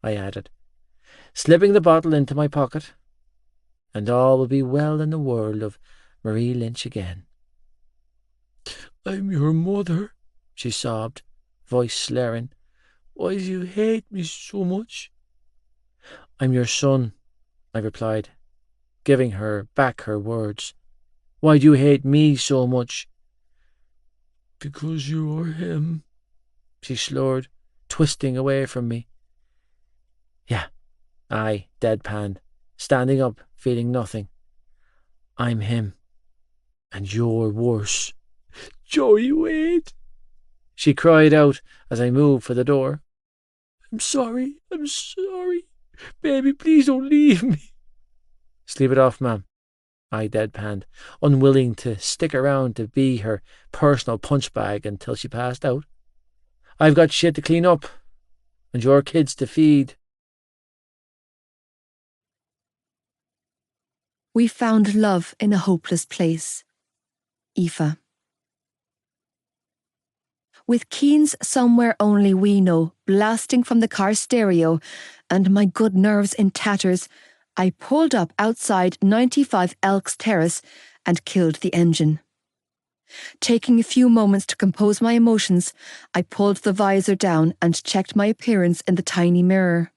S2: I added, slipping the bottle into my pocket, and all will be well in the world of Marie Lynch again. I'm your mother, she sobbed, voice slurring. Why do you hate me so much? I'm your son, I replied, giving her back her words. Why do you hate me so much? Because you are him, she slurred, twisting away from me. Yeah, I deadpanned, standing up, feeling nothing. I'm him, and you're worse. Joey, wait, she cried out as I moved for the door. I'm sorry. Baby, please don't leave me. Sleep it off, ma'am, I deadpanned, unwilling to stick around to be her personal punch bag until she passed out. I've got shit to clean up, and your kids to feed.
S1: We found love in a hopeless place. Aoife. With Keen's Somewhere Only We Know blasting from the car stereo and my good nerves in tatters, I pulled up outside 95 Elks Terrace and killed the engine. Taking a few moments to compose my emotions, I pulled the visor down and checked my appearance in the tiny mirror.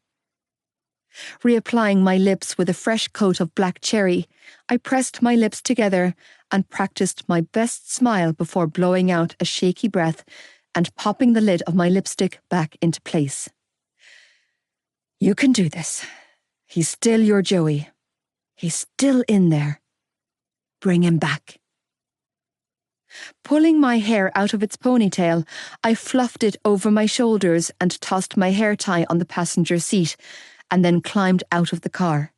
S1: Reapplying my lips with a fresh coat of black cherry, I pressed my lips together and practiced my best smile before blowing out a shaky breath and popping the lid of my lipstick back into place. You can do this. He's still your Joey. He's still in there. Bring him back. Pulling my hair out of its ponytail, I fluffed it over my shoulders and tossed my hair tie on the passenger seat, and then climbed out of the car.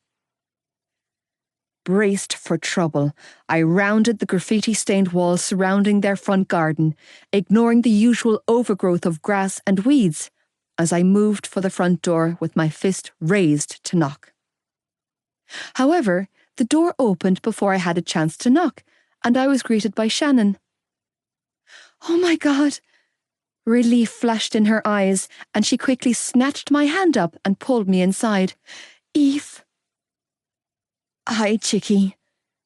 S1: Braced for trouble, I rounded the graffiti-stained walls surrounding their front garden, ignoring the usual overgrowth of grass and weeds, as I moved for the front door with my fist raised to knock. However, the door opened before I had a chance to knock, and I was greeted by Shannon. Oh my God! Relief flashed in her eyes, and she quickly snatched my hand up and pulled me inside. Eve. Hi, Chickie,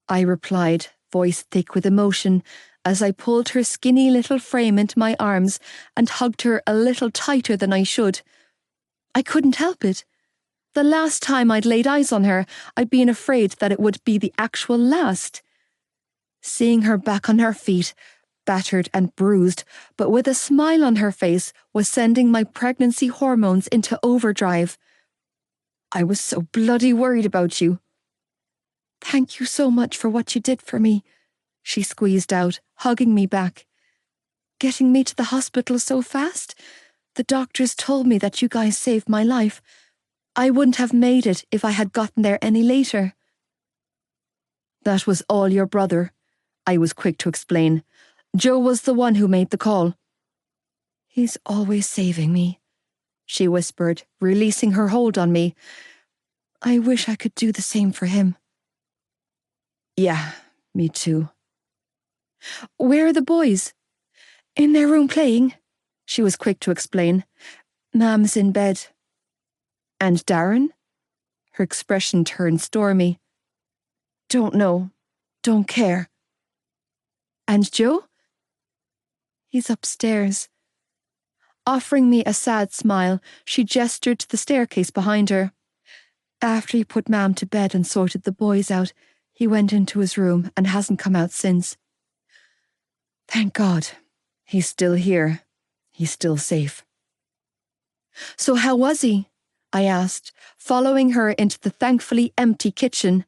S1: I replied, voice thick with emotion, as I pulled her skinny little frame into my arms and hugged her a little tighter than I should. I couldn't help it. The last time I'd laid eyes on her, I'd been afraid that it would be the actual last. Seeing her back on her feet, battered and bruised, but with a smile on her face, was sending my pregnancy hormones into overdrive. I was so bloody worried about you. Thank you so much for what you did for me, she squeezed out, hugging me back. Getting me to the hospital so fast? The doctors told me that you guys saved my life. I wouldn't have made it if I had gotten there any later. That was all your brother, I was quick to explain. Joe was the one who made the call. He's always saving me, she whispered, releasing her hold on me. I wish I could do the same for him. Yeah, me too. Where are the boys? In their room playing, she was quick to explain. Mam's in bed. And Darren? Her expression turned stormy. Don't know. Don't care. And Joe? He's upstairs. Offering me a sad smile, she gestured to the staircase behind her. After he put Mam to bed and sorted the boys out, he went into his room and hasn't come out since. Thank God. He's still here. He's still safe. So how was he? I asked, following her into the thankfully empty kitchen.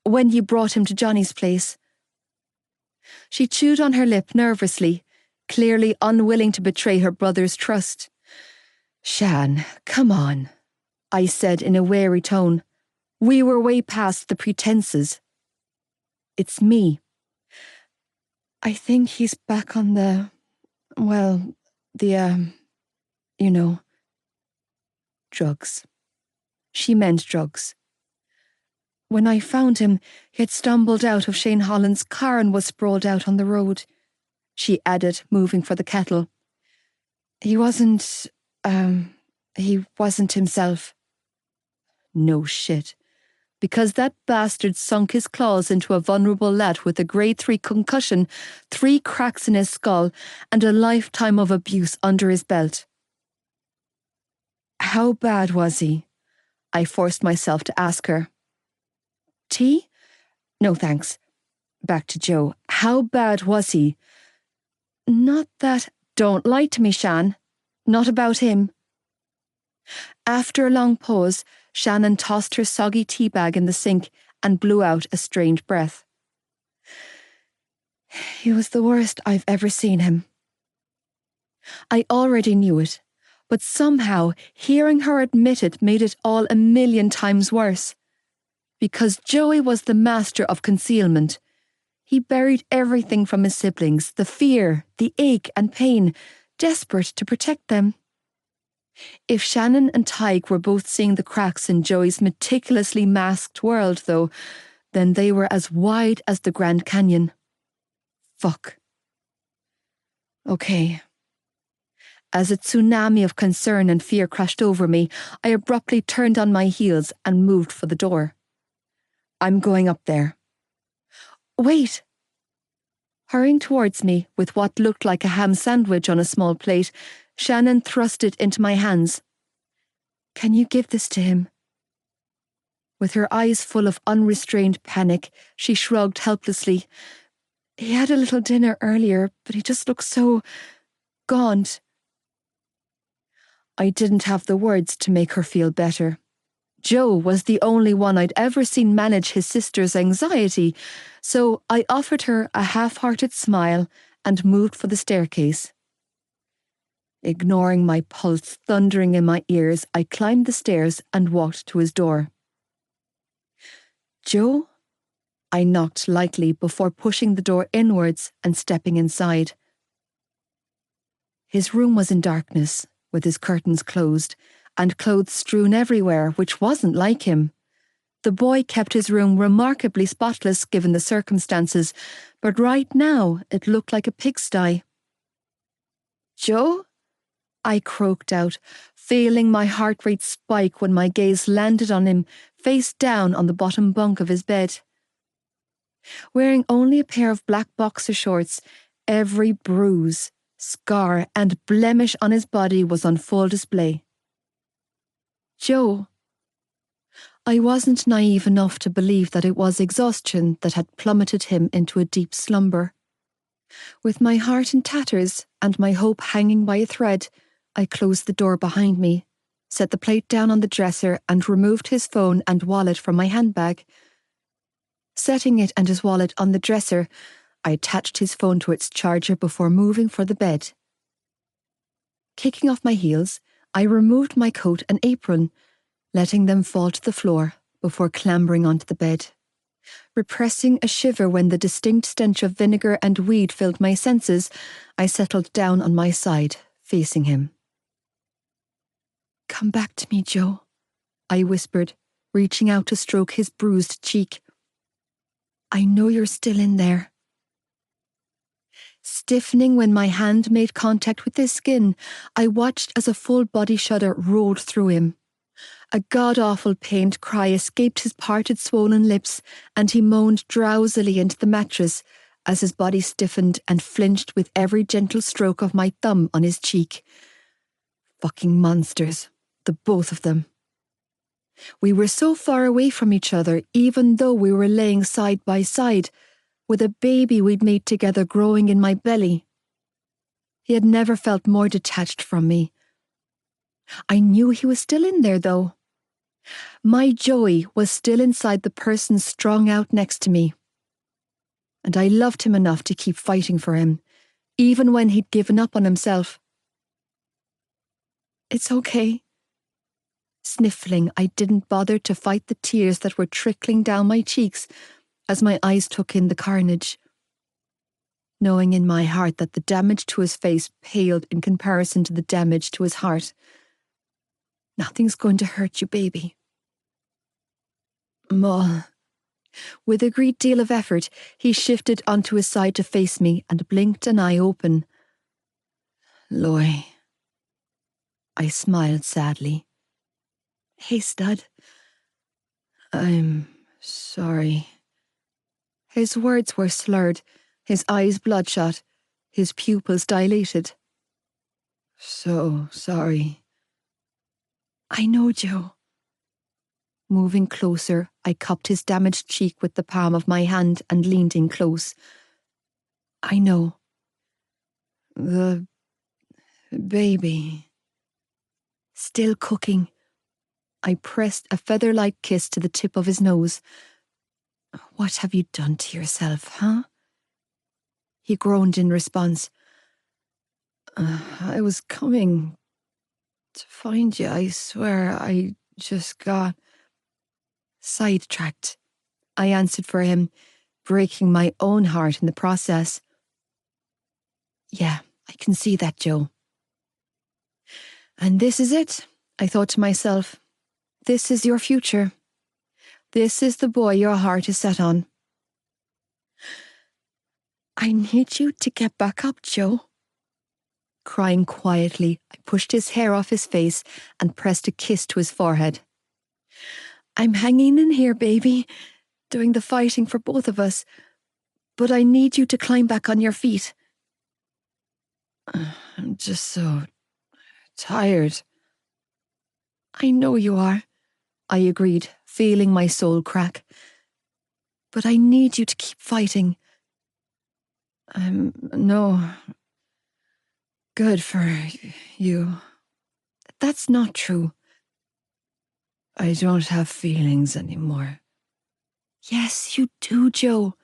S1: When you brought him to Johnny's place. She chewed on her lip nervously, clearly unwilling to betray her brother's trust. Shan, come on, I said in a wary tone. We were way past the pretenses. It's me. I think he's back on the You know, drugs. She meant drugs. When I found him, he had stumbled out of Shane Holland's car and was sprawled out on the road, she added, moving for the kettle. He wasn't himself. No shit. Because that bastard sunk his claws into a vulnerable lad with a grade 3 concussion, 3 cracks in his skull, and a lifetime of abuse under his belt. How bad was he? I forced myself to ask her. Tea? No thanks. Back to Joe. How bad was he? Not that... Don't lie to me, Shan. Not about him. After a long pause, Shannon tossed her soggy tea bag in the sink and blew out a strange breath. He was the worst I've ever seen him. I already knew it, but somehow hearing her admit it made it all a million times worse. Because Joey was the master of concealment. He buried everything from his siblings, the fear, the ache and pain, desperate to protect them. If Shannon and Tig were both seeing the cracks in Joey's meticulously masked world, though, then they were as wide as the Grand Canyon. Fuck. Okay. As a tsunami of concern and fear crashed over me, I abruptly turned on my heels and moved for the door. I'm going up there. Wait! Hurrying towards me with what looked like a ham sandwich on a small plate, Shannon thrust it into my hands. Can you give this to him? With her eyes full of unrestrained panic, she shrugged helplessly. He had a little dinner earlier, but he just looked so... gaunt. I didn't have the words to make her feel better. Joe was the only one I'd ever seen manage his sister's anxiety, so I offered her a half-hearted smile and moved for the staircase. Ignoring my pulse thundering in my ears, I climbed the stairs and walked to his door. Joe? I knocked lightly before pushing the door inwards and stepping inside. His room was in darkness, with his curtains closed, and clothes strewn everywhere, which wasn't like him. The boy kept his room remarkably spotless given the circumstances, but right now it looked like a pigsty. Joe? I croaked out, feeling my heart rate spike when my gaze landed on him, face down on the bottom bunk of his bed. Wearing only a pair of black boxer shorts, every bruise, scar and blemish on his body was on full display. Joe. I wasn't naive enough to believe that it was exhaustion that had plummeted him into a deep slumber. With my heart in tatters and my hope hanging by a thread, I closed the door behind me, set the plate down on the dresser and removed his phone and wallet from my handbag. Setting it and his wallet on the dresser, I attached his phone to its charger before moving for the bed. Kicking off my heels, I removed my coat and apron, letting them fall to the floor before clambering onto the bed. Repressing a shiver when the distinct stench of vinegar and weed filled my senses, I settled down on my side, facing him. Come back to me, Joe, I whispered, reaching out to stroke his bruised cheek. I know you're still in there. Stiffening when my hand made contact with his skin, I watched as a full body shudder rolled through him. A god-awful pained cry escaped his parted swollen lips, and he moaned drowsily into the mattress as his body stiffened and flinched with every gentle stroke of my thumb on his cheek. Fucking monsters, the both of them. We were so far away from each other, even though we were laying side by side, with a baby we'd made together growing in my belly. He had never felt more detached from me. I knew he was still in there, though. My Joey was still inside the person strung out next to me. And I loved him enough to keep fighting for him, even when he'd given up on himself. It's okay. Sniffling, I didn't bother to fight the tears that were trickling down my cheeks as my eyes took in the carnage. knowing in my heart that the damage to his face paled in comparison to the damage to his heart. Nothing's going to hurt you, baby. Mull. With a great deal of effort, he shifted onto his side to face me and blinked an eye open. Loy. I smiled sadly. Hey, stud. I'm sorry. His words were slurred, his eyes bloodshot, his pupils dilated. So sorry. I know, Joe. Moving closer, I cupped his damaged cheek with the palm of my hand and leaned in close. I know. The baby. Still cooking. I pressed a feather-like kiss to the tip of his nose. What have you done to yourself, huh? He groaned in response. I was coming to find you, I swear. I just got sidetracked. I answered for him, breaking my own heart in the process. Yeah, I can see that, Joe. And this is it, I thought to myself. This is your future. This is the boy your heart is set on. I need you to get back up, Joe. Crying quietly, I pushed his hair off his face and pressed a kiss to his forehead. I'm hanging in here, baby, doing the fighting for both of us, but I need you to climb back on your feet. I'm just so tired. I know you are, I agreed, feeling my soul crack. But I need you to keep fighting. I'm no good for you. That's not true. I don't have feelings anymore. Yes, you do, Joe,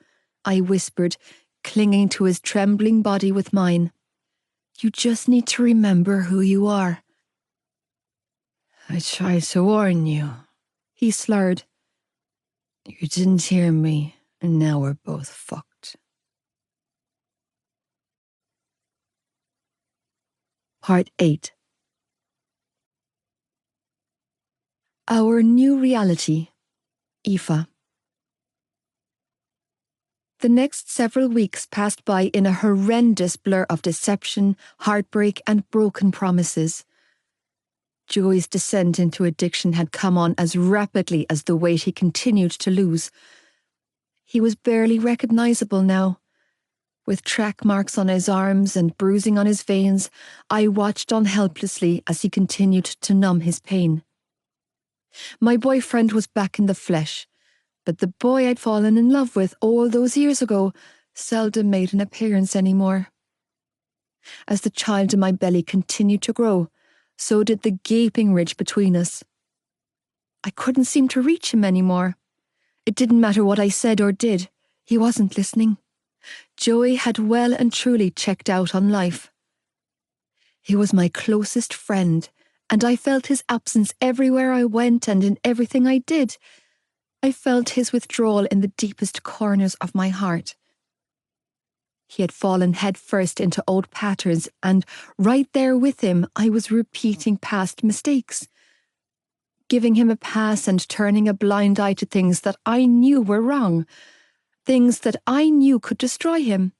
S1: I whispered, clinging to his trembling body with mine. You just need to remember who you are. I tried to warn you, he slurred. You didn't hear me, and now we're both fucked. Part 8. Our new reality, Aoife. The next several weeks passed by in a horrendous blur of deception, heartbreak, and broken promises. Joey's descent into addiction had come on as rapidly as the weight he continued to lose. He was barely recognisable now. With track marks on his arms and bruising on his veins, I watched on helplessly as he continued to numb his pain. My boyfriend was back in the flesh, but the boy I'd fallen in love with all those years ago seldom made an appearance anymore. As the child in my belly continued to grow, so did the gaping ridge between us. I couldn't seem to reach him anymore. It didn't matter what I said or did, he wasn't listening. Joey had well and truly checked out on life. He was my closest friend, and I felt his absence everywhere I went and in everything I did. I felt his withdrawal in the deepest corners of my heart. He had fallen headfirst into old patterns, and right there with him, I was repeating past mistakes. Giving him a pass and turning a blind eye to things that I knew were wrong. Things that I knew could destroy him.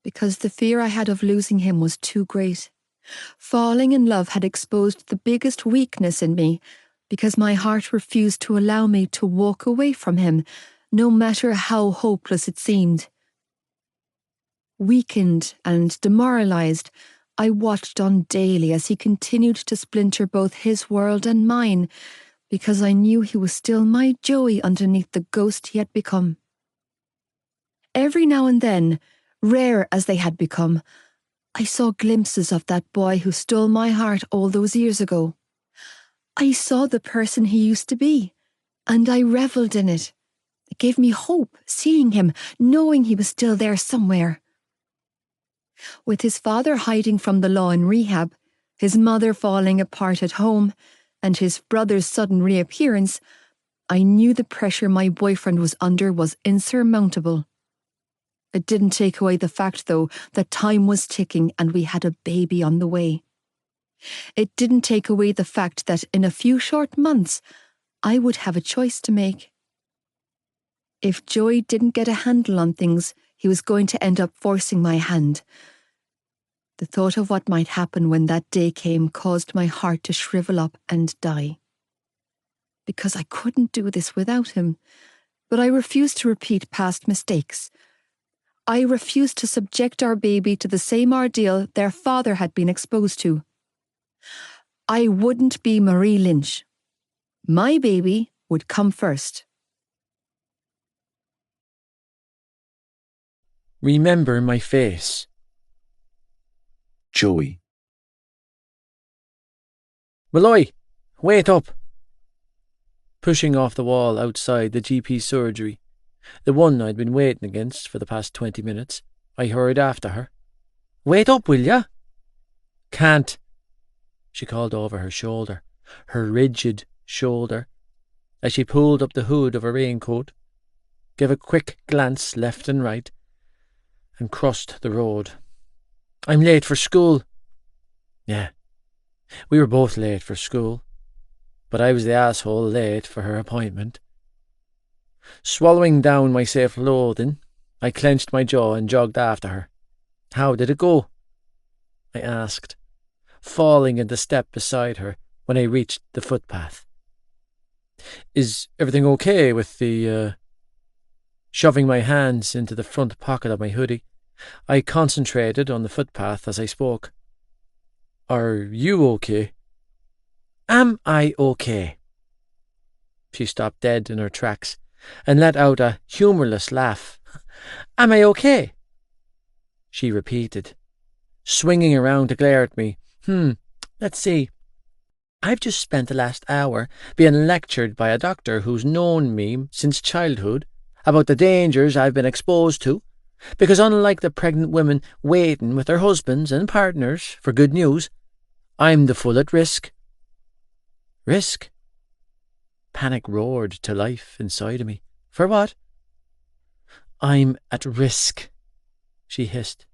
S1: Because the fear I had of losing him was too great. Falling in love had exposed the biggest weakness in me, because my heart refused to allow me to walk away from him, no matter how hopeless it seemed. Weakened and demoralised, I watched on daily as he continued to splinter both his world and mine, because I knew he was still my Joey underneath the ghost he had become. Every now and then, rare as they had become, I saw glimpses of that boy who stole my heart all those years ago. I saw the person he used to be, and I revelled in it. It gave me hope, seeing him, knowing he was still there somewhere. With his father hiding from the law in rehab, his mother falling apart at home, and his brother's sudden reappearance, I knew the pressure my boyfriend was under was insurmountable. It didn't take away the fact, though, that time was ticking and we had a baby on the way. It didn't take away the fact that in a few short months, I would have a choice to make. If Joey didn't get a handle on things, he was going to end up forcing my hand. The thought of what might happen when that day came caused my heart to shrivel up and die. Because I couldn't do this without him, but I refused to repeat past mistakes. I refused to subject our baby to the same ordeal their father had been exposed to. I wouldn't be Marie Lynch. My baby would come first.
S2: Remember my face.
S3: Joey.
S2: Malloy, wait up. Pushing off the wall outside the GP surgery, the one I'd been waiting against for the past 20 minutes, I hurried after her. Wait up, will ya? Can't, she called over her shoulder, her rigid shoulder, as she pulled up the hood of her raincoat, gave a quick glance left and right, and crossed the road. I'm late for school. Yeah, we were both late for school, but I was the asshole late for her appointment. Swallowing down my self-loathing, I clenched my jaw and jogged after her. How did it go? I asked, falling into step beside her when I reached the footpath. Is everything okay with the, Shoving my hands into the front pocket of my hoodie, I concentrated on the footpath as I spoke. Are you okay? Am I okay? She stopped dead in her tracks and let out a humourless laugh. Am I okay? She repeated, swinging around to glare at me. Let's see. I've just spent the last hour being lectured by a doctor who's known me since childhood about the dangers I've been exposed to, because unlike the pregnant women waiting with their husbands and partners for good news, I'm the full at risk. Risk? Panic roared to life inside of me. For what? I'm at risk, she hissed.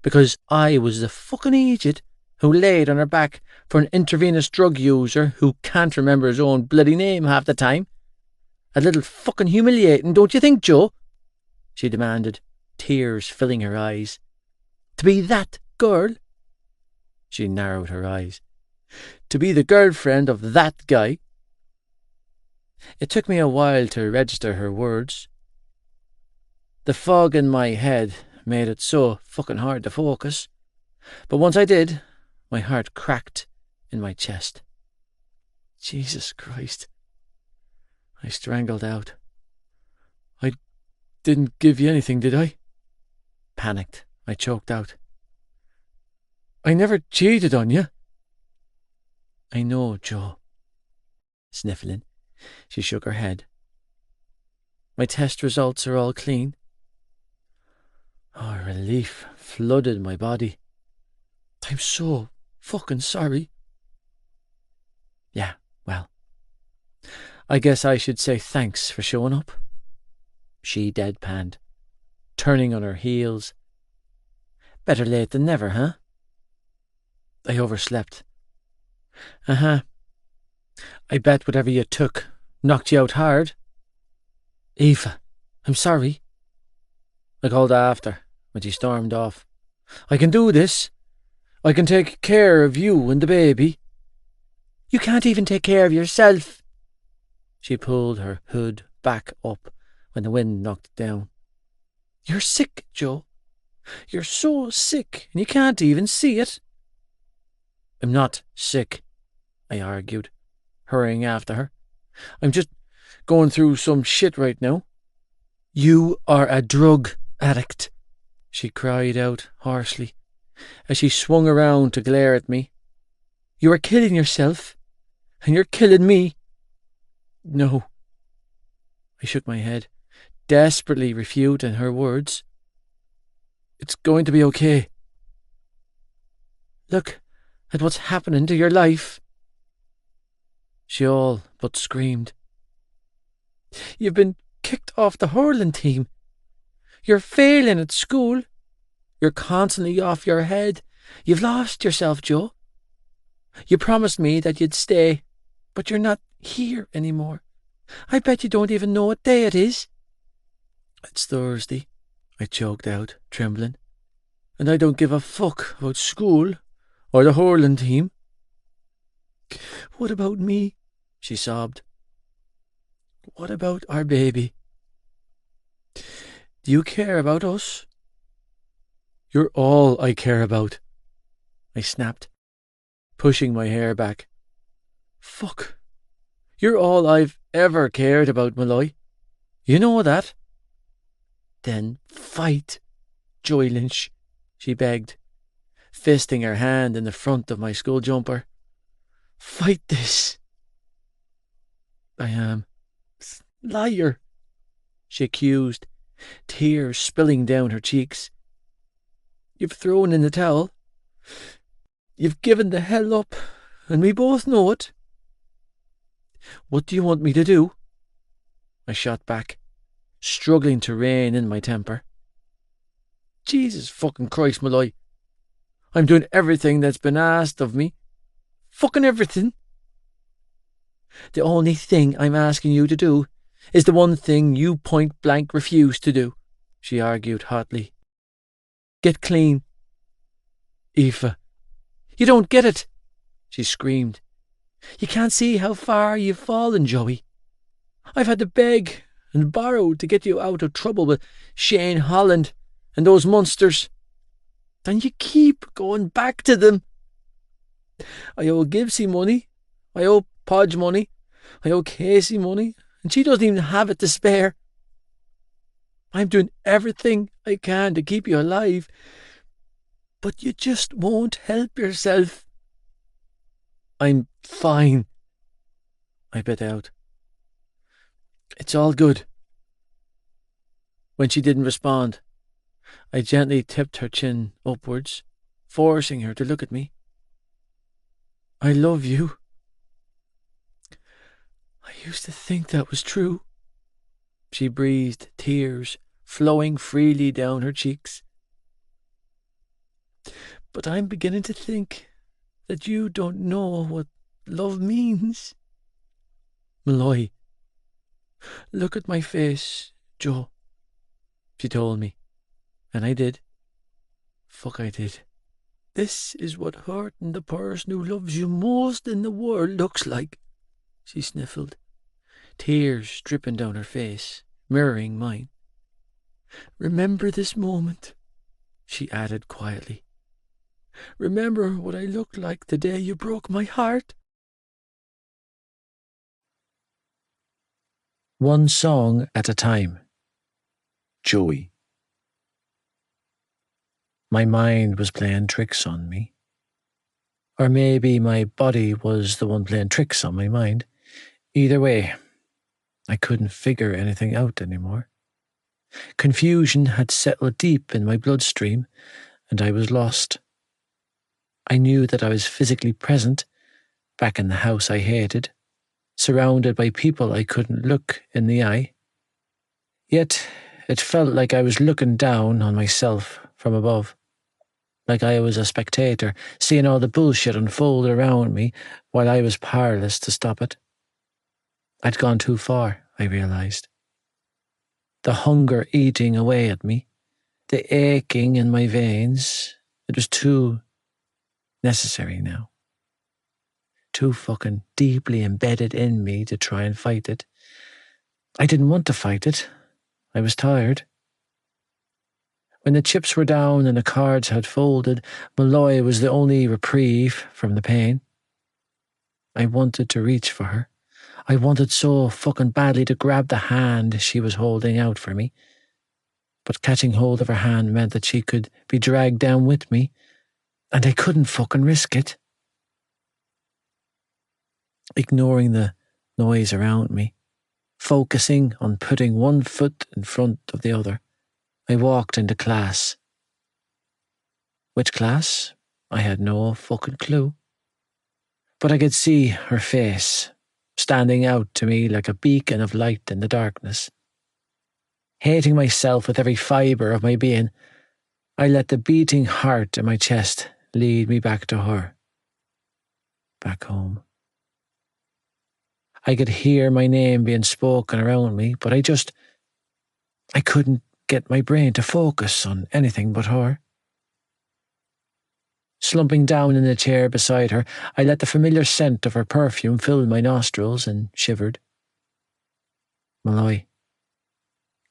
S2: Because I was the fucking idiot who laid on her back for an intravenous drug user who can't remember his own bloody name half the time. A little fucking humiliating, don't you think, Joe? She demanded, tears filling her eyes. To be that girl? She narrowed her eyes. To be the girlfriend of that guy? It took me a while to register her words. The fog in my head made it so fucking hard to focus. But once I did, my heart cracked in my chest. Jesus Christ. I strangled out. I didn't give you anything, did I? Panicked, I choked out. I never cheated on you. I know, Joe. Sniffling, she shook her head. My test results are all clean. Oh, relief flooded my body. I'm so fucking sorry. Yeah, well, I guess I should say thanks for showing up. She deadpanned, turning on her heels. Better late than never, huh? I overslept. Uh-huh. I bet whatever you took knocked you out hard. Eva, I'm sorry. I called after when she stormed off. I can do this. I can take care of you and the baby. You can't even take care of yourself. She pulled her hood back up when the wind knocked it down. You're sick, Joe. You're so sick and you can't even see it. I'm not sick, I argued, hurrying after her. I'm just going through some shit right now. You are a drug addict, she cried out harshly, as she swung around to glare at me. You are killing yourself, and you're killing me. No. I shook my head, desperately refuting her words. It's going to be okay. Look at what's happening to your life. She all but screamed. You've been kicked off the hurling team. You're failing at school. You're constantly off your head. You've lost yourself, Joe. You promised me that you'd stay, but you're not here anymore. I bet you don't even know what day it is." "It's Thursday," I choked out, trembling. "And I don't give a fuck about school or the hurling team." "What about me?" she sobbed. "What about our baby? Do you care about us?" "You're all I care about," I snapped, pushing my hair back. "Fuck. You're all I've ever cared about, Malloy. You know that." "Then fight, Joy Lynch," she begged, fisting her hand in the front of my school jumper. "Fight this." "I am." "Liar," she accused, tears spilling down her cheeks. "You've thrown in the towel. You've given the hell up, and we both know it." "What do you want me to do?" I shot back, struggling to rein in my temper. "Jesus fucking Christ, Malloy. I'm doing everything that's been asked of me. Fucking everything. The only thing I'm asking you to do is the one thing you point blank refuse to do," she argued hotly. "Get clean." "Aoife, you don't get it," she screamed. "You can't see how far you've fallen, Joey. I've had to beg and borrow to get you out of trouble with Shane Holland and those monsters. And you keep going back to them. I owe Gibbsy money. I owe Podge money. I owe Casey money. And she doesn't even have it to spare. I'm doing everything I can to keep you alive. But you just won't help yourself." "I'm fine," I bit out. "It's all good." When she didn't respond, I gently tipped her chin upwards, forcing her to look at me. "I love you." "I used to think that was true," she breathed, tears flowing freely down her cheeks. "But I'm beginning to think that you don't know what love means. Malloy, look at my face, Joe," she told me, and I did. Fuck, I did. "This is what hurting the person who loves you most in the world looks like," she sniffled, tears dripping down her face, mirroring mine. "Remember this moment," she added quietly. "Remember what I looked like the day you broke my heart."
S3: One song at a time. Joey. My mind was playing tricks on me. Or maybe my body was the one playing tricks on my mind. Either way, I couldn't figure anything out anymore. Confusion had settled deep in my bloodstream, and I was lost. I knew that I was physically present, back in the house I hated, surrounded by people I couldn't look in the eye. Yet it felt like I was looking down on myself from above, like I was a spectator, seeing all the bullshit unfold around me while I was powerless to stop it. I'd gone too far, I realised. The hunger eating away at me, the aching in my veins, it was too necessary now. Too fucking deeply embedded in me to try and fight it. I didn't want to fight it. I was tired. When the chips were down and the cards had folded, Malloy was the only reprieve from the pain. I wanted to reach for her. I wanted so fucking badly to grab the hand she was holding out for me. But catching hold of her hand meant that she could be dragged down with me, and I couldn't fucking risk it. Ignoring the noise around me, focusing on putting one foot in front of the other, I walked into class. Which class? I had no fucking clue. But I could see her face, standing out to me like a beacon of light in the darkness. Hating myself with every fibre of my being, I let the beating heart in my chest lead me back to her. Back home. I could hear my name being spoken around me, but I couldn't get my brain to focus on anything but her. Slumping down in the chair beside her, I let the familiar scent of her perfume fill my nostrils and shivered. Malloy.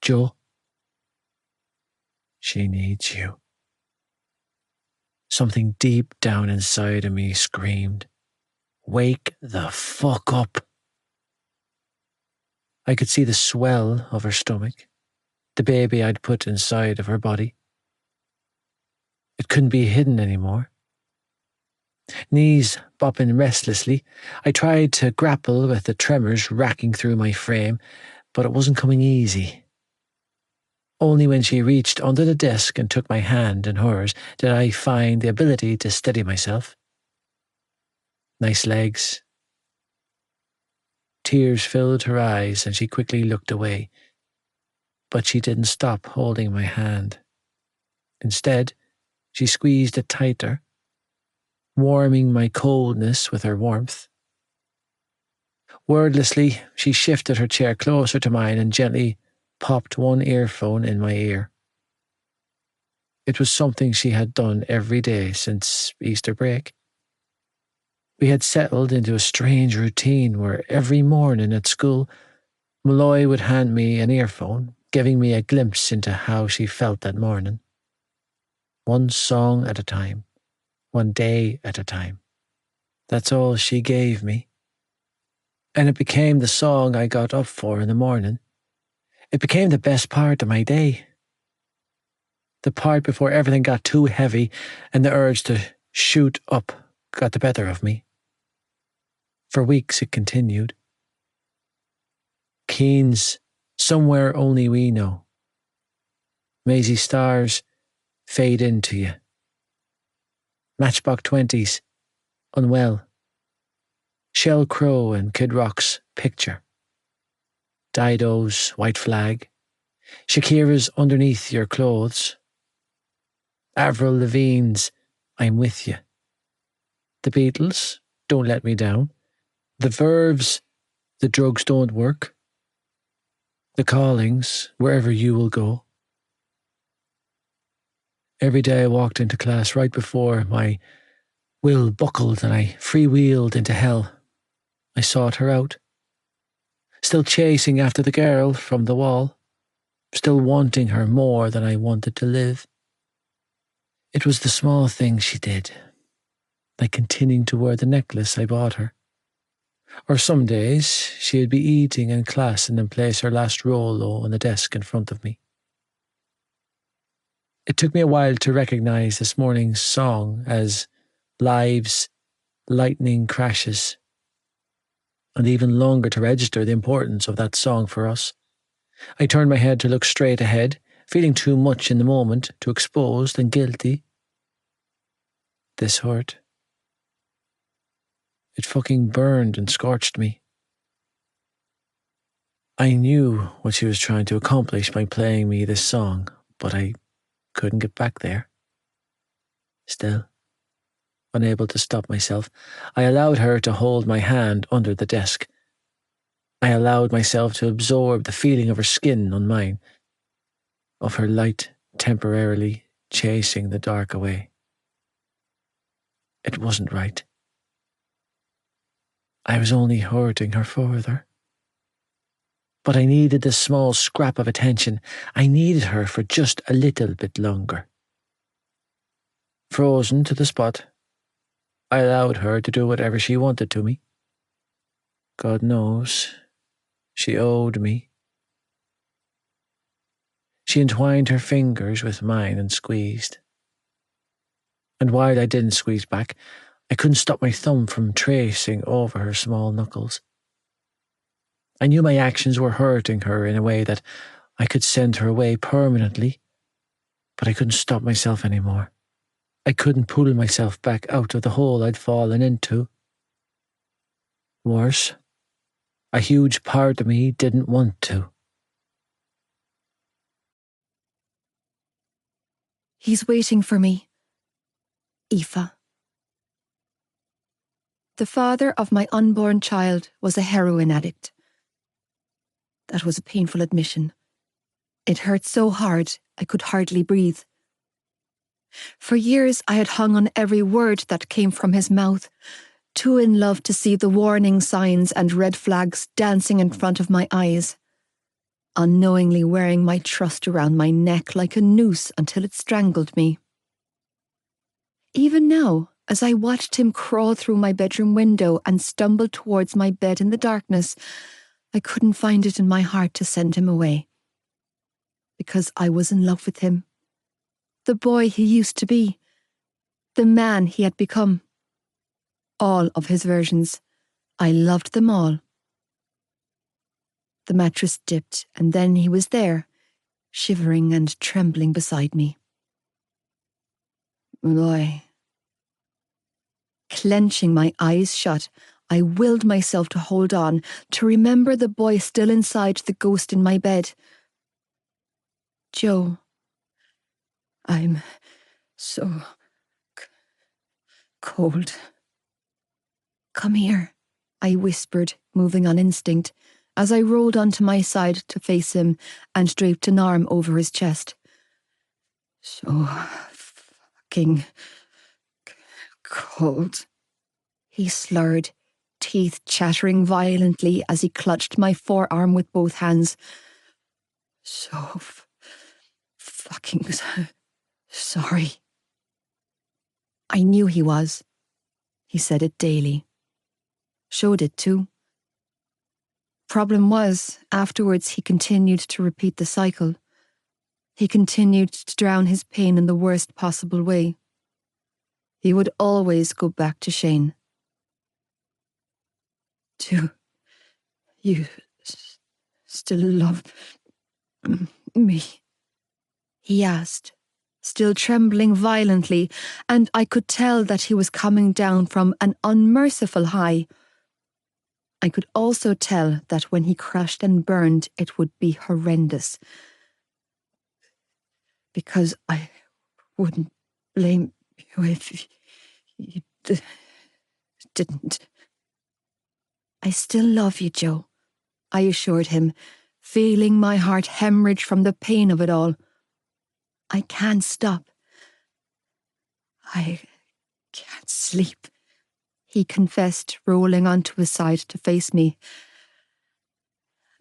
S3: Joe. She needs you. Something deep down inside of me screamed, "Wake the fuck up." I could see the swell of her stomach, the baby I'd put inside of her body. It couldn't be hidden anymore. Knees bopping restlessly, I tried to grapple with the tremors racking through my frame, but it wasn't coming easy. Only when she reached under the desk and took my hand in hers did I find the ability to steady myself. Nice legs. Tears filled her eyes and she quickly looked away, but she didn't stop holding my hand. Instead, she squeezed it tighter, warming my coldness with her warmth. Wordlessly, she shifted her chair closer to mine and gently popped one earphone in my ear. It was something she had done every day since Easter break. We had settled into a strange routine where every morning at school, Malloy would hand me an earphone, giving me a glimpse into how she felt that morning. One song at a time, one day at a time. That's all she gave me. And it became the song I got up for in the morning. It became the best part of my day. The part before everything got too heavy and the urge to shoot up got the better of me. For weeks it continued. Keen's Somewhere Only We Know. Maisie Starr's Fade Into You. Matchbox 20's Unwell. Shell Crow and Kid Rock's Picture. Dido's White Flag. Shakira's Underneath Your Clothes. Avril Lavigne's I'm With You. The Beatles' Don't Let Me Down. The Verve's The Drugs Don't Work. The Callings' Wherever You Will Go. Every day I walked into class right before my will buckled and I freewheeled into hell. I sought her out, still chasing after the girl from the wall, still wanting her more than I wanted to live. It was the small things she did, like continuing to wear the necklace I bought her. Or some days she'd be eating in class and then place her last Rolo on the desk in front of me. It took me a while to recognise this morning's song as Lives, Lightning Crashes, and even longer to register the importance of that song for us. I turned my head to look straight ahead, feeling too much in the moment, too exposed and guilty. This hurt. It fucking burned and scorched me. I knew what she was trying to accomplish by playing me this song, but I couldn't get back there. Still, unable to stop myself, I allowed her to hold my hand under the desk. I allowed myself to absorb the feeling of her skin on mine, of her light temporarily chasing the dark away. It wasn't right. I was only hurting her further. But I needed this small scrap of attention. I needed her for just a little bit longer. Frozen to the spot, I allowed her to do whatever she wanted to me. God knows, she owed me. She entwined her fingers with mine and squeezed. And while I didn't squeeze back, I couldn't stop my thumb from tracing over her small knuckles. I knew my actions were hurting her in a way that I could send her away permanently, but I couldn't stop myself anymore. I couldn't pull myself back out of the hole I'd fallen into. Worse, a huge part of me didn't want to.
S1: He's waiting for me. Aoife. The father of my unborn child was a heroin addict. That was a painful admission. It hurt so hard I could hardly breathe. For years I had hung on every word that came from his mouth, too in love to see the warning signs and red flags dancing in front of my eyes, unknowingly wearing my trust around my neck like a noose until it strangled me. Even now, as I watched him crawl through my bedroom window and stumble towards my bed in the darkness, I couldn't find it in my heart to send him away. Because I was in love with him. The boy he used to be. The man he had become. All of his versions. I loved them all. The mattress dipped, and then he was there, shivering and trembling beside me. Malloy. Clenching my eyes shut, I willed myself to hold on, to remember the boy still inside the ghost in my bed. Joe, I'm so cold. Come here, I whispered, moving on instinct, as I rolled onto my side to face him and draped an arm over his chest. So fucking cold, he slurred, teeth chattering violently as he clutched my forearm with both hands. So fucking sorry. I knew he was. He said it daily. Showed it too. Problem was, afterwards he continued to repeat the cycle. He continued to drown his pain in the worst possible way. He would always go back to Shane. Do you still love me? He asked, still trembling violently, and I could tell that he was coming down from an unmerciful high. I could also tell that when he crashed and burned, it would be horrendous. Because I wouldn't blame you if you didn't. I still love you, Joe, I assured him, feeling my heart hemorrhage from the pain of it all. I can't stop. I can't sleep, he confessed, rolling onto his side to face me.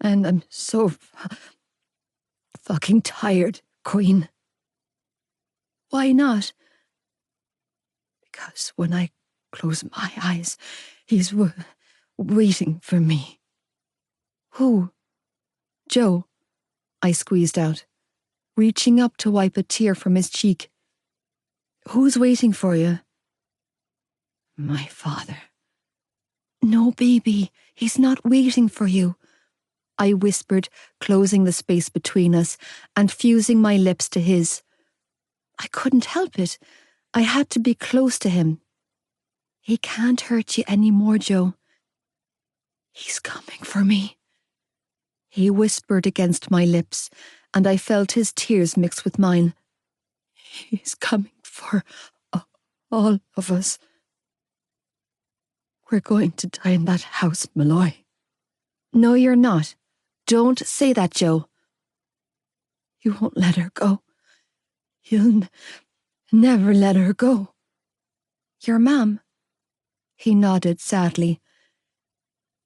S1: And I'm so fucking tired, Queen. Why not? Because when I close my eyes, he's waiting for me. Who? Joe, I squeezed out, reaching up to wipe a tear from his cheek. Who's waiting for you? My father. No, baby, he's not waiting for you, I whispered, closing the space between us and fusing my lips to his. I couldn't help it. I had to be close to him. He can't hurt you anymore, Joe. He's coming for me. He whispered against my lips, and I felt his tears mix with mine. He's coming for all of us. We're going to die in that house, Malloy. No, you're not. Don't say that, Joe. You won't let her go. You'll never let her go. Your mum? He nodded sadly.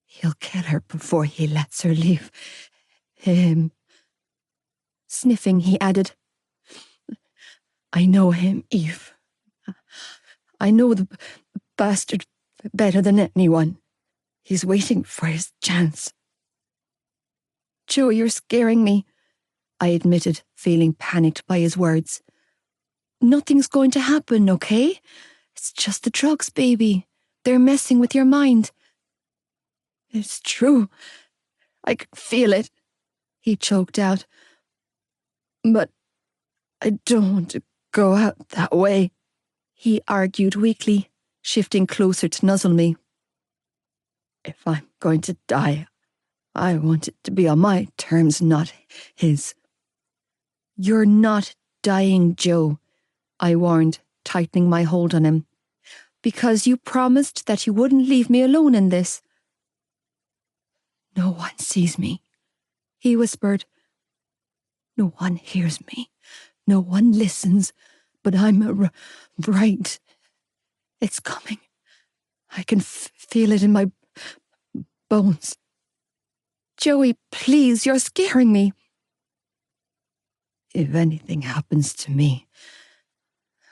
S1: He'll kill her before he lets her leave him. Sniffing, he added, I know him, Eve. I know the bastard better than anyone. He's waiting for his chance. Joe, you're scaring me, I admitted, feeling panicked by his words. Nothing's going to happen, okay? It's just the drugs, baby. They're messing with your mind. It's true. I can feel it, he choked out. But I don't want to go out that way, he argued weakly, shifting closer to nuzzle me. If I'm going to die, I want it to be on my terms, not his. You're not dying, Joe, I warned, tightening my hold on him. Because you promised that you wouldn't leave me alone in this. No one sees me, he whispered. No one hears me. No one listens. But I'm right. It's coming. I can feel it in my bones. Joey, please, you're scaring me. If anything happens to me,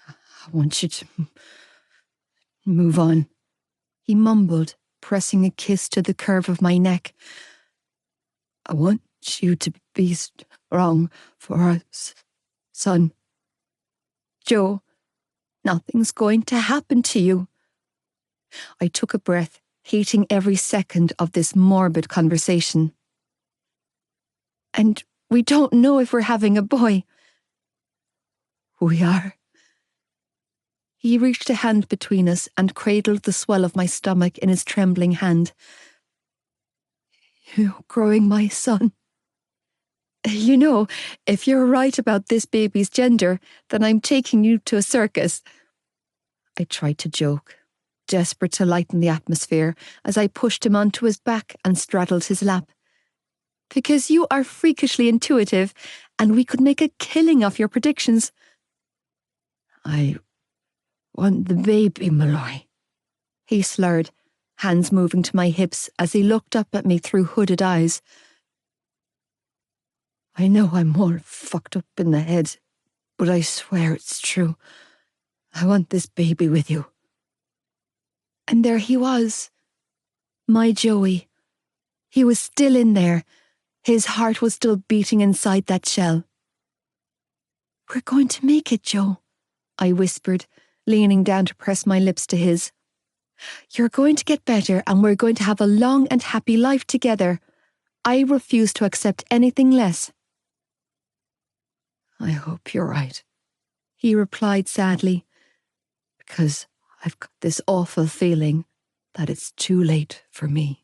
S1: I want you to move on, he mumbled, pressing a kiss to the curve of my neck. I want you to be strong for our son. Joe, nothing's going to happen to you. I took a breath, hating every second of this morbid conversation. And we don't know if we're having a boy. We are. He reached a hand between us and cradled the swell of my stomach in his trembling hand. You're growing my son. You know, if you're right about this baby's gender, then I'm taking you to a circus. I tried to joke, desperate to lighten the atmosphere as I pushed him onto his back and straddled his lap. Because you are freakishly intuitive, and we could make a killing off your predictions. I want the baby, Malloy, he slurred, hands moving to my hips as he looked up at me through hooded eyes. I know I'm all fucked up in the head, but I swear it's true. I want this baby with you. And there he was, my Joey. He was still in there. His heart was still beating inside that shell. We're going to make it, Joe, I whispered, leaning down to press my lips to his. You're going to get better and we're going to have a long and happy life together. I refuse to accept anything less. I hope you're right, he replied sadly, because I've got this awful feeling that it's too late for me.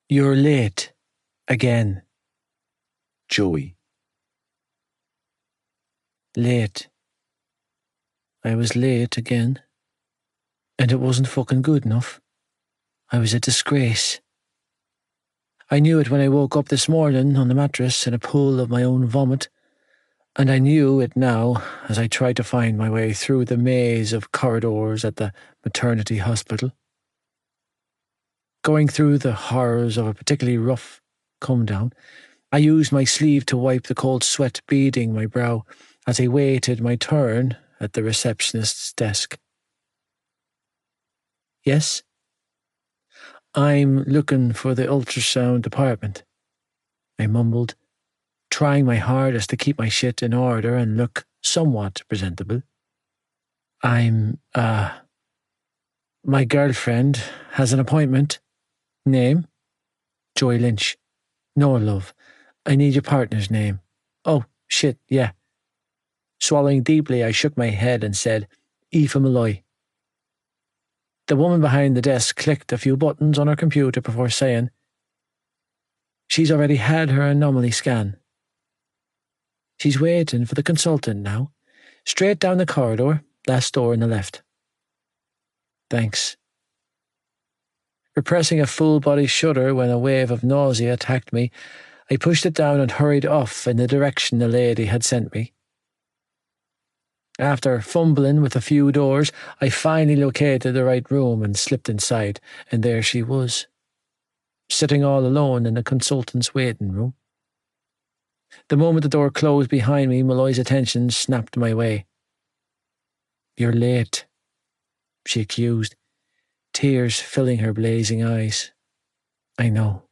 S2: You're late. Again. Joey. Late. I was late again. And it wasn't fucking good enough. I was a disgrace. I knew it when I woke up this morning on the mattress in a pool of my own vomit, and I knew it now as I tried to find my way through the maze of corridors at the maternity hospital. Going through the horrors of a particularly rough come-down, I used my sleeve to wipe the cold sweat beading my brow as I waited my turn at the receptionist's desk. Yes? I'm looking for the ultrasound department, I mumbled, trying my hardest to keep my shit in order and look somewhat presentable. My girlfriend has an appointment. Name? Joy Lynch. No, love. I need your partner's name. Oh, shit, yeah. Swallowing deeply, I shook my head and said, Aoife Malloy. The woman behind the desk clicked a few buttons on her computer before saying, She's already had her anomaly scan. She's waiting for the consultant now. Straight down the corridor, last door on the left. Thanks. Repressing a full-body shudder when a wave of nausea attacked me, I pushed it down and hurried off in the direction the lady had sent me. After fumbling with a few doors, I finally located the right room and slipped inside, and there she was, sitting all alone in the consultant's waiting room. The moment the door closed behind me, Malloy's attention snapped my way. You're late, she accused, tears filling her blazing eyes. I know.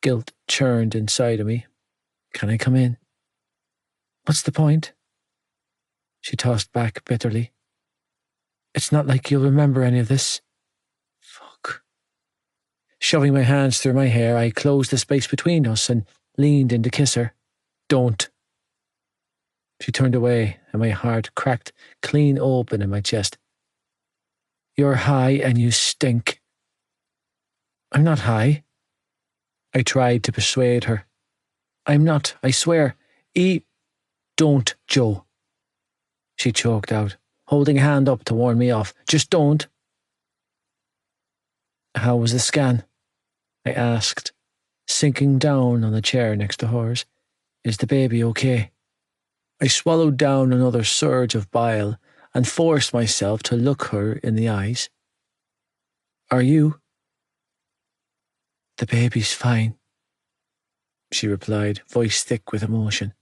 S2: Guilt churned inside of me. Can I come in? What's the point? She tossed back bitterly. It's not like you'll remember any of this. Fuck. Shoving my hands through my hair, I closed the space between us and leaned in to kiss her. Don't. She turned away, and my heart cracked clean open in my chest. You're high and you stink. I'm not high. I tried to persuade her. I'm not, I swear.
S3: Don't, Joe, she choked out, holding a hand up to warn me off. Just don't. How was the scan? I asked, sinking down on the chair next to hers. Is the baby okay? I swallowed down another surge of bile and forced myself to look her in the eyes. Are you? The baby's fine, she replied, voice thick with emotion.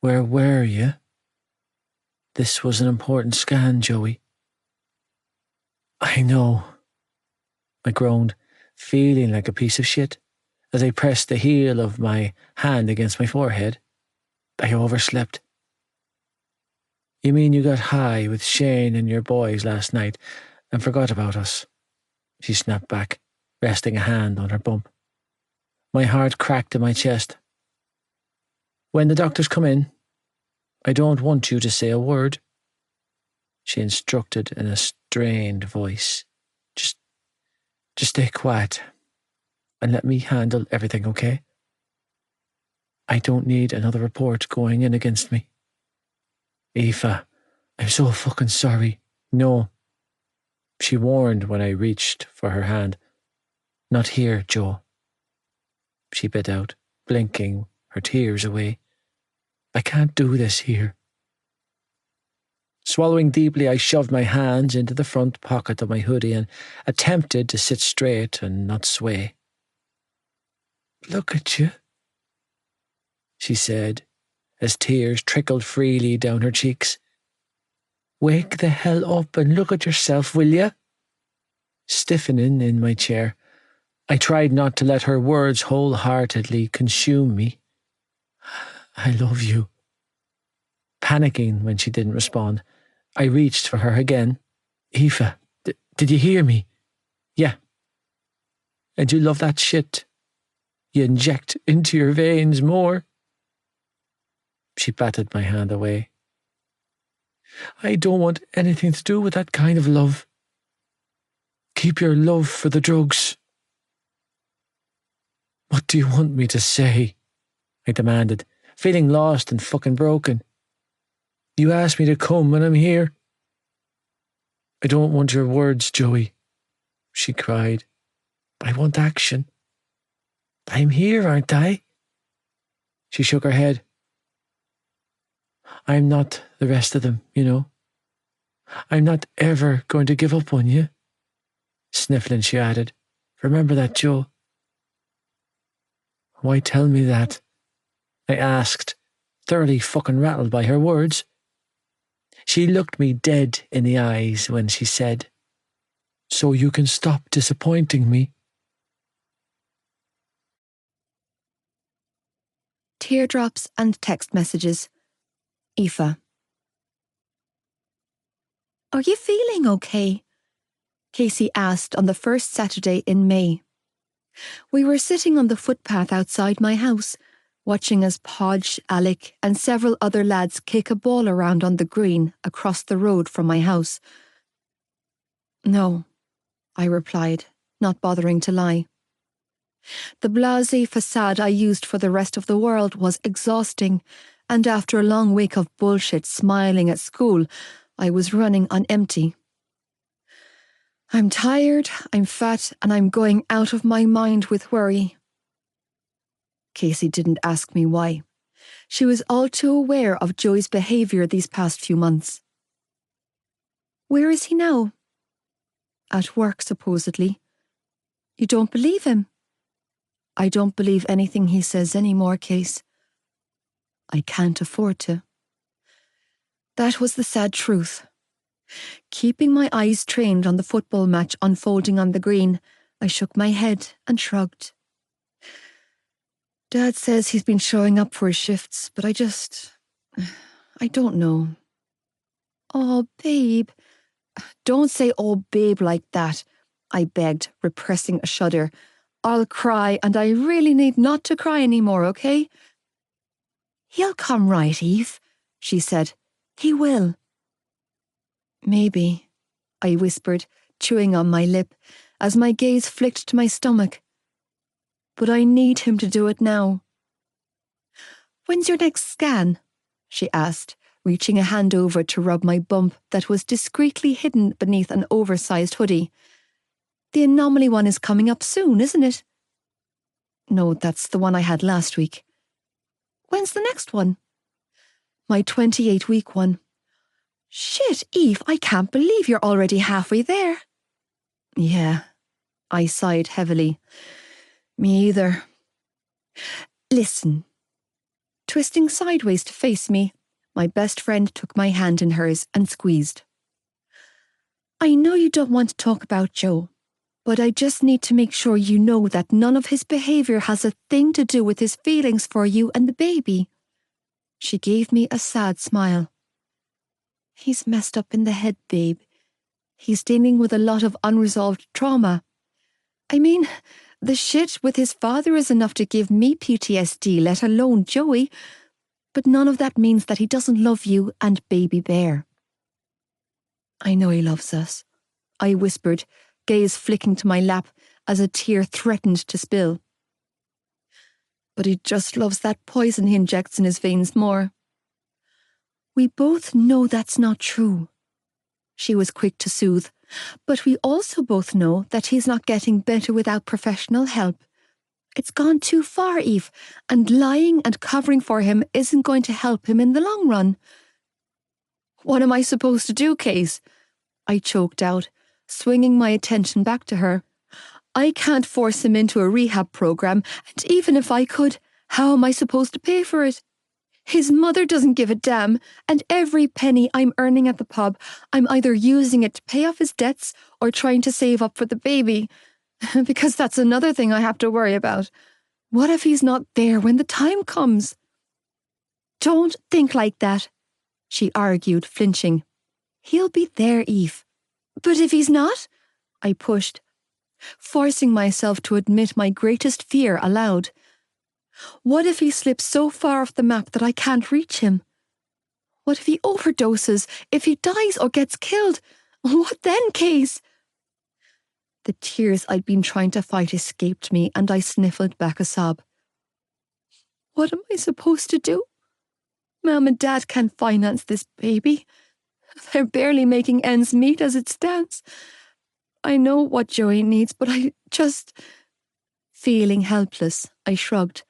S3: Where were you? This was an important scan, Joey. I know, I groaned, feeling like a piece of shit as I pressed the heel of my hand against my forehead. I overslept. You mean you got high with Shane and your boys last night and forgot about us? She snapped back, resting a hand on her bump. My heart cracked in my chest. When the doctors come in, I don't want you to say a word, she instructed in a strained voice. Just stay quiet and let me handle everything, okay? I don't need another report going in against me. Aoife, I'm so fucking sorry. No, she warned when I reached for her hand. Not here, Joe, she bit out, blinking her tears away. I can't do this here. Swallowing deeply, I shoved my hands into the front pocket of my hoodie and attempted to sit straight and not sway. Look at you, she said, as tears trickled freely down her cheeks. Wake the hell up and look at yourself, will you? Stiffening in my chair, I tried not to let her words wholeheartedly consume me. I love you. Panicking when she didn't respond, I reached for her again. Aoife, did you hear me? Yeah. And you love that shit you inject into your veins more? She batted my hand away. I don't want anything to do with that kind of love. Keep your love for the drugs. What do you want me to say? I demanded, feeling lost and fucking broken. You asked me to come and I'm here. I don't want your words, Joey, she cried. I want action. I'm here, aren't I? She shook her head. I'm not the rest of them, you know. I'm not ever going to give up on you. Sniffling, she added. Remember that, Joe? Why tell me that? I asked, thoroughly fucking rattled by her words. She looked me dead in the eyes when she said, So you can stop disappointing me.
S1: Teardrops and text messages. Aoife. Are you feeling okay? Casey asked on the first Saturday in May. We were sitting on the footpath outside my house, watching as Podge, Alec and several other lads kick a ball around on the green across the road from my house. No, I replied, not bothering to lie. The blasé facade I used for the rest of the world was exhausting, and after a long week of bullshit smiling at school, I was running on empty. I'm tired, I'm fat, and I'm going out of my mind with worry. Casey didn't ask me why. She was all too aware of Joey's behaviour these past few months. Where is he now? At work, supposedly. You don't believe him? I don't believe anything he says anymore, Case. I can't afford to. That was the sad truth. Keeping my eyes trained on the football match unfolding on the green, I shook my head and shrugged. Dad says he's been showing up for his shifts, but I don't know. Oh, babe. Don't say oh, babe like that, I begged, repressing a shudder. I'll cry, and I really need not to cry anymore, okay? He'll come right, Eve, she said. He will. Maybe, I whispered, chewing on my lip, as my gaze flicked to my stomach. But I need him to do it now. When's your next scan? She asked, reaching a hand over to rub my bump that was discreetly hidden beneath an oversized hoodie. The anomaly one is coming up soon, isn't it? No, that's the one I had last week. When's the next one? My 28-week one. Shit, Eve, I can't believe you're already halfway there. Yeah, I sighed heavily. Me either. Listen. Twisting sideways to face me, my best friend took my hand in hers and squeezed. I know you don't want to talk about Joe, but I just need to make sure you know that none of his behaviour has a thing to do with his feelings for you and the baby. She gave me a sad smile. He's messed up in the head, babe. He's dealing with a lot of unresolved trauma. I mean, the shit with his father is enough to give me PTSD, let alone Joey. But none of that means that he doesn't love you and baby Bear. I know he loves us, I whispered, gaze flicking to my lap as a tear threatened to spill. But he just loves that poison he injects in his veins more. We both know that's not true. She was quick to soothe, but we also both know that he's not getting better without professional help. It's gone too far, Eve, and lying and covering for him isn't going to help him in the long run. What am I supposed to do, Case? I choked out, swinging my attention back to her. I can't force him into a rehab program, and even if I could, how am I supposed to pay for it? His mother doesn't give a damn, and every penny I'm earning at the pub, I'm either using it to pay off his debts or trying to save up for the baby. Because that's another thing I have to worry about. What if he's not there when the time comes? Don't think like that, she argued, flinching. He'll be there, Eve. But if he's not? I pushed, forcing myself to admit my greatest fear aloud. What if he slips so far off the map that I can't reach him? What if he overdoses, if he dies or gets killed? What then, Case? The tears I'd been trying to fight escaped me, and I sniffled back a sob. What am I supposed to do? Mum and Dad can't finance this baby. They're barely making ends meet as it stands. I know what Joey needs, but I just... Feeling helpless, I shrugged.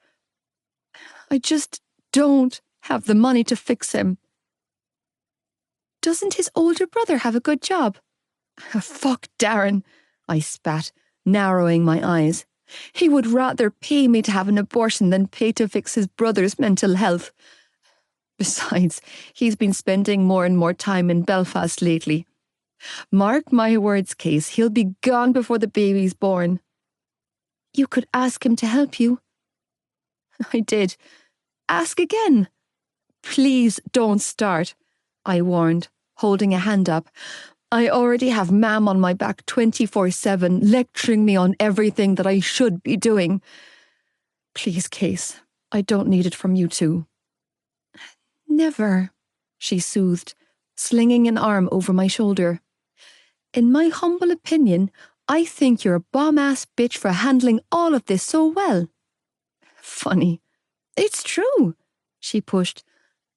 S1: I just don't have the money to fix him. Doesn't his older brother have a good job? Fuck Darren, I spat, narrowing my eyes. He would rather pay me to have an abortion than pay to fix his brother's mental health. Besides, he's been spending more and more time in Belfast lately. Mark my words, Case, he'll be gone before the baby's born. You could ask him to help you. I did. Ask again. Please don't start, I warned, holding a hand up. I already have Mam on my back 24/7, lecturing me on everything that I should be doing. Please, Case, I don't need it from you too. Never, she soothed, slinging an arm over my shoulder. In my humble opinion, I think you're a bomb-ass bitch for handling all of this so well. Funny. It's true, she pushed.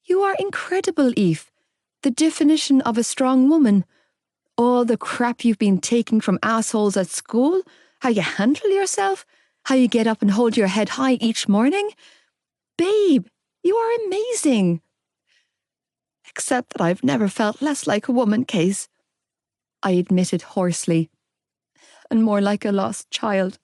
S1: You are incredible, Eve. The definition of a strong woman. All the crap you've been taking from assholes at school, how you handle yourself, how you get up and hold your head high each morning. Babe, you are amazing. Except that I've never felt less like a woman, Case, I admitted hoarsely, and more like a lost child.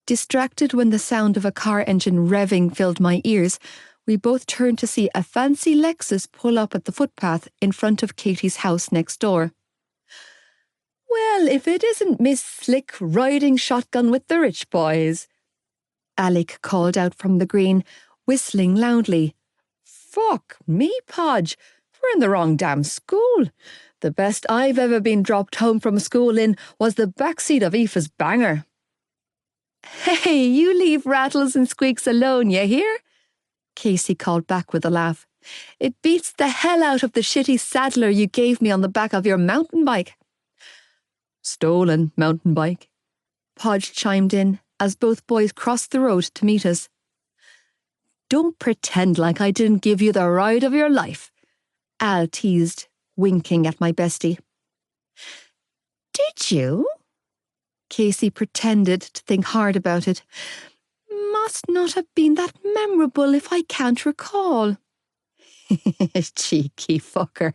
S1: Distracted when the sound of a car engine revving filled my ears, we both turned to see a fancy Lexus pull up at the footpath in front of Katie's house next door. Well, if it isn't Miss Slick riding shotgun with the rich boys, Alec called out from the green, whistling loudly. Fuck me, Podge, we're in the wrong damn school. The best I've ever been dropped home from school in was the backseat of Aoife's banger. Hey, you leave rattles and squeaks alone, you hear? Casey called back with a laugh. It beats the hell out of the shitty saddler you gave me on the back of your mountain bike. Stolen mountain bike, Podge chimed in as both boys crossed the road to meet us. Don't pretend like I didn't give you the ride of your life, Al teased, winking at my bestie. Did you? Casey pretended to think hard about it. Must not have been that memorable if I can't recall. Cheeky fucker,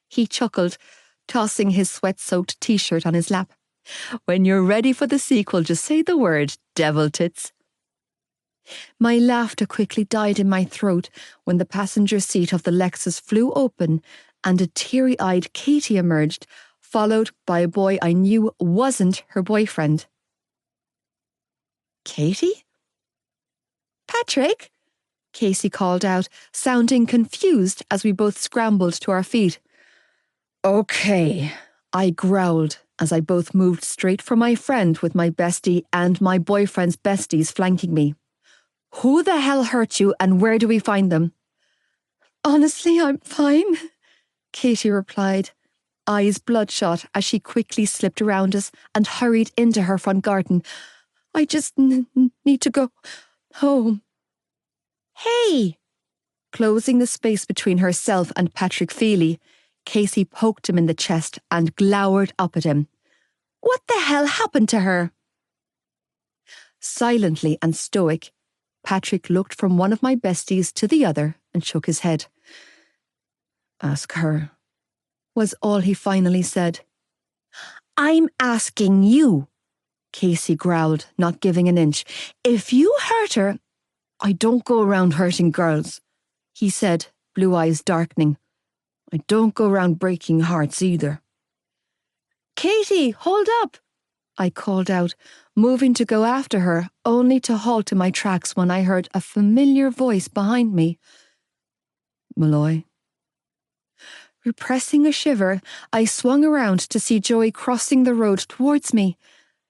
S1: he chuckled, tossing his sweat-soaked t-shirt on his lap. When you're ready for the sequel, just say the word, devil tits. My laughter quickly died in my throat when the passenger seat of the Lexus flew open and a teary-eyed Katie emerged, followed by a boy I knew wasn't her boyfriend. Katie? Patrick? Casey called out, sounding confused as we both scrambled to our feet. Okay, I growled as I both moved straight for my friend with my bestie and my boyfriend's besties flanking me. Who the hell hurt you and where do we find them? Honestly, I'm fine, Katie replied, eyes bloodshot as she quickly slipped around us and hurried into her front garden. I just need to go home. Hey! Closing the space between herself and Patrick Feely, Casey poked him in the chest and glowered up at him. What the hell happened to her? Silently and stoic, Patrick looked from one of my besties to the other and shook his head. Ask her, was all he finally said. I'm asking you, Casey growled, not giving an inch. If you hurt her... I don't go around hurting girls, he said, blue eyes darkening. I don't go around breaking hearts either. Katie, hold up, I called out, moving to go after her, only to halt in my tracks when I heard a familiar voice behind me. Malloy. Repressing a shiver, I swung around to see Joey crossing the road towards me,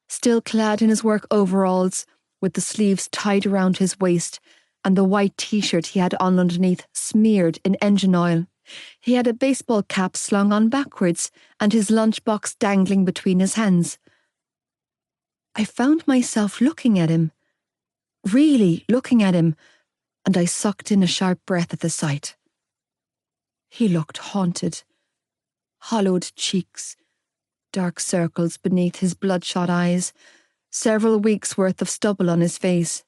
S1: still clad in his work overalls, with the sleeves tied around his waist and the white t-shirt he had on underneath smeared in engine oil. He had a baseball cap slung on backwards and his lunchbox dangling between his hands. I found myself looking at him, really looking at him, and I sucked in a sharp breath at the sight. He looked haunted. Hollowed cheeks, dark circles beneath his bloodshot eyes, several weeks' worth of stubble on his face.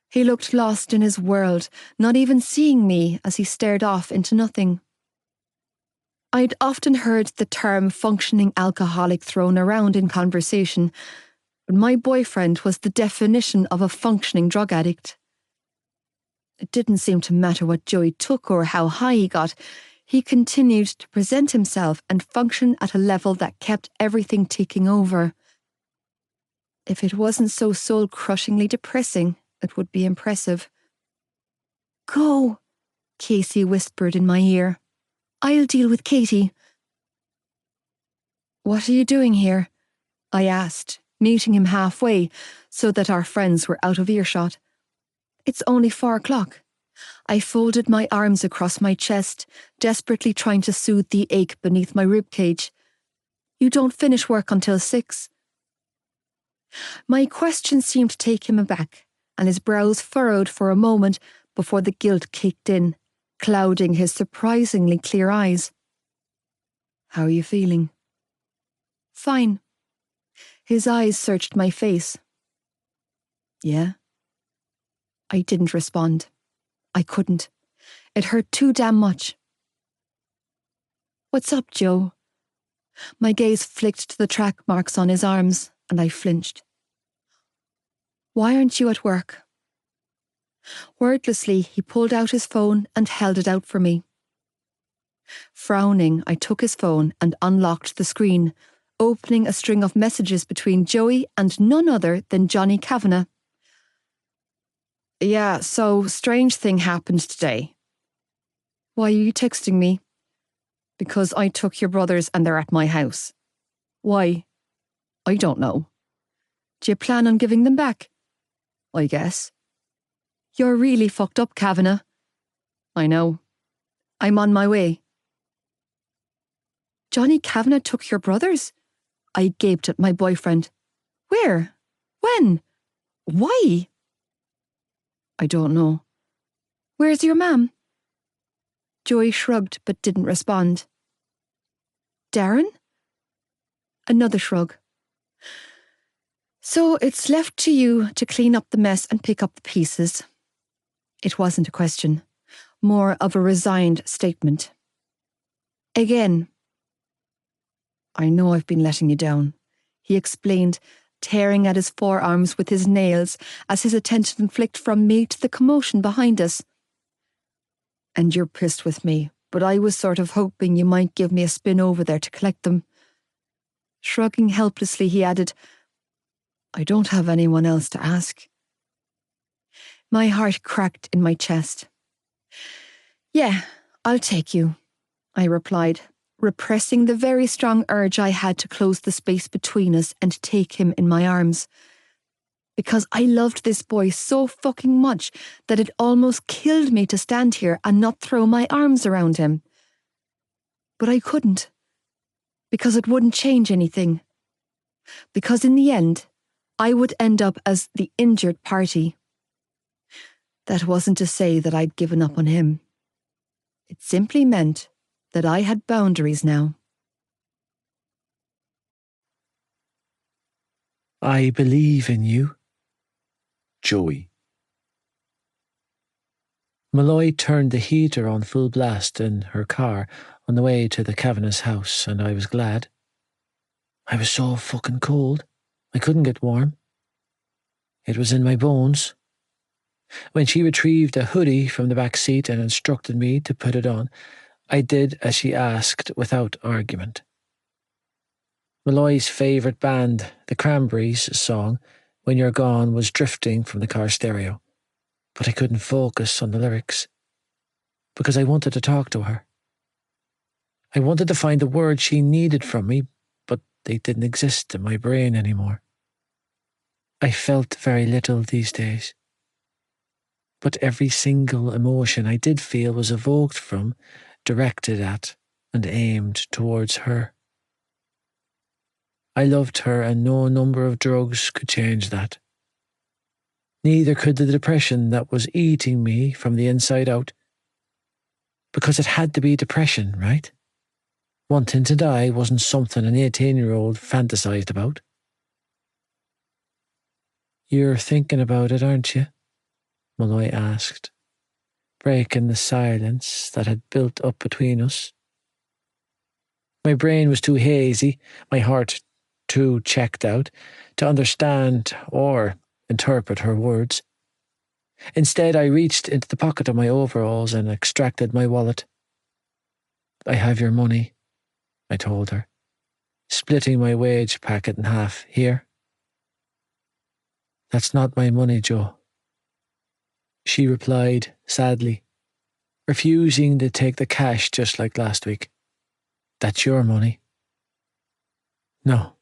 S1: He looked lost in his world, not even seeing me as he stared off into nothing. I'd often heard the term functioning alcoholic thrown around in conversation, but my boyfriend was the definition of a functioning drug addict. It didn't seem to matter what Joey took or how high he got. He continued to present himself and function at a level that kept everything ticking over. If it wasn't so soul-crushingly depressing, it would be impressive. Go, Casey whispered in my ear. I'll deal with Katie. What are you doing here? I asked, meeting him halfway so that our friends were out of earshot. It's only 4 o'clock. I folded my arms across my chest, desperately trying to soothe the ache beneath my ribcage. You don't finish work until 6. My question seemed to take him aback, and his brows furrowed for a moment before the guilt kicked in, clouding his surprisingly clear eyes. How are you feeling? Fine. His eyes searched my face. Yeah? I didn't respond. I couldn't. It hurt too damn much. What's up, Joe? My gaze flicked to the track marks on his arms, and I flinched. Why aren't you at work? Wordlessly, he pulled out his phone and held it out for me. Frowning, I took his phone and unlocked the screen, opening a string of messages between Joey and none other than Johnny Kavanagh. Yeah, so strange thing happened today. Why are you texting me? Because I took your brothers and they're at my house. Why? I don't know. Do you plan on giving them back? I guess. You're really fucked up, Kavanagh. I know. I'm on my way. Johnny Kavanagh took your brothers? I gaped at my boyfriend. Where? When? Why? I don't know. Where's your mam? Joey shrugged but didn't respond. Darren? Another shrug. So it's left to you to clean up the mess and pick up the pieces. It wasn't a question, more of a resigned statement. Again. I know I've been letting you down, he explained, tearing at his forearms with his nails as his attention flicked from me to the commotion behind us. And you're pissed with me, but I was sort of hoping you might give me a spin over there to collect them. Shrugging helplessly, he added, I don't have anyone else to ask. My heart cracked in my chest. Yeah, I'll take you, I replied, repressing the very strong urge I had to close the space between us and take him in my arms. Because I loved this boy so fucking much that it almost killed me to stand here and not throw my arms around him. But I couldn't. Because it wouldn't change anything. Because in the end, I would end up as the injured party. That wasn't to say that I'd given up on him. It simply meant that I had boundaries now.
S3: I believe in you. Joey. Malloy turned the heater on full blast in her car on the way to the Kavanagh's house, and I was glad. I was so fucking cold. I couldn't get warm. It was in my bones. When she retrieved a hoodie from the back seat and instructed me to put it on, I did as she asked without argument. Malloy's favourite band, the Cranberries' song, When You're Gone, was drifting from the car stereo, but I couldn't focus on the lyrics because I wanted to talk to her. I wanted to find the words she needed from me, but they didn't exist in my brain anymore. I felt very little these days, but every single emotion I did feel was evoked from, directed at, and aimed towards her. I loved her, and no number of drugs could change that. Neither could the depression that was eating me from the inside out. Because it had to be depression, right? Wanting to die wasn't something an 18-year-old fantasized about. You're thinking about it, aren't you? Malloy asked, breaking the silence that had built up between us. My brain was too hazy, my heart too checked out, to understand or interpret her words. Instead, I reached into the pocket of my overalls and extracted my wallet. I have your money, I told her, splitting my wage packet in half. Here. That's not my money, Joe. She replied sadly, refusing to take the cash just like last week. That's your money. No,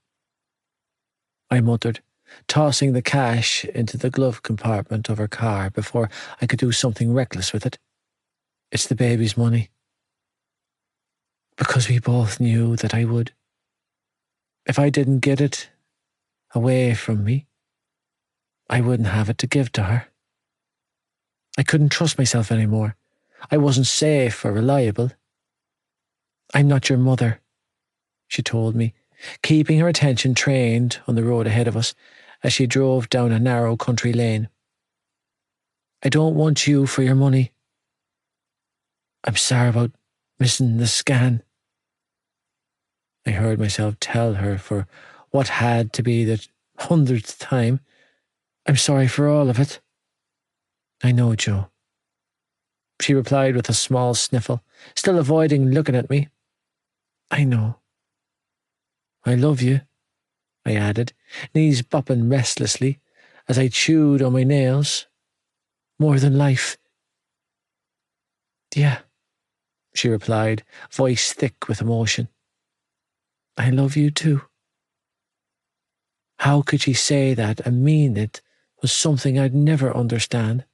S3: I muttered, tossing the cash into the glove compartment of her car before I could do something reckless with it. It's the baby's money. Because we both knew that I would. If I didn't get it away from me, I wouldn't have it to give to her. I couldn't trust myself anymore. I wasn't safe or reliable. I'm not your mother, she told me, keeping her attention trained on the road ahead of us as she drove down a narrow country lane. I don't want you for your money. I'm sorry about missing the scan, I heard myself tell her for what had to be the 100th time. I'm sorry for all of it. I know, Joe, she replied with a small sniffle, still avoiding looking at me. I know. I love you, I added, knees bopping restlessly as I chewed on my nails. More than life. Yeah, she replied, voice thick with emotion. I love you too. How could she say that and mean it was something I'd never understand?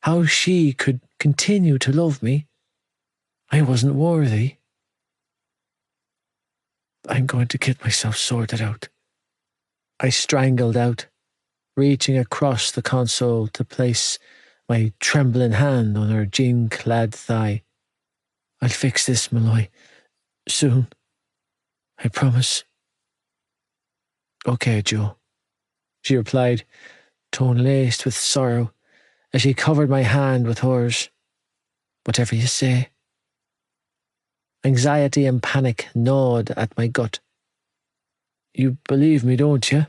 S3: How she could continue to love me? I wasn't worthy. I'm going to get myself sorted out, I strangled out, reaching across the console to place my trembling hand on her jean-clad thigh. "I'll fix this, Malloy. Soon. I promise." "Okay, Joe," she replied, tone laced with sorrow, as she covered my hand with hers. "Whatever you say." Anxiety and panic gnawed at my gut. "You believe me, don't you?"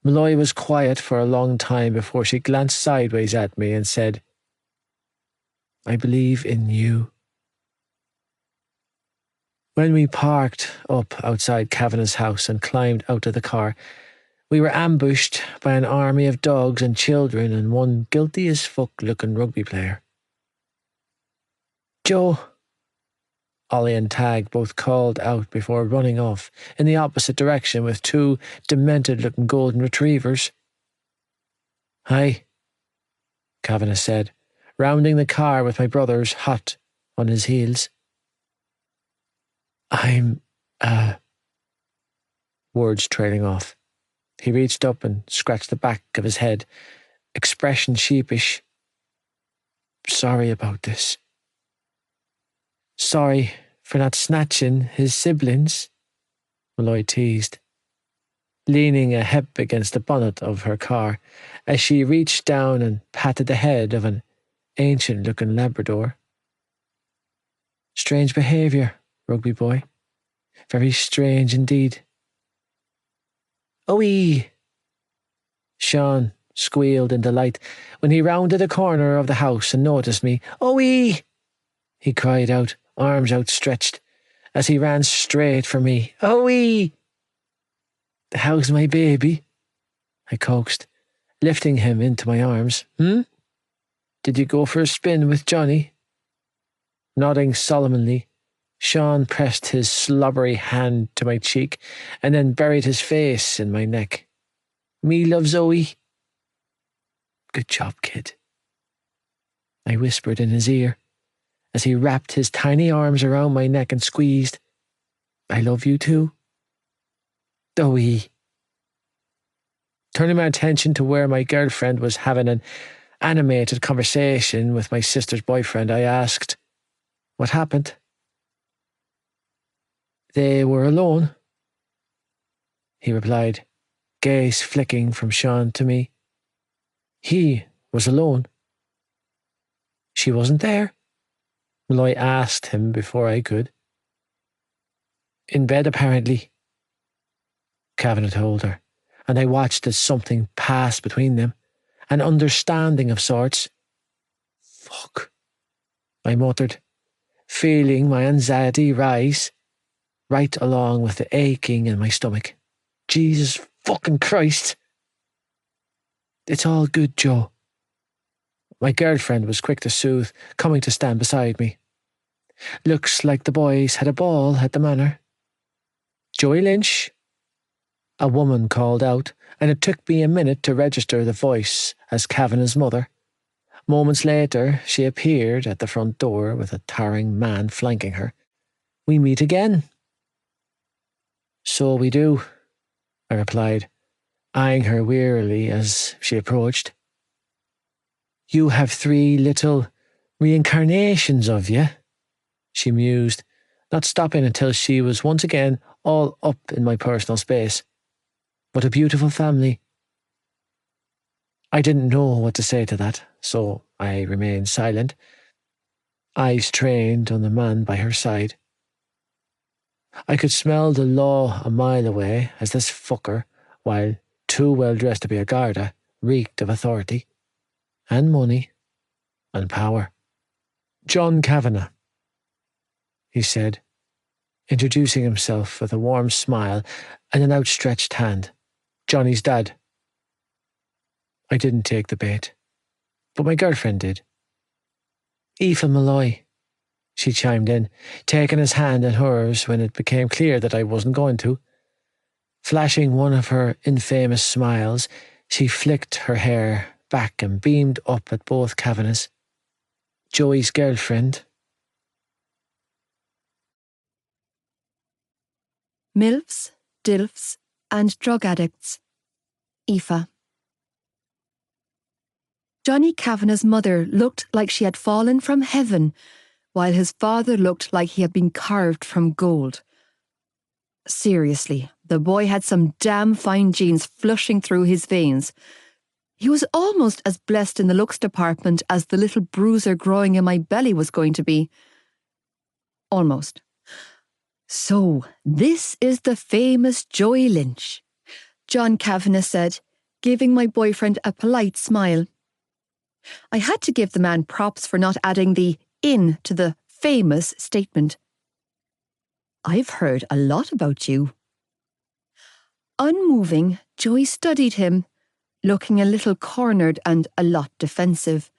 S3: Malloy was quiet for a long time before she glanced sideways at me and said, "I believe in you." When we parked up outside Kavanagh's house and climbed out of the car, we were ambushed by an army of dogs and children and one guilty as fuck looking rugby player. "Joe," Ollie and Tag both called out before running off in the opposite direction with two demented-looking golden retrievers. "Hi," Kavanagh said, rounding the car with my brothers hot on his heels. "I'm, words trailing off. He reached up and scratched the back of his head, expression sheepish. "Sorry about this." "Sorry for not snatching his siblings," Malloy teased, leaning a hip against the bonnet of her car as she reached down and patted the head of an ancient-looking Labrador. "Strange behaviour, rugby boy. Very strange indeed." "Oh-ee!" Sean squealed in delight when he rounded the corner of the house and noticed me. "Oh-ee!" he cried out, arms outstretched, as he ran straight for me. "Oh-ee!" "How's my baby?" I coaxed, lifting him into my arms. Did you go for a spin with Johnny?" Nodding solemnly, Sean pressed his slobbery hand to my cheek and then buried his face in my neck. "Me love Zoe." "Good job, kid," I whispered in his ear as he wrapped his tiny arms around my neck and squeezed. "I love you too, Zoe." Turning my attention to where my girlfriend was having an animated conversation with my sister's boyfriend, I asked, "What happened?" "They were alone," he replied, gaze flicking from Sean to me. "He was alone." "She wasn't there?" Malloy asked him before I could. "In bed, apparently," Kavanagh told her, and I watched as something passed between them, an understanding of sorts. "Fuck," I muttered, feeling my anxiety rise, right along with the aching in my stomach. "Jesus fucking Christ." "It's all good, Joe." My girlfriend was quick to soothe, coming to stand beside me. "Looks like the boys had a ball at the manor." "Joey Lynch," a woman called out, and it took me a minute to register the voice as Kavanagh's mother. Moments later, she appeared at the front door with a towering man flanking her. "We meet again." "So we do," I replied, eyeing her wearily as she approached. "You have 3 little reincarnations of you," she mused, not stopping until she was once again all up in my personal space. "What a beautiful family." I didn't know what to say to that, so I remained silent, eyes trained on the man by her side. I could smell the law a mile away as this fucker, while too well dressed to be a Garda, reeked of authority, and money, and power. "John Kavanagh," he said, introducing himself with a warm smile and an outstretched hand. "Johnny's dad." I didn't take the bait, but my girlfriend did. "Aoife Malloy," she chimed in, taking his hand in hers when it became clear that I wasn't going to. Flashing one of her infamous smiles, she flicked her hair back and beamed up at both Kavanaghs. "Joey's girlfriend."
S1: MILFs, DILFs, and drug addicts. Aoife. Johnny Kavanagh's mother looked like she had fallen from heaven, while his father looked like he had been carved from gold. Seriously, the boy had some damn fine genes flushing through his veins. He was almost as blessed in the looks department as the little bruiser growing in my belly was going to be. Almost. So, this is the famous Joey Lynch, John Kavanagh said, giving my boyfriend a polite smile. I had to give the man props for not adding the "in" to the famous statement. I've heard a lot about you. Unmoving, Joey studied him, looking a little cornered and a lot defensive.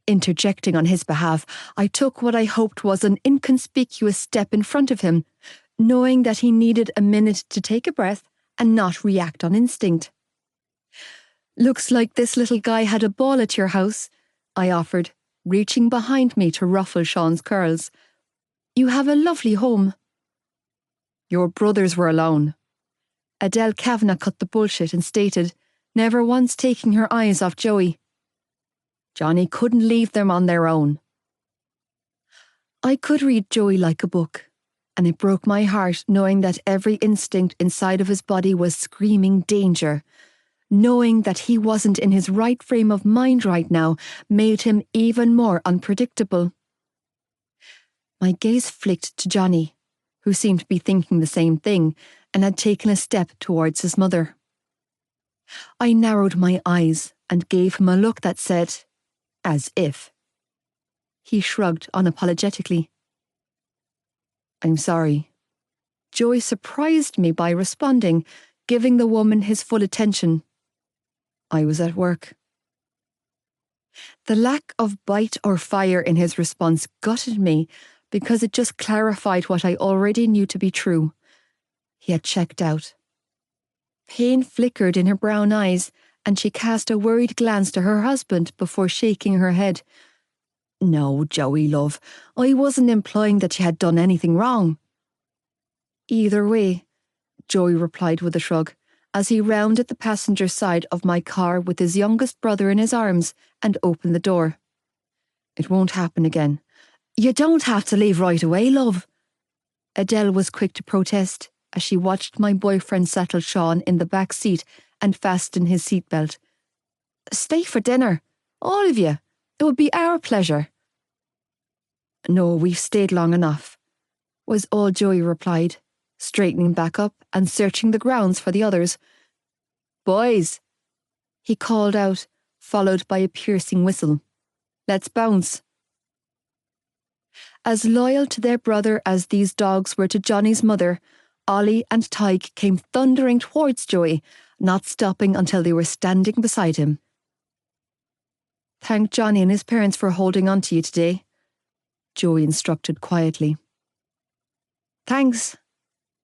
S1: Interjecting on his behalf, I took what I hoped was an inconspicuous step in front of him, knowing that he needed a minute to take a breath and not react on instinct. Looks like this little guy had a ball at your house, I offered, reaching behind me to ruffle Sean's curls. You have a lovely home. Your brothers were alone. Adele Kavanagh cut the bullshit and stated, never once taking her eyes off Joey. Johnny couldn't leave them on their own. I could read Joey like a book, and it broke my heart knowing that every instinct inside of his body was screaming danger. Knowing that he wasn't in his right frame of mind right now made him even more unpredictable. My gaze flicked to Johnny, who seemed to be thinking the same thing and had taken a step towards his mother. I narrowed my eyes and gave him a look that said, as if. He shrugged unapologetically. I'm sorry. Joey surprised me by responding, giving the woman his full attention. I was at work. The lack of bite or fire in his response gutted me because it just clarified what I already knew to be true. He had checked out. Pain flickered in her brown eyes, and she cast a worried glance to her husband before shaking her head. No, Joey, love, I wasn't implying that you had done anything wrong. Either way, Joey replied with a shrug, as he rounded the passenger side of my car with his youngest brother in his arms and opened the door. It won't happen again. You don't have to leave right away, love. Adele was quick to protest as she watched my boyfriend settle Sean in the back seat and fasten his seatbelt. Stay for dinner, all of you. It would be our pleasure. No, we've stayed long enough, was all Joey replied, straightening back up and searching the grounds for the others. Boys, he called out, followed by a piercing whistle. Let's bounce. As loyal to their brother as these dogs were to Johnny's mother, Ollie and Tyke came thundering towards Joey, not stopping until they were standing beside him. Thank Johnny and his parents for holding on to you today, Joey instructed quietly. Thanks,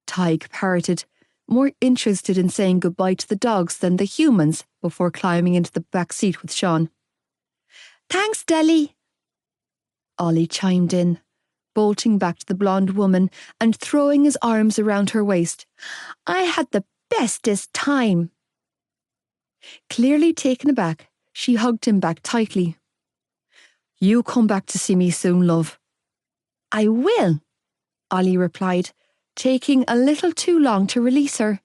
S1: Tyke parroted, more interested in saying goodbye to the dogs than the humans before climbing into the back seat with Sean. Thanks, Deli, Ollie chimed in, bolting back to the blonde woman and throwing his arms around her waist. I had the bestest time. Clearly taken aback, she hugged him back tightly. You come back to see me soon, love. I will, Ollie replied, taking a little too long to release her.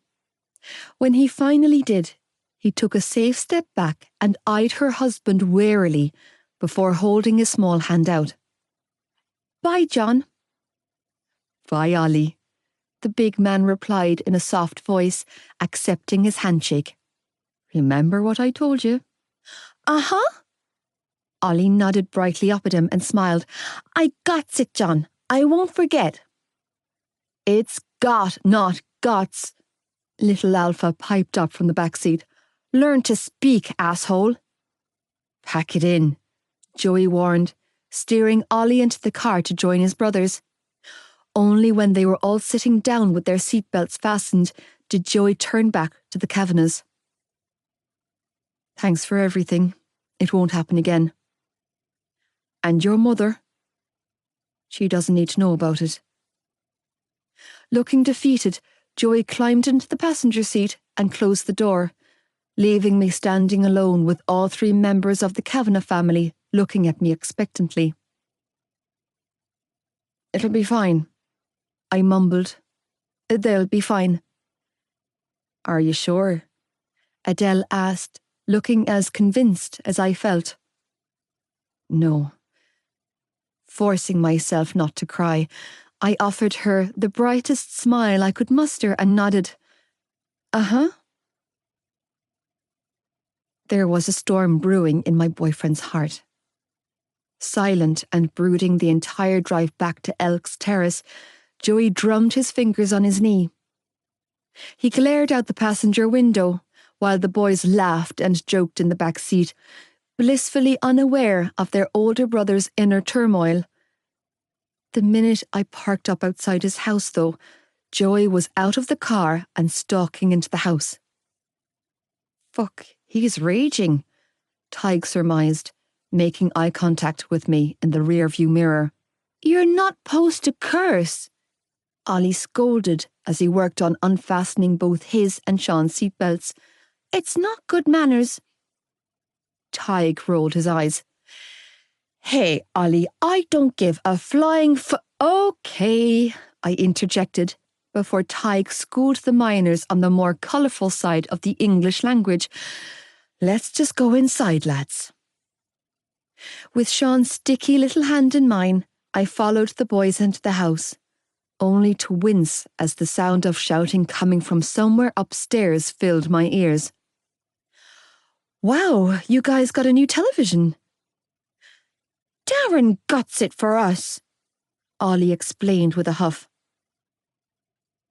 S1: When he finally did, he took a safe step back and eyed her husband warily before holding his small hand out. Bye, John. Bye, Ollie, the big man replied in a soft voice, accepting his handshake. Remember what I told you? Uh-huh. Ollie nodded brightly up at him and smiled. I got it, John. I won't forget. It's got, not gots, little Alpha piped up from the back seat. Learn to speak, asshole. Pack it in, Joey warned, steering Ollie into the car to join his brothers. Only when they were all sitting down with their seatbelts fastened did Joey turn back to the Kavanaghs. Thanks for everything. It won't happen again. And your mother? She doesn't need to know about it. Looking defeated, Joey climbed into the passenger seat and closed the door, leaving me standing alone with all 3 members of the Kavanagh family looking at me expectantly. "It'll be fine," I mumbled. "They'll be fine." "Are you sure?" Adele asked, looking as convinced as I felt. "No." Forcing myself not to cry, I offered her the brightest smile I could muster and nodded. "Uh-huh." There was a storm brewing in my boyfriend's heart. Silent and brooding the entire drive back to Elks Terrace, Joey drummed his fingers on his knee. He glared out the passenger window while the boys laughed and joked in the back seat, blissfully unaware of their older brother's inner turmoil. The minute I parked up outside his house, though, Joey was out of the car and stalking into the house. "Fuck, he's raging," Tig surmised, making eye contact with me in the rearview mirror. "You're not supposed to curse," Ollie scolded as he worked on unfastening both his and Sean's seatbelts. "It's not good manners." Tig rolled his eyes. "Hey, Ollie, I don't give a flying Okay," I interjected, before Tig schooled the minors on the more colourful side of the English language. "Let's just go inside, lads." With Sean's sticky little hand in mine, I followed the boys into the house, only to wince as the sound of shouting coming from somewhere upstairs filled my ears. "Wow, you guys got a new television." "Darren guts it for us," Ollie explained with a huff.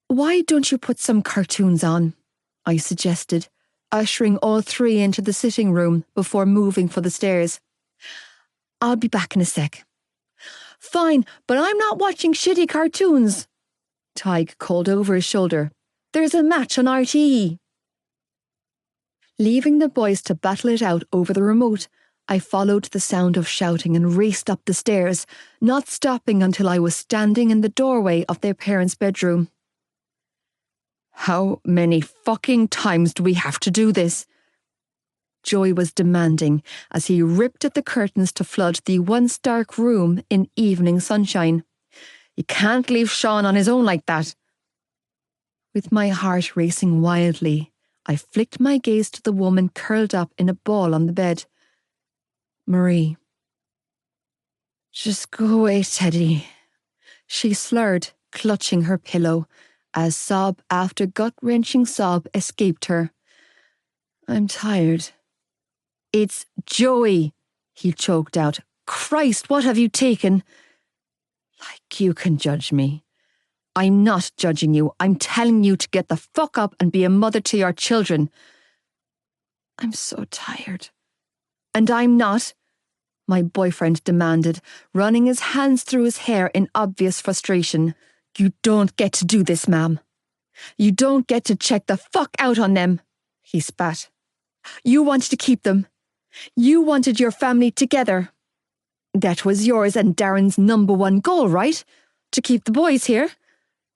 S1: "Why don't you put some cartoons on?" I suggested, ushering all 3 into the sitting room before moving for the stairs. "I'll be back in a sec." "Fine, but I'm not watching shitty cartoons," Tig called over his shoulder. "There's a match on RTE." Leaving the boys to battle it out over the remote, I followed the sound of shouting and raced up the stairs, not stopping until I was standing in the doorway of their parents' bedroom. "How many fucking times do we have to do this?" Joey was demanding as he ripped at the curtains to flood the once dark room in evening sunshine. "You can't leave Sean on his own like that." With my heart racing wildly, I flicked my gaze to the woman curled up in a ball on the bed. "Marie." "Just go away, Teddy," she slurred, clutching her pillow, as sob after gut-wrenching sob escaped her. "I'm tired." "It's Joey," he choked out. "Christ, what have you taken?" "Like you can judge me." "I'm not judging you. I'm telling you to get the fuck up and be a mother to your children." "I'm so tired." "And I'm not," my boyfriend demanded, running his hands through his hair in obvious frustration. "You don't get to do this, ma'am. You don't get to check the fuck out on them," he spat. "You wanted to keep them. You wanted your family together. That was yours and Darren's #1 goal, right? To keep the boys here?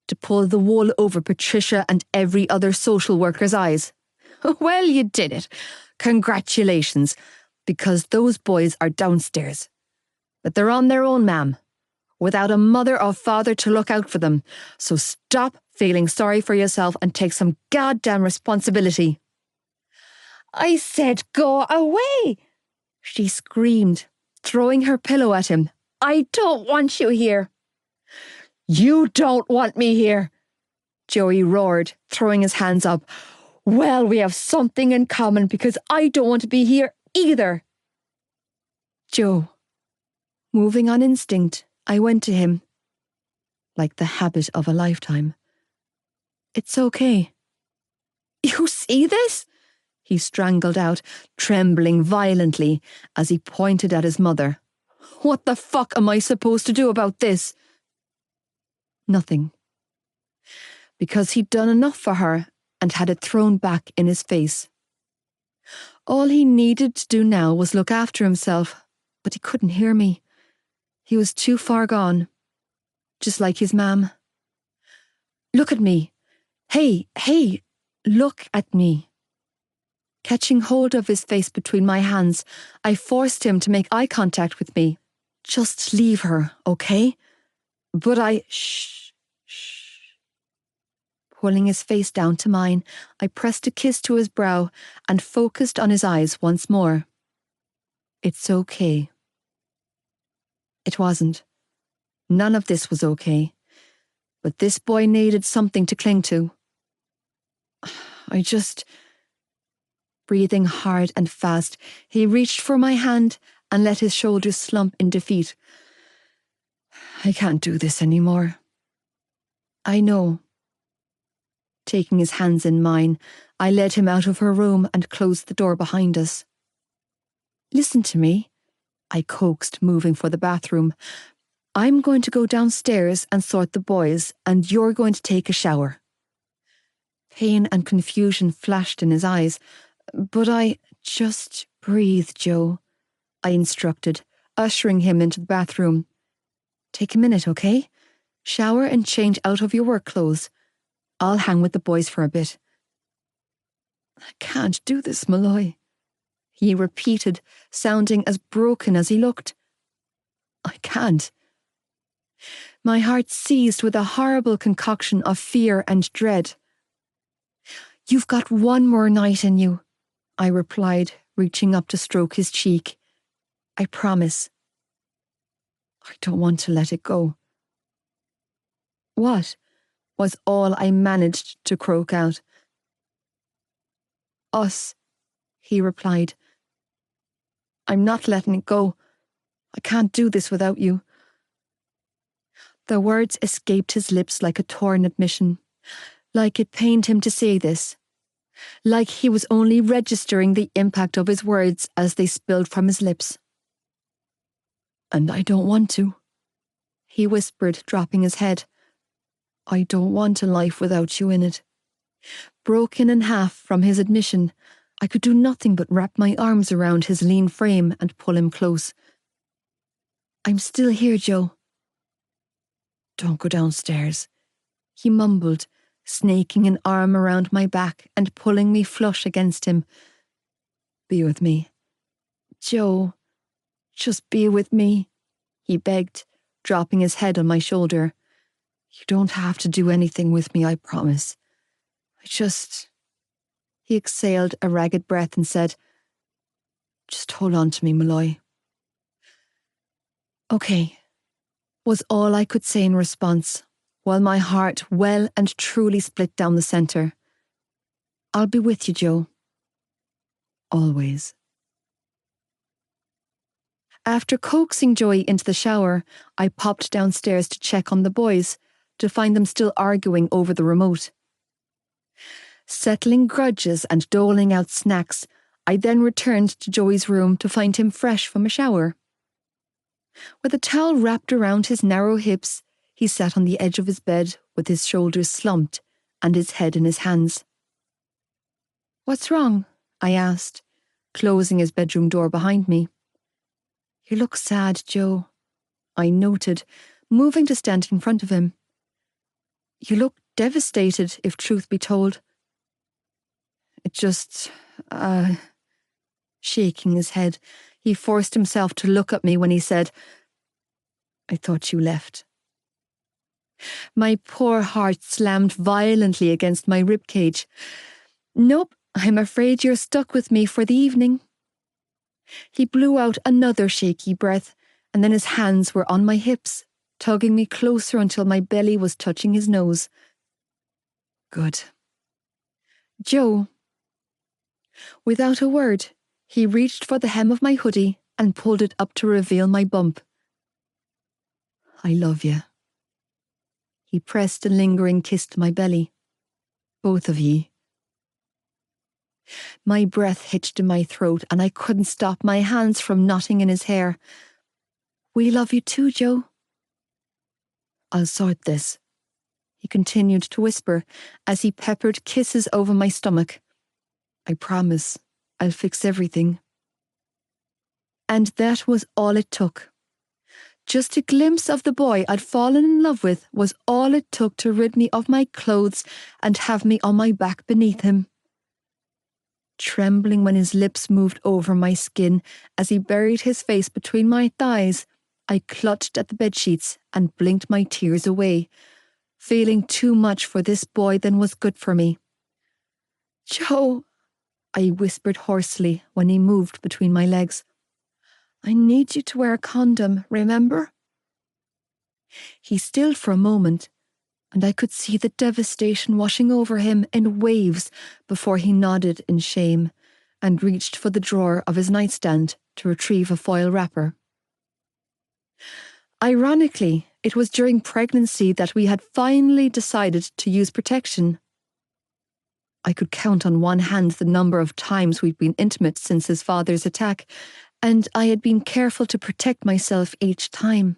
S1: To pull the wool over Patricia and every other social worker's eyes. Well, you did it. Congratulations, because those boys are downstairs. But they're on their own, ma'am, without a mother or father to look out for them. So stop feeling sorry for yourself and take some goddamn responsibility." "I said go away," she screamed, throwing her pillow at him. "I don't want you here." "You don't want me here," Joey roared, throwing his hands up. "Well, we have something in common because I don't want to be here either." "Joe." Moving on instinct, I went to him. Like the habit of a lifetime. "It's okay." "You see this?" he strangled out, trembling violently as he pointed at his mother. "What the fuck am I supposed to do about this?" Nothing. Because he'd done enough for her and had it thrown back in his face. All he needed to do now was look after himself, but he couldn't hear me. He was too far gone. Just like his mam. "Look at me. Hey, look at me." Catching hold of his face between my hands, I forced him to make eye contact with me. Just leave her, okay? But shh. Pulling his face down to mine, I pressed a kiss to his brow and focused on his eyes once more. It's okay. It wasn't. None of this was okay. But this boy needed something to cling to. Breathing hard and fast, he reached for my hand and let his shoulders slump in defeat. I can't do this anymore. I know. Taking his hands in mine, I led him out of her room and closed the door behind us. Listen to me, I coaxed, moving for the bathroom. I'm going to go downstairs and sort the boys, and you're going to take a shower. Pain and confusion flashed in his eyes, but just breathe, Joe, I instructed, ushering him into the bathroom. Take a minute, okay? Shower and change out of your work clothes. I'll hang with the boys for a bit. I can't do this, Malloy, he repeated, sounding as broken as he looked. I can't. My heart seized with a horrible concoction of fear and dread. You've got one more night in you, I replied, reaching up to stroke his cheek. I promise. I don't want to let it go. What? Was all I managed to croak out. Us, he replied. I'm not letting it go. I can't do this without you. The words escaped his lips like a torn admission, like it pained him to say this, like he was only registering the impact of his words as they spilled from his lips. And I don't want to, he whispered, dropping his head. I don't want a life without you in it. Broken in half from his admission, I could do nothing but wrap my arms around his lean frame and pull him close. I'm still here, Joe. Don't go downstairs, he mumbled, snaking an arm around my back and pulling me flush against him. Be with me. Joe, just be with me, he begged, dropping his head on my shoulder. You don't have to do anything with me, I promise. He exhaled a ragged breath and said, just hold on to me, Malloy. Okay, was all I could say in response, while my heart well and truly split down the centre. I'll be with you, Joe. Always. After coaxing Joey into the shower, I popped downstairs to check on the boys, to find them still arguing over the remote. Settling grudges and doling out snacks, I then returned to Joey's room to find him fresh from a shower. With a towel wrapped around his narrow hips, he sat on the edge of his bed with his shoulders slumped and his head in his hands. What's wrong? I asked, closing his bedroom door behind me. You look sad, Joe, I noted, moving to stand in front of him. You look devastated, if truth be told. It just, shaking his head, he forced himself to look at me when he said, I thought you left. My poor heart slammed violently against my ribcage. Nope, I'm afraid you're stuck with me for the evening. He blew out another shaky breath, and then his hands were on my hips, tugging me closer until my belly was touching his nose. Good. Joe. Without a word, he reached for the hem of my hoodie and pulled it up to reveal my bump. I love you. He pressed a lingering kiss to my belly. Both of ye. My breath hitched in my throat and I couldn't stop my hands from knotting in his hair. We love you too, Joe. I'll sort this, he continued to whisper as he peppered kisses over my stomach. I promise I'll fix everything. And that was all it took. Just a glimpse of the boy I'd fallen in love with was all it took to rid me of my clothes and have me on my back beneath him. Trembling when his lips moved over my skin as he buried his face between my thighs, I clutched at the bedsheets and blinked my tears away, feeling too much for this boy than was good for me. "Joe," I whispered hoarsely when he moved between my legs. "I need you to wear a condom, remember?" He stilled for a moment, and I could see the devastation washing over him in waves before he nodded in shame and reached for the drawer of his nightstand to retrieve a foil wrapper. Ironically, it was during pregnancy that we had finally decided to use protection. I could count on one hand the number of times we'd been intimate since his father's attack, and I had been careful to protect myself each time.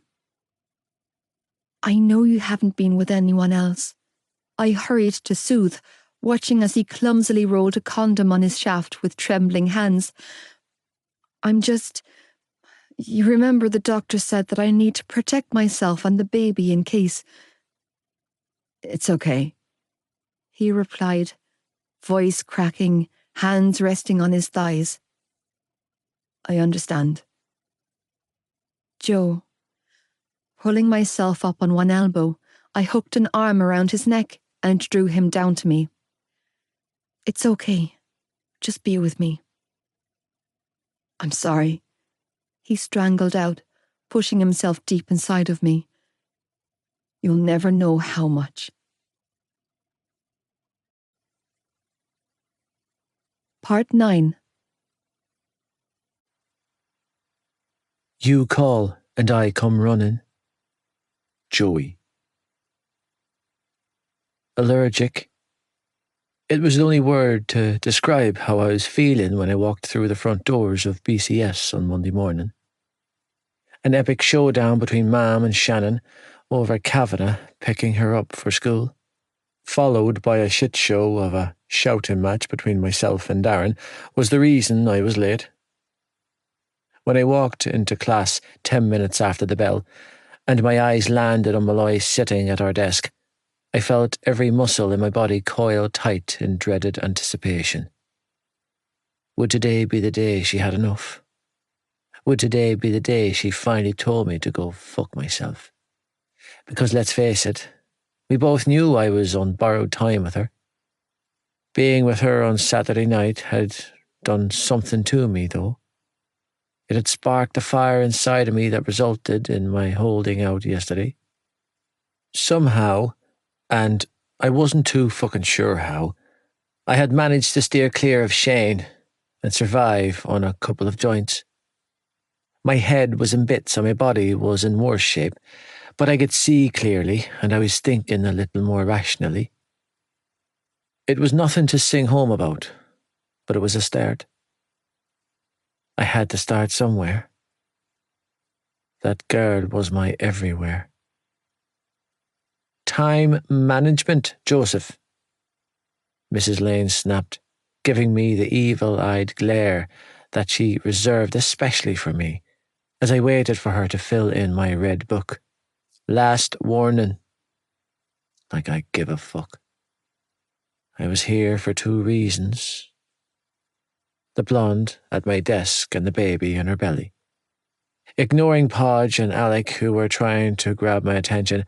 S1: "I know you haven't been with anyone else," I hurried to soothe, watching as he clumsily rolled a condom on his shaft with trembling hands. You remember the doctor said that I need to protect myself and the baby in case." "It's okay," he replied, voice cracking, hands resting on his thighs. "I understand." "Joe." Pulling myself up on one elbow, I hooked an arm around his neck and drew him down to me. "It's okay. Just be with me." "I'm sorry," he strangled out, pushing himself deep inside of me. "You'll never know how much." Part 9.
S3: You call and I come running. Joey. Allergic. It was the only word to describe how I was feeling when I walked through the front doors of BCS on Monday morning. An epic showdown between Mam and Shannon over Kavanagh picking her up for school, followed by a shit show of a shouting match between myself and Darren, was the reason I was late. When I walked into class 10 minutes after the bell, and my eyes landed on Malloy sitting at our desk, I felt every muscle in my body coil tight in dreaded anticipation. Would today be the day she had enough? Would today be the day she finally told me to go fuck myself? Because let's face it, we both knew I was on borrowed time with her. Being with her on Saturday night had done something to me, though. It had sparked a fire inside of me that resulted in my holding out yesterday. Somehow, and I wasn't too fucking sure how, I had managed to steer clear of Shane and survive on a couple of joints. My head was in bits and my body was in worse shape, but I could see clearly and I was thinking a little more rationally. It was nothing to sing home about, but it was a start. I had to start somewhere. That girl was my everywhere. "Time management, Joseph," Mrs. Lane snapped, giving me the evil-eyed glare that she reserved especially for me, as I waited for her to fill in my red book. "Last warning." Like I give a fuck. I was here for 2 reasons. The blonde at my desk and the baby in her belly. Ignoring Podge and Alec, who were trying to grab my attention,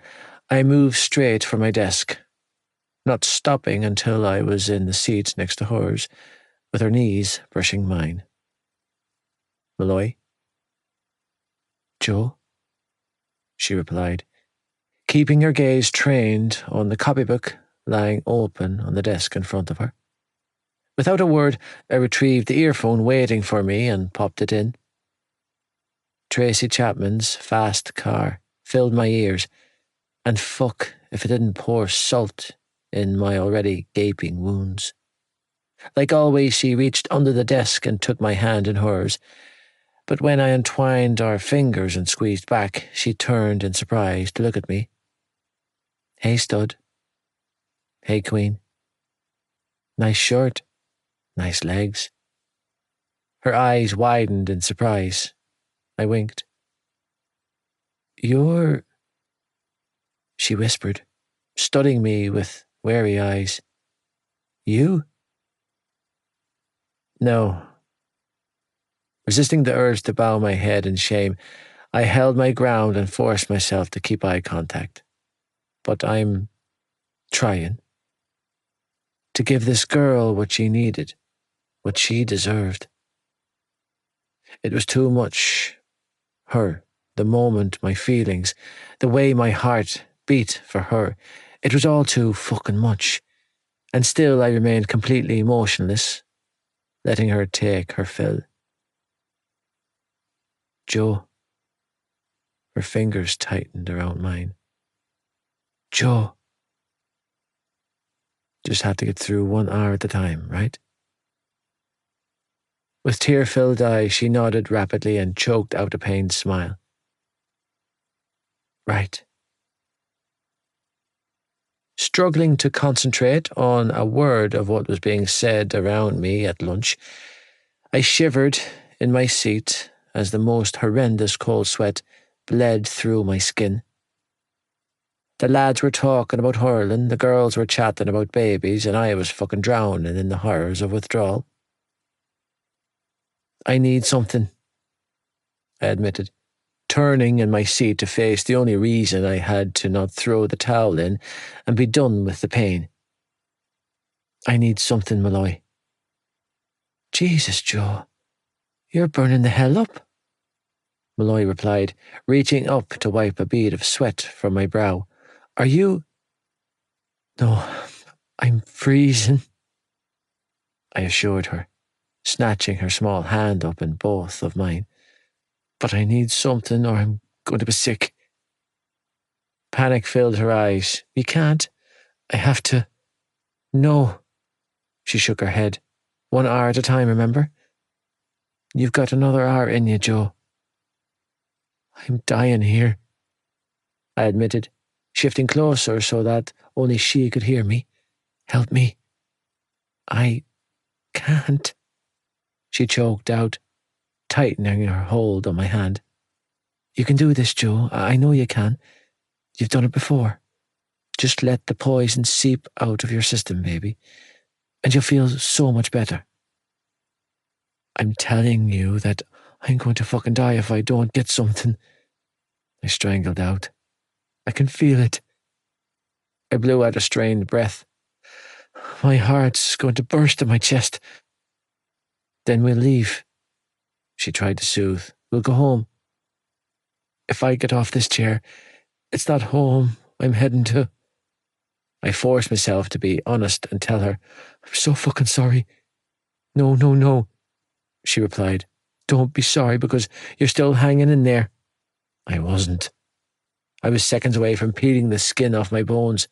S3: I moved straight for my desk, not stopping until I was in the seat next to hers, with her knees brushing mine. "Malloy?" "Joe?" she replied, keeping her gaze trained on the copybook lying open on the desk in front of her. Without a word, I retrieved the earphone waiting for me and popped it in. Tracy Chapman's Fast Car filled my ears, and fuck if it didn't pour salt in my already gaping wounds. Like always, she reached under the desk and took my hand in hers, but when I entwined our fingers and squeezed back, she turned in surprise to look at me. "Hey, stud." "Hey, queen." "Nice shirt. Nice legs." Her eyes widened in surprise. I winked. "You're—" she whispered, studying me with wary eyes. "You?"
S2: No. Resisting the urge to bow my head in shame, I held my ground and forced myself to keep eye contact. But I'm trying to give this girl what she needed, what she deserved. It was too much. Her, the moment, my feelings, the way my heart beat for her. It was all too fucking much. And still I remained completely emotionless, letting her take her fill. Joe. Her fingers tightened around mine. Joe. Just had to get through 1 hour at a time, right? With tear-filled eyes, she nodded rapidly and choked out a pained smile. Right. Struggling to concentrate on a word of what was being said around me at lunch, I shivered in my seat as the most horrendous cold sweat bled through my skin. The lads were talking about hurling, the girls were chatting about babies, and I was fucking drowning in the horrors of withdrawal. I need something, I admitted, turning in my seat to face the only reason I had to not throw the towel in and be done with the pain. I need something, Malloy. Jesus, Joe, you're burning the hell up, Malloy replied, reaching up to wipe a bead of sweat from my brow. Are you... No, I'm freezing, I assured her, snatching her small hand up in both of mine. But I need something or I'm going to be sick. Panic filled her eyes. You can't. I have to. No. She shook her head. 1 hour at a time, remember? You've got another hour in you, Joe. I'm dying here, I admitted, shifting closer so that only she could hear me. Help me. I can't, she choked out, tightening her hold on my hand. You can do this, Joe. I know you can. You've done it before. Just let the poison seep out of your system, baby, and you'll feel so much better. I'm telling you that I'm going to fucking die if I don't get something, I strangled out. I can feel it. I blew out a strained breath. My heart's going to burst in my chest. Then we'll leave, she tried to soothe. We'll go home. If I get off this chair, it's not home I'm heading to. I forced myself to be honest and tell her, I'm so fucking sorry. No, she replied. Don't be sorry because you're still hanging in there. I wasn't. I was seconds away from peeling the skin off my bones.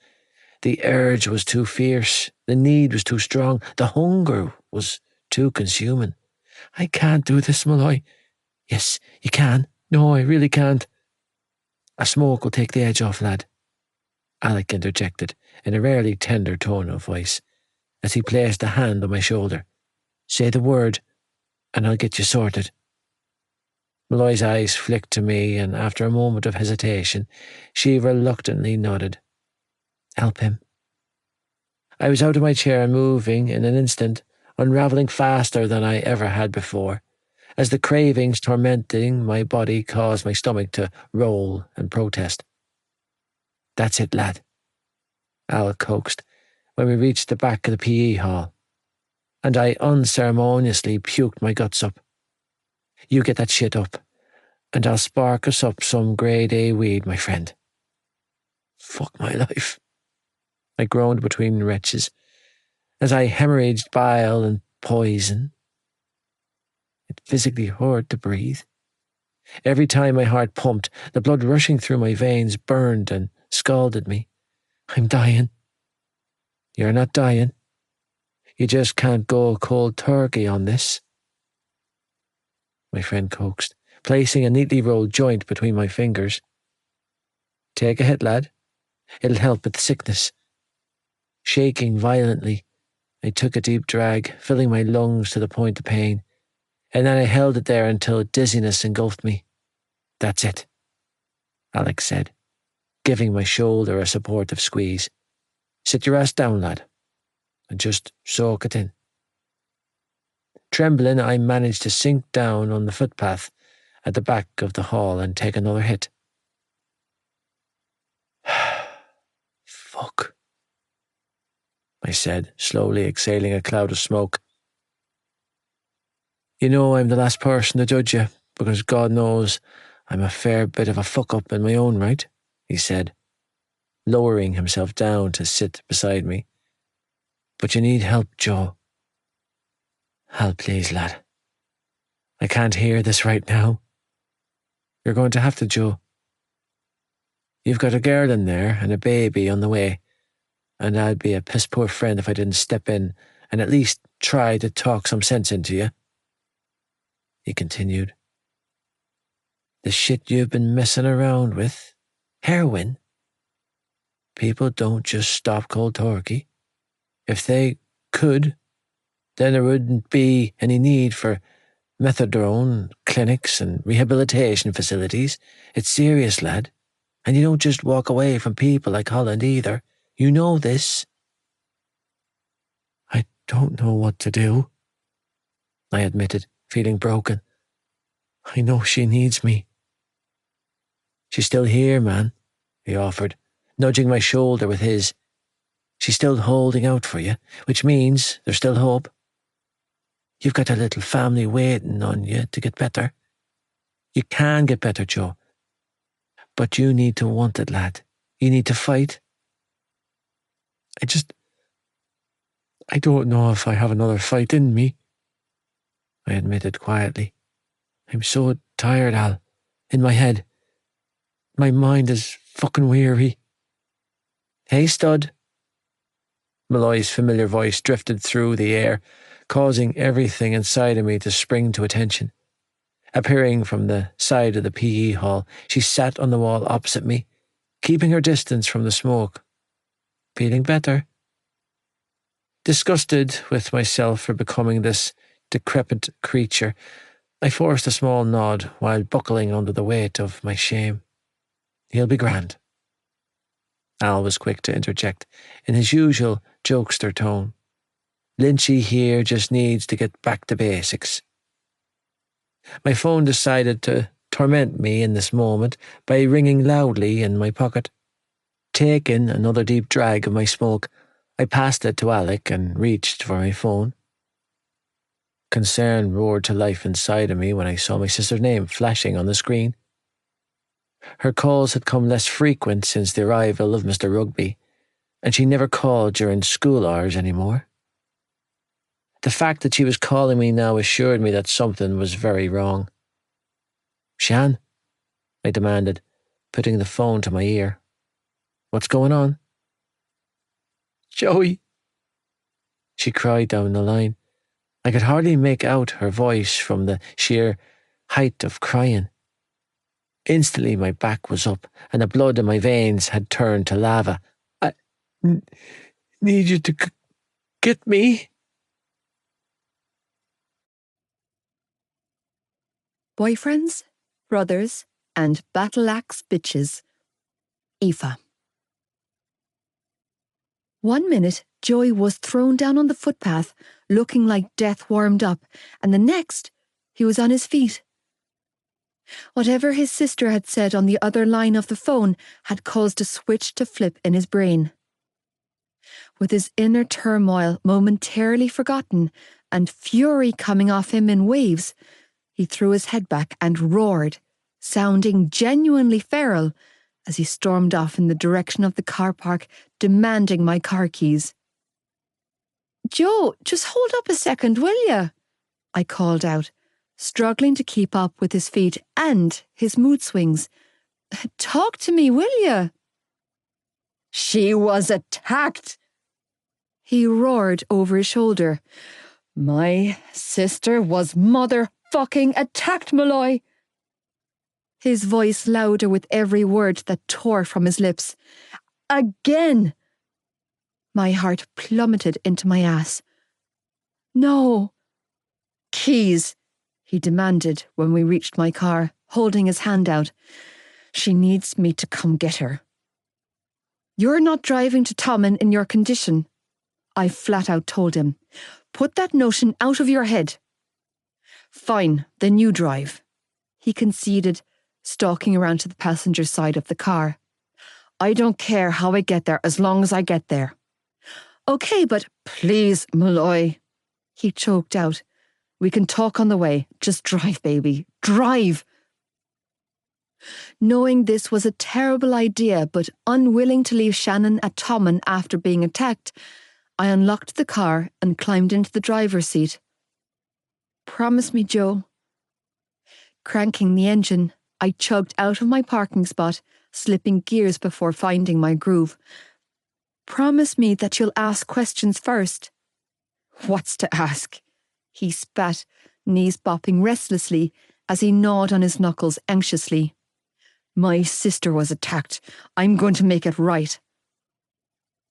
S2: The urge was too fierce. The need was too strong. The hunger was too consuming. I can't do this, Malloy. Yes, you can. No, I really can't. A smoke will take the edge off, lad, Alec interjected in a rarely tender tone of voice as he placed a hand on my shoulder. Say the word, and I'll get you sorted. Malloy's eyes flicked to me, and after a moment of hesitation, she reluctantly nodded. Help him. I was out of my chair and moving in an instant, unravelling faster than I ever had before, as the cravings tormenting my body caused my stomach to roll and protest. That's it, lad, Al coaxed when we reached the back of the PE hall, and I unceremoniously puked my guts up. You get that shit up, and I'll spark us up some grade A weed, my friend. Fuck my life, I groaned between retches, as I hemorrhaged bile and poison. It physically hurt to breathe. Every time my heart pumped, the blood rushing through my veins burned and scalded me. I'm dying. You're not dying. You just can't go cold turkey on this, my friend coaxed, placing a neatly rolled joint between my fingers. Take a hit, lad. It'll help with the sickness. Shaking violently, I took a deep drag, filling my lungs to the point of pain, and then I held it there until dizziness engulfed me. That's it, Alex said, giving my shoulder a supportive squeeze. Sit your ass down, lad, and just soak it in. Trembling, I managed to sink down on the footpath at the back of the hall and take another hit. Fuck, I said, slowly exhaling a cloud of smoke. You know I'm the last person to judge you, because God knows I'm a fair bit of a fuck-up in my own right, he said, lowering himself down to sit beside me. But you need help, Joe. Help, please, lad. I can't hear this right now. You're going to have to, Joe. You've got a girl in there and a baby on the way, and I'd be a piss-poor friend if I didn't step in and at least try to talk some sense into you, he continued. The shit you've been messing around with, heroin, people don't just stop cold turkey. If they could, then there wouldn't be any need for methadone clinics and rehabilitation facilities. It's serious, lad. And you don't just walk away from people like Holland either. You know this. I don't know what to do, I admitted, feeling broken. I know she needs me. She's still here, man, he offered, nudging my shoulder with his. She's still holding out for you, which means there's still hope. You've got a little family waiting on you to get better. You can get better, Joe. But you need to want it, lad. You need to fight. I don't know if I have another fight in me, I admitted quietly. I'm so tired, Al. In my head. My mind is fucking weary. Hey, stud. Malloy's familiar voice drifted through the air, causing everything inside of me to spring to attention. Appearing from the side of the PE hall, she sat on the wall opposite me, keeping her distance from the smoke. Feeling better? Disgusted with myself for becoming this decrepit creature, I forced a small nod while buckling under the weight of my shame. He'll be grand. Al was quick to interject in his usual jokester tone. Lynchy here just needs to get back to basics. My phone decided to torment me in this moment by ringing loudly in my pocket. Taking another deep drag of my smoke, I passed it to Alec and reached for my phone. Concern roared to life inside of me when I saw my sister's name flashing on the screen. Her calls had come less frequent since the arrival of Mr. Rugby, and she never called during school hours anymore. The fact that she was calling me now assured me that something was very wrong. Shan, I demanded, putting the phone to my ear. What's going on? Joey, she cried down the line. I could hardly make out her voice from the sheer height of crying. Instantly my back was up and the blood in my veins had turned to lava. I need you to get me.
S1: Boyfriends, brothers, and battle-axe bitches. Aoife. 1 minute, Joey was thrown down on the footpath, looking like death warmed up, and the next, he was on his feet. Whatever his sister had said on the other line of the phone had caused a switch to flip in his brain. With his inner turmoil momentarily forgotten and fury coming off him in waves, he threw his head back and roared, sounding genuinely feral, as he stormed off in the direction of the car park, demanding my car keys. Joe, just hold up a second, will you? I called out, struggling to keep up with his feet and his mood swings. Talk to me, will you? She was attacked, he roared over his shoulder. My sister was motherfucking attacked, Malloy. His voice louder with every word that tore from his lips. Again! My heart plummeted into my ass. No. Keys, he demanded when we reached my car, holding his hand out. She needs me to come get her. You're not driving to Tommen in your condition, I flat out told him. Put that notion out of your head. Fine, then you drive, he conceded, stalking around to the passenger side of the car. I don't care how I get there as long as I get there. Okay, but please, Malloy, he choked out. We can talk on the way. Just drive, baby. Drive! Knowing this was a terrible idea, but unwilling to leave Shannon at Tommen after being attacked, I unlocked the car and climbed into the driver's seat. Promise me, Joe. Cranking the engine, I chugged out of my parking spot, slipping gears before finding my groove. Promise me that you'll ask questions first. What's to ask? He spat, knees bopping restlessly as he gnawed on his knuckles anxiously. My sister was attacked. I'm going to make it right.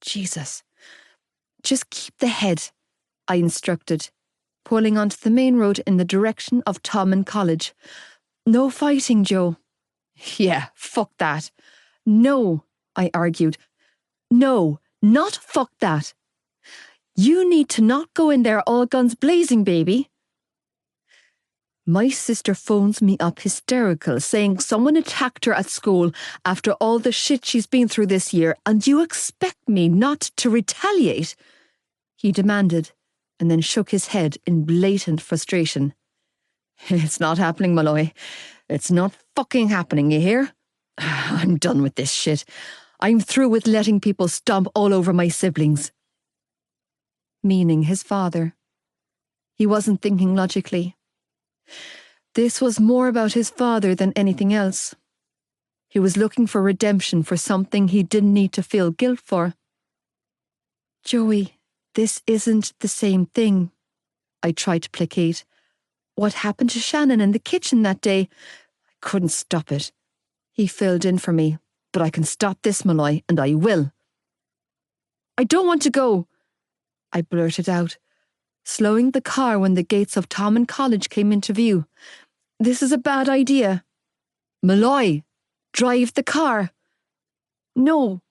S1: Jesus. Just keep the head, I instructed, pulling onto the main road in the direction of Tommen College. No fighting, Joe. Yeah, fuck that. No, I argued. No, not fuck that. You need to not go in there all guns blazing, baby. My sister phones me up hysterical, saying someone attacked her at school after all the shit she's been through this year, and you expect me not to retaliate? He demanded, and then shook his head in blatant frustration. It's not happening, Malloy. It's not fucking happening, you hear? I'm done with this shit. I'm through with letting people stomp all over my siblings. Meaning his father. He wasn't thinking logically. This was more about his father than anything else. He was looking for redemption for something he didn't need to feel guilt for. Joey, this isn't the same thing, I tried to placate. What happened to Shannon in the kitchen that day? I couldn't stop it. He filled in for me, but I can stop this, Malloy, and I will. I don't want to go, I blurted out, slowing the car when the gates of Tommen College came into view. This is a bad idea. Malloy, drive the car. No.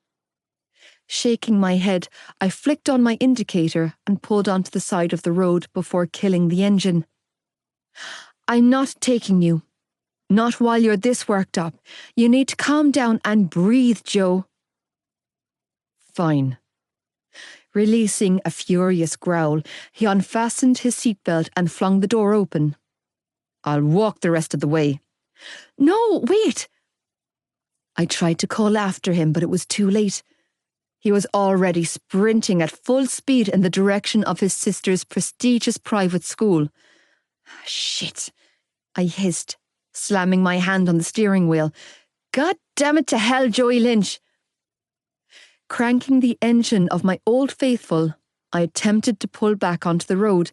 S1: Shaking my head, I flicked on my indicator and pulled onto the side of the road before killing the engine. I'm not taking you. Not while you're this worked up. You need to calm down and breathe, Joe. Fine. Releasing a furious growl, he unfastened his seatbelt and flung the door open. I'll walk the rest of the way. No, wait! I tried to call after him, but it was too late. He was already sprinting at full speed in the direction of his sister's prestigious private school. Shit, I hissed, slamming my hand on the steering wheel. God damn it to hell, Joey Lynch! Cranking the engine of my old faithful, I attempted to pull back onto the road,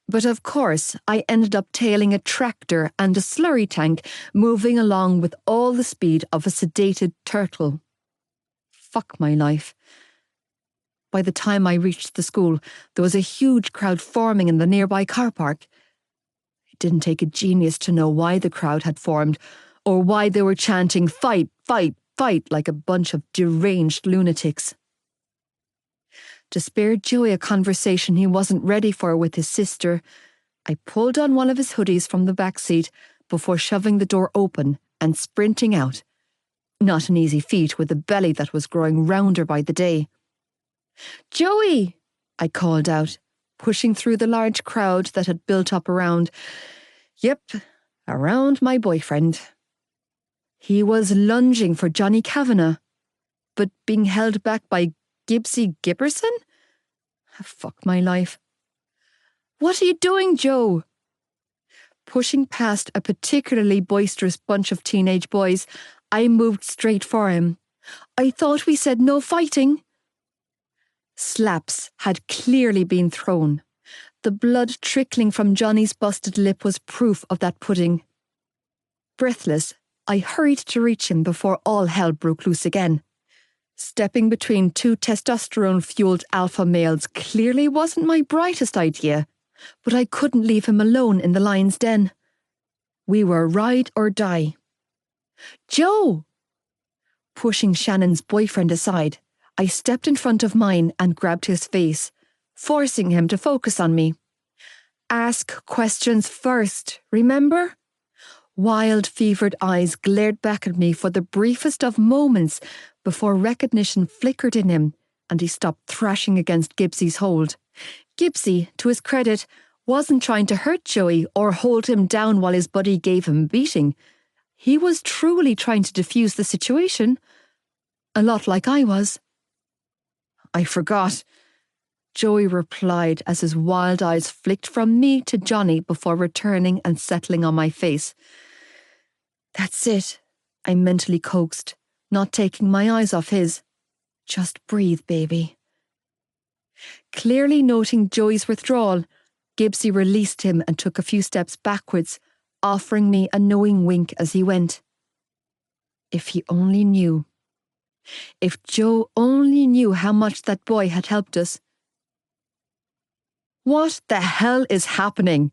S1: but of course I ended up tailing a tractor and a slurry tank, moving along with all the speed of a sedated turtle. Fuck my life. By the time I reached the school, there was a huge crowd forming in the nearby car park. It didn't take a genius to know why the crowd had formed, or why they were chanting, "Fight, fight, fight," like a bunch of deranged lunatics. To spare Joey a conversation he wasn't ready for with his sister, I pulled on one of his hoodies from the back seat before shoving the door open and sprinting out. Not an easy feat with a belly that was growing rounder by the day. Joey! I called out, pushing through the large crowd that had built up around. Yep, around my boyfriend. He was lunging for Johnny Kavanagh, but being held back by Gibbsy Gibberson? Fuck my life. What are you doing, Joe? Pushing past a particularly boisterous bunch of teenage boys, I moved straight for him. I thought we said no fighting. Slaps had clearly been thrown. The blood trickling from Johnny's busted lip was proof of that pudding. Breathless, I hurried to reach him before all hell broke loose again. Stepping between two testosterone-fueled alpha males clearly wasn't my brightest idea, but I couldn't leave him alone in the lion's den. We were ride or die. Joe! Pushing Shannon's boyfriend aside, I stepped in front of mine and grabbed his face, forcing him to focus on me. Ask questions first, remember? Wild, fevered eyes glared back at me for the briefest of moments before recognition flickered in him and he stopped thrashing against Gibbsie's hold. Gibbsie, to his credit, wasn't trying to hurt Joey or hold him down while his buddy gave him a beating. He was truly trying to defuse the situation. A lot like I was. I forgot, Joey replied as his wild eyes flicked from me to Johnny before returning and settling on my face. That's it, I mentally coaxed, not taking my eyes off his. Just breathe, baby. Clearly noting Joey's withdrawal, Gibbsie released him and took a few steps backwards, offering me a knowing wink as he went. If he only knew. If Joe only knew how much that boy had helped us. What the hell is happening?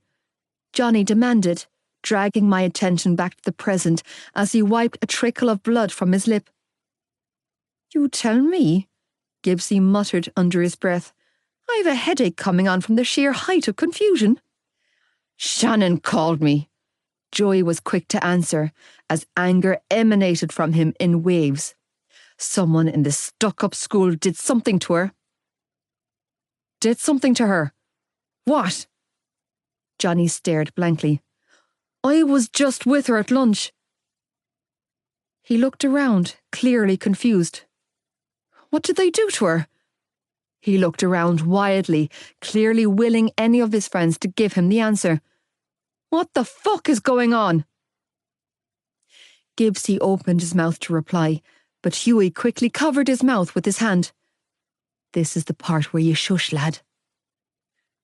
S1: Johnny demanded, dragging my attention back to the present as he wiped a trickle of blood from his lip. You tell me, Gibbsie muttered under his breath. I've a headache coming on from the sheer height of confusion. Shannon called me. Joey was quick to answer, as anger emanated from him in waves. Someone in this stuck-up school did something to her. Did something to her? What? Johnny stared blankly. I was just with her at lunch. He looked around, clearly confused. What did they do to her? He looked around wildly, clearly willing any of his friends to give him the answer. What the fuck is going on? Gibbsie opened his mouth to reply, but Hughie quickly covered his mouth with his hand. This is the part where you shush, lad.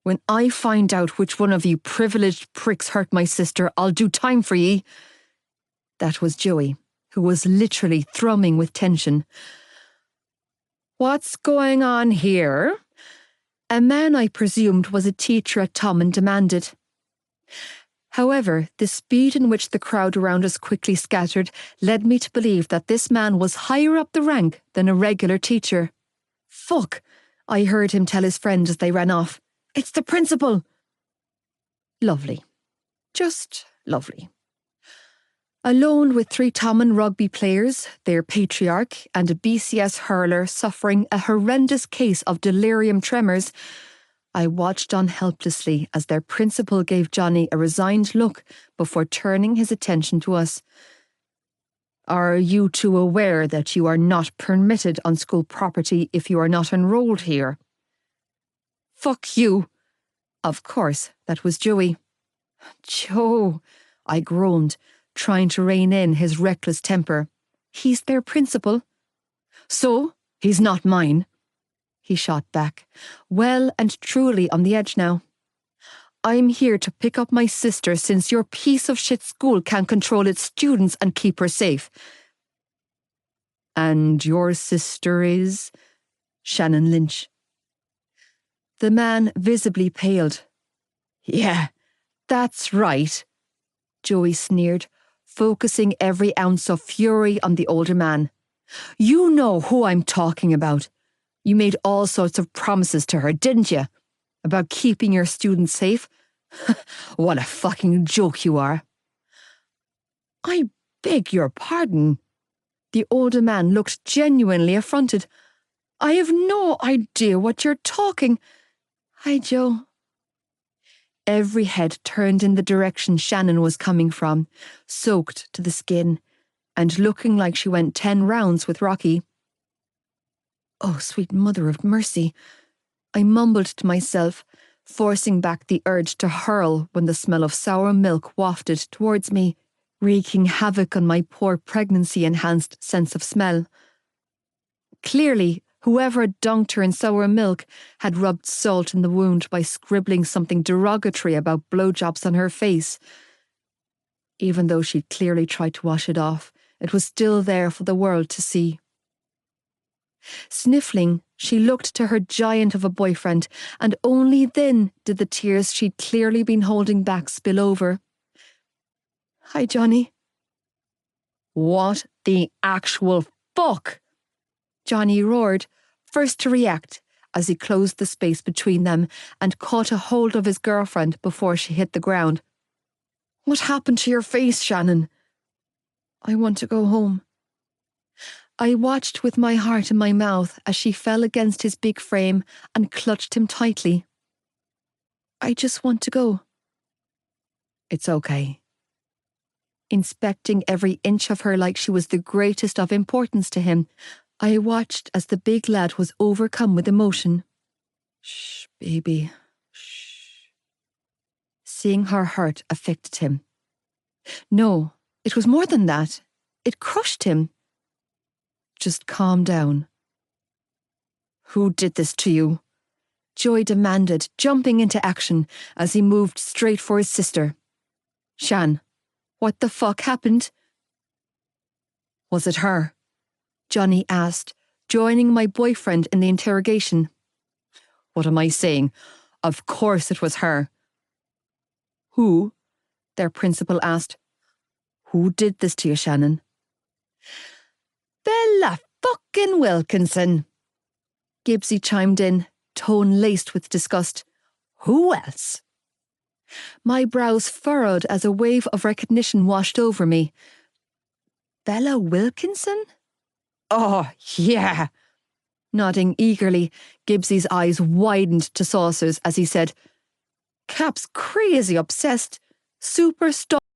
S1: When I find out which one of you privileged pricks hurt my sister, I'll do time for ye. That was Joey, who was literally thrumming with tension. What's going on here? A man I presumed was a teacher at Tommen demanded. However, the speed in which the crowd around us quickly scattered led me to believe that this man was higher up the rank than a regular teacher. Fuck, I heard him tell his friend as they ran off. It's the principal. Lovely. Just lovely. Alone with 3 Tommen rugby players, their patriarch, and a BCS hurler suffering a horrendous case of delirium tremors, I watched on helplessly as their principal gave Johnny a resigned look before turning his attention to us. Are you two aware that you are not permitted on school property if you are not enrolled here? Fuck you. Of course, that was Joey. Joe, I groaned, trying to rein in his reckless temper. He's their principal. So, he's not mine. He shot back, well and truly on the edge now. I'm here to pick up my sister since your piece of shit school can't control its students and keep her safe. And your sister is? Shannon Lynch. The man visibly paled. Yeah, that's right, Joey sneered, focusing every ounce of fury on the older man. You know who I'm talking about. You made all sorts of promises to her, didn't you? About keeping your students safe? What a fucking joke you are. I beg your pardon. The older man looked genuinely affronted. I have no idea what you're talking. Hi, Joe. Every head turned in the direction Shannon was coming from, soaked to the skin, and looking like she went 10 rounds with Rocky. Oh, sweet mother of mercy, I mumbled to myself, forcing back the urge to hurl when the smell of sour milk wafted towards me, wreaking havoc on my poor pregnancy-enhanced sense of smell. Clearly, whoever had dunked her in sour milk had rubbed salt in the wound by scribbling something derogatory about blowjobs on her face. Even though she'd clearly tried to wash it off, it was still there for the world to see. Sniffling, she looked to her giant of a boyfriend, and only then did the tears she'd clearly been holding back spill over. Hi, Johnny. What the actual fuck? Johnny roared, first to react, as he closed the space between them and caught a hold of his girlfriend before she hit the ground. "What happened to your face, Shannon?" "I want to go home." I watched with my heart in my mouth as she fell against his big frame and clutched him tightly. "I just want to go." "It's okay." Inspecting every inch of her like she was the greatest of importance to him, I watched as the big lad was overcome with emotion. "Shh, baby, shh." Seeing her hurt affected him. No, it was more than that. It crushed him. "Just calm down." "Who did this to you?" Joy demanded, jumping into action as he moved straight for his sister. "Shan, what the fuck happened?" "Was it her?" Johnny asked, joining my boyfriend in the interrogation. "What am I saying? Of course it was her." "Who?" their principal asked. "Who did this to you, Shannon?" "Bella fucking Wilkinson," Gibbsy chimed in, tone laced with disgust. "Who else?" My brows furrowed as a wave of recognition washed over me. "Bella Wilkinson?" "Oh, yeah." Nodding eagerly, Gibbsy's eyes widened to saucers as he said, "Cap's crazy obsessed. Super